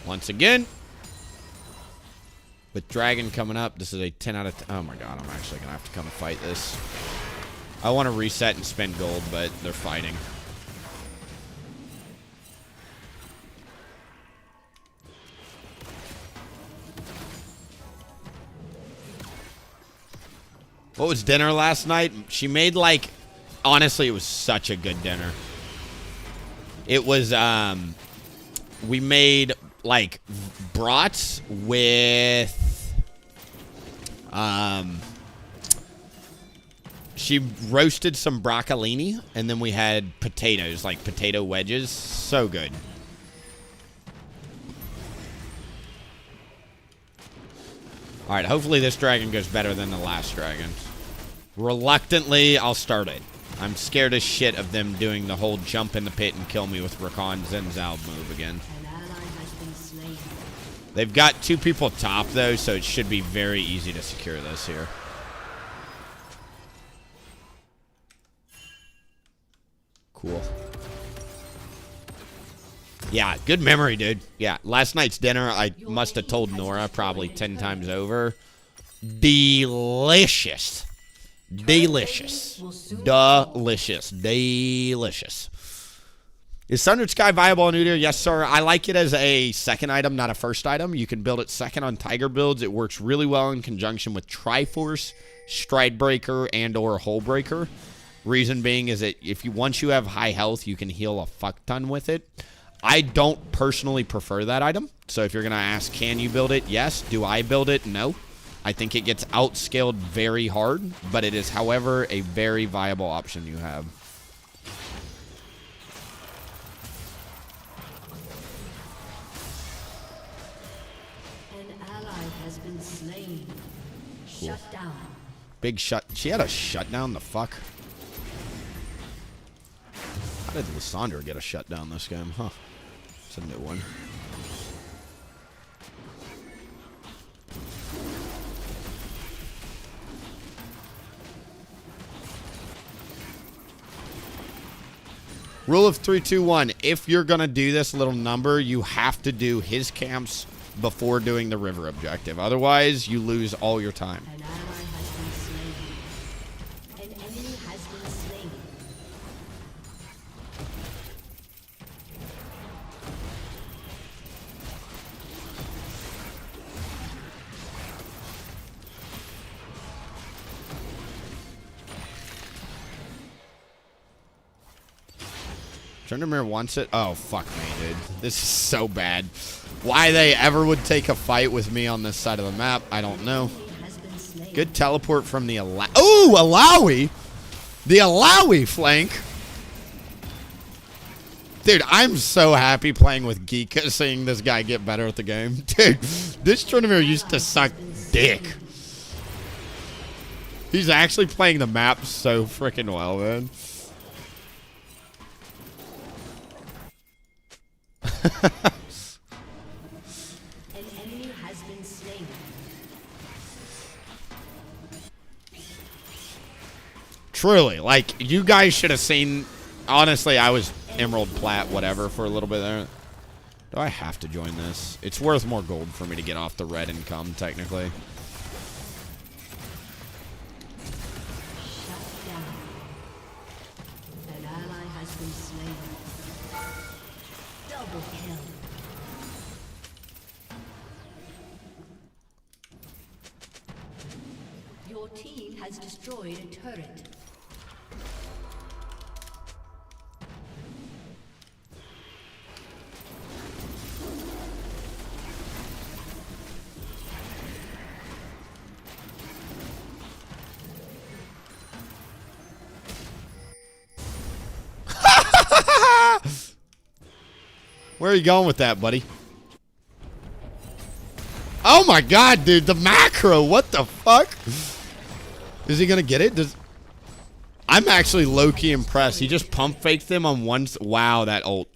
S1: Once again, with Dragon coming up, this is a 10 out of 10. Oh my god, I'm actually going to have to come and fight this. I want to reset and spend gold, but they're fighting. What was dinner last night? She made like, honestly, it was such a good dinner. It was, we made like brats with, she roasted some broccolini, and then we had potatoes, like potato wedges. So good. All right, hopefully this dragon goes better than the last dragon. Reluctantly, I'll start it. I'm scared as shit of them doing the whole jump in the pit and kill me with Rakan Zenzal move again.
S2: An ally has been slain.
S1: They've got 2 people top, though, so it should be very easy to secure this here. Cool. Yeah, good memory, dude. Yeah, last night's dinner, I must have told Nora probably 10 times over. Delicious. Delicious. Delicious. Delicious. Is Sundered Sky viable on Udyr? Yes, sir. I like it as a second item, not a first item. You can build it second on Tiger builds. It works really well in conjunction with Triforce, Stride Breaker, and or Hull Breaker. Reason being is that once you have high health, you can heal a fuck ton with it. I don't personally prefer that item. So if you're going to ask, can you build it? Yes. Do I build it? No. I think it gets outscaled very hard, but it is, however, a very viable option you have.
S2: An ally has been slain. Shut down.
S1: Big shut. She had a shutdown? The fuck? How did Lysandra get a shutdown this game? Huh. It's a new one. Rule of 3, 2, 1. If you're going to do this little number, you have to do his camps before doing the river objective. Otherwise, you lose all your time.
S2: An ally has been slain. An enemy has been slain.
S1: Tryndamere wants it. Oh, fuck me, dude. This is so bad. Why they ever would take a fight with me on this side of the map, I don't know.
S2: Has been slain.
S1: Good teleport from the Ooh, Alawi! The Alawi flank. Dude, I'm so happy playing with Geeka, seeing this guy get better at the game. Dude, this Tryndamere used to suck dick. He's actually playing the map so freaking well, man.
S2: An enemy has been slain.
S1: Truly, like, you guys should have seen. Honestly, I was Emerald Plat, whatever, for a little bit there. Do I have to join this? It's worth more gold for me to get off the red and come, technically.
S2: Shut down. An ally has been slain. Double kill. Your team has destroyed a turret.
S1: Where are you going with that, buddy? Oh my god, dude, the macro, what the fuck? Is he gonna get it? I'm actually low-key impressed. He just pump faked them on one. Wow, that ult.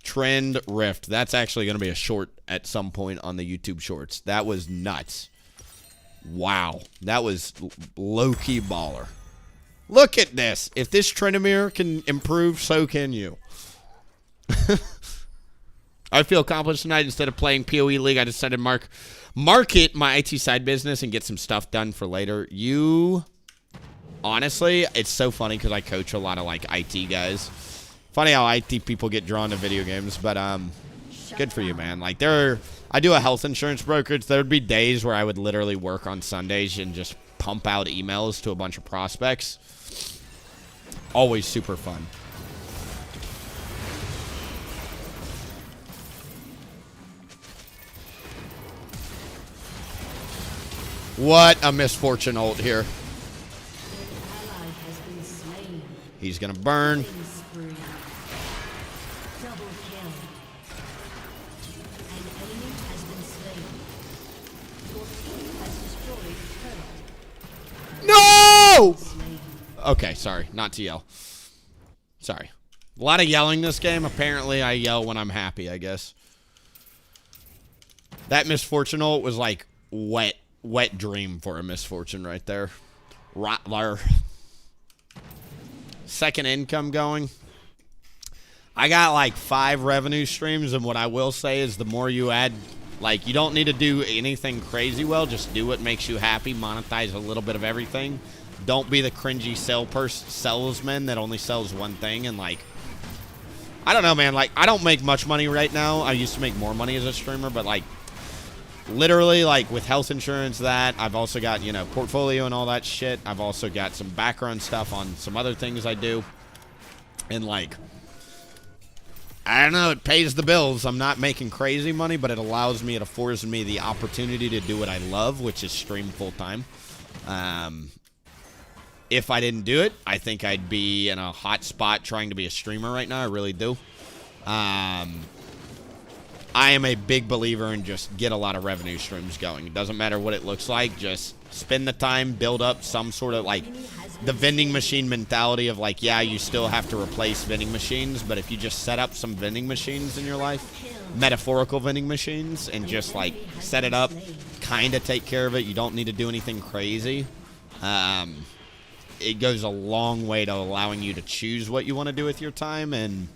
S1: Trend Rift. That's actually gonna be a short at some point on the YouTube shorts. That was nuts. Wow, that was low-key baller. Look at this. If this Tryndamere can improve, so can you. I feel accomplished tonight. Instead of playing PoE League, I decided to market my IT side business and get some stuff done for later. Honestly, it's so funny because I coach a lot of, like, IT guys. Funny how IT people get drawn to video games, but, good for you, man. Like, I do a health insurance brokerage. There would be days where I would literally work on Sundays and just pump out emails to a bunch of prospects. Always super fun. What a misfortune ult here.
S2: Ally has been slain.
S1: He's going to burn.
S2: Spree. Double kill. An enemy has been slain. Your team has destroyed a turret.
S1: No!
S2: Slain.
S1: Okay, sorry. Not to yell. Sorry. A lot of yelling this game. Apparently, I yell when I'm happy, I guess. That misfortune ult was like wet dream for a misfortune right there. Rattler. Second income going. I got like 5 revenue streams, and what I will say is the more you add, like, you don't need to do anything crazy well. Just do what makes you happy. Monetize a little bit of everything. Don't be the cringy salesman that only sells one thing. And, like, I don't know, man. Like, I don't make much money right now. I used to make more money as a streamer, but, like, literally, like, with health insurance, that I've also got, you know, portfolio and all that shit. I've also got some background stuff on some other things I do. And, like, I don't know, it pays the bills. I'm not making crazy money, but it allows me, it affords me the opportunity to do what I love, which is stream full time. If I didn't do it, I think I'd be in a hot spot trying to be a streamer right now. I really do. I am a big believer in just get a lot of revenue streams going. It doesn't matter what it looks like. Just spend the time, build up some sort of, like, the vending machine mentality of, like, yeah, you still have to replace vending machines, but if you just set up some vending machines in your life, metaphorical vending machines, and just, like, set it up, kind of take care of it, you don't need to do anything crazy. It goes a long way to allowing you to choose what you want to do with your time. And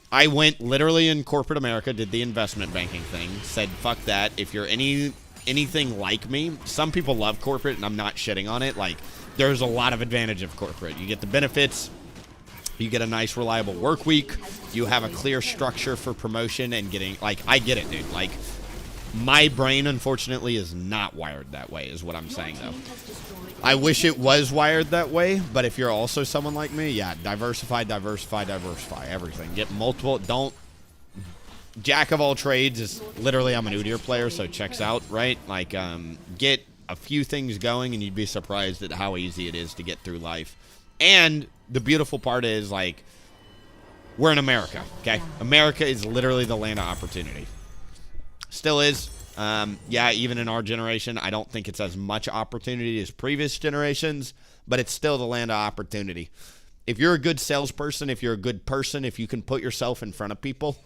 S1: I went literally in corporate America, did the investment banking thing, said, fuck that. If you're anything like me, some people love corporate, and I'm not shitting on it. Like, there's a lot of advantage of corporate. You get the benefits. You get a nice, reliable work week. You have a clear structure for promotion and getting, like, I get it, dude. Like, my brain, unfortunately, is not wired that way, is what I'm saying, though. I wish it was wired that way, but if you're also someone like me, yeah, diversify everything. Get multiple, don't, jack of all trades is literally, I'm an Udyr player, so checks out, right? Like, get a few things going, and you'd be surprised at how easy it is to get through life. And the beautiful part is, like, we're in America, okay? America is literally the land of opportunity. Still is. Yeah, even in our generation, I don't think it's as much opportunity as previous generations, but it's still the land of opportunity. If you're a good salesperson, if you're a good person, if you can put yourself in front of people,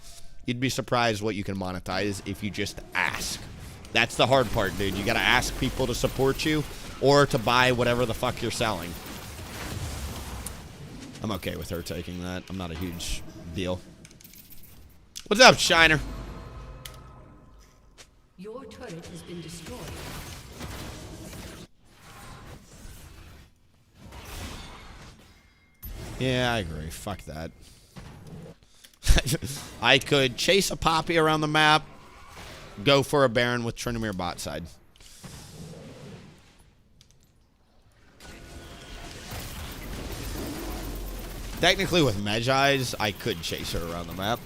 S1: you'd be surprised what you can monetize if you just ask. That's the hard part, dude. You got to ask people to support you or to buy whatever the fuck you're selling. I'm okay with her taking that. I'm not a huge deal. What's up, Shiner?
S2: Your turret has been destroyed.
S1: Yeah, I agree. Fuck that. I could chase a Poppy around the map, go for a Baron with Tryndamere bot side. Technically, with Medjai's, I could chase her around the map.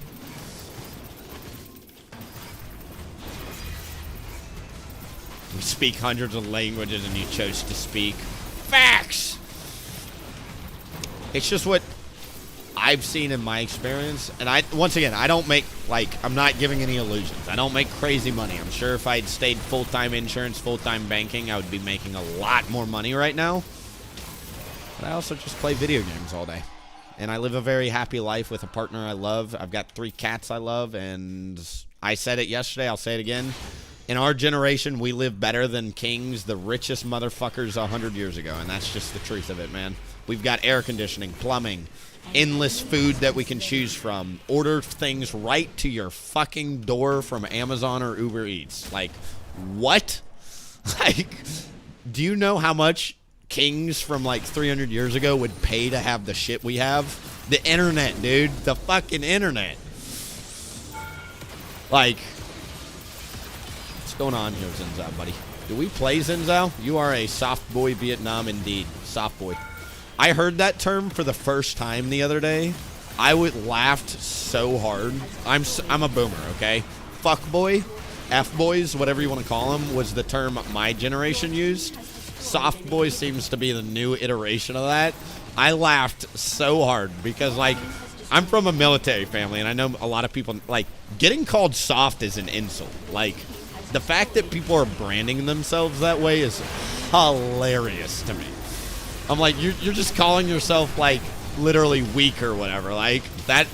S1: You speak hundreds of languages and you chose to speak facts. It's just what I've seen in my experience. And once again, I don't make, like, I'm not giving any illusions. I don't make crazy money. I'm sure if I'd stayed full-time insurance, full-time banking, I would be making a lot more money right now. But I also just play video games all day. And I live a very happy life with a partner I love. I've got 3 cats I love. And I said it yesterday. I'll say it again. In our generation, we live better than kings, the richest motherfuckers 100 years ago. And that's just the truth of it, man. We've got air conditioning, plumbing, endless food that we can choose from. Order things right to your fucking door from Amazon or Uber Eats. Like, what? Like, do you know how much kings from like 300 years ago would pay to have the shit we have? The internet, dude. The fucking internet. Like, what's going on here, Zinza, buddy? Do we play Zinzao? You are a soft boy Vietnam indeed. Soft boy. I heard that term for the first time the other day. I laughed so hard. I'm a boomer, okay? Fuck boy, F boys, whatever you want to call them, was the term my generation used. Soft boy seems to be the new iteration of that. I laughed so hard because, like, I'm from a military family, and I know a lot of people, like, getting called soft is an insult. Like, the fact that people are branding themselves that way is hilarious to me. I'm like, you're just calling yourself, like, literally weak or whatever. Like, that,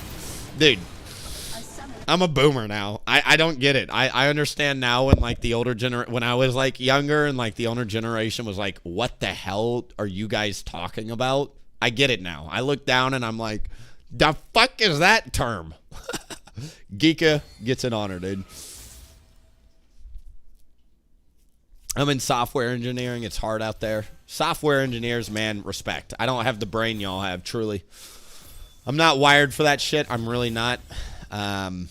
S1: dude, I'm a boomer now. I don't get it. I understand now when, like, the older when I was, like, younger and, like, the older generation was like, what the hell are you guys talking about? I get it now. I look down and I'm like, the fuck is that term? Geeka gets an honor, dude. I'm in software engineering. It's hard out there. Software engineers, man, respect. I don't have the brain y'all have, truly. I'm not wired for that shit. I'm really not. I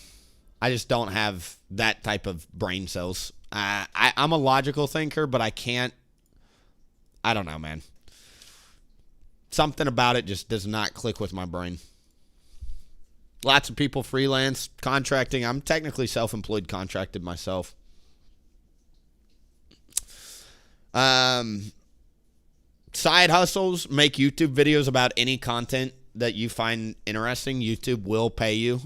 S1: just don't have that type of brain cells. I'm a logical thinker, but I can't. I don't know, man. Something about it just does not click with my brain. Lots of people freelance, contracting. I'm technically self-employed, contracted myself. Side hustles, make YouTube videos about any content that you find interesting. YouTube will pay you.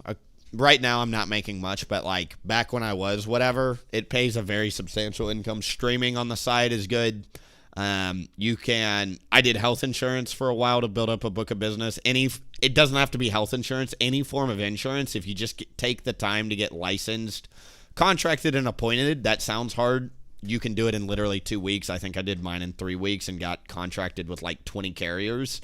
S1: Right now, I'm not making much, but, like, back when I was, whatever, it pays a very substantial income. Streaming on the side is good. I did health insurance for a while to build up a book of business. It doesn't have to be health insurance. Any form of insurance, if you just take the time to get licensed, contracted, and appointed, that sounds hard. You can do it in literally 2 weeks. I think I did mine in 3 weeks and got contracted with like 20 carriers.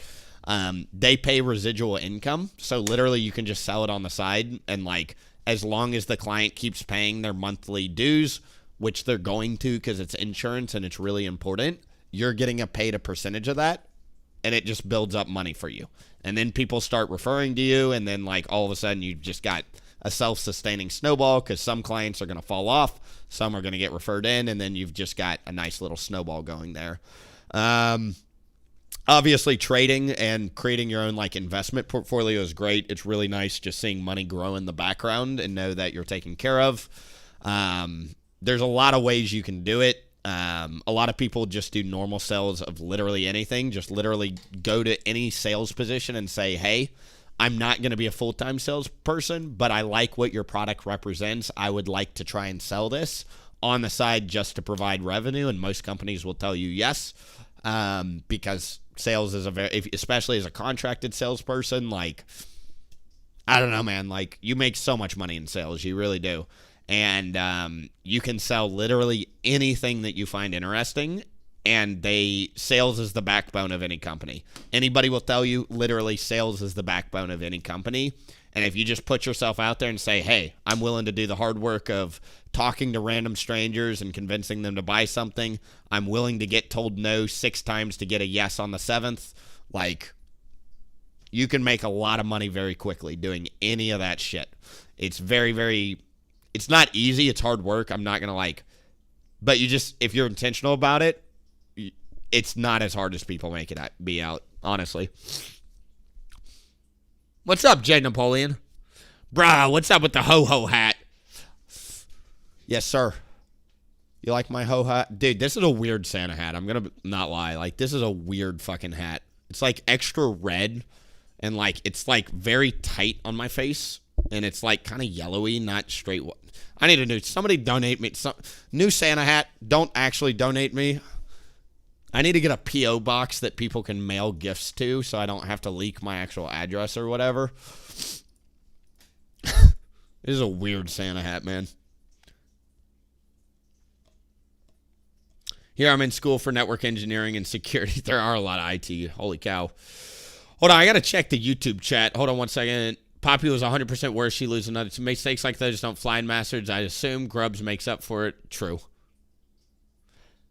S1: They pay residual income. So literally you can just sell it on the side. And, like, as long as the client keeps paying their monthly dues, which they're going to because it's insurance and it's really important, you're getting paid a percentage of that. And it just builds up money for you. And then people start referring to you. And then, like, all of a sudden you just got a self-sustaining snowball because some clients are going to fall off. Some are going to get referred in. And then you've just got a nice little snowball going there. Obviously, trading and creating your own, like, investment portfolio is great. It's really nice just seeing money grow in the background and know that you're taken care of. There's a lot of ways you can do it. A lot of people just do normal sales of literally anything. Just literally go to any sales position and say, hey, I'm not going to be a full-time salesperson, but I like what your product represents. I would like to try and sell this on the side just to provide revenue. And most companies will tell you yes, because sales is especially as a contracted salesperson, like, I don't know, man, like, you make so much money in sales. You really do. And you can sell literally anything that you find interesting, and sales is the backbone of any company. Anybody will tell you literally sales is the backbone of any company. And if you just put yourself out there and say, hey, I'm willing to do the hard work of talking to random strangers and convincing them to buy something, I'm willing to get told no 6 times to get a yes on the 7th, like, you can make a lot of money very quickly doing any of that shit. It's very, very, it's not easy. It's hard work. I'm not going to, but if you're intentional about it, it's not as hard as people make it be out, honestly. What's up, Jay Napoleon? Bruh, what's up with the ho-ho hat? Yes, sir. You like my ho hat? Dude, this is a weird Santa hat. I'm going to not lie. Like, this is a weird fucking hat. It's, like, extra red. And, like, it's, like, very tight on my face. And it's, like, kind of yellowy, not straight. I need a new. Somebody donate me. New Santa hat. Don't actually donate me. I need to get a P.O. box that people can mail gifts to so I don't have to leak my actual address or whatever. This is a weird Santa hat, man. Here I'm in school for network engineering and security. There are a lot of IT. Holy cow. Hold on, I got to check the YouTube chat. Hold on one second. Poppy was 100% worse. She loses another. Mistakes like those don't fly in Masters. I assume Grubbs makes up for it. True.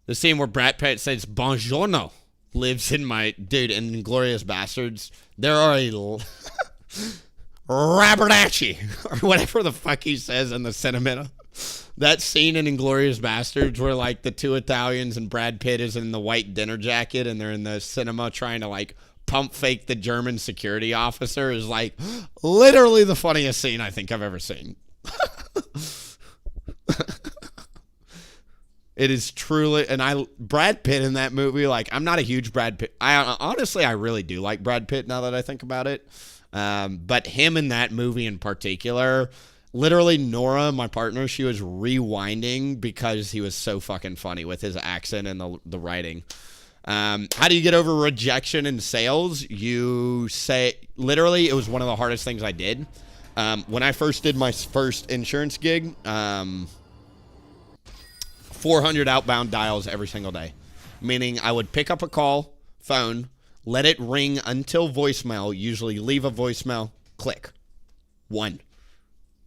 S1: The scene where Brad Pitt says, Buongiorno, lives in my... Dude, in Inglourious Bastards, there are a... Rabardacci, or whatever the fuck he says in the cinema. That scene in Inglourious Bastards where like the two Italians and Brad Pitt is in the white dinner jacket and they're in the cinema trying to like pump fake the German security officer is like literally the funniest scene I think I've ever seen. It is truly, and Brad Pitt in that movie, like I'm not a huge Brad Pitt. Honestly, I really do like Brad Pitt now that I think about it. But him in that movie in particular, literally Nora, my partner, she was rewinding because he was so fucking funny with his accent and the writing. How do you get over rejection in sales? You say, literally, it was one of the hardest things I did. When I first did my first insurance gig, 400 outbound dials every single day. Meaning I would pick up a phone, let it ring until voicemail, usually leave a voicemail, click. 1.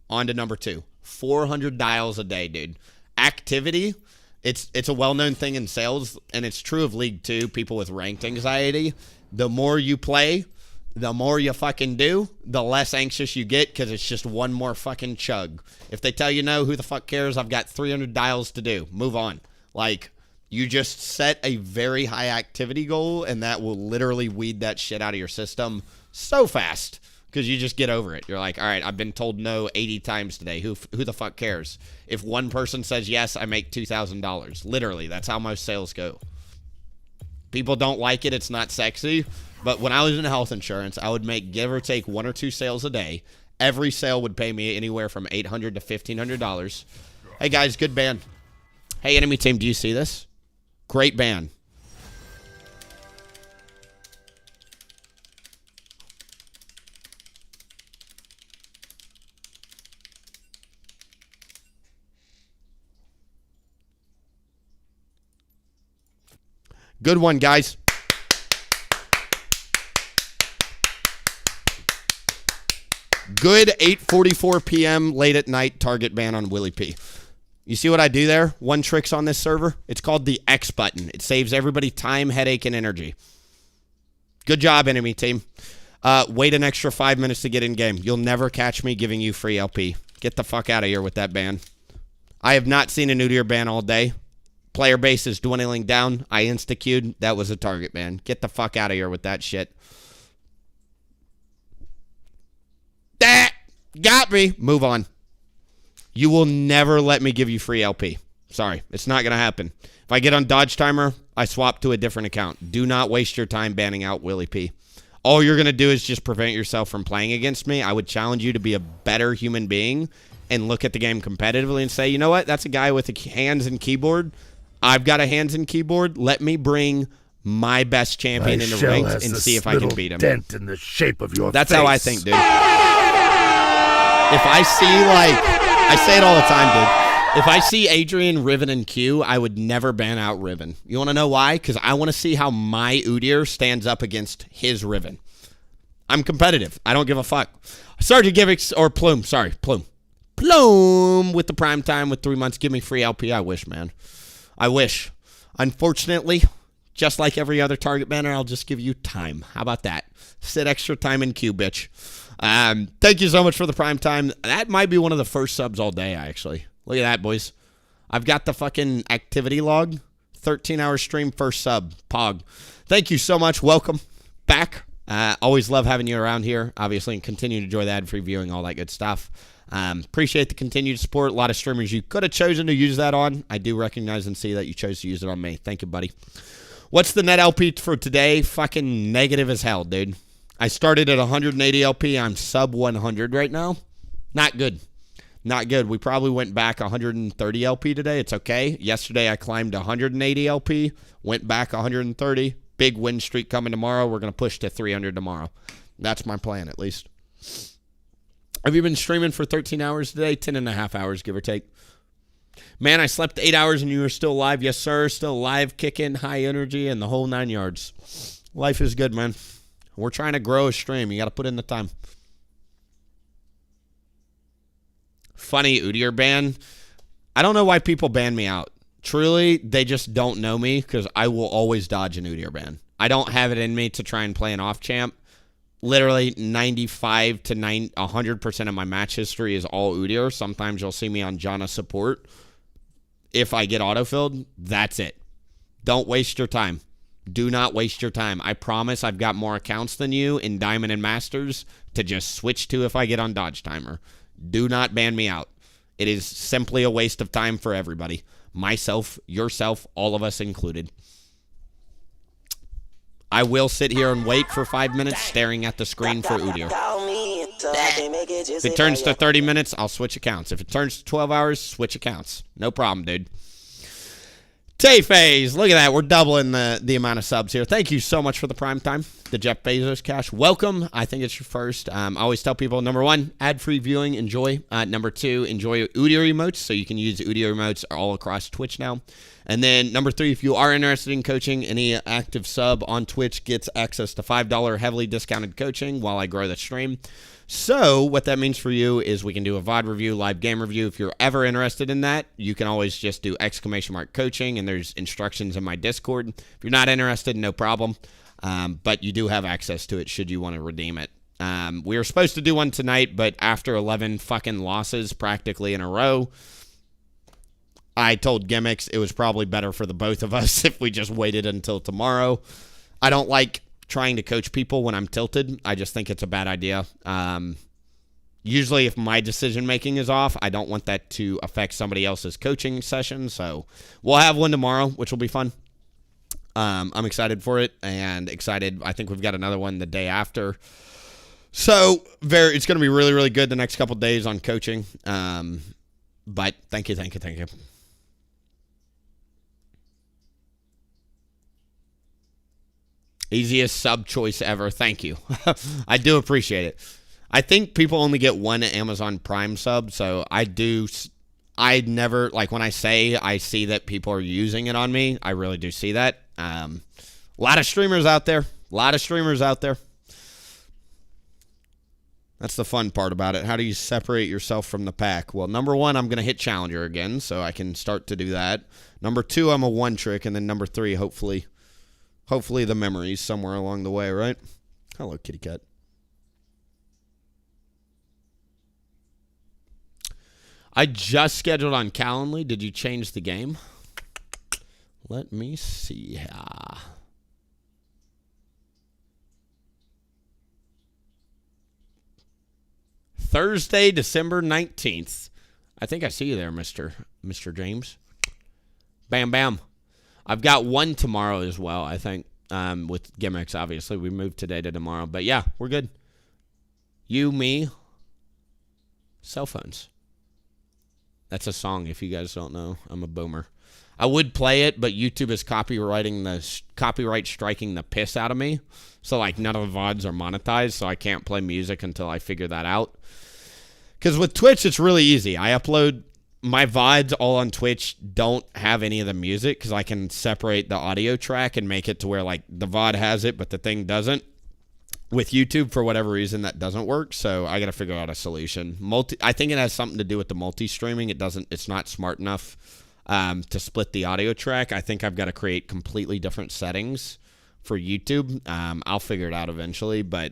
S1: On to number 2. 400 dials a day, dude. Activity, it's a well-known thing in sales, and it's true of League 2, people with ranked anxiety. The more you play, the more you fucking do, the less anxious you get because it's just one more fucking chug. If they tell you no, who the fuck cares? I've got 300 dials to do. Move on. Like, you just set a very high activity goal, and that will literally weed that shit out of your system so fast because you just get over it. You're like, all right, I've been told no 80 times today. Who the fuck cares? If one person says yes, I make $2,000. Literally, that's how most sales go. People don't like it. It's not sexy. But when I was in health insurance, I would make give or take 1 or 2 sales a day. Every sale would pay me anywhere from $800 to $1,500. Hey, guys, good ban. Hey, enemy team, do you see this? Great ban. Good one, guys. Good 8:44 p.m. late at night target ban on lolWillieP. You see what I do there? One trick's on this server. It's called the X button. It saves everybody time, headache, and energy. Good job, enemy team. Wait an extra 5 minutes to get in game. You'll never catch me giving you free LP. Get the fuck out of here with that ban. I have not seen an Udyr ban all day. Player base is dwindling down. I insta-queued. That was a target ban. Get the fuck out of here with that shit. That got me. Move on. You will never let me give you free LP. Sorry, it's not going to happen. If I get on dodge timer, I swap to a different account. Do not waste your time banning out lolWillieP. All you're going to do is just prevent yourself from playing against me. I would challenge you to be a better human being and look at the game competitively and say, you know what? That's a guy with a hands and keyboard. I've got a hands and keyboard. Let me bring my best champion into ranks and see if I can beat him.
S3: Dent in the shape of your
S1: That's
S3: face.
S1: how I think, dude. If I see, like, I say it all the time, dude. If I see Adrian, Riven, and Q, I would never ban out Riven. You want to know why? Because I want to see how my Udyr stands up against his Riven. I'm competitive. I don't give a fuck. Sergeant Givix, or Plume, sorry, Plume. Plume with the prime time with 3 months. Give me free LP. I wish, man. I wish. Unfortunately, just like every other target banner, I'll just give you time. How about that? Sit extra time in queue, bitch. Thank you so much for the prime time. That might be one of the first subs all day, actually. Look at that, boys. I've got the fucking activity log. 13-hour stream, first sub. Pog. Thank you so much. Welcome back. Always love having you around here, obviously, and continue to enjoy the ad-free viewing, all that good stuff. Appreciate the continued support. A lot of streamers you could have chosen to use that on. I do recognize and see that you chose to use it on me. Thank you, buddy. What's the net LP for today? Fucking negative as hell, dude. I started at 180 LP. I'm sub 100 right now. Not good. Not good. We probably went back 130 LP today. It's okay. Yesterday I climbed 180 LP. Went back 130. Big win streak coming tomorrow. We're going to push to 300 tomorrow. That's my plan, at least. Have you been streaming for 13 hours today? 10 and a half hours, give or take. Man, I slept 8 hours and you were still alive. Yes, sir. Still alive, kicking, high energy, and the whole 9 yards. Life is good, man. We're trying to grow a stream. You got to put in the time. Funny Udyr ban. I don't know why people ban me out. Truly, they just don't know me because I will always dodge an Udyr ban. I don't have it in me to try and play an off champ. literally 95 to 100% of my match history is all Udyr. Sometimes you'll see me on Janna support. If I get autofilled, that's it. Don't waste your time. Do not waste your time. I promise I've got more accounts than you in Diamond and Masters to just switch to if I get on Dodge Timer. Do not ban me out. It is simply a waste of time for everybody. Myself, yourself, all of us included. I will sit here and wait for 5 minutes staring at the screen for Udyr. If it turns to 30 minutes, I'll switch accounts. If it turns to 12 hours, switch accounts. No problem, dude. Tay-Phase, look at that. We're doubling the amount of subs here. Thank you so much for the prime time. The Jeff Bezos cash. Welcome. I think it's your first. I always tell people, number one, ad-free viewing. Enjoy. Number two, enjoy Udyr emotes. So you can use Udyr emotes all across Twitch now. And then number three, if you are interested in coaching, any active sub on Twitch gets access to $5 heavily discounted coaching while I grow the stream. So what that means for you is we can do a VOD review, live game review. If you're ever interested in that, you can always just do !coaching, and there's instructions in my Discord. If you're not interested, no problem. But you do have access to it should you want to redeem it. We were supposed to do one tonight, but after 11 fucking losses practically in a row, I told Gimmicks it was probably better for the both of us if we just waited until tomorrow. I don't like trying to coach people when I'm tilted. I just think it's a bad idea. Usually if my decision making is off, I don't want that to affect somebody else's coaching session. So we'll have one tomorrow, which will be fun. I'm excited for it and excited. I think we've got another one the day after. So it's going to be really, really good the next couple days on coaching. But thank you. Easiest sub choice ever. Thank you. I do appreciate it. I think people only get one Amazon Prime sub, so I never, like when I say I see that people are using it on me, I really do see that. A lot of streamers out there. That's the fun part about it. How do you separate yourself from the pack? Well, number one, I'm going to hit Challenger again, so I can start to do that. Number two, I'm a one trick, and then number three, hopefully the memories somewhere along the way, right? Hello, kitty cat. I just scheduled on Calendly. Did you change the game? Let me see. Thursday, December 19th. I think I see you there, Mr. James. Bam, bam. I've got one tomorrow as well, I think, with Gimmicks, obviously. We moved today to tomorrow. But, yeah, we're good. You, me, cell phones. That's a song, if you guys don't know. I'm a boomer. I would play it, but YouTube is copyright striking the piss out of me. So, like, none of the VODs are monetized, so I can't play music until I figure that out. Because with Twitch, it's really easy. I upload my VODs all on Twitch, don't have any of the music because I can separate the audio track and make it to where, like, the VOD has it, but the thing doesn't. With YouTube, for whatever reason, that doesn't work, so I got to figure out a solution. I think it has something to do with the multi-streaming. It's not smart enough to split the audio track. I think I've got to create completely different settings for YouTube. I'll figure it out eventually, but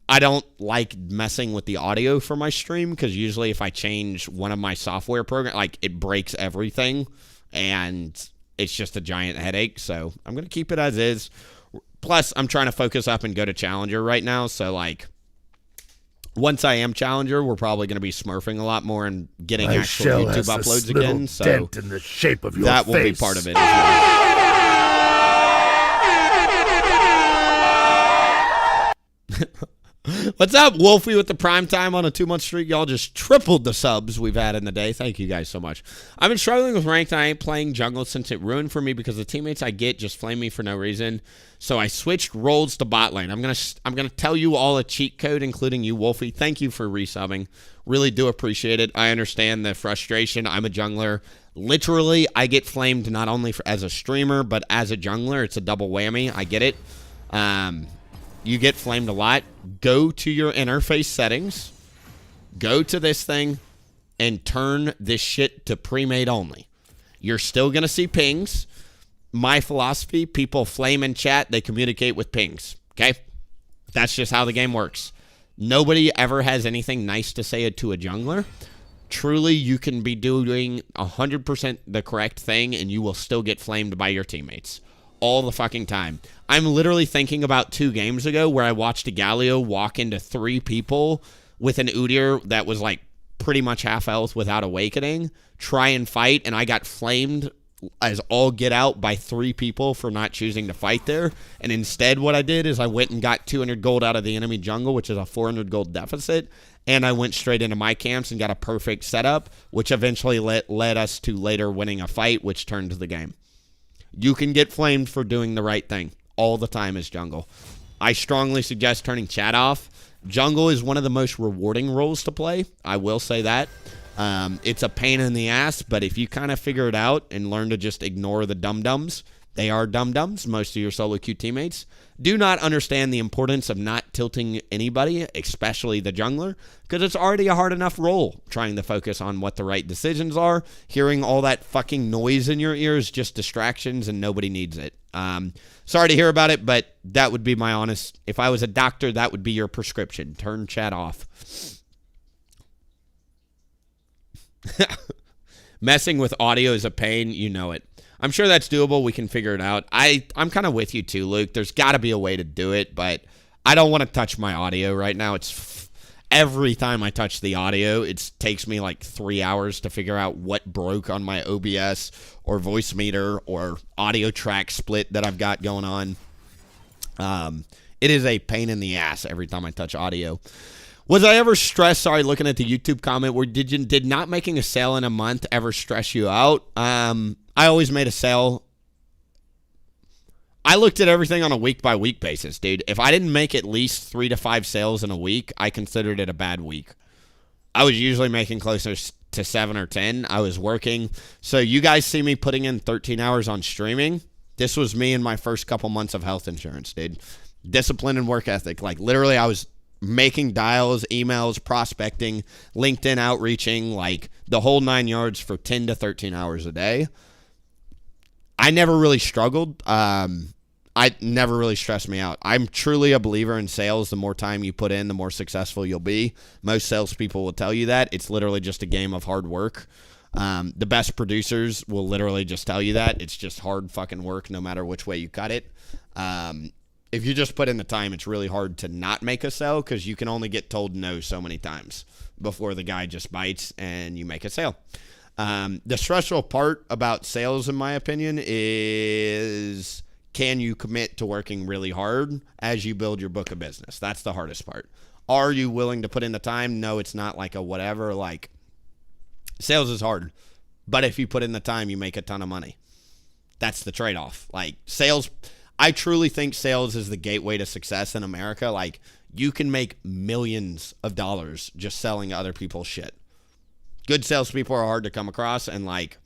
S1: I don't like messing with the audio for my stream because usually if I change one of my software programs, like, it breaks everything, and it's just a giant headache, so I'm going to keep it as is. Plus, I'm trying to focus up and go to Challenger right now, so, like, once I am Challenger, we're probably going to be smurfing a lot more and getting actual YouTube uploads again, so
S3: dent in the shape of your
S1: that will be
S3: face.
S1: part of it as well. What's up, Wolfie, with the prime time on a 2-month streak? Y'all just tripled the subs we've had in the day. Thank you guys so much. I've been struggling with ranked, and I ain't playing jungle since it ruined for me because the teammates I get just flame me for no reason. So I switched roles to bot lane. I'm gonna tell you all a cheat code, including you, Wolfie. Thank you for resubbing. Really do appreciate it. I understand the frustration. I'm a jungler. Literally, I get flamed not only as a streamer, but as a jungler. It's a double whammy. I get it. You get flamed a lot. Go to your interface settings. Go to this thing and turn this shit to pre-made only. You're still going to see pings. My philosophy, people flame in chat. They communicate with pings. Okay? That's just how the game works. Nobody ever has anything nice to say to a jungler. Truly, you can be doing 100% the correct thing, and you will still get flamed by your teammates. All the fucking time. I'm literally thinking about 2 games ago where I watched a Galio walk into 3 people with an Udyr that was like pretty much half health without awakening, try and fight, and I got flamed as all get out by 3 people for not choosing to fight there. And instead what I did is I went and got 200 gold out of the enemy jungle, which is a 400 gold deficit, and I went straight into my camps and got a perfect setup, which eventually led us to later winning a fight, which turned the game. You can get flamed for doing the right thing all the time as jungle. I strongly suggest turning chat off. Jungle is one of the most rewarding roles to play. I will say that. It's a pain in the ass, but if you kind of figure it out and learn to just ignore the dum-dums, they are dum-dums, most of your solo queue teammates, do not understand the importance of not tilting anybody, especially the jungler, because it's already a hard enough role trying to focus on what the right decisions are. Hearing all that fucking noise in your ears, just distractions, and nobody needs it. Sorry to hear about it, but that would be my honest, if I was a doctor, that would be your prescription. Turn chat off. Messing with audio is a pain, you know it. I'm sure that's doable. We can figure it out. I'm kind of with you too, Luke. There's got to be a way to do it, but I don't want to touch my audio right now. Every time I touch the audio, it takes me like 3 hours to figure out what broke on my OBS or voice meter or audio track split that I've got going on. It is a pain in the ass every time I touch audio. Was I ever stressed? Sorry, looking at the YouTube comment, where did not making a sale in a month ever stress you out? I always made a sale. I looked at everything on a week-by-week basis, dude. If I didn't make at least 3 to 5 sales in a week, I considered it a bad week. I was usually making closer to 7 or 10. I was working. So you guys see me putting in 13 hours on streaming. This was me in my first couple months of health insurance, dude. Discipline and work ethic. Like, literally, I was making dials, emails, prospecting, LinkedIn outreaching, like the whole 9 yards for 10 to 13 hours a day. I never really struggled. I never really stressed me out. I'm truly a believer in sales. The more time you put in, the more successful you'll be. Most salespeople will tell you that. It's literally just a game of hard work. The best producers will literally just tell you that. It's just hard fucking work no matter which way you cut it. If you just put in the time, it's really hard to not make a sale because you can only get told no so many times before the guy just bites and you make a sale. The stressful part about sales, in my opinion, is can you commit to working really hard as you build your book of business? That's the hardest part. Are you willing to put in the time? No, it's not like a whatever. Like, sales is hard, but if you put in the time, you make a ton of money. That's the trade-off. Like, sales, I truly think sales is the gateway to success in America. Like, you can make millions of dollars just selling other people's shit. Good salespeople are hard to come across, and like,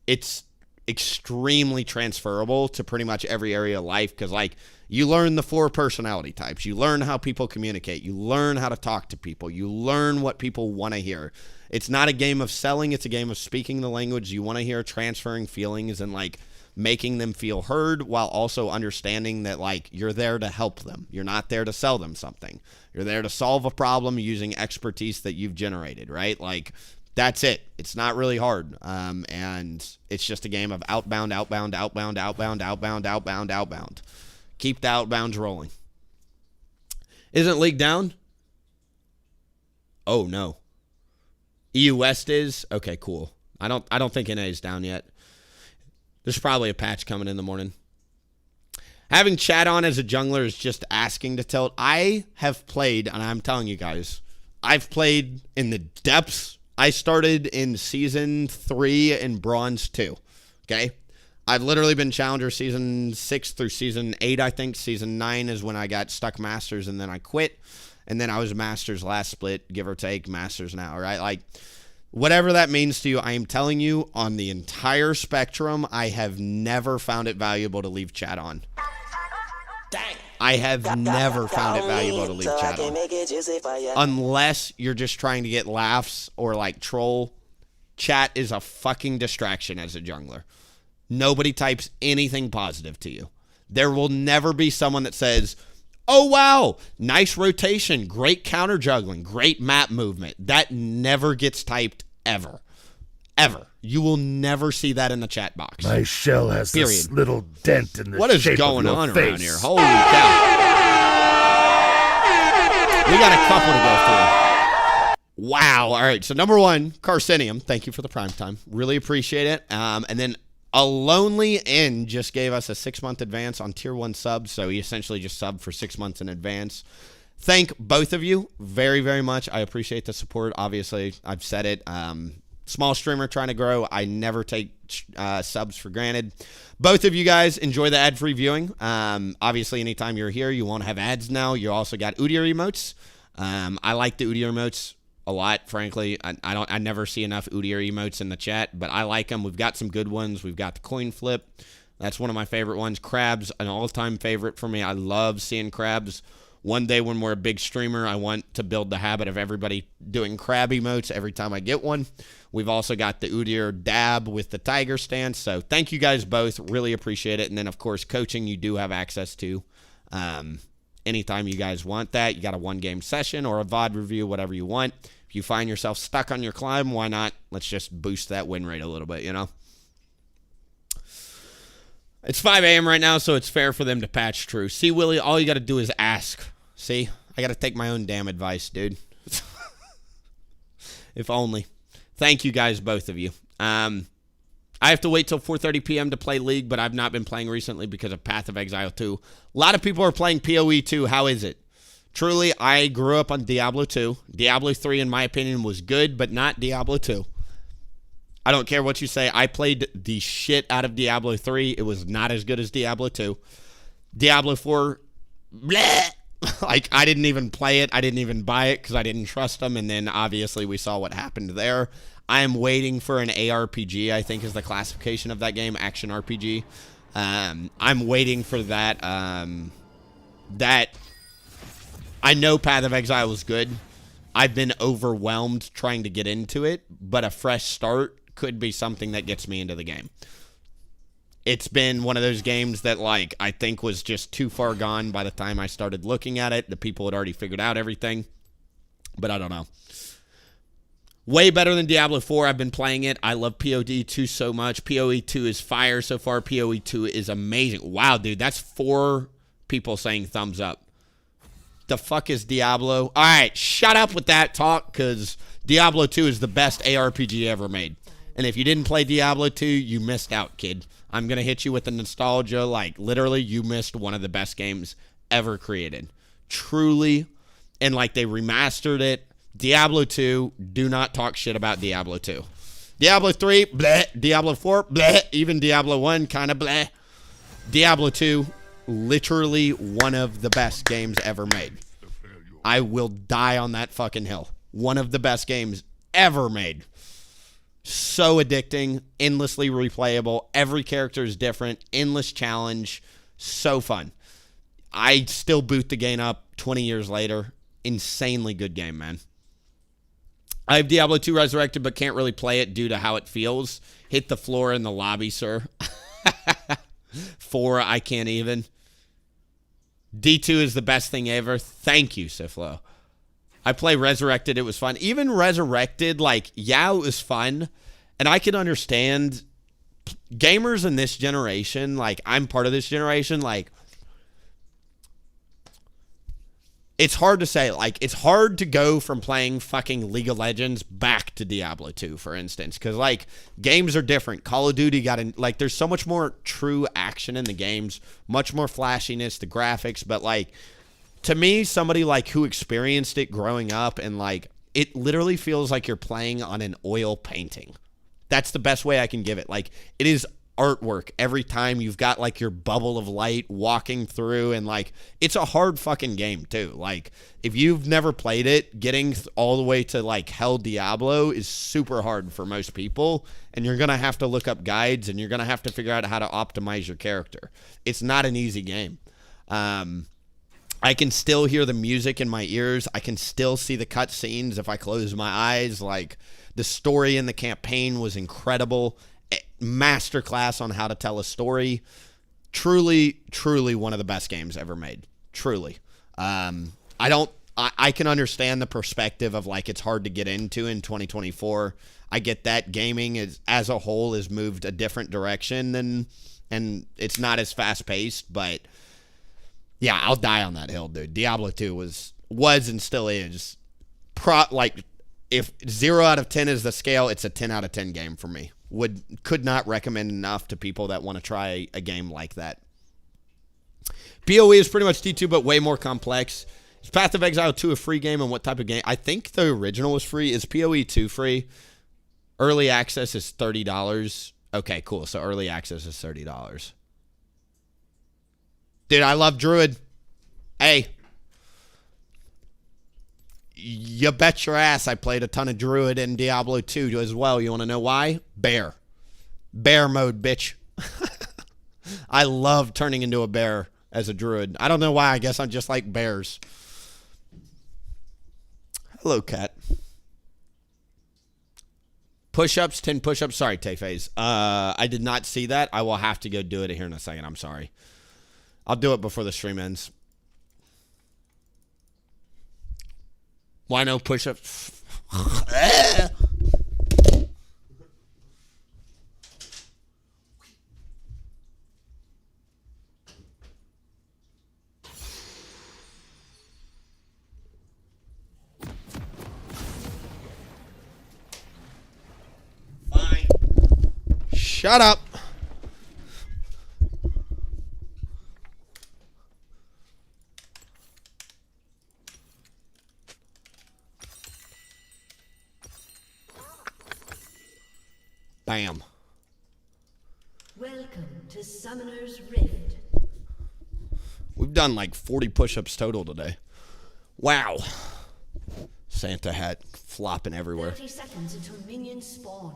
S1: it's extremely transferable to pretty much every area of life because, like, you learn the 4 personality types. You learn how people communicate. You learn how to talk to people. You learn what people want to hear. It's not a game of selling. It's a game of speaking the language you want to hear, transferring feelings, and like making them feel heard while also understanding that like you're there to help them. You're not there to sell them something. You're there to solve a problem using expertise that you've generated, right? Like, that's it. It's not really hard. And it's just a game of outbound, outbound, outbound, outbound, outbound, outbound, outbound. Keep the outbounds rolling. Isn't League down? Oh, no. EU West is? Okay, cool. I don't think NA is down yet. There's probably a patch coming in the morning. Having chat on as a jungler is just asking to tilt. I have played, and I'm telling you guys, I've played in the depths. I started in Season 3 and Bronze 2, okay? I've literally been Challenger Season 6 through Season 8, I think. Season 9 is when I got stuck Masters, and then I quit. And then I was Masters last split, give or take, Masters now, right? Like, whatever that means to you, I am telling you, on the entire spectrum, I have never found it valuable to leave chat on. Dang. I have never found it valuable to leave chat on. Unless you're just trying to get laughs or like troll. Chat is a fucking distraction as a jungler. Nobody types anything positive to you. There will never be someone that says, Oh, wow. Nice rotation. Great counter juggling. Great map movement. That never gets typed ever. Ever. You will never see that in the chat box.
S3: My shell has this little dent in the
S1: What is
S3: shape
S1: going
S3: of your
S1: on
S3: face.
S1: around here? Holy cow. We got a couple to go through. Wow. All right. So, number one, Carcinium. Thank you for the prime time. Really appreciate it. And then A Lonely Inn just gave us a 6-month advance on tier 1 subs, so he essentially just subbed for 6 months in advance. Thank both of you very, very much. I appreciate the support. Obviously, I've said it. Small streamer trying to grow. I never take subs for granted. Both of you guys enjoy the ad-free viewing. Obviously, anytime you're here, you won't have ads now. You also got Udyr emotes. I like the Udyr emotes a lot, frankly. I never see enough Udyr emotes in the chat, but I like them. We've got some good ones. We've got the coin flip. That's one of my favorite ones. Crabs, an all-time favorite for me. I love seeing crabs. One day when we're a big streamer, I want to build the habit of everybody doing crab emotes every time I get one. We've also got the Udyr dab with the tiger stance. So thank you guys both. Really appreciate it. And then, of course, coaching you do have access to. Anytime you guys want that, you got a 1-game session or a VOD review, whatever you want. If you find yourself stuck on your climb, why not? Let's just boost that win rate a little bit, you know? It's 5 a.m. right now, so it's fair for them to patch True. See, Willie, all you got to do is ask. See? I got to take my own damn advice, dude. If only. Thank you guys, both of you. I have to wait till 4:30 p.m. to play League, but I've not been playing recently because of Path of Exile 2. A lot of people are playing PoE 2. How is it? Truly, I grew up on Diablo 2. Diablo 3, in my opinion, was good, but not Diablo 2. I don't care what you say. I played the shit out of Diablo 3. It was not as good as Diablo 2. Diablo 4, bleh. Like, I didn't even play it. I didn't even buy it because I didn't trust them. And then, obviously, we saw what happened there. I am waiting for an ARPG, I think is the classification of that game, action RPG. I'm waiting for that. I know Path of Exile was good. I've been overwhelmed trying to get into it, but a fresh start could be something that gets me into the game. It's been one of those games that, like, I think was just too far gone by the time I started looking at it. The people had already figured out everything, but I don't know. Way better than Diablo 4. I've been playing it. I love POD 2 so much. PoE 2 is fire so far. PoE 2 is amazing. Wow, dude, that's 4 people saying thumbs up. The fuck is Diablo? All right, shut up with that talk, because Diablo 2 is the best ARPG ever made. And if you didn't play Diablo 2, you missed out, kid. I'm going to hit you with the nostalgia. Like, literally, you missed one of the best games ever created. Truly. And, like, they remastered it. Diablo 2, do not talk shit about Diablo 2. Diablo 3, bleh. Diablo 4, bleh. Even Diablo 1, kind of bleh. Diablo 2, literally one of the best games ever made. I will die on that fucking hill. One of the best games ever made. So addicting, endlessly replayable. Every character is different. Endless challenge. So fun. I still boot the game up 20 years later. Insanely good game, man. I have Diablo 2 Resurrected, but can't really play it due to how it feels. Hit the floor in the lobby, sir. 4, I can't even. D2 is the best thing ever. Thank you, Siflo. I play Resurrected. It was fun. Even Resurrected, like, yeah, it was fun. And I can understand gamers in this generation, like, I'm part of this generation, like, it's hard to say. Like, it's hard to go from playing fucking League of Legends back to Diablo 2, for instance. Because, like, games are different. Call of Duty got in, like, there's so much more true action in the games. Much more flashiness, the graphics. But, like, to me, somebody, like, who experienced it growing up and, like, it literally feels like you're playing on an oil painting. That's the best way I can give it. Like, it is artwork every time. You've got, like, your bubble of light walking through, and, like, it's a hard fucking game too. Like, if you've never played it, getting all the way to, like, Hell Diablo is super hard for most people, and you're gonna have to look up guides, and you're gonna have to figure out how to optimize your character. It's not an easy game. I can still hear the music in my ears. I can still see the cutscenes if I close my eyes. Like, the story in the campaign was incredible. Masterclass on how to tell a story. Truly, truly one of the best games ever made. Truly. I can understand the perspective of like it's hard to get into in 2024. I get that gaming as a whole has moved a different direction and it's not as fast paced, but yeah, I'll die on that hill, dude. Diablo 2 was and still is if 0 out of 10 is the scale, it's a 10 out of 10 game for me. Could not recommend enough to people that want to try a game like that. PoE is pretty much D2, but way more complex. Is Path of Exile 2 a free game, and what type of game? I think the original was free. Is PoE 2 free? Early access is $30. Okay, cool. So early access is $30. Dude, I love Druid. Hey. You bet your ass I played a ton of Druid in Diablo 2 as well. You want to know why? Bear. Bear mode, bitch. I love turning into a bear as a Druid. I don't know why. I guess I'm just like bears. Hello, cat. Push-ups, 10 push-ups. Sorry, Tayface. I did not see that. I will have to go do it here in a second. I'm sorry. I'll do it before the stream ends. Why no push-ups? Fine. Shut up. Bam.
S2: Welcome to Summoner's Rift.
S1: We've done like 40 push-ups total today. Wow. Santa hat flopping everywhere.
S2: 30 seconds until minions spawn.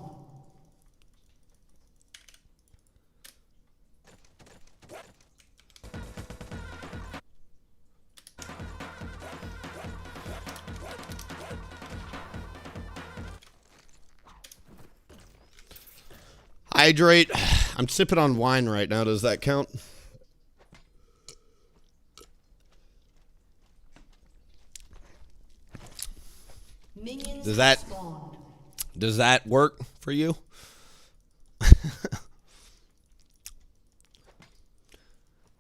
S1: Hydrate. I'm sipping on wine right now. Does that count?
S2: Minions
S1: Does that work for you?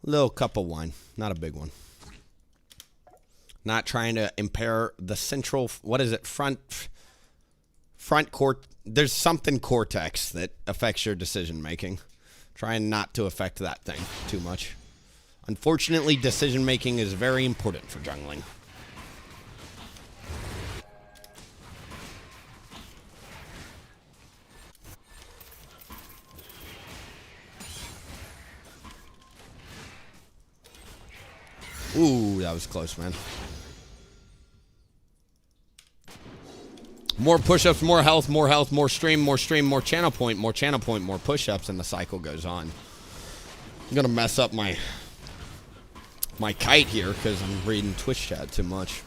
S1: Little cup of wine, not a big one. Not trying to impair the central, what is it, front there's something cortex that affects your decision making. Trying not to affect that thing too much. Unfortunately, decision making is very important for jungling. Ooh, that was close, man. More push-ups, more health, more stream, more channel point, more push-ups, and the cycle goes on. I'm gonna mess up my kite here because I'm reading Twitch chat too much.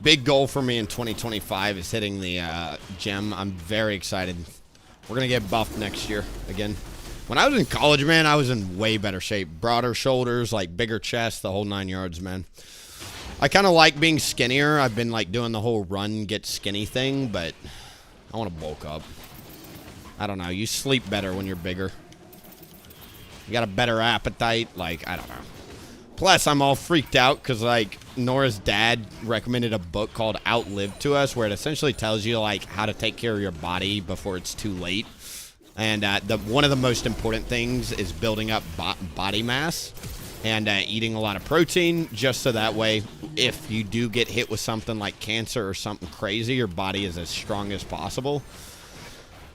S1: Big goal for me in 2025 is hitting the gem. I'm very excited. We're going to get buffed next year again. When I was in college, man, I was in way better shape. Broader shoulders, like bigger chest, the whole 9 yards, man. I kind of like being skinnier. I've been like doing the whole run, get skinny thing, but I want to bulk up. I don't know. You sleep better when you're bigger. You got a better appetite. Like, I don't know. Plus, I'm all freaked out because, like, Nora's dad recommended a book called Outlive to us where it essentially tells you, like, how to take care of your body before it's too late. And one of the most important things is building up body mass and eating a lot of protein just so that way if you do get hit with something like cancer or something crazy, your body is as strong as possible.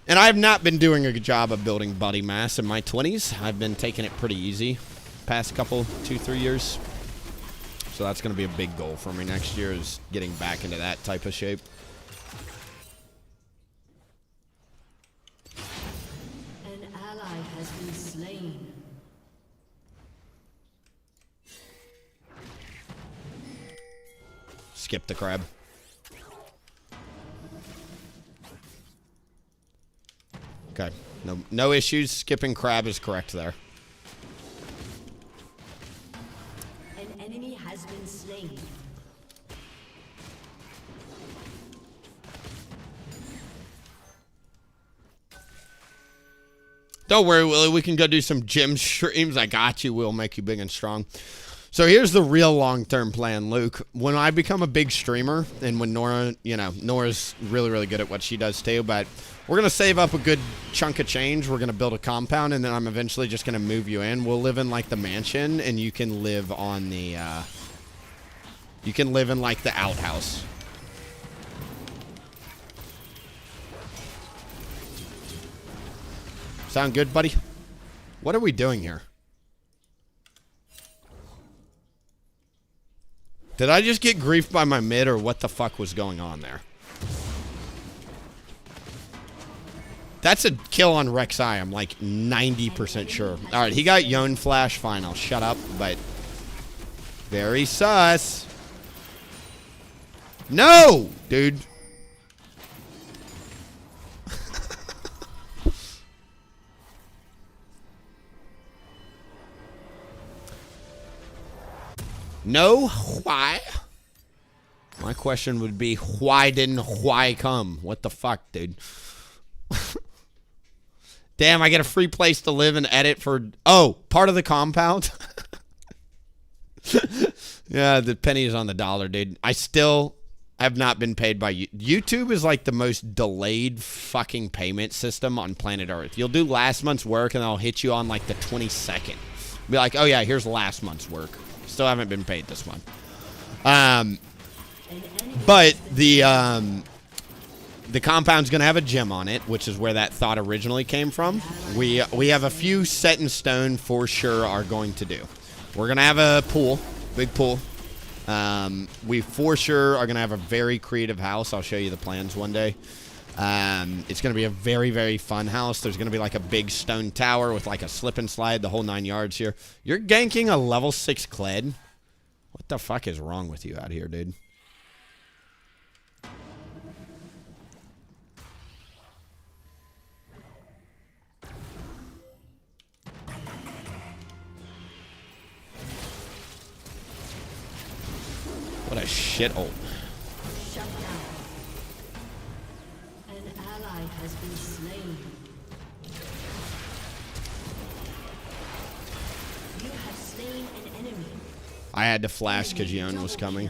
S1: And I have not been doing a good job of building body mass in my 20s. I've been taking it pretty easy past couple 2-3 years, so that's going to be a big goal for me next year, is getting back into that type of shape.
S2: An ally has been slain.
S1: skip the crab. Okay. No issues. Skipping crab is correct there.
S2: An enemy has been slain.
S1: Don't worry, Willie. We can go do some gym streams. I got you. We'll make you big and strong. So here's the real long-term plan, Luke. When I become a big streamer, and when Nora, you know, Nora's really, really good at what she does too, but we're going to save up a good chunk of change. We're going to build a compound, and then I'm eventually just going to move you in. We'll live in, like, the mansion, and you can live on the, you can live in, like, the outhouse. Sound good, buddy? What are we doing here? Did I just get griefed by my mid, or what the fuck was going on there? That's a kill on Rek'Sai, I'm like 90% sure. Alright, he got Yone Flash. Fine, I'll shut up, but very sus. No, dude. No, why? My question would be, why didn't why come? What the fuck, dude? Damn, I get a free place to live and edit for... Oh, part of the compound? Yeah, the penny is on the dollar, dude. I still have not been paid by... YouTube is like the most delayed fucking payment system on planet Earth. You'll do last month's work and I'll hit you on like the 22nd. Be like, oh yeah, here's last month's work. Still haven't been paid this month. But the compound's going to have a gym on it, which is where that thought originally came from. We have a few set in stone for sure are going to do. We're going to have a pool, big pool. We for sure are going to have a very creative house. I'll show you the plans one day. It's going to be a very, very fun house. There's going to be like a big stone tower with like a slip and slide, the whole 9 yards here. You're ganking a level 6 Kled? What the fuck is wrong with you out here, dude? What a shit hole.
S2: Shut down. An ally has been slain. You have slain an enemy.
S1: I had to flash because Yone was coming.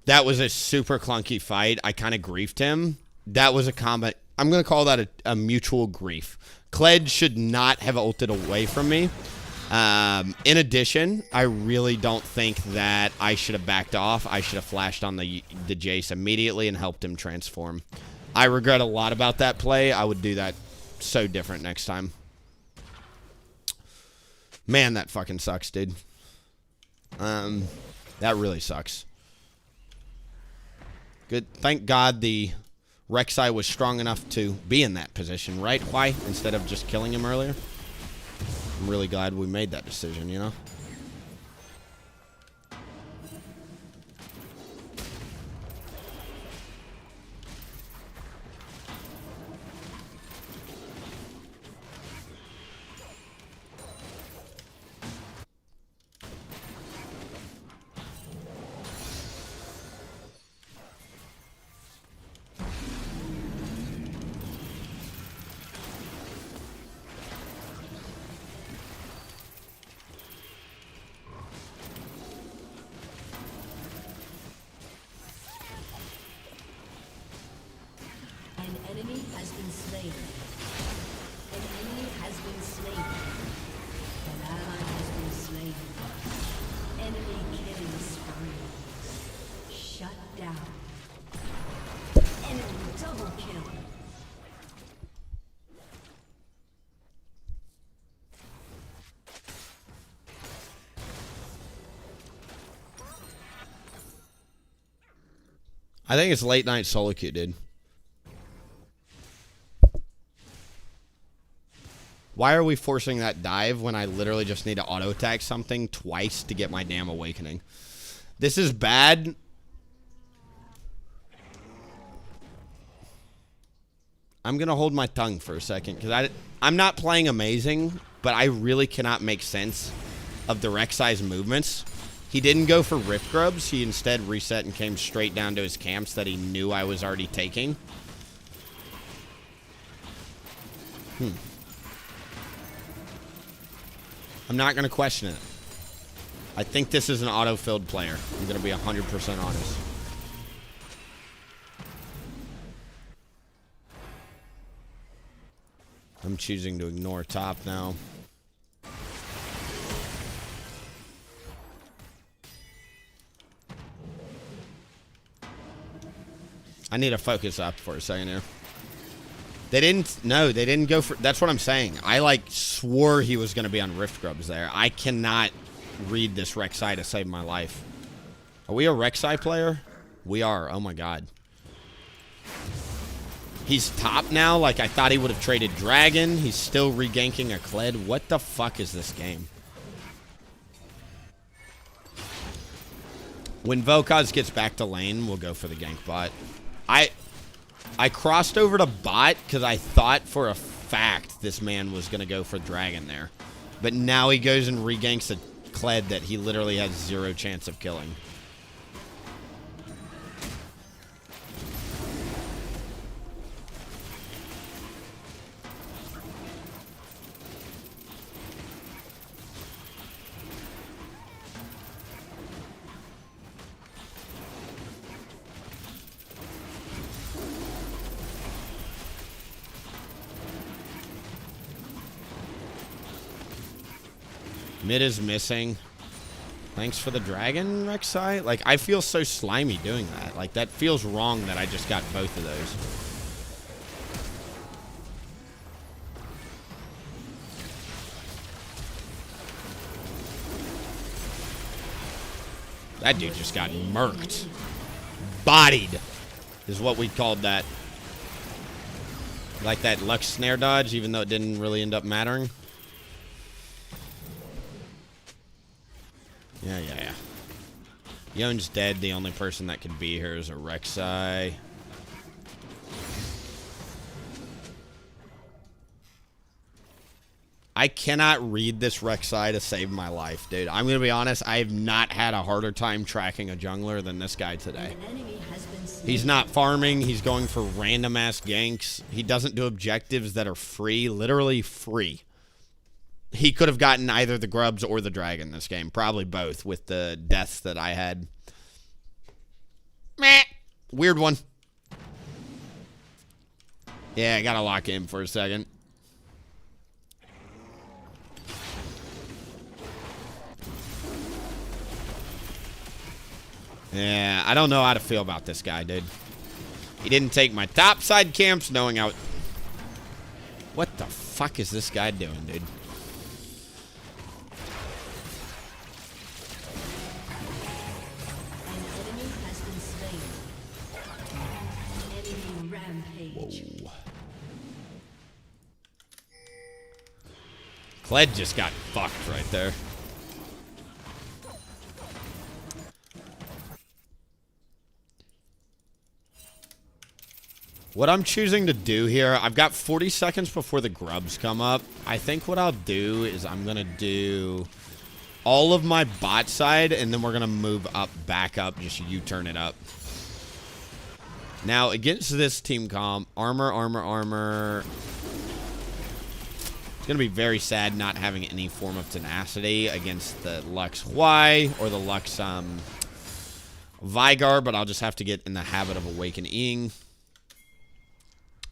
S1: That was a super clunky fight. I kind of griefed him. That was a combat. I'm going to call that a mutual grief. Kled should not have ulted away from me. In addition, I really don't think that I should have backed off. I should have flashed on the Jace immediately and helped him transform. I regret a lot about that play. I would do that so different next time. Man, that fucking sucks, dude. That really sucks. Good. Thank God the Rek'Sai was strong enough to be in that position, right? Why? Instead of just killing him earlier? I'm really glad we made that decision, you know?
S2: An enemy has been slain. An enemy has been slain. An ally has been slain. Enemy killing spree. Shut down. Enemy double kill.
S1: I think it's late night solo queue, dude. Why are we forcing that dive when I literally just need to auto attack something twice to get my damn awakening? This is bad. I'm going to hold my tongue for a second because I'm not playing amazing, but I really cannot make sense of the Rek'Sai's movements. He didn't go for Rift Grubs. He instead reset and came straight down to his camps that he knew I was already taking. I'm not going to question it. I think this is an auto-filled player. I'm going to be 100% honest. I'm choosing to ignore top now. I need to focus up for a second here. They didn't go for... That's what I'm saying. I, like, swore he was going to be on Rift Grubs there. I cannot read this Rek'Sai to save my life. Are we a Rek'Sai player? We are. Oh, my God. He's top now. Like, I thought he would have traded Dragon. He's still reganking a Kled. What the fuck is this game? When Vokaz gets back to lane, we'll go for the gank bot. I crossed over to bot because I thought for a fact this man was going to go for Dragon there. But now he goes and reganks a Kled that he literally has 0 chance of killing. Mid is missing. Thanks for the dragon, Rek'Sai. Like, I feel so slimy doing that. Like, that feels wrong that I just got both of those. That dude just got murked. Bodied is what we called that. Like that Lux snare dodge, even though it didn't really end up mattering. Yeah. Yon's dead. The only person that could be here is a Rek'Sai. I cannot read this Rek'Sai to save my life, dude. I'm going to be honest. I have not had a harder time tracking a jungler than this guy today. He's not farming. He's going for random-ass ganks. He doesn't do objectives that are free. Literally free. He could have gotten either the grubs or the dragon this game. Probably both with the deaths that I had. Meh. Weird one. Yeah, I got to lock in for a second. Yeah, I don't know how to feel about this guy, dude. He didn't take my top side camps knowing how... What the fuck is this guy doing, dude? Whoa. Kled just got fucked right there. What I'm choosing to do here, I've got 40 seconds before the grubs come up. I think what I'll do is I'm going to do all of my bot side, and then we're going to move up, back up, just U-turn it up. Now, against this team comp, armor. It's going to be very sad not having any form of tenacity against the Lux Y or the Lux Vigar, but I'll just have to get in the habit of awakening.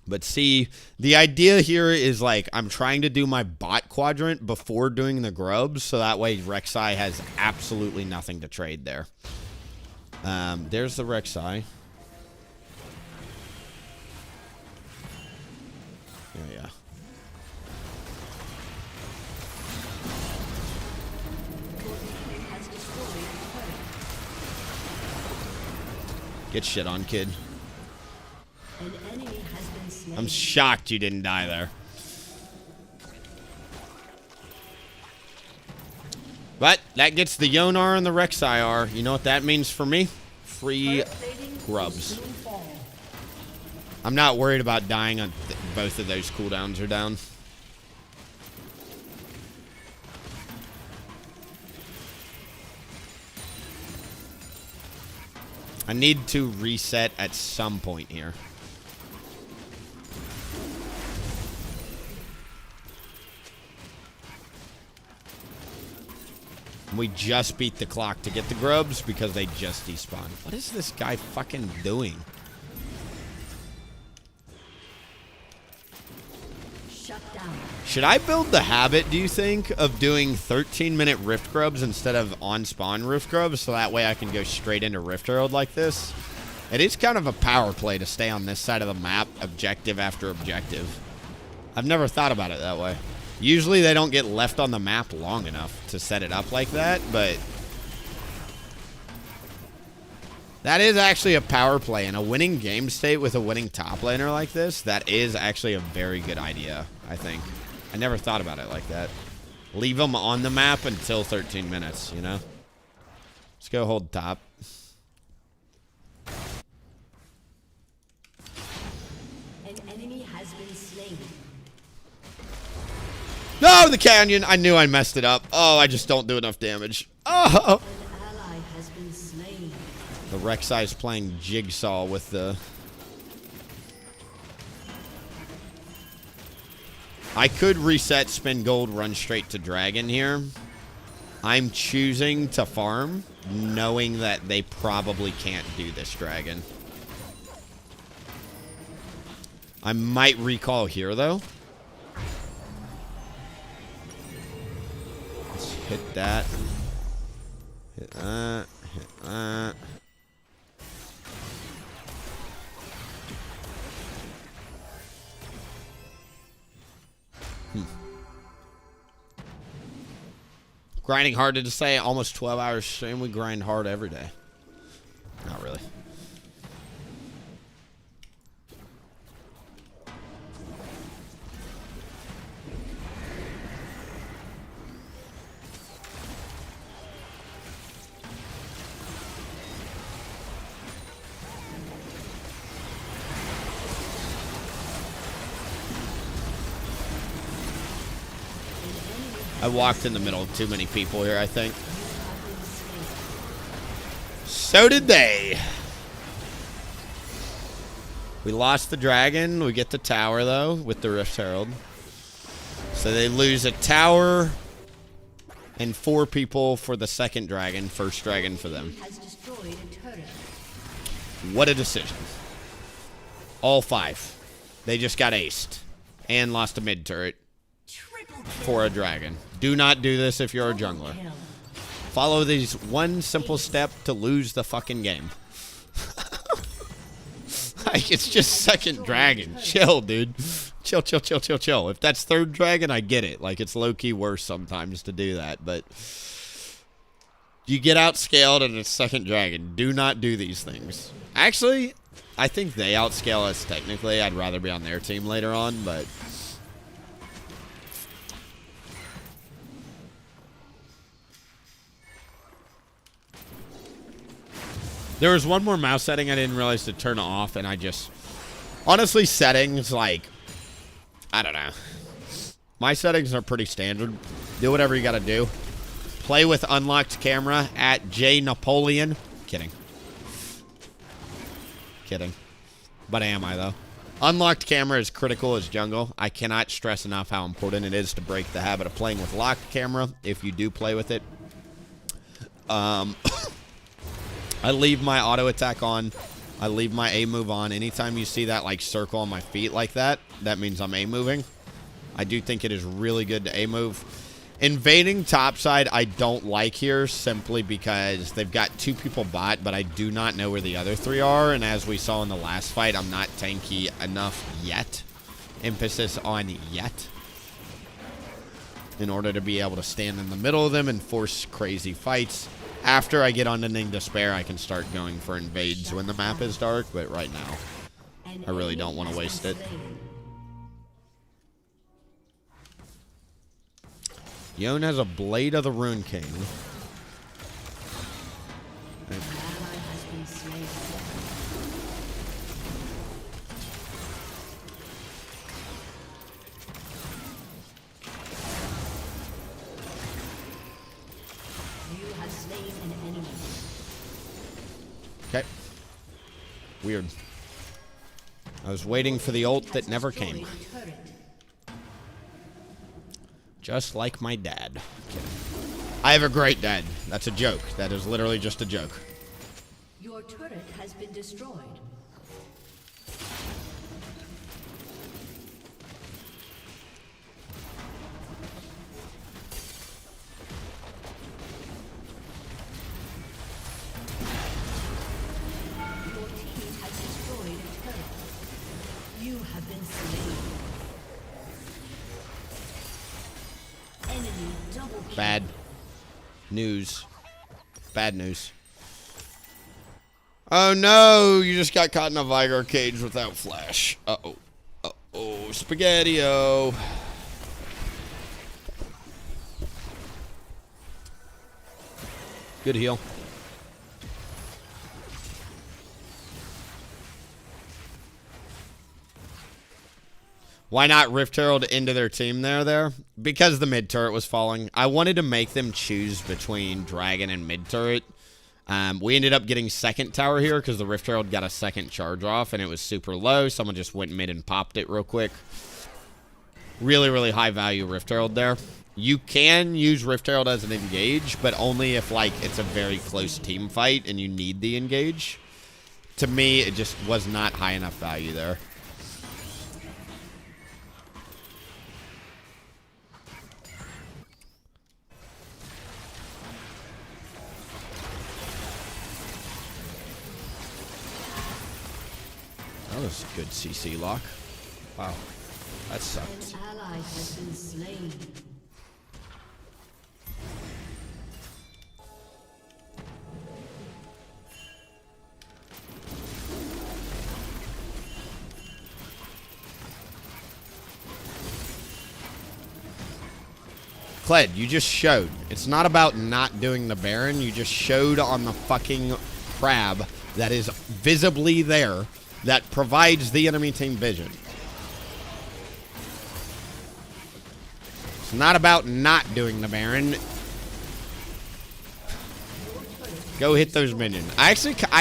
S1: But see, the idea here is, like, I'm trying to do my bot quadrant before doing the grubs, so that way Rek'Sai has absolutely nothing to trade there. There's the Rek'Sai. Yeah. Get shit on, kid.
S2: An enemy has been slain.
S1: I'm shocked you didn't die there. But that gets the Yonar and the Rek'Sai R. You know what that means for me? Free grubs. I'm not worried about dying on both of those cooldowns are down. I need to reset at some point here. We just beat the clock to get the grubs because they just despawned. What is this guy fucking doing?
S2: Shut down.
S1: Should I build the habit, do you think, of doing 13-minute Rift Grubs instead of on-spawn Rift Grubs so that way I can go straight into Rift Herald like this? It is kind of a power play to stay on this side of the map, objective after objective. I've never thought about it that way. Usually they don't get left on the map long enough to set it up like that, but that is actually a power play. In a winning game state with a winning top laner like this, that is actually a very good idea, I think. I never thought about it like that. Leave them on the map until 13 minutes, you know? Let's go hold top.
S2: An enemy has been slain.
S1: No, the canyon! I knew I messed it up. Oh, I just don't do enough damage. Oh!
S2: An ally has been slain.
S1: The Rek'Sai's playing jigsaw with the... I could reset, spin gold, run straight to dragon here. I'm choosing to farm, knowing that they probably can't do this dragon. I might recall here, though. Let's hit that. Hit that. Hit that. Grinding hard to say, almost 12 hours stream. We grind hard every day. Not really. I walked in the middle of too many people here, I think. So did they. We lost the dragon. We get the tower, though, with the Rift Herald. So they lose a tower and 4 people for the second dragon. First dragon for them.
S2: Has destroyed a turret.
S1: What a decision. All 5. They just got aced. And lost a mid turret for a dragon. Do not do this if you're a jungler. Follow these one simple step to lose the fucking game. Like, it's just second dragon. Chill, dude. Chill, chill, chill, chill, chill. If that's third dragon, I get it. Like, it's low-key worse sometimes to do that, but you get outscaled and it's second dragon. Do not do these things. Actually, I think they outscale us technically. I'd rather be on their team later on, but there was one more mouse setting I didn't realize to turn off, and I just... Honestly, settings, like... I don't know. My settings are pretty standard. Do whatever you gotta do. Play with unlocked camera at J Napoleon. Kidding. Kidding. But am I, though? Unlocked camera is critical as jungle. I cannot stress enough how important it is to break the habit of playing with locked camera if you do play with it. I leave my auto attack on. I leave my A move on. Anytime you see that like circle on my feet like that, that means I'm A moving. I do think it is really good to A move. Invading topside I don't like here simply because they've got 2 people bot, but I do not know where the other 3 are. And as we saw in the last fight, I'm not tanky enough yet. Emphasis on yet. In order to be able to stand in the middle of them and force crazy fights. After I get on Ending Despair, I can start going for invades when the map is dark, but right now, I really don't want to waste it. Yone has a Blade of the Rune King.
S2: You have slain an enemy.
S1: Okay. Weird. I was waiting for the ult that never came. Just like my dad. Kidding. I have a great dad. That's a joke. That is literally just a joke.
S2: Your turret has been destroyed. Your team has destroyed a turret. You have been slain. Enemy double kill.
S1: Bad news. Bad news. Oh no, you just got caught in a Vigar cage without flash. Uh-oh. Uh-oh, Spaghetti-O. Good heal. Why not Rift Herald into their team there? Because the mid turret was falling. I wanted to make them choose between Dragon and mid turret. We ended up getting second tower here because the Rift Herald got a second charge off and it was super low. Someone just went mid and popped it real quick. Really, really high value Rift Herald there. You can use Rift Herald as an engage, but only if like it's a very close team fight and you need the engage. To me, it just was not high enough value there. That was a good CC lock. Wow. That sucked.
S2: An ally has been slain.
S1: Kled, you just showed. It's not about not doing the Baron. You just showed on the fucking crab that is visibly there that provides the enemy team vision. It's not about not doing the Baron. Go hit those minions. I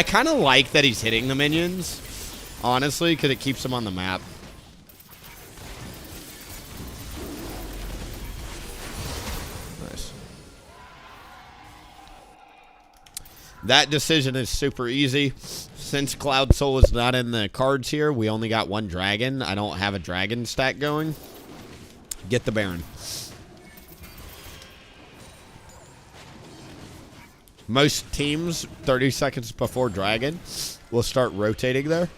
S1: kind of like that he's hitting the minions, honestly, because it keeps them on the map. Nice. That decision is super easy. Since Cloud Soul is not in the cards here, we only got one dragon. I don't have a dragon stack going. Get the Baron. Most teams, 30 seconds before dragon, will start rotating there.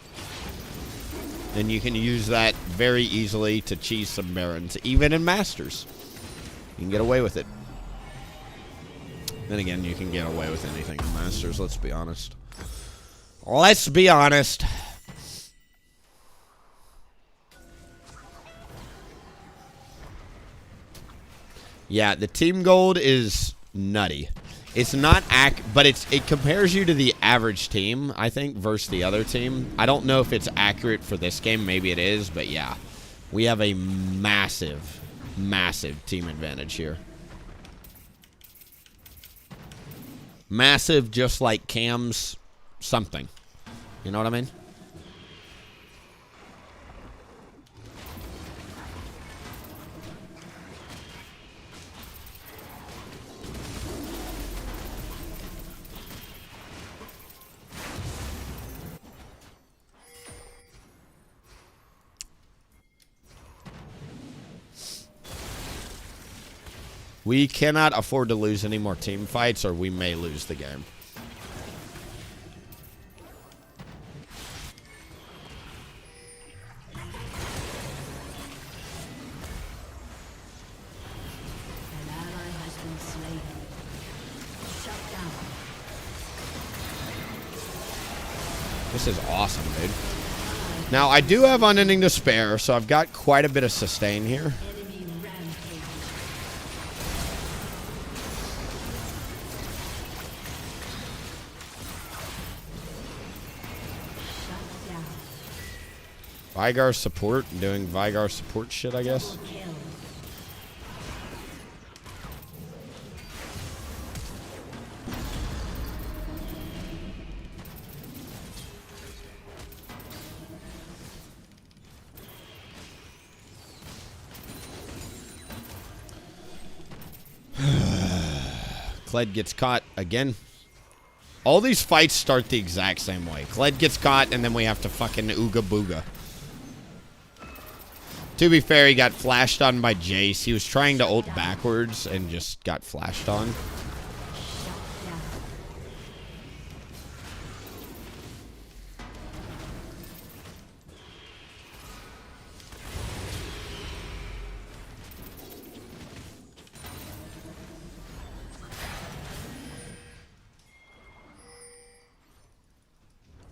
S1: And you can use that very easily to cheese some Barons, even in Masters. You can get away with it. Then again, you can get away with anything in Masters, let's be honest. Let's be honest. Yeah, the team gold is nutty. It's not but it compares you to the average team, I think, versus the other team. I don't know if it's accurate for this game. Maybe it is, but yeah. We have a massive, massive team advantage here. Massive, just like Cam's something. You know what I mean? We cannot afford to lose any more team fights or we may lose the game. This is awesome, dude. Now, I do have Unending Despair, so I've got quite a bit of sustain here. Vigar support, doing Vigar support shit, I guess. Kled gets caught again. All these fights start the exact same way. Kled gets caught, and then we have to fucking ooga booga. To be fair, he got flashed on by Jace. He was trying to ult backwards and just got flashed on.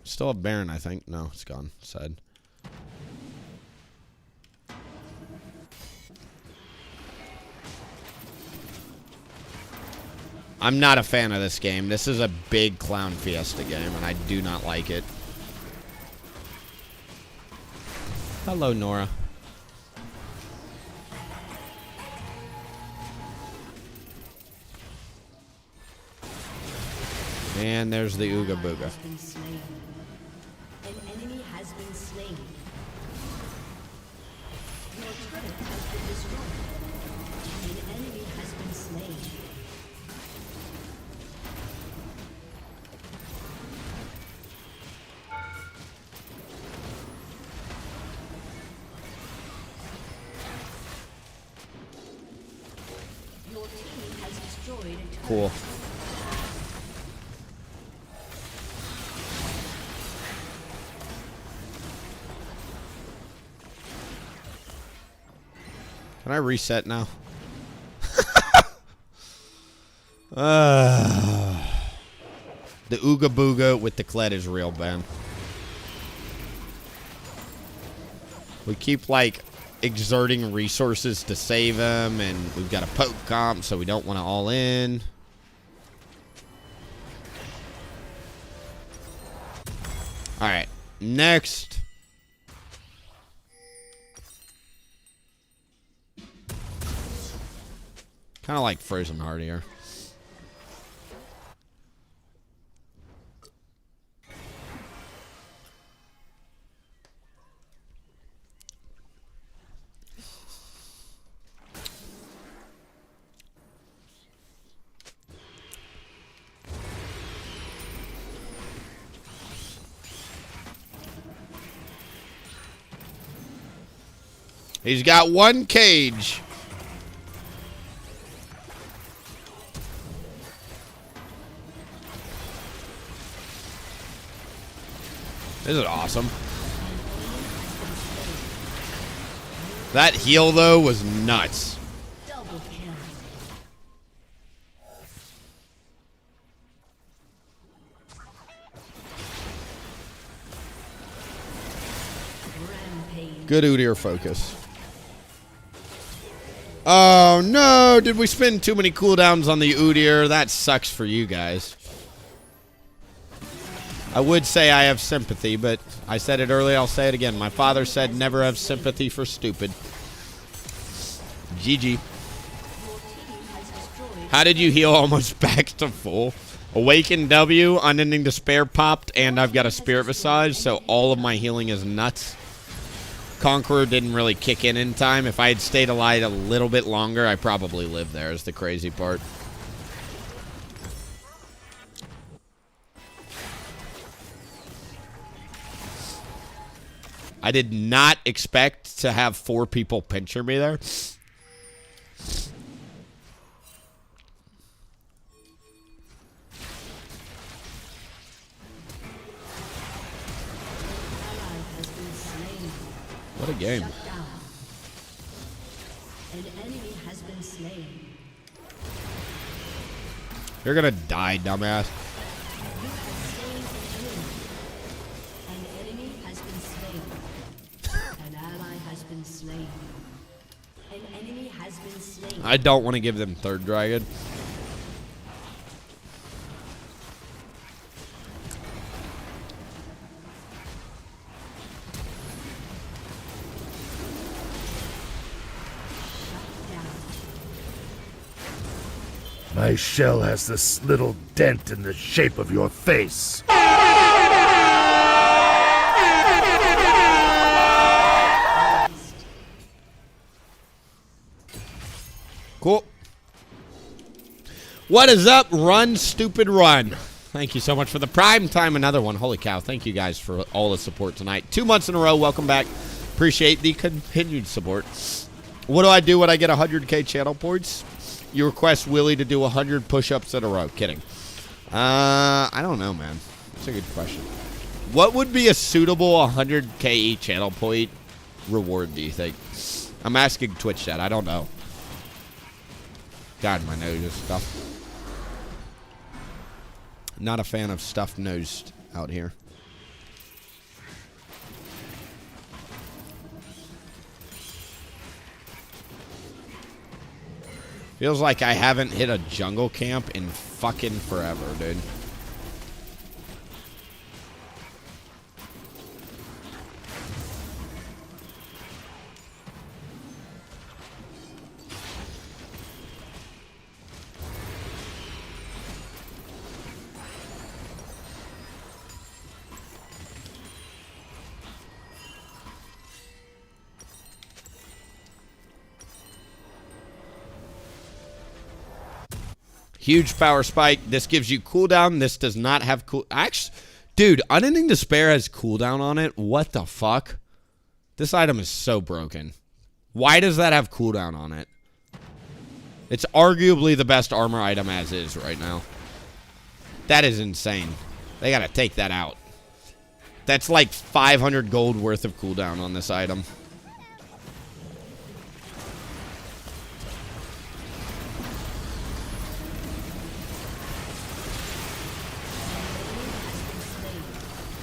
S1: Still a Baron, I think. No, it's gone. Sad. I'm not a fan of this game. This is a big clown fiesta game, and I do not like it. Hello, Nora. And there's the Ooga Booga.
S2: An enemy has been slain. Your turret has been destroyed. An enemy has been slain. Your team has destroyed a turret.
S1: Cool. Can I reset now? The Ooga Booga with the Kled is real, Ben. We keep, like, exerting resources to save him, and we've got a poke comp, so we don't want to all in. Alright, next. Kind of like Frozen Heart here. He's got one cage. This is awesome. That heal, though, was nuts.
S2: Double kill. Rampage.
S1: Good Udyr focus. Oh, no. Did we spend too many cooldowns on the Udyr? That sucks for you guys. I would say I have sympathy, but I said it earlier, I'll say it again. My father said never have sympathy for stupid. GG. How did you heal almost back to full? Awaken W, Unending Despair popped, and I've got a Spirit Visage, so all of my healing is nuts. Conqueror didn't really kick in time. If I had stayed alive a little bit longer, I probably lived there, is the crazy part. I did not expect to have 4 people pincher me there. What a game.
S2: Shut down. An enemy has been slain.
S1: You're gonna die, dumbass.
S2: You have slain an enemy. An enemy has been slain. An ally has been slain. An enemy has been slain.
S1: I don't want to give them third dragon.
S3: My shell has this little dent in the shape of your face.
S1: Cool. What is up? Run, stupid, run. Thank you so much for the prime time. Another one. Holy cow. Thank you guys for all the support tonight. 2 months in a row. Welcome back. Appreciate the continued support. What do I do when I get 100K channel points? You request Willie to do 100 push-ups in a row. Kidding. I don't know, man. That's a good question. What would be a suitable 100K channel point reward, do you think? I'm asking Twitch chat. I don't know. God, my nose is stuffed. Not a fan of stuffed nosed out here. Feels like I haven't hit a jungle camp in fucking forever, dude. Huge power spike. This gives you cooldown. This does not have cool. Actually, dude, Unending Despair has cooldown on it. What the fuck? This item is so broken. Why does that have cooldown on it? It's arguably the best armor item as is right now. That is insane. They gotta take that out. That's like 500 gold worth of cooldown on this item.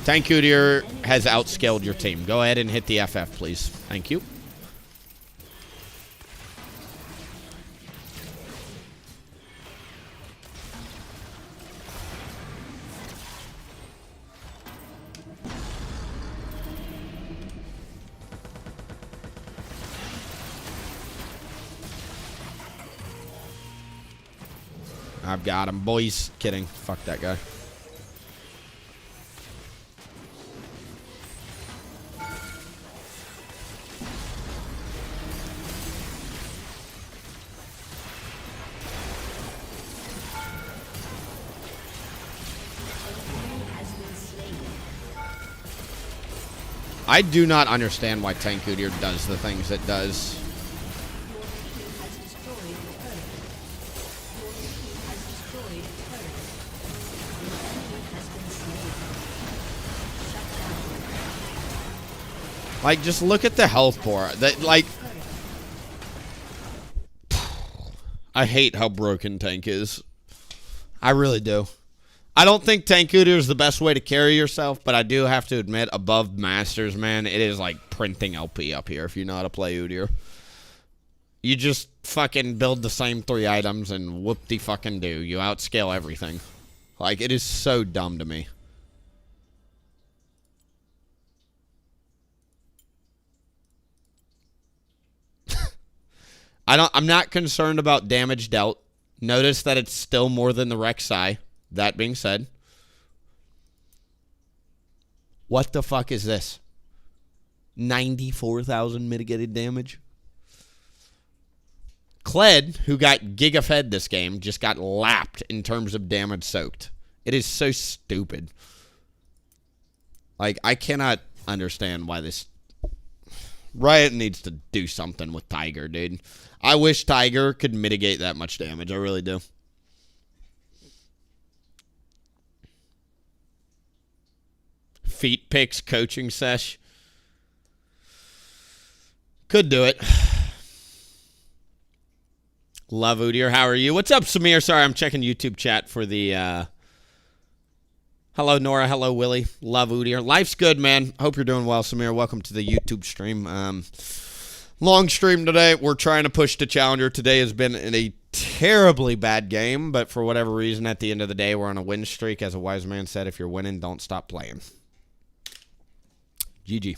S1: Tank Udyr has outscaled your team. Go ahead and hit the FF, please. Thank you. I've got him, boys. Kidding. Fuck that guy. I do not understand why Tank Udyr does the things it does. Like, just look at the health bar. That, like, I hate how broken Tank is. I really do. I don't think Tank Udyr is the best way to carry yourself, but I do have to admit, above Masters, man, it is like printing LP up here if you know how to play Udyr. You just fucking build the same 3 items and whoop-de-fucking-do. You outscale everything. Like, it is so dumb to me. I'm not concerned about damage dealt. Notice that it's still more than the Rek'Sai. That being said, what the fuck is this? 94,000 mitigated damage? Kled, who got giga-fed this game, just got lapped in terms of damage soaked. It is so stupid. Like, I cannot understand why this... Riot needs to do something with Tiger, dude. I wish Tiger could mitigate that much damage. I really do. Feet picks coaching sesh. Could do it. Love Udyr. How are you? What's up, Samir? Sorry, I'm checking YouTube chat for the... Hello, Nora. Hello, Willie. Love Udyr. Life's good, man. Hope you're doing well, Samir. Welcome to the YouTube stream. Long stream today. We're trying to push to Challenger. Today has been a terribly bad game, but for whatever reason, at the end of the day, we're on a win streak. As a wise man said, if you're winning, don't stop playing. GG.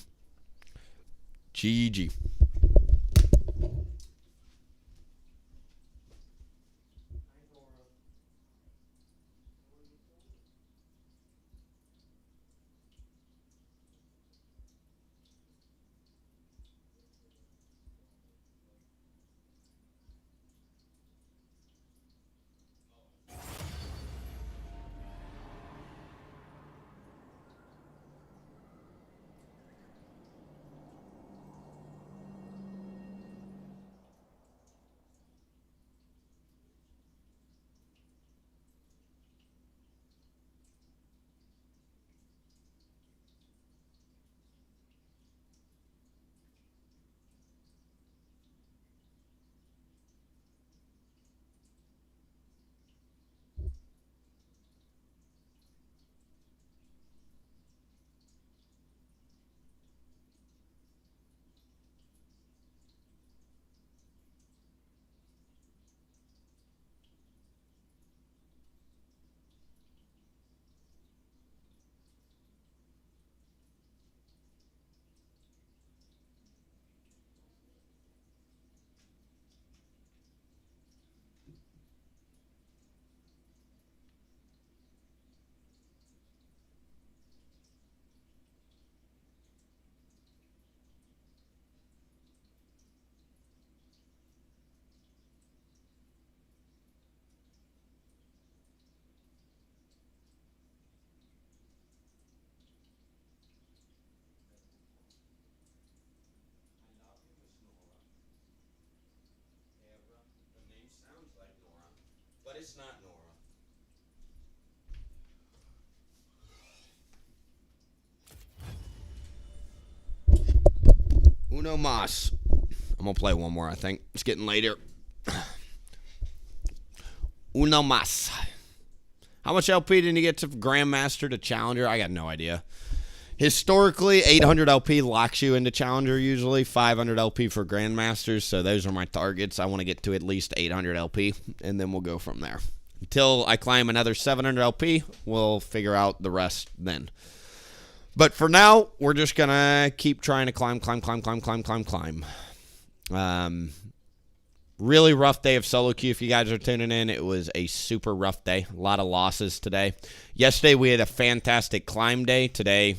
S1: GG. It's not Nora. Uno mas. I'm going to play one more, I think. It's getting later. Uno mas. How much LP did you get to Grandmaster to Challenger? I got no idea. Historically, 800 LP locks you into Challenger usually. 500 LP for Grandmasters, so those are my targets. I want to get to at least 800 LP, and then we'll go from there. Until I climb another 700 LP, we'll figure out the rest then. But for now, we're just going to keep trying to climb. Really rough day of solo queue if you guys are tuning in. It was a super rough day. A lot of losses today. Yesterday, we had a fantastic climb day. Today,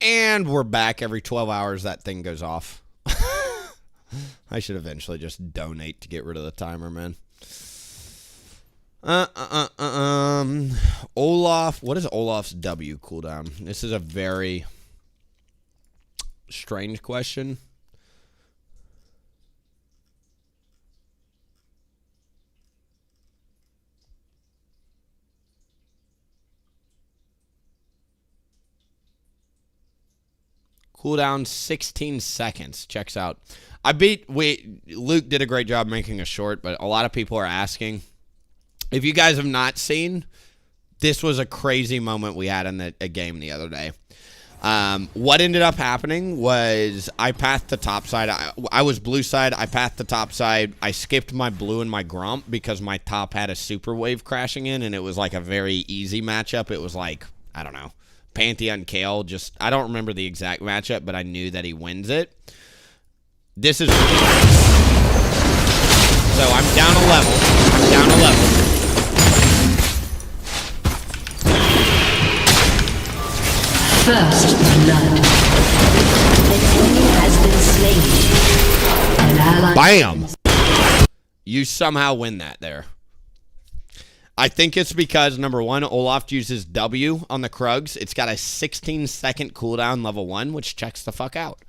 S1: and we're back. Every 12 hours, that thing goes off. I should eventually just donate to get rid of the timer, man. Olaf. What is Olaf's W cooldown? This is a very strange question. Cooldown 16 seconds. Checks out. Luke did a great job making a short, but a lot of people are asking. If you guys have not seen, this was a crazy moment we had in a game the other day. What ended up happening was I pathed the top side. I was blue side. I pathed the top side. I skipped my blue and my grump because my top had a super wave crashing in, and it was like a very easy matchup. It was like, I don't know, Pantheon Kale. I don't remember the exact matchup, but I knew that he wins it. This is... So I'm down a level.
S2: First blood. An enemy has been slain. An ally...
S1: Bam! You somehow win that there. I think it's because, number one, Olaf uses W on the Krugs. It's got a 16-second cooldown, level 1, which checks the fuck out.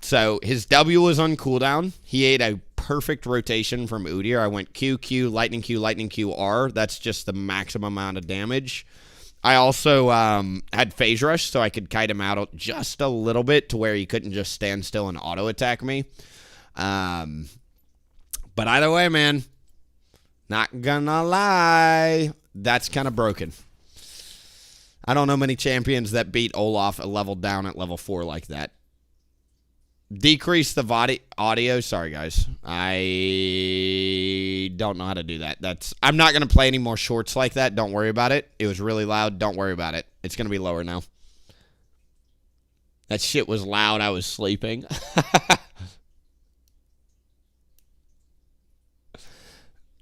S1: So his W was on cooldown. He ate a perfect rotation from Udyr. I went Q, Q, Lightning Q, Lightning Q, R. That's just the maximum amount of damage. I also had Phase Rush, so I could kite him out just a little bit to where he couldn't just stand still and auto-attack me. But either way, man, not gonna lie, that's kind of broken. I don't know many champions that beat Olaf a level down at level 4 like that. Decrease the audio. Sorry, guys. I don't know how to do that. I'm not going to play any more shorts like that. Don't worry about it. It was really loud. Don't worry about it. It's going to be lower now. That shit was loud. I was sleeping.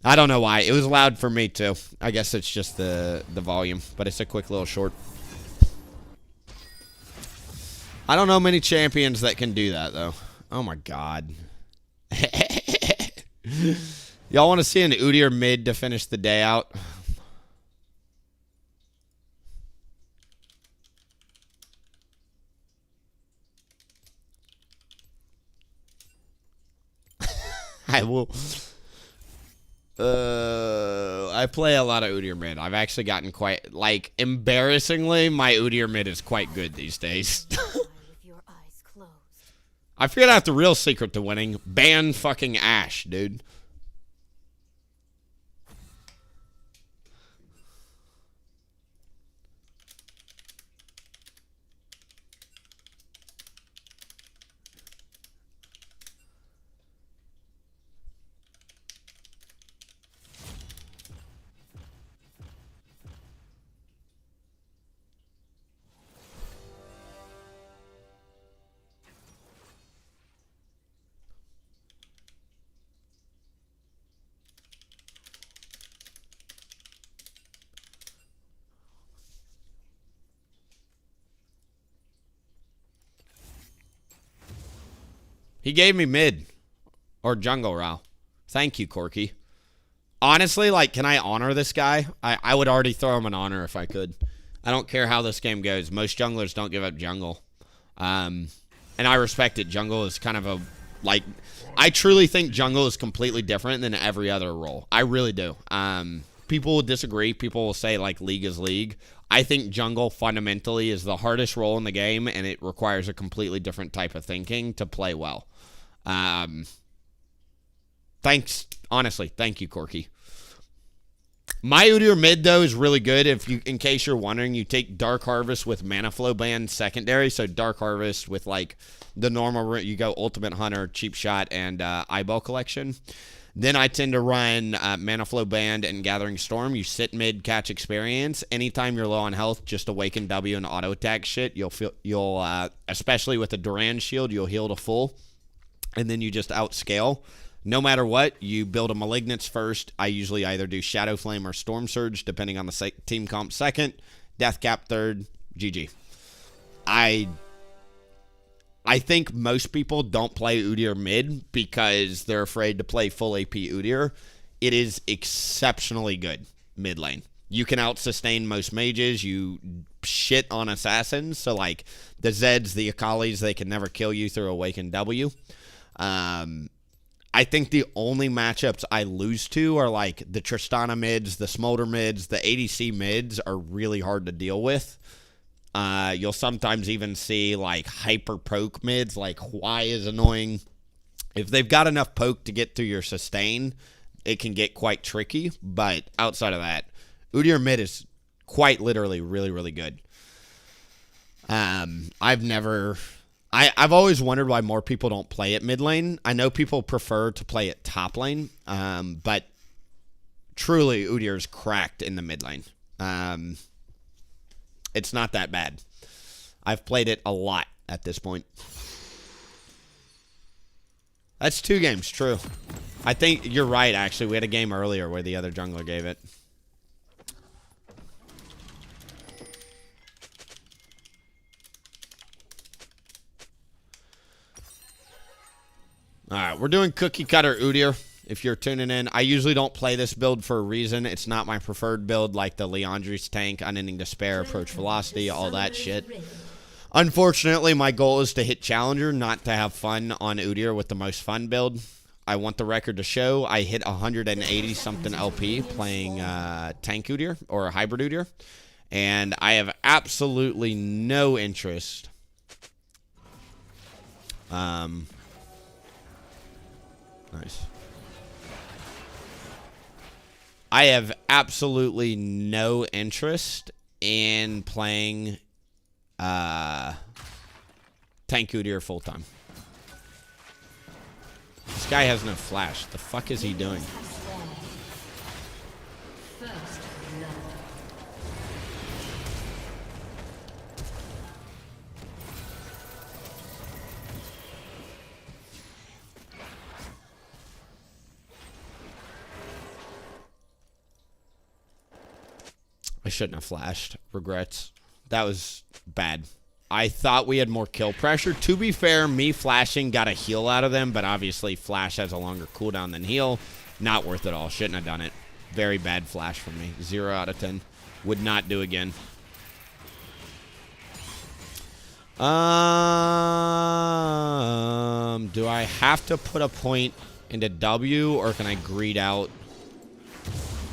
S1: I don't know why. It was loud for me, too. I guess it's just the volume, but it's a quick little short. I don't know many champions that can do that, though. Oh, my God. Y'all want to see an Udyr mid to finish the day out? I will. I play a lot of Udyr mid. I've actually gotten quite, like, embarrassingly, my Udyr mid is quite good these days. I figured out the real secret to winning. Ban fucking Ashe, dude. He gave me mid. Or jungle, Rao. Thank you, Corky. Honestly, like, can I honor this guy? I would already throw him an honor if I could. I don't care how this game goes. Most junglers don't give up jungle. And I respect it. Jungle is kind of a, like, I truly think jungle is completely different than every other role. I really do. People will disagree. People will say, like, league is league. I think jungle fundamentally is the hardest role in the game, and it requires a completely different type of thinking to play well. Thanks. Honestly, thank you, Corky. My Udyr mid, though, is really good. If you, in case you're wondering, you take Dark Harvest with Mana Flow Band secondary. So Dark Harvest with, like, the normal, you go Ultimate Hunter, Cheap Shot, and Eyeball Collection. Then I tend to run Mana Flow Band and Gathering Storm. You sit mid, catch experience. Anytime you're low on health, just awaken W and auto attack shit. You'll especially with the Duran shield, you'll heal to full, and then you just outscale. No matter what, you build a Malignance first. I usually either do Shadow Flame or Storm Surge, depending on the team comp second. Death Cap third. GG. I think most people don't play Udyr mid because they're afraid to play full AP Udyr. It is exceptionally good mid lane. You can out-sustain most mages. You shit on assassins. So, like, the Zeds, the Akalis, they can never kill you through Awaken W. I think the only matchups I lose to are, like, the Tristana mids, the Smolder mids, the ADC mids are really hard to deal with. You'll sometimes even see, like, hyper poke mids, like Hwai is annoying. If they've got enough poke to get through your sustain, it can get quite tricky. But outside of that, Udyr mid is quite literally really, really good. I've always wondered why more people don't play it mid lane. I know people prefer to play it top lane, but truly Udyr's cracked in the mid lane. It's not that bad. I've played it a lot at this point. That's 2 games, true. I think you're right, actually. We had a game earlier where the other jungler gave it. Alright, we're doing Cookie Cutter Udyr. If you're tuning in, I usually don't play this build for a reason. It's not my preferred build, like the Leandri's tank, Unending Despair, Approach Velocity, all that shit. Unfortunately, my goal is to hit Challenger, not to have fun on Udyr with the most fun build. I want the record to show I hit 180-something LP playing Tank Udyr, or a Hybrid Udyr. And I have absolutely no interest. Nice. I have absolutely no interest in playing Tank Udyr full time. This guy has no flash. The fuck is he doing? I shouldn't have flashed. Regrets. That was bad. I thought we had more kill pressure. To be fair, me flashing got a heal out of them, but obviously flash has a longer cooldown than heal. Not worth it all. Shouldn't have done it. Very bad flash from me. 0 out of 10. Would not do again. Do I have to put a point into W, or can I greed out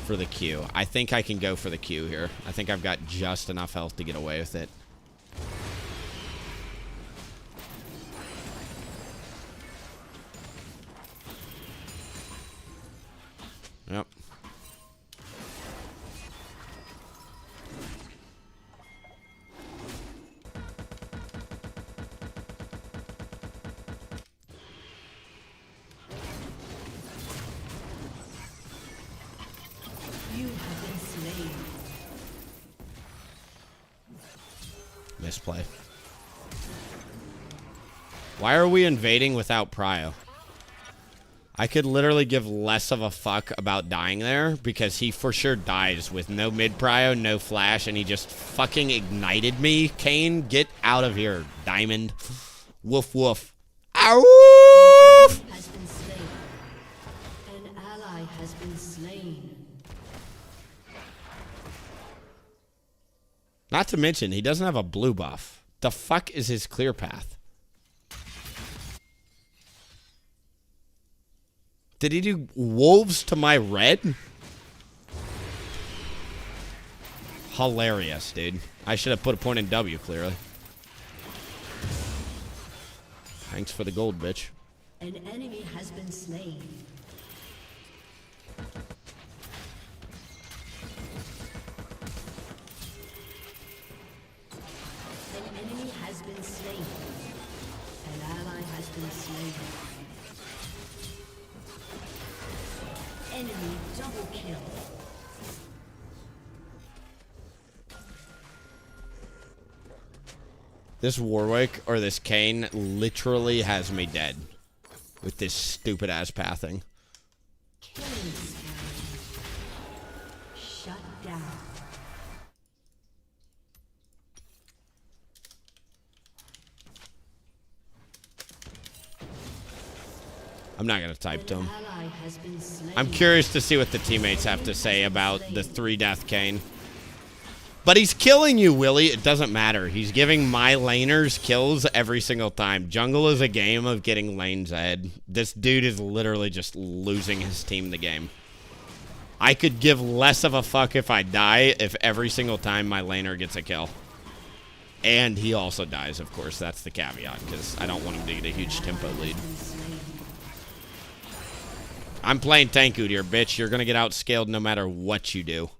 S1: for the Q? I think I can go for the Q here. I think I've got just enough health to get away with it. Yep.
S2: You have been slain.
S1: Misplay. Why are we invading without prio? I could literally give less of a fuck about dying there because he for sure dies with no mid prio, no flash, and he just fucking ignited me. Kane, get out of here, Diamond. Woof woof. Ow!
S2: Has been slain. An ally has been slain.
S1: Not to mention, he doesn't have a blue buff. The fuck is his clear path? Did he do wolves to my red? Hilarious, dude. I should have put a point in W, clearly. Thanks for the gold, bitch.
S2: An enemy has been slain. An enemy has been slain. An ally has been slain. Enemy double kill.
S1: This Warwick, or this Kane, literally has me dead. With this stupid ass pathing.
S2: Killing spree. Shut down.
S1: I'm not gonna type to
S2: An
S1: him.
S2: ally has been slain.
S1: I'm curious to see what the teammates have to say about the 3-death Kane. But he's killing you, Willie. It doesn't matter. He's giving my laners kills every single time. Jungle is a game of getting lanes ahead. This dude is literally just losing his team the game. I could give less of a fuck if I die if every single time my laner gets a kill. And he also dies, of course. That's the caveat, because I don't want him to get a huge tempo lead. I'm playing tank Udyr, bitch. You're going to get outscaled no matter what you do.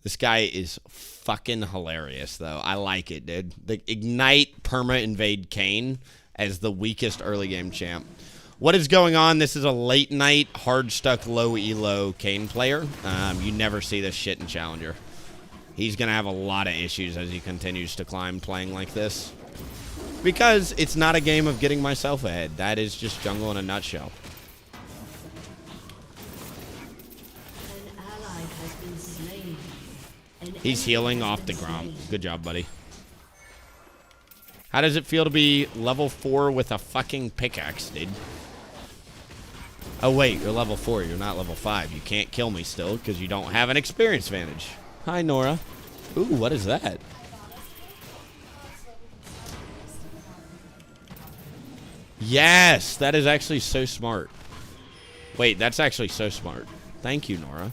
S1: This guy is fucking hilarious, though. I like it, dude. The Ignite Perma Invade Kane as the weakest early game champ. What is going on? This is a late night, hard stuck, low elo Kane player. You never see this shit in Challenger. He's going to have a lot of issues as he continues to climb playing like this. Because it's not a game of getting myself ahead. That is just jungle in a nutshell.
S2: An ally has been slain.
S1: He's healing off the Gromp. Good job, buddy. How does it feel to be level 4 with a fucking pickaxe, dude? Oh, wait, you're level 4. You're not level 5. You can't kill me still because you don't have an experience advantage. Hi, Nora. Ooh, what is that? Yes, that is actually so smart. Wait, that's actually so smart. Thank you, Nora.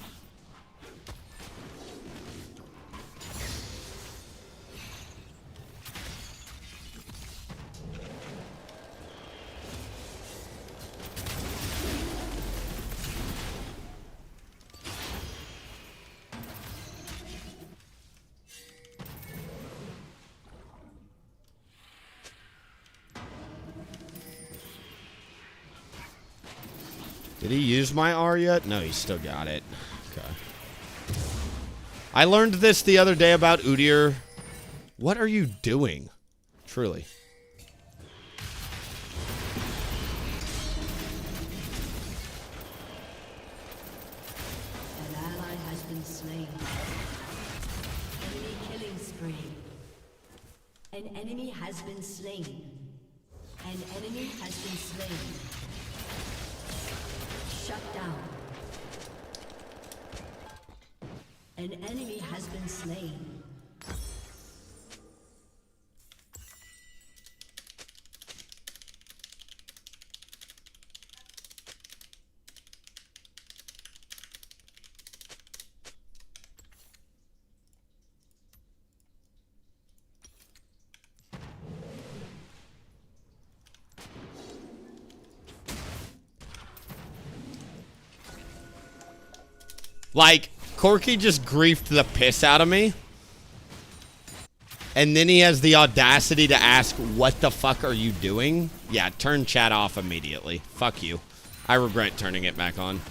S1: Did he use my R yet? No, he's still got it. Okay. I learned this the other day about Udyr. What are you doing? Truly.
S2: An ally has been slain. Enemy killing spree. An enemy has been slain. An enemy has been slain. Shut down. An enemy has been slain.
S1: Like, Corky just griefed the piss out of me. And then he has the audacity to ask, what the fuck are you doing? Yeah, turn chat off immediately. Fuck you. I regret turning it back on.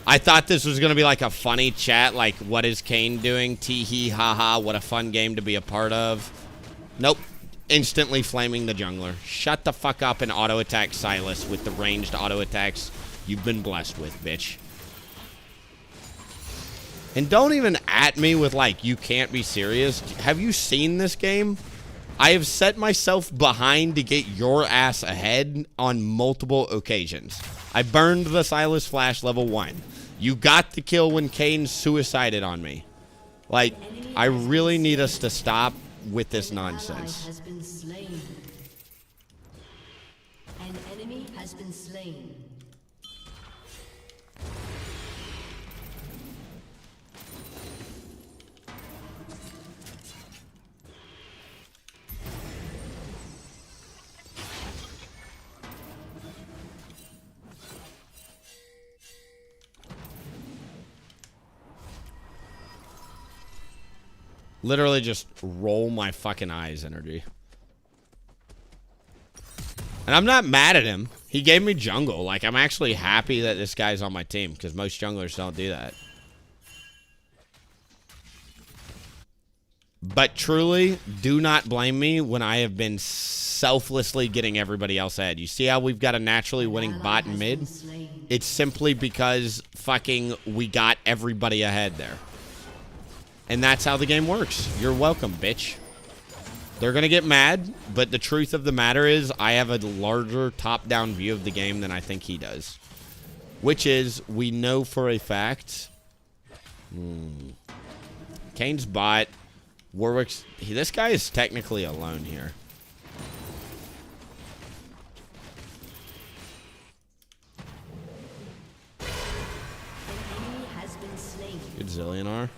S1: I thought this was going to be like a funny chat, like, what is Kane doing? Tee-hee, ha-ha, what a fun game to be a part of. Nope. Instantly flaming the jungler. Shut the fuck up and auto-attack Silas with the ranged auto-attacks you've been blessed with, bitch. And don't even at me with, like, you can't be serious. Have you seen this game? I have set myself behind to get your ass ahead on multiple occasions. I burned the Silas Flash level 1. You got the kill when Kane suicided on me. Like, I really need us to stop with this nonsense.
S2: Has been slain. An enemy has been slain.
S1: Literally just roll my fucking eyes energy. And I'm not mad at him. He gave me jungle. Like, I'm actually happy that this guy's on my team, because most junglers don't do that. But truly, do not blame me when I have been selflessly getting everybody else ahead. You see how we've got a naturally winning bot and mid? It's simply because fucking we got everybody ahead there. And that's how the game works. You're welcome, bitch. They're going to get mad, but the truth of the matter is I have a larger top-down view of the game than I think he does. Which is, we know for a fact... Kane's bot. Warwick's... This guy is technically alone here. Good Zillionaire.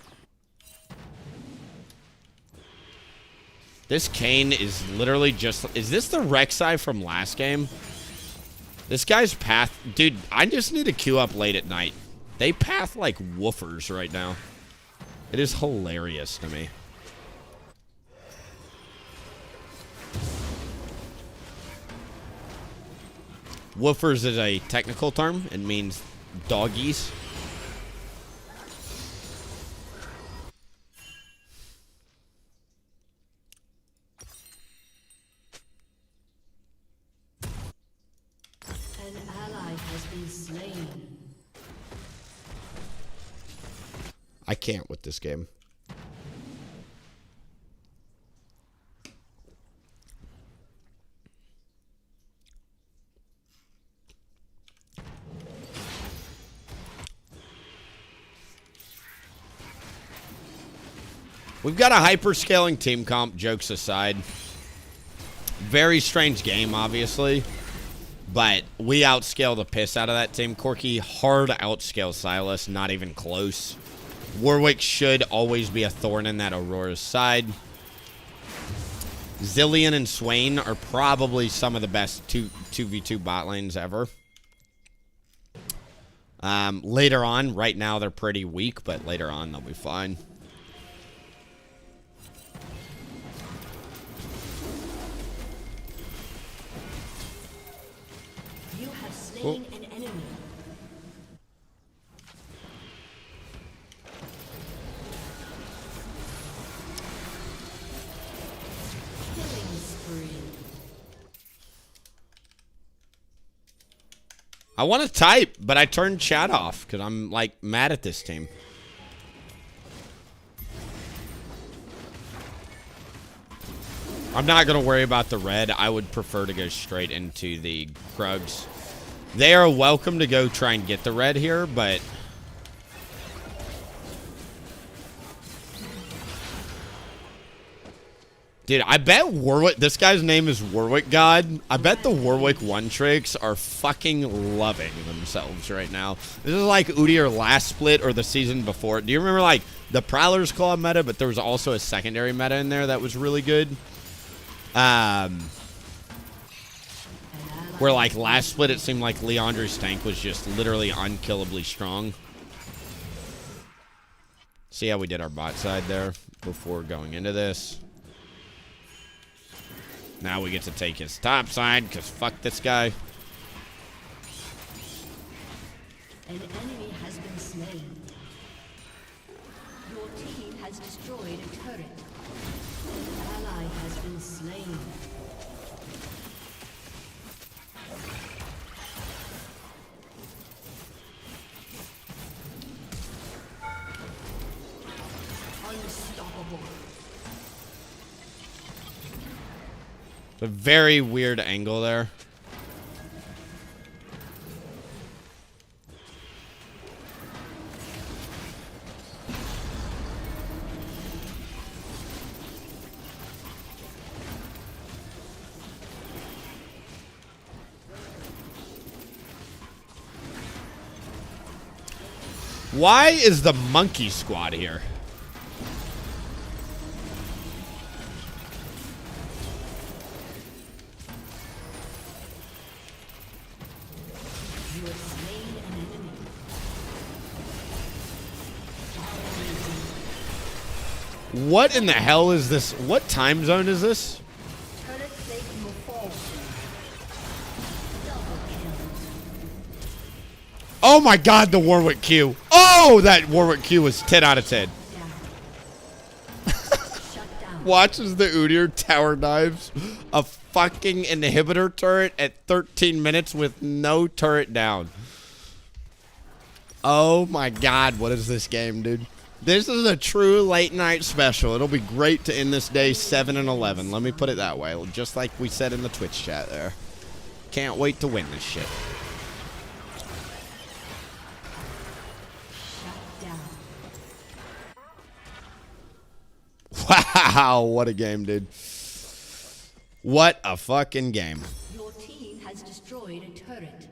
S1: This Kane is literally just... Is this the Rek'Sai from last game? This guy's path... Dude, I just need to queue up late at night. They path like woofers right now. It is hilarious to me. Woofers is a technical term. It means doggies. I can't with this game. We've got a hyper-scaling team comp, jokes aside. Very strange game, obviously. But we outscale the piss out of that team. Corky hard outscale Silas, not even close. Warwick should always be a thorn in that Aurora's side. Zillion and Swain are probably some of the best 2v2 bot lanes ever. Later on, right now they're pretty weak, but later on they'll be fine.
S2: You have slain an enemy.
S1: I want to type, but I turned chat off because I'm, like, mad at this team. I'm not going to worry about the red. I would prefer to go straight into the Krugs. They are welcome to go try and get the red here, but... Dude, I bet Warwick... This guy's name is Warwick God. I bet the Warwick one-tricks are fucking loving themselves right now. This is like Udyr last split or the season before. Do you remember, like, the Prowler's Claw meta, but there was also a secondary meta in there that was really good? Where, like, last split, it seemed like Leandre's tank was just literally unkillably strong. See how we did our bot side there before going into this. Now we get to take his top side, because fuck this guy.
S2: An enemy has been slain. Your team has destroyed a turret. An ally has been slain. Unstoppable.
S1: It's a very weird angle there. Why is the monkey squad here?
S2: You have slain an enemy.
S1: What in the hell is this? What time zone is this?
S2: Turret plating will fall soon. Double kill.
S1: Oh my god, the Warwick Q. Oh, that Warwick Q was 10 out of 10.
S2: Shut down.
S1: Watches the Udyr tower knives a fucking inhibitor turret at 13 minutes with no turret down. Oh my god, what is this game, dude? This is a true late night special. It'll be great to end this day 7-11. Let me put it that way. Just like we said in the Twitch chat there. Can't wait to win this shit.
S2: Shut down.
S1: Wow, what a game, dude. What a fucking game.
S2: Your team has destroyed a turret.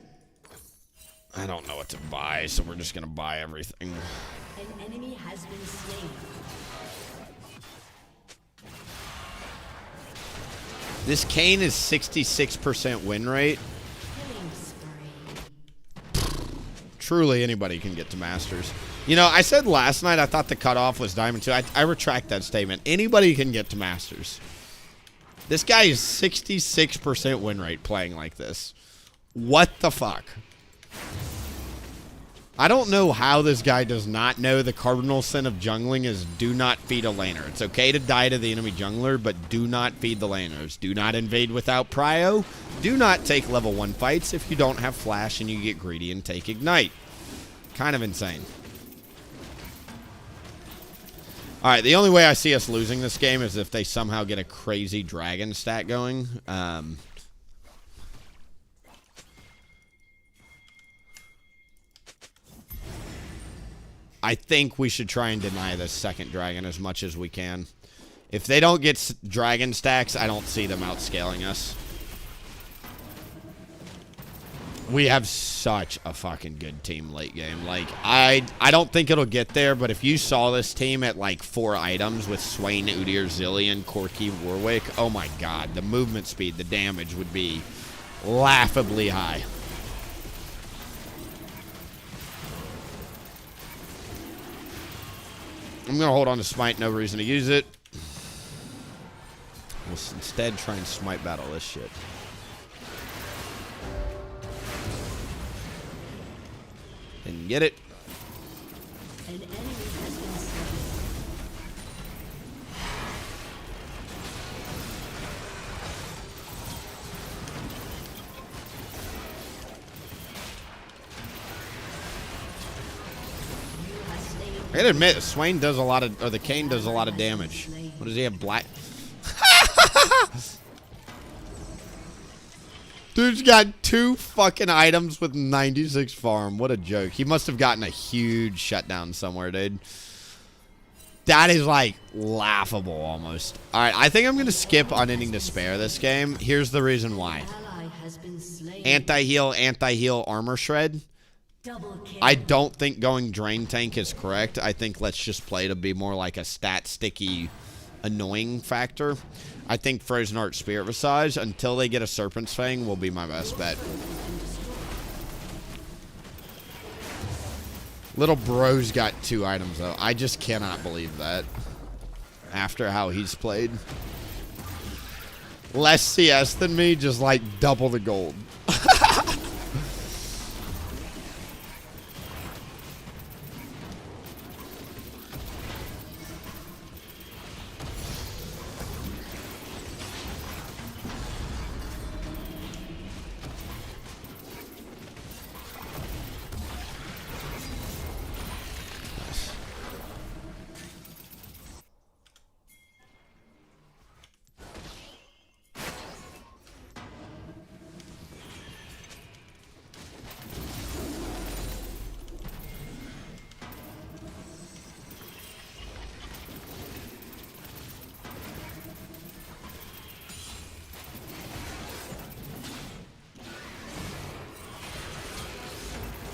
S1: I don't know what to buy, so we're just going to buy everything.
S2: An enemy has been slain.
S1: This Kane is 66% win rate.
S2: Killing spree.
S1: Truly, anybody can get to Masters. You know, I said last night I thought the cutoff was Diamond 2. I retract that statement. Anybody can get to Masters. This guy is 66% win rate playing like this. What the fuck? I don't know how this guy does not know the cardinal sin of jungling is do not feed a laner. It's okay to die to the enemy jungler, but do not feed the laners. Do not invade without prio. Do not take level 1 fights if you don't have flash and you get greedy and take ignite. Kind of insane. Alright, the only way I see us losing this game is if they somehow get a crazy dragon stat going. I think we should try and deny this second dragon as much as we can. If they don't get dragon stacks, I don't see them outscaling us. We have such a fucking good team late game. Like, I don't think it'll get there, but if you saw this team at like 4 items with Swain, Udyr, Zillion, Corki, Warwick, oh my god, the movement speed, the damage would be laughably high. I'm going to hold on to Smite, no reason to use it. We'll instead try and Smite battle this shit. Didn't get it.
S2: An enemy has been slain.
S1: I gotta admit, Swain does a lot of, or the Kane does a lot of damage. What does he have? Black. Dude's got 2 fucking items with 96 farm. What a joke. He must have gotten a huge shutdown somewhere, dude. That is like laughable almost. All right, I think I'm gonna skip Unending Despair this game. Here's the reason why.
S2: Ally has been slain.
S1: Anti-heal, armor shred.
S2: Double kill.
S1: I don't think going Drain Tank is correct. I think let's just play to be more like a stat sticky, annoying factor. I think Frozen Heart Spirit Visage, until they get a Serpent's Fang, will be my best bet. Little bro's got 2 items, though. I just cannot believe that. After how he's played. Less CS than me, just like double the gold.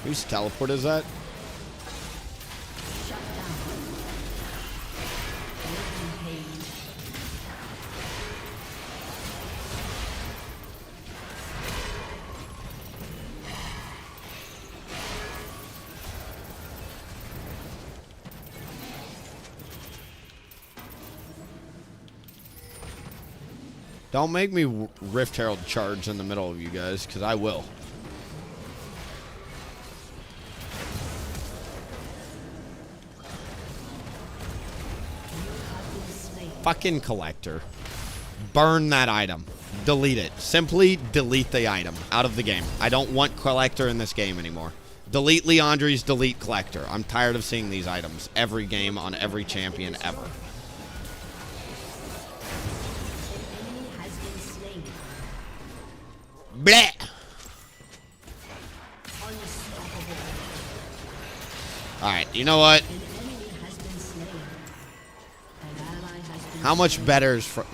S1: Whose teleport is that?
S2: Shut down. Rampage.
S1: Don't make me Rift Herald charge in the middle of you guys, because I will. Fucking collector. Burn that item. Delete it. Simply delete the item out of the game. I don't want collector in this game anymore. Delete Leandri's, delete collector. I'm tired of seeing these items every game on every champion ever.
S2: An enemy has been slain.
S1: Bleh.
S2: Unstoppable.
S1: Alright, you know what?
S2: An enemy has been slain. An ally has been
S1: How much better is for...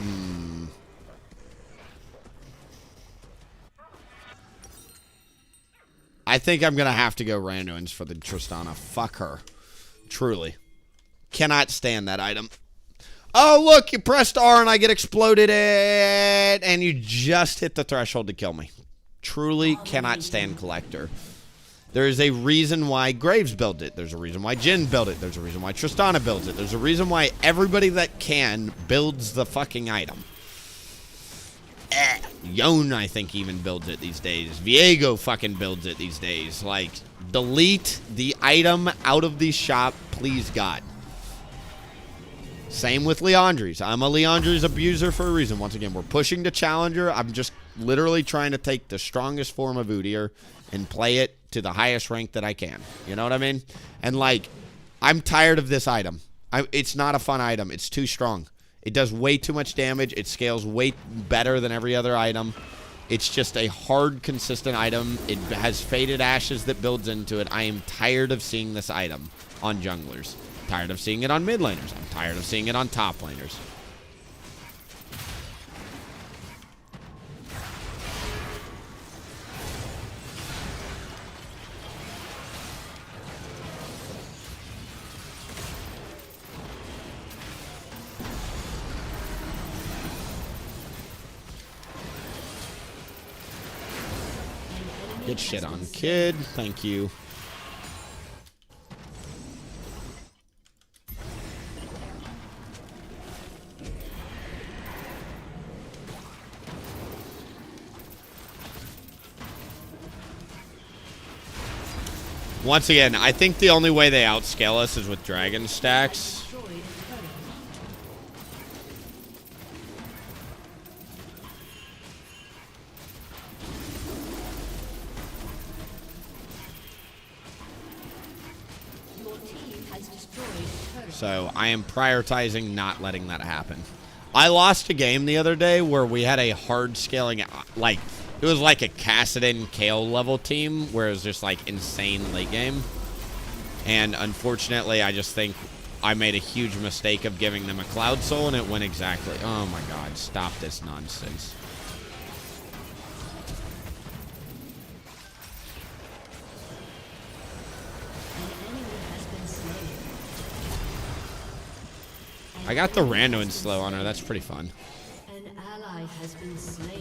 S1: I think I'm going to have to go Randuin's for the Tristana. Fuck her. Truly. Cannot stand that item. Oh, look, you pressed R and I get exploded and you just hit the threshold to kill me. Truly cannot stand collector. There is a reason why Graves built it. There's a reason why Jhin built it. There's a reason why Tristana builds it. There's a reason why everybody that can builds the fucking item. Yone, I think, even builds it these days. Viego fucking builds it these days. Like, delete the item out of the shop, please, God. Same with Leandri's. I'm a Leandri's abuser for a reason. Once again, we're pushing to Challenger. I'm just literally trying to take the strongest form of Udyr and play it to the highest rank that I can. You know what I mean? And, like, I'm tired of this item. It's not a fun item. It's too strong. It does way too much damage. It scales way better than every other item. It's just a hard, consistent item. It has faded ashes that builds into it. I am tired of seeing this item on junglers. Tired of seeing it on mid laners. I'm tired of seeing it on top laners. Good shit on kid. Thank you. Once again, I think the only way they outscale us is with dragon stacks. So I am prioritizing not letting that happen. I lost a game the other day where we had a hard scaling, like, it was like a Kassadin Kale level team where it was just like insane late game. And unfortunately, I just think I made a huge mistake of giving them a Cloud Soul and it went exactly, oh my God, stop this nonsense. I got the Randuin slow on her. That's pretty fun.
S2: An ally has been slain.